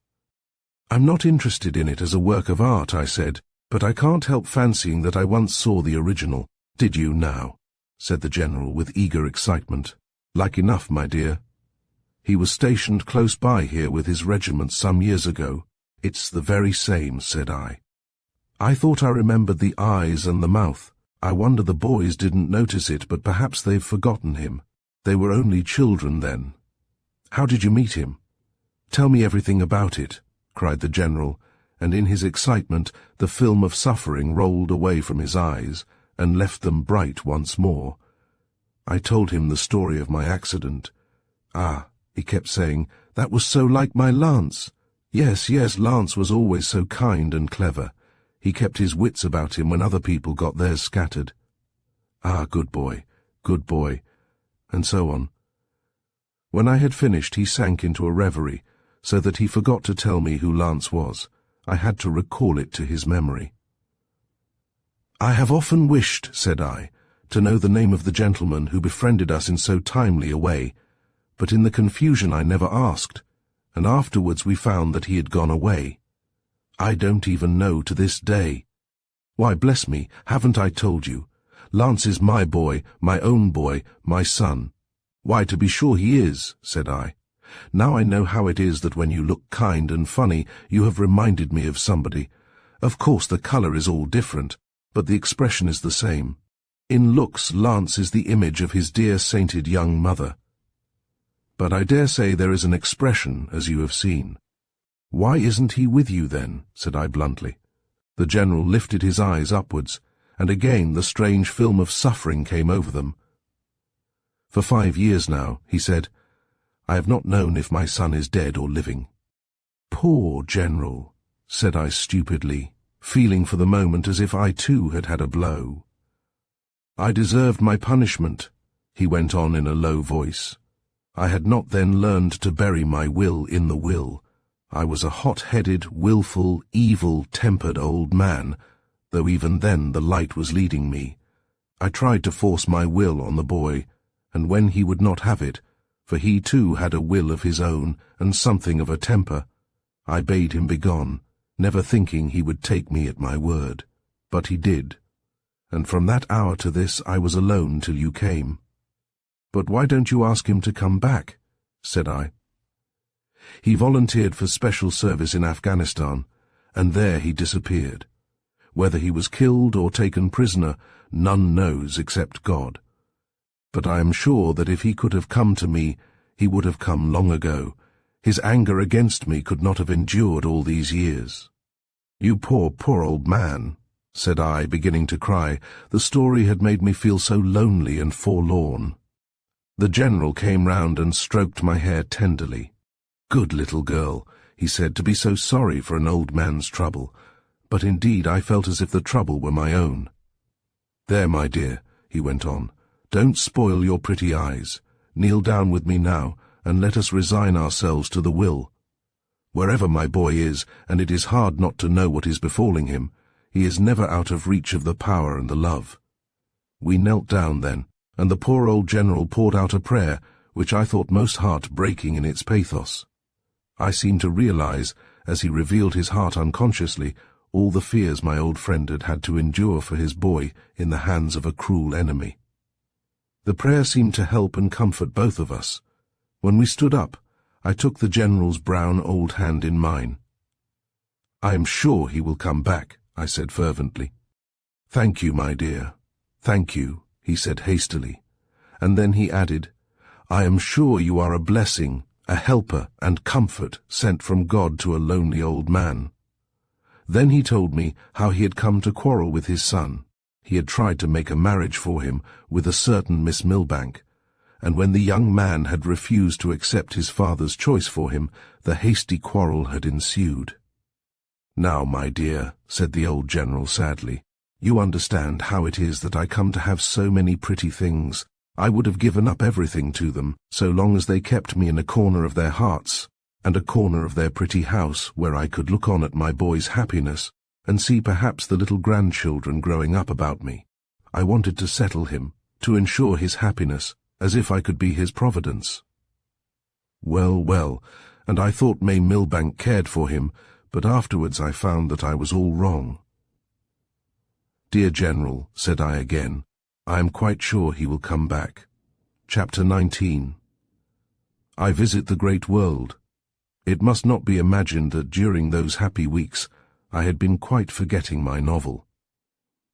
"I'm not interested in it as a work of art," I said, "but I can't help fancying that I once saw the original." "Did you now?" said the General with eager excitement. "Like enough, my dear. He was stationed close by here with his regiment some years ago." "It's the very same," said I. "I thought I remembered the eyes and the mouth. I wonder the boys didn't notice it, but perhaps they've forgotten him. They were only children then." "How did you meet him? Tell me everything about it," cried the General, and in his excitement the film of suffering rolled away from his eyes and left them bright once more. I told him the story of my accident. "Ah," he kept saying, "that was so like my Lance." Yes, Lance was always so kind and clever. He kept his wits about him when other people got theirs scattered. "Ah, good boy, and so on. When I had finished, he sank into a reverie, so that he forgot to tell me who Lance was. I had to recall it to his memory. "I have often wished," said I, "to know the name of the gentleman who befriended us in so timely a way, but in the confusion I never asked, and afterwards we found that he had gone away. I don't even know to this day. Why, bless me, haven't I told you? Lance is my boy, my own boy, my son." "Why, to be sure he is," said I. "Now I know how it is that when you look kind and funny you have reminded me of somebody. Of course the colour is all different, but the expression is the same. In looks Lance is the image of his dear sainted young mother. But I dare say there is an expression, as you have seen." "Why isn't he with you then?" said I bluntly. The General lifted his eyes upwards, and again the strange film of suffering came over them. "For 5 years now," he said, "I have not known if my son is dead or living." "Poor General," said I stupidly, feeling for the moment as if I too had had a blow. "I deserved my punishment," he went on in a low voice. "I had not then learned to bury my will in the will. I was a hot-headed, wilful, evil-tempered old man, though even then the light was leading me. I tried to force my will on the boy, and when he would not have it, for he too had a will of his own and something of a temper, I bade him begone, never thinking he would take me at my word. But he did, and from that hour to this I was alone till you came." "But why don't you ask him to come back?" said I. "He volunteered for special service in Afghanistan, and there he disappeared. Whether he was killed or taken prisoner, none knows except God. But I am sure that if he could have come to me, he would have come long ago. His anger against me could not have endured all these years." "You poor old man," said I, beginning to cry. The story had made me feel so lonely and forlorn. The General came round and stroked my hair tenderly. "Good little girl," he said, "to be so sorry for an old man's trouble. But indeed I felt as if the trouble were my own. There, my dear," he went on, "don't spoil your pretty eyes. Kneel down with me now, and let us resign ourselves to the will. Wherever my boy is, and it is hard not to know what is befalling him, he is never out of reach of the power and the love." We knelt down then, and the poor old general poured out a prayer which I thought most heart-breaking in its pathos. I seemed to realize, as he revealed his heart unconsciously, all the fears my old friend had had to endure for his boy in the hands of a cruel enemy. The prayer seemed to help and comfort both of us. When we stood up, I took the general's brown old hand in mine. "I am sure he will come back," I said fervently. "Thank you, my dear. Thank you," he said hastily. And then he added, "I am sure you are a blessing, a helper and comfort sent from God to a lonely old man." Then he told me how he had come to quarrel with his son. He had tried to make a marriage for him with a certain Miss Milbank, and when the young man had refused to accept his father's choice for him, the hasty quarrel had ensued. "Now, my dear," said the old general sadly, "you understand how it is that I come to have so many pretty things. I would have given up everything to them, so long as they kept me in a corner of their hearts, and a corner of their pretty house where I could look on at my boy's happiness, and see perhaps the little grandchildren growing up about me. I wanted to settle him, to ensure his happiness, as if I could be his providence." Well, well, and I thought May Milbank cared for him, but afterwards I found that I was all wrong. "Dear General," said I again, "I am quite sure he will come back." Chapter 19. I visit the great world. It must not be imagined that during those happy weeks I had been quite forgetting my novel.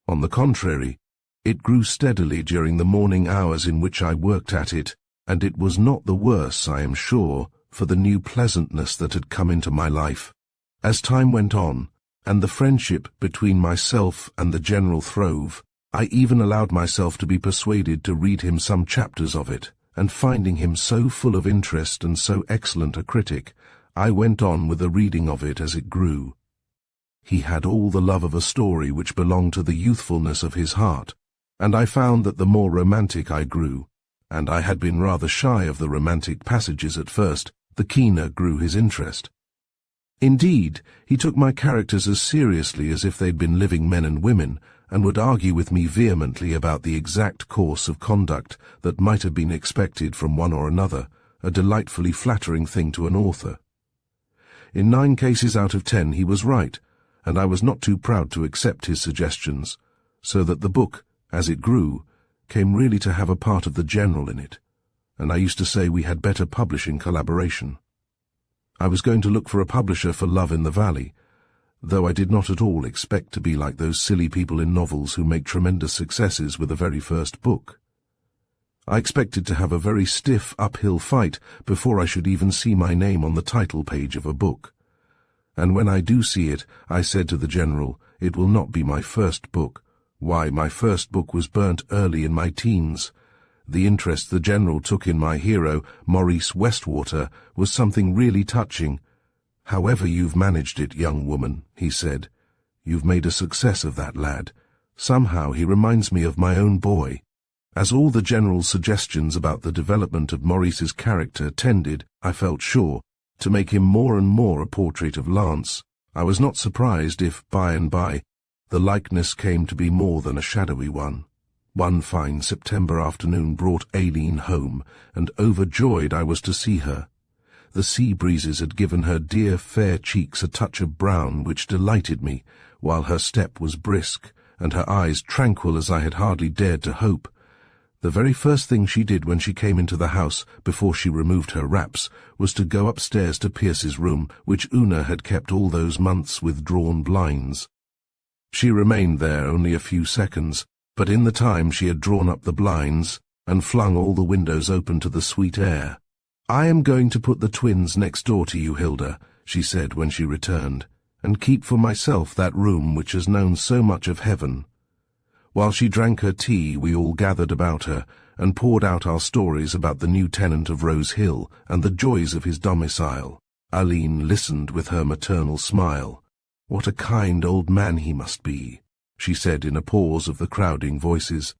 On the contrary, it grew steadily during the morning hours in which I worked at it, and it was not the worse, I am sure, for the new pleasantness that had come into my life. As time went on, and the friendship between myself and the general throve, I even allowed myself to be persuaded to read him some chapters of it, and finding him so full of interest and so excellent a critic, I went on with the reading of it as it grew. He had all the love of a story which belonged to the youthfulness of his heart, and I found that the more romantic I grew, and I had been rather shy of the romantic passages at first, the keener grew his interest. Indeed, he took my characters as seriously as if they'd been living men and women, and would argue with me vehemently about the exact course of conduct that might have been expected from one or another, a delightfully flattering thing to an author. In 9 cases out of 10 he was right, and I was not too proud to accept his suggestions, so that the book, as it grew, came really to have a part of the general in it, and I used to say we had better publish in collaboration. I was going to look for a publisher for Love in the Valley, though I did not at all expect to be like those silly people in novels who make tremendous successes with the very first book. I expected to have a very stiff uphill fight before I should even see my name on the title page of a book. And when I do see it, I said to the general, it will not be my first book. Why, my first book was burnt early in my teens. The interest the general took in my hero, Maurice Westwater, was something really touching. "However you've managed it, young woman," he said, "you've made a success of that lad. Somehow he reminds me of my own boy." As all the general's suggestions about the development of Maurice's character tended, I felt sure, to make him more and more a portrait of Lance, I was not surprised if, by and by, the likeness came to be more than a shadowy one. One fine September afternoon brought Aileen home, and overjoyed I was to see her. The sea breezes had given her dear fair cheeks a touch of brown which delighted me, while her step was brisk, and her eyes tranquil as I had hardly dared to hope. The very first thing she did when she came into the house, before she removed her wraps, was to go upstairs to Pierce's room, which Una had kept all those months with drawn blinds. She remained there only a few seconds, but in the time she had drawn up the blinds, and flung all the windows open to the sweet air. "I am going to put the twins next door to you, Hilda," she said when she returned, "and keep for myself that room which has known so much of heaven." While she drank her tea, we all gathered about her, and poured out our stories about the new tenant of Rose Hill, and the joys of his domicile. Aileen listened with her maternal smile. "What a kind old man he must be," she said in a pause of the crowding voices.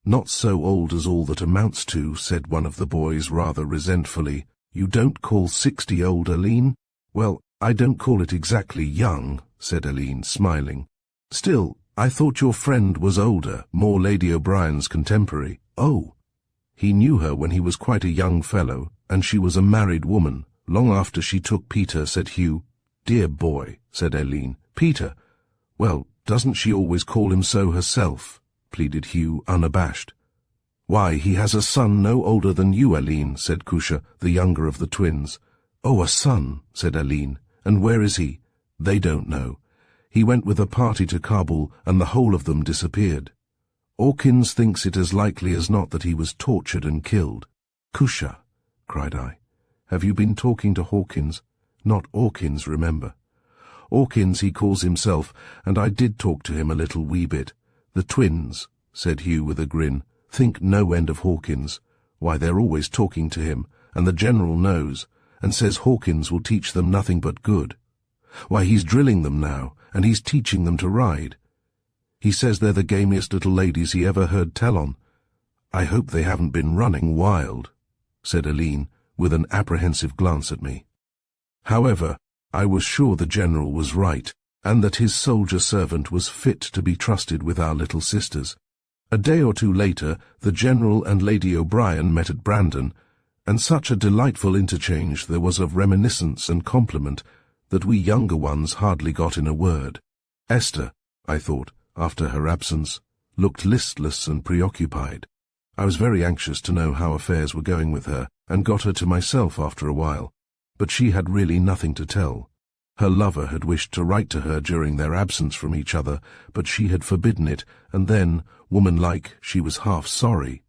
"Not so old as all that amounts to," said one of the boys rather resentfully. "You don't call 60 old, Aileen?" "Well, I don't call it exactly young," said Aileen, smiling. "Still, I thought your friend was older, more Lady O'Brien's contemporary." "Oh," He knew her when he was quite a young fellow, and she was a married woman, long after she took Peter, said Hugh. Dear boy, said Eileen. Peter. Well, doesn't she always call him so herself? Pleaded Hugh, unabashed. Why, he has a son no older than you, Eileen, said Kusha, the younger of the twins. Oh, a son, said Eileen. And where is he? They don't know. He went with a party to Kabul, and the whole of them disappeared. Hawkins thinks it as likely as not that he was tortured and killed. Kusha, cried I. Have you been talking to Hawkins? Not Hawkins, remember. Hawkins he calls himself, and I did talk to him a little wee bit. The twins, said Hugh with a grin, think no end of Hawkins. Why, they're always talking to him, and the General knows, and says Hawkins will teach them nothing but good. Why, he's drilling them now, and he's teaching them to ride. He says they're the gamiest little ladies he ever heard tell on. I hope they haven't been running wild, said Eileen, with an apprehensive glance at me. However, I was sure the General was right, and that his soldier servant was fit to be trusted with our little sisters. A day or two later, the General and Lady O'Brien met at Brandon, and such a delightful interchange there was of reminiscence and compliment that we younger ones hardly got in a word. Esther, I thought, after her absence, looked listless and preoccupied. I was very anxious to know how affairs were going with her, and got her to myself after a while, but she had really nothing to tell. Her lover had wished to write to her during their absence from each other, but she had forbidden it, and then, woman-like, she was half sorry.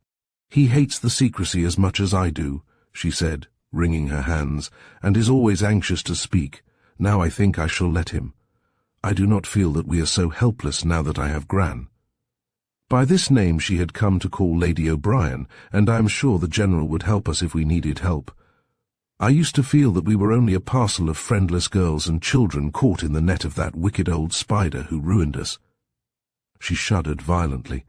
He hates the secrecy as much as I do, she said, wringing her hands, and is always anxious to speak. Now I think I shall let him. I do not feel that we are so helpless now that I have Gran. By this name she had come to call Lady O'Brien, and I am sure the General would help us if we needed help. I used to feel that we were only a parcel of friendless girls and children caught in the net of that wicked old spider who ruined us. She shuddered violently.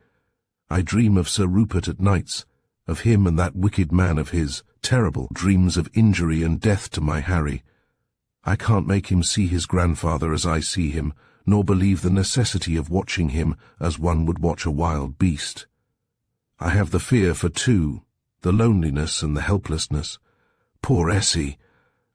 I dream of Sir Rupert at nights, of him and that wicked man of his, terrible dreams of injury and death to my Harry. I can't make him see his grandfather as I see him, nor believe the necessity of watching him as one would watch a wild beast. I have the fear for two, the loneliness and the helplessness. Poor Essie!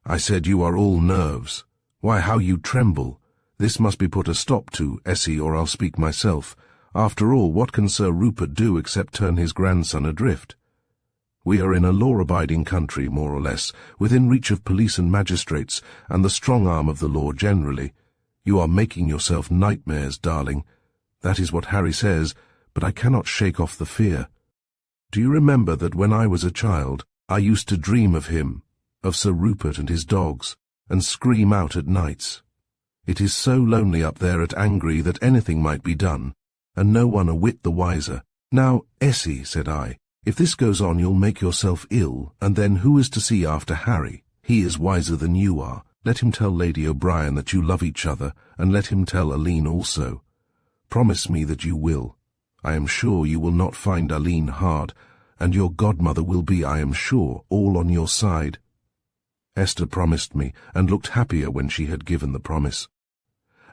I said, you are all nerves. Why, how you tremble! This must be put a stop to, Essie, or I'll speak myself. After all, what can Sir Rupert do except turn his grandson adrift? We are in a law-abiding country, more or less, within reach of police and magistrates, and the strong arm of the law generally. You are making yourself nightmares, darling. That is what Harry says, but I cannot shake off the fear. Do you remember that when I was a child, I used to dream of him, of Sir Rupert and his dogs, and scream out at nights? It is so lonely up there at Angry that anything might be done, and no one a whit the wiser. Now, Essie, said I, if this goes on you'll make yourself ill, and then who is to see after Harry? He is wiser than you are. Let him tell Lady O'Brien that you love each other, and let him tell Aline also. Promise me that you will. I am sure you will not find Aline hard, and your godmother will be, I am sure, all on your side. Esther promised me, and looked happier when she had given the promise.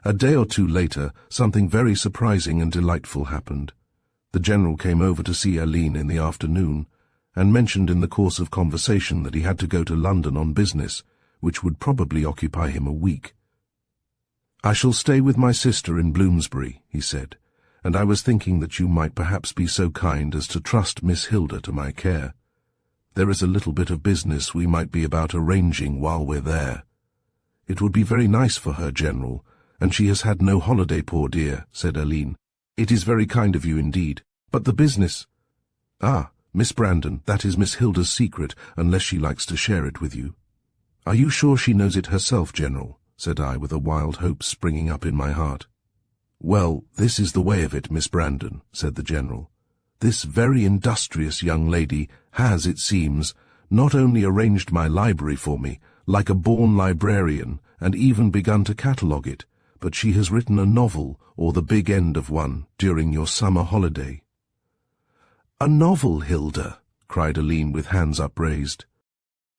A day or two later, something very surprising and delightful happened. The General came over to see Aline in the afternoon, and mentioned in the course of conversation that he had to go to London on business, which would probably occupy him a week. I shall stay with my sister in Bloomsbury, he said, and I was thinking that you might perhaps be so kind as to trust Miss Hilda to my care. There is a little bit of business we might be about arranging while we're there. It would be very nice for her, General, and she has had no holiday, poor dear, said Aline. It is very kind of you indeed, but the business— Ah, Miss Brandon, that is Miss Hilda's secret, unless she likes to share it with you. Are you sure she knows it herself, General? Said I, with a wild hope springing up in my heart. Well, this is the way of it, Miss Brandon, said the General. This very industrious young lady has, it seems, not only arranged my library for me, like a born librarian, and even begun to catalogue it, but she has written a novel, or the big end of one, during your summer holiday. A novel, Hilda, cried Aline with hands upraised.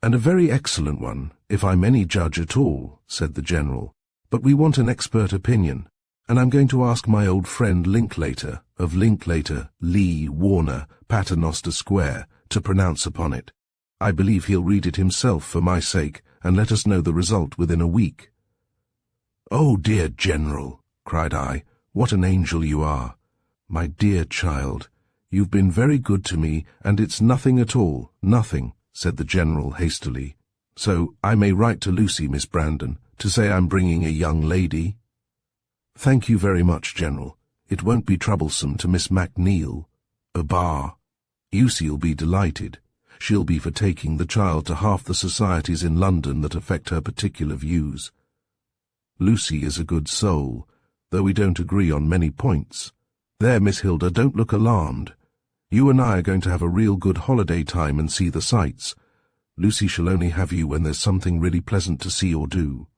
And a very excellent one, if I'm any judge at all, said the General. But we want an expert opinion, and I'm going to ask my old friend Linklater, of Linklater, Lee, Warner, Paternoster Square, to pronounce upon it. I believe he'll read it himself for my sake, and let us know the result within a week." "Oh, dear General," cried I, "what an angel you are. My dear child, you've been very good to me, and it's nothing at all, nothing," said the General hastily. "So I may write to Lucy, Miss Brandon, to say I'm bringing a young lady?" "Thank you very much, General. It won't be troublesome to Miss MacNeil." "Bah! Lucy'll be delighted. She'll be for taking the child to half the societies in London that affect her particular views. Lucy is a good soul, though we don't agree on many points. There, Miss Hilda, don't look alarmed. You and I are going to have a real good holiday time and see the sights. Lucy shall only have you when there's something really pleasant to see or do."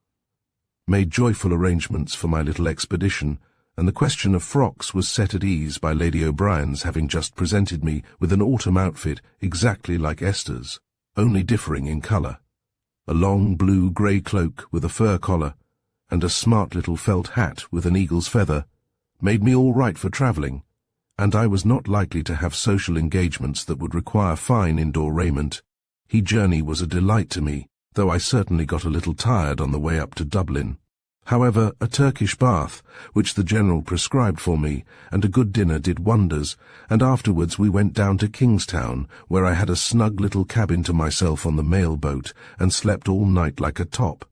Made joyful arrangements for my little expedition, and the question of frocks was set at ease by Lady O'Brien's having just presented me with an autumn outfit exactly like Esther's, only differing in colour. A long blue-grey cloak with a fur collar, and a smart little felt hat with an eagle's feather, made me all right for travelling, and I was not likely to have social engagements that would require fine indoor raiment. The journey was a delight to me, though I certainly got a little tired on the way up to Dublin. However, a Turkish bath, which the General prescribed for me, and a good dinner did wonders, and afterwards we went down to Kingstown, where I had a snug little cabin to myself on the mail boat, and slept all night like a top.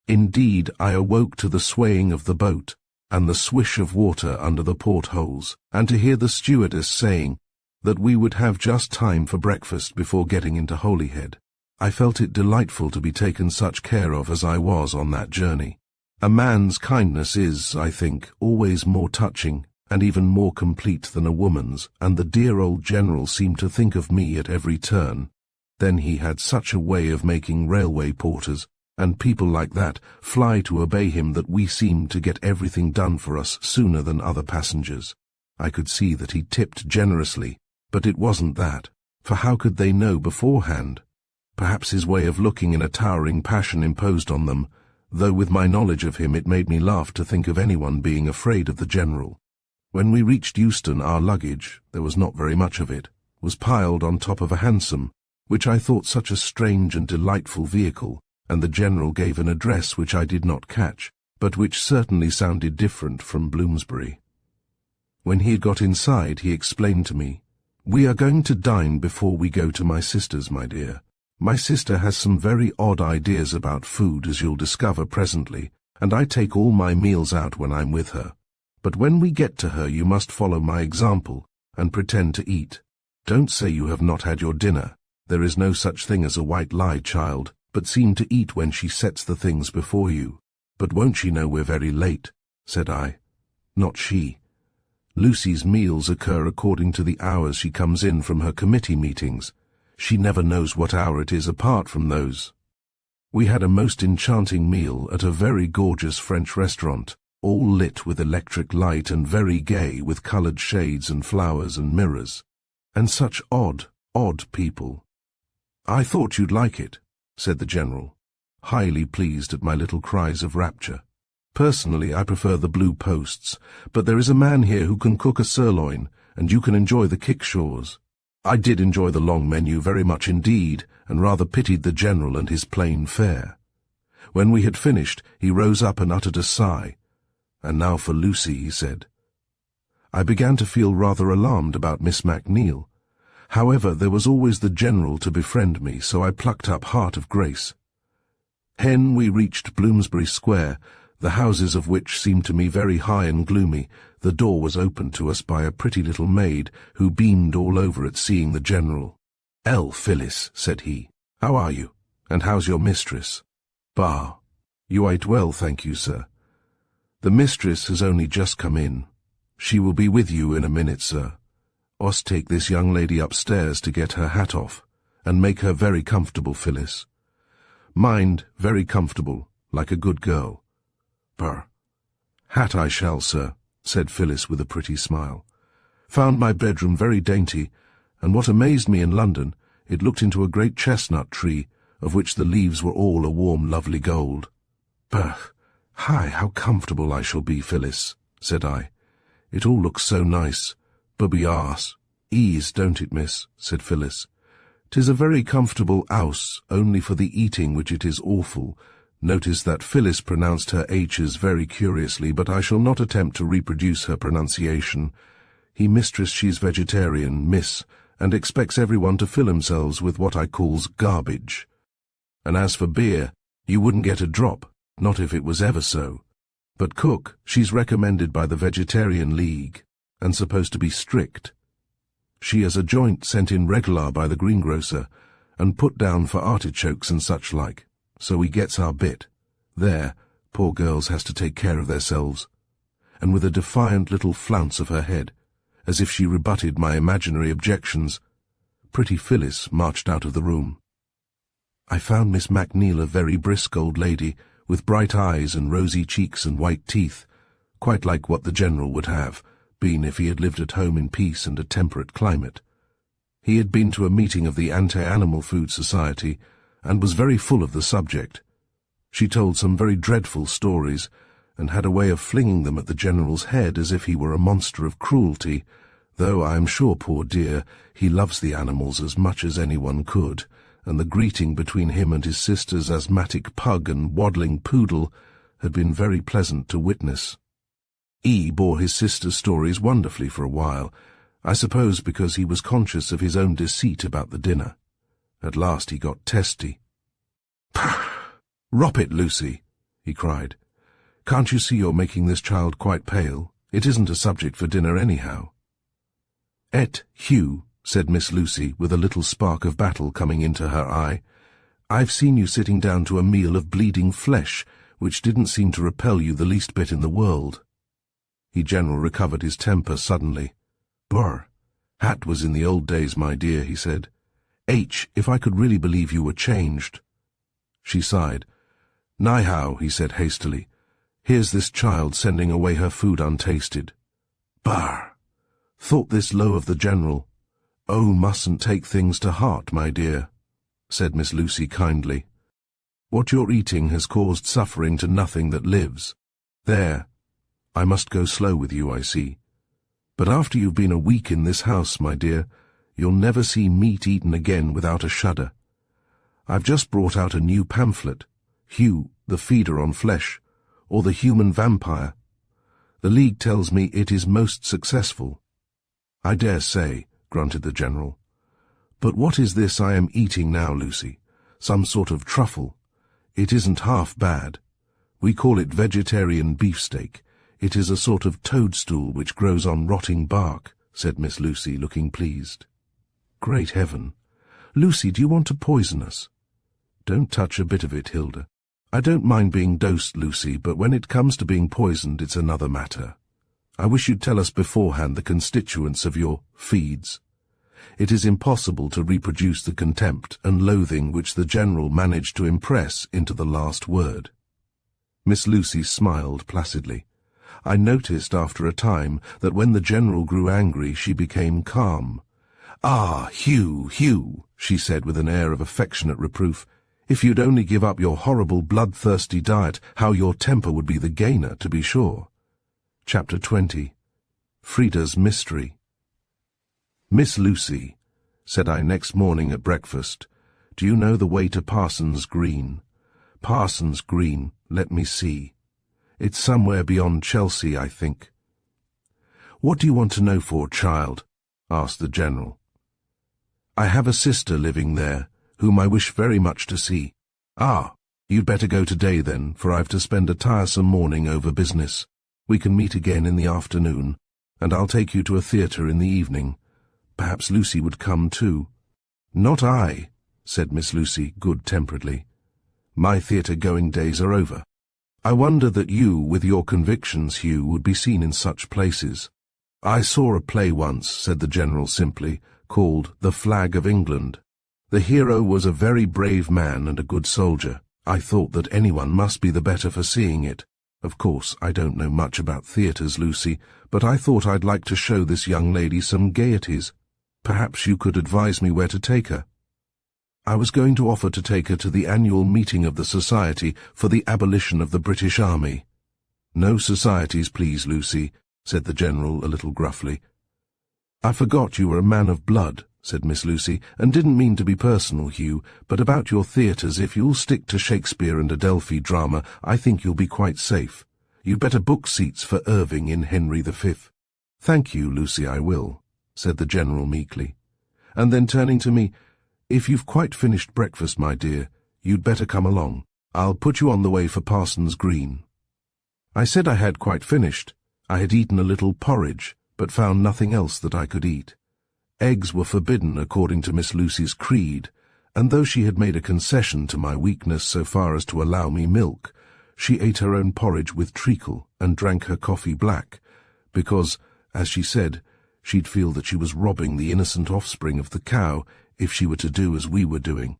Indeed, I awoke to the swaying of the boat, and the swish of water under the portholes, and to hear the stewardess saying that we would have just time for breakfast before getting into Holyhead. I felt it delightful to be taken such care of as I was on that journey. A man's kindness is, I think, always more touching and even more complete than a woman's, and the dear old General seemed to think of me at every turn. Then he had such a way of making railway porters and people like that fly to obey him that we seemed to get everything done for us sooner than other passengers. I could see that he tipped generously, but it wasn't that, for how could they know beforehand? Perhaps his way of looking in a towering passion imposed on them, though with my knowledge of him it made me laugh to think of anyone being afraid of the General. When we reached Euston, our luggage, there was not very much of it, was piled on top of a hansom, which I thought such a strange and delightful vehicle, and the General gave an address which I did not catch, but which certainly sounded different from Bloomsbury. When he had got inside, he explained to me, "We are going to dine before we go to my sister's, my dear. My sister has some very odd ideas about food, as you'll discover presently, and I take all my meals out when I'm with her. But when we get to her you must follow my example, and pretend to eat. Don't say you have not had your dinner. There is no such thing as a white lie, child, but seem to eat when she sets the things before you." "But won't she know we're very late?" said I. "Not she. Lucy's meals occur according to the hours she comes in from her committee meetings. She never knows what hour it is apart from those." We had a most enchanting meal at a very gorgeous French restaurant, all lit with electric light and very gay with coloured shades and flowers and mirrors. And such odd people. "I thought you'd like it," said the General, highly pleased at my little cries of rapture. "Personally, I prefer the Blue Posts, but there is a man here who can cook a sirloin, and you can enjoy the kickshaws." I did enjoy the long menu very much indeed, and rather pitied the General and his plain fare. When we had finished, he rose up and uttered a sigh. "And now for Lucy," he said. I began to feel rather alarmed about Miss MacNeil. However, there was always the General to befriend me, so I plucked up heart of grace. When we reached Bloomsbury Square, the houses of which seemed to me very high and gloomy, the door was opened to us by a pretty little maid, who beamed all over at seeing the General. Phyllis," said he, "how are you? And how's your mistress?" "Bah, you ate well, thank you, sir. The mistress has only just come in. She will be with you in a minute, sir. Us take this young lady upstairs to get her hat off, and make her very comfortable, Phyllis. Mind, very comfortable, like a good girl." "Purr. Hat I shall, sir," said Phyllis with a pretty smile. "Found my bedroom very dainty, and what amazed me in London, it looked into a great chestnut tree, of which the leaves were all a warm, lovely gold." "Purr. Hi, how comfortable I shall be, Phyllis," said I. "It all looks so nice. Bubby arse. "Ease, don't it, miss?" said Phyllis. "'Tis a very comfortable 'ouse, only for the eating which it is awful." Notice that Phyllis pronounced her H's very curiously, but I shall not attempt to reproduce her pronunciation. "He mistress, she's vegetarian, miss, and expects everyone to fill themselves with what I calls garbage. And as for beer, you wouldn't get a drop, not if it was ever so. But cook, she's recommended by the Vegetarian League, and supposed to be strict. She has a joint sent in regular by the greengrocer, and put down for artichokes and such like, so we gets our bit. There, poor girls has to take care of theirselves." And with a defiant little flounce of her head, as if she rebutted my imaginary objections, pretty Phyllis marched out of the room. I found Miss MacNeil a very brisk old lady, with bright eyes and rosy cheeks and white teeth, quite like what the General would have been if he had lived at home in peace and a temperate climate. He had been to a meeting of the Anti-Animal Food Society, and was very full of the subject. She told some very dreadful stories, and had a way of flinging them at the General's head as if he were a monster of cruelty, though I am sure, poor dear, he loves the animals as much as anyone could, and the greeting between him and his sister's asthmatic pug and waddling poodle had been very pleasant to witness. E bore his sister's stories wonderfully for a while, I suppose because he was conscious of his own deceit about the dinner. At last he got testy. "Pah! Rop it, Lucy," he cried. "Can't you see you're making this child quite pale? It isn't a subject for dinner anyhow." "Hugh," said Miss Lucy, with a little spark of battle coming into her eye, "I've seen you sitting down to a meal of bleeding flesh, which didn't seem to repel you the least bit in the world." The General recovered his temper suddenly. "Brr, hat was in the old days, my dear," he said. "If I could really believe you were changed." She sighed. "Nyhow," he said hastily, "here's this child sending away her food untasted." "Bar! Thought this low of the General. Oh, mustn't take things to heart, my dear," said Miss Lucy kindly. "What you're eating has caused suffering to nothing that lives. There, I must go slow with you, I see. But after you've been a week in this house, my dear, you'll never see meat eaten again without a shudder. I've just brought out a new pamphlet, Hugh, the Feeder on Flesh, or the Human Vampire. The League tells me it is most successful." "I dare say," grunted the General. "But what is this I am eating now, Lucy? Some sort of truffle? It isn't half bad. We call it vegetarian beefsteak. It is a sort of toadstool which grows on rotting bark," said Miss Lucy, looking pleased. "Great heaven! Lucy, do you want to poison us?" "Don't touch a bit of it, Hilda. I don't mind being dosed, Lucy, but when it comes to being poisoned, it's another matter. I wish you'd tell us beforehand the constituents of your feeds. It is impossible to reproduce the contempt and loathing which the General managed to impress into the last word." Miss Lucy smiled placidly. I noticed after a time that when the General grew angry she became calm. "Ah, Hugh," she said with an air of affectionate reproof, "if you'd only give up your horrible bloodthirsty diet, how your temper would be the gainer, to be sure." Chapter 20. Frida's Mystery. "Miss Lucy," said I next morning at breakfast, "do you know the way to Parson's Green?" "Parson's Green, let me see. It's somewhere beyond Chelsea, I think." "What do you want to know for, child?" asked the General. "I have a sister living there, whom I wish very much to see." "Ah, you'd better go today then, for I've to spend a tiresome morning over business. We can meet again in the afternoon, and I'll take you to a theatre in the evening. Perhaps Lucy would come too." "Not I," said Miss Lucy good-temperedly. "My theatre-going days are over. I wonder that you, with your convictions, Hugh, would be seen in such places." "I saw a play once," said the General simply, "called The Flag of England. The hero was a very brave man and a good soldier. I thought that anyone must be the better for seeing it. Of course, I don't know much about theatres, Lucy, but I thought I'd like to show this young lady some gaieties. Perhaps you could advise me where to take her." I was going to offer to take her to the annual meeting of the Society for the Abolition of the British Army. "No societies, please, Lucy," said the General a little gruffly. "I forgot you were a man of blood," said Miss Lucy, "and didn't mean to be personal, Hugh, but about your theatres, if you'll stick to Shakespeare and Adelphi drama, I think you'll be quite safe. You'd better book seats for Irving in Henry V. "Thank you, Lucy, I will," said the General meekly. And then turning to me, "If you've quite finished breakfast, my dear, you'd better come along. I'll put you on the way for Parson's Green." I said I had quite finished. I had eaten a little porridge, but found nothing else that I could eat. Eggs were forbidden according to Miss Lucy's creed, and though she had made a concession to my weakness so far as to allow me milk, she ate her own porridge with treacle and drank her coffee black, because, as she said, she'd feel that she was robbing the innocent offspring of the cow if she were to do as we were doing.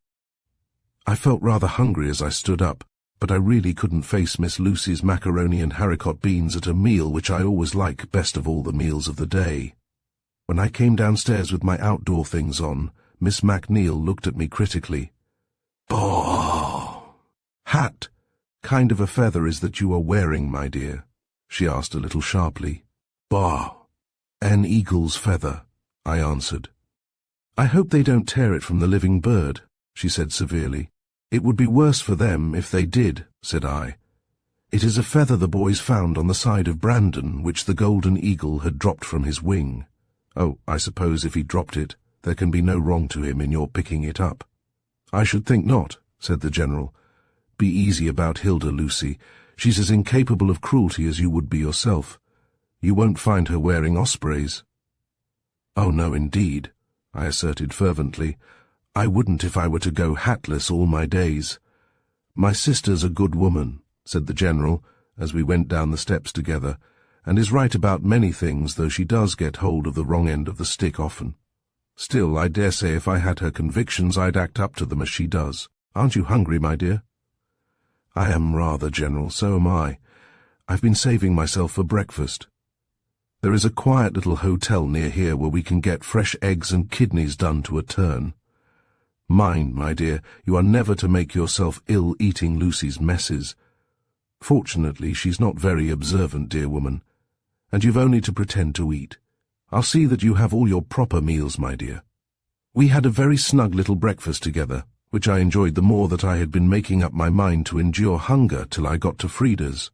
I felt rather hungry as I stood up, but I really couldn't face Miss Lucy's macaroni and haricot beans at a meal which I always like best of all the meals of the day. When I came downstairs with my outdoor things on, Miss MacNeil looked at me critically. "Bah! Hat kind of a feather is that you are wearing, my dear?" she asked a little sharply. "Bah! An eagle's feather," I answered. "I hope they don't tear it from the living bird," she said severely. "It would be worse for them if they did," said I. "It is a feather the boys found on the side of Brandon, which the golden eagle had dropped from his wing. Oh, I suppose if he dropped it, there can be no wrong to him in your picking it up." "I should think not," said the General. "Be easy about Hilda, Lucy. She's as incapable of cruelty as you would be yourself. You won't find her wearing ospreys." "Oh, no, indeed," I asserted fervently. "I wouldn't if I were to go hatless all my days." "My sister's a good woman," said the General, as we went down the steps together, "and is right about many things, though she does get hold of the wrong end of the stick often. Still, I dare say if I had her convictions I'd act up to them as she does. Aren't you hungry, my dear?" "I am rather, General, so am I. I've been saving myself for breakfast. There is a quiet little hotel near here where we can get fresh eggs and kidneys done to a turn. Mind, my dear, you are never to make yourself ill eating Lucy's messes. Fortunately, she's not very observant, dear woman, and you've only to pretend to eat. I'll see that you have all your proper meals, my dear." We had a very snug little breakfast together, which I enjoyed the more that I had been making up my mind to endure hunger till I got to Frida's.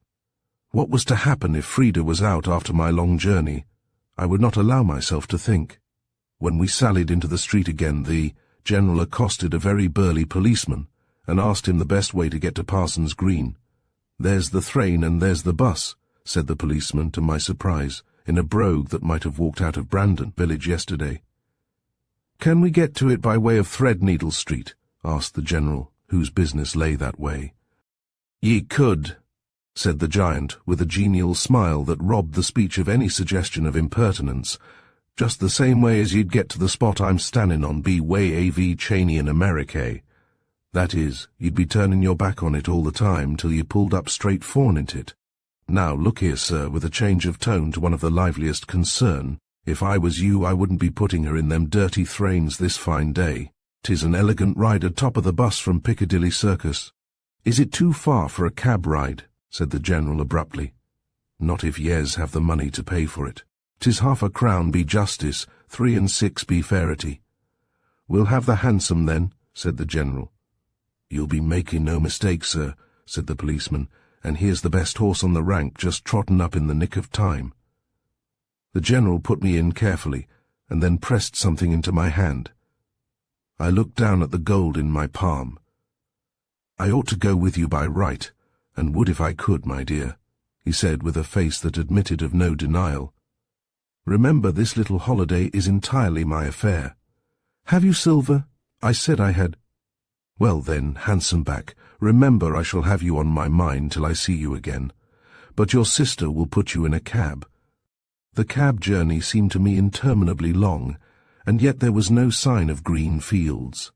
What was to happen if Frida was out after my long journey? I would not allow myself to think. When we sallied into the street again, the General accosted a very burly policeman and asked him the best way to get to Parson's Green. "There's the train and there's the bus," said the policeman, to my surprise, in a brogue that might have walked out of Brandon village yesterday. "Can we get to it by way of Threadneedle Street?" asked the General, whose business lay that way. "Ye could," said the giant, with a genial smile that robbed the speech of any suggestion of impertinence, "just the same way as you'd get to the spot I'm standing on be way AV Cheney in America. That is, you'd be turning your back on it all the time till you pulled up straight fornint it. Now, look here, sir," with a change of tone to one of the liveliest concern, "if I was you, I wouldn't be putting her in them dirty thrains this fine day. 'Tis an elegant ride atop of the bus from Piccadilly Circus." "Is it too far for a cab ride?" said the General abruptly. "Not if yez have the money to pay for it. 'Tis £0.50 be justice, 3 and 6 be fairity." "We'll have the hansom then," said the General. "You'll be making no mistake, sir," said the policeman, "and here's the best horse on the rank just trotting up in the nick of time." The General put me in carefully, and then pressed something into my hand. I looked down at the gold in my palm. "I ought to go with you by right, and would if I could, my dear," he said with a face that admitted of no denial. "Remember, this little holiday is entirely my affair. Have you silver?" I said I had. "Well then, handsome back, remember I shall have you on my mind till I see you again. But your sister will put you in a cab." The cab journey seemed to me interminably long, and yet there was no sign of green fields.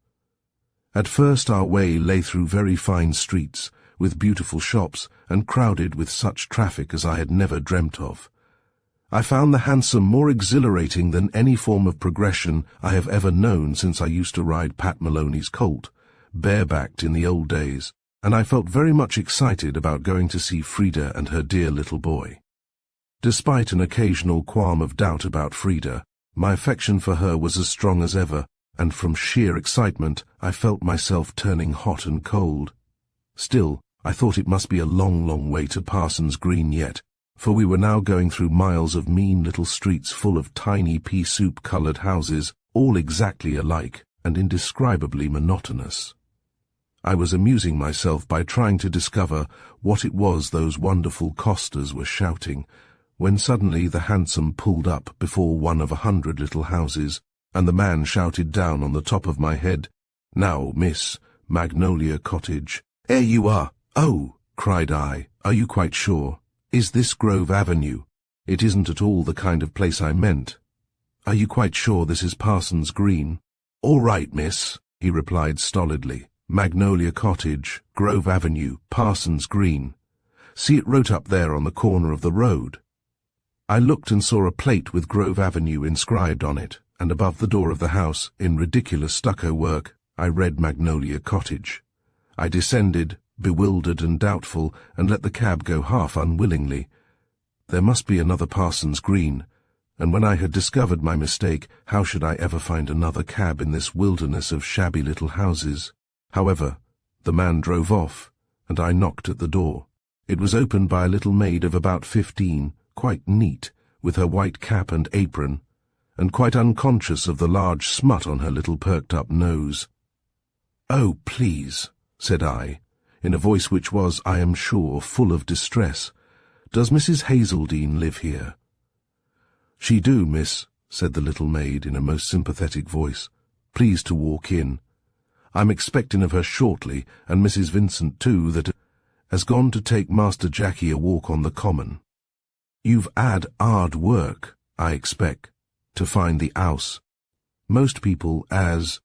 At first our way lay through very fine streets, with beautiful shops, and crowded with such traffic as I had never dreamt of. I found the hansom more exhilarating than any form of progression I have ever known since I used to ride Pat Maloney's colt, barebacked in the old days, and I felt very much excited about going to see Frida and her dear little boy. Despite an occasional qualm of doubt about Frida, My affection for her was as strong as ever, and from sheer excitement I felt myself turning hot and cold. Still, I thought it must be a long, long way to Parsons Green yet, for we were now going through miles of mean little streets full of tiny pea-soup-coloured houses, all exactly alike and indescribably monotonous. I was amusing myself by trying to discover what it was those wonderful costers were shouting, when suddenly the hansom pulled up before one of 100 little houses, and the man shouted down on the top of my head, "Now, Miss, Magnolia Cottage." "Here you are." "Oh," cried I, "are you quite sure? Is this Grove Avenue? It isn't at all the kind of place I meant. Are you quite sure this is Parsons Green?" "All right, miss," he replied stolidly. "Magnolia Cottage, Grove Avenue, Parsons Green. See it wrote up there on the corner of the road." I looked and saw a plate with Grove Avenue inscribed on it, and above the door of the house, in ridiculous stucco work, I read Magnolia Cottage. I descended, bewildered and doubtful, and let the cab go half unwillingly. There must be another Parsons Green, and when I had discovered my mistake, how should I ever find another cab in this wilderness of shabby little houses? However, the man drove off, and I knocked at the door. It was opened by a little maid of about 15, quite neat, with her white cap and apron, and quite unconscious of the large smut on her little perked-up nose. "Oh, please," said I, in a voice which was, I am sure, full of distress, "does Mrs. Hazeldene live here?" "She do, miss," said the little maid in a most sympathetic voice. "Please to walk in. I'm expecting of her shortly, and Mrs. Vincent too, that has gone to take Master Jackie a walk on the common. You've 'ad 'ard work, I expect, to find the 'ouse. Most people as—"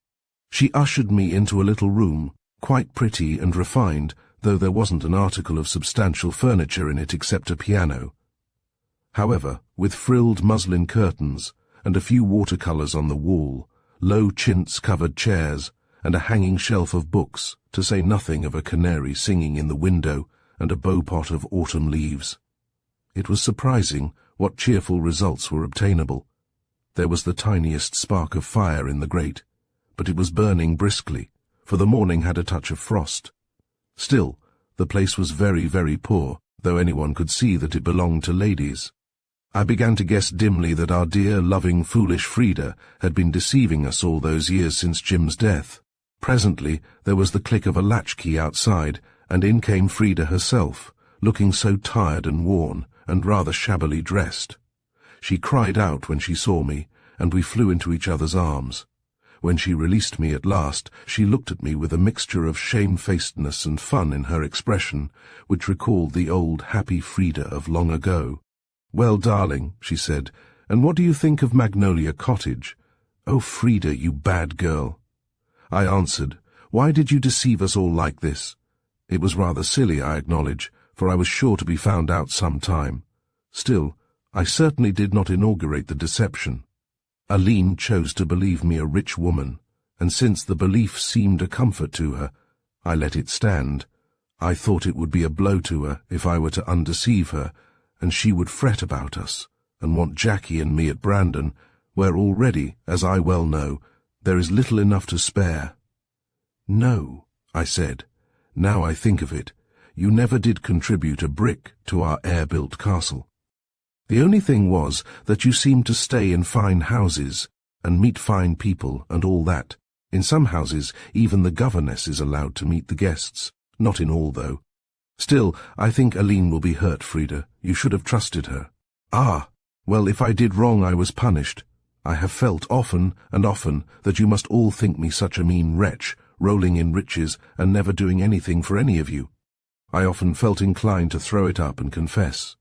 She ushered me into a little room, quite pretty and refined, though there wasn't an article of substantial furniture in it except a piano. However, with frilled muslin curtains, and a few watercolours on the wall, low chintz-covered chairs, and a hanging shelf of books, to say nothing of a canary singing in the window and a beaupot of autumn leaves. It was surprising what cheerful results were obtainable. There was the tiniest spark of fire in the grate, but it was burning briskly, for the morning had a touch of frost. Still, the place was very, very poor, though anyone could see that it belonged to ladies. I began to guess dimly that our dear, loving, foolish Frida had been deceiving us all those years since Jim's death. Presently there was the click of a latchkey outside, and in came Frida herself, looking so tired and worn, and rather shabbily dressed. She cried out when she saw me, and we flew into each other's arms. When she released me at last, she looked at me with a mixture of shamefacedness and fun in her expression, which recalled the old, happy Frida of long ago. "Well, darling," she said, "and what do you think of Magnolia Cottage?" "Oh, Frida, you bad girl." I answered, "Why did you deceive us all like this?" It was rather silly, I acknowledge, for I was sure to be found out some time. Still, I certainly did not inaugurate the deception. Aline chose to believe me a rich woman, and since the belief seemed a comfort to her, I let it stand. I thought it would be a blow to her if I were to undeceive her, and she would fret about us, and want Jackie and me at Brandon, where already, as I well know, there is little enough to spare. "No," I said, "now I think of it, you never did contribute a brick to our air-built castle. The only thing was that you seemed to stay in fine houses, and meet fine people, and all that. In some houses even the governess is allowed to meet the guests, not in all, though. Still, I think Aline will be hurt, Frida. You should have trusted her." "Ah, well, if I did wrong I was punished. I have felt often and often that you must all think me such a mean wretch, rolling in riches and never doing anything for any of you. I often felt inclined to throw it up and confess.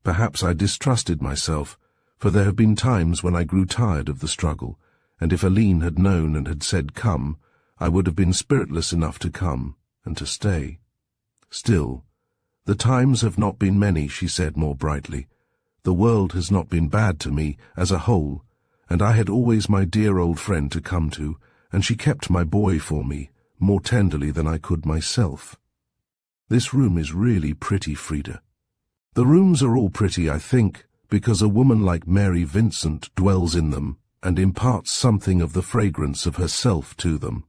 Perhaps I distrusted myself, for there have been times when I grew tired of the struggle, and if Aline had known and had said come, I would have been spiritless enough to come and to stay. Still, the times have not been many," she said more brightly. "The world has not been bad to me as a whole, and I had always my dear old friend to come to, and she kept my boy for me more tenderly than I could myself. This room is really pretty, Frida." "The rooms are all pretty, I think, because a woman like Mary Vincent dwells in them and imparts something of the fragrance of herself to them.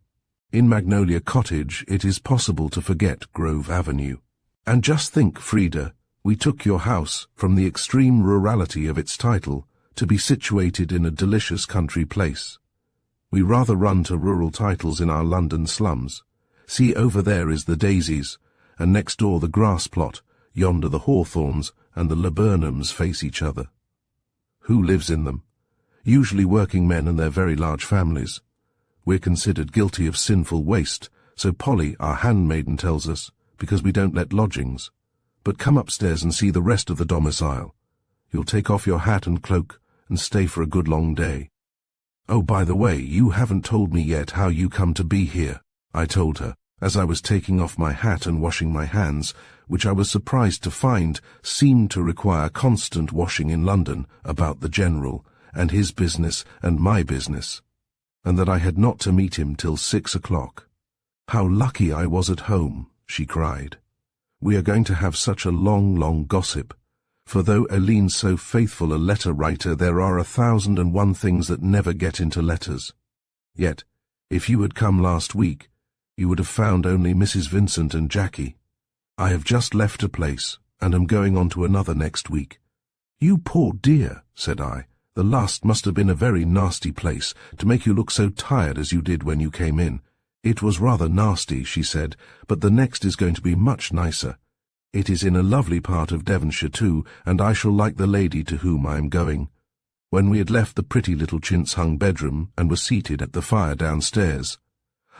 In Magnolia Cottage it is possible to forget Grove Avenue. And just think, Frida, we took your house from the extreme rurality of its title to be situated in a delicious country place. We rather run to rural titles in our London slums. See, over there is the Daisies, and next door the grass plot, yonder the Hawthorns and the Laburnums face each other. Who lives in them? Usually working men and their very large families. We're considered guilty of sinful waste, so Polly, our handmaiden, tells us, because we don't let lodgings. But come upstairs and see the rest of the domicile. You'll take off your hat and cloak and stay for a good long day. Oh, by the way, you haven't told me yet how you come to be here, I told her, as I was taking off my hat and washing my hands, which I was surprised to find seemed to require constant washing in London about the General, and his business and my business, and that I had not to meet him till 6 o'clock. How lucky I was at home, she cried. We are going to have such a long, long gossip, for though Eline's so faithful a letter writer, there are 1,001 things that never get into letters. Yet, if you had come last week, you would have found only Mrs. Vincent and Jackie. I have just left a place, and am going on to another next week. You poor dear, said I. The last must have been a very nasty place, to make you look so tired as you did when you came in. It was rather nasty, she said, but the next is going to be much nicer. It is in a lovely part of Devonshire too, and I shall like the lady to whom I am going. When we had left the pretty little chintz-hung bedroom and were seated at the fire downstairs,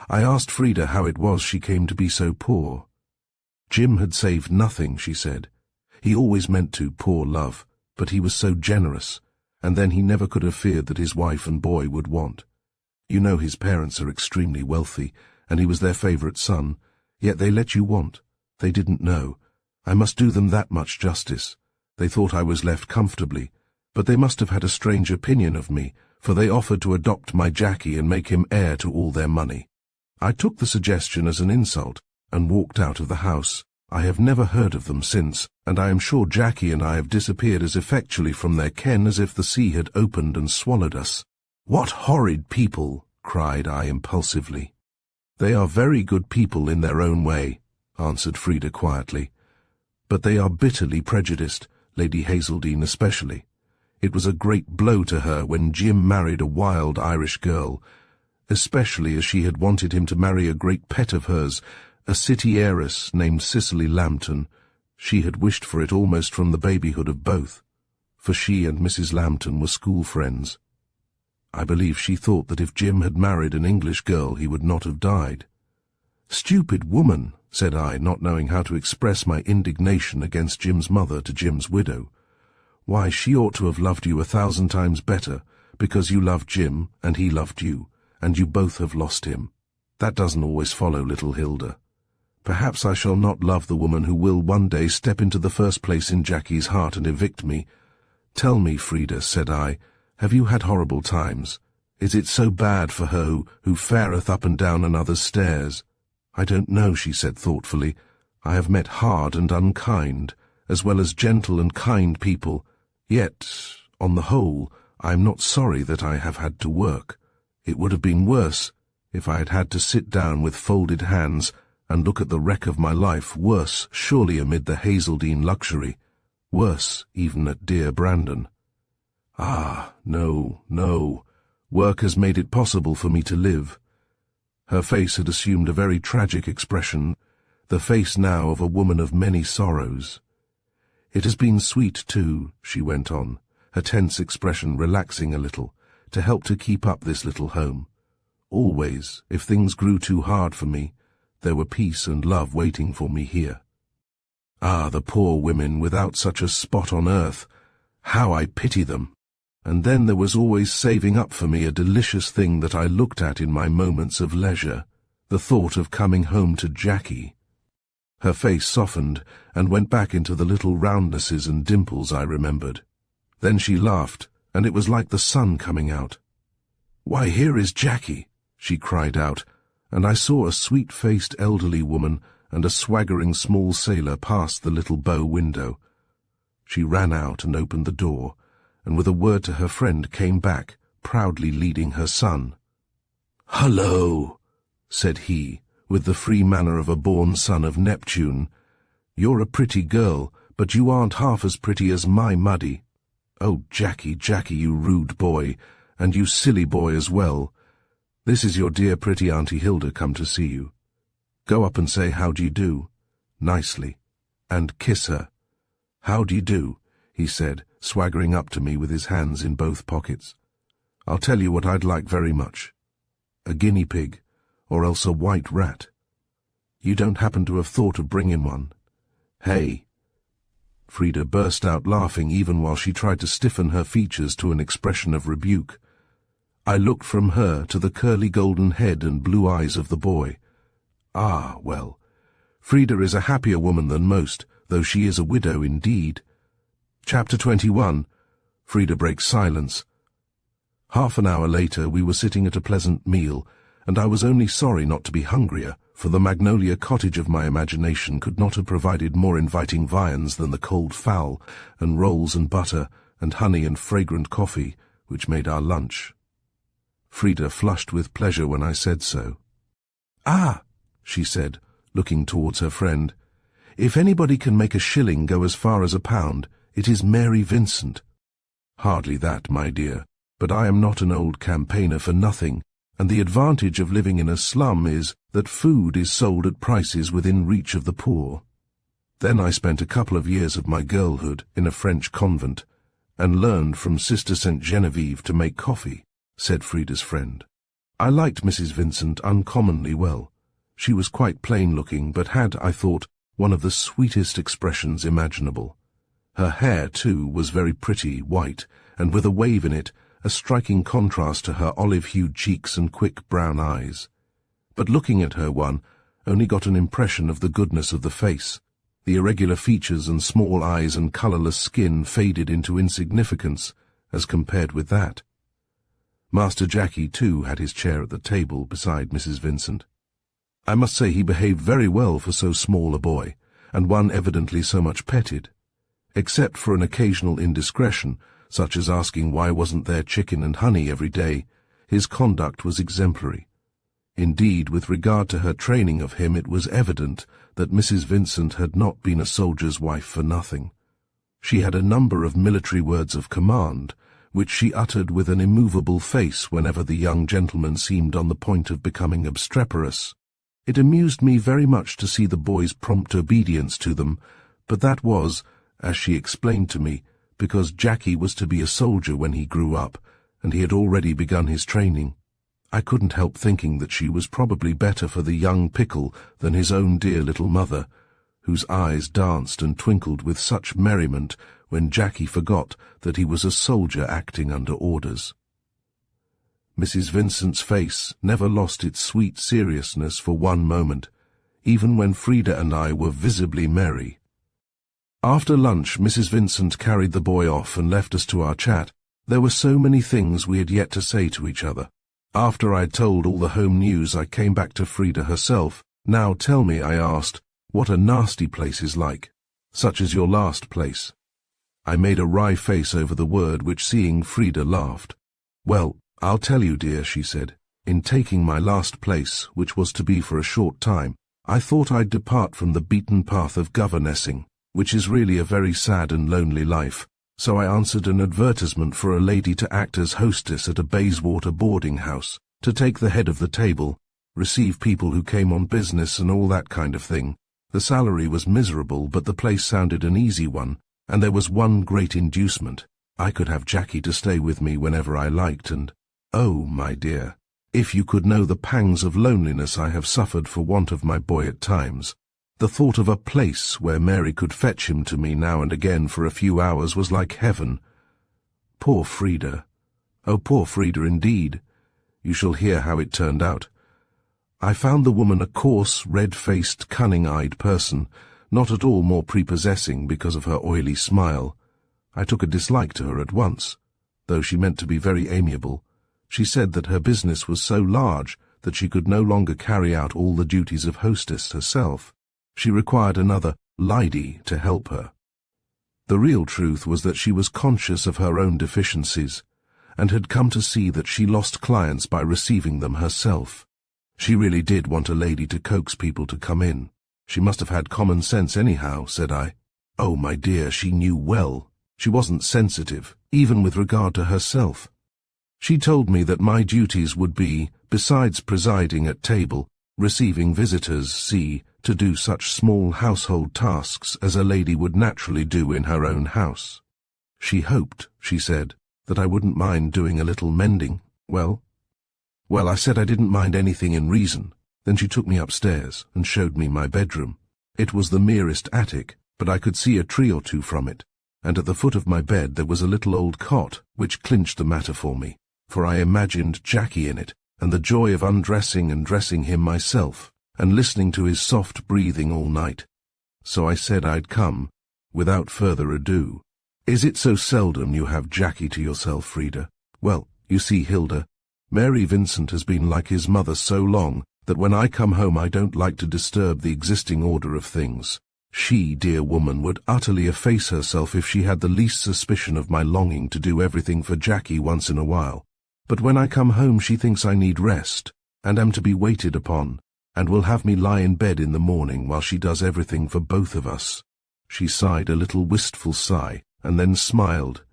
I asked Frida how it was she came to be so poor. Jim had saved nothing, she said. He always meant to, poor love, but he was so generous, and then he never could have feared that his wife and boy would want. You know his parents are extremely wealthy, and he was their favourite son, yet they let you want. They didn't know. I must do them that much justice. They thought I was left comfortably, but they must have had a strange opinion of me, for they offered to adopt my Jackie and make him heir to all their money. I took the suggestion as an insult, and walked out of the house. I have never heard of them since, and I am sure Jackie and I have disappeared as effectually from their ken as if the sea had opened and swallowed us. What horrid people, cried I impulsively. They are very good people in their own way, answered Frida quietly. But they are bitterly prejudiced, Lady Hazeldene especially. It was a great blow to her when Jim married a wild Irish girl, especially as she had wanted him to marry a great pet of hers, a city heiress named Cicely Lambton. She had wished for it almost from the babyhood of both, for she and Mrs. Lambton were school friends. I believe she thought that if Jim had married an English girl he would not have died. Stupid woman, said I, not knowing how to express my indignation against Jim's mother to Jim's widow. Why, she ought to have loved you 1,000 times better, because you loved Jim and he loved you, and you both have lost him. That doesn't always follow, little Hilda. Perhaps I shall not love the woman who will one day step into the first place in Jackie's heart and evict me. Tell me, Frida, said I, have you had horrible times? Is it so bad for her who fareth up and down another's stairs? I don't know, she said thoughtfully. I have met hard and unkind, as well as gentle and kind people. Yet, on the whole, I am not sorry that I have had to work. It would have been worse if I had had to sit down with folded hands and look at the wreck of my life, worse surely amid the Hazeldene luxury, worse even at dear Brandon. Ah, no, no, work has made it possible for me to live. Her face had assumed a very tragic expression, the face now of a woman of many sorrows. It has been sweet too, she went on, her tense expression relaxing a little, to help to keep up this little home. Always, if things grew too hard for me, there were peace and love waiting for me here. Ah, the poor women without such a spot on earth! How I pity them! And then there was always saving up for me a delicious thing that I looked at in my moments of leisure, the thought of coming home to Jackie. Her face softened and went back into the little roundnesses and dimples I remembered. Then she laughed, and it was like the sun coming out. "Why, here is Jackie!" she cried out, and I saw a sweet-faced elderly woman and a swaggering small sailor pass the little bow window. She ran out and opened the door, and with a word to her friend came back, proudly leading her son. "Hullo," said he, with the free manner of a born son of Neptune. "You're a pretty girl, but you aren't half as pretty as my Muddy. Oh, Jackie, Jackie, you rude boy, and you silly boy as well. This is your dear pretty Auntie Hilda come to see you. Go up and say how do you do, nicely, and kiss her. How do you do," he said, swaggering up to me with his hands in both pockets. "I'll tell you what I'd like very much. A guinea pig, or else a white rat. You don't happen to have thought of bringing one? Hey?" Frida burst out laughing even while she tried to stiffen her features to an expression of rebuke. I looked from her to the curly golden head and blue eyes of the boy. Ah, well, Frida is a happier woman than most, though she is a widow indeed. Chapter 21. Frida breaks silence. Half an hour later we were sitting at a pleasant meal, and I was only sorry not to be hungrier, for the Magnolia cottage of my imagination could not have provided more inviting viands than the cold fowl, and rolls and butter, and honey and fragrant coffee, which made our lunch. Frida flushed with pleasure when I said so. "Ah," she said, looking towards her friend, "if anybody can make a shilling go as far as a pound, it is Mary Vincent." "Hardly that, my dear, but I am not an old campaigner for nothing, and the advantage of living in a slum is that food is sold at prices within reach of the poor. Then I spent a couple of years of my girlhood in a French convent, and learned from Sister St. Genevieve to make coffee," said Frida's friend. I liked Mrs. Vincent uncommonly well. She was quite plain-looking, but had, I thought, one of the sweetest expressions imaginable. Her hair, too, was very pretty, white, and with a wave in it, a striking contrast to her olive-hued cheeks and quick brown eyes. But looking at her one only got an impression of the goodness of the face. The irregular features and small eyes and colourless skin faded into insignificance as compared with that. Master Jackie, too, had his chair at the table beside Mrs. Vincent. I must say he behaved very well for so small a boy, and one evidently so much petted. Except for an occasional indiscretion, such as asking why wasn't there chicken and honey every day, his conduct was exemplary. Indeed, with regard to her training of him, it was evident that Mrs. Vincent had not been a soldier's wife for nothing. She had a number of military words of command, which she uttered with an immovable face whenever the young gentleman seemed on the point of becoming obstreperous. It amused me very much to see the boy's prompt obedience to them, but that was, as she explained to me, because Jackie was to be a soldier when he grew up, and he had already begun his training. I couldn't help thinking that she was probably better for the young pickle than his own dear little mother, whose eyes danced and twinkled with such merriment when Jackie forgot that he was a soldier acting under orders. Mrs. Vincent's face never lost its sweet seriousness for one moment, even when Frida and I were visibly merry. After lunch, Mrs. Vincent carried the boy off and left us to our chat. There were so many things we had yet to say to each other. After I'd told all the home news, I came back to Frida herself. "Now tell me," I asked, "what a nasty place is like, such as your last place." I made a wry face over the word, which seeing Frida laughed. "Well, I'll tell you, dear," she said. "In taking my last place, which was to be for a short time, I thought I'd depart from the beaten path of governessing, which is really a very sad and lonely life. So I answered an advertisement for a lady to act as hostess at a Bayswater boarding house, to take the head of the table, receive people who came on business and all that kind of thing. The salary was miserable, but the place sounded an easy one, and there was one great inducement. I could have Jackie to stay with me whenever I liked, and, oh, my dear, if you could know the pangs of loneliness I have suffered for want of my boy at times. The thought of a place where Mary could fetch him to me now and again for a few hours was like heaven. Poor Frida. Oh, poor Frida indeed. You shall hear how it turned out. I found the woman a coarse, red-faced, cunning-eyed person, not at all more prepossessing because of her oily smile. I took a dislike to her at once, though she meant to be very amiable. She said that her business was so large that she could no longer carry out all the duties of hostess herself. She required another lady to help her. The real truth was that she was conscious of her own deficiencies, and had come to see that she lost clients by receiving them herself. She really did want a lady to coax people to come in. She must have had common sense anyhow, said I. Oh, my dear, she knew well. She wasn't sensitive, even with regard to herself. She told me that my duties would be, besides presiding at table, receiving visitors, to do such small household tasks as a lady would naturally do in her own house. She hoped, she said, that I wouldn't mind doing a little mending. Well, I said I didn't mind anything in reason. Then she took me upstairs and showed me my bedroom. It was the merest attic, but I could see a tree or two from it, and at the foot of my bed there was a little old cot, which clinched the matter for me, for I imagined Jackie in it, and the joy of undressing and dressing him myself, and listening to his soft breathing all night. So I said I'd come, without further ado. Is it so seldom you have Jackie to yourself, Frida? Well, you see, Hilda, Mary Vincent has been like his mother so long that when I come home I don't like to disturb the existing order of things. She, dear woman, would utterly efface herself if she had the least suspicion of my longing to do everything for Jackie once in a while. But when I come home she thinks I need rest, and am to be waited upon, and will have me lie in bed in the morning while she does everything for both of us. She sighed a little wistful sigh, and then smiled.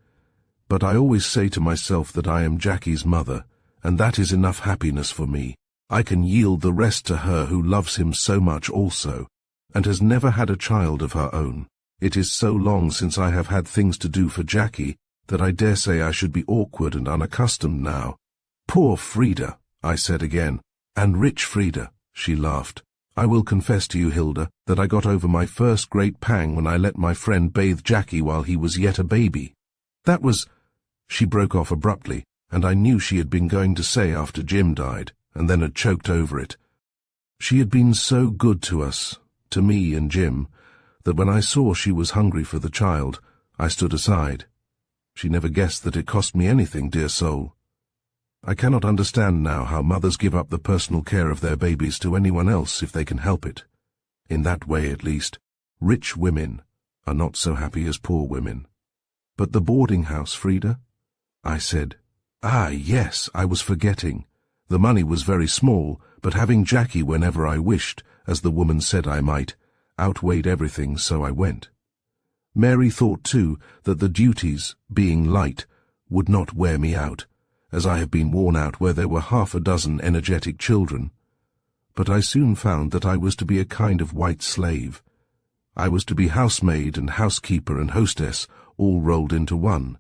But I always say to myself that I am Jackie's mother, and that is enough happiness for me. I can yield the rest to her who loves him so much also, and has never had a child of her own. It is so long since I have had things to do for Jackie that I dare say I should be awkward and unaccustomed now. Poor Frida, I said again, and rich Frida, she laughed. I will confess to you, Hilda, that I got over my first great pang when I let my friend bathe Jackie while he was yet a baby. That was— She broke off abruptly, and I knew she had been going to say after Jim died, and then had choked over it. She had been so good to us, to me and Jim, that when I saw she was hungry for the child, I stood aside. She never guessed that it cost me anything, dear soul. I cannot understand now how mothers give up the personal care of their babies to anyone else if they can help it. In that way, at least, rich women are not so happy as poor women. But the boarding house, Frida? I said. Ah, yes, I was forgetting. The money was very small, but having Jackie whenever I wished, as the woman said I might, outweighed everything, so I went. Mary thought, too, that the duties, being light, would not wear me out, as I have been worn out where there were half a dozen energetic children. But I soon found that I was to be a kind of white slave. I was to be housemaid and housekeeper and hostess, all rolled into one.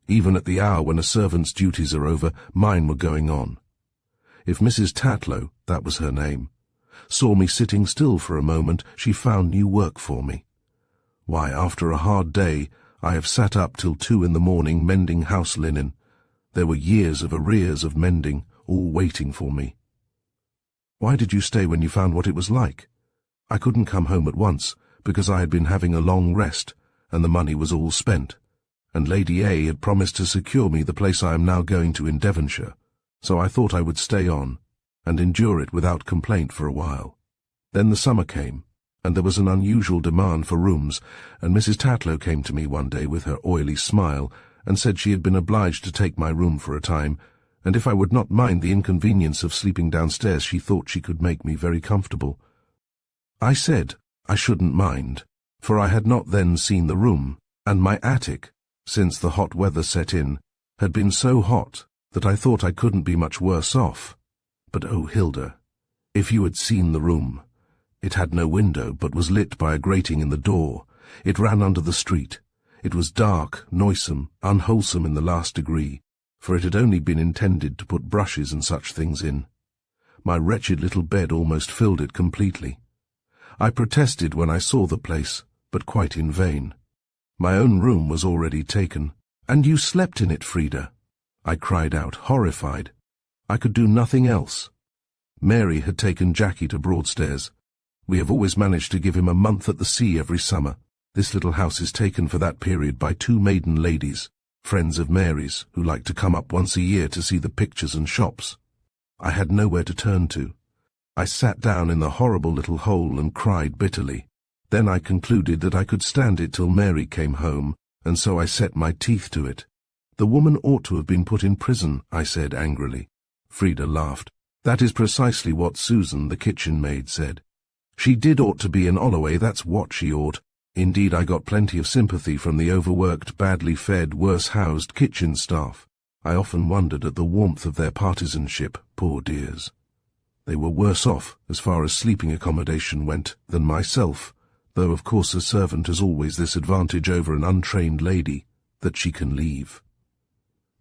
Even at the hour when a servant's duties are over, mine were going on. If Mrs. Tatlow, that was her name, saw me sitting still for a moment, she found new work for me. Why, after a hard day, I have sat up till 2 in the morning mending house linen. There were years of arrears of mending, all waiting for me. Why did you stay when you found what it was like? I couldn't come home at once, because I had been having a long rest, and the money was all spent, and Lady A had promised to secure me the place I am now going to in Devonshire, so I thought I would stay on, and endure it without complaint for a while. Then the summer came, and there was an unusual demand for rooms, and Mrs. Tatlow came to me one day with her oily smile, and said she had been obliged to take my room for a time, and if I would not mind the inconvenience of sleeping downstairs, she thought she could make me very comfortable. I said I shouldn't mind, for I had not then seen the room, and my attic, since the hot weather set in, had been so hot that I thought I couldn't be much worse off. But oh, Hilda, if you had seen the room! It had no window, but was lit by a grating in the door. It ran under the street. It was dark, noisome, unwholesome in the last degree, for it had only been intended to put brushes and such things in. My wretched little bed almost filled it completely. I protested when I saw the place, but quite in vain. My own room was already taken. And you slept in it, Frida? I cried out, horrified. I could do nothing else. Mary had taken Jackie to Broadstairs. We have always managed to give him a month at the sea every summer. This little house is taken for that period by 2 maiden ladies, friends of Mary's, who like to come up once a year to see the pictures and shops. I had nowhere to turn to. I sat down in the horrible little hole and cried bitterly. Then I concluded that I could stand it till Mary came home, and so I set my teeth to it. The woman ought to have been put in prison, I said angrily. Frida laughed. That is precisely what Susan, the kitchen maid, said. She did ought to be in Holloway, that's what she ought. Indeed, I got plenty of sympathy from the overworked, badly fed, worse-housed kitchen staff. I often wondered at the warmth of their partisanship, poor dears. They were worse off, as far as sleeping accommodation went, than myself, though of course a servant has always this advantage over an untrained lady, that she can leave.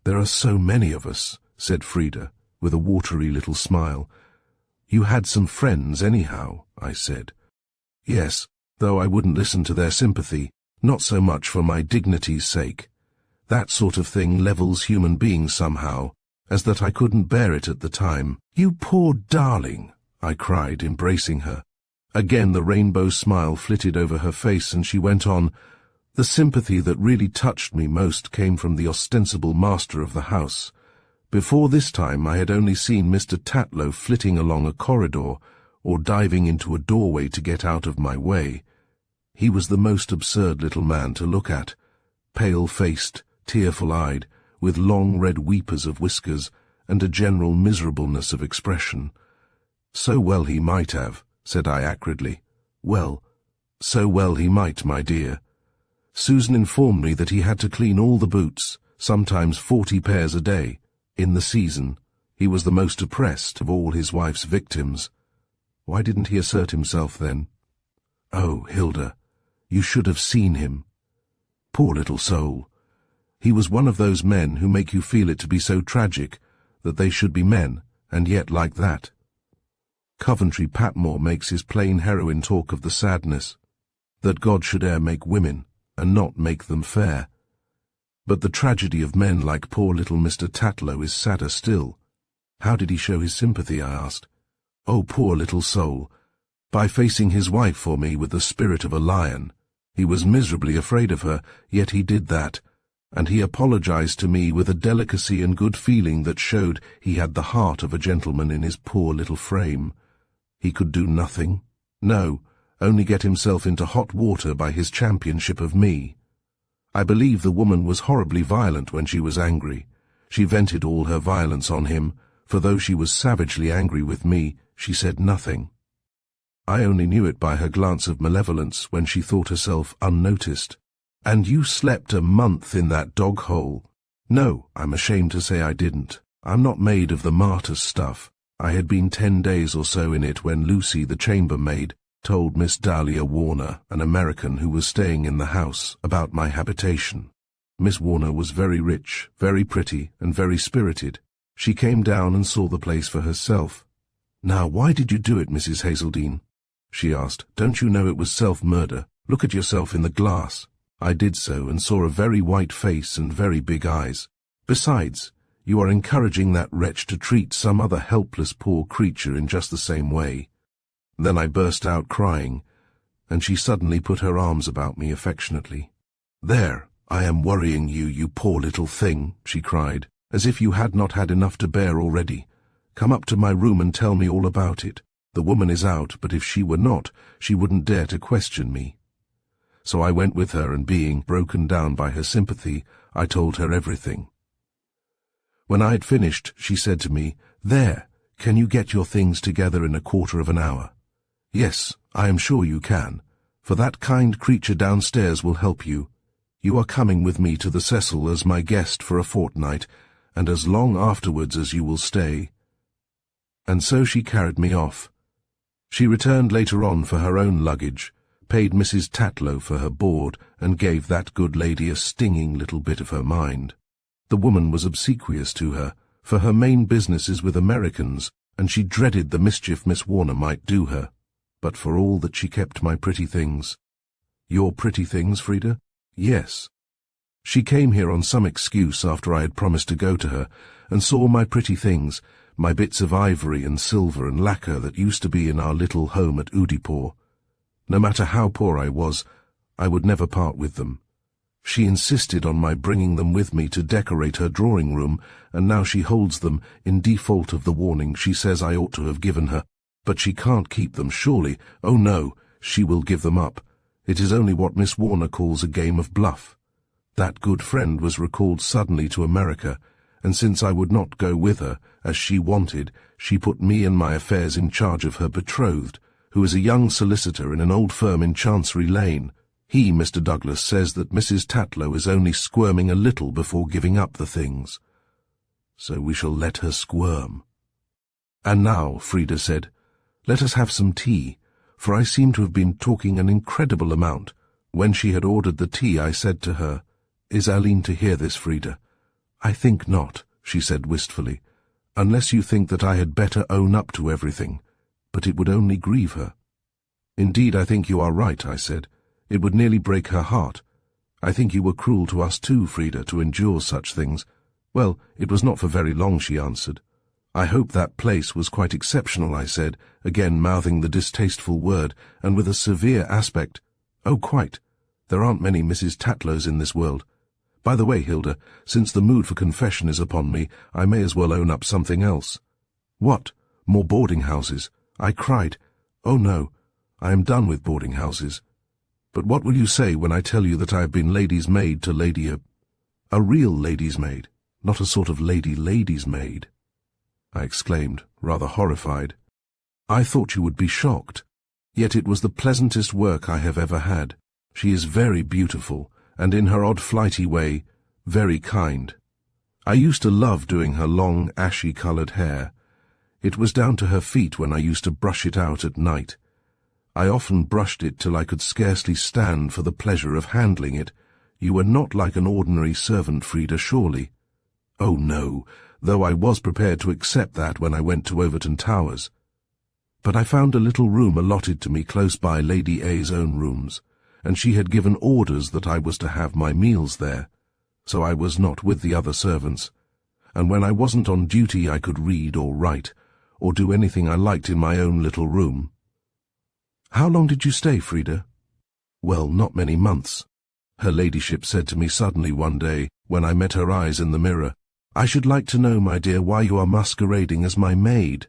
There are so many of us, said Frida, with a watery little smile. You had some friends anyhow, I said. Yes, though I wouldn't listen to their sympathy, not so much for my dignity's sake. That sort of thing levels human beings somehow, as that I couldn't bear it at the time. You poor darling, I cried, embracing her. Again the rainbow smile flitted over her face, and she went on, The sympathy that really touched me most came from the ostensible master of the house. Before this time I had only seen Mr. Tatlow flitting along a corridor, or diving into a doorway to get out of my way. He was the most absurd little man to look at, pale-faced, tearful-eyed, with long red weepers of whiskers, and a general miserableness of expression. So well he might have, said I acridly. Well, so well he might, my dear. Susan informed me that he had to clean all the boots, sometimes 40 pairs a day. In the season, he was the most oppressed of all his wife's victims. Why didn't he assert himself then? Oh, Hilda, you should have seen him. Poor little soul. He was one of those men who make you feel it to be so tragic that they should be men, and yet like that. Coventry Patmore makes his plain heroine talk of the sadness, that God should e'er make women, and not make them fair. But the tragedy of men like poor little Mr. Tatlow is sadder still. How did he show his sympathy, I asked. Oh, poor little soul! By facing his wife for me with the spirit of a lion. He was miserably afraid of her, yet he did that, and he apologized to me with a delicacy and good feeling that showed he had the heart of a gentleman in his poor little frame. He could do nothing. No, only get himself into hot water by his championship of me. I believe the woman was horribly violent when she was angry. She vented all her violence on him, for though she was savagely angry with me, she said nothing. I only knew it by her glance of malevolence when she thought herself unnoticed. And you slept a month in that dog-hole? No, I'm ashamed to say I didn't. I'm not made of the martyr's stuff. I had been 10 days or so in it when Lucy, the chambermaid, told Miss Dahlia Warner, an American who was staying in the house, about my habitation. Miss Warner was very rich, very pretty, and very spirited. She came down and saw the place for herself. Now, why did you do it, Mrs. Hazeldine? She asked. Don't you know it was self-murder? Look at yourself in the glass. I did so, and saw a very white face and very big eyes. Besides, you are encouraging that wretch to treat some other helpless poor creature in just the same way. Then I burst out crying, and she suddenly put her arms about me affectionately. There, I am worrying you, you poor little thing, she cried, as if you had not had enough to bear already. Come up to my room and tell me all about it. The woman is out, but if she were not, she wouldn't dare to question me. So I went with her, and being broken down by her sympathy, I told her everything. When I had finished, she said to me, There, can you get your things together in a quarter of an hour? Yes, I am sure you can, for that kind creature downstairs will help you. You are coming with me to the Cecil as my guest for a fortnight, and as long afterwards as you will stay. And so she carried me off. She returned later on for her own luggage, paid Mrs. Tatlow for her board, and gave that good lady a stinging little bit of her mind. The woman was obsequious to her, for her main business is with Americans, and she dreaded the mischief Miss Warner might do her. But for all that she kept my pretty things. Your pretty things, Frida? Yes. She came here on some excuse after I had promised to go to her, and saw my pretty things, my bits of ivory and silver and lacquer that used to be in our little home at Oodeypore. No matter how poor I was, I would never part with them. She insisted on my bringing them with me to decorate her drawing-room, and now she holds them in default of the warning she says I ought to have given her. But she can't keep them, surely. Oh no, she will give them up, It is only what Miss Warner calls a game of bluff. That good friend was recalled suddenly to America, and since I would not go with her, as she wanted, she put me and my affairs in charge of her betrothed, who is a young solicitor in an old firm in Chancery Lane. He, Mr. Douglas, says that Mrs. Tatlow is only squirming a little before giving up the things. So we shall let her squirm. And now, Frida said, let us have some tea, for I seem to have been talking an incredible amount. When she had ordered the tea, I said to her, Is Aline to hear this, Frida? I think not, she said wistfully, unless you think that I had better own up to everything, but it would only grieve her. Indeed, I think you are right, I said. It would nearly break her heart. I think you were cruel to us too, Frida, to endure such things. Well, it was not for very long, she answered. I hope that place was quite exceptional, I said, again mouthing the distasteful word, and with a severe aspect. Oh, quite. There aren't many Mrs. Tatlows in this world. By the way, Hilda, since the mood for confession is upon me, I may as well own up something else. What? More boarding houses? I cried. Oh, no. I am done with boarding houses. But what will you say when I tell you that I have been lady's maid to a real lady's maid, not a sort of lady's maid? I exclaimed, rather horrified. I thought you would be shocked. Yet it was the pleasantest work I have ever had. She is very beautiful, and in her odd flighty way, very kind. I used to love doing her long, ashy-coloured hair. It was down to her feet when I used to brush it out at night. I often brushed it till I could scarcely stand for the pleasure of handling it. You were not like an ordinary servant, Frida, surely? Oh, no, though I was prepared to accept that when I went to Overton Towers. But I found a little room allotted to me close by Lady A's own rooms, and she had given orders that I was to have my meals there, so I was not with the other servants, and when I wasn't on duty I could read or write, or do anything I liked in my own little room. How long did you stay, Frida? Well, not many months. Her ladyship said to me suddenly one day, when I met her eyes in the mirror, I should like to know, my dear, why you are masquerading as my maid.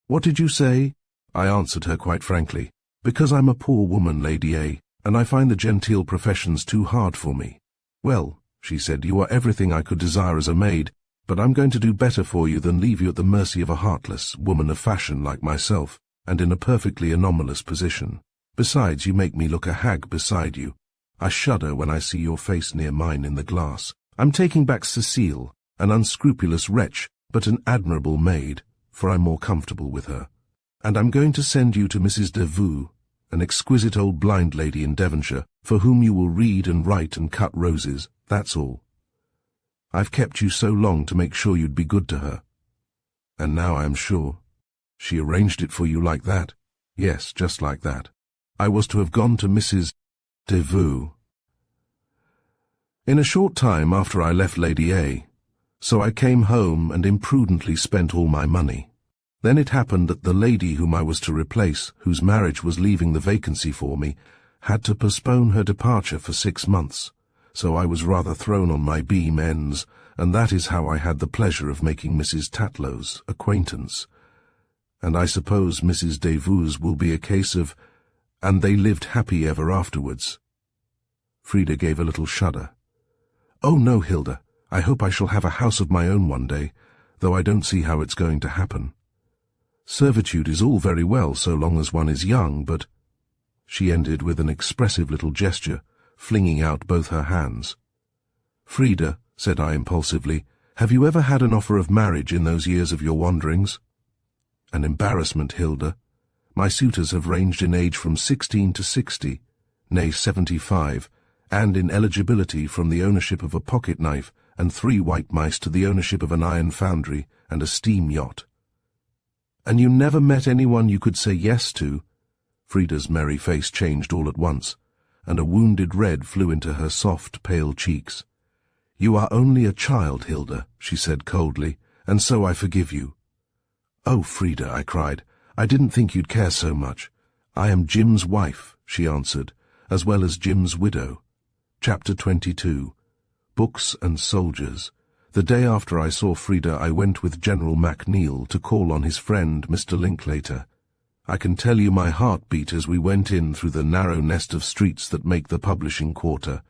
What did you say? I answered her quite frankly, because I'm a poor woman, Lady A, and I find the genteel professions too hard for me. Well, she said, you are everything I could desire as a maid, but I'm going to do better for you than leave you at the mercy of a heartless woman of fashion like myself, and in a perfectly anomalous position. Besides, you make me look a hag beside you. I shudder when I see your face near mine in the glass. I'm taking back Cecile, an unscrupulous wretch, but an admirable maid, for I'm more comfortable with her. And I'm going to send you to Mrs. Devou, an exquisite old blind lady in Devonshire, for whom you will read and write and cut roses, that's all. I've kept you so long to make sure you'd be good to her. And now I am sure. She arranged it for you like that? Yes, just like that. I was to have gone to Mrs. Devou. In a short time after I left Lady A, so I came home and imprudently spent all my money. Then it happened that the lady whom I was to replace, whose marriage was leaving the vacancy for me, had to postpone her departure for 6 months, so I was rather thrown on my beam ends, and that is how I had the pleasure of making Mrs. Tatlow's acquaintance. And I suppose Mrs. Devou's will be a case of, and they lived happy ever afterwards. Frida gave a little shudder. Oh, no, Hilda, I hope I shall have a house of my own one day, though I don't see how it's going to happen. Servitude is all very well so long as one is young, but— She ended with an expressive little gesture, flinging out both her hands. Frida, said I impulsively, have you ever had an offer of marriage in those years of your wanderings? An embarrassment, Hilda. My suitors have ranged in age from 16 to 60, nay 75, and in eligibility from the ownership of a pocket-knife and 3 white mice to the ownership of an iron foundry and a steam yacht. And you never met anyone you could say yes to? Frida's merry face changed all at once, and a wounded red flew into her soft, pale cheeks. You are only a child, Hilda, she said coldly, and so I forgive you. Oh, Frida, I cried, I didn't think you'd care so much. I am Jim's wife, she answered, as well as Jim's widow. Chapter 22. Books and Soldiers. The day after I saw Frida, I went with General Macneill to call on his friend, Mr. Linklater. I can tell you my heart beat as we went in through the narrow nest of streets that make the publishing quarter,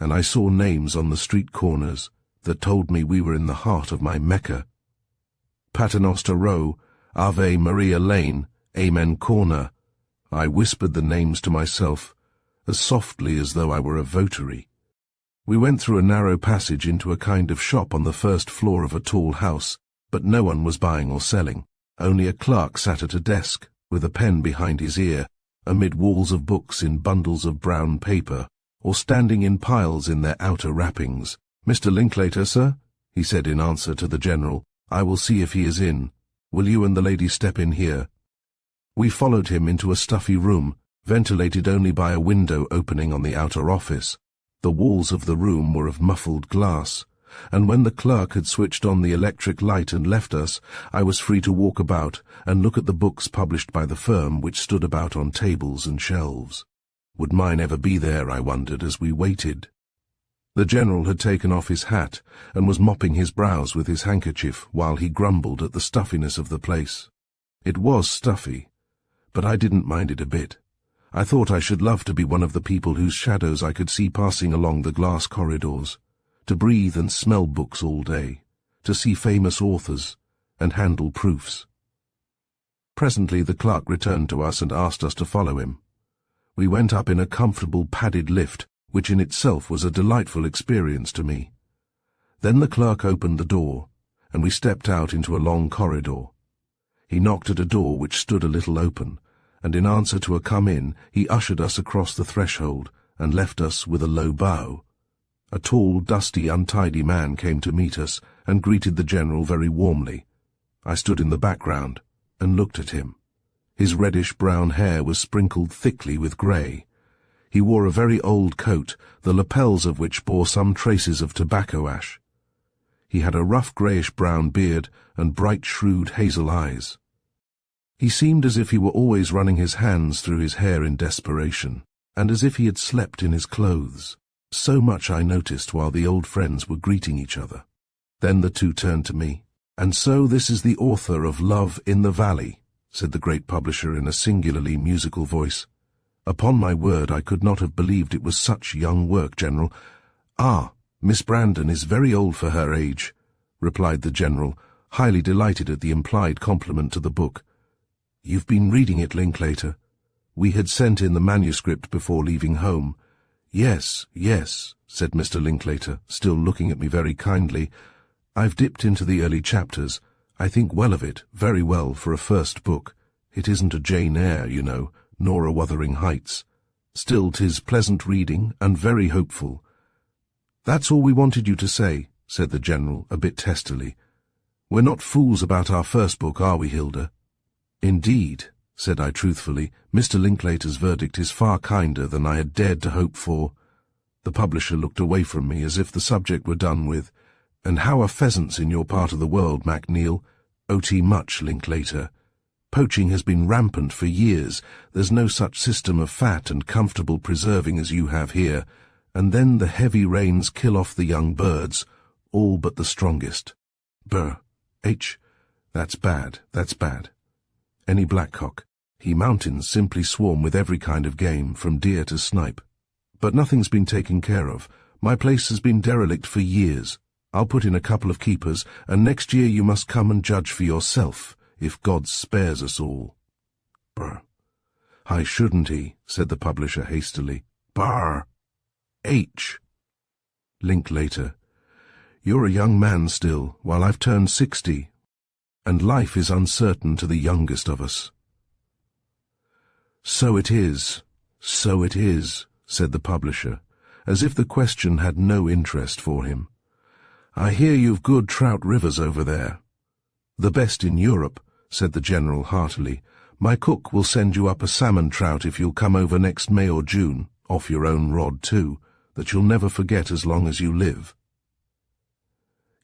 and I saw names on the street corners that told me we were in the heart of my Mecca. Paternoster Row, Ave Maria Lane, Amen Corner. I whispered the names to myself, as softly as though I were a votary. We went through a narrow passage into a kind of shop on the first floor of a tall house, but no one was buying or selling. Only a clerk sat at a desk, with a pen behind his ear, amid walls of books in bundles of brown paper, or standing in piles in their outer wrappings. "Mr. Linklater, sir?" he said in answer to the general. "I will see if he is in. Will you and the lady step in here?" We followed him into a stuffy room, ventilated only by a window opening on the outer office. The walls of the room were of muffled glass, and when the clerk had switched on the electric light and left us, I was free to walk about and look at the books published by the firm which stood about on tables and shelves. Would mine ever be there, I wondered, as we waited? The general had taken off his hat and was mopping his brows with his handkerchief while he grumbled at the stuffiness of the place. It was stuffy, but I didn't mind it a bit. I thought I should love to be one of the people whose shadows I could see passing along the glass corridors, to breathe and smell books all day, to see famous authors, and handle proofs. Presently the clerk returned to us and asked us to follow him. We went up in a comfortable padded lift, which in itself was a delightful experience to me. Then the clerk opened the door, and we stepped out into a long corridor. He knocked at a door which stood a little open, and in answer to a "come in," he ushered us across the threshold and left us with a low bow. A tall, dusty, untidy man came to meet us and greeted the general very warmly. I stood in the background and looked at him. His reddish-brown hair was sprinkled thickly with grey. He wore a very old coat, the lapels of which bore some traces of tobacco ash. He had a rough greyish-brown beard and bright, shrewd hazel eyes. He seemed as if he were always running his hands through his hair in desperation, and as if he had slept in his clothes. So much I noticed while the old friends were greeting each other. Then the two turned to me. "And so this is the author of Love in the Valley," said the great publisher in a singularly musical voice. "Upon my word, I could not have believed it was such young work, General." "Ah, Miss Brandon is very old for her age," replied the General, highly delighted at the implied compliment to the book. "You've been reading it, Linklater?" We had sent in the manuscript before leaving home. "Yes, yes," said Mr. Linklater, still looking at me very kindly. "I've dipped into the early chapters. I think well of it, very well, for a first book. It isn't a Jane Eyre, you know, nor a Wuthering Heights. Still, 'tis pleasant reading, and very hopeful." "That's all we wanted you to say," said the General, a bit testily. "We're not fools about our first book, are we, Hilda?" "Indeed," said I truthfully, "Mr. Linklater's verdict is far kinder than I had dared to hope for." The publisher looked away from me as if the subject were done with. "And how are pheasants in your part of the world, Macneil?" "O.T. much, Linklater. Poaching has been rampant for years. There's no such system of fat and comfortable preserving as you have here, and then the heavy rains kill off the young birds, all but the strongest. Brr. H. That's bad, that's bad. Any blackcock. He mountains simply swarm with every kind of game, from deer to snipe. But nothing's been taken care of. My place has been derelict for years. I'll put in a couple of keepers, and next year you must come and judge for yourself, if God spares us all." "Brr. Why shouldn't he?" said the publisher hastily. "Brr. H. Linklater, you're a young man still, while I've turned 60, and life is uncertain to the youngest of us." "So it is, so it is," said the publisher, as if the question had no interest for him. "I hear you've good trout rivers over there." "The best in Europe," said the General heartily. "My cook will send you up a salmon trout if you'll come over next May or June, off your own rod too, that you'll never forget as long as you live."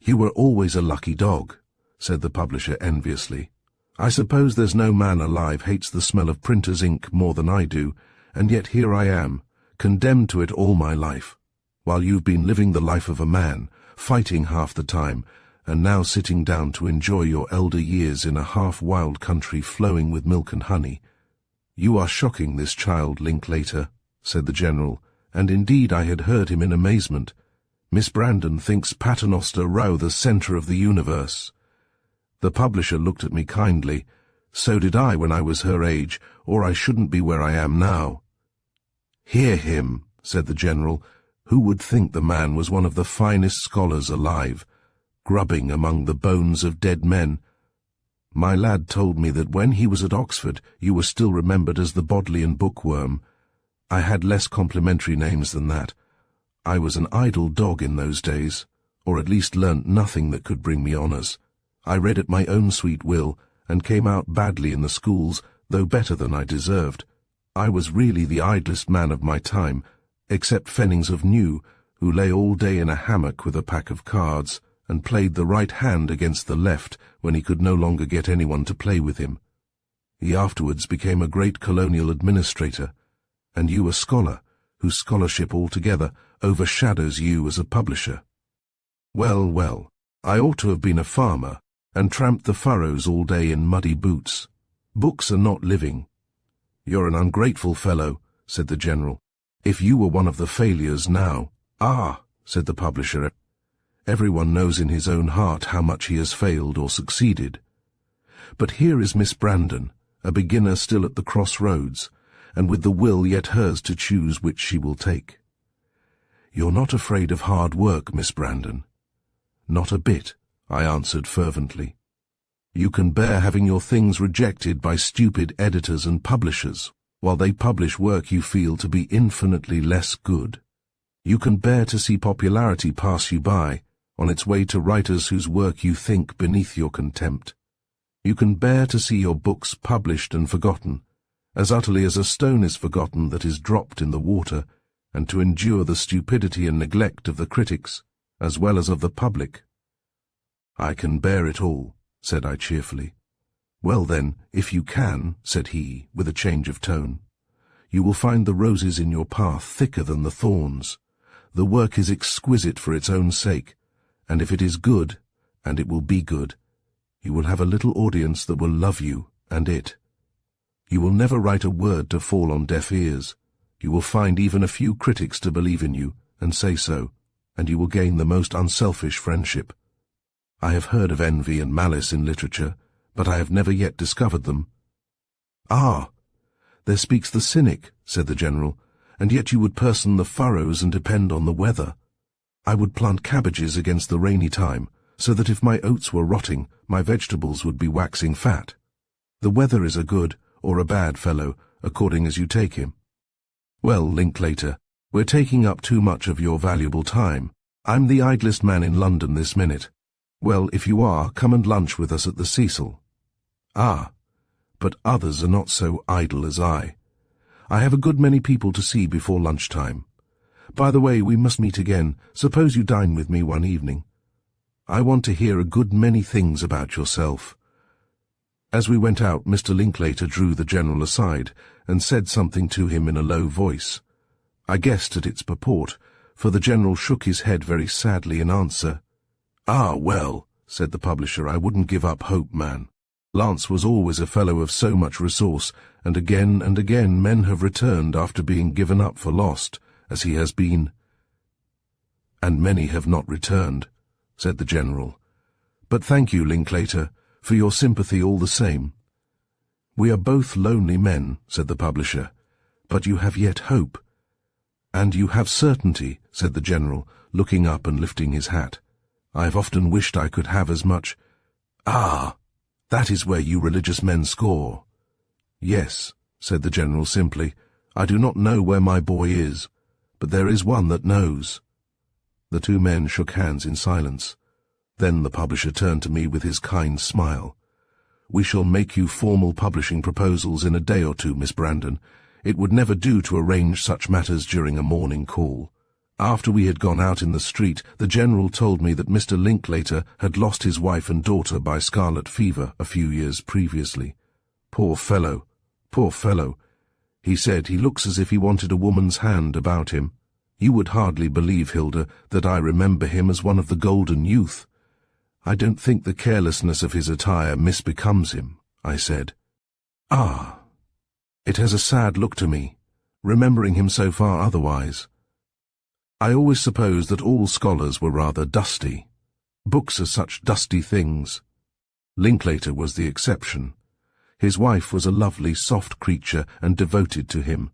"You were always a lucky dog," said the publisher enviously. "I suppose there's no man alive hates the smell of printer's ink more than I do, and yet here I am, condemned to it all my life, while you've been living the life of a man, fighting half the time, and now sitting down to enjoy your elder years in a half-wild country flowing with milk and honey, "You are shocking this child, Linklater," said the General, and indeed I had heard him in amazement. "Miss Brandon thinks Paternoster Row the centre of the universe." The publisher looked at me kindly. So did I when I was her age, or I shouldn't be where I am now. "Hear him," said the General. "Who would think the man was one of the finest scholars alive, grubbing among the bones of dead men? My lad told me that when he was at Oxford you were still remembered as the Bodleian bookworm. I had less complimentary names than that. I was an idle dog in those days, or at least learnt nothing that could bring me honours. I read at my own sweet will, and came out badly in the schools, though better than I deserved. I was really the idlest man of my time, except Fennings of New, who lay all day in a hammock with a pack of cards, and played the right hand against the left when he could no longer get anyone to play with him. He afterwards became a great colonial administrator, and you a scholar, whose scholarship altogether overshadows you as a publisher. Well, well, I ought to have been a farmer, and tramped the furrows all day in muddy boots. Books are not living." "You're an ungrateful fellow," said the General. "If you were one of the failures now—" "Ah," said the publisher, "everyone knows in his own heart how much he has failed or succeeded. But here is Miss Brandon, a beginner still at the crossroads, and with the will yet hers to choose which she will take. You're not afraid of hard work, Miss Brandon?" "Not a bit," I answered fervently. "You can bear having your things rejected by stupid editors and publishers, while they publish work you feel to be infinitely less good. You can bear to see popularity pass you by, on its way to writers whose work you think beneath your contempt. You can bear to see your books published and forgotten, as utterly as a stone is forgotten that is dropped in the water, and to endure the stupidity and neglect of the critics, as well as of the public." "I can bear it all," said I cheerfully. "Well then, if you can," said he, with a change of tone, "you will find the roses in your path thicker than the thorns. The work is exquisite for its own sake, and if it is good, and it will be good, you will have a little audience that will love you and it. You will never write a word to fall on deaf ears. You will find even a few critics to believe in you, and say so, and you will gain the most unselfish friendship. I have heard of envy and malice in literature, but I have never yet discovered them." "Ah, there speaks the cynic," said the General, "and yet you would person the furrows and depend on the weather. I would plant cabbages against the rainy time, so that if my oats were rotting, my vegetables would be waxing fat. The weather is a good or a bad fellow, according as you take him. Well, Linklater, we're taking up too much of your valuable time. I'm the idlest man in London this minute. Well, if you are, come and lunch with us at the Cecil." "Ah, but others are not so idle as I. I have a good many people to see before lunchtime. By the way, we must meet again. Suppose you dine with me one evening. I want to hear a good many things about yourself." As we went out, Mr. Linklater drew the General aside and said something to him in a low voice. I guessed at its purport, for the General shook his head very sadly in answer. "Ah, well," said the publisher, "I wouldn't give up hope, man. Lance was always a fellow of so much resource, and again men have returned after being given up for lost, as he has been." "And many have not returned," said the General. "But thank you, Linklater, for your sympathy all the same." "We are both lonely men," said the publisher, "but you have yet hope." "And you have certainty," said the General, looking up and lifting his hat. "I have often wished I could have as much—" "Ah, that is where you religious men score." "Yes," said the General simply. "I do not know where my boy is, but there is one that knows." The two men shook hands in silence. Then the publisher turned to me with his kind smile. "We shall make you formal publishing proposals in a day or two, Miss Brandon. It would never do to arrange such matters during a morning call." After we had gone out in the street, the General told me that Mr. Linklater had lost his wife and daughter by scarlet fever a few years previously. Poor fellow, poor fellow. He said he looks as if he wanted a woman's hand about him. You would hardly believe, Hilda, that I remember him as one of the golden youth. I don't think the carelessness of his attire misbecomes him, I said. "Ah, It has a sad look to me, remembering him so far otherwise. I always supposed that all scholars were rather dusty. Books are such dusty things. Linklater was the exception. His wife was a lovely, soft creature and devoted to him,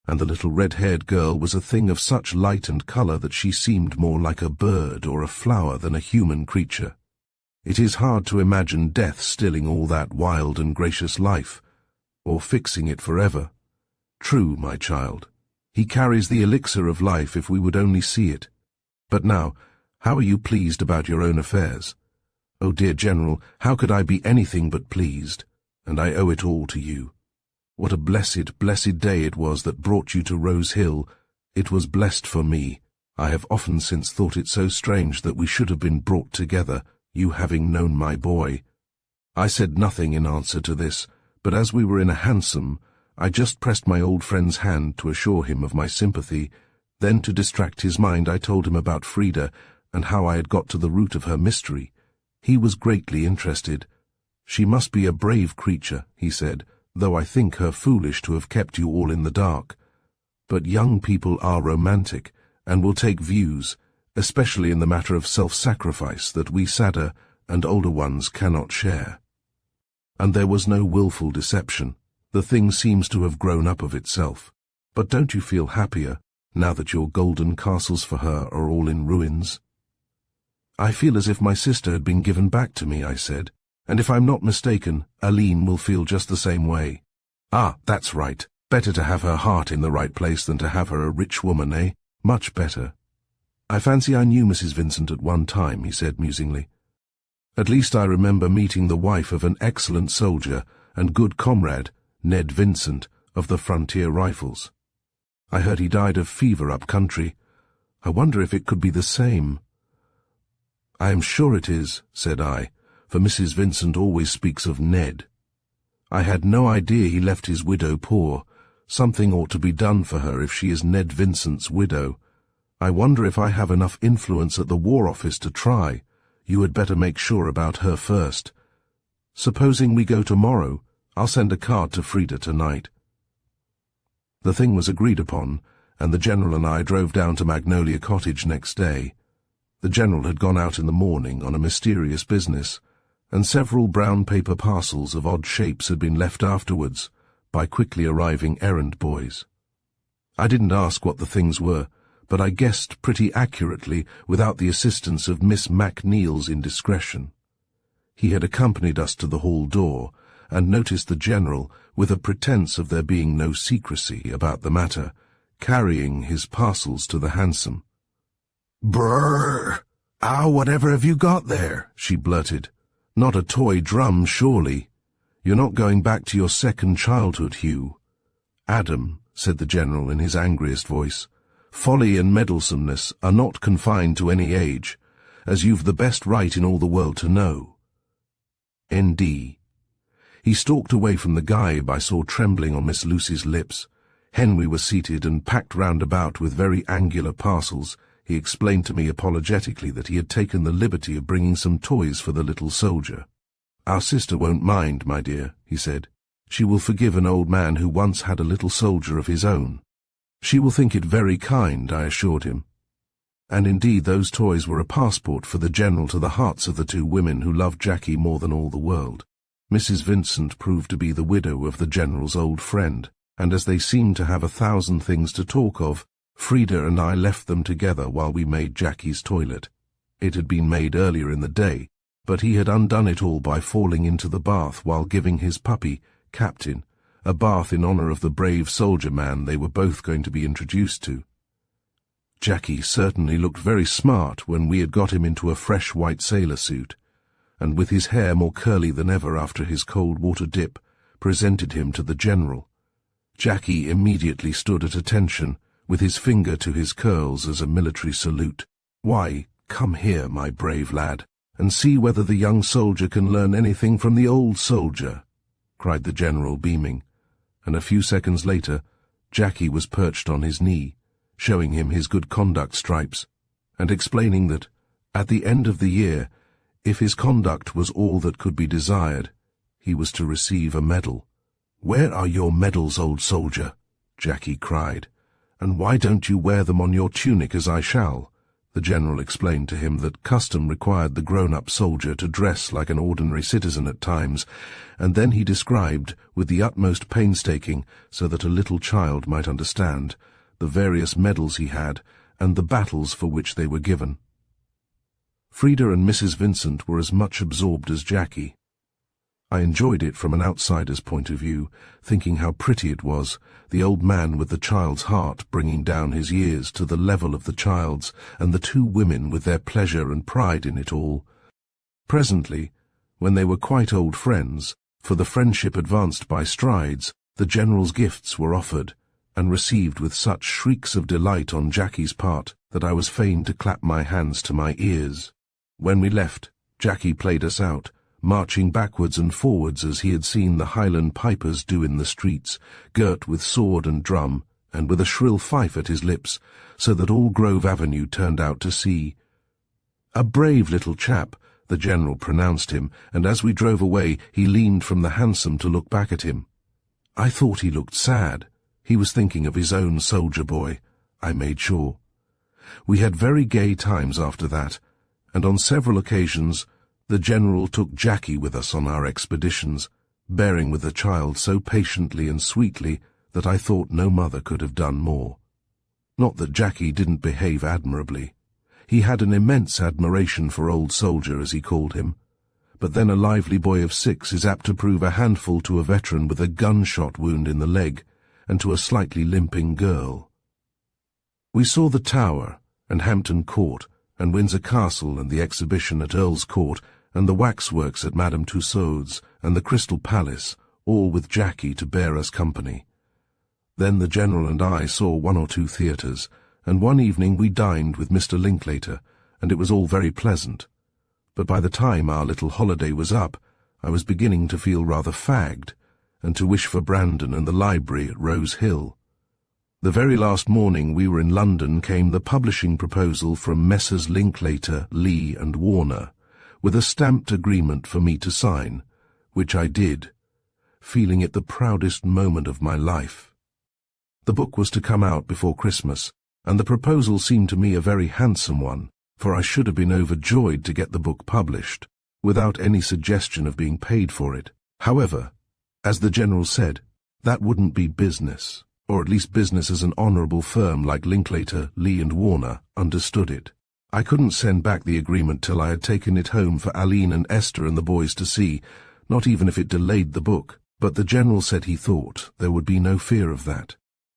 and the little red-haired girl was a thing of such light and colour that she seemed more like a bird or a flower than a human creature. It is hard to imagine death stilling all that wild and gracious life, or fixing it forever. True, my child. He carries the elixir of life if we would only see it. But now, how are you pleased about your own affairs? Oh, dear General, how could I be anything but pleased? And I owe it all to you. What a blessed, blessed day it was that brought you to Rose Hill. It was blessed for me. I have often since thought it so strange that we should have been brought together, you having known my boy. I said nothing in answer to this, but as we were in a hansom, I just pressed my old friend's hand to assure him of my sympathy. Then, to distract his mind, I told him about Frida and how I had got to the root of her mystery. He was greatly interested. She must be a brave creature, he said, though I think her foolish to have kept you all in the dark. But young people are romantic, and will take views, especially in the matter of self-sacrifice, that we sadder and older ones cannot share. And there was no willful deception. The thing seems to have grown up of itself. But don't you feel happier, now that your golden castles for her are all in ruins? I feel as if my sister had been given back to me, I said, and if I'm not mistaken, Aline will feel just the same way. Ah, that's right. Better to have her heart in the right place than to have her a rich woman, eh? Much better. I fancy I knew Mrs. Vincent at one time, he said musingly. At least I remember meeting the wife of an excellent soldier and good comrade, Ned Vincent, of the Frontier Rifles. I heard he died of fever up country. I wonder if it could be the same. I am sure it is, said I, for Mrs. Vincent always speaks of Ned. I had no idea he left his widow poor. Something ought to be done for her if she is Ned Vincent's widow. I wonder if I have enough influence at the War Office to try. You had better make sure about her first. Supposing we go tomorrow, I'll send a card to Frida tonight. The thing was agreed upon, and the General and I drove down to Magnolia Cottage next day. The General had gone out in the morning on a mysterious business, and several brown paper parcels of odd shapes had been left afterwards by quickly arriving errand boys. I didn't ask what the things were, but I guessed pretty accurately without the assistance of Miss MacNeil's indiscretion. He had accompanied us to the hall door, and noticed the General, with a pretence of there being no secrecy about the matter, carrying his parcels to the hansom. "Brrr! Ah, whatever have you got there?" she blurted. "Not a toy drum, surely? You're not going back to your second childhood, Hugh." "Adam," said the General in his angriest voice, "folly and meddlesomeness are not confined to any age, as you've the best right in all the world to know." N.D. He stalked away from the gibe I saw trembling on Miss Lucy's lips. Henry was seated and packed round about with very angular parcels. He explained to me apologetically that he had taken the liberty of bringing some toys for the little soldier. "Our sister won't mind, my dear," he said. "She will forgive an old man who once had a little soldier of his own. She will think it very kind," I assured him. And indeed those toys were a passport for the General to the hearts of the two women who loved Jackie more than all the world. Mrs. Vincent proved to be the widow of the General's old friend, and as they seemed to have 1,000 things to talk of, Frida and I left them together while we made Jackie's toilet. It had been made earlier in the day, but he had undone it all by falling into the bath while giving his puppy, Captain, a bath in honor of the brave soldier man they were both going to be introduced to. Jackie certainly looked very smart when we had got him into a fresh white sailor suit, and with his hair more curly than ever after his cold water dip, presented him to the General. Jackie immediately stood at attention, with his finger to his curls as a military salute. "Why, come here, my brave lad, and see whether the young soldier can learn anything from the old soldier," cried the General, beaming, and a few seconds later Jackie was perched on his knee, showing him his good conduct stripes, and explaining that, at the end of the year, if his conduct was all that could be desired, he was to receive a medal. "Where are your medals, old soldier?" Jackie cried. "And why don't you wear them on your tunic as I shall?" The general explained to him that custom required the grown-up soldier to dress like an ordinary citizen at times, and then he described, with the utmost painstaking, so that a little child might understand, the various medals he had, and the battles for which they were given. Frida and Mrs. Vincent were as much absorbed as Jackie. I enjoyed it from an outsider's point of view, thinking how pretty it was, the old man with the child's heart bringing down his years to the level of the child's, and the two women with their pleasure and pride in it all. Presently, when they were quite old friends, for the friendship advanced by strides, the general's gifts were offered, and received with such shrieks of delight on Jackie's part that I was fain to clap my hands to my ears. When we left, Jackie played us out, marching backwards and forwards as he had seen the Highland pipers do in the streets, girt with sword and drum, and with a shrill fife at his lips, so that all Grove Avenue turned out to see. "A brave little chap," the general pronounced him, and as we drove away he leaned from the hansom to look back at him. I thought he looked sad. He was thinking of his own soldier boy, I made sure. We had very gay times after that, and on several occasions the general took Jackie with us on our expeditions, bearing with the child so patiently and sweetly that I thought no mother could have done more. Not that Jackie didn't behave admirably. He had an immense admiration for old soldier, as he called him, but then a lively boy of 6 is apt to prove a handful to a veteran with a gunshot wound in the leg, and to a slightly limping girl. We saw the Tower, and Hampton Court, and Windsor Castle, and the exhibition at Earl's Court, and the waxworks at Madame Tussaud's, and the Crystal Palace, all with Jackie to bear us company. Then the general and I saw 1 or 2 theatres, and one evening we dined with Mr. Linklater, and it was all very pleasant. But by the time our little holiday was up, I was beginning to feel rather fagged, and to wish for Brandon and the library at Rose Hill. The very last morning we were in London came the publishing proposal from Messrs. Linklater, Lee and Warner, with a stamped agreement for me to sign, which I did, feeling it the proudest moment of my life. The book was to come out before Christmas, and the proposal seemed to me a very handsome one, for I should have been overjoyed to get the book published, without any suggestion of being paid for it. However, as the general said, that wouldn't be business, or at least business as an honourable firm like Linklater, Lee and Warner understood it. I couldn't send back the agreement till I had taken it home for Aline and Esther and the boys to see, not even if it delayed the book, but the general said he thought there would be no fear of that.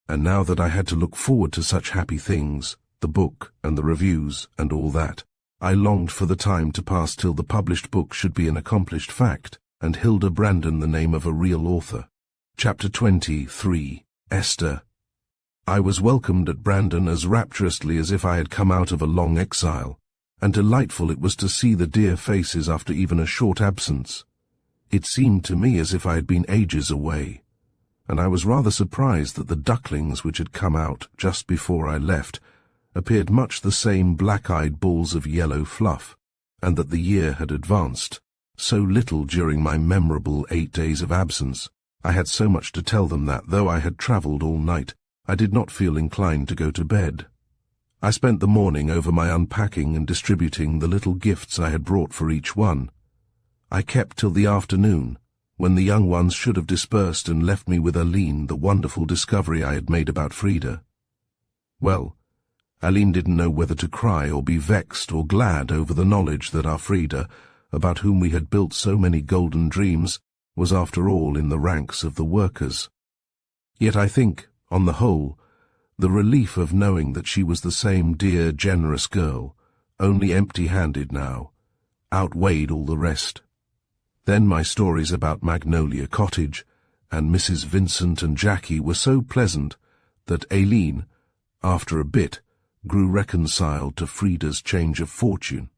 And now that I had to look forward to such happy things, the book and the reviews and all that, I longed for the time to pass till the published book should be an accomplished fact, and Hilda Brandon the name of a real author. Chapter 23. Esther. I was welcomed at Brandon as rapturously as if I had come out of a long exile, and delightful it was to see the dear faces after even a short absence. It seemed to me as if I had been ages away, and I was rather surprised that the ducklings which had come out just before I left appeared much the same black-eyed balls of yellow fluff, and that the year had advanced so little during my memorable 8 days of absence. I had so much to tell them that, though I had travelled all night, I did not feel inclined to go to bed. I spent the morning over my unpacking and distributing the little gifts I had brought for each one. I kept till the afternoon, when the young ones should have dispersed and left me with Aline the wonderful discovery I had made about Frida. Well, Aline didn't know whether to cry or be vexed or glad over the knowledge that our Frida, about whom we had built so many golden dreams, was after all in the ranks of the workers. Yet I think, on the whole, the relief of knowing that she was the same dear, generous girl, only empty-handed now, outweighed all the rest. Then my stories about Magnolia Cottage and Mrs. Vincent and Jackie were so pleasant that Aileen, after a bit, grew reconciled to Frida's change of fortune.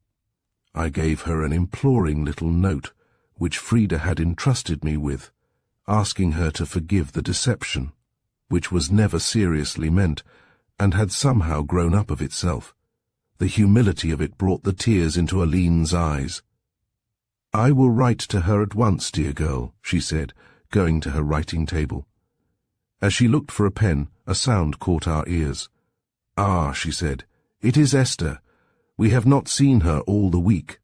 I gave her an imploring little note, which Frida had entrusted me with, asking her to forgive the deception, which was never seriously meant, and had somehow grown up of itself. The humility of it brought the tears into Aline's eyes. "I will write to her at once, dear girl," she said, going to her writing table. As she looked for a pen, a sound caught our ears. "Ah," she said, "it is Esther. We have not seen her all the week.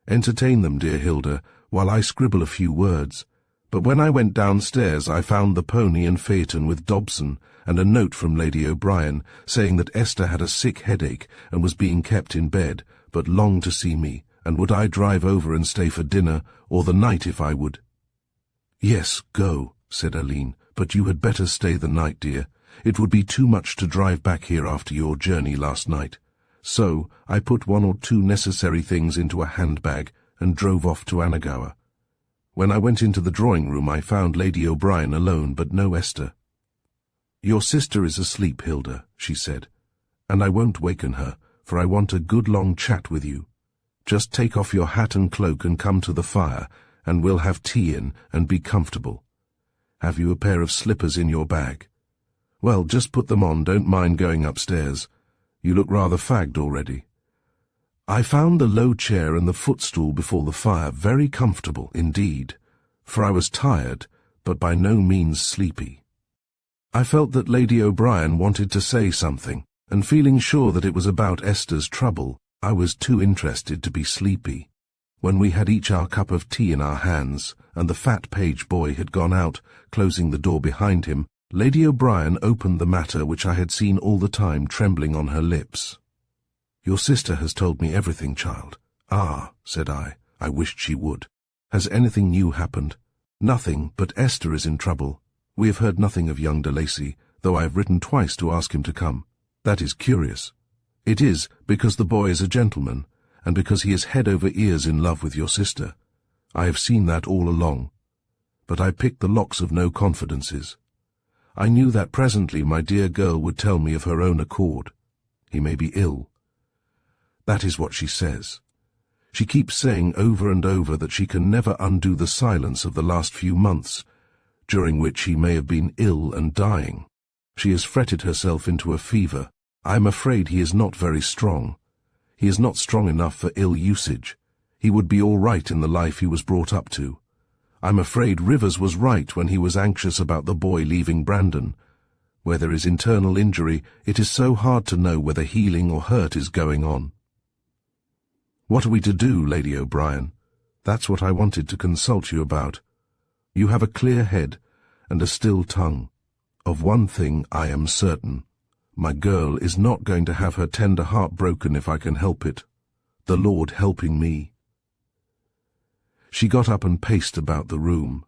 Entertain them, dear Hilda, while I scribble a few words. But when I went downstairs I found the pony and phaeton with Dobson, and a note from Lady O'Brien saying that Esther had a sick headache and was being kept in bed, but longed to see me, and would I drive over and stay for dinner, or the night if I would." "Yes, go," said Aline, "but you had better stay the night, dear. It would be too much to drive back here after your journey last night." So I put 1 or 2 necessary things into a handbag and drove off to Anagawa. When I went into the drawing-room I found Lady O'Brien alone, but no Esther. "Your sister is asleep, Hilda," she said, "and I won't waken her, for I want a good long chat with you. Just take off your hat and cloak and come to the fire, and we'll have tea in and be comfortable. Have you a pair of slippers in your bag? Well, just put them on, don't mind going upstairs. You look rather fagged already." I found the low chair and the footstool before the fire very comfortable indeed, for I was tired, but by no means sleepy. I felt that Lady O'Brien wanted to say something, and feeling sure that it was about Esther's trouble, I was too interested to be sleepy. When we had each our cup of tea in our hands, and the fat page boy had gone out, closing the door behind him, Lady O'Brien opened the matter which I had seen all the time trembling on her lips. "Your sister has told me everything, child." "Ah," said I wished she would. "Has anything new happened?" "Nothing, but Esther is in trouble. We have heard nothing of young de Lacy, though I have written twice to ask him to come. That is curious." "It is, because the boy is a gentleman, and because he is head over ears in love with your sister. I have seen that all along. But I picked the locks of no confidences. I knew that presently my dear girl would tell me of her own accord. He may be ill. That is what she says. She keeps saying over and over that she can never undo the silence of the last few months, during which he may have been ill and dying. She has fretted herself into a fever. I am afraid he is not very strong. He is not strong enough for ill usage. He would be all right in the life he was brought up to. I'm afraid Rivers was right when he was anxious about the boy leaving Brandon. Where there is internal injury, it is so hard to know whether healing or hurt is going on. What are we to do, Lady O'Brien? That's what I wanted to consult you about. You have a clear head and a still tongue. Of one thing I am certain. My girl is not going to have her tender heart broken if I can help it. The Lord helping me. She got up and paced about the room,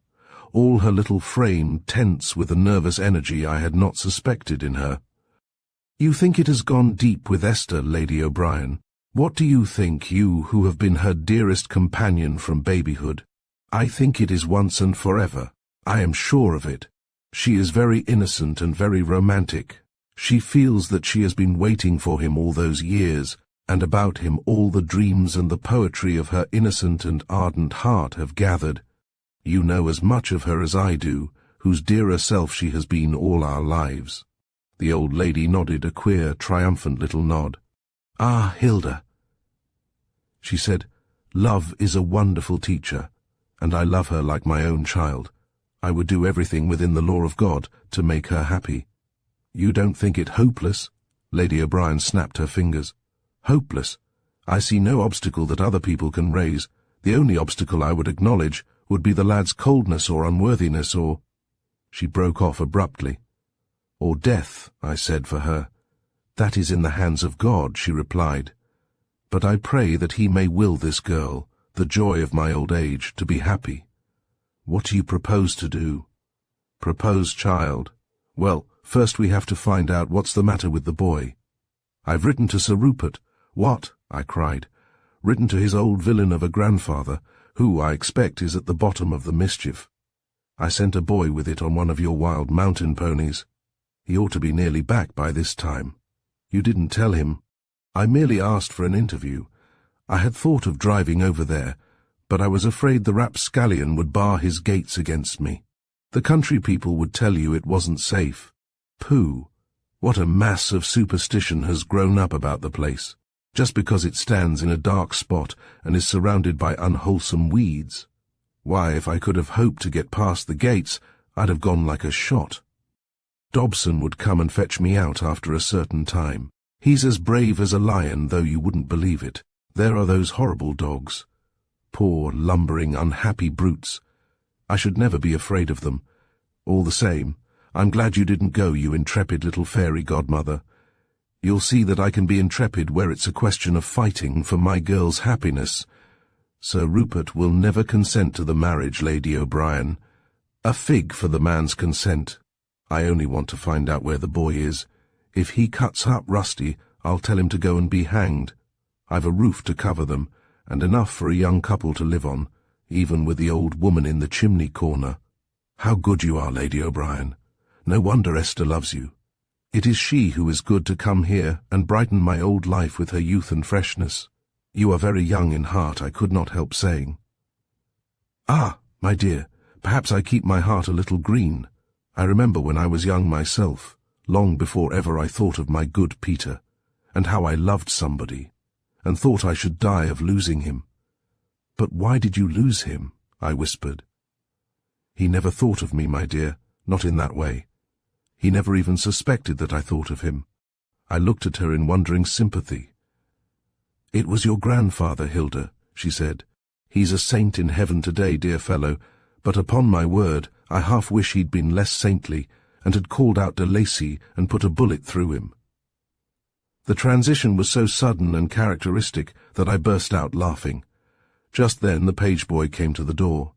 all her little frame tense with a nervous energy I had not suspected in her. You think it has gone deep with Esther, Lady O'Brien. What do you think, you who have been her dearest companion from babyhood? I think it is once and forever. I am sure of it. She is very innocent and very romantic. She feels that she has been waiting for him all those years, and about him all the dreams and the poetry of her innocent and ardent heart have gathered. You know as much of her as I do, whose dearer self she has been all our lives. The old lady nodded a queer, triumphant little nod. Ah, Hilda, she said, love is a wonderful teacher, and I love her like my own child. I would do everything within the law of God to make her happy. You don't think it hopeless? Lady O'Brien snapped her fingers. Hopeless? I see no obstacle that other people can raise. The only obstacle I would acknowledge would be the lad's coldness or unworthiness or— She broke off abruptly. Or death, I said for her. That is in the hands of God, she replied. But I pray that he may will this girl, the joy of my old age, to be happy. What do you propose to do? Propose, child. Well, first we have to find out what's the matter with the boy. I've written to Sir Rupert. What? I cried. Written to his old villain of a grandfather, who, I expect, is at the bottom of the mischief. I sent a boy with it on one of your wild mountain ponies. He ought to be nearly back by this time. You didn't tell him. I merely asked for an interview. I had thought of driving over there, but I was afraid the rapscallion would bar his gates against me. The country people would tell you it wasn't safe. Pooh! What a mass of superstition has grown up about the place, just because it stands in a dark spot and is surrounded by unwholesome weeds. Why, if I could have hoped to get past the gates, I'd have gone like a shot. Dobson would come and fetch me out after a certain time. He's as brave as a lion, though you wouldn't believe it. There are those horrible dogs. Poor, lumbering, unhappy brutes. I should never be afraid of them. All the same, I'm glad you didn't go, you intrepid little fairy godmother. You'll see that I can be intrepid where it's a question of fighting for my girl's happiness. Sir Rupert will never consent to the marriage, Lady O'Brien. A fig for the man's consent. I only want to find out where the boy is. If he cuts up Rusty, I'll tell him to go and be hanged. I've a roof to cover them, and enough for a young couple to live on, even with the old woman in the chimney corner. How good you are, Lady O'Brien. No wonder Esther loves you. It is she who is good to come here and brighten my old life with her youth and freshness. You are very young in heart, I could not help saying. Ah, my dear, perhaps I keep my heart a little green. I remember when I was young myself, long before ever I thought of my good Peter, and how I loved somebody, and thought I should die of losing him. But why did you lose him? I whispered. He never thought of me, my dear, not in that way. He never even suspected that I thought of him. I looked at her in wondering sympathy. It was your grandfather, Hilda, she said. He's a saint in heaven today, dear fellow, but upon my word, I half wish he'd been less saintly, and had called out de Lacy and put a bullet through him. The transition was so sudden and characteristic that I burst out laughing. Just then the page boy came to the door.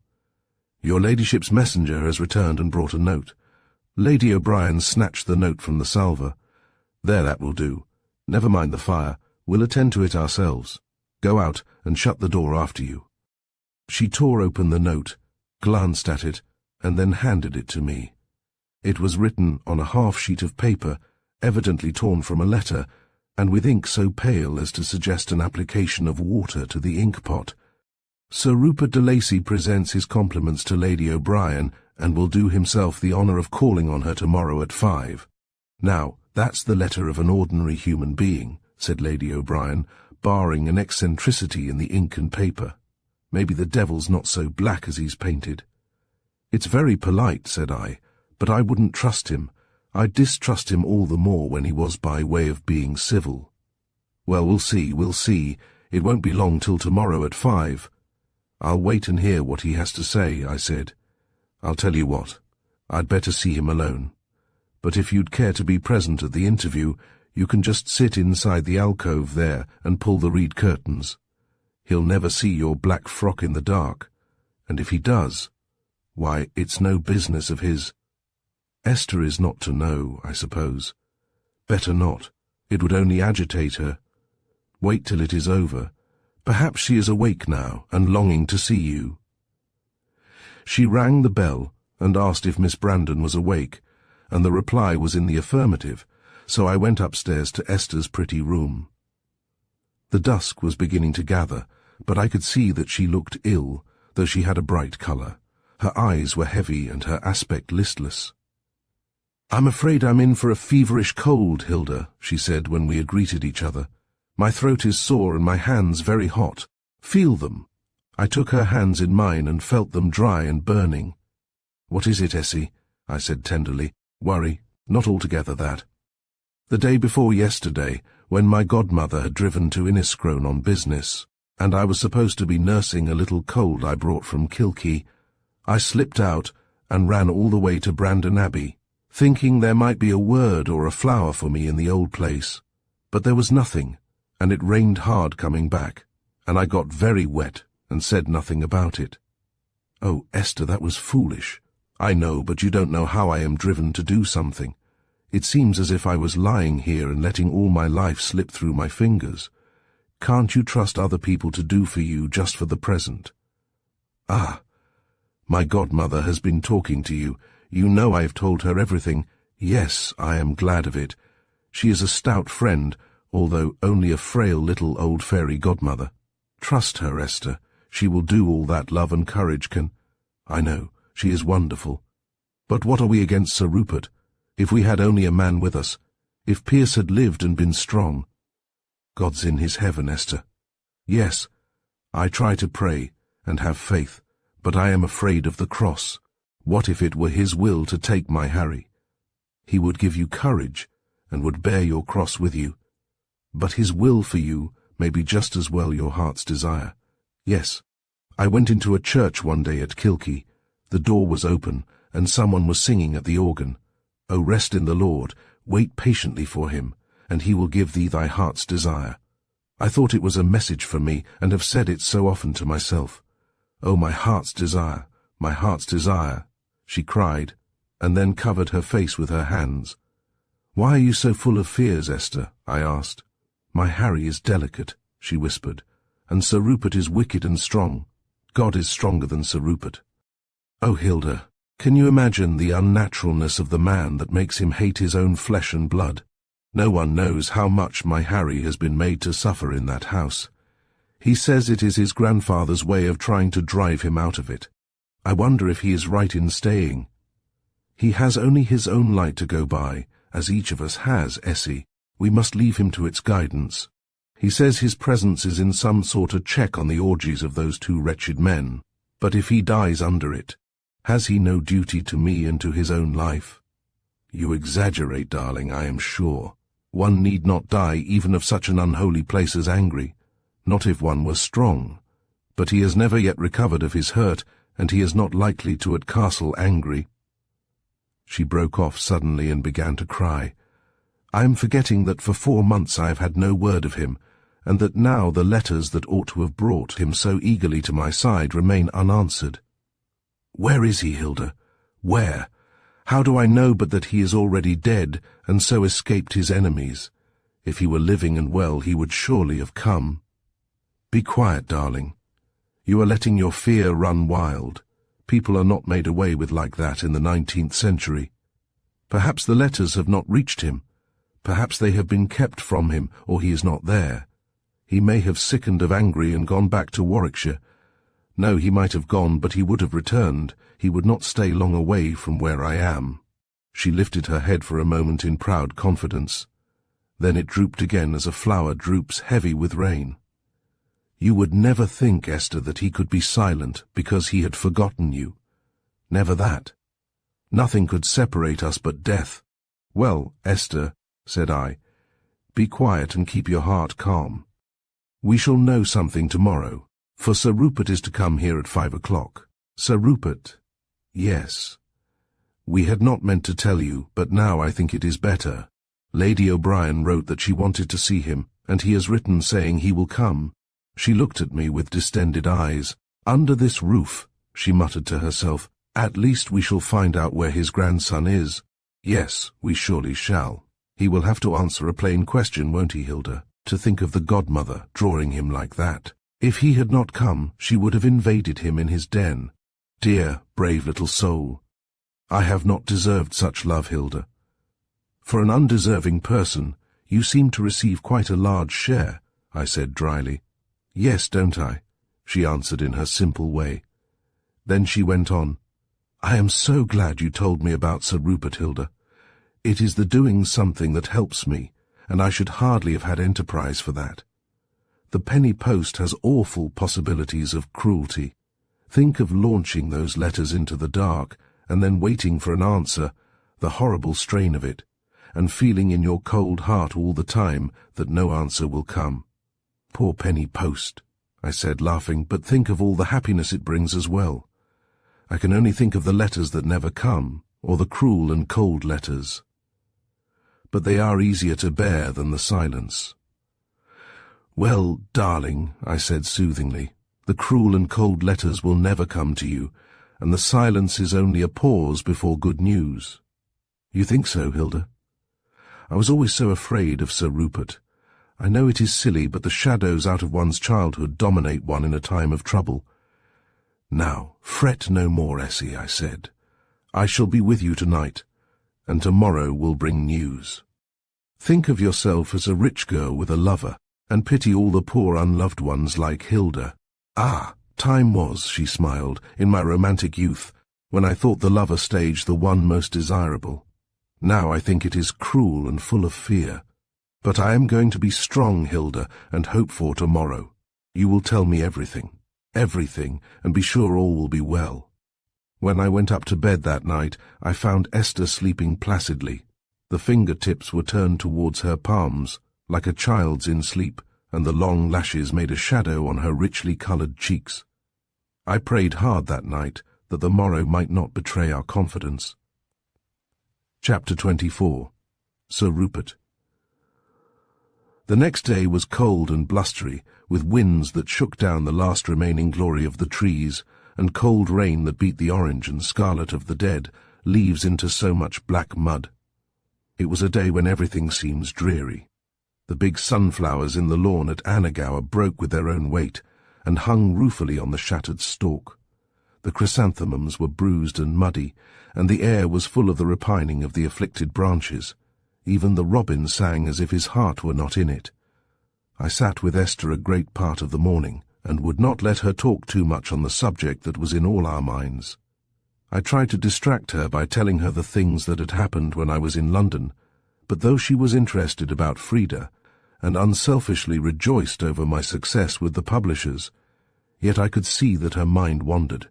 Your ladyship's messenger has returned and brought a note. Lady O'Brien snatched the note from the salver. There, that will do. Never mind the fire. We'll attend to it ourselves. Go out and shut the door after you. She tore open the note, glanced at it, and then handed it to me. It was written on a half-sheet of paper, evidently torn from a letter, and with ink so pale as to suggest an application of water to the ink-pot. Sir Rupert de Lacy presents his compliments to Lady O'Brien, and will do himself the honour of calling on her tomorrow at 5. Now, that's the letter of an ordinary human being, said Lady O'Brien, barring an eccentricity in the ink and paper. Maybe the devil's not so black as he's painted. It's very polite, said I, but I wouldn't trust him. I'd distrust him all the more when he was by way of being civil. Well, we'll see. It won't be long till tomorrow at 5. I'll wait and hear what he has to say, I said. I'll tell you what, I'd better see him alone. But if you'd care to be present at the interview, you can just sit inside the alcove there and pull the reed curtains. He'll never see your black frock in the dark, and if he does, why, it's no business of his. Esther is not to know, I suppose. Better not. It would only agitate her. Wait till it is over. Perhaps she is awake now and longing to see you. She rang the bell and asked if Miss Brandon was awake, and the reply was in the affirmative, so I went upstairs to Esther's pretty room. The dusk was beginning to gather, but I could see that she looked ill, though she had a bright colour. Her eyes were heavy and her aspect listless. "I'm afraid I'm in for a feverish cold, Hilda," she said when we had greeted each other. "My throat is sore and my hands very hot. Feel them." I took her hands in mine and felt them dry and burning. "What is it, Essie?" I said tenderly. "Worry? Not altogether that. The day before yesterday, when my godmother had driven to Inniscrone on business, and I was supposed to be nursing a little cold I brought from Kilkee, I slipped out and ran all the way to Brandon Abbey, thinking there might be a word or a flower for me in the old place. But there was nothing, and it rained hard coming back, and I got very wet and said nothing about it. Oh, Esther, that was foolish. I know, but you don't know how I am driven to do something. It seems as if I was lying here and letting all my life slip through my fingers. Can't you trust other people to do for you just for the present? Ah, my godmother has been talking to you. You know I have told her everything. Yes, I am glad of it. She is a stout friend, although only a frail little old fairy godmother. Trust her, Esther. She will do all that love and courage can. I know, she is wonderful. But what are we against Sir Rupert? If we had only a man with us, if Pierce had lived and been strong. God's in his heaven, Esther. Yes, I try to pray and have faith, But I am afraid of the cross. What if it were his will to take my Harry? He would give you courage, and would bear your cross with you. But his will for you may be just as well your heart's desire. Yes, I went into a church one day at Kilkee. The door was open, and someone was singing at the organ. "O rest in the Lord, wait patiently for him, and he will give thee thy heart's desire." I thought it was a message for me, and have said it so often to myself. "Oh, my heart's desire, my heart's desire," she cried, and then covered her face with her hands. "Why are you so full of fears, Esther?" I asked. "My Harry is delicate," she whispered, "and Sir Rupert is wicked and strong. God is stronger than Sir Rupert." "Oh, Hilda, can you imagine the unnaturalness of the man that makes him hate his own flesh and blood? No one knows how much my Harry has been made to suffer in that house. He says it is his grandfather's way of trying to drive him out of it. I wonder if he is right in staying. He has only his own light to go by, as each of us has, Essie. We must leave him to its guidance. He says his presence is in some sort of check on the orgies of those two wretched men. But if he dies under it, has he no duty to me and to his own life?" "You exaggerate, darling, I am sure. One need not die even of such an unholy place as Angry, not if one were strong. But he has never yet recovered of his hurt, and he is not likely to at Castle Angry." She broke off suddenly and began to cry. "I am forgetting that for 4 months I have had no word of him, and that now the letters that ought to have brought him so eagerly to my side remain unanswered. Where is he, Hilda? Where? How do I know but that he is already dead, and so escaped his enemies? If he were living and well, he would surely have come." "Be quiet, darling. You are letting your fear run wild. People are not made away with like that in the 19th century. Perhaps the letters have not reached him. Perhaps they have been kept from him, or he is not there. He may have sickened of Angry and gone back to Warwickshire. No, he might have gone, but he would have returned. He would not stay long away from where I am." She lifted her head for a moment in proud confidence. Then it drooped again as a flower droops heavy with rain. "You would never think, Esther, that he could be silent because he had forgotten you. Never that. Nothing could separate us but death." "Well, Esther," said I, "be quiet and keep your heart calm. We shall know something tomorrow, for Sir Rupert is to come here at 5 o'clock. "Sir Rupert?" "Yes. We had not meant to tell you, but now I think it is better. Lady O'Brien wrote that she wanted to see him, and he has written saying he will come." She looked at me with distended eyes. "Under this roof," she muttered to herself, "at least we shall find out where his grandson is." "Yes, we surely shall. He will have to answer a plain question, won't he, Hilda? To think of the godmother drawing him like that. If he had not come, she would have invaded him in his den. Dear, brave little soul. I have not deserved such love, Hilda. For an undeserving person, you seem to receive quite a large share," I said dryly. "Yes, don't I?" she answered in her simple way. Then she went on, "I am so glad you told me about Sir Rupert, Hilda. It is the doing something that helps me, and I should hardly have had enterprise for that. The penny post has awful possibilities of cruelty. Think of launching those letters into the dark, and then waiting for an answer, the horrible strain of it, and feeling in your cold heart all the time that no answer will come. Poor penny post," I said, laughing, "but think of all the happiness it brings as well. I can only think of the letters that never come, or the cruel and cold letters. But they are easier to bear than the silence." "Well, darling," I said soothingly, "the cruel and cold letters will never come to you, and the silence is only a pause before good news." "You think so, Hilda?" "I was always so afraid of Sir Rupert. I know it is silly, but the shadows out of one's childhood dominate one in a time of trouble." "Now, fret no more, Essie," I said. "I shall be with you tonight, and tomorrow will bring news. Think of yourself as a rich girl with a lover, and pity all the poor unloved ones like Hilda. Ah, time was," she smiled, "in my romantic youth, when I thought the lover stage the one most desirable. Now I think it is cruel and full of fear. But I am going to be strong, Hilda, and hope for tomorrow. You will tell me everything." everything, and be sure all will be well." When I went up to bed that night, I found Esther sleeping placidly. The fingertips were turned towards her palms, like a child's in sleep, and the long lashes made a shadow on her richly coloured cheeks. I prayed hard that night that the morrow might not betray our confidence. Chapter 24. Sir Rupert. The next day was cold and blustery, with winds that shook down the last remaining glory of the trees, and cold rain that beat the orange and scarlet of the dead leaves into so much black mud. It was a day when everything seems dreary. The big sunflowers in the lawn at Annagower broke with their own weight, and hung ruefully on the shattered stalk. The chrysanthemums were bruised and muddy, and the air was full of the repining of the afflicted branches. Even the robin sang as if his heart were not in it. I sat with Esther a great part of the morning, and would not let her talk too much on the subject that was in all our minds. I tried to distract her by telling her the things that had happened when I was in London, but though she was interested about Frida, and unselfishly rejoiced over my success with the publishers, yet I could see that her mind wandered,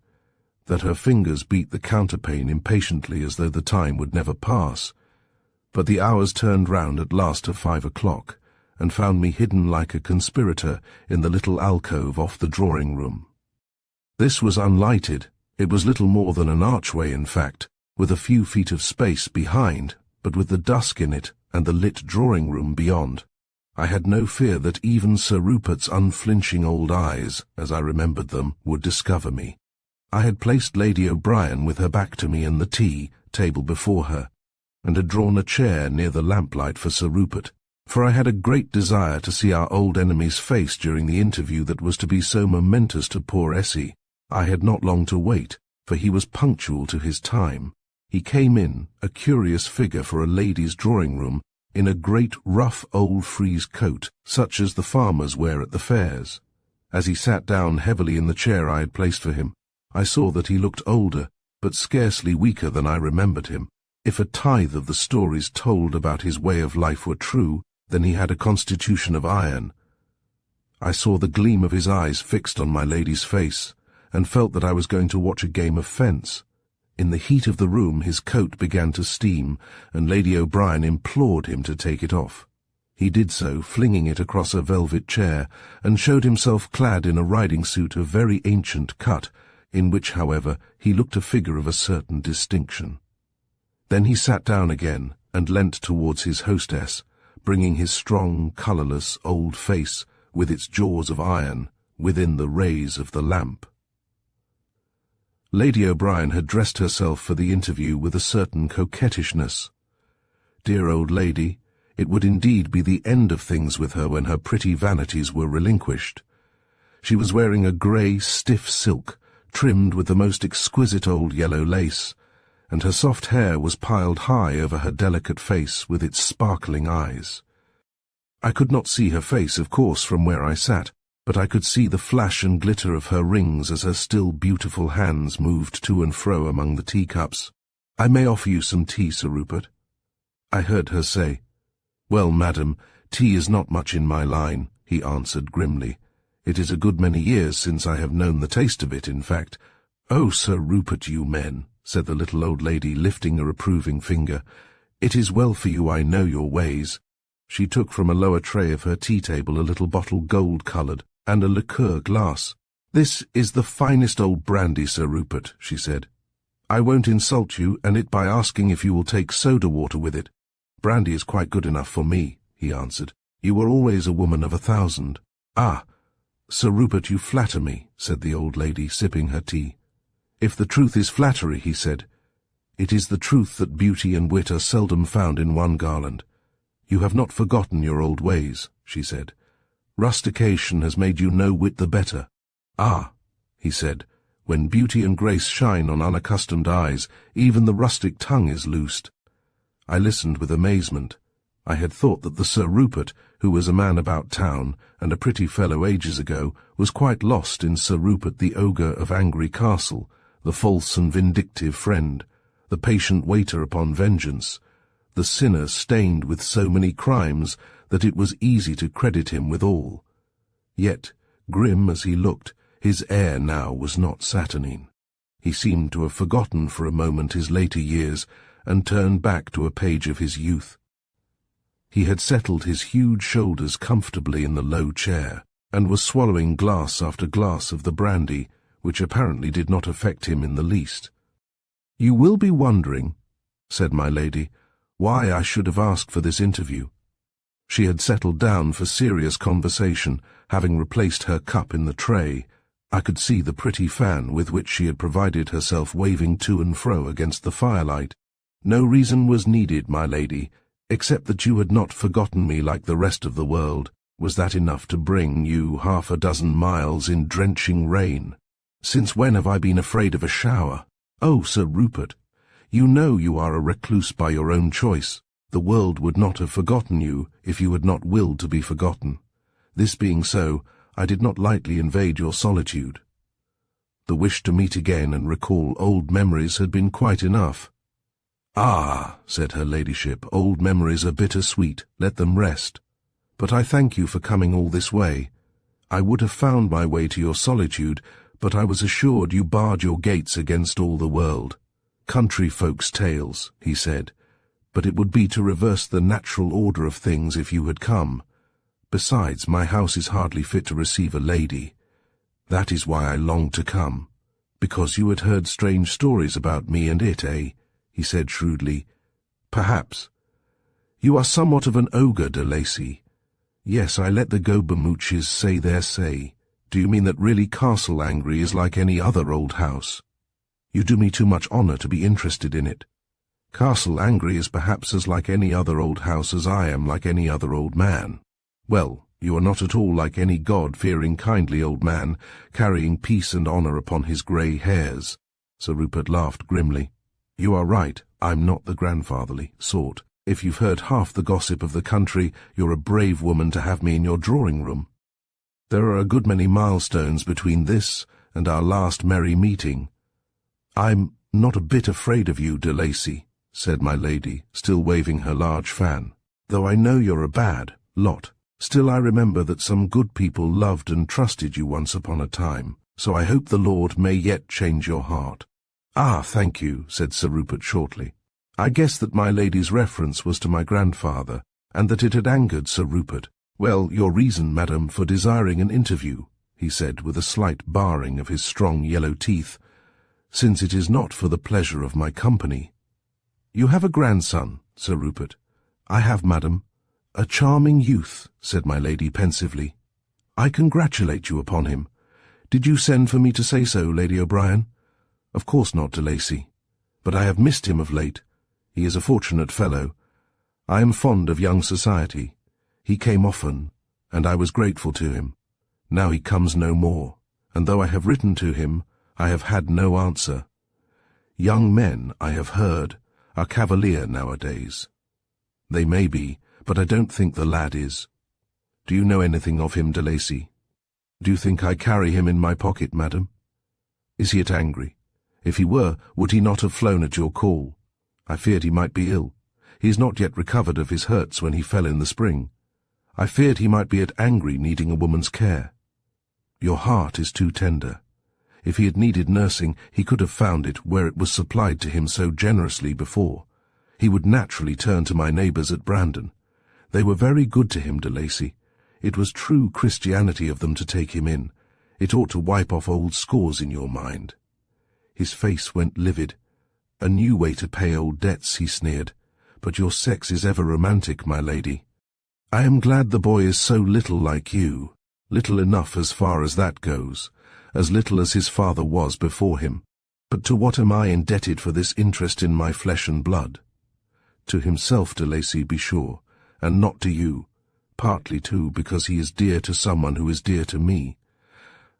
that her fingers beat the counterpane impatiently as though the time would never pass. But the hours turned round at last to 5 o'clock, and found me hidden like a conspirator in the little alcove off the drawing-room. This was unlighted. It was little more than an archway, in fact, with a few feet of space behind, but with the dusk in it and the lit drawing-room beyond. I had no fear that even Sir Rupert's unflinching old eyes, as I remembered them, would discover me. I had placed Lady O'Brien with her back to me and the tea table before her, and had drawn a chair near the lamplight for Sir Rupert, for I had a great desire to see our old enemy's face during the interview that was to be so momentous to poor Essie. I had not long to wait, for he was punctual to his time. He came in, a curious figure for a lady's drawing-room, in a great rough old frieze coat, such as the farmers wear at the fairs. As he sat down heavily in the chair I had placed for him, I saw that he looked older, but scarcely weaker than I remembered him. If a tithe of the stories told about his way of life were true, then he had a constitution of iron. I saw the gleam of his eyes fixed on my lady's face, and felt that I was going to watch a game of fence. In the heat of the room his coat began to steam, and Lady O'Brien implored him to take it off. He did so, flinging it across a velvet chair, and showed himself clad in a riding suit of very ancient cut, in which, however, he looked a figure of a certain distinction. Then he sat down again, and leant towards his hostess, bringing his strong, colourless old face, with its jaws of iron, within the rays of the lamp. Lady O'Brien had dressed herself for the interview with a certain coquettishness. Dear old lady, it would indeed be the end of things with her when her pretty vanities were relinquished. She was wearing a grey, stiff silk, trimmed with the most exquisite old yellow lace, and her soft hair was piled high over her delicate face with its sparkling eyes. I could not see her face, of course, from where I sat, but I could see the flash and glitter of her rings as her still beautiful hands moved to and fro among the teacups. "I may offer you some tea, Sir Rupert?" I heard her say. "Well, madam, tea is not much in my line," he answered grimly. "It is a good many years since I have known the taste of it, in fact." "Oh, Sir Rupert, you men," said the little old lady, lifting a reproving finger. "It is well for you I know your ways." She took from a lower tray of her tea-table a little bottle gold-coloured, and a liqueur glass. "This is the finest old brandy, Sir Rupert," she said. "I won't insult you, and it by asking if you will take soda-water with it." "Brandy is quite good enough for me," he answered. "You were always a woman of 1,000. "Ah, Sir Rupert, you flatter me," said the old lady, sipping her tea. "If the truth is flattery," he said, "it is the truth that beauty and wit are seldom found in one garland. You have not forgotten your old ways," she said. "Rustication has made you no whit the better." "Ah," he said, "when beauty and grace shine on unaccustomed eyes, even the rustic tongue is loosed." I listened with amazement. I had thought that the Sir Rupert, who was a man about town, and a pretty fellow ages ago, was quite lost in Sir Rupert the ogre of Angry Castle, the false and vindictive friend, the patient waiter upon vengeance, the sinner stained with so many crimes that it was easy to credit him with all. Yet, grim as he looked, His air now was not saturnine. He seemed to have forgotten for a moment his later years and turned back to a page of his youth. He had settled his huge shoulders comfortably in the low chair, and was swallowing glass after glass of the brandy, which apparently did not affect him in the least. "You will be wondering," said my lady, "why I should have asked for this interview." She had settled down for serious conversation, having replaced her cup in the tray. I could see the pretty fan with which she had provided herself waving to and fro against the firelight. "No reason was needed, my lady, except that you had not forgotten me like the rest of the world. Was that enough to bring you 6 miles in drenching rain? Since when have I been afraid of a shower? Oh, Sir Rupert, you know you are a recluse by your own choice. The world would not have forgotten you if you had not willed to be forgotten. This being so, I did not lightly invade your solitude. The wish to meet again and recall old memories had been quite enough." "Ah," said her ladyship, "old memories are bitter-sweet, let them rest. But I thank you for coming all this way. I would have found my way to your solitude, but I was assured you barred your gates against all the world. Country folks' tales," he said, "but it would be to reverse the natural order of things if you had come. Besides, my house is hardly fit to receive a lady. That is why I longed to come." "Because you had heard strange stories about me and it, eh?" he said shrewdly. "Perhaps. You are somewhat of an ogre, de Lacy. Yes, I let the go-bemooches say their say. Do you mean that really Castle Angry is like any other old house? You do me too much honour to be interested in it. Castle Angry is perhaps as like any other old house as I am like any other old man. Well, you are not at all like any God-fearing kindly old man, carrying peace and honour upon his grey hairs." Sir Rupert laughed grimly. "You are right, I'm not the grandfatherly sort. If you've heard half the gossip of the country, you're a brave woman to have me in your drawing-room. There are a good many milestones between this and our last merry meeting." "I'm not a bit afraid of you, de Lacy," said my lady, still waving her large fan. "Though I know you're a bad lot. Still I remember that some good people loved and trusted you once upon a time, so I hope the Lord may yet change your heart." "Ah, thank you," said Sir Rupert shortly. I guessed that my lady's reference was to my grandfather, and that it had angered Sir Rupert. "Well, your reason, madam, for desiring an interview," he said with a slight baring of his strong yellow teeth, "since it is not for the pleasure of my company." "You have a grandson, Sir Rupert?" "I have, madam." "A charming youth," said my lady pensively. "I congratulate you upon him. Did you send for me to say so, Lady O'Brien?" "Of course not, de Lacy. But I have missed him of late. He is a fortunate fellow. I am fond of young society. He came often, and I was grateful to him. Now he comes no more, and though I have written to him, I have had no answer. Young men, I have heard, are cavalier nowadays. They may be, but I don't think the lad is. Do you know anything of him, de Lacy? Do you think I carry him in my pocket, madam? Is he at Angry? If he were, would he not have flown at your call? I feared he might be ill. He is not yet recovered of his hurts when he fell in the spring. I feared he might be at Angry needing a woman's care. Your heart is too tender. If he had needed nursing, he could have found it where it was supplied to him so generously before. He would naturally turn to my neighbours at Brandon. They were very good to him, de Lacy. It was true Christianity of them to take him in. It ought to wipe off old scores in your mind." His face went livid. "A new way to pay old debts," he sneered. "But your sex is ever romantic, my lady. I am glad the boy is so little like you. Little enough as far as that goes. As little as his father was before him. But to what am I indebted for this interest in my flesh and blood? To himself, de Lacy, be sure, and not to you. Partly, too, because he is dear to someone who is dear to me.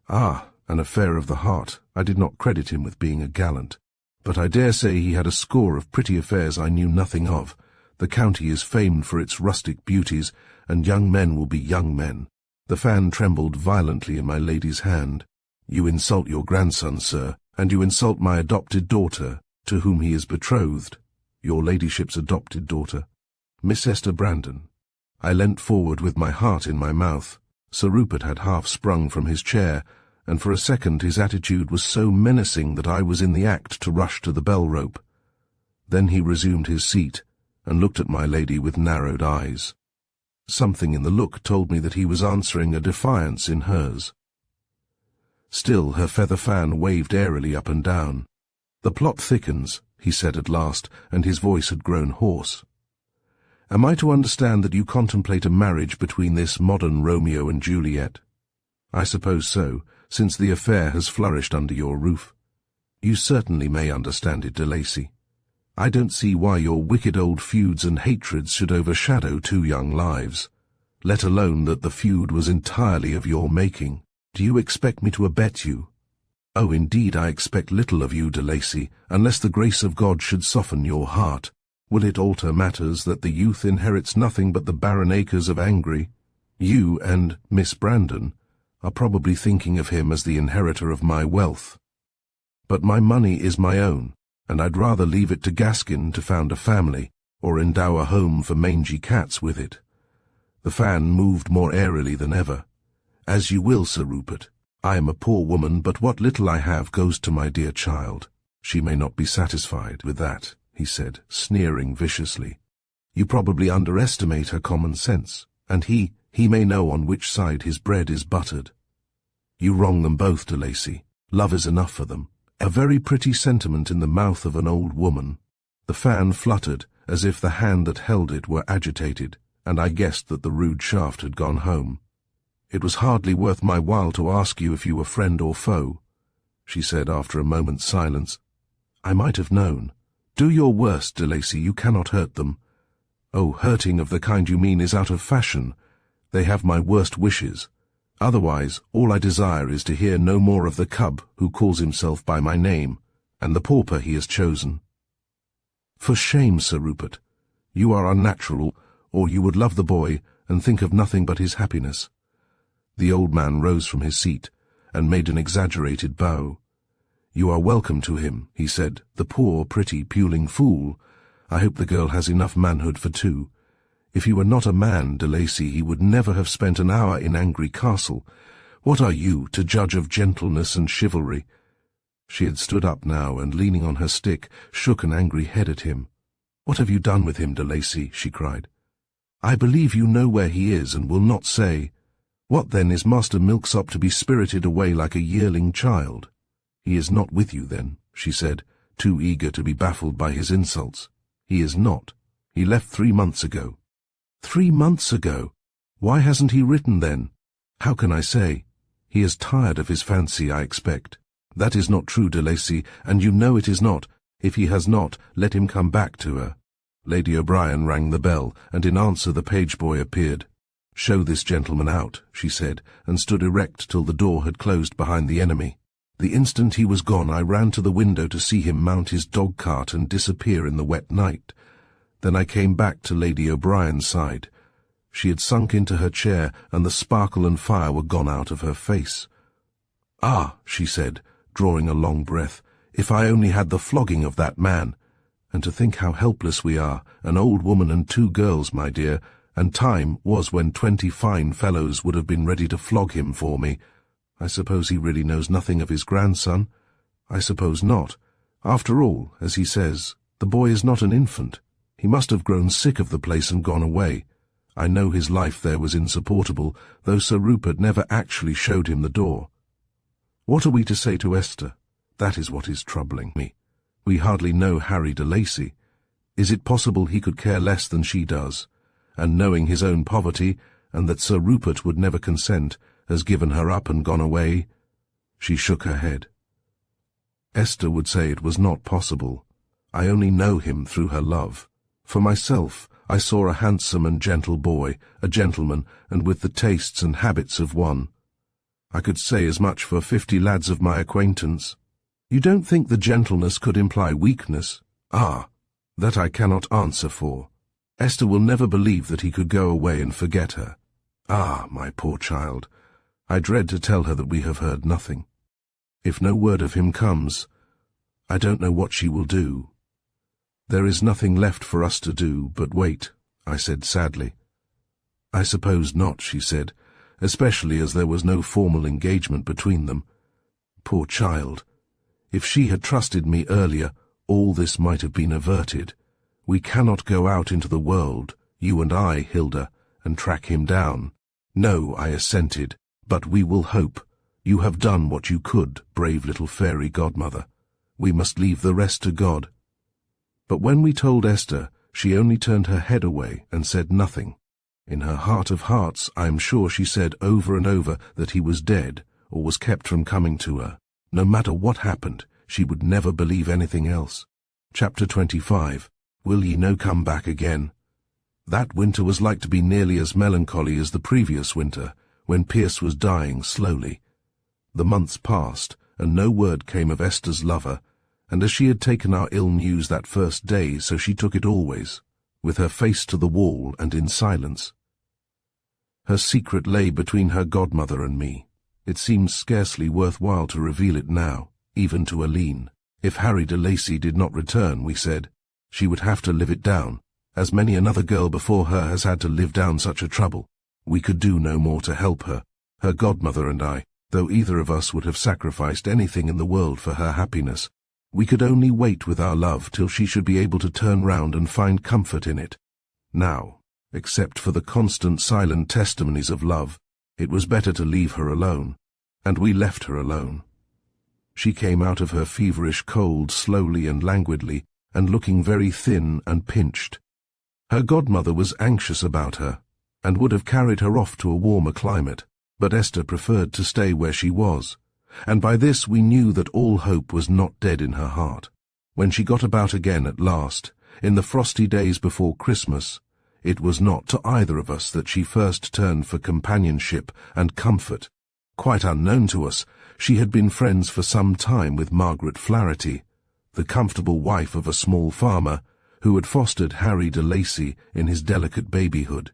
Ah, an affair of the heart. I did not credit him with being a gallant. But I dare say he had a score of pretty affairs I knew nothing of. The county is famed for its rustic beauties, and young men will be young men." The fan trembled violently in my lady's hand. "You insult your grandson, sir, and you insult my adopted daughter, to whom he is betrothed." "Your ladyship's adopted daughter?" "Miss Esther Brandon." I leant forward with my heart in my mouth. Sir Rupert had half sprung from his chair, and for a second his attitude was so menacing that I was in the act to rush to the bell rope. Then he resumed his seat and looked at my lady with narrowed eyes. Something in the look told me that he was answering a defiance in hers. Still, her feather fan waved airily up and down. "The plot thickens," he said at last, and his voice had grown hoarse. "Am I to understand that you contemplate a marriage between this modern Romeo and Juliet?" "I suppose so, since the affair has flourished under your roof." "You certainly may understand it, de Lacy. I don't see why your wicked old feuds and hatreds should overshadow two young lives, let alone that the feud was entirely of your making. Do you expect me to abet you?" "Oh, indeed, I expect little of you, de Lacy, unless the grace of God should soften your heart. Will it alter matters that the youth inherits nothing but the barren acres of Angry? You and Miss Brandon are probably thinking of him as the inheritor of my wealth. But my money is my own, and I'd rather leave it to Gaskin to found a family, or endow a home for mangy cats with it." The fan moved more airily than ever. "As you will, Sir Rupert. I am a poor woman, but what little I have goes to my dear child." "She may not be satisfied with that," he said, sneering viciously. "You probably underestimate her common sense, and he may know on which side his bread is buttered. You wrong them both, de Lacy. Love is enough for them. A very pretty sentiment in the mouth of an old woman." The fan fluttered, as if the hand that held it were agitated, and I guessed that the rude shaft had gone home. "It was hardly worth my while to ask you if you were friend or foe," she said after a moment's silence. "I might have known. Do your worst, de Lacy, you cannot hurt them. Oh, hurting of the kind you mean is out of fashion. They have my worst wishes. Otherwise, all I desire is to hear no more of the cub who calls himself by my name, and the pauper he has chosen." "For shame, Sir Rupert. You are unnatural, or you would love the boy and think of nothing but his happiness." The old man rose from his seat and made an exaggerated bow. "You are welcome to him," he said, "the poor, pretty, puling fool. I hope the girl has enough manhood for two. If he were not a man, de Lacy, he would never have spent an hour in Angry Castle. What are you, to judge of gentleness and chivalry?" She had stood up now, and leaning on her stick, shook an angry head at him. "What have you done with him, de Lacy?" she cried. "I believe you know where he is, and will not say. What then is Master Milksop to be spirited away like a yearling child?" "He is not with you, then," she said, too eager to be baffled by his insults. "He is not. He left 3 months ago." 3 months ago? Why hasn't he written then? How can I say? He is tired of his fancy, I expect. That is not true, de Lacy, and you know it is not. If he has not, let him come back to her. Lady O'Brien rang the bell, and in answer the page-boy appeared. "Show this gentleman out," she said, and stood erect till the door had closed behind the enemy. The instant he was gone, I ran to the window to see him mount his dog-cart and disappear in the wet night. Then I came back to Lady O'Brien's side. She had sunk into her chair, and the sparkle and fire were gone out of her face. "Ah," she said, drawing a long breath, "if I only had the flogging of that man! And to think how helpless we are, an old woman and 2 girls, my dear, and time was when 20 fine fellows would have been ready to flog him for me. I suppose he really knows nothing of his grandson? I suppose not. After all, as he says, the boy is not an infant. He must have grown sick of the place and gone away. I know his life there was insupportable, though Sir Rupert never actually showed him the door. What are we to say to Esther? That is what is troubling me. We hardly know Harry de Lacy. Is it possible he could care less than she does, and knowing his own poverty, and that Sir Rupert would never consent, has given her up and gone away?" She shook her head. "Esther would say it was not possible. I only know him through her love. For myself, I saw a handsome and gentle boy, a gentleman, and with the tastes and habits of one. I could say as much for 50 lads of my acquaintance. You don't think the gentleness could imply weakness? Ah, that I cannot answer for. Esther will never believe that he could go away and forget her. Ah, my poor child, I dread to tell her that we have heard nothing. If no word of him comes, I don't know what she will do." "There is nothing left for us to do but wait," I said sadly. "I suppose not," she said, "especially as there was no formal engagement between them. Poor child. If she had trusted me earlier, all this might have been averted. We cannot go out into the world, you and I, Hilda, and track him down. No, I assented, but we will hope. You have done what you could, brave little fairy godmother. We must leave the rest to God. But when we told Esther, she only turned her head away and said nothing. In her heart of hearts, I am sure she said over and over that he was dead or was kept from coming to her. No matter what happened, she would never believe anything else. Chapter 25. Will ye no come back again? That winter was like to be nearly as melancholy as the previous winter, when Pierce was dying slowly. The months passed, and no word came of Esther's lover, and as she had taken our ill news that first day, so she took it always, with her face to the wall and in silence. Her secret lay between her godmother and me. It seemed scarcely worthwhile to reveal it now, even to Aline. If Harry de Lacy did not return, we said, she would have to live it down, as many another girl before her has had to live down such a trouble. We could do no more to help her, her godmother and I, though either of us would have sacrificed anything in the world for her happiness. We could only wait with our love till she should be able to turn round and find comfort in it. Now, except for the constant silent testimonies of love, it was better to leave her alone, and we left her alone. She came out of her feverish cold slowly and languidly, and looking very thin and pinched. Her godmother was anxious about her, and would have carried her off to a warmer climate, but Esther preferred to stay where she was, and by this we knew that all hope was not dead in her heart. When she got about again at last, in the frosty days before Christmas, it was not to either of us that she first turned for companionship and comfort. Quite unknown to us, she had been friends for some time with Margaret Flaherty, the comfortable wife of a small farmer, who had fostered Harry de Lacy in his delicate babyhood.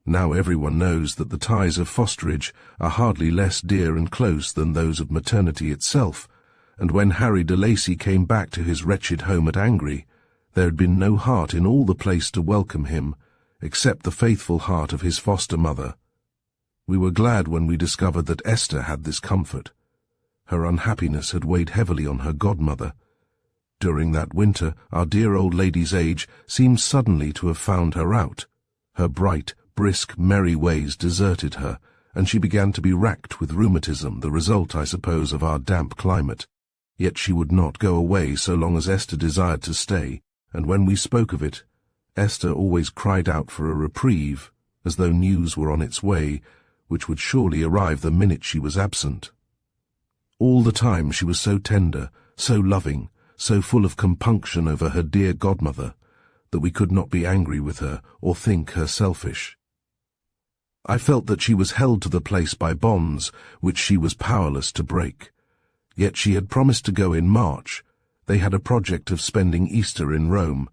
Now everyone knows that the ties of fosterage are hardly less dear and close than those of maternity itself, and when Harry de Lacy came back to his wretched home at Angry, there had been no heart in all the place to welcome him, except the faithful heart of his foster mother. We were glad when we discovered that Esther had this comfort. Her unhappiness had weighed heavily on her godmother. During that winter, our dear old lady's age seemed suddenly to have found her out. Her bright, brisk, merry ways deserted her, and she began to be racked with rheumatism, the result, I suppose, of our damp climate. Yet she would not go away so long as Esther desired to stay, and when we spoke of it, Esther always cried out for a reprieve, as though news were on its way, which would surely arrive the minute she was absent. All the time she was so tender, so loving, so full of compunction over her dear godmother, that we could not be angry with her or think her selfish. I felt that she was held to the place by bonds which she was powerless to break. Yet she had promised to go in March. They had a project of spending Easter in Rome,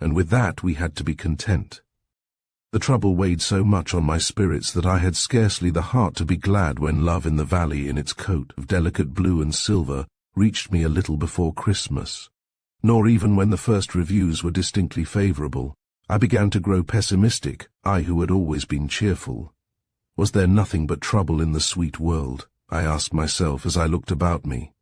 and with that we had to be content. The trouble weighed so much on my spirits that I had scarcely the heart to be glad when Love in the Valley, in its coat of delicate blue and silver, reached me a little before Christmas. Nor even when the first reviews were distinctly favourable. I began to grow pessimistic, I who had always been cheerful. Was there nothing but trouble in the sweet world? I asked myself as I looked about me.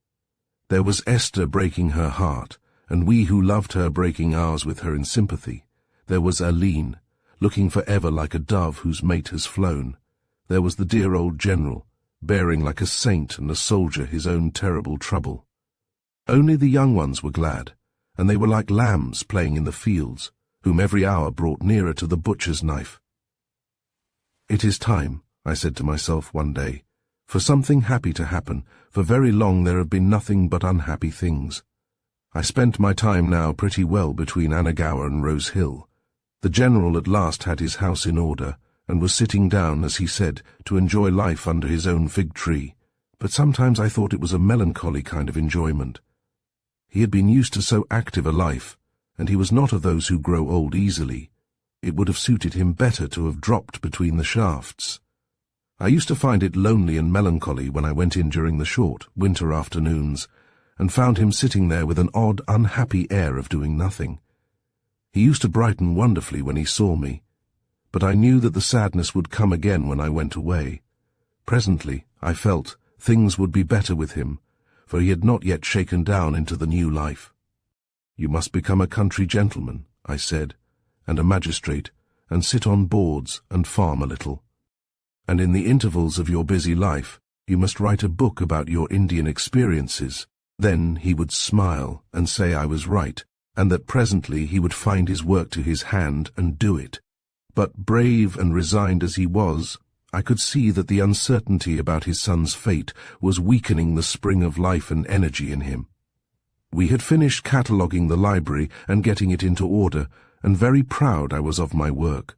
There was Esther breaking her heart, and we who loved her breaking ours with her in sympathy. There was Aline, looking for ever like a dove whose mate has flown. There was the dear old general, bearing like a saint and a soldier his own terrible trouble. Only the young ones were glad, and they were like lambs playing in the fields, whom every hour brought nearer to the butcher's knife. It is time, I said to myself one day, for something happy to happen. For very long there have been nothing but unhappy things. I spent my time now pretty well between Annagower and Rose Hill. The general at last had his house in order, and was sitting down, as he said, to enjoy life under his own fig tree, but sometimes I thought it was a melancholy kind of enjoyment. He had been used to so active a life, and he was not of those who grow old easily. It would have suited him better to have dropped between the shafts. I used to find it lonely and melancholy when I went in during the short winter afternoons, and found him sitting there with an odd, unhappy air of doing nothing. He used to brighten wonderfully when he saw me, but I knew that the sadness would come again when I went away. Presently, I felt, things would be better with him, for he had not yet shaken down into the new life. "You must become a country gentleman," I said, "and a magistrate, and sit on boards and farm a little. And in the intervals of your busy life, you must write a book about your Indian experiences." Then he would smile and say I was right, and that presently he would find his work to his hand and do it. But brave and resigned as he was, I could see that the uncertainty about his son's fate was weakening the spring of life and energy in him. We had finished cataloguing the library and getting it into order, and very proud I was of my work.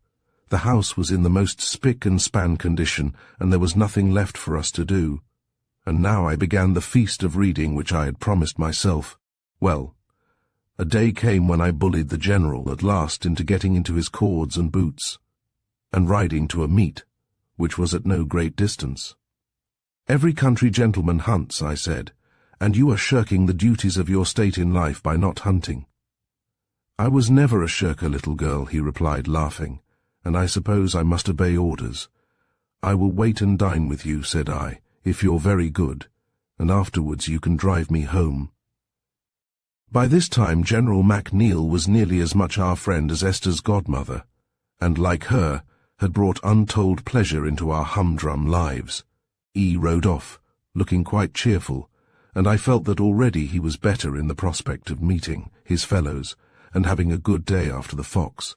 The house was in the most spick and span condition, and there was nothing left for us to do. And now I began the feast of reading which I had promised myself. Well, a day came when I bullied the general at last into getting into his cords and boots, and riding to a meet, which was at no great distance. "Every country gentleman hunts," I said, "and you are shirking the duties of your state in life by not hunting." "I was never a shirker, little girl," he replied, laughing, "and I suppose I must obey orders." "I will wait and dine with you," said I, "if you're very good, and afterwards you can drive me home." By this time General MacNeil was nearly as much our friend as Esther's godmother, and, like her, had brought untold pleasure into our humdrum lives. E rode off, looking quite cheerful, and I felt that already he was better in the prospect of meeting his fellows and having a good day after the fox.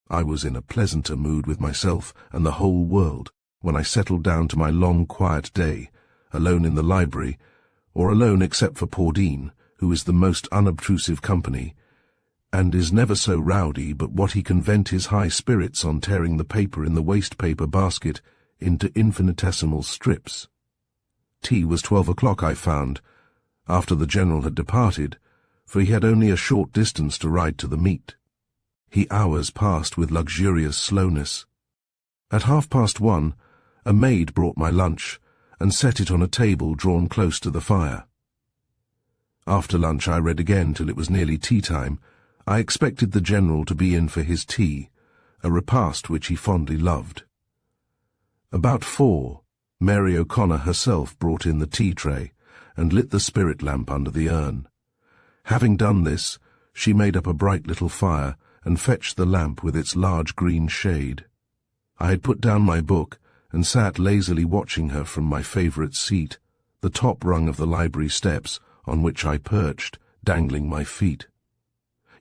I was in a pleasanter mood with myself and the whole world when I settled down to my long quiet day, alone in the library, or alone except for Paudine, who is the most unobtrusive company, and is never so rowdy but what he can vent his high spirits on tearing the paper in the waste-paper basket into infinitesimal strips. Tea was 12 o'clock, I found, after the general had departed, for he had only a short distance to ride to the meet. Hours passed with luxurious slowness. At 1:30, a maid brought my lunch and set it on a table drawn close to the fire. After lunch I read again till it was nearly tea-time. I expected the general to be in for his tea, a repast which he fondly loved. About 4, Mary O'Connor herself brought in the tea-tray and lit the spirit lamp under the urn. Having done this, she made up a bright little fire and fetched the lamp with its large green shade. I had put down my book and sat lazily watching her from my favourite seat, the top rung of the library steps, on which I perched, dangling my feet.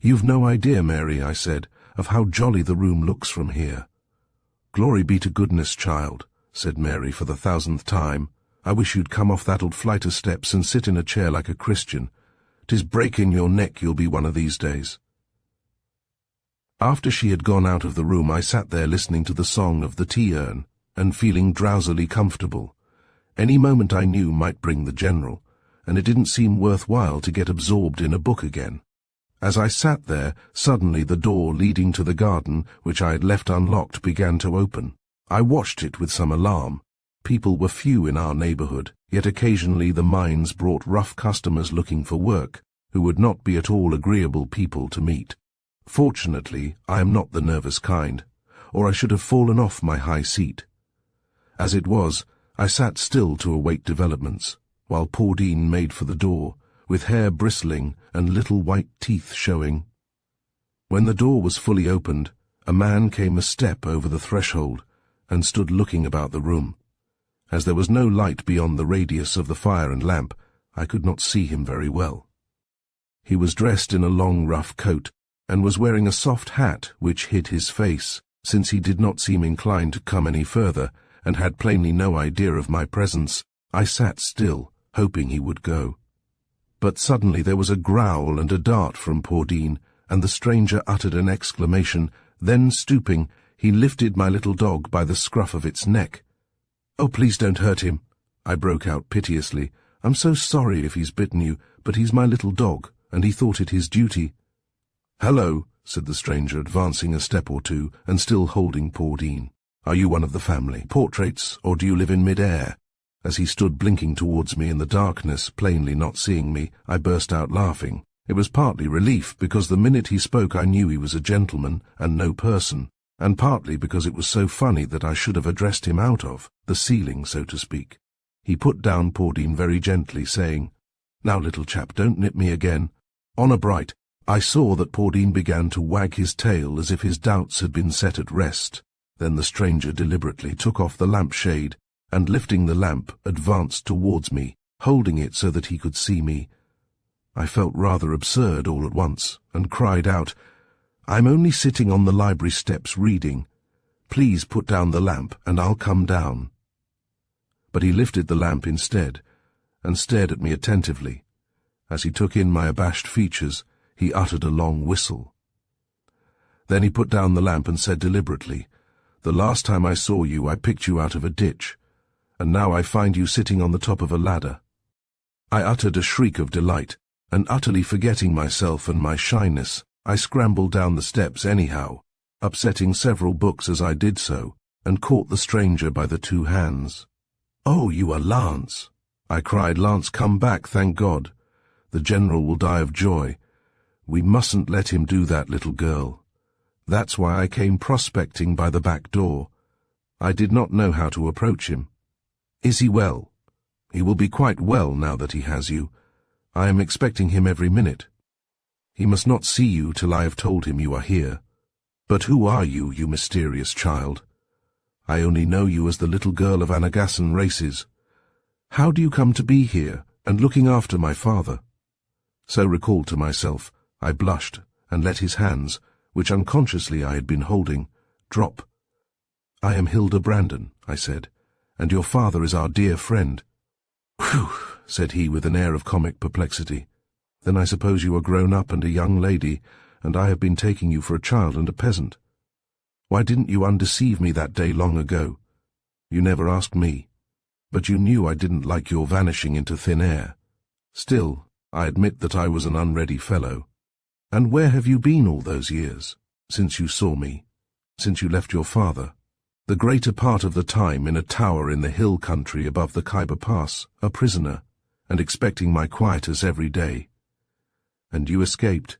"You've no idea, Mary," I said, "of how jolly the room looks from here." "Glory be to goodness, child," said Mary for the 1,000th time. "I wish you'd come off that old flight of steps and sit in a chair like a Christian. 'Tis breaking your neck you'll be one of these days." After she had gone out of the room, I sat there listening to the song of the tea-urn, and feeling drowsily comfortable. Any moment I knew might bring the general, and it didn't seem worthwhile to get absorbed in a book again. As I sat there, suddenly the door leading to the garden, which I had left unlocked, began to open. I watched it with some alarm. People were few in our neighbourhood, yet occasionally the mines brought rough customers looking for work, who would not be at all agreeable people to meet. Fortunately, I am not the nervous kind, or I should have fallen off my high seat. As it was, I sat still to await developments, while Paudine made for the door, with hair bristling and little white teeth showing. When the door was fully opened, a man came a step over the threshold and stood looking about the room. As there was no light beyond the radius of the fire and lamp, I could not see him very well. He was dressed in a long rough coat, and was wearing a soft hat which hid his face, since he did not seem inclined to come any further, and had plainly no idea of my presence. I sat still, hoping he would go. But suddenly there was a growl and a dart from Paudine, and the stranger uttered an exclamation. Then, stooping, he lifted my little dog by the scruff of its neck. "Oh, please don't hurt him," I broke out piteously. "I'm so sorry if he's bitten you, but he's my little dog, and he thought it his duty." "Hello," said the stranger, advancing a step or two, and still holding Paudine. "Are you one of the family portraits, or do you live in mid-air?" As he stood blinking towards me in the darkness, plainly not seeing me, I burst out laughing. It was partly relief, because the minute he spoke I knew he was a gentleman, and no person, and partly because it was so funny that I should have addressed him out of the ceiling, so to speak. He put down Pordine very gently, saying, "Now, little chap, don't nip me again." Honour bright, I saw that Pordine began to wag his tail as if his doubts had been set at rest. Then the stranger deliberately took off the lampshade, and lifting the lamp, advanced towards me, holding it so that he could see me. I felt rather absurd all at once, and cried out, "I'm only sitting on the library steps reading. Please put down the lamp, and I'll come down." But he lifted the lamp instead, and stared at me attentively. As he took in my abashed features, he uttered a long whistle. Then he put down the lamp and said deliberately, "The last time I saw you, I picked you out of a ditch, and now I find you sitting on the top of a ladder." I uttered a shriek of delight, and utterly forgetting myself and my shyness, I scrambled down the steps anyhow, upsetting several books as I did so, and caught the stranger by the two hands. "Oh, you are Lance!" I cried. "Lance, come back, thank God. The General will die of joy. We mustn't let him do that, little girl. That's why I came prospecting by the back door. I did not know how to approach him. Is he well?" "He will be quite well now that he has you. I am expecting him every minute. He must not see you till I have told him you are here. But who are you, you mysterious child? I only know you as the little girl of Anagassan races. How do you come to be here, and looking after my father?" So recalled to myself, I blushed, and let his hands, which unconsciously I had been holding, drop. "I am Hilda Brandon," I said, "and your father is our dear friend." "Whew," said he with an air of comic perplexity. "Then I suppose you are grown up and a young lady, and I have been taking you for a child and a peasant. Why didn't you undeceive me that day long ago? You never asked me, but you knew I didn't like your vanishing into thin air. Still, I admit that I was an unready fellow. And where have you been all those years, since you saw me, since you left your father?" "The greater part of the time in a tower in the hill country above the Khyber Pass, a prisoner, and expecting my quietus every day." "And you escaped?"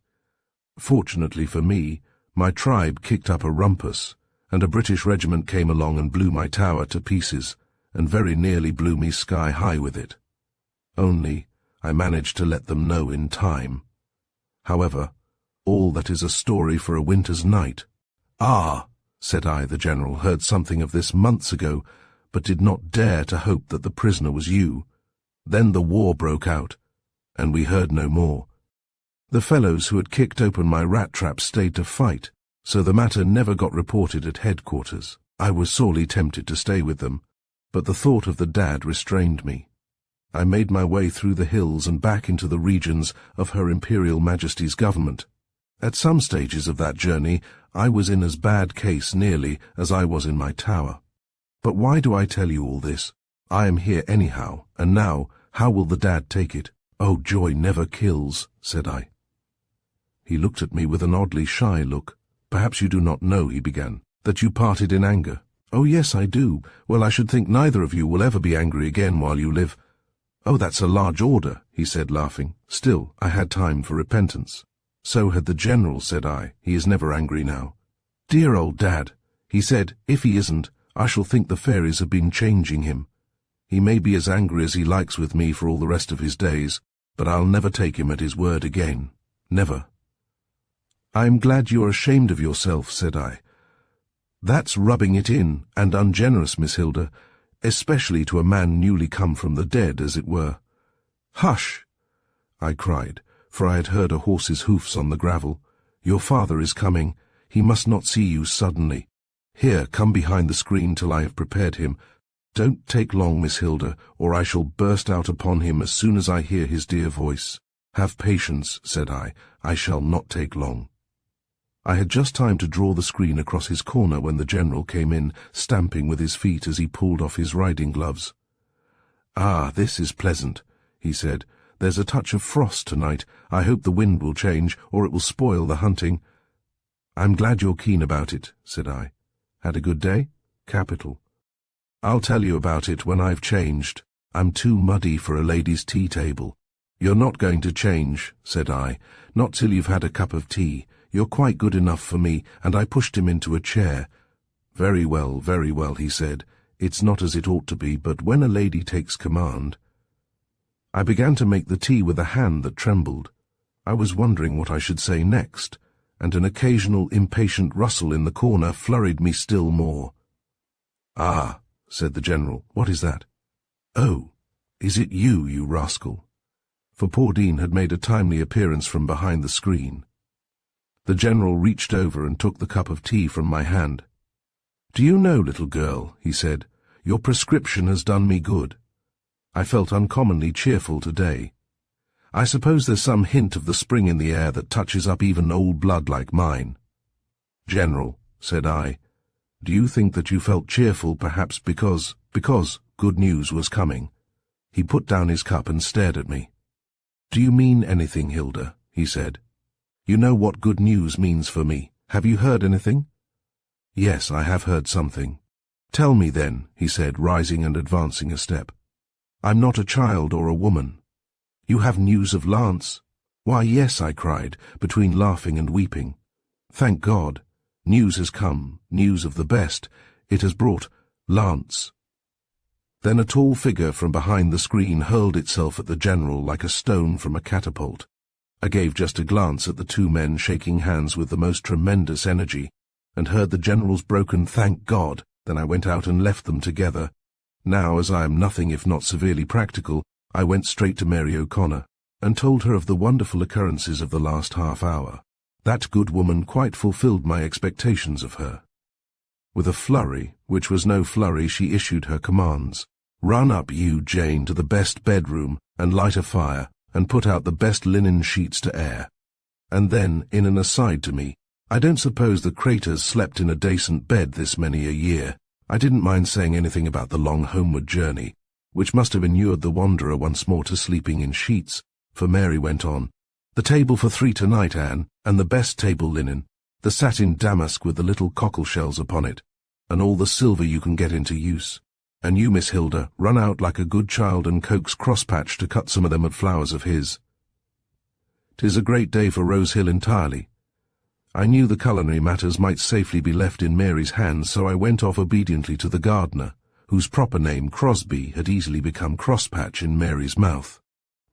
"Fortunately for me, my tribe kicked up a rumpus, and a British regiment came along and blew my tower to pieces, and very nearly blew me sky-high with it. Only, I managed to let them know in time. However, all that is a story for a winter's night." "Ah," said I, "the General heard something of this months ago, but did not dare to hope that the prisoner was you. Then the war broke out, and we heard no more. The fellows who had kicked open my rat trap stayed to fight, so the matter never got reported at headquarters. I was sorely tempted to stay with them, but the thought of the dad restrained me. I made my way through the hills and back into the regions of Her Imperial Majesty's government. At some stages of that journey, I was in as bad case nearly as I was in my tower. But why do I tell you all this? I am here anyhow, and now, how will the dad take it?" "Oh, joy never kills," said I. He looked at me with an oddly shy look. "Perhaps you do not know," he began, "that you parted in anger." "Oh, yes, I do. Well, I should think neither of you will ever be angry again while you live." "Oh, that's a large order," he said, laughing. "Still, I had time for repentance." "So had the General," said I. "He is never angry now." "Dear old Dad," he said, "if he isn't, I shall think the fairies have been changing him. He may be as angry as he likes with me for all the rest of his days, but I'll never take him at his word again. Never." "I'm glad you're ashamed of yourself," said I. "That's rubbing it in, and ungenerous, Miss Hilda, especially to a man newly come from the dead, as it were." "Hush!" I cried, for I had heard a horse's hoofs on the gravel. "Your father is coming. He must not see you suddenly. Here, come behind the screen till I have prepared him. Don't take long, Miss Hilda, or I shall burst out upon him as soon as I hear his dear voice." "Have patience," said I shall not take long." I had just time to draw the screen across his corner when the General came in, stamping with his feet as he pulled off his riding gloves. "Ah, this is pleasant," he said. "There's a touch of frost tonight. I hope the wind will change, or it will spoil the hunting." "I'm glad you're keen about it," said I. "Had a good day?" "Capital." "I'll tell you about it when I've changed. I'm too muddy for a lady's tea table." "You're not going to change," said I. "Not till you've had a cup of tea. You're quite good enough for me," and I pushed him into a chair. Very well, he said. It's not as it ought to be, but when a lady takes command— I began to make the tea with a hand that trembled. I was wondering what I should say next, and an occasional impatient rustle in the corner flurried me still more. "Ah," said the General, "what is that?" "Oh, is it you, you rascal?" For poor Dean had made a timely appearance from behind the screen. The General reached over and took the cup of tea from my hand. "Do you know, little girl," he said, "your prescription has done me good. I felt uncommonly cheerful today. I suppose there's some hint of the spring in the air that touches up even old blood like mine." "General," said I, "do you think that you felt cheerful perhaps because good news was coming?" He put down his cup and stared at me. "Do you mean anything, Hilda?" he said. "You know what good news means for me. Have you heard anything?" "Yes, I have heard something." "Tell me then," he said, rising and advancing a step. "I'm not a child or a woman." "You have news of Lance?" "Why, yes," I cried, between laughing and weeping. "Thank God. News has come, news of the best. It has brought Lance." Then a tall figure from behind the screen hurled itself at the General like a stone from a catapult. I gave just a glance at the two men shaking hands with the most tremendous energy, and heard the General's broken "thank God." Then I went out and left them together. Now, as I am nothing if not severely practical, I went straight to Mary O'Connor, and told her of the wonderful occurrences of the last half hour. That good woman quite fulfilled my expectations of her. With a flurry, which was no flurry, she issued her commands. "Run up, you, Jane, to the best bedroom, and light a fire, and put out the best linen sheets to air." And then, in an aside to me, "I don't suppose the Craters slept in a decent bed this many a year." I didn't mind saying anything about the long homeward journey, which must have inured the wanderer once more to sleeping in sheets, for Mary went on, "The table for 3 tonight, Anne, and the best table linen, the satin damask with the little cockle shells upon it, and all the silver you can get into use. And you, Miss Hilda, run out like a good child and coax Crosspatch to cut some of them flowers of his." 'Tis a great day for Rose Hill entirely. I knew the culinary matters might safely be left in Mary's hands, so I went off obediently to the gardener, whose proper name, Crosby, had easily become Crosspatch in Mary's mouth.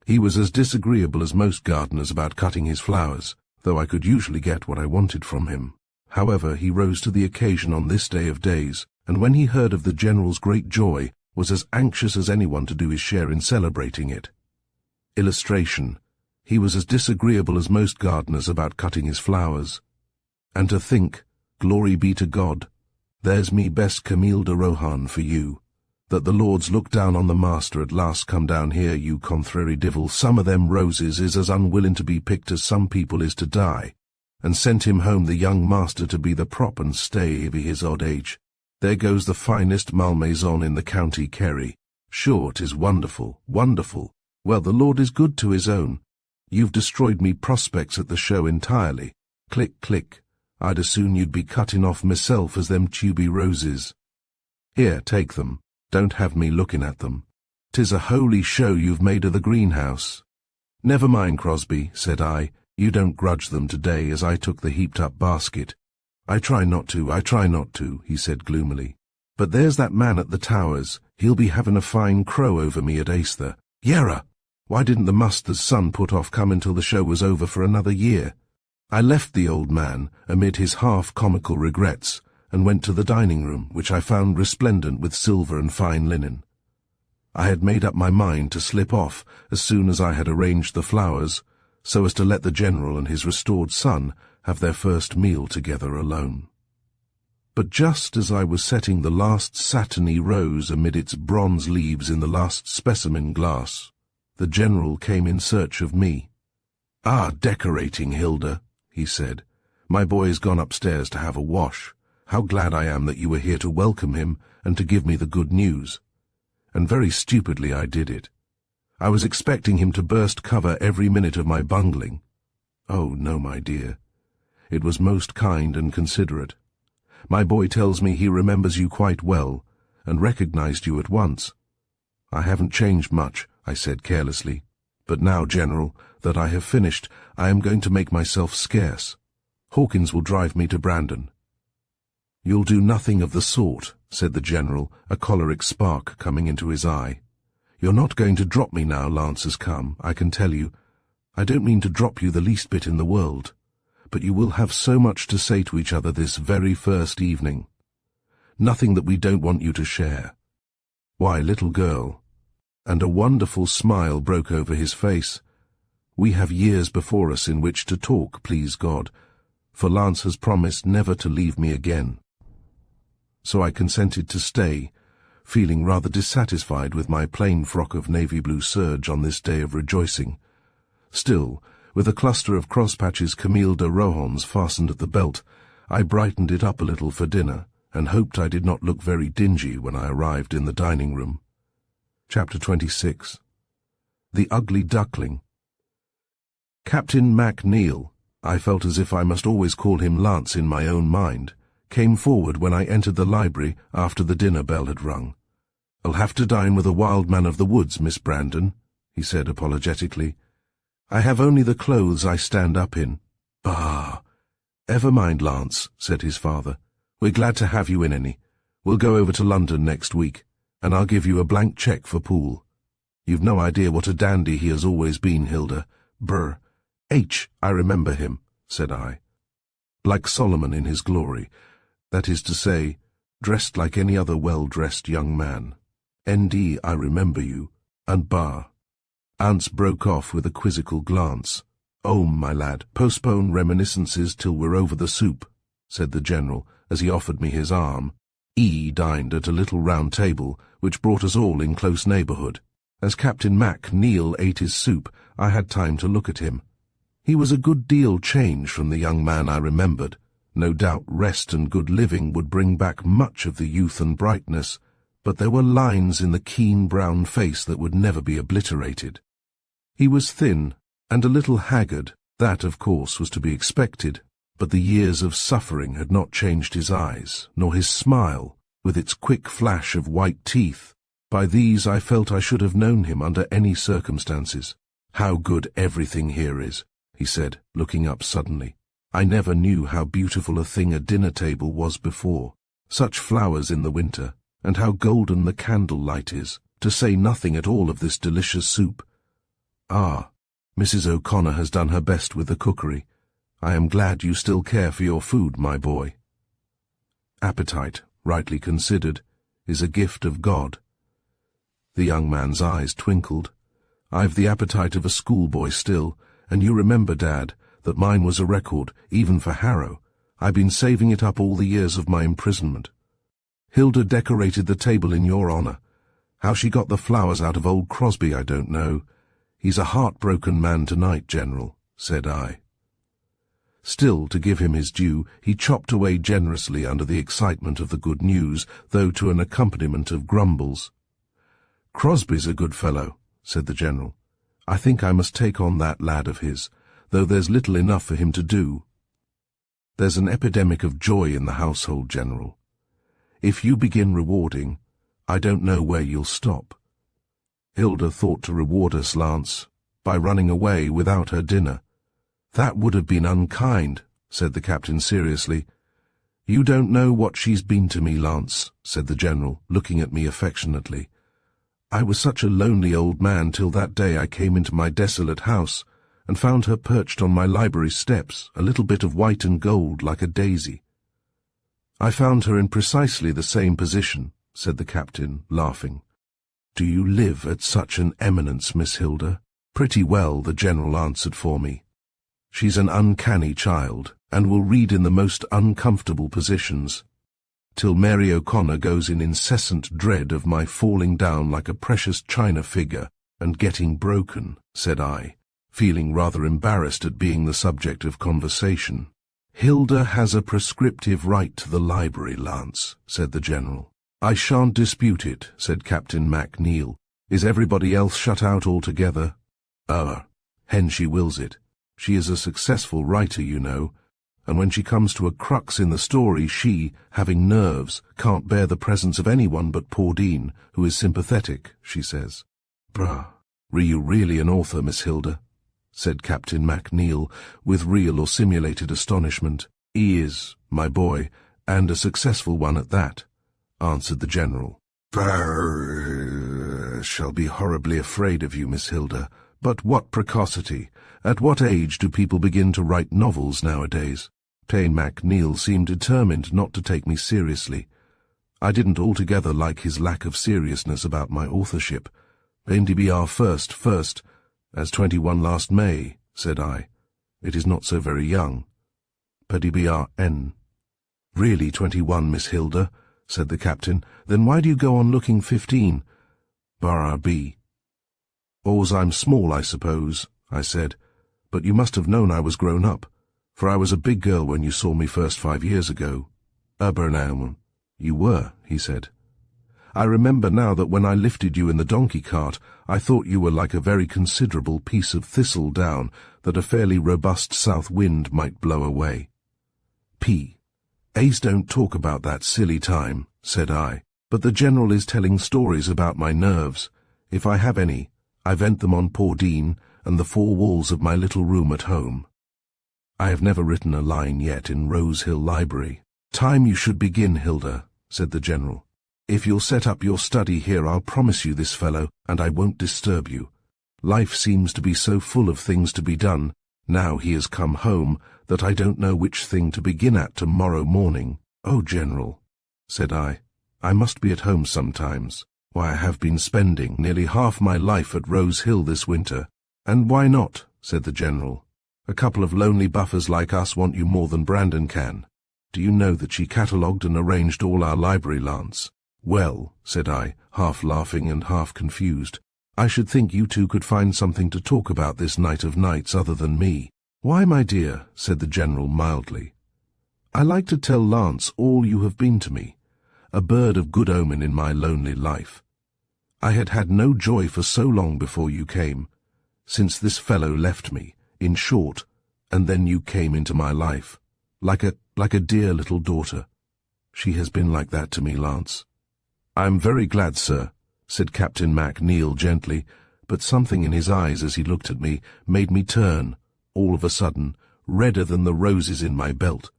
He was as disagreeable as most gardeners about cutting his flowers, though I could usually get what I wanted from him. However, he rose to the occasion on this day of days, and when he heard of the General's great joy, was as anxious as anyone to do his share in celebrating it. Illustration: he was as disagreeable as most gardeners about cutting his flowers. And to think, glory be to God, there's me best Camille de Rohan for you, that the Lord's look down on the master at last. Come down here, you contrary divil, some of them roses is as unwilling to be picked as some people is to die, and sent him home the young master to be the prop and stay of his odd age. There goes the finest malmaison in the county Kerry. Sure, 'tis wonderful, wonderful. Well, the Lord is good to his own. You've destroyed me prospects at the show entirely. Click, click. I'd as soon you'd be cutting off myself as them tuby roses. Here, take them. Don't have me looking at them. 'Tis a holy show you've made of the greenhouse." "Never mind, Crosby," said I. "You don't grudge them today, as I took the heaped-up basket." I try not to," he said gloomily. "But there's that man at the Towers. He'll be having a fine crow over me at Easter. Yerra! Why didn't the master's son put off coming till the show was over for another year?" I left the old man, amid his half-comical regrets, and went to the dining-room, which I found resplendent with silver and fine linen. I had made up my mind to slip off as soon as I had arranged the flowers, so as to let the General and his restored son have their first meal together alone. But just as I was setting the last satiny rose amid its bronze leaves in the last specimen glass, the General came in search of me. "Ah, decorating, Hilda," he said. "My boy's gone upstairs to have a wash. How glad I am that you were here to welcome him and to give me the good news." And very stupidly I did it. I was expecting him to burst cover every minute of my bungling. Oh, no, my dear. It was most kind and considerate. My boy tells me he remembers you quite well, and recognized you at once. "I haven't changed much," I said carelessly. "But now, General, that I have finished, I am going to make myself scarce. Hawkins will drive me to Brandon." "You'll do nothing of the sort," said the General, a choleric spark coming into his eye. "You're not going to drop me now Lance has come, I can tell you. I don't mean to drop you the least bit in the world, but you will have so much to say to each other this very first evening. Nothing that we don't want you to share. Why, little girl," and a wonderful smile broke over his face, "we have years before us in which to talk, please God, for Lance has promised never to leave me again." So I consented to stay, feeling rather dissatisfied with my plain frock of navy blue serge on this day of rejoicing. Still, with a cluster of crosspatches Camille de Rohans fastened at the belt, I brightened it up a little for dinner, and hoped I did not look very dingy when I arrived in the dining room. Chapter 26. The Ugly Duckling. Captain MacNeil, I felt as if I must always call him Lance in my own mind, came forward when I entered the library after the dinner bell had rung. "I'll have to dine with a wild man of the woods, Miss Brandon," he said apologetically. "I have only the clothes I stand up in." "Bah! Ever mind, Lance," said his father. "We're glad to have you in any. We'll go over to London next week, and I'll give you a blank cheque for Poole. You've no idea what a dandy he has always been, Hilda. Brr. I remember him," said I. "Like Solomon in his glory. That is to say, dressed like any other well-dressed young man. I remember you, and bah." Ance broke off with a quizzical glance. "Oh, my lad, postpone reminiscences till we're over the soup," said the General, as he offered me his arm. Dined at a little round table, which brought us all in close neighbourhood. As Captain MacNeil ate his soup, I had time to look at him. He was a good deal changed from the young man I remembered. No doubt rest and good living would bring back much of the youth and brightness, but there were lines in the keen brown face that would never be obliterated. He was thin and a little haggard. That, of course, was to be expected, but the years of suffering had not changed his eyes, nor his smile, with its quick flash of white teeth. By these I felt I should have known him under any circumstances. "How good everything here is," he said, looking up suddenly. "I never knew how beautiful a thing a dinner table was before. Such flowers in the winter, and how golden the candle light is, to say nothing at all of this delicious soup. Ah, Mrs. O'Connor has done her best with the cookery. I am glad you still care for your food, my boy." Appetite, rightly considered, is a gift of God. The young man's eyes twinkled. "I've the appetite of a schoolboy still, and you remember, Dad, that mine was a record, even for Harrow. I've been saving it up all the years of my imprisonment. Hilda decorated the table in your honour. How she got the flowers out of old Crosby I don't know. He's a heartbroken man tonight, General," said I. Still, to give him his due, he chopped away generously under the excitement of the good news, though to an accompaniment of grumbles. "Crosby's a good fellow," said the General. "I think I must take on that lad of his, though there's little enough for him to do. There's an epidemic of joy in the household, General. If you begin rewarding, I don't know where you'll stop. Hilda thought to reward us, Lance, by running away without her dinner." "That would have been unkind," said the captain seriously. "You don't know what she's been to me, Lance," said the General, looking at me affectionately. "I was such a lonely old man till that day I came into my desolate house, and found her perched on my library steps, a little bit of white and gold like a daisy." "I found her in precisely the same position," said the captain, laughing. "Do you live at such an eminence, Miss Hilda?" "Pretty well," the General answered for me. "She's an uncanny child, and will read in the most uncomfortable positions, till Mary O'Connor goes in incessant dread of my falling down like a precious china figure and getting broken," said I, feeling rather embarrassed at being the subject of conversation. "Hilda has a prescriptive right to the library, Lance," said the General. "I shan't dispute it," said Captain MacNeil. "Is everybody else shut out altogether?" "Hen she wills it. She is a successful writer, you know, and when she comes to a crux in the story, she, having nerves, can't bear the presence of anyone but Pordine, who is sympathetic, she says." "Bruh, were you really an author, Miss Hilda?" said Captain MacNeil, with real or simulated astonishment. "He is, my boy, "And a successful one at that," answered the general. "Shall be horribly afraid of you, Miss Hilda. But what precocity! At what age do people begin to write novels nowadays?" Captain MacNeil seemed determined not to take me seriously. I didn't altogether like his lack of seriousness about my authorship. "MDBR first, as 21 last May," said I. "It is not so very young." "PDBRN. "Really 21, Miss Hilda," said the captain. "Then why do you go on looking 15? "BRB. "'Ors I'm small, I suppose," I said. "But you must have known I was grown up, for I was a big girl when you saw me first 5 years ago." "Bernaumann. "You were," he said. "I remember now that when I lifted you in the donkey cart, I thought you were like a very considerable piece of thistle down that a fairly robust south wind might blow away." "Ace don't talk about that silly time," said I, "but the general is telling stories about my nerves. If I have any, I vent them on poor Dean and the 4 walls of my little room at home. I have never written a line yet in Rose Hill Library." "Time you should begin, Hilda," said the general. "If you'll set up your study here, I'll promise you this fellow, and I won't disturb you. Life seems to be so full of things to be done, now he has come home, that I don't know which thing to begin at tomorrow morning." "Oh, General," said I must be at home sometimes. Why, I have been spending nearly half my life at Rose Hill this winter." "And why not?" said the general. "A couple of lonely buffers like us want you more than Brandon can. Do you know that she catalogued and arranged all our library, Lance?" "Well," said I, half laughing and half confused, "I should think you two could find something to talk about this night of nights other than me." "Why, my dear," said the general mildly, "I like to tell Lance all you have been to me, a bird of good omen in my lonely life. I had had no joy for so long before you came, since this fellow left me, in short, and then you came into my life, like a dear little daughter. She has been like that to me, Lance." "I am very glad, sir," said Captain MacNeil gently, but something in his eyes as he looked at me made me turn, all of a sudden, redder than the roses in my belt.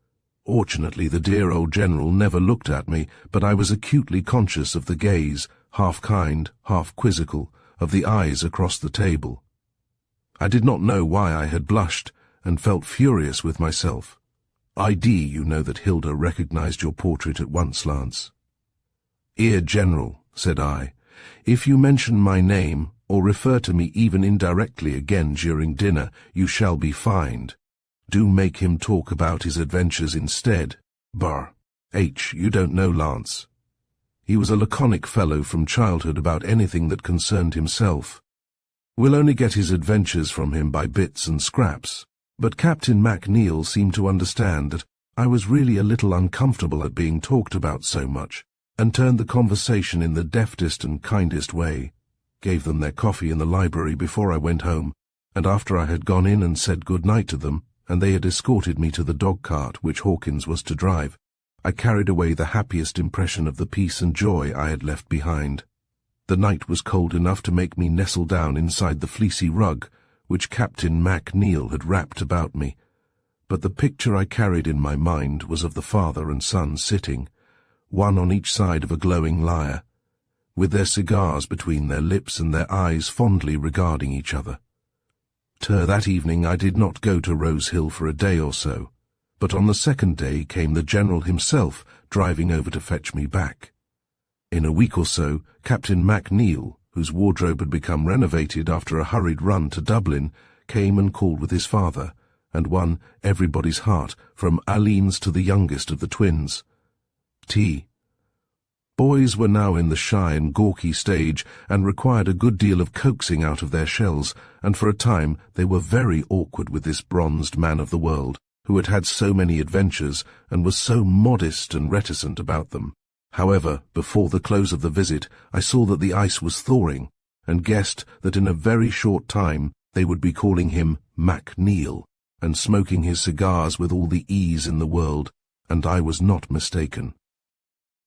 Fortunately, the dear old general never looked at me, but I was acutely conscious of the gaze, half kind, half quizzical, of the eyes across the table. I did not know why I had blushed, and felt furious with myself. You know that Hilda recognized your portrait at once, Lance." "'Ear General," said I, "if you mention my name, or refer to me even indirectly again during dinner, you shall be fined. Do make him talk about his adventures instead." You don't know Lance. He was a laconic fellow from childhood about anything that concerned himself. We'll only get his adventures from him by bits and scraps." But Captain MacNeil seemed to understand that I was really a little uncomfortable at being talked about so much, and turned the conversation in the deftest and kindest way. Gave them their coffee in the library before I went home, and after I had gone in and said good night to them, and they had escorted me to the dog-cart which Hawkins was to drive, I carried away the happiest impression of the peace and joy I had left behind. The night was cold enough to make me nestle down inside the fleecy rug which Captain MacNeil had wrapped about me, but the picture I carried in my mind was of the father and son sitting, one on each side of a glowing lyre, with their cigars between their lips and their eyes fondly regarding each other. That evening I did not go to Rose Hill for a day or so, but on the second day came the general himself driving over to fetch me back. In a week or so, Captain MacNeil, whose wardrobe had become renovated after a hurried run to Dublin, came and called with his father, and won everybody's heart, from Aline's to the youngest of the twins. Boys were now in the shy and gawky stage, and required a good deal of coaxing out of their shells, and for a time they were very awkward with this bronzed man of the world, who had had so many adventures, and was so modest and reticent about them. However, before the close of the visit, I saw that the ice was thawing, and guessed that in a very short time they would be calling him MacNeil, and smoking his cigars with all the ease in the world, and I was not mistaken.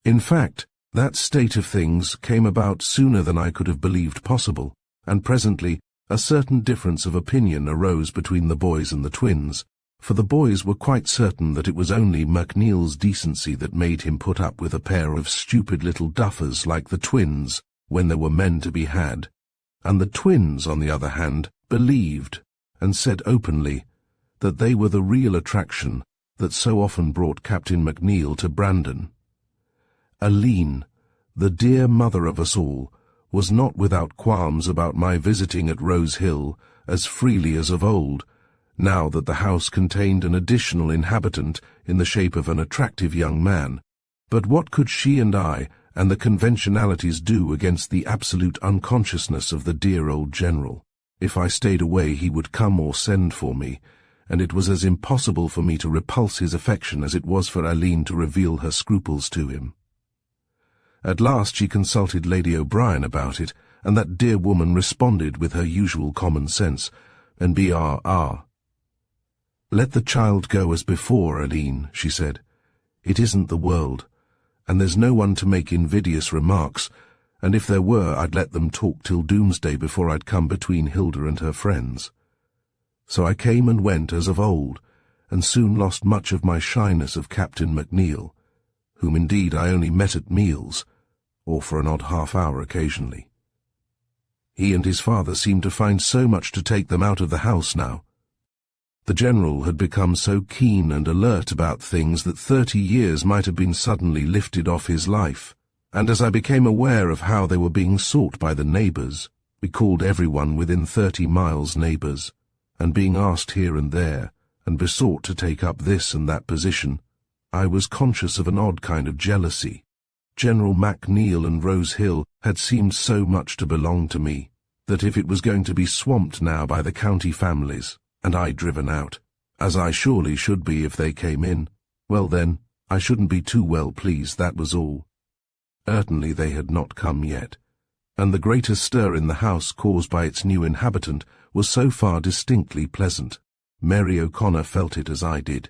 In fact, that state of things came about sooner than I could have believed possible, and presently a certain difference of opinion arose between the boys and the twins, for the boys were quite certain that it was only MacNeil's decency that made him put up with a pair of stupid little duffers like the twins when there were men to be had, and the twins, on the other hand, believed, and said openly, that they were the real attraction that so often brought Captain MacNeil to Brandon. Aline, the dear mother of us all, was not without qualms about my visiting at Rose Hill as freely as of old, now that the house contained an additional inhabitant in the shape of an attractive young man. But what could she and I and the conventionalities do against the absolute unconsciousness of the dear old general? If I stayed away he would come or send for me, and it was as impossible for me to repulse his affection as it was for Aline to reveal her scruples to him. At last she consulted Lady O'Brien about it, and that dear woman responded with her usual common sense, and BRR. "Let the child go as before, Aline," she said. "It isn't the world, and there's no one to make invidious remarks, and if there were I'd let them talk till doomsday before I'd come between Hilda and her friends." So I came and went as of old, and soon lost much of my shyness of Captain MacNeil, whom indeed I only met at meals, or for an odd half-hour occasionally. He and his father seemed to find so much to take them out of the house now. The general had become so keen and alert about things that 30 years might have been suddenly lifted off his life, and as I became aware of how they were being sought by the neighbours, we called everyone within 30 miles neighbours, and being asked here and there, and besought to take up this and that position, I was conscious of an odd kind of jealousy. General MacNeil and Rose Hill had seemed so much to belong to me, that if it was going to be swamped now by the county families, and I driven out, as I surely should be if they came in, well then, I shouldn't be too well pleased, that was all. Certainly they had not come yet, and the greatest stir in the house caused by its new inhabitant was so far distinctly pleasant. Mary O'Connor felt it as I did.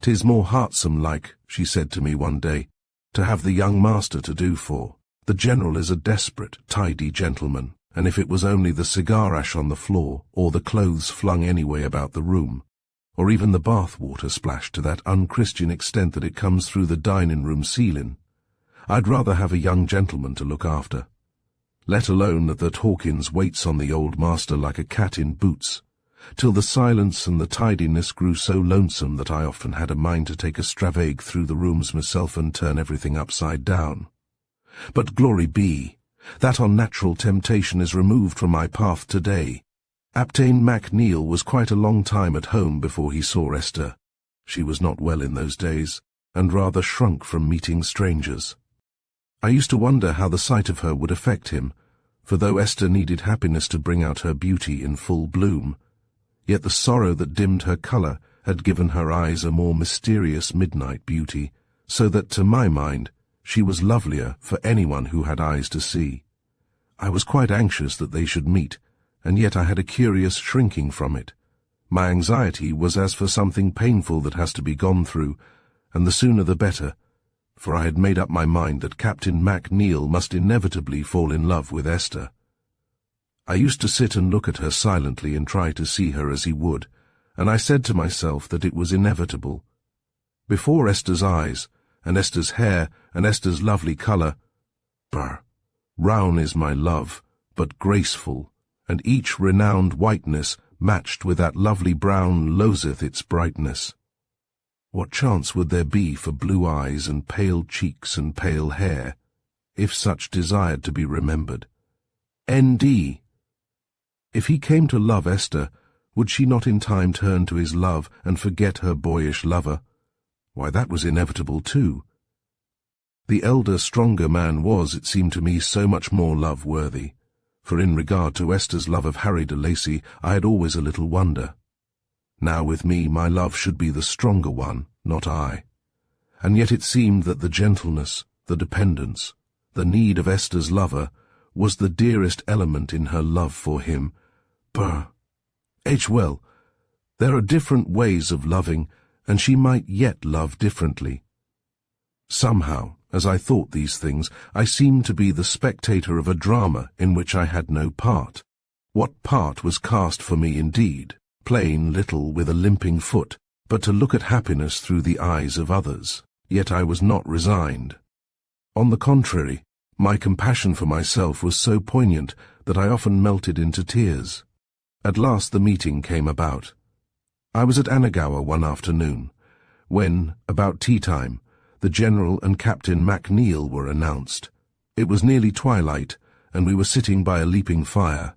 "'Tis more heartsome-like," she said to me one day, "to have the young master to do for. The general is a desperate, tidy gentleman, and if it was only the cigar ash on the floor, or the clothes flung anyway about the room, or even the bath-water splashed to that unchristian extent that it comes through the dining-room ceiling, I'd rather have a young gentleman to look after. Let alone that Hawkins waits on the old master like a cat in boots, till the silence and the tidiness grew so lonesome that I often had a mind to take a stravague through the rooms myself and turn everything upside down. But glory be, that unnatural temptation is removed from my path today. Captain MacNeil was quite a long time at home before he saw Esther. She was not well in those days, and rather shrunk from meeting strangers. I used to wonder how the sight of her would affect him, for though Esther needed happiness to bring out her beauty in full bloom, yet the sorrow that dimmed her colour had given her eyes a more mysterious midnight beauty, so that, to my mind, she was lovelier for anyone who had eyes to see. I was quite anxious that they should meet, and yet I had a curious shrinking from it. My anxiety was as for something painful that has to be gone through, and the sooner the better, for I had made up my mind that Captain MacNeil must inevitably fall in love with Esther. I used to sit and look at her silently and try to see her as he would, and I said to myself that it was inevitable. Before Esther's eyes, and Esther's hair, and Esther's lovely colour, round is my love, but graceful, and each renowned whiteness matched with that lovely brown loseth its brightness. What chance would there be for blue eyes and pale cheeks and pale hair, if such desired to be remembered? N.D. If he came to love Esther, would she not in time turn to his love and forget her boyish lover? Why, that was inevitable too. The elder, stronger man was, it seemed to me, so much more love-worthy, for in regard to Esther's love of Harry de Lacy I had always a little wonder. Now with me my love should be the stronger one, not I. And yet it seemed that the gentleness, the dependence, the need of Esther's lover was the dearest element in her love for him. Well, there are different ways of loving, and she might yet love differently. Somehow, as I thought these things, I seemed to be the spectator of a drama in which I had no part. What part was cast for me indeed? Plain little with a limping foot, but to look at happiness through the eyes of others. Yet I was not resigned. On the contrary, my compassion for myself was so poignant that I often melted into tears. At last the meeting came about. I was at Anagawa one afternoon, when, about tea-time, the General and Captain MacNeil were announced. It was nearly twilight, and we were sitting by a leaping fire.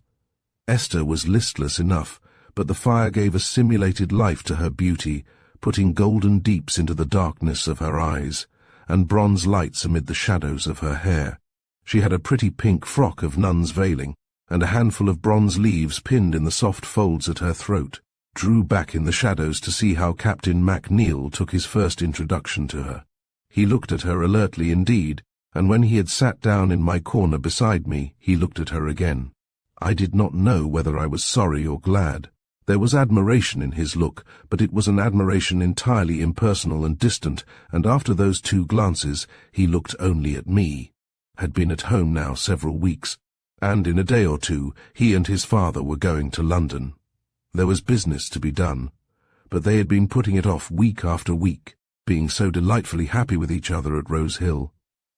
Esther was listless enough, but the fire gave a simulated life to her beauty, putting golden deeps into the darkness of her eyes, and bronze lights amid the shadows of her hair. She had a pretty pink frock of nun's veiling, and a handful of bronze leaves pinned in the soft folds at her throat. Drew back in the shadows to see how Captain MacNeil took his first introduction to her. He looked at her alertly indeed, and when he had sat down in my corner beside me, he looked at her again. I did not know whether I was sorry or glad. There was admiration in his look, but it was an admiration entirely impersonal and distant, and after those 2 glances he looked only at me. Had been at home now several weeks, and in a day or 2 he and his father were going to London. There was business to be done, but they had been putting it off week after week, being so delightfully happy with each other at Rose Hill.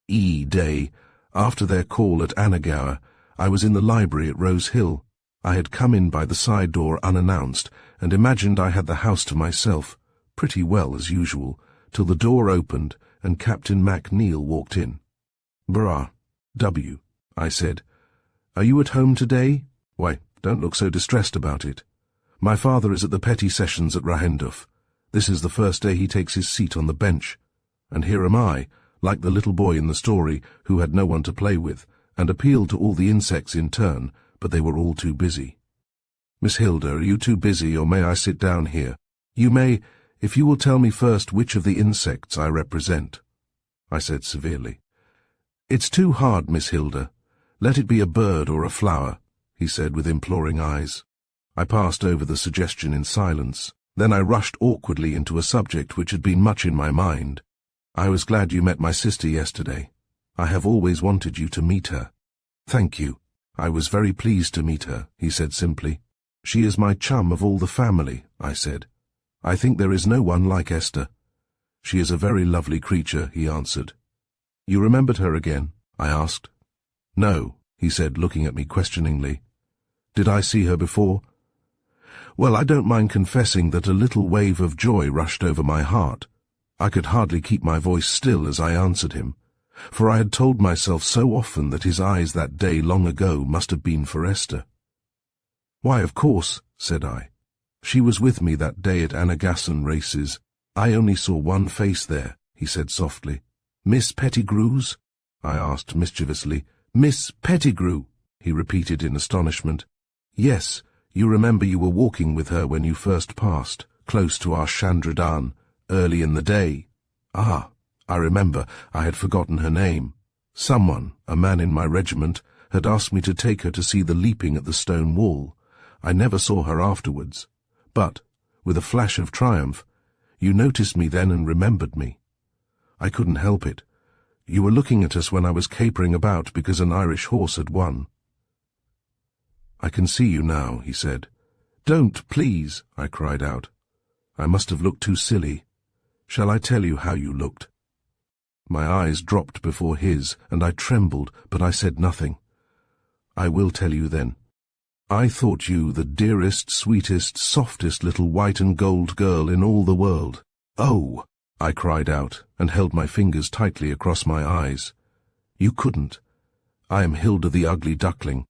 Day, after their call at Anagawa, I was in the library at Rose Hill. I had come in by the side door unannounced, and imagined I had the house to myself, pretty well as usual, till the door opened and Captain MacNeil walked in. "Brah, W," I said. "Are you at home today? Why, don't look so distressed about it. My father is at the petty sessions at Rahenduf. This is the first day he takes his seat on the bench. And here am I, like the little boy in the story, who had no one to play with, and appealed to all the insects in turn, but they were all too busy. Miss Hilda, are you too busy, or may I sit down here? You may, if you will tell me first which of the insects I represent," I said severely. "It's too hard, Miss Hilda. Let it be a bird or a flower," he said with imploring eyes. I passed over the suggestion in silence. Then I rushed awkwardly into a subject which had been much in my mind. "I was glad you met my sister yesterday. I have always wanted you to meet her." "Thank you. I was very pleased to meet her," he said simply. "She is my chum of all the family," I said. "I think there is no one like Esther." "She is a very lovely creature," he answered. "You remembered her again?" I asked. "No," he said, looking at me questioningly. "Did I see her before?" Well, I don't mind confessing that a little wave of joy rushed over my heart. I could hardly keep my voice still as I answered him, for I had told myself so often that his eyes that day long ago must have been for Esther. "Why, of course," said I. "She was with me that day at Anagasson races. I only saw one face there," he said softly. "Miss Pettigrew's?" I asked mischievously. "Miss Pettigrew," he repeated in astonishment. "Yes, you remember you were walking with her when you first passed, close to our Chandradan, early in the day." "Ah, I remember. I had forgotten her name. Someone, a man in my regiment, had asked me to take her to see the leaping at the stone wall. I never saw her afterwards. But, with a flash of triumph, you noticed me then and remembered me. I couldn't help it. You were looking at us when I was capering about because an Irish horse had won." "I can see you now," he said. "Don't, please," I cried out. I must have looked too silly. "Shall I tell you how you looked?" My eyes dropped before his, and I trembled, but I said nothing. "I will tell you then. I thought you the dearest, sweetest, softest little white and gold girl in all the world." "Oh!" I cried out, and held my fingers tightly across my eyes. "You couldn't. I am Hilda the Ugly Duckling.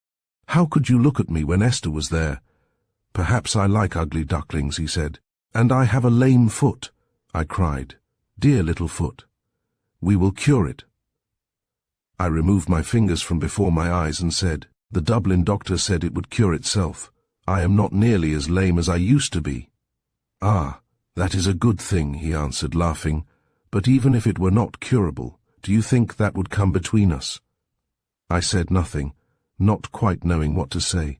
How could you look at me when Esther was there?" "Perhaps I like ugly ducklings," he said. "And I have a lame foot," I cried. "Dear little foot. We will cure it." I removed my fingers from before my eyes and said, "The Dublin doctor said it would cure itself. I am not nearly as lame as I used to be." "Ah, that is a good thing," he answered, laughing. "But even if it were not curable, do you think that would come between us?" I said nothing, not quite knowing what to say.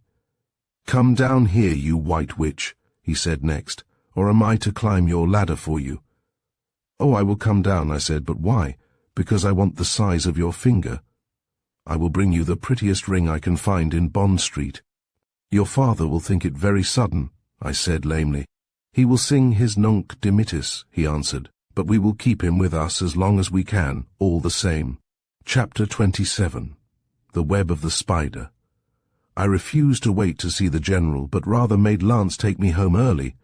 "Come down here, you white witch," he said next, "or am I to climb your ladder for you?" "Oh, I will come down," I said, "but why? Because I want the size of your finger. I will bring you the prettiest ring I can find in Bond Street." "Your father will think it very sudden," I said lamely. "He will sing his nunc dimittis," he answered, "but we will keep him with us as long as we can, all the same." Chapter 27. The Web of the Spider. I refused to wait to see the general, but rather made Lance take me home early.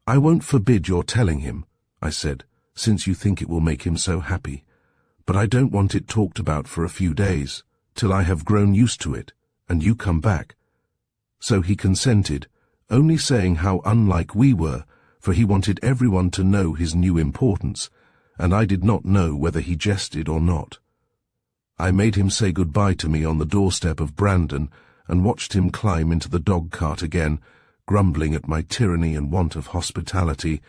"I won't forbid your telling him," I said, "since you think it will make him so happy. But I don't want it talked about for a few days, till I have grown used to it, and you come back." So he consented, only saying how unlike we were, for he wanted everyone to know his new importance, and I did not know whether he jested or not. I made him say goodbye to me on the doorstep of Brandon, and watched him climb into the dog-cart again, grumbling at my tyranny and want of hospitality.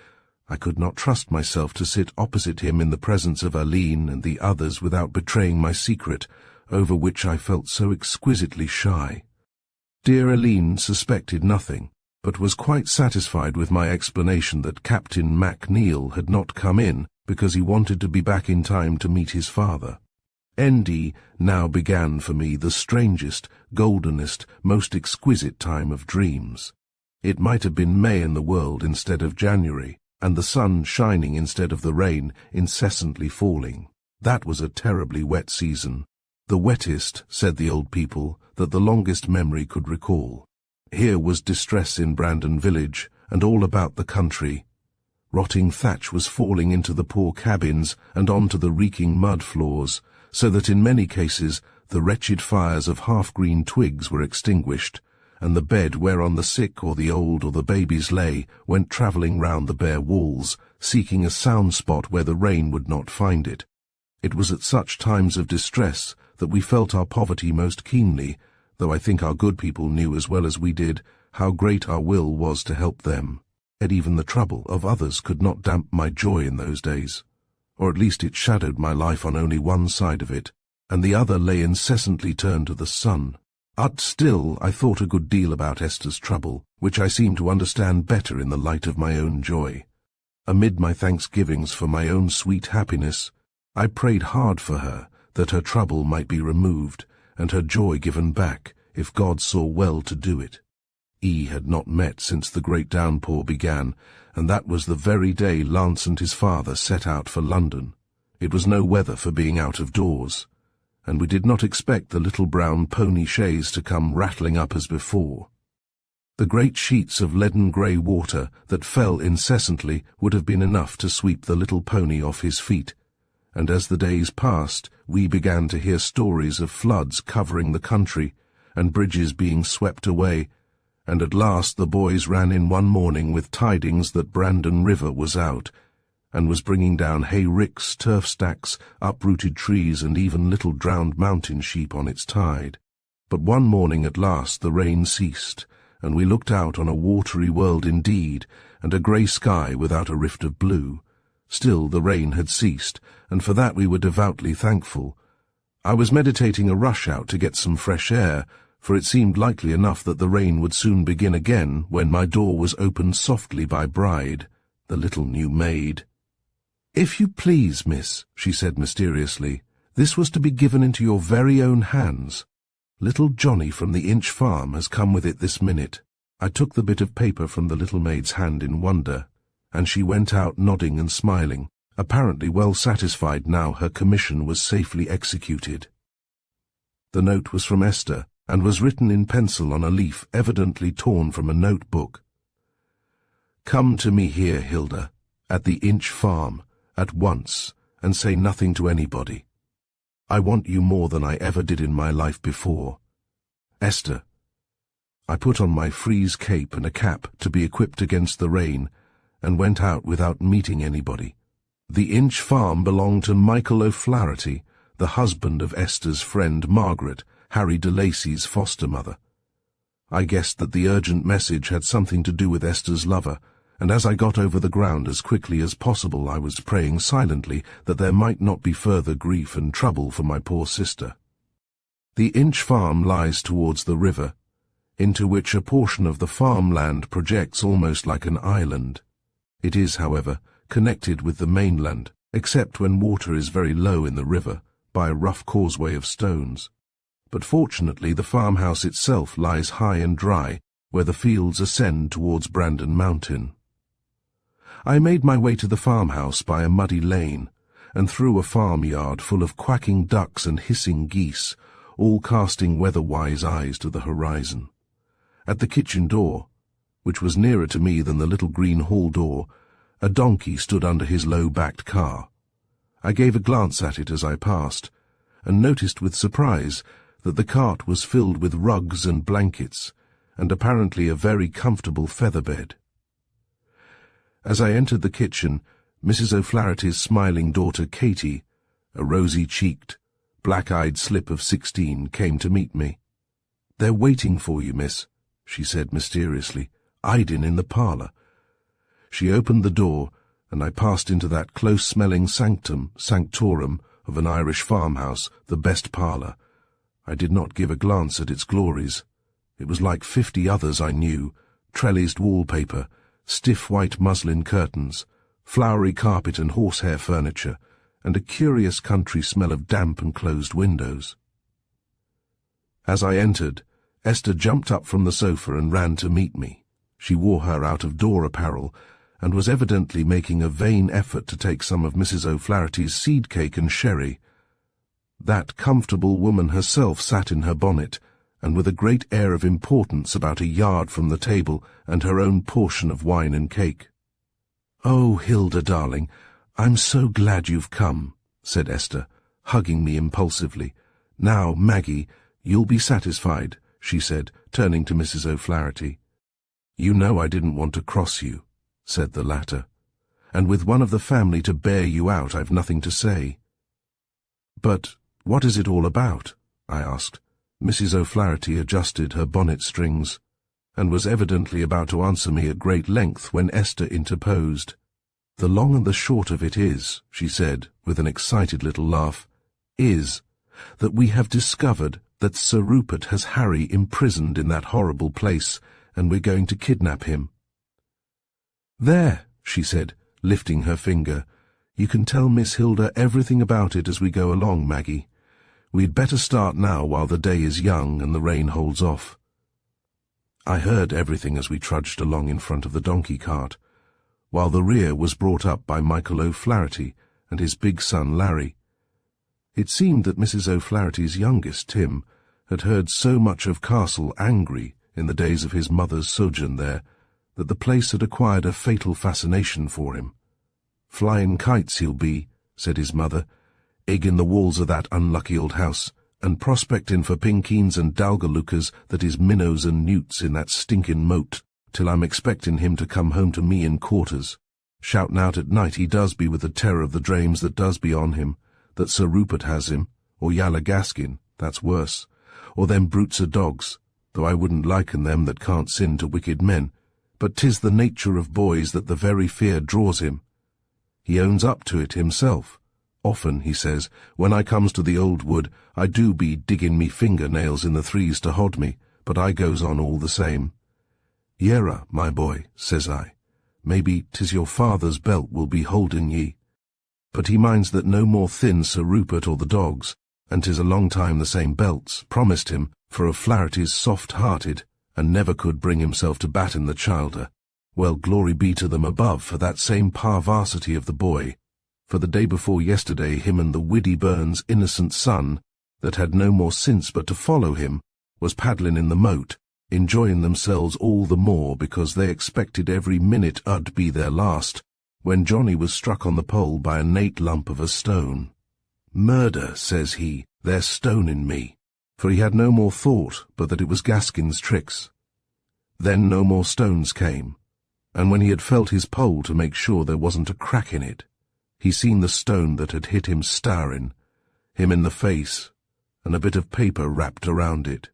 I could not trust myself to sit opposite him in the presence of Aline and the others without betraying my secret, over which I felt so exquisitely shy. Dear Aline suspected nothing, but was quite satisfied with my explanation that Captain MacNeil had not come in because he wanted to be back in time to meet his father. ND now began for me the strangest, goldenest, most exquisite time of dreams. It might have been May in the world instead of January, and the sun shining instead of the rain incessantly falling. That was a terribly wet season. The wettest, said the old people, that the longest memory could recall. Here was distress in Brandon village, and all about the country. Rotting thatch was falling into the poor cabins and onto the reeking mud floors, so that in many cases the wretched fires of half-green twigs were extinguished, and the bed whereon the sick or the old or the babies lay went travelling round the bare walls, seeking a sound spot where the rain would not find it. It was at such times of distress that we felt our poverty most keenly, though I think our good people knew as well as we did how great our will was to help them. Yet even the trouble of others could not damp my joy in those days, or at least it shadowed my life on only one side of it, and the other lay incessantly turned to the sun. But still I thought a good deal about Esther's trouble, which I seemed to understand better in the light of my own joy. Amid my thanksgivings for my own sweet happiness, I prayed hard for her, that her trouble might be removed, and her joy given back, if God saw well to do it. Had not met since the great downpour began, and that was the very day Lance and his father set out for London. It was no weather for being out of doors, and we did not expect the little brown pony chaise to come rattling up as before. The great sheets of leaden-grey water that fell incessantly would have been enough to sweep the little pony off his feet, and as the days passed we began to hear stories of floods covering the country, and bridges being swept away, and at last the boys ran in one morning with tidings that Brandon River was out, and was bringing down hay-ricks, turf stacks, uprooted trees, and even little drowned mountain sheep on its tide. But one morning at last the rain ceased, and we looked out on a watery world indeed, and a grey sky without a rift of blue. Still the rain had ceased, and for that we were devoutly thankful. I was meditating a rush out to get some fresh air, for it seemed likely enough that the rain would soon begin again, when my door was opened softly by Bride, the little new maid. "If you please, miss," she said mysteriously, "this was to be given into your very own hands. Little Johnny from the Inch Farm has come with it this minute." I took the bit of paper from the little maid's hand in wonder, and she went out nodding and smiling, apparently well satisfied now her commission was safely executed. The note was from Esther, and was written in pencil on a leaf evidently torn from a notebook. "Come to me here, Hilda, at the Inch Farm, at once, and say nothing to anybody. I want you more than I ever did in my life before. Esther." I put on my frieze cape and a cap to be equipped against the rain, and went out without meeting anybody. The Inch Farm belonged to Michael O'Flaherty, the husband of Esther's friend Margaret, Harry de Lacy's foster-mother. I guessed that the urgent message had something to do with Esther's lover, and as I got over the ground as quickly as possible I was praying silently that there might not be further grief and trouble for my poor sister. The Inch Farm lies towards the river, into which a portion of the farmland projects almost like an island. It is, however, connected with the mainland, except when water is very low in the river, by a rough causeway of stones. But fortunately the farmhouse itself lies high and dry, where the fields ascend towards Brandon Mountain. I made my way to the farmhouse by a muddy lane, and through a farmyard full of quacking ducks and hissing geese, all casting weather-wise eyes to the horizon. At the kitchen door, which was nearer to me than the little green hall door, a donkey stood under his low-backed car. I gave a glance at it as I passed, and noticed with surprise that the cart was filled with rugs and blankets, and apparently a very comfortable feather bed. As I entered the kitchen, Mrs. O'Flaherty's smiling daughter Katie, a rosy-cheeked, black-eyed slip of 16, came to meet me. "They're waiting for you, miss," she said mysteriously. "I'd in the parlour." She opened the door, and I passed into that close-smelling sanctorum of an Irish farmhouse, the best parlour. I did not give a glance at its glories. It was like 50 others I knew, trellised wallpaper, stiff white muslin curtains, flowery carpet and horsehair furniture, and a curious country smell of damp and closed windows. As I entered, Esther jumped up from the sofa and ran to meet me. She wore her out-of-door apparel, and was evidently making a vain effort to take some of Mrs. O'Flaherty's seed cake and sherry. That comfortable woman herself sat in her bonnet, and with a great air of importance about a yard from the table and her own portion of wine and cake. "Oh, Hilda, darling, I'm so glad you've come," said Esther, hugging me impulsively. "Now, Maggie, you'll be satisfied," she said, turning to Mrs. O'Flaherty. "You know I didn't want to cross you," said the latter, "and with one of the family to bear you out, I've nothing to say." "But what is it all about?" I asked. Mrs. O'Flaherty adjusted her bonnet strings, and was evidently about to answer me at great length when Esther interposed. "The long and the short of it is," she said, with an excited little laugh, "is that we have discovered that Sir Rupert has Harry imprisoned in that horrible place, and we're going to kidnap him." "There," she said, lifting her finger, "you can tell Miss Hilda everything about it as we go along, Maggie. We'd better start now while the day is young and the rain holds off." I heard everything as we trudged along in front of the donkey cart, while the rear was brought up by Michael O'Flaherty and his big son Larry. It seemed that Mrs. O'Flaherty's youngest, Tim, had heard so much of Castle Angry in the days of his mother's sojourn there, that the place had acquired a fatal fascination for him. "Flying kites he'll be," said his mother, "egging the walls of that unlucky old house, and prospecting for pinkeens and dalgalukas that is minnows and newts in that stinking moat, till I'm expecting him to come home to me in quarters. Shouting out at night he does be with the terror of the drames that does be on him, that Sir Rupert has him, or Yalla Gaskin, that's worse, or them brutes of dogs, though I wouldn't liken them that can't sin to wicked men, but 'tis the nature of boys that the very fear draws him. He owns up to it himself. Often, he says, when I comes to the old wood, I do be digging me finger-nails in the threes to hod me, but I goes on all the same. 'Yera, my boy,' says I, 'maybe 'tis your father's belt will be holding ye.' But he minds that no more thin Sir Rupert or the dogs, and 'tis a long time the same belts, promised him, for O'Flaherty's soft-hearted, and never could bring himself to batten the childer. Well, glory be to them above for that same parvarsity of the boy. For the day before yesterday him and the Widdy Burns' innocent son, that had no more sense but to follow him, was paddling in the moat, enjoying themselves all the more because they expected every minute I'd be their last, when Johnny was struck on the pole by a nate lump of a stone. 'Murder,' says he, 'they're stoning me,' for he had no more thought but that it was Gaskin's tricks. Then no more stones came, and when he had felt his pole to make sure there wasn't a crack in it, he seen the stone that had hit him starring, him in the face, and a bit of paper wrapped around it.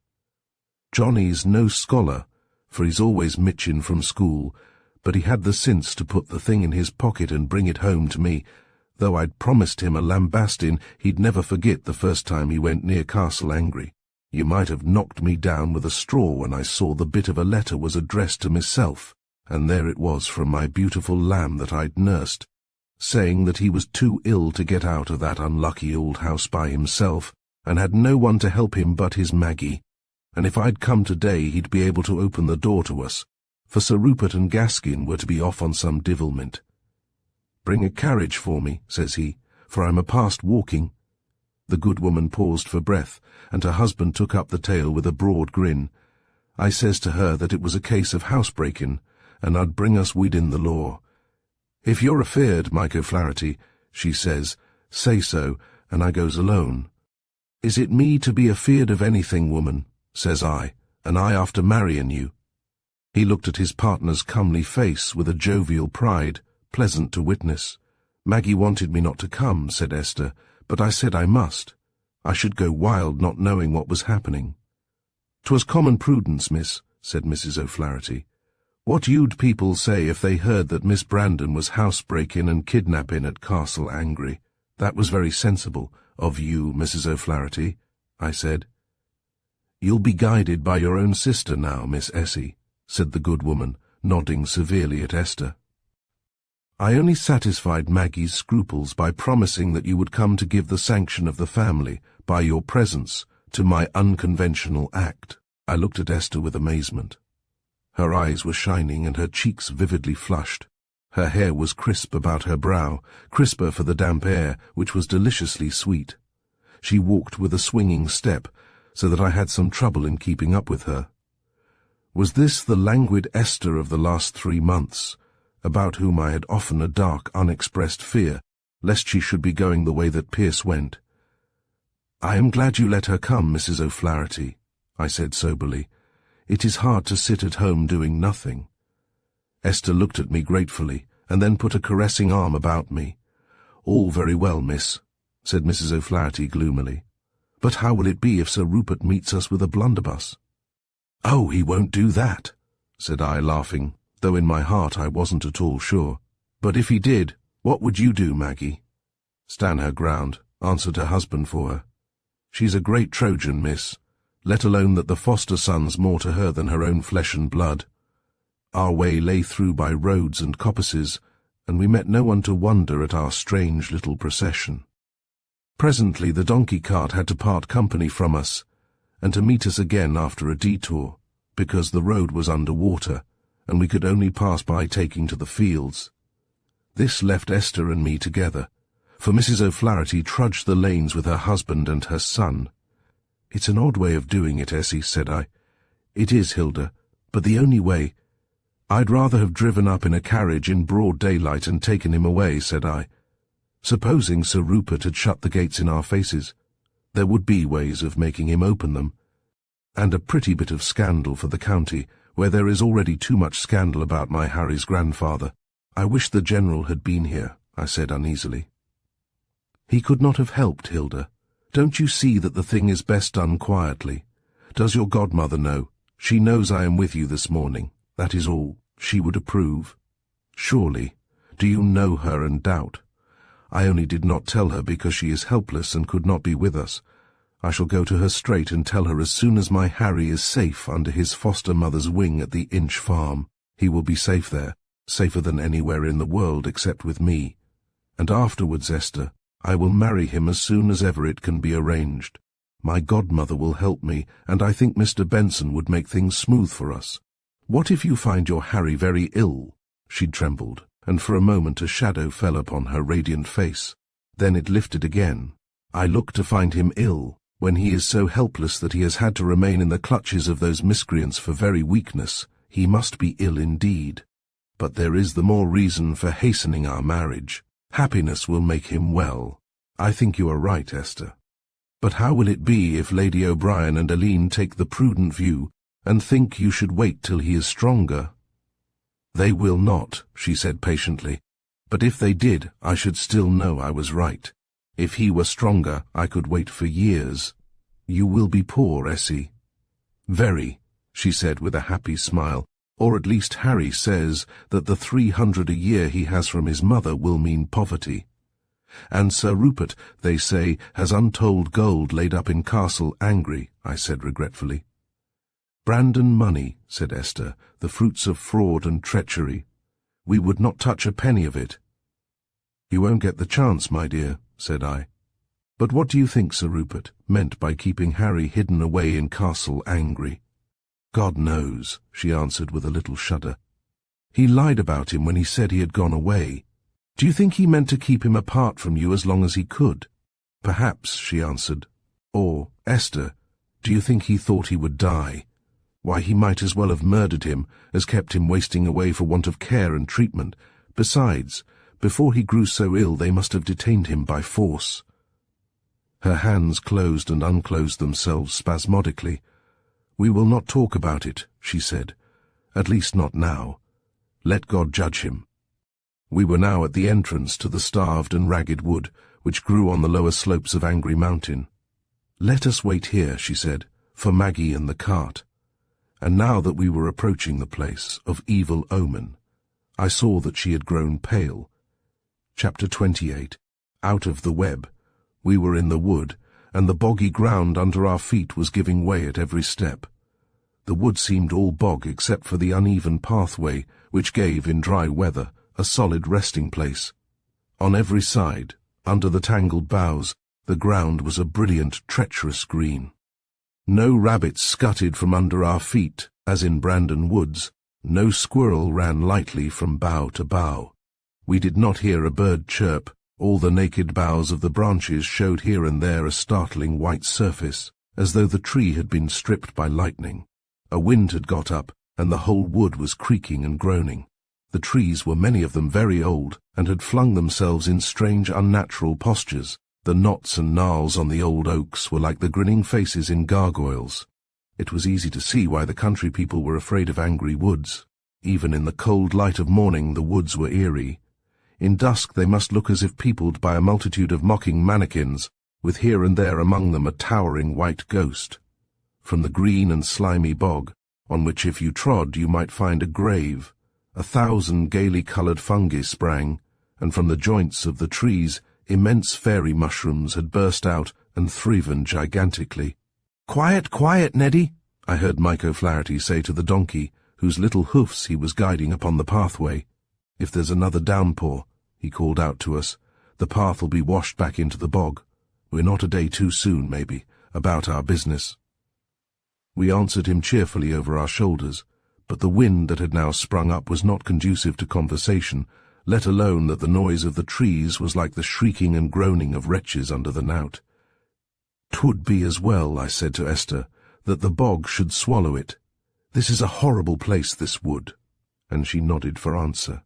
Johnny's no scholar, for he's always mitchin' from school, but he had the sense to put the thing in his pocket and bring it home to me, though I'd promised him a lambastin he'd never forget the first time he went near Castle Angry. You might have knocked me down with a straw when I saw the bit of a letter was addressed to myself, and there it was from my beautiful lamb that I'd nursed, saying that he was too ill to get out of that unlucky old house by himself, and had no one to help him but his Maggie, and if I'd come today he'd be able to open the door to us, for Sir Rupert and Gaskin were to be off on some divilment, "Bring a carriage for me," says he, "for I'm past walking." The good woman paused for breath, and her husband took up the tale with a broad grin. I says to her that it was a case of housebreaking, and I'd bring us within the law. "If you're afeard, Mike O'Flaherty," she says, "say so, and I goes alone." "Is it me to be afeard of anything, woman?" says I, "and I after marrying you?" He looked at his partner's comely face with a jovial pride, pleasant to witness. "Maggie wanted me not to come," said Esther, "but I said I must. I should go wild not knowing what was happening." "'Twas common prudence, miss," said Mrs. O'Flaherty. "What you'd people say if they heard that Miss Brandon was housebreaking and kidnapping at Castle Angry? That was very sensible of you, Mrs. O'Flaherty," I said. "You'll be guided by your own sister now, Miss Essie," said the good woman, nodding severely at Esther. "I only satisfied Maggie's scruples by promising that you would come to give the sanction of the family, by your presence, to my unconventional act." I looked at Esther with amazement. Her eyes were shining and her cheeks vividly flushed. Her hair was crisp about her brow, crisper for the damp air, which was deliciously sweet. She walked with a swinging step, so that I had some trouble in keeping up with her. Was this the languid Esther of the last 3 months, about whom I had often a dark, unexpressed fear, lest she should be going the way that Pierce went? "I am glad you let her come, Mrs. O'Flaherty," I said soberly. "It is hard to sit at home doing nothing." Esther looked at me gratefully, and then put a caressing arm about me. "All very well, miss," said Mrs. O'Flaherty gloomily. "But how will it be if Sir Rupert meets us with a blunderbuss?" "Oh, he won't do that," said I, laughing, though in my heart I wasn't at all sure. "But if he did, what would you do, Maggie?" "Stand her ground," answered her husband for her. "She's a great Trojan, miss, let alone that the foster son's more to her than her own flesh and blood. Our way lay through by roads and coppices, and we met no one to wonder at our strange little procession. Presently the donkey cart had to part company from us, and to meet us again after a detour, because the road was under water, and we could only pass by taking to the fields. This left Esther and me together, for Mrs. O'Flaherty trudged the lanes with her husband and her son. "It's an odd way of doing it, Essie," said I. "It is, Hilda, but the only way. I'd rather have driven up in a carriage in broad daylight and taken him away," said I. "Supposing Sir Rupert had shut the gates in our faces, there would be ways of making him open them. And a pretty bit of scandal for the county, where there is already too much scandal about my Harry's grandfather. I wish the General had been here," I said uneasily. "He could not have helped, Hilda. Don't you see that the thing is best done quietly? Does your godmother know? She knows I am with you this morning. That is all. She would approve." "Surely. Do you know her and doubt?" "I only did not tell her because she is helpless and could not be with us. I shall go to her straight and tell her as soon as my Harry is safe under his foster mother's wing at the Inch Farm. He will be safe there, safer than anywhere in the world except with me. And afterwards, Esther, I will marry him as soon as ever it can be arranged. My godmother will help me, and I think Mr. Benson would make things smooth for us. What if you find your Harry very ill?" She trembled, and for a moment a shadow fell upon her radiant face. Then it lifted again. "I look to find him ill, when he is so helpless that he has had to remain in the clutches of those miscreants for very weakness. He must be ill indeed. But there is the more reason for hastening our marriage. Happiness will make him well. I think you are right, Esther. But how will it be if Lady O'Brien and Aline take the prudent view and think you should wait till he is stronger?" "They will not," she said patiently. "But if they did, I should still know I was right. If he were stronger, I could wait for years. You will be poor, Essie." "Very," she said with a happy smile. "Or at least Harry says that the 300 a year he has from his mother will mean poverty. And Sir Rupert, they say, has untold gold laid up in Castle Angry," I said regretfully. "Brandon money," said Esther, "the fruits of fraud and treachery. We would not touch a penny of it." "You won't get the chance, my dear," said I. "But what do you think Sir Rupert meant by keeping Harry hidden away in Castle Angry?" "God knows," she answered with a little shudder. "He lied about him when he said he had gone away. Do you think he meant to keep him apart from you as long as he could? Perhaps, she answered. Or, Esther, do you think he thought he would die? Why, he might as well have murdered him as kept him wasting away for want of care and treatment. Besides, before he grew so ill they must have detained him by force. Her hands closed and unclosed themselves spasmodically. We will not talk about it, she said. At least not now. Let God judge him. We were now at the entrance to the starved and ragged wood, which grew on the lower slopes of Angry Mountain. Let us wait here, she said, for Maggie and the cart. And now that we were approaching the place of evil omen, I saw that she had grown pale. Chapter 28. Out of the web. We were in the wood, and the boggy ground under our feet was giving way at every step. The wood seemed all bog except for the uneven pathway, which gave, in dry weather, a solid resting place. On every side, under the tangled boughs, the ground was a brilliant, treacherous green. No rabbits scuttled from under our feet, as in Brandon Woods. No squirrel ran lightly from bough to bough. We did not hear a bird chirp. All the naked boughs of the branches showed here and there a startling white surface, as though the tree had been stripped by lightning. A wind had got up, and the whole wood was creaking and groaning. The trees were many of them very old, and had flung themselves in strange unnatural postures. The knots and gnarls on the old oaks were like the grinning faces in gargoyles. It was easy to see why the country people were afraid of Angry Woods. Even in the cold light of morning the woods were eerie. In dusk they must look as if peopled by a multitude of mocking mannequins, with here and there among them a towering white ghost. From the green and slimy bog, on which if you trod you might find a grave, 1,000 gaily coloured fungi sprang, and from the joints of the trees immense fairy mushrooms had burst out and thriven gigantically. "Quiet, quiet, Neddy," I heard Mike O'Flaherty say to the donkey, whose little hoofs he was guiding upon the pathway. "If there's another downpour," he called out to us, "the path'll be washed back into the bog. We're not a day too soon, maybe, about our business." We answered him cheerfully over our shoulders, but the wind that had now sprung up was not conducive to conversation, let alone that the noise of the trees was like the shrieking and groaning of wretches under the knout. "'Twould be as well," I said to Esther, "that the bog should swallow it. This is a horrible place, this wood," and she nodded for answer.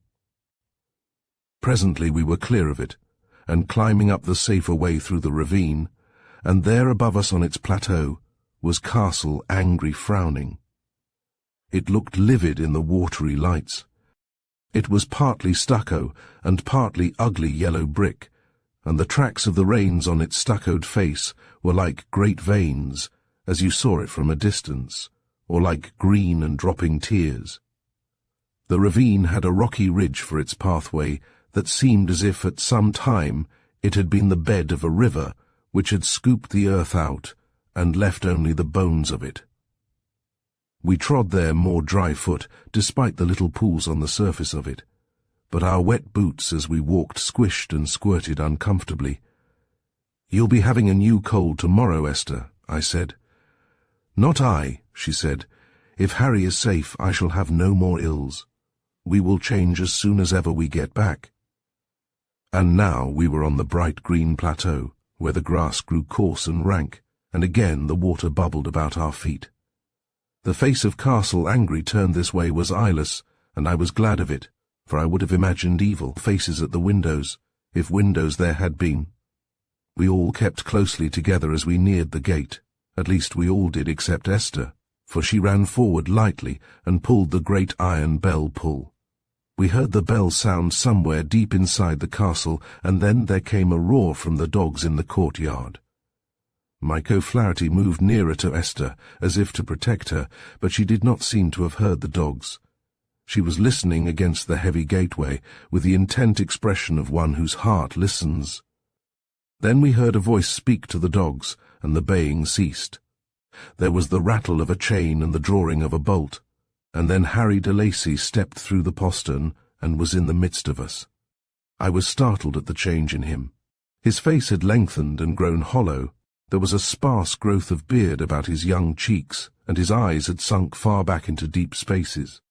Presently we were clear of it, and climbing up the safer way through the ravine, and there above us on its plateau was Castle Angry Frowning. It looked livid in the watery lights. It was partly stucco and partly ugly yellow brick, and the tracks of the rains on its stuccoed face were like great veins, as you saw it from a distance, or like green and dropping tears. The ravine had a rocky ridge for its pathway that seemed as if at some time it had been the bed of a river which had scooped the earth out and left only the bones of it. We trod there more dry-foot, despite the little pools on the surface of it, but our wet boots as we walked squished and squirted uncomfortably. "You'll be having a new cold tomorrow, Esther," I said. "Not I," she said. "If Harry is safe, I shall have no more ills. We will change as soon as ever we get back." And now we were on the bright green plateau, where the grass grew coarse and rank, and again the water bubbled about our feet. The face of Castle Angry turned this way was eyeless, and I was glad of it, for I would have imagined evil faces at the windows, if windows there had been. We all kept closely together as we neared the gate, at least we all did except Esther, for she ran forward lightly and pulled the great iron bell pull. We heard the bell sound somewhere deep inside the castle, and then there came a roar from the dogs in the courtyard. Mike O'Flaherty moved nearer to Esther, as if to protect her, but she did not seem to have heard the dogs. She was listening against the heavy gateway, with the intent expression of one whose heart listens. Then we heard a voice speak to the dogs, and the baying ceased. There was the rattle of a chain and the drawing of a bolt, and then Harry de Lacy stepped through the postern and was in the midst of us. I was startled at the change in him. His face had lengthened and grown hollow. There was a sparse growth of beard about his young cheeks, and his eyes had sunk far back into deep spaces.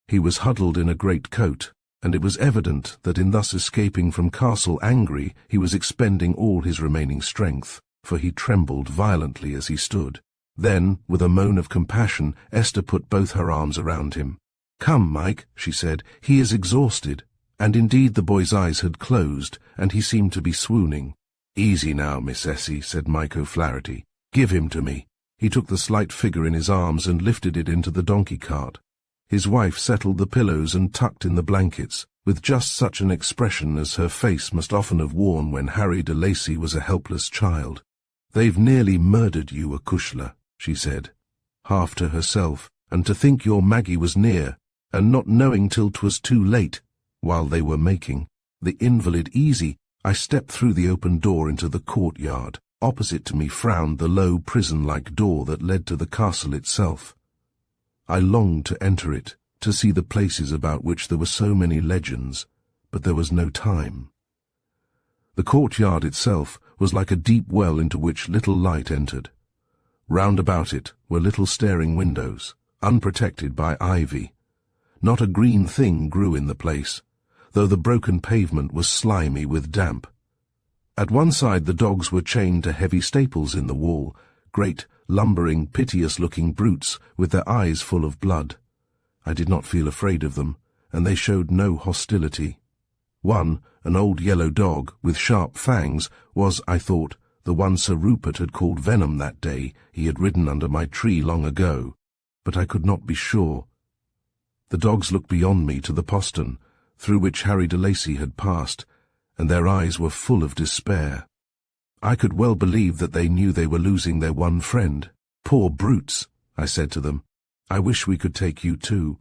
He was huddled in a great coat, and it was evident that in thus escaping from Castle angry he was expending all his remaining strength, for he trembled violently as he stood. Then, with a moan of compassion, Esther put both her arms around him. "Come, Mike," she said, "he is exhausted." And indeed the boy's eyes had closed, and he seemed to be swooning. "Easy now, Miss Essie," said Mike O'Flaherty. "Give him to me." He took the slight figure in his arms and lifted it into the donkey cart. His wife settled the pillows and tucked in the blankets, with just such an expression as her face must often have worn when Harry de Lacy was a helpless child. "They've nearly murdered you, Acushla," she said, half to herself, "and to think your Maggie was near, and not knowing till 'twas too late, while they were making the invalid easy." I stepped through the open door into the courtyard. Opposite to me frowned the low prison-like door that led to the castle itself. I longed to enter it, to see the places about which there were so many legends, but there was no time. The courtyard itself was like a deep well into which little light entered. Round about it were little staring windows, unprotected by ivy. Not a green thing grew in the place, though the broken pavement was slimy with damp. At one side the dogs were chained to heavy staples in the wall, great, lumbering, piteous-looking brutes with their eyes full of blood. I did not feel afraid of them, and they showed no hostility. One, an old yellow dog with sharp fangs, was, I thought, the one Sir Rupert had called Venom that day he had ridden under my tree long ago, but I could not be sure. The dogs looked beyond me to the postern, through which Harry de Lacy had passed, and their eyes were full of despair. I could well believe that they knew they were losing their one friend. "Poor brutes," I said to them. "I wish we could take you too."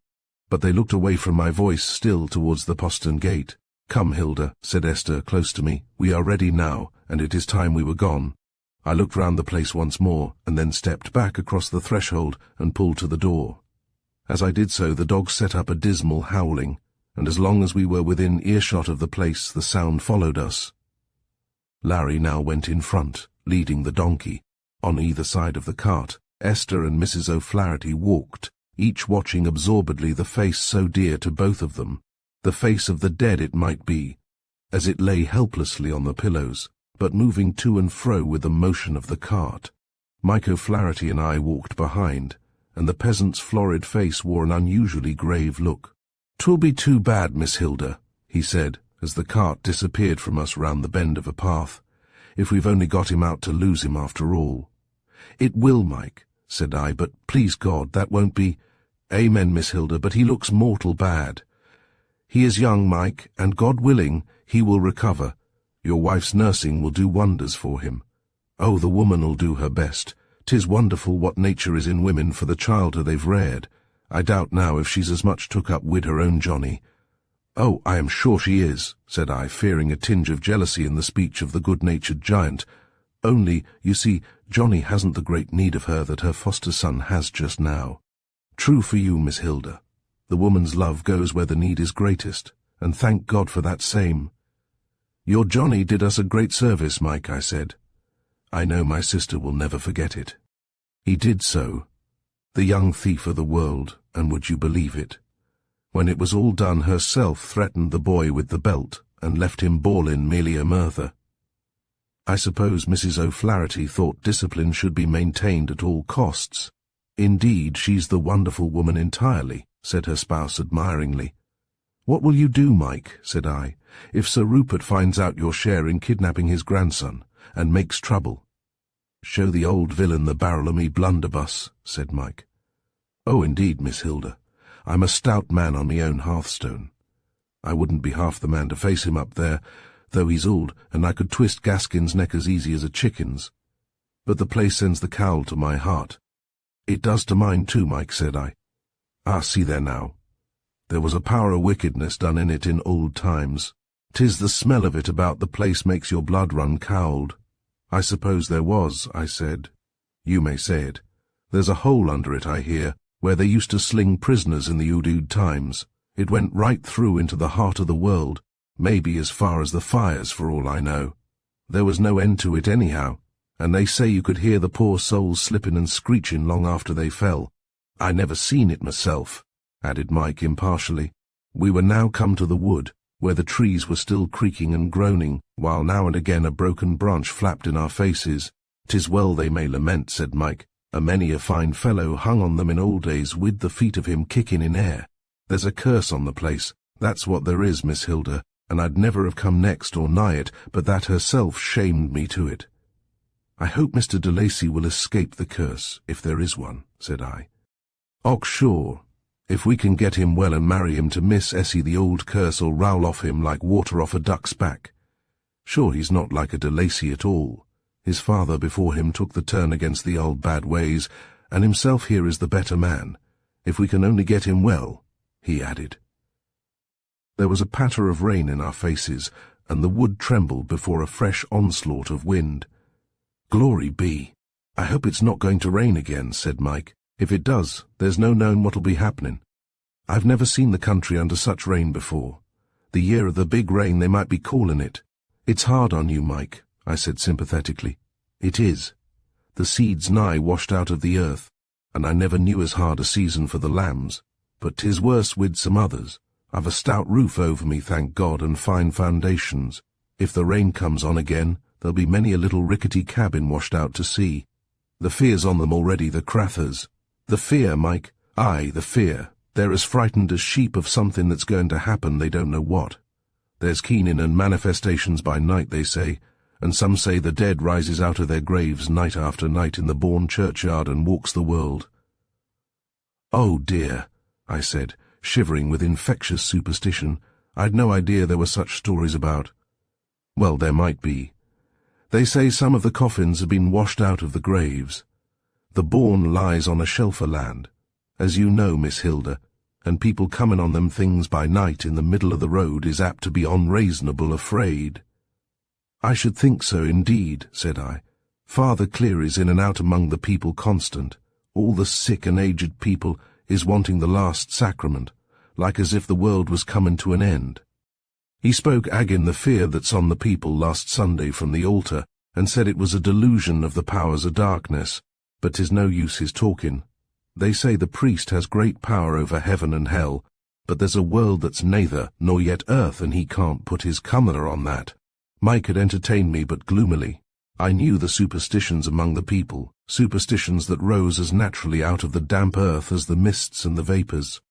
But they looked away from my voice still towards the postern gate. "Come, Hilda," said Esther close to me. "We are ready now, and it is time we were gone." I looked round the place once more, and then stepped back across the threshold and pulled to the door. As I did so, the dogs set up a dismal howling, and as long as we were within earshot of the place, the sound followed us. Larry now went in front, leading the donkey. On either side of the cart, Esther and Mrs. O'Flaherty walked, each watching absorbedly the face so dear to both of them, the face of the dead it might be, as it lay helplessly on the pillows, but moving to and fro with the motion of the cart. Mike O'Flaherty and I walked behind, and the peasant's florid face wore an unusually grave look. "'Twill be too bad, Miss Hilda," he said, as the cart disappeared from us round the bend of a path, "if we've only got him out to lose him after all." "It will, Mike," said I, "but please God, that won't be—" "Amen, Miss Hilda, but he looks mortal bad. He is young, Mike, and God willing, he will recover. Your wife's nursing will do wonders for him. Oh, the woman'll do her best. 'Tis wonderful what nature is in women for the child they've reared. I doubt now if she's as much took up wid her own Johnny." "Oh, I am sure she is," said I, fearing a tinge of jealousy in the speech of the good-natured giant. "Only, you see, Johnny hasn't the great need of her that her foster son has just now." "True for you, Miss Hilda. The woman's love goes where the need is greatest, and thank God for that same." "Your Johnny did us a great service, Mike," I said. "I know my sister will never forget it." "He did so. The young thief of the world, and would you believe it? When it was all done, herself threatened the boy with the belt, and left him bawling merely a murther. I suppose Mrs. O'Flaherty thought discipline should be maintained at all costs. Indeed, she's the wonderful woman entirely," said her spouse admiringly. "What will you do, Mike," said I, "if Sir Rupert finds out your share in kidnapping his grandson, and makes trouble?" "Show the old villain the barrel of me blunderbuss," said Mike. "Oh, indeed, Miss Hilda, I'm a stout man on me own hearthstone. I wouldn't be half the man to face him up there, though he's old, and I could twist Gaskin's neck as easy as a chicken's. But the place sends the cowl to my heart." "It does to mine too, Mike," said I. "Ah, see there now. There was a power of wickedness done in it in old times. 'Tis the smell of it about the place makes your blood run cold." "I suppose there was," I said. "You may say it. There's a hole under it, I hear, where they used to sling prisoners in the Udood times. It went right through into the heart of the world, maybe as far as the fires for all I know. There was no end to it anyhow, and they say you could hear the poor souls slipping and screeching long after they fell. I never seen it myself," added Mike impartially, We were now come to the wood, where the trees were still creaking and groaning, while now and again a broken branch flapped in our faces. "'Tis well they may lament," said Mike. "A many a fine fellow hung on them in old days with the feet of him kicking in air. There's a curse on the place, that's what there is, Miss Hilda, and I'd never have come next or nigh it, but that herself shamed me to it." "I hope Mr. de Lacy will escape the curse, if there is one," said I. "Och, sure. If we can get him well and marry him to Miss Essie, the old curse'll rowl off him like water off a duck's back. Sure, he's not like a de Lacy at all. His father before him took the turn against the old bad ways, and himself here is the better man. If we can only get him well," he added. There was a patter of rain in our faces, and the wood trembled before a fresh onslaught of wind. "Glory be! I hope it's not going to rain again," said Mike. "If it does, there's no knowing what'll be happening. I've never seen the country under such rain before. The year of the big rain they might be calling it." "It's hard on you, Mike," I said sympathetically. "It is. The seed's nigh washed out of the earth, and I never knew as hard a season for the lambs. But 'tis worse with some others. I've a stout roof over me, thank God, and fine foundations. If the rain comes on again, there'll be many a little rickety cabin washed out to sea. The fear's on them already, the crathers." "The fear, Mike?" "Aye, the fear. They're as frightened as sheep of something that's going to happen, they don't know what. There's keening and manifestations by night, they say, and some say the dead rises out of their graves night after night in the Bourne churchyard and walks the world." "Oh dear," I said, shivering with infectious superstition. "I'd no idea there were such stories about." "Well, there might be. They say some of the coffins have been washed out of the graves. The Bourne lies on a shelf of land, as you know, Miss Hilda, and people coming on them things by night in the middle of the road is apt to be unreasonable afraid." "I should think so indeed," said I. "Father Cleary's in and out among the people constant. All the sick and aged people is wanting the last sacrament, like as if the world was coming to an end." He spoke agin the fear that's on the people last Sunday from the altar, and said it was a delusion of the powers of darkness, but 'tis no use his talking. They say the priest has great power over heaven and hell, but there's a world that's neither nor yet earth, and he can't put his cummer on that. Mike had entertained me but gloomily. I knew the superstitions among the people, superstitions that rose as naturally out of the damp earth as the mists and the vapours.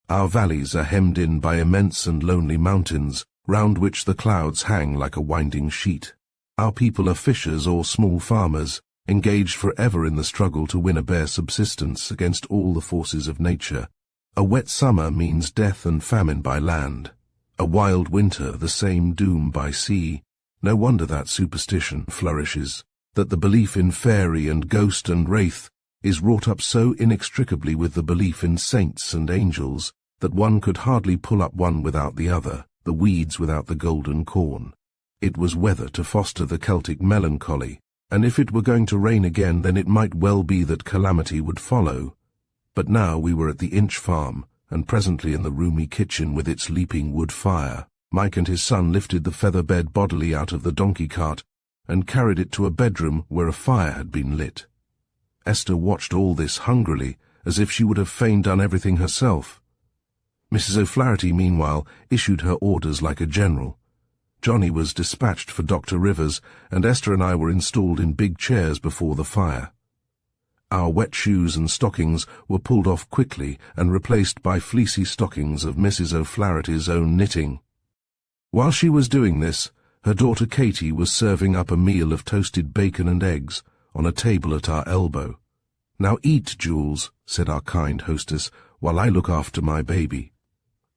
Our valleys are hemmed in by immense and lonely mountains, round which the clouds hang like a winding sheet. Our people are fishers or small farmers, engaged for ever in the struggle to win a bare subsistence against all the forces of nature. A wet summer means death and famine by land. A wild winter the same doom by sea. No wonder that superstition flourishes, that the belief in fairy and ghost and wraith is wrought up so inextricably with the belief in saints and angels that one could hardly pull up one without the other, the weeds without the golden corn. It was weather to foster the Celtic melancholy, and if it were going to rain again, then it might well be that calamity would follow. But now we were at the Inch farm, and presently in the roomy kitchen with its leaping wood fire. Mike and his son lifted the feather bed bodily out of the donkey cart and carried it to a bedroom where a fire had been lit. Esther watched all this hungrily, as if she would have fain done everything herself. Mrs. O'Flaherty, meanwhile, issued her orders like a general. Johnny was dispatched for Dr. Rivers, and Esther and I were installed in big chairs before the fire. Our wet shoes and stockings were pulled off quickly and replaced by fleecy stockings of Mrs. O'Flaherty's own knitting. While she was doing this, her daughter Katie was serving up a meal of toasted bacon and eggs on a table at our elbow. "Now eat, Jules," said our kind hostess, "while I look after my baby.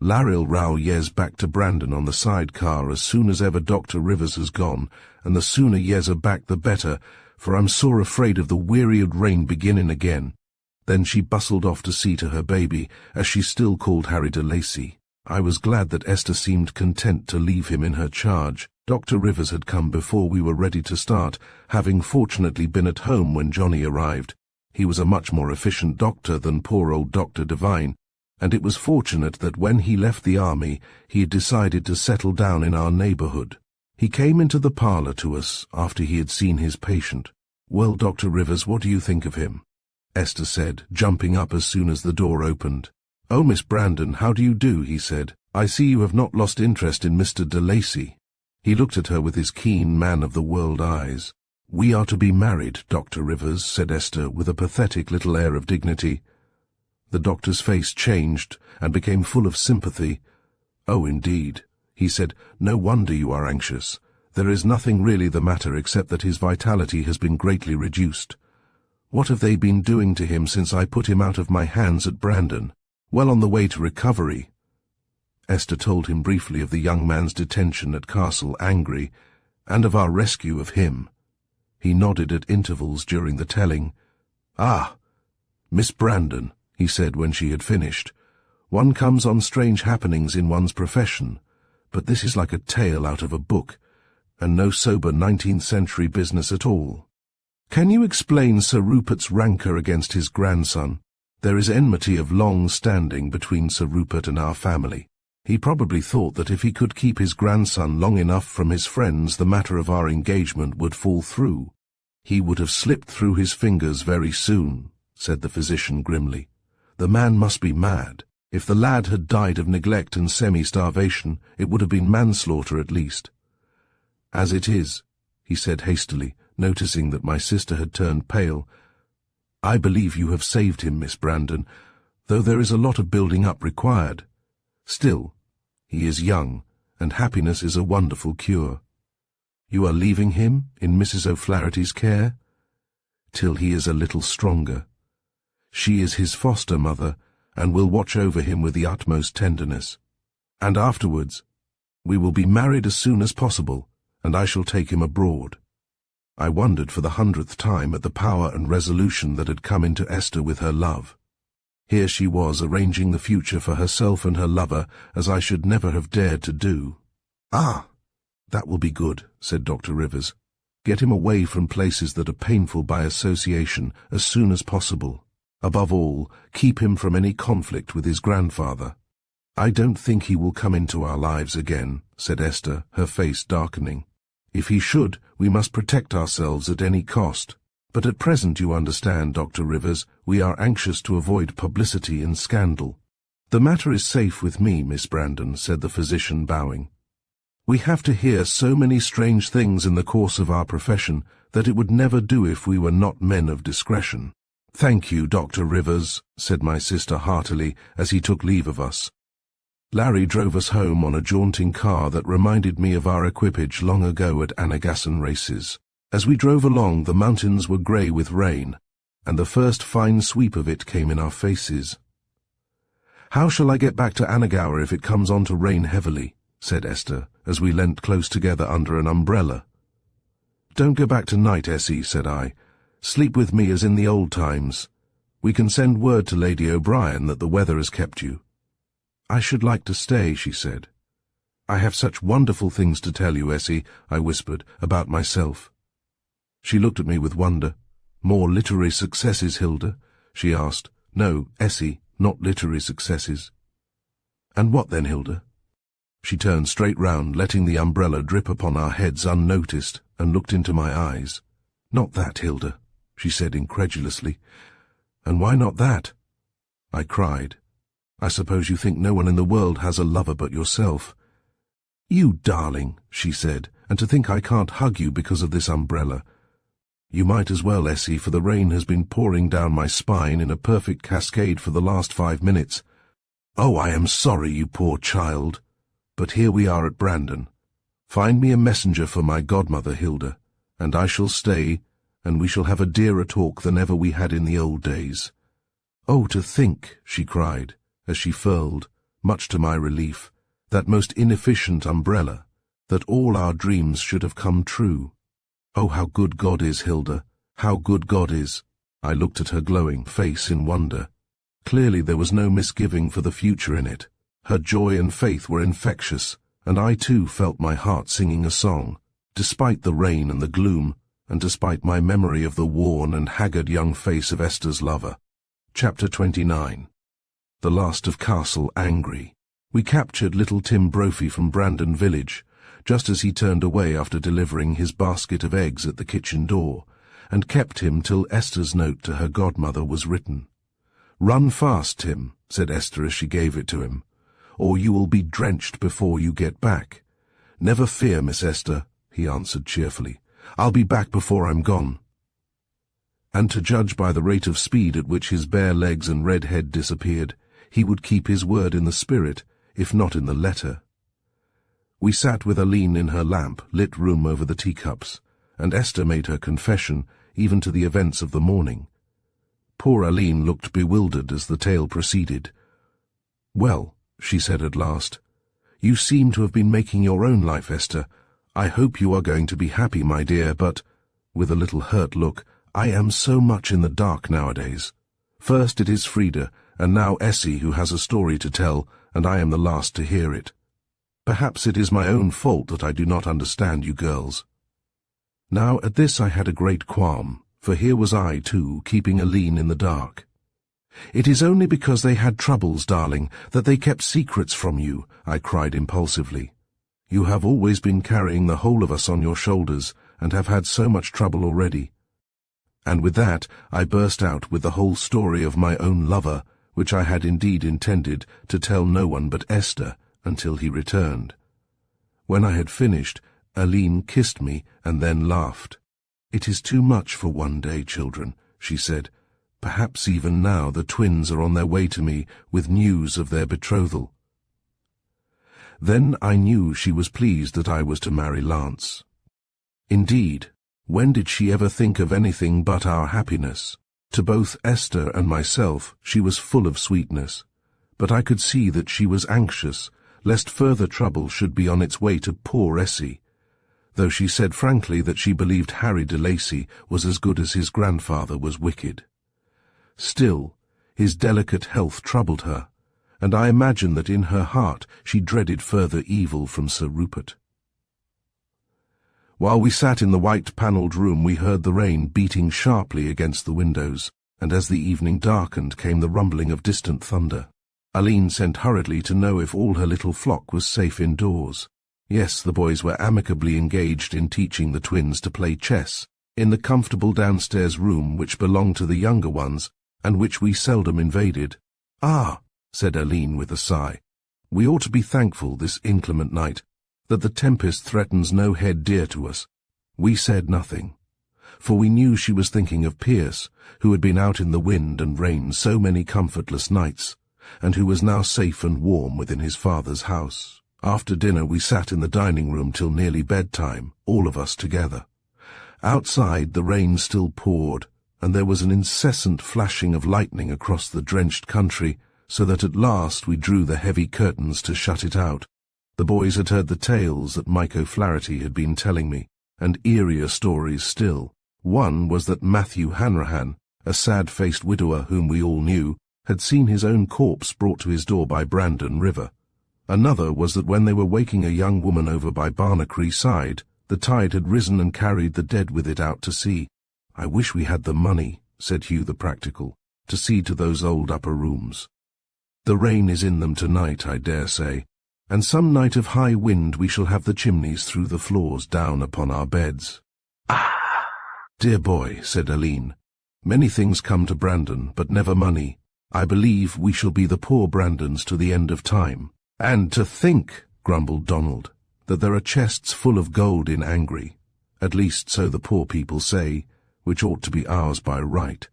Larry'll row Yez back to Brandon on the sidecar as soon as ever Dr. Rivers has gone, and the sooner Yez are back the better, for I'm sore afraid of the weary old rain beginning again." Then she bustled off to see to her baby, as she still called Harry de Lacy. I was glad that Esther seemed content to leave him in her charge. Dr. Rivers had come before we were ready to start, having fortunately been at home when Johnny arrived. He was a much more efficient doctor than poor old Dr. Devine, and it was fortunate that when he left the army he had decided to settle down in our neighbourhood. He came into the parlour to us after he had seen his patient. "Well, Dr. Rivers, what do you think of him?" Esther said, jumping up as soon as the door opened. "Oh, Miss Brandon, how do you do?" he said. I see you have not lost interest in Mr. de Lacy. He looked at her with his keen man-of-the-world eyes. We are to be married, Dr. Rivers, said Esther with a pathetic little air of dignity. The doctor's face changed and became full of sympathy. Oh, indeed, he said. No wonder you are anxious. There is nothing really the matter except that his vitality has been greatly reduced. What have they been doing to him since I put him out of my hands at Brandon? Well on the way to recovery. Esther told him briefly of the young man's detention at Castle Angry, and of our rescue of him. He nodded at intervals during the telling. Ah, Miss Brandon, he said when she had finished. One comes on strange happenings in one's profession, but this is like a tale out of a book, and no sober 19th century business at all. Can you explain Sir Rupert's rancour against his grandson? There is enmity of long standing between Sir Rupert and our family. He probably thought that if he could keep his grandson long enough from his friends, the matter of our engagement would fall through. He would have slipped through his fingers very soon, said the physician grimly. The man must be mad. If the lad had died of neglect and semi-starvation, it would have been manslaughter at least. As it is, he said hastily, noticing that my sister had turned pale, I believe you have saved him, Miss Brandon, though there is a lot of building up required. Still, he is young, and happiness is a wonderful cure. You are leaving him in Mrs. O'Flaherty's care? Till he is a little stronger. She is his foster mother, and will watch over him with the utmost tenderness. And afterwards, we will be married as soon as possible, and I shall take him abroad. I wondered for the 100th time at the power and resolution that had come into Esther with her love. Here she was arranging the future for herself and her lover as I should never have dared to do. Ah, that will be good, said Dr. Rivers. Get him away from places that are painful by association as soon as possible. Above all, keep him from any conflict with his grandfather. I don't think he will come into our lives again, said Esther, her face darkening. If he should, we must protect ourselves at any cost. But at present, you understand, Dr. Rivers, we are anxious to avoid publicity and scandal. The matter is safe with me, Miss Brandon, said the physician, bowing. We have to hear so many strange things in the course of our profession that it would never do if we were not men of discretion. Thank you, Dr. Rivers, said my sister heartily as he took leave of us. Larry drove us home on a jaunting car that reminded me of our equipage long ago at Anagassan races. As we drove along, the mountains were grey with rain, and the first fine sweep of it came in our faces. How shall I get back to Anagower if it comes on to rain heavily? Said Esther, as we leant close together under an umbrella. Don't go back tonight, Essie, said I. Sleep with me as in the old times. We can send word to Lady O'Brien that the weather has kept you. I should like to stay, she said. I have such wonderful things to tell you, Essie, I whispered, about myself. She looked at me with wonder. More literary successes, Hilda? She asked. No, Essie, not literary successes. And what then, Hilda? She turned straight round, letting the umbrella drip upon our heads unnoticed, and looked into my eyes. Not that, Hilda, she said incredulously. And why not that? I cried. I suppose you think no one in the world has a lover but yourself. You darling, she said, and to think I can't hug you because of this umbrella. You might as well, Essie, for the rain has been pouring down my spine in a perfect cascade for the last 5 minutes. Oh, I am sorry, you poor child. But here we are at Brandon. Find me a messenger for my godmother, Hilda, and I shall stay, and we shall have a dearer talk than ever we had in the old days. Oh, to think, she cried, as she furled, much to my relief, that most inefficient umbrella, that all our dreams should have come true. Oh, how good God is, Hilda, how good God is. I looked at her glowing face in wonder. Clearly there was no misgiving for the future in it. Her joy and faith were infectious, and I too felt my heart singing a song, despite the rain and the gloom, and despite my memory of the worn and haggard young face of Esther's lover. Chapter 29. The last of Castle Angry. We captured little Tim Brophy from Brandon village, just as he turned away after delivering his basket of eggs at the kitchen door, and kept him till Esther's note to her godmother was written. Run fast, Tim, said Esther as she gave it to him, or you will be drenched before you get back." "Never fear, Miss Esther," he answered cheerfully. "I'll be back before I'm gone." And to judge by the rate of speed at which his bare legs and red head disappeared, he would keep his word in the spirit, if not in the letter. We sat with Aline in her lamp-lit room over the teacups, and Esther made her confession, even to the events of the morning. Poor Aline looked bewildered as the tale proceeded. "Well," she said at last, "you seem to have been making your own life, Esther. I hope you are going to be happy, my dear, but," with a little hurt look, "I am so much in the dark nowadays. First it is Frida, and now Essie who has a story to tell, and I am the last to hear it. Perhaps it is my own fault that I do not understand you girls." Now at this I had a great qualm, for here was I, too, keeping Aline in the dark. "It is only because they had troubles, darling, that they kept secrets from you," I cried impulsively. "You have always been carrying the whole of us on your shoulders, and have had so much trouble already." And with that I burst out with the whole story of my own lover, which I had indeed intended to tell no one but Esther until he returned. When I had finished, Aline kissed me and then laughed. "It is too much for one day, children," she said. "Perhaps even now the twins are on their way to me with news of their betrothal." Then I knew she was pleased that I was to marry Lance. Indeed, when did she ever think of anything but our happiness? To both Esther and myself she was full of sweetness, but I could see that she was anxious, lest further trouble should be on its way to poor Essie, though she said frankly that she believed Harry de Lacy was as good as his grandfather was wicked. Still, his delicate health troubled her, and I imagine that in her heart she dreaded further evil from Sir Rupert. While we sat in the white-panelled room we heard the rain beating sharply against the windows, and as the evening darkened came the rumbling of distant thunder. Aline sent hurriedly to know if all her little flock was safe indoors. Yes, the boys were amicably engaged in teaching the twins to play chess, in the comfortable downstairs room which belonged to the younger ones, and which we seldom invaded. "Ah," said Aline with a sigh, "we ought to be thankful this inclement night, that the tempest threatens no head dear to us." We said nothing, for we knew she was thinking of Pierce, who had been out in the wind and rain so many comfortless nights, and who was now safe and warm within his father's house. After dinner we sat in the dining room till nearly bedtime, all of us together. Outside the rain still poured, and there was an incessant flashing of lightning across the drenched country, so that at last we drew the heavy curtains to shut it out. The boys had heard the tales that Mike O'Flaherty had been telling me, and eerier stories still. One was that Matthew Hanrahan, a sad-faced widower whom we all knew, had seen his own corpse brought to his door by Brandon River. Another was that when they were waking a young woman over by Barnacree side, the tide had risen and carried the dead with it out to sea. "I wish we had the money," said Hugh the practical, "to see to those old upper rooms. The rain is in them tonight, I dare say, and some night of high wind we shall have the chimneys through the floors down upon our beds." "Ah, dear boy," said Aline, "many things come to Brandon, but never money. I believe we shall be the poor Brandons to the end of time." "And to think," grumbled Donald, "that there are chests full of gold in Angry, at least so the poor people say, which ought to be ours by right.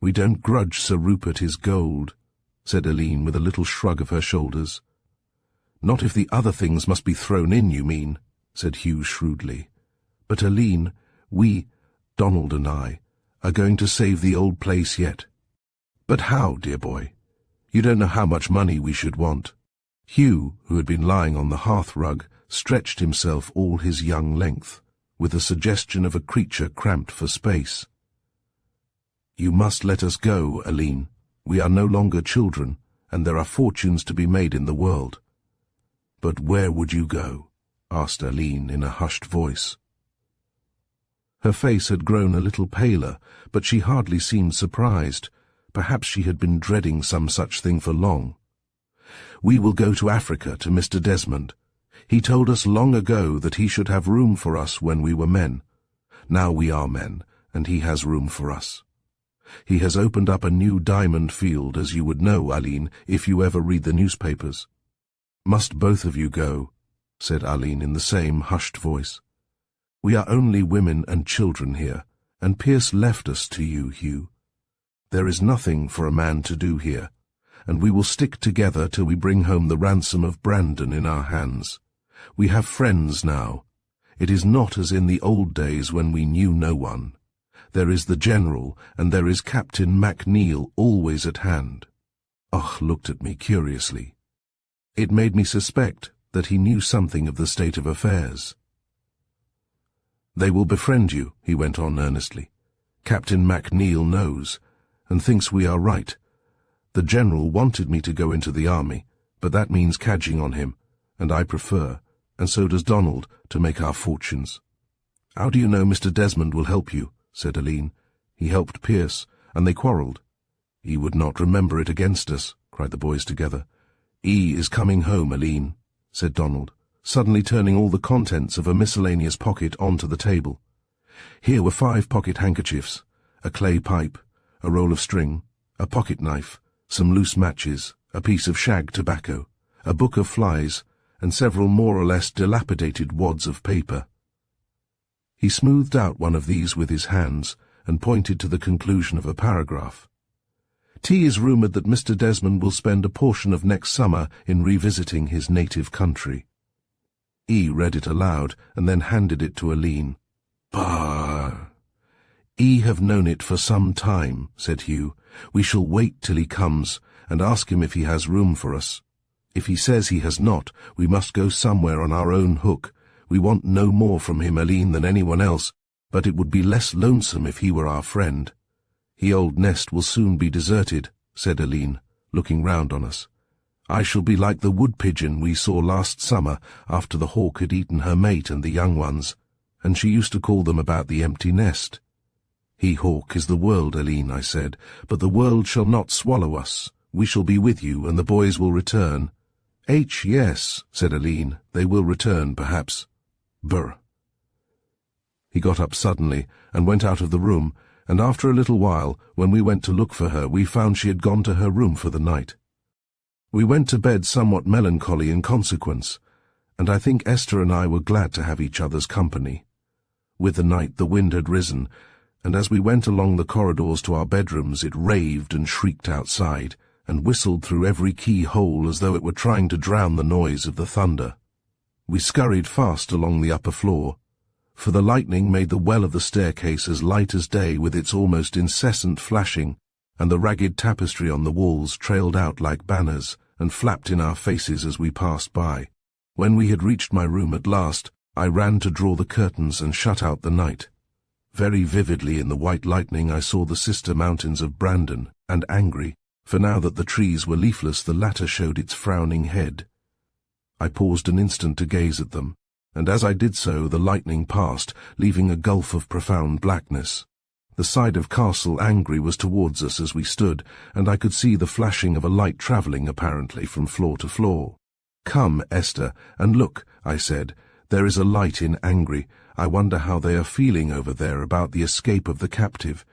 We don't grudge Sir Rupert his gold," said Aline with a little shrug of her shoulders. "Not if the other things must be thrown in, you mean," said Hugh shrewdly. "But Aline, we, Donald and I, are going to save the old place yet." "But how, dear boy? You don't know how much money we should want." Hugh, who had been lying on the hearth-rug, stretched himself all his young length, with the suggestion of a creature cramped for space. "You must let us go, Aline. We are no longer children, and there are fortunes to be made in the world." "But where would you go?" asked Aline in a hushed voice. Her face had grown a little paler, but she hardly seemed surprised. Perhaps she had been dreading some such thing for long. "We will go to Africa, to Mr. Desmond. He told us long ago that he should have room for us when we were men. Now we are men, and he has room for us. He has opened up a new diamond field, as you would know, Aline, if you ever read the newspapers. "Must both of you go?" said Aline in the same hushed voice. "We are only women and children here, and Pierce left us to you, Hugh. There is nothing for a man to do here, and we will stick together till we bring home the ransom of Brandon in our hands. We have friends now. It is not as in the old days when we knew no one. There is the General, and there is Captain MacNeil always at hand." Och looked at me curiously. It made me suspect that he knew something of the state of affairs. "They will befriend you," he went on earnestly. "Captain MacNeil knows, and thinks we are right. The General wanted me to go into the army, but that means cadging on him, and I prefer, and so does Donald, to make our fortunes." "How do you know Mr. Desmond will help you?" said Aline. "He helped Pierce, and they quarrelled." "He would not remember it against us," cried the boys together. "E is coming home, Aline," said Donald, suddenly turning all the contents of a miscellaneous pocket onto the table. Here were 5 pocket handkerchiefs, a clay pipe, a roll of string, a pocket knife, some loose matches, a piece of shag tobacco, a book of flies, and several more or less dilapidated wads of paper. He smoothed out one of these with his hands and pointed to the conclusion of a paragraph. "T is rumoured that Mr. Desmond will spend a portion of next summer in revisiting his native country." E read it aloud and then handed it to Aline. "Bah! E have known it for some time," said Hugh. "We shall wait till he comes and ask him if he has room for us. If he says he has not, we must go somewhere on our own hook. We want no more from him, Aline, than anyone else, but it would be less lonesome if he were our friend." "He old nest will soon be deserted," said Aline, looking round on us. "I shall be like the wood-pigeon we saw last summer after the hawk had eaten her mate and the young ones, and she used to call them about the empty nest." "He-hawk is the world, Aline," I said, "but the world shall not swallow us. We shall be with you, and the boys will return." Yes," said Aline, "they will return, perhaps." Brr. He got up suddenly and went out of the room, and after a little while, when we went to look for her, we found she had gone to her room for the night. We went to bed somewhat melancholy in consequence, and I think Esther and I were glad to have each other's company. With the night the wind had risen, and as we went along the corridors to our bedrooms it raved and shrieked outside, and whistled through every keyhole as though it were trying to drown the noise of the thunder. We scurried fast along the upper floor, for the lightning made the well of the staircase as light as day with its almost incessant flashing, and the ragged tapestry on the walls trailed out like banners and flapped in our faces as we passed by. When we had reached my room at last, I ran to draw the curtains and shut out the night. Very vividly in the white lightning I saw the sister mountains of Brandon, and angry, for now that the trees were leafless the latter showed its frowning head. I paused an instant to gaze at them, and as I did so the lightning passed, leaving a gulf of profound blackness. The side of Castle Angry was towards us as we stood, and I could see the flashing of a light travelling apparently from floor to floor. "Come, Esther, and look," I said. "There is a light in Angry. I wonder how they are feeling over there about the escape of the captive."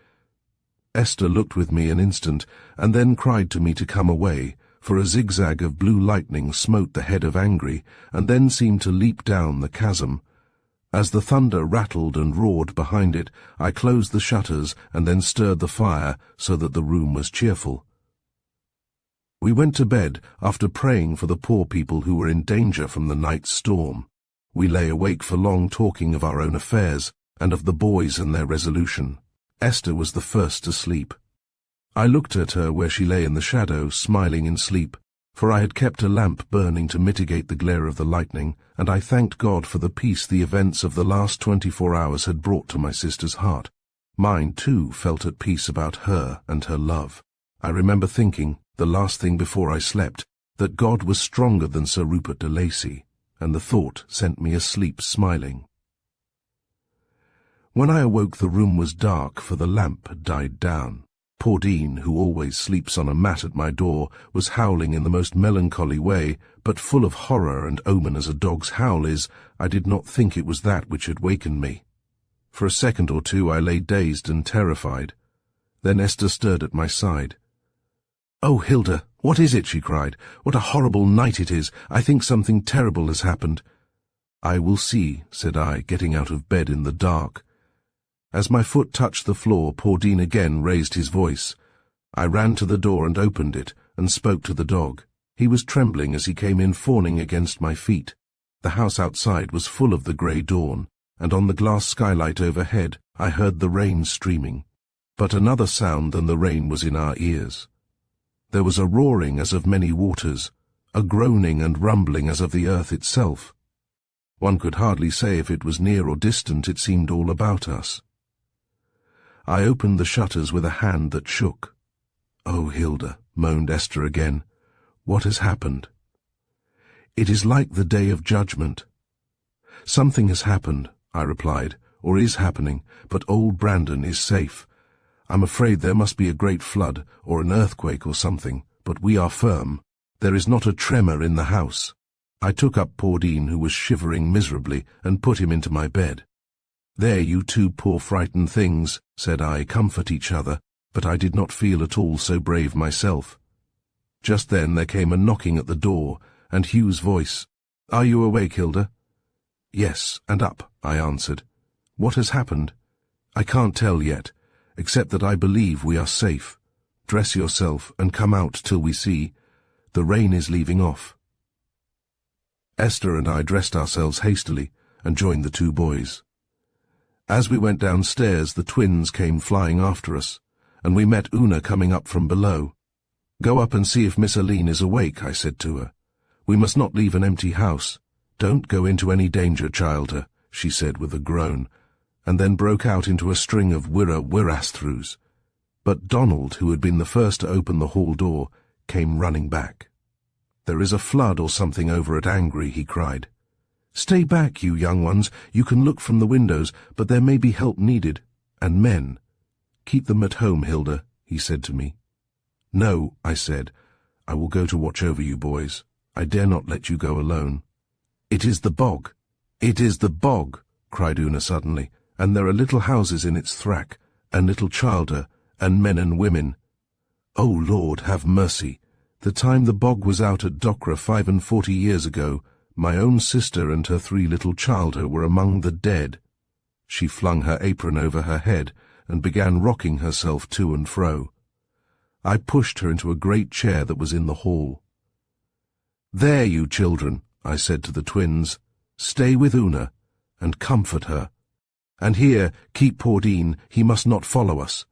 Esther looked with me an instant, and then cried to me to come away, for a zigzag of blue lightning smote the head of Angry, and then seemed to leap down the chasm. As the thunder rattled and roared behind it, I closed the shutters and then stirred the fire so that the room was cheerful. We went to bed after praying for the poor people who were in danger from the night's storm. We lay awake for long talking of our own affairs, and of the boys and their resolution. Esther was the first to sleep. I looked at her where she lay in the shadow, smiling in sleep, for I had kept a lamp burning to mitigate the glare of the lightning, and I thanked God for the peace the events of the last 24 hours had brought to my sister's heart. Mine, too, felt at peace about her and her love. I remember thinking, the last thing before I slept, that God was stronger than Sir Rupert de Lacy, and the thought sent me asleep smiling. When I awoke the room was dark, for the lamp had died down. Pordine, who always sleeps on a mat at my door, was howling in the most melancholy way, but full of horror and omen as a dog's howl is. I did not think it was that which had wakened me. For a second or two I lay dazed and terrified. Then Esther stirred at my side. "Oh, Hilda, what is it?" she cried. "What a horrible night it is. I think something terrible has happened." "I will see," said I, getting out of bed in the dark. As my foot touched the floor, Paudine again raised his voice. I ran to the door and opened it, and spoke to the dog. He was trembling as he came in, fawning against my feet. The house outside was full of the grey dawn, and on the glass skylight overhead I heard the rain streaming. But another sound than the rain was in our ears. There was a roaring as of many waters, a groaning and rumbling as of the earth itself. One could hardly say if it was near or distant, it seemed all about us. I opened the shutters with a hand that shook. "Oh, Hilda," moaned Esther again, "what has happened?" "It is like the day of judgment." "Something has happened," I replied, "or is happening, but old Brandon is safe. I'm afraid there must be a great flood, or an earthquake or something, but we are firm. There is not a tremor in the house." I took up Paudine, who was shivering miserably, and put him into my bed. "There, you two poor frightened things," said I, "comfort each other," but I did not feel at all so brave myself. Just then there came a knocking at the door, and Hugh's voice. "Are you awake, Hilda?" "Yes, and up," I answered. "What has happened?" "I can't tell yet, except that I believe we are safe. Dress yourself and come out till we see. The rain is leaving off." Esther and I dressed ourselves hastily and joined the two boys. As we went downstairs, the twins came flying after us, and we met Una coming up from below. "Go up and see if Miss Aline is awake," I said to her. "We must not leave an empty house. Don't go into any danger, childer," she said with a groan, and then broke out into a string of wirra-wirrasthrus. But Donald, who had been the first to open the hall door, came running back. "There is a flood or something over at Angry," he cried. "Stay back, you young ones. You can look from the windows, but there may be help needed. And men. Keep them at home, Hilda," he said to me. "No," I said. "I will go to watch over you boys. I dare not let you go alone." "It is the bog. It is the bog," cried Una suddenly, "and there are little houses in its thrack, and little childer, and men and women. Oh, Lord, have mercy. The time the bog was out at Docra 45 years ago, my own sister and her 3 little childer were among the dead." She flung her apron over her head and began rocking herself to and fro. I pushed her into a great chair that was in the hall. "There, you children," I said to the twins, "stay with Una, and comfort her. And here, keep Paudine, he must not follow us."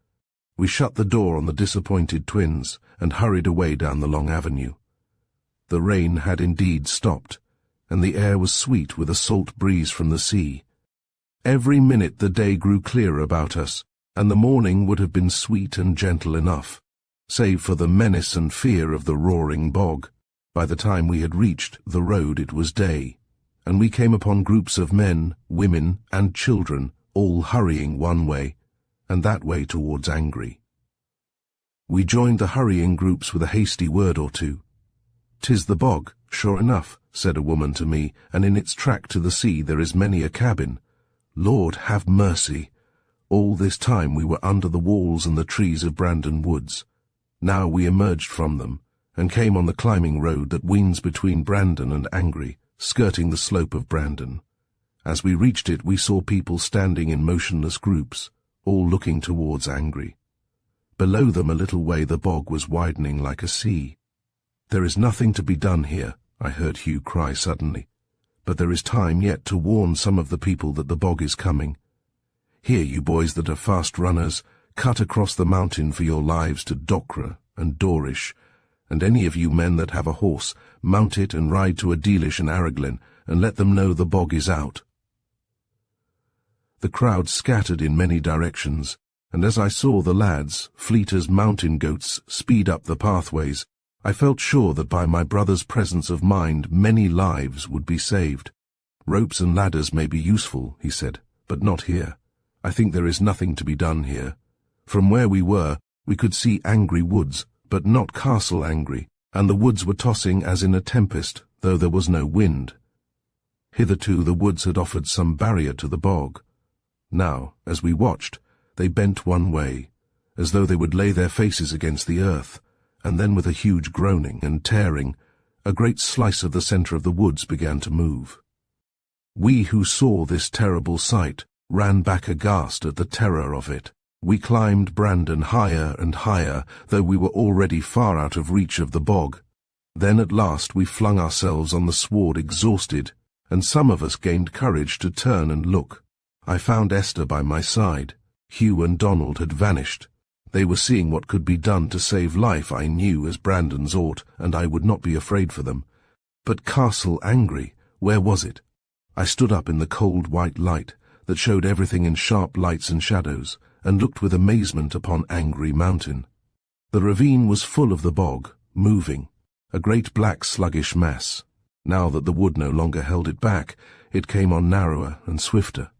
We shut the door on the disappointed twins, and hurried away down the long avenue. The rain had indeed stopped, and the air was sweet with a salt breeze from the sea. Every minute the day grew clearer about us, and the morning would have been sweet and gentle enough, save for the menace and fear of the roaring bog. By the time we had reached the road it was day, and we came upon groups of men, women, and children, all hurrying one way, and that way towards Angry. We joined the hurrying groups with a hasty word or two. "'Tis the bog, sure enough," said a woman to me, "and in its track to the sea there is many a cabin. Lord, have mercy! All this time we were under the walls and the trees of Brandon Woods. Now we emerged from them, and came on the climbing road that winds between Brandon and Angry, skirting the slope of Brandon. As we reached it we saw people standing in motionless groups, all looking towards Angry. Below them a little way the bog was widening like a sea. "There is nothing to be done here," I heard Hugh cry suddenly, "but there is time yet to warn some of the people that the bog is coming. Here, you boys that are fast runners, cut across the mountain for your lives to Docra and Dorish, and any of you men that have a horse, mount it and ride to Adelish and Araglin, and let them know the bog is out." The crowd scattered in many directions, and as I saw the lads, fleet as mountain goats, speed up the pathways, I felt sure that by my brother's presence of mind many lives would be saved. "Ropes and ladders may be useful," he said, "but not here. I think there is nothing to be done here. From where we were, we could see Angry Woods, but not Castle Angry, and the woods were tossing as in a tempest, though there was no wind. Hitherto the woods had offered some barrier to the bog. Now, as we watched, they bent one way, as though they would lay their faces against the earth, and then with a huge groaning and tearing, a great slice of the center of the woods began to move. We who saw this terrible sight ran back aghast at the terror of it. We climbed Brandon higher and higher, though we were already far out of reach of the bog. Then at last we flung ourselves on the sward exhausted, and some of us gained courage to turn and look. I found Esther by my side. Hugh and Donald had vanished. They were seeing what could be done to save life, I knew, as Brandons ought, and I would not be afraid for them. But Castle Angry, where was it? I stood up in the cold white light that showed everything in sharp lights and shadows, and looked with amazement upon Angry Mountain. The ravine was full of the bog, moving, a great black sluggish mass. Now that the wood no longer held it back, it came on narrower and swifter.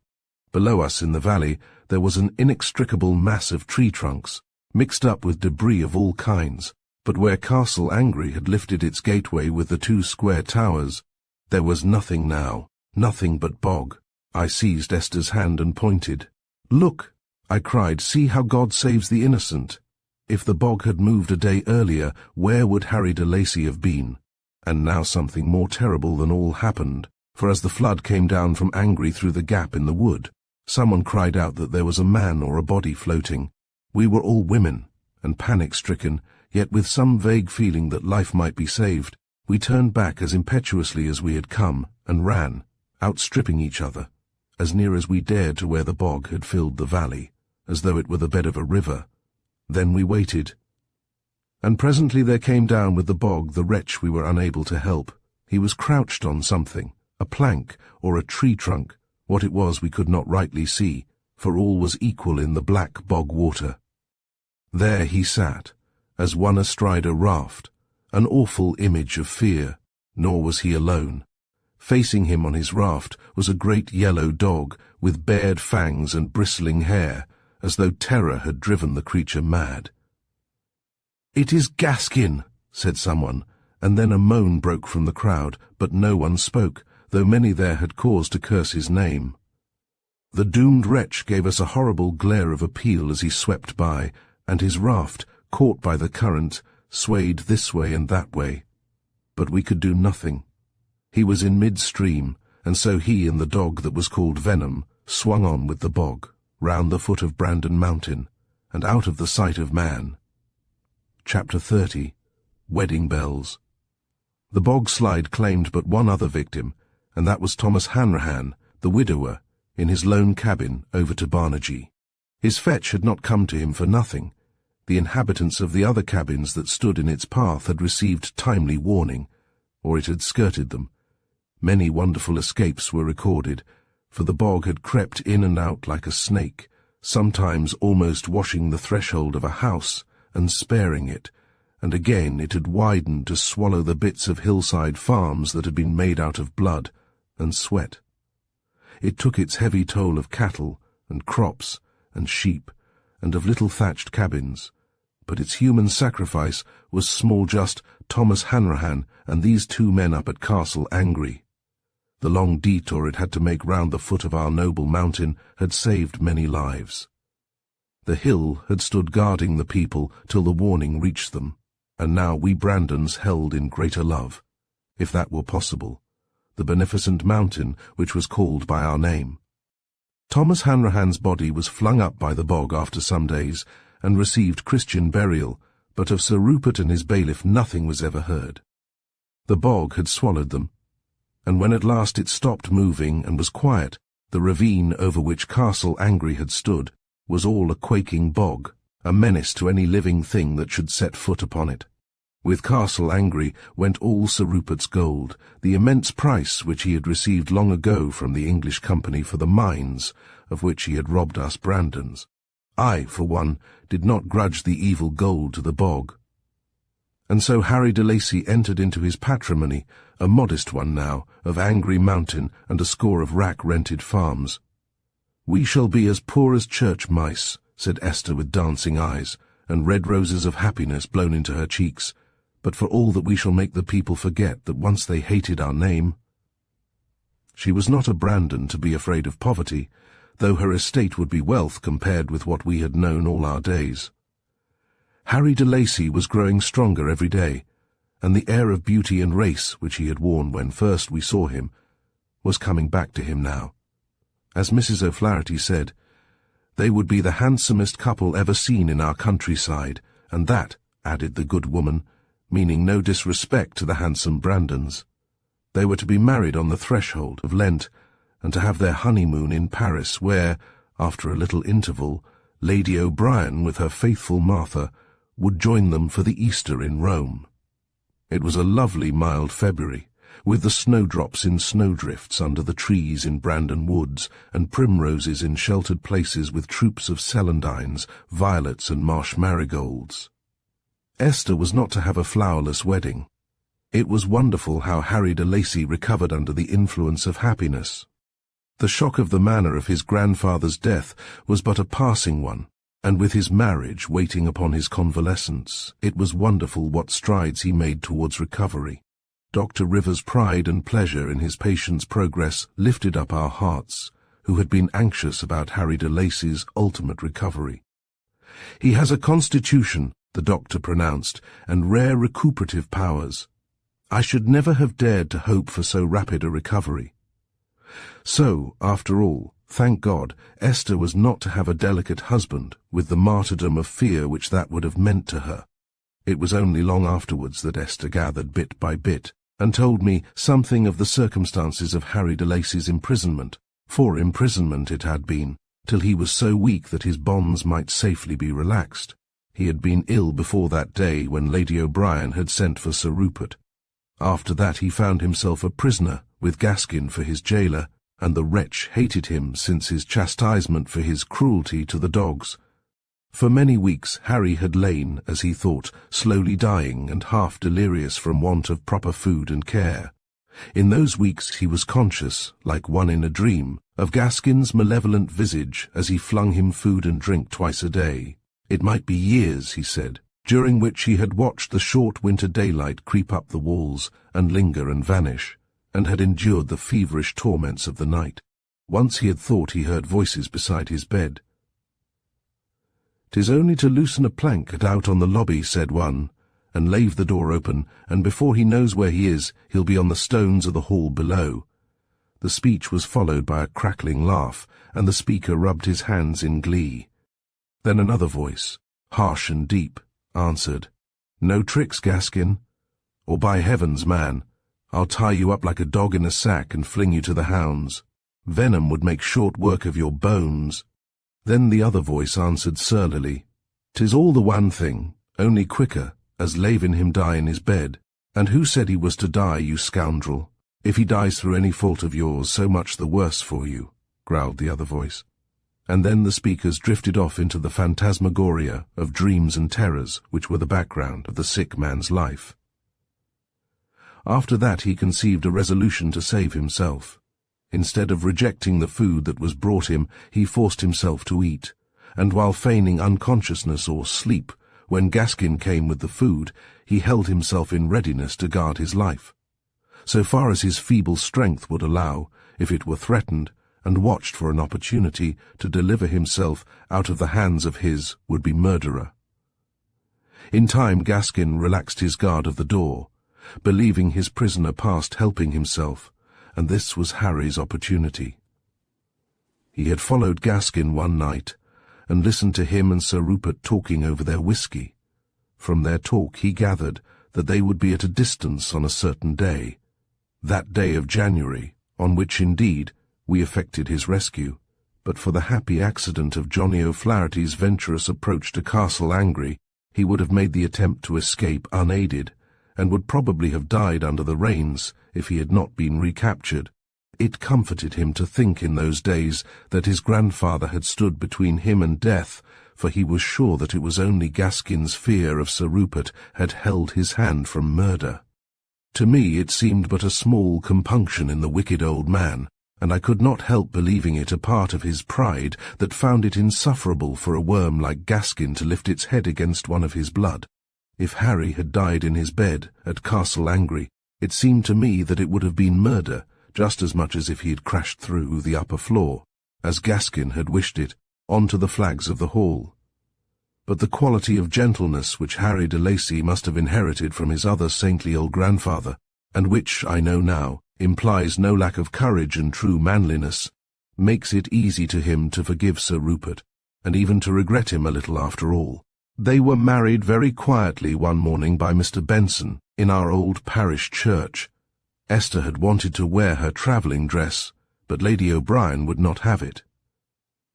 Below us in the valley there was an inextricable mass of tree trunks, mixed up with debris of all kinds, but where Castle Angry had lifted its gateway with the 2 square towers, there was nothing now, nothing but bog. I seized Esther's hand and pointed. "Look!" I cried, "see how God saves the innocent." If the bog had moved a day earlier, where would Harry de Lacy have been? And now something more terrible than all happened, for as the flood came down from Angry through the gap in the wood, someone cried out that there was a man or a body floating. We were all women, and panic-stricken, yet with some vague feeling that life might be saved, we turned back as impetuously as we had come, and ran, outstripping each other, as near as we dared to where the bog had filled the valley, as though it were the bed of a river. Then we waited. And presently there came down with the bog the wretch we were unable to help. He was crouched on something, a plank or a tree trunk. What it was we could not rightly see, for all was equal in the black bog water. There he sat, as one astride a raft, an awful image of fear, nor was he alone. Facing him on his raft was a great yellow dog, with bared fangs and bristling hair, as though terror had driven the creature mad. "It is Gaskin," said someone, and then a moan broke from the crowd, but no one spoke, though many there had cause to curse his name. The doomed wretch gave us a horrible glare of appeal as he swept by, and his raft, caught by the current, swayed this way and that way. But we could do nothing. He was in mid-stream, and so he and the dog that was called Venom swung on with the bog, round the foot of Brandon Mountain, and out of the sight of man. Chapter 30. Wedding Bells. The bog slide claimed but one other victim, and that was Thomas Hanrahan, the widower, in his lone cabin over to Barnagy. His fetch had not come to him for nothing. The inhabitants of the other cabins that stood in its path had received timely warning, or it had skirted them. Many wonderful escapes were recorded, for the bog had crept in and out like a snake, sometimes almost washing the threshold of a house and sparing it, and again it had widened to swallow the bits of hillside farms that had been made out of blood and sweat. It took its heavy toll of cattle and crops and sheep and of little thatched cabins, but its human sacrifice was small just Thomas Hanrahan and these 2 men up at Castle Angry. The long detour it had to make round the foot of our noble mountain had saved many lives. The hill had stood guarding the people till the warning reached them, and now we Brandons held in greater love, if that were possible, the beneficent mountain which was called by our name. Thomas Hanrahan's body was flung up by the bog after some days, and received Christian burial, but of Sir Rupert and his bailiff nothing was ever heard. The bog had swallowed them, and when at last it stopped moving and was quiet, the ravine over which Castle Angry had stood was all a quaking bog, a menace to any living thing that should set foot upon it. With Castle Angry went all Sir Rupert's gold, the immense price which he had received long ago from the English company for the mines, of which he had robbed us Brandons. I, for one, did not grudge the evil gold to the bog. And so Harry de Lacy entered into his patrimony, a modest one now, of Angry Mountain and a score of rack-rented farms. "We shall be as poor as church mice," said Esther with dancing eyes, and red roses of happiness blown into her cheeks, "but for all that we shall make the people forget that once they hated our name." She was not a Brandon to be afraid of poverty, though her estate would be wealth compared with what we had known all our days. Harry de Lacy was growing stronger every day, and the air of beauty and race which he had worn when first we saw him was coming back to him now. As Mrs. O'Flaherty said, they would be the handsomest couple ever seen in our countryside, and that, added the good woman, meaning no disrespect to the handsome Brandons. They were to be married on the threshold of Lent, and to have their honeymoon in Paris, where, after a little interval, Lady O'Brien, with her faithful Martha, would join them for the Easter in Rome. It was a lovely mild February, with the snowdrops in snowdrifts under the trees in Brandon Woods, and primroses in sheltered places with troops of celandines, violets and marsh marigolds. Esther was not to have a flowerless wedding. It was wonderful how Harry de Lacy recovered under the influence of happiness. The shock of the manner of his grandfather's death was but a passing one, and with his marriage waiting upon his convalescence, it was wonderful what strides he made towards recovery. Dr. Rivers' pride and pleasure in his patient's progress lifted up our hearts, who had been anxious about Harry de Lacy's ultimate recovery. He has a constitution, the doctor pronounced, and rare recuperative powers. I should never have dared to hope for so rapid a recovery. So, after all, thank God, Esther was not to have a delicate husband, with the martyrdom of fear which that would have meant to her. It was only long afterwards that Esther gathered bit by bit, and told me something of the circumstances of Harry de Lacy's imprisonment, for imprisonment it had been, till he was so weak that his bonds might safely be relaxed. He had been ill before that day when Lady O'Brien had sent for Sir Rupert. After that he found himself a prisoner, with Gaskin for his jailer, and the wretch hated him since his chastisement for his cruelty to the dogs. For many weeks Harry had lain, as he thought, slowly dying and half delirious from want of proper food and care. In those weeks he was conscious, like one in a dream, of Gaskin's malevolent visage as he flung him food and drink twice a day. It might be years, he said, during which he had watched the short winter daylight creep up the walls and linger and vanish, and had endured the feverish torments of the night. Once he had thought he heard voices beside his bed. "'Tis only to loosen a plank out on the lobby," said one, "and lave the door open, and before he knows where he is, he'll be on the stones of the hall below." The speech was followed by a crackling laugh, and the speaker rubbed his hands in glee. Then another voice, harsh and deep, answered, "No tricks, Gaskin, or by heavens, man, I'll tie you up like a dog in a sack and fling you to the hounds. Venom would make short work of your bones." Then the other voice answered surlily, "'Tis all the one thing, only quicker, as lavin him die in his bed. And who said he was to die, you scoundrel? If he dies through any fault of yours, so much the worse for you," growled the other voice. And then the speakers drifted off into the phantasmagoria of dreams and terrors which were the background of the sick man's life. After that he conceived a resolution to save himself. Instead of rejecting the food that was brought him, he forced himself to eat, and while feigning unconsciousness or sleep, when Gaskin came with the food, he held himself in readiness to guard his life, so far as his feeble strength would allow, if it were threatened, and watched for an opportunity to deliver himself out of the hands of his would-be murderer. In time Gaskin relaxed his guard of the door, believing his prisoner past helping himself, and this was Harry's opportunity. He had followed Gaskin one night, and listened to him and Sir Rupert talking over their whisky. From their talk he gathered that they would be at a distance on a certain day, that day of January, on which, indeed, we effected his rescue, but for the happy accident of Johnny O'Flaherty's venturous approach to Castle Angry, he would have made the attempt to escape unaided, and would probably have died under the rains if he had not been recaptured. It comforted him to think in those days that his grandfather had stood between him and death, for he was sure that it was only Gaskin's fear of Sir Rupert had held his hand from murder. To me it seemed but a small compunction in the wicked old man, and I could not help believing it a part of his pride that found it insufferable for a worm like Gaskin to lift its head against one of his blood. If Harry had died in his bed at Castle Angry, it seemed to me that it would have been murder, just as much as if he had crashed through the upper floor, as Gaskin had wished it, onto the flags of the hall. but the quality of gentleness which Harry de Lacy must have inherited from his other saintly old grandfather, and which, I know now, implies no lack of courage and true manliness, makes it easy to him to forgive Sir Rupert, and even to regret him a little after all. They were married very quietly one morning by Mr. Benson in our old parish church. Esther had wanted to wear her travelling dress, but Lady O'Brien would not have it.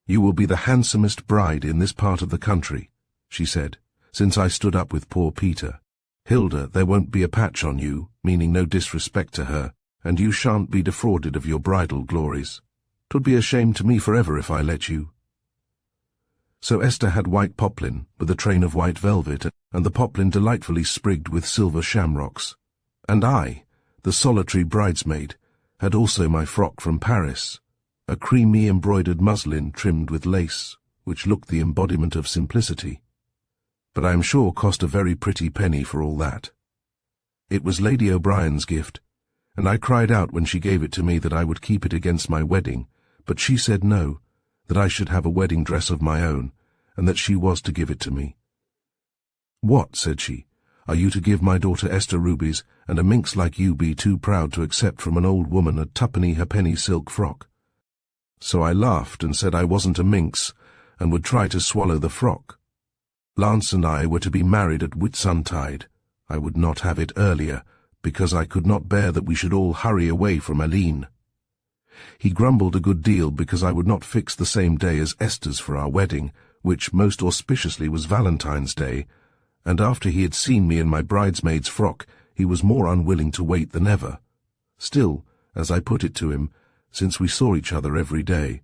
"You will be the handsomest bride in this part of the country," she said, "since I stood up with poor Peter. Hilda, there won't be a patch on you," meaning no disrespect to her, "and you shan't be defrauded of your bridal glories. 'Twould be a shame to me forever if I let you." So Esther had white poplin, with a train of white velvet, and the poplin delightfully sprigged with silver shamrocks. And I, the solitary bridesmaid, had also my frock from Paris, a creamy embroidered muslin trimmed with lace, which looked the embodiment of simplicity, but I am sure cost a very pretty penny for all that. It was Lady O'Brien's gift, and I cried out when she gave it to me that I would keep it against my wedding, but she said no, that I should have a wedding dress of my own, and that she was to give it to me. "What," said she, "are you to give my daughter Esther rubies, and a minx like you be too proud to accept from an old woman a twopenny halfpenny silk frock?" So I laughed and said I wasn't a minx, and would try to swallow the frock. Lance and I were to be married at Whitsuntide. I would not have it earlier, because I could not bear that we should all hurry away from Aline. He grumbled a good deal because I would not fix the same day as Esther's for our wedding, which most auspiciously was Valentine's Day, and after he had seen me in my bridesmaid's frock, he was more unwilling to wait than ever. Still, as I put it to him, since we saw each other every day,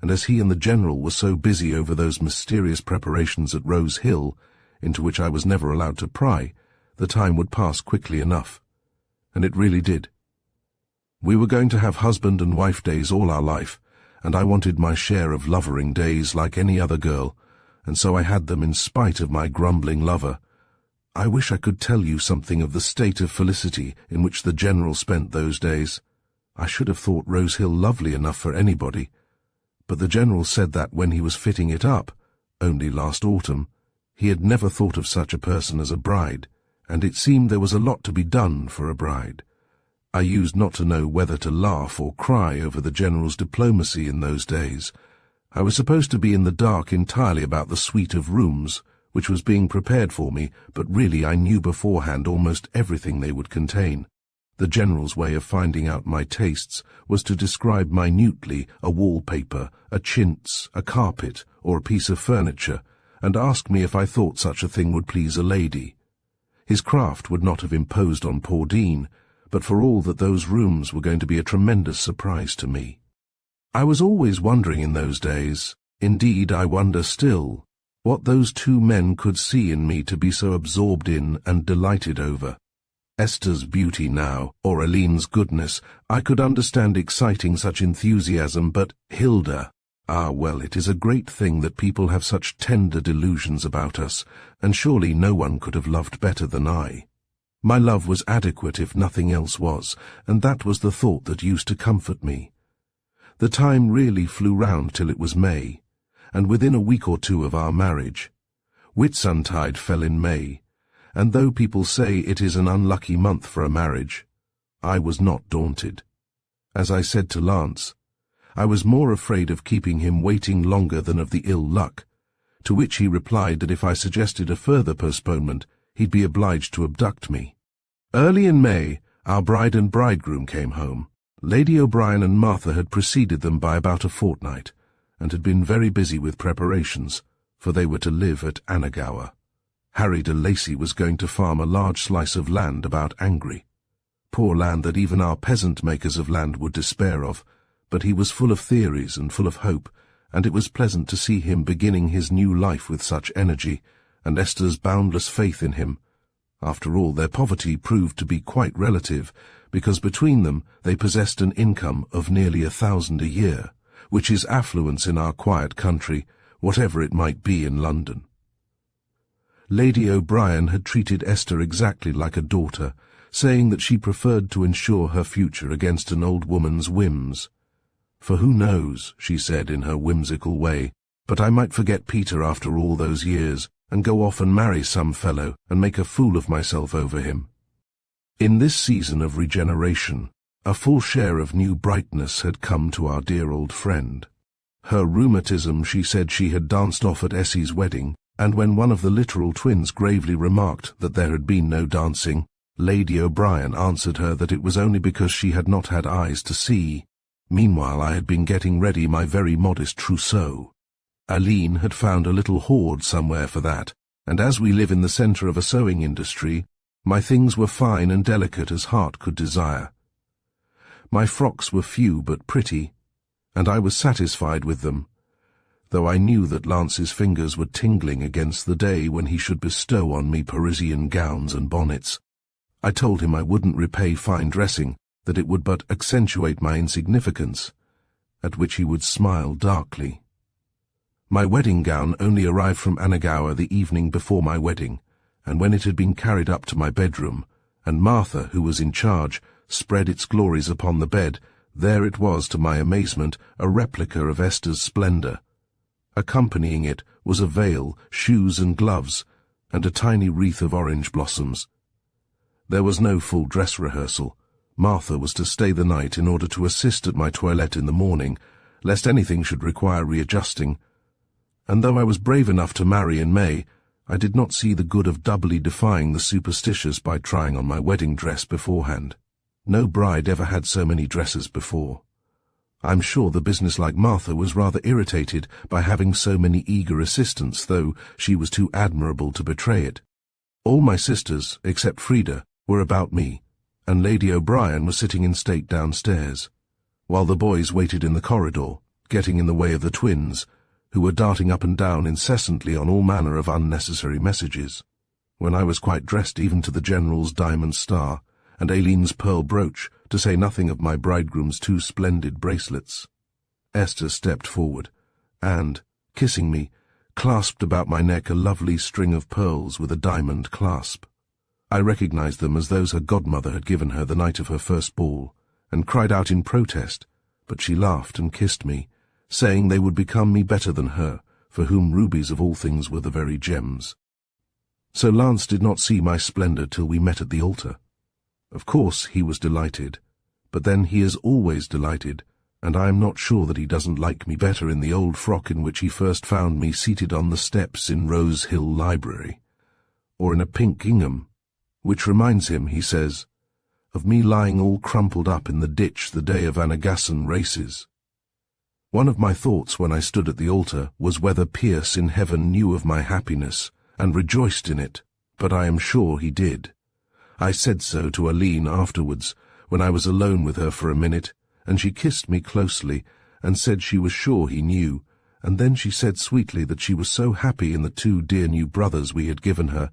and as he and the General were so busy over those mysterious preparations at Rose Hill, into which I was never allowed to pry, the time would pass quickly enough. And it really did. We were going to have husband and wife days all our life, and I wanted my share of lovering days like any other girl, and so I had them in spite of my grumbling lover. I wish I could tell you something of the state of felicity in which the General spent those days. I should have thought Rose Hill lovely enough for anybody, but the General said that when he was fitting it up, only last autumn, he had never thought of such a person as a bride, and it seemed there was a lot to be done for a bride. I used not to know whether to laugh or cry over the General's diplomacy in those days. I was supposed to be in the dark entirely about the suite of rooms, which was being prepared for me, but really I knew beforehand almost everything they would contain. The General's way of finding out my tastes was to describe minutely a wallpaper, a chintz, a carpet, or a piece of furniture, and ask me if I thought such a thing would please a lady. His craft would not have imposed on poor Dean, but for all that those rooms were going to be a tremendous surprise to me. I was always wondering in those days, indeed I wonder still, what those two men could see in me to be so absorbed in and delighted over. Esther's beauty now, or Aline's goodness, I could understand exciting such enthusiasm, but Hilda, well, it is a great thing that people have such tender delusions about us, and surely no one could have loved better than I. My love was adequate if nothing else was, and that was the thought that used to comfort me. The time really flew round till it was May, and within a week or two of our marriage. Whitsuntide fell in May, and though people say it is an unlucky month for a marriage, I was not daunted. As I said to Lance, I was more afraid of keeping him waiting longer than of the ill luck, to which he replied that if I suggested a further postponement, he'd be obliged to abduct me. Early in May, our bride and bridegroom came home. Lady O'Brien and Martha had preceded them by about a fortnight, and had been very busy with preparations, for they were to live at Annagower. Harry de Lacy was going to farm a large slice of land about Angry. Poor land that even our peasant makers of land would despair of, but he was full of theories and full of hope, and it was pleasant to see him beginning his new life with such energy, and Esther's boundless faith in him. After all, their poverty proved to be quite relative, because between them they possessed an income of nearly 1,000 a year, which is affluence in our quiet country, whatever it might be in London. Lady O'Brien had treated Esther exactly like a daughter, saying that she preferred to insure her future against an old woman's whims. For who knows, she said in her whimsical way, but I might forget Peter after all those years, and go off and marry some fellow and make a fool of myself over him. In this season of regeneration, a full share of new brightness had come to our dear old friend. Her rheumatism, she said, she had danced off at Essie's wedding, and when one of the literal twins gravely remarked that there had been no dancing, Lady O'Brien answered her that it was only because she had not had eyes to see. Meanwhile I had been getting ready my very modest trousseau. Aline had found a little hoard somewhere for that, and as we live in the centre of a sewing industry, my things were fine and delicate as heart could desire. My frocks were few but pretty, and I was satisfied with them, though I knew that Lance's fingers were tingling against the day when he should bestow on me Parisian gowns and bonnets. I told him I wouldn't repay fine dressing, that it would but accentuate my insignificance, at which he would smile darkly. My wedding gown only arrived from Anagawa the evening before my wedding, and when it had been carried up to my bedroom, and Martha, who was in charge, spread its glories upon the bed, there it was, to my amazement, a replica of Esther's splendor. Accompanying it was a veil, shoes and gloves, and a tiny wreath of orange blossoms. There was no full dress rehearsal. Martha was to stay the night in order to assist at my toilette in the morning, lest anything should require readjusting, and though I was brave enough to marry in May, I did not see the good of doubly defying the superstitious by trying on my wedding dress beforehand. No bride ever had so many dresses before. I'm sure the businesslike Martha was rather irritated by having so many eager assistants, though she was too admirable to betray it. All my sisters, except Frida, were about me, and Lady O'Brien was sitting in state downstairs, while the boys waited in the corridor, getting in the way of the twins, who were darting up and down incessantly on all manner of unnecessary messages. When I was quite dressed even to the General's diamond star, and Aileen's pearl brooch, to say nothing of my bridegroom's 2 splendid bracelets, Esther stepped forward, and, kissing me, clasped about my neck a lovely string of pearls with a diamond clasp. I recognized them as those her godmother had given her the night of her first ball, and cried out in protest, but she laughed and kissed me, saying they would become me better than her, for whom rubies of all things were the very gems. So Lance did not see my splendor till we met at the altar. Of course he was delighted, but then he is always delighted, and I am not sure that he doesn't like me better in the old frock in which he first found me seated on the steps in Rose Hill Library, or in a pink gingham, which reminds him, he says, of me lying all crumpled up in the ditch the day of Anagassan races. One of my thoughts when I stood at the altar was whether Pierce in heaven knew of my happiness and rejoiced in it, but I am sure he did. I said so to Aline afterwards, when I was alone with her for a minute, and she kissed me closely and said she was sure he knew, and then she said sweetly that she was so happy in the 2 dear new brothers we had given her.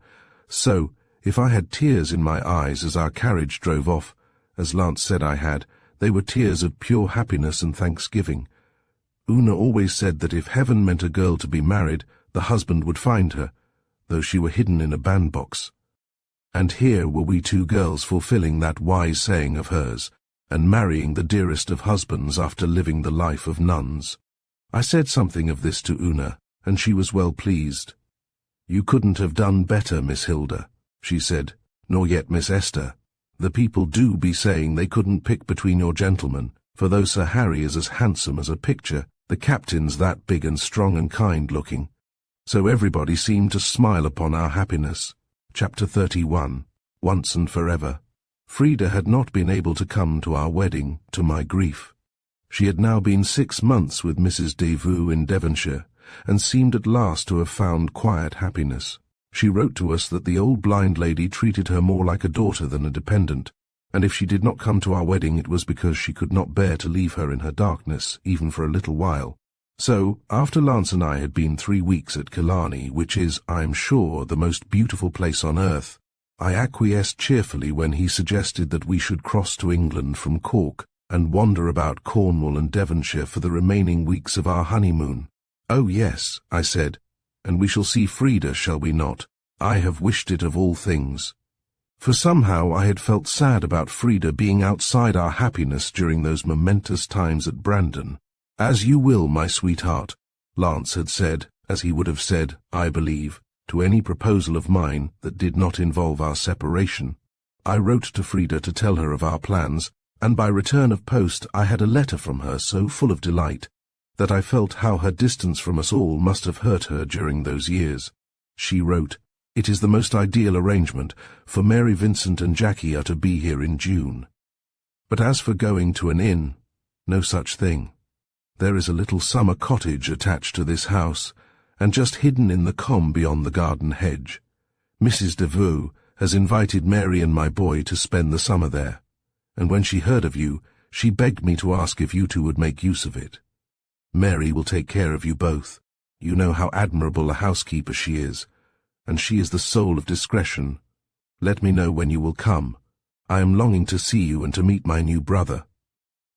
So, if I had tears in my eyes as our carriage drove off, as Lance said I had, they were tears of pure happiness and thanksgiving. Una always said that if heaven meant a girl to be married, the husband would find her, though she were hidden in a bandbox. And here were we 2 girls fulfilling that wise saying of hers, and marrying the dearest of husbands after living the life of nuns. I said something of this to Una, and she was well pleased. "You couldn't have done better, Miss Hilda," she said, "nor yet Miss Esther. The people do be saying they couldn't pick between your gentlemen, for though Sir Harry is as handsome as a picture, the captain's that big and strong and kind-looking." So everybody seemed to smile upon our happiness. Chapter 31. Once and Forever. Frida had not been able to come to our wedding, to my grief. She had now been 6 months with Mrs. Devou in Devonshire, and seemed at last to have found quiet happiness. She wrote to us that the old blind lady treated her more like a daughter than a dependent, and if she did not come to our wedding it was because she could not bear to leave her in her darkness, even for a little while. So, after Lance and I had been 3 weeks at Killarney, which is, I am sure, the most beautiful place on earth, I acquiesced cheerfully when he suggested that we should cross to England from Cork and wander about Cornwall and Devonshire for the remaining weeks of our honeymoon. "Oh yes," I said, "and we shall see Frida, shall we not? I have wished it of all things." For somehow I had felt sad about Frida being outside our happiness during those momentous times at Brandon. "As you will, my sweetheart," Lance had said, as he would have said, I believe, to any proposal of mine that did not involve our separation. I wrote to Frida to tell her of our plans, and by return of post I had a letter from her so full of delight that I felt how her distance from us all must have hurt her during those years. She wrote, "It is the most ideal arrangement, for Mary Vincent and Jackie are to be here in June. But as for going to an inn, no such thing. There is a little summer cottage attached to this house, and just hidden in the combe beyond the garden hedge. Mrs. Devoe has invited Mary and my boy to spend the summer there, and when she heard of you, she begged me to ask if you two would make use of it. Mary will take care of you both. You know how admirable a housekeeper she is, and she is the soul of discretion. Let me know when you will come. I am longing to see you and to meet my new brother."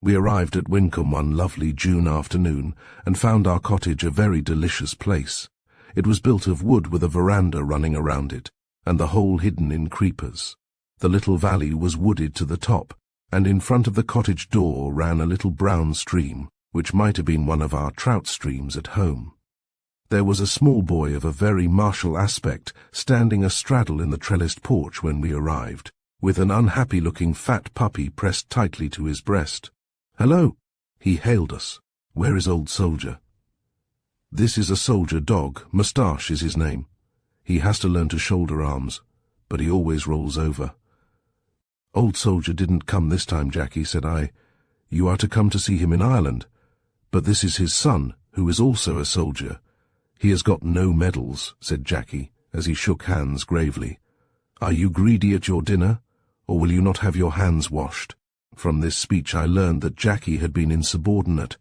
We arrived at Wyncombe one lovely June afternoon and found our cottage a very delicious place. It was built of wood with a veranda running around it, and the whole hidden in creepers. The little valley was wooded to the top, and in front of the cottage door ran a little brown stream, which might have been one of our trout streams at home. There was a small boy of a very martial aspect standing astraddle in the trellised porch when we arrived, with an unhappy-looking fat puppy pressed tightly to his breast. "Hello!" he hailed us. "Where is Old Soldier?" "This is a soldier dog. Moustache is his name. He has to learn to shoulder arms, but he always rolls over." "Old Soldier didn't come this time, Jackie," said I. "You are to come to see him in Ireland, but this is his son, who is also a soldier. He has got no medals," said Jackie, as he shook hands gravely. "Are you greedy at your dinner, or will you not have your hands washed?" From this speech I learned that Jackie had been insubordinate,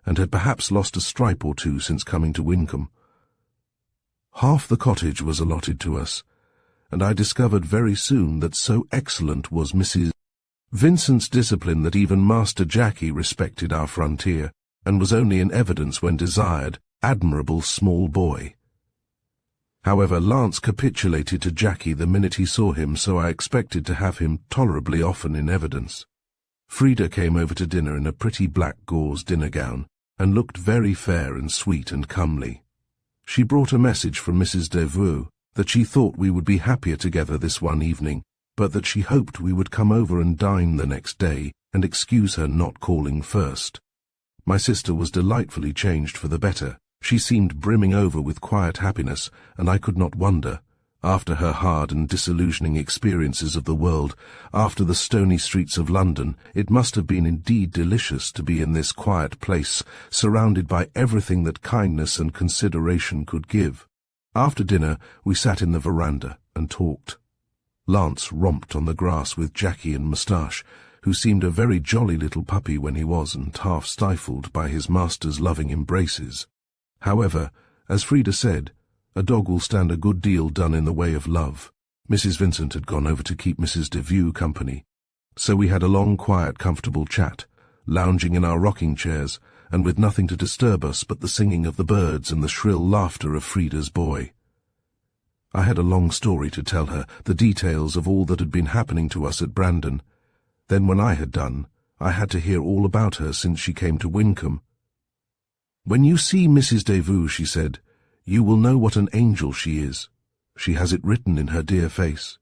and had perhaps lost a stripe or two since coming to Wyncombe. Half the cottage was allotted to us, and I discovered very soon that so excellent was Mrs. Vincent's discipline that even Master Jackie respected our frontier, and was only in evidence when desired, admirable small boy. However, Lance capitulated to Jackie the minute he saw him, so I expected to have him tolerably often in evidence. Frida came over to dinner in a pretty black gauze dinner gown, and looked very fair and sweet and comely. She brought a message from Mrs. Devoe that she thought we would be happier together this one evening, but that she hoped we would come over and dine the next day, and excuse her not calling first. My sister was delightfully changed for the better. She seemed brimming over with quiet happiness, and I could not wonder. After her hard and disillusioning experiences of the world, after the stony streets of London, it must have been indeed delicious to be in this quiet place, surrounded by everything that kindness and consideration could give. After dinner, we sat in the veranda and talked. Lance romped on the grass with Jackie and Moustache, who seemed a very jolly little puppy when he wasn't half stifled by his master's loving embraces. However, as Frida said, a dog will stand a good deal done in the way of love. Mrs. Vincent had gone over to keep Mrs. Devoe company, so we had a long, quiet, comfortable chat, lounging in our rocking chairs, and with nothing to disturb us but the singing of the birds and the shrill laughter of Frida's boy. I had a long story to tell her, the details of all that had been happening to us at Brandon. Then when I had done, I had to hear all about her since she came to Wyncombe. "When you see Mrs. Devoe," she said, "you will know what an angel she is. She has it written in her dear face.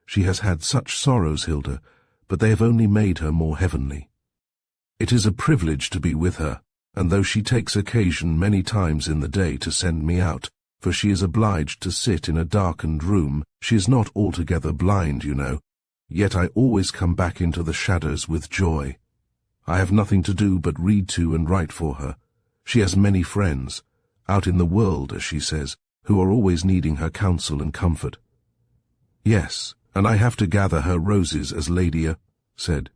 She has had such sorrows, Hilda, but they have only made her more heavenly. It is a privilege to be with her, and though she takes occasion many times in the day to send me out, for she is obliged to sit in a darkened room, she is not altogether blind, you know, yet I always come back into the shadows with joy. I have nothing to do but read to and write for her. She has many friends, out in the world, as she says, who are always needing her counsel and comfort." "Yes, and I have to gather her roses, as Lydia said.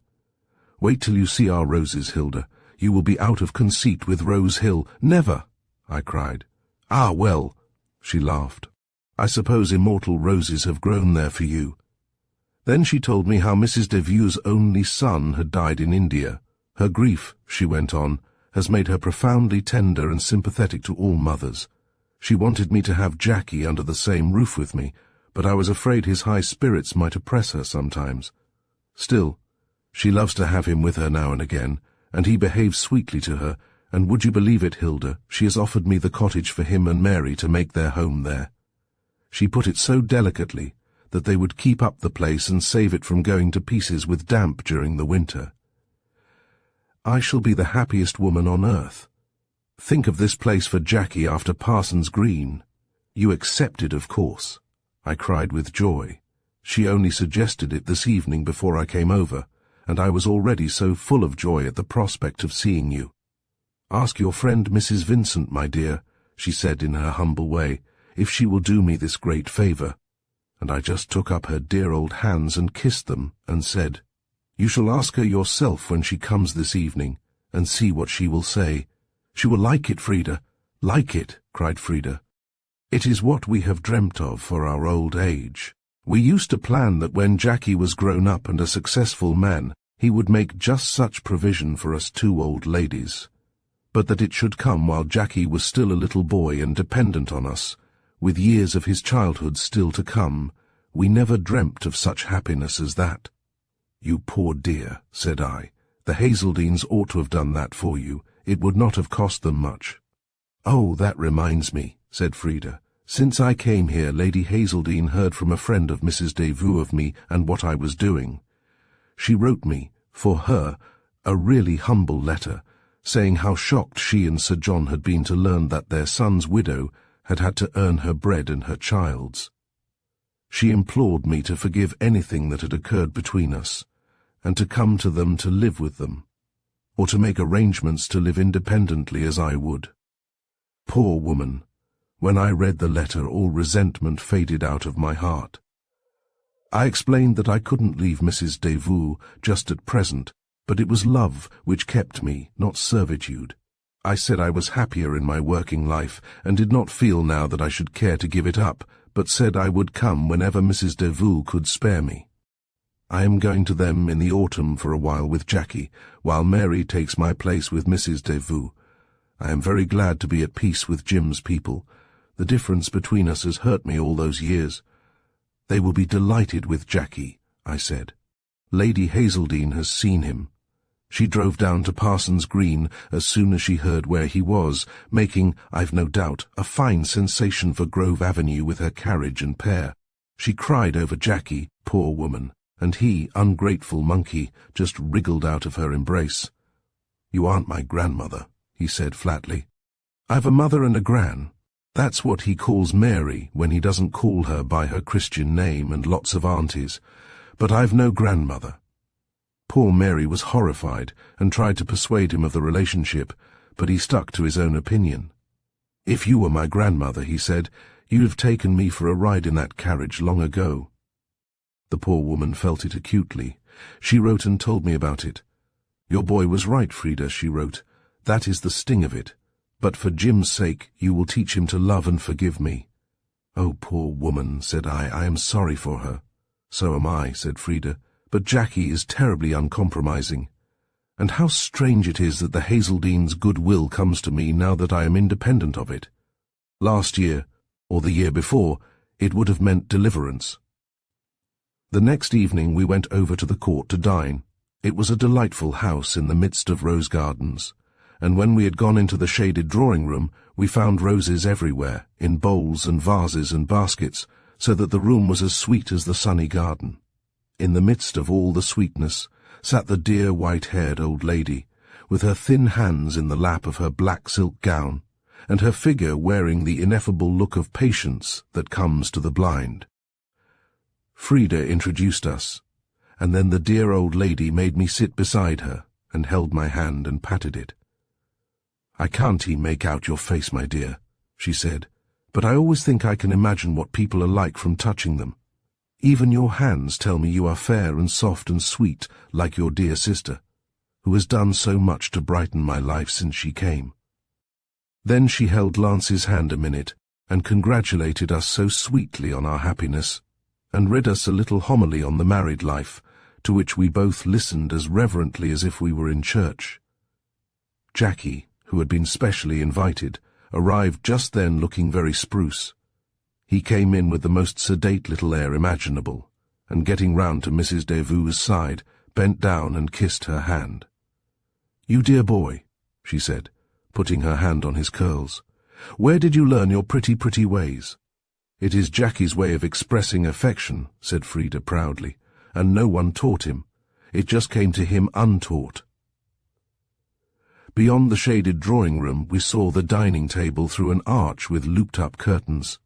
Wait till you see our roses, Hilda. You will be out of conceit with Rose Hill." "Never!" I cried. "Ah, well," she laughed. "I suppose immortal roses have grown there for you." Then she told me how Mrs. Devoe's only son had died in India. Her grief, she went on, has made her profoundly tender and sympathetic to all mothers. She wanted me to have Jackie under the same roof with me, but I was afraid his high spirits might oppress her sometimes. Still, she loves to have him with her now and again, and he behaves sweetly to her, and would you believe it, Hilda, she has offered me the cottage for him and Mary to make their home there. She put it so delicately that they would keep up the place and save it from going to pieces with damp during the winter. I shall be the happiest woman on earth. Think of this place for Jackie after Parsons Green. You accepted, of course. I cried with joy. She only suggested it this evening before I came over, and I was already so full of joy at the prospect of seeing you. Ask your friend Mrs. Vincent, my dear, she said in her humble way, if she will do me this great favour. And I just took up her dear old hands and kissed them, and said, You shall ask her yourself when she comes this evening, and see what she will say. She will like it, Frida. Like it, cried Frida. It is what we have dreamt of for our old age. We used to plan that when Jackie was grown up and a successful man, he would make just such provision for us two old ladies. But that it should come while Jackie was still a little boy and dependent on us, with years of his childhood still to come, we never dreamt of such happiness as that. You poor dear, said I. The Hazeldenes ought to have done that for you. It would not have cost them much. Oh, that reminds me, said Frida. Since I came here, Lady Hazeldene heard from a friend of Mrs. Devou of me and what I was doing. She wrote me, for her, a really humble letter, saying how shocked she and Sir John had been to learn that their son's widow had had to earn her bread and her child's. She implored me to forgive anything that had occurred between us, and to come to them to live with them, or to make arrangements to live independently as I would. Poor woman! When I read the letter, all resentment faded out of my heart. I explained that I couldn't leave Mrs. Devou just at present, but it was love which kept me, not servitude. I said I was happier in my working life, and did not feel now that I should care to give it up, but said I would come whenever Mrs. Devou could spare me. I am going to them in the autumn for a while with Jackie, while Mary takes my place with Mrs. Devou. I am very glad to be at peace with Jim's people. The difference between us has hurt me all those years. They will be delighted with Jackie, I said. Lady Hazeldene has seen him. She drove down to Parsons Green as soon as she heard where he was, making, I've no doubt, a fine sensation for Grove Avenue with her carriage and pair. She cried over Jackie, poor woman, and he, ungrateful monkey, just wriggled out of her embrace. You aren't my grandmother, he said flatly. I've a mother and a gran. That's what he calls Mary when he doesn't call her by her Christian name, and lots of aunties. But I've no grandmother. Poor Mary was horrified and tried to persuade him of the relationship, but he stuck to his own opinion. If you were my grandmother, he said, you'd have taken me for a ride in that carriage long ago. The poor woman felt it acutely. She wrote and told me about it. Your boy was right, Frida, she wrote. That is the sting of it. But for Jim's sake, you will teach him to love and forgive me. Oh, poor woman, said I am sorry for her. So am I, said Frida, but Jackie is terribly uncompromising. And how strange it is that the Hazeldenes' goodwill comes to me now that I am independent of it. Last year, or the year before, it would have meant deliverance. The next evening we went over to the court to dine. It was a delightful house in the midst of rose gardens, and when we had gone into the shaded drawing-room, we found roses everywhere, in bowls and vases and baskets, so that the room was as sweet as the sunny garden. In the midst of all the sweetness sat the dear white-haired old lady, with her thin hands in the lap of her black silk gown, and her figure wearing the ineffable look of patience that comes to the blind. Frida introduced us, and then the dear old lady made me sit beside her, and held my hand and patted it. I can't make out your face, my dear, she said, but I always think I can imagine what people are like from touching them. Even your hands tell me you are fair and soft and sweet, like your dear sister, who has done so much to brighten my life since she came. Then she held Lance's hand a minute, and congratulated us so sweetly on our happiness, and read us a little homily on the married life, to which we both listened as reverently as if we were in church. Jackie, who had been specially invited, arrived just then looking very spruce. He came in with the most sedate little air imaginable, and getting round to Mrs. Devou's side, bent down and kissed her hand. "You dear boy," she said, putting her hand on his curls, "where did you learn your pretty, pretty ways? "It is Jackie's way of expressing affection," said Frida proudly, "and no one taught him. It just came to him untaught." Beyond the shaded drawing-room we saw the dining table through an arch with looped-up curtains.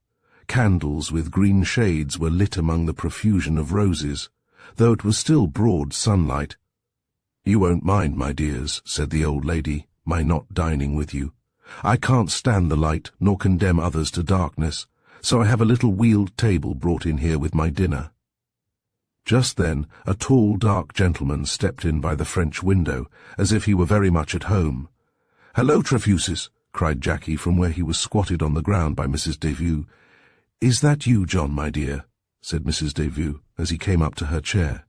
Candles with green shades were lit among the profusion of roses, though it was still broad sunlight. "You won't mind, my dears," said the old lady, "my not dining with you. I can't stand the light, nor condemn others to darkness, so I have a little wheeled table brought in here with my dinner." Just then a tall, dark gentleman stepped in by the French window, as if he were very much at home. "Hello, Trefusis!" cried Jackie from where he was squatted on the ground by Mrs. Devue. "Is that you, John, my dear?" said Mrs. Devue, as he came up to her chair.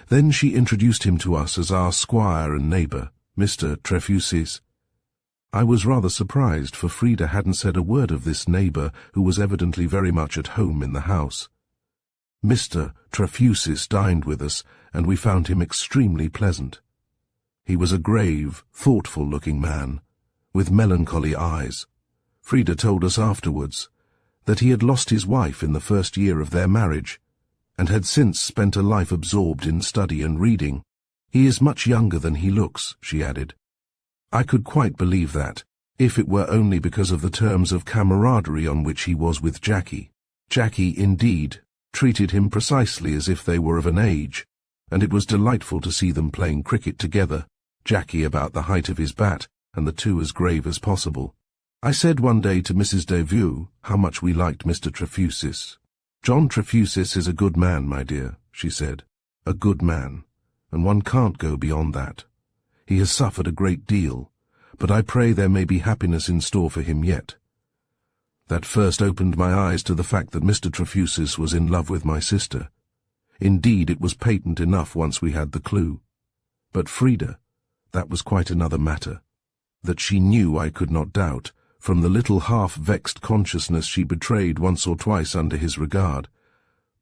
Then she introduced him to us as our squire and neighbour, Mr. Trefusis. I was rather surprised, for Frida hadn't said a word of this neighbour who was evidently very much at home in the house. Mr. Trefusis dined with us, and we found him extremely pleasant. He was a grave, thoughtful-looking man, with melancholy eyes. Frida told us afterwards that he had lost his wife in the first year of their marriage, and had since spent a life absorbed in study and reading. "He is much younger than he looks," she added. I could quite believe that, if it were only because of the terms of camaraderie on which he was with Jackie. Jackie, indeed, treated him precisely as if they were of an age, and it was delightful to see them playing cricket together, Jackie about the height of his bat, and the two as grave as possible. I said one day to Mrs. Devue how much we liked Mr. Trefusis. "John Trefusis is a good man, my dear," she said, "a good man, and one can't go beyond that. He has suffered a great deal, but I pray there may be happiness in store for him yet." That first opened my eyes to the fact that Mr. Trefusis was in love with my sister. Indeed, it was patent enough once we had the clue. But Frida, that was quite another matter. That she knew I could not doubt, from the little half-vexed consciousness she betrayed once or twice under his regard.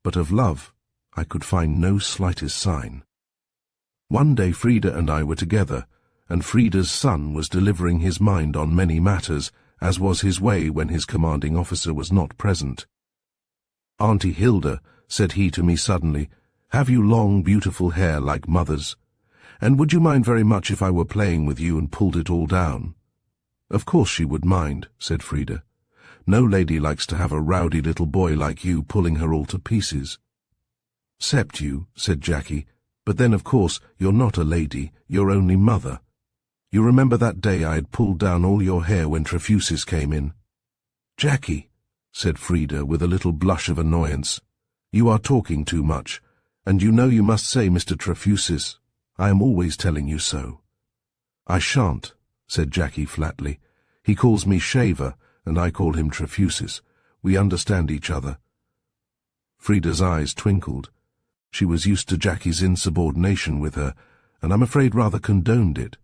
But of love I could find no slightest sign. One day Frida and I were together, and Frida's son was delivering his mind on many matters, as was his way when his commanding officer was not present. "Auntie Hilda," said he to me suddenly, "have you long, beautiful hair like mother's? And would you mind very much if I were playing with you and pulled it all down?" "Of course she would mind," said Frida. "No lady likes to have a rowdy little boy like you pulling her all to pieces." "'Cept you," said Jackie, "but then of course you're not a lady, you're only mother. You remember that day I had pulled down all your hair when Trefusis came in?" "Jackie," said Frida with a little blush of annoyance, "you are talking too much, and you know you must say Mr. Trefusis. I am always telling you so." "I shan't," said Jackie flatly. "He calls me Shaver, and I call him Trefusis. We understand each other." Frida's eyes twinkled. She was used to Jackie's insubordination with her, and I'm afraid rather condoned it.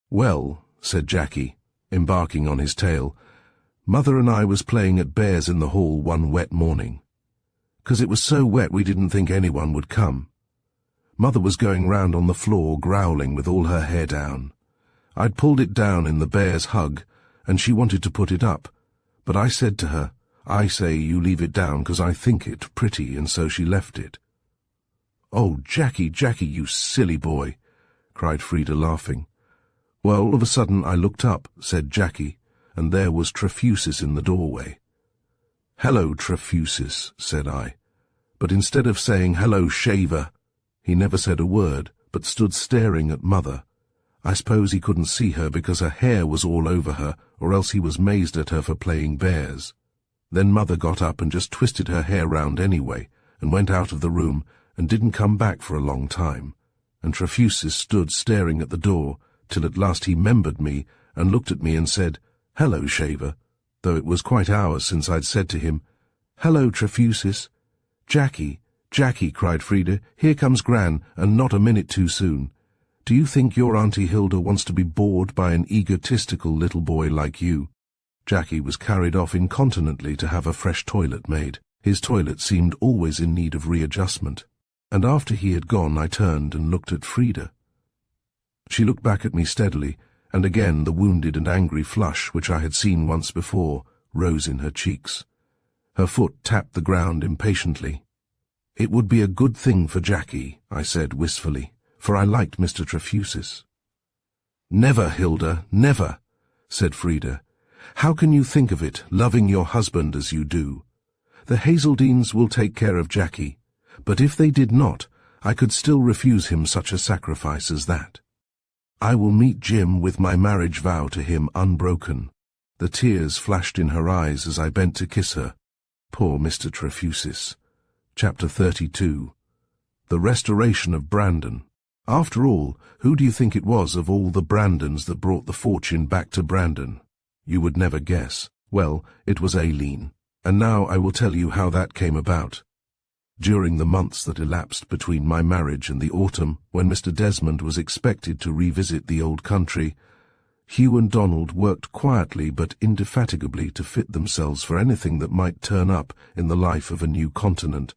"Well," said Jackie, embarking on his tale, "Mother and I was playing at bears in the hall one wet morning. 'Cause it was so wet we didn't think anyone would come. Mother was going round on the floor growling with all her hair down. I'd pulled it down in the bear's hug, and she wanted to put it up, but I said to her, 'I say you leave it down 'cause I think it pretty,' and so she left it." "Oh, Jackie, Jackie, you silly boy," cried Frida, laughing. "Well, all of a sudden I looked up," said Jackie, "and there was Trefusis in the doorway." "Hello, Trefusis," said I, but instead of saying, "Hello, Shaver," he never said a word, but stood staring at Mother. I suppose he couldn't see her because her hair was all over her, or else he was mazed at her for playing bears. Then Mother got up and just twisted her hair round anyway, and went out of the room, and didn't come back for a long time, and Trefusis stood staring at the door, till at last he remembered me, and looked at me and said, "Hello, Shaver," though it was quite hours since I'd said to him, "Hello, Trefusis." "Jackie, Jackie," cried Frida, "here comes Gran, and not a minute too soon. Do you think your Auntie Hilda wants to be bored by an egotistical little boy like you?" Jackie was carried off incontinently to have a fresh toilet made. His toilet seemed always in need of readjustment, and after he had gone I turned and looked at Frida. She looked back at me steadily, and again the wounded and angry flush, which I had seen once before, rose in her cheeks. Her foot tapped the ground impatiently. "It would be a good thing for Jackie," I said wistfully, for I liked Mr. Trefusis. "Never, Hilda, never," said Frida. "How can you think of it, loving your husband as you do? The Hazeldenes will take care of Jackie, but if they did not, I could still refuse him such a sacrifice as that. I will meet Jim with my marriage vow to him unbroken." The tears flashed in her eyes as I bent to kiss her. Poor Mr. Trefusis. Chapter 32. The Restoration of Brandon. After all, who do you think it was of all the Brandons that brought the fortune back to Brandon? You would never guess. Well, it was Aileen. And now I will tell you how that came about. During the months that elapsed between my marriage and the autumn, when Mr. Desmond was expected to revisit the old country, Hugh and Donald worked quietly but indefatigably to fit themselves for anything that might turn up in the life of a new continent.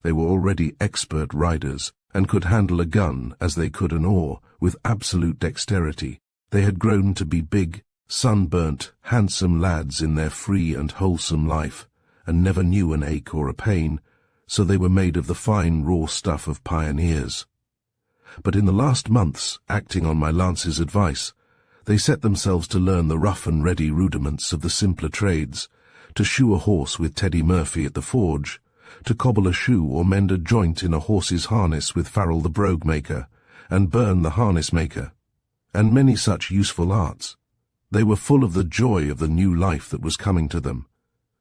They were already expert riders, and could handle a gun as they could an oar, with absolute dexterity. They had grown to be big, sunburnt, handsome lads in their free and wholesome life, and never knew an ache or a pain, so they were made of the fine raw stuff of pioneers. But in the last months, acting on my Lance's advice, they set themselves to learn the rough-and-ready rudiments of the simpler trades, to shoe a horse with Teddy Murphy at the forge, to cobble a shoe or mend a joint in a horse's harness with Farrell the brogue-maker, and Byrne the harness-maker, and many such useful arts. They were full of the joy of the new life that was coming to them,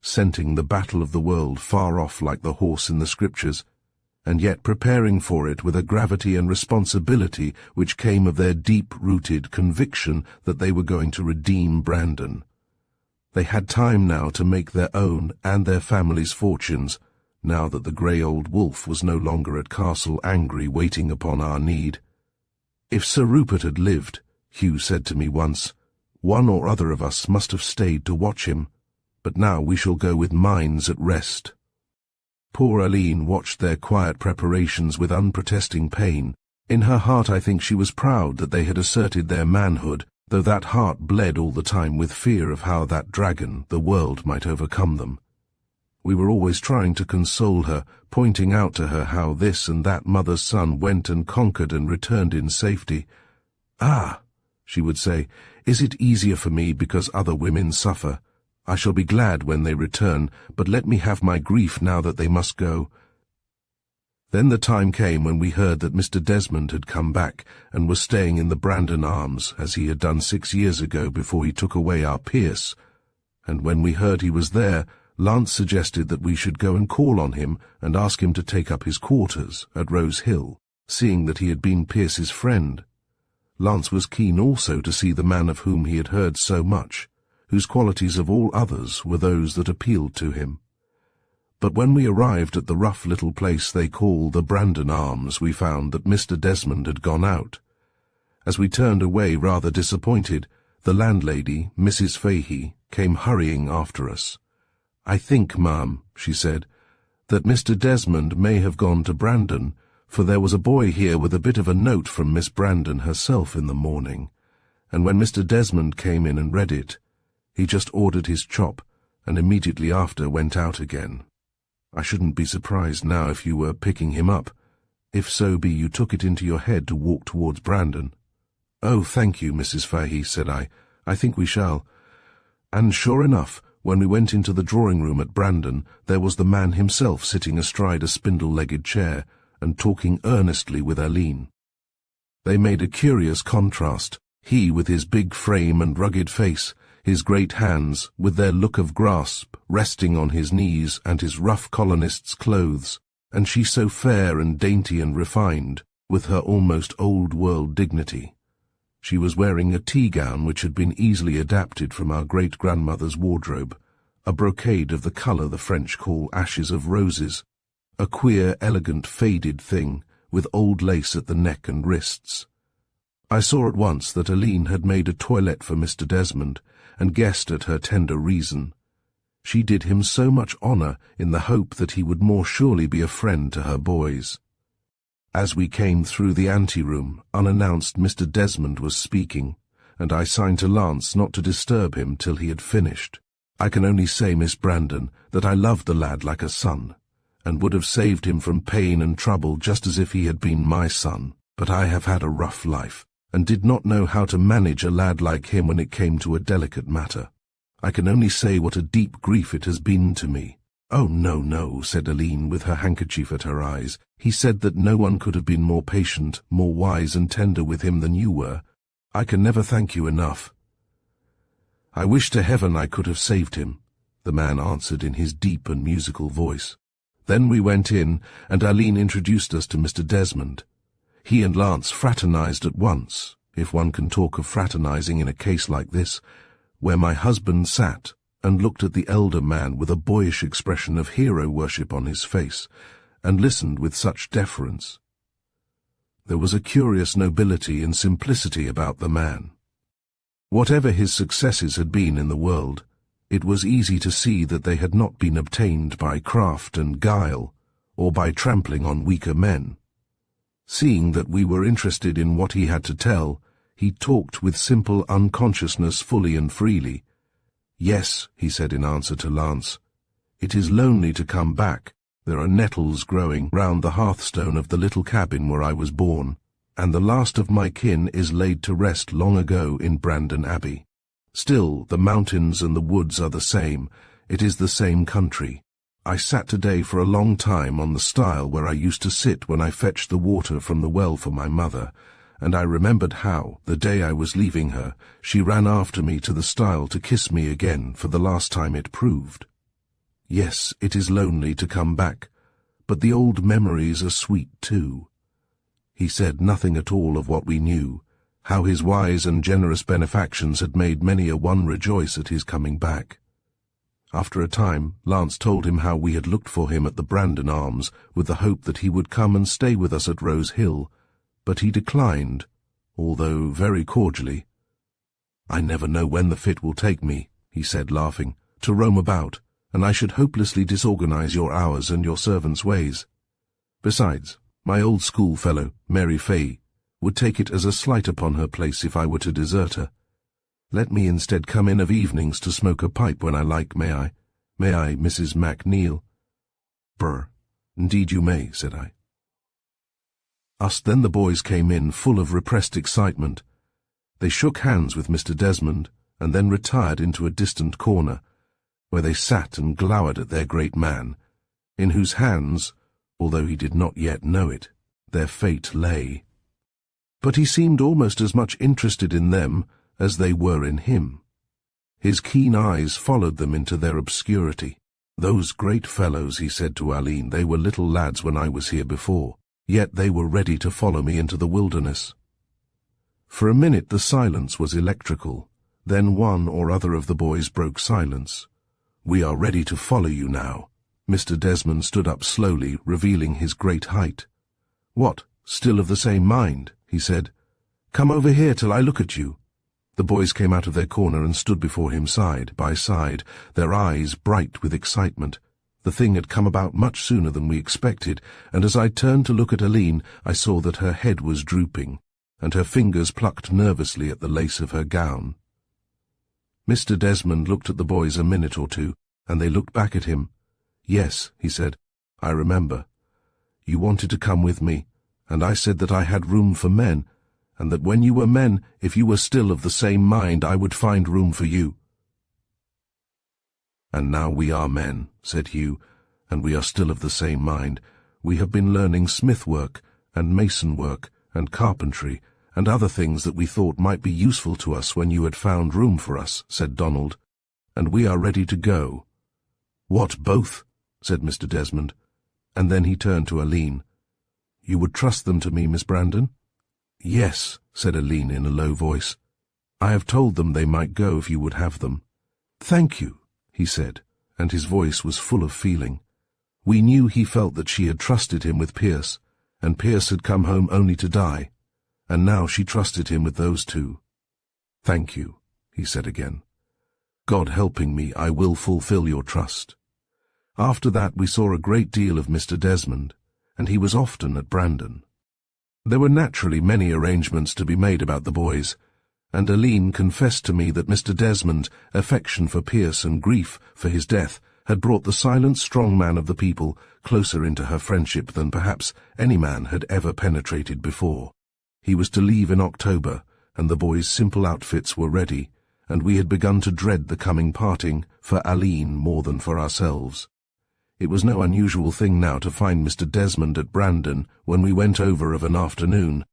scenting the battle of the world far off like the horse in the scriptures, and yet preparing for it with a gravity and responsibility which came of their deep-rooted conviction that they were going to redeem Brandon. They had time now to make their own and their families' fortunes, now that the grey old wolf was no longer at Castle Angry waiting upon our need. "If Sir Rupert had lived," Hugh said to me once, "one or other of us must have stayed to watch him, but now we shall go with minds at rest." Poor Aileen watched their quiet preparations with unprotesting pain. In her heart I think she was proud that they had asserted their manhood, though that heart bled all the time with fear of how that dragon, the world, might overcome them. We were always trying to console her, pointing out to her how this and that mother's son went and conquered and returned in safety. "Ah," she would say, "is it easier for me because other women suffer? I shall be glad when they return, but let me have my grief now that they must go." Then the time came when we heard that Mr. Desmond had come back and was staying in the Brandon Arms, as he had done 6 years ago before he took away our Pierce. And when we heard he was there, Lance suggested that we should go and call on him and ask him to take up his quarters at Rose Hill, seeing that he had been Pierce's friend. Lance was keen also to see the man of whom he had heard so much, whose qualities of all others were those that appealed to him. But when we arrived at the rough little place they call the Brandon Arms, we found that Mr. Desmond had gone out. As we turned away rather disappointed, the landlady, Mrs. Fahey, came hurrying after us. "I think, ma'am," she said, "that Mr. Desmond may have gone to Brandon, for there was a boy here with a bit of a note from Miss Brandon herself in the morning, and when Mr. Desmond came in and read it, he just ordered his chop, and immediately after went out again. I shouldn't be surprised now if you were picking him up, if so be you took it into your head to walk towards Brandon." "Oh, thank you, Mrs. Fahey," said I. "I think we shall." And sure enough, when we went into the drawing-room at Brandon, there was the man himself sitting astride a spindle-legged chair and talking earnestly with Aileen. They made a curious contrast, he with his big frame and rugged face, his great hands, with their look of grasp, resting on his knees, and his rough colonist's clothes, and she so fair and dainty and refined, with her almost old-world dignity. She was wearing a tea-gown which had been easily adapted from our great-grandmother's wardrobe, a brocade of the colour the French call ashes of roses, a queer, elegant, faded thing, with old lace at the neck and wrists. I saw at once that Aileen had made a toilette for Mr. Desmond, and guessed at her tender reason. She did him so much honour in the hope that he would more surely be a friend to her boys. As we came through the ante-room, unannounced Mr. Desmond was speaking, and I signed to Lance not to disturb him till he had finished. I can only say, Miss Brandon, that I loved the lad like a son, and would have saved him from pain and trouble just as if he had been my son. But I have had a rough life, and did not know how to manage a lad like him when it came to a delicate matter. I can only say what a deep grief it has been to me." "Oh, no, no," said Aline with her handkerchief at her eyes. "He said that no one could have been more patient, more wise and tender with him than you were. I can never thank you enough." "I wish to heaven I could have saved him," the man answered in his deep and musical voice. Then we went in, and Aline introduced us to Mr. Desmond. He and Lance fraternized at once, if one can talk of fraternizing in a case like this, where my husband sat and looked at the elder man with a boyish expression of hero worship on his face, and listened with such deference. There was a curious nobility and simplicity about the man. Whatever his successes had been in the world, it was easy to see that they had not been obtained by craft and guile, or by trampling on weaker men. Seeing that we were interested in what he had to tell, he talked with simple unconsciousness fully and freely. "Yes," he said in answer to Lance, "it is lonely to come back. There are nettles growing round the hearthstone of the little cabin where I was born, and the last of my kin is laid to rest long ago in Brandon Abbey. Still, the mountains and the woods are the same. It is the same country. I sat today for a long time on the stile where I used to sit when I fetched the water from the well for my mother, and I remembered how, the day I was leaving her, she ran after me to the stile to kiss me again for the last time it proved. Yes, it is lonely to come back, but the old memories are sweet too." He said nothing at all of what we knew, how his wise and generous benefactions had made many a one rejoice at his coming back. After a time, Lance told him how we had looked for him at the Brandon Arms with the hope that he would come and stay with us at Rose Hill, but he declined, although very cordially. "I never know when the fit will take me," he said, laughing, "to roam about, and I should hopelessly disorganize your hours and your servants' ways. Besides, my old schoolfellow, Mary Fay, would take it as a slight upon her place if I were to desert her. Let me instead come in of evenings to smoke a pipe when I like, may I? May I, Mrs. MacNeil?" "Brr, indeed you may," said I. Then the boys came in, full of repressed excitement. They shook hands with Mr. Desmond, and then retired into a distant corner, where they sat and glowered at their great man, in whose hands, although he did not yet know it, their fate lay. But he seemed almost as much interested in them as they were in him. His keen eyes followed them into their obscurity. "Those great fellows," he said to Aline, "they were little lads when I was here before, yet they were ready to follow me into the wilderness." For a minute the silence was electrical. Then one or other of the boys broke silence. "We are ready to follow you now." Mr. Desmond stood up slowly, revealing his great height. "What, still of the same mind?" he said. "Come over here till I look at you." The boys came out of their corner and stood before him side by side, their eyes bright with excitement. The thing had come about much sooner than we expected, and as I turned to look at Aline, I saw that her head was drooping, and her fingers plucked nervously at the lace of her gown. Mr. Desmond looked at the boys a minute or two, and they looked back at him. "Yes," he said, "I remember. You wanted to come with me, and I said that I had room for men, and that when you were men, if you were still of the same mind, I would find room for you." "And now we are men," said Hugh, "and we are still of the same mind. We have been learning smith work, and mason work, and carpentry, and other things that we thought might be useful to us when you had found room for us," said Donald, "and we are ready to go." "What, both?" said Mr. Desmond, and then he turned to Aline. "You would trust them to me, Miss Brandon?" "Yes," said Aline in a low voice. "I have told them they might go if you would have them." "Thank you," he said, and his voice was full of feeling. We knew he felt that she had trusted him with Pierce, and Pierce had come home only to die, and now she trusted him with those two. "Thank you," he said again. "God helping me, I will fulfill your trust." After that we saw a great deal of Mr. Desmond, and he was often at Brandon. There were naturally many arrangements to be made about the boys, and Aline confessed to me that Mr. Desmond, affection for Pierce and grief for his death, had brought the silent, strong man of the people closer into her friendship than perhaps any man had ever penetrated before. He was to leave in October, and the boys' simple outfits were ready, and we had begun to dread the coming parting, for Aline more than for ourselves. It was no unusual thing now to find Mr. Desmond at Brandon when we went over of an afternoon,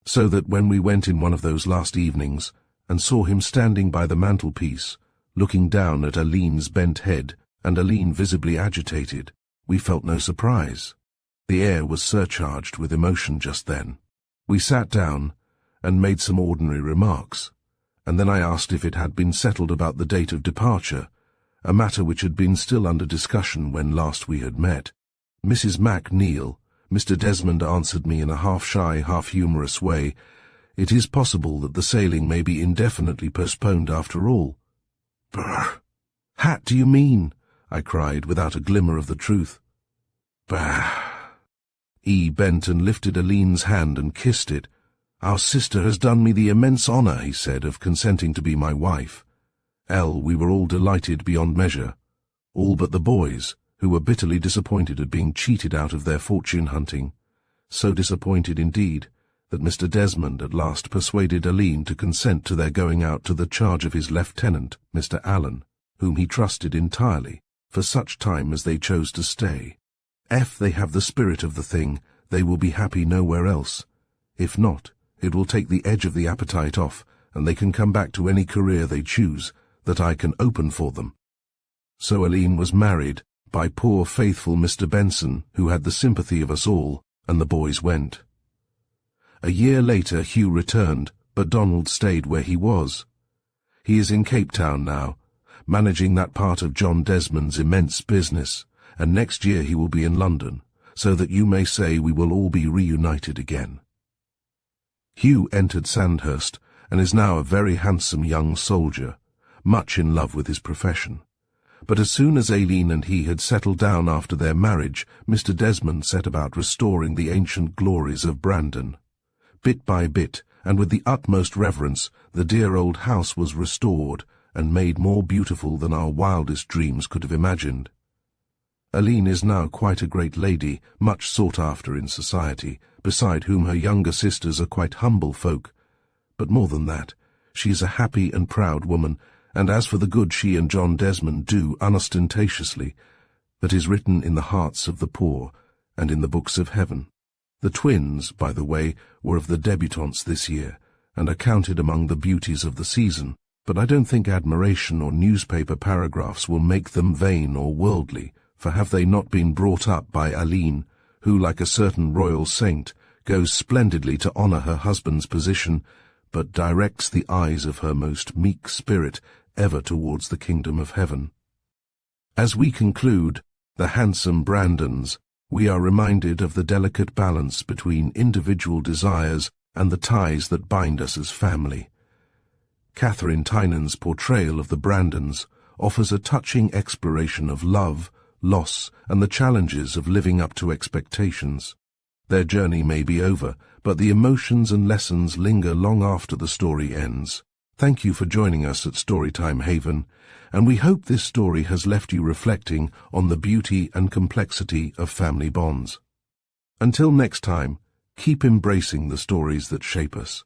so that when we went in one of those last evenings, and saw him standing by the mantelpiece, looking down at Aline's bent head, and Aline visibly agitated, we felt no surprise. The air was surcharged with emotion just then. We sat down, and made some ordinary remarks, and then I asked if it had been settled about the date of departure, a matter which had been still under discussion when last we had met. Mrs. MacNeil, Mr. Desmond answered me in a half-shy, half-humorous way, "It is possible that the sailing may be indefinitely postponed after all." "Brr! Hat, do you mean?" I cried, without a glimmer of the truth. "Bah!" E. bent and lifted Aline's hand and kissed it. "Our sister has done me the immense honour," he said, "of consenting to be my wife." We were all delighted beyond measure, all but the boys, who were bitterly disappointed at being cheated out of their fortune-hunting, so disappointed indeed that Mr. Desmond at last persuaded Aline to consent to their going out to the charge of his lieutenant, Mr. Allen, whom he trusted entirely, for such time as they chose to stay. If they have the spirit of the thing, they will be happy nowhere else. If not, it will take the edge of the appetite off, and they can come back to any career they choose that I can open for them. So Aline was married by poor faithful Mr. Benson, who had the sympathy of us all, and the boys went. A year later Hugh returned, but Donald stayed where he was. He is in Cape Town now, managing that part of John Desmond's immense business, and next year he will be in London, so that you may say we will all be reunited again. Hugh entered Sandhurst, and is now a very handsome young soldier, much in love with his profession. But as soon as Aline and he had settled down after their marriage, Mr. Desmond set about restoring the ancient glories of Brandon. Bit by bit, and with the utmost reverence, the dear old house was restored, and made more beautiful than our wildest dreams could have imagined. Aline is now quite a great lady, much sought after in society, beside whom her younger sisters are quite humble folk. But more than that, she is a happy and proud woman, and as for the good she and John Desmond do unostentatiously, that is written in the hearts of the poor and in the books of heaven. The twins, by the way, were of the debutantes this year, and are counted among the beauties of the season, but I don't think admiration or newspaper paragraphs will make them vain or worldly, for have they not been brought up by Aline, who, like a certain royal saint, goes splendidly to honour her husband's position, but directs the eyes of her most meek spirit ever towards the kingdom of heaven. As we conclude the handsome Brandons, we are reminded of the delicate balance between individual desires and the ties that bind us as family. Katharine Tynan's portrayal of the Brandons offers a touching exploration of love, loss, and the challenges of living up to expectations. Their journey may be over, but the emotions and lessons linger long after the story ends. Thank you for joining us at Storytime Haven, and we hope this story has left you reflecting on the beauty and complexity of family bonds. Until next time, keep embracing the stories that shape us.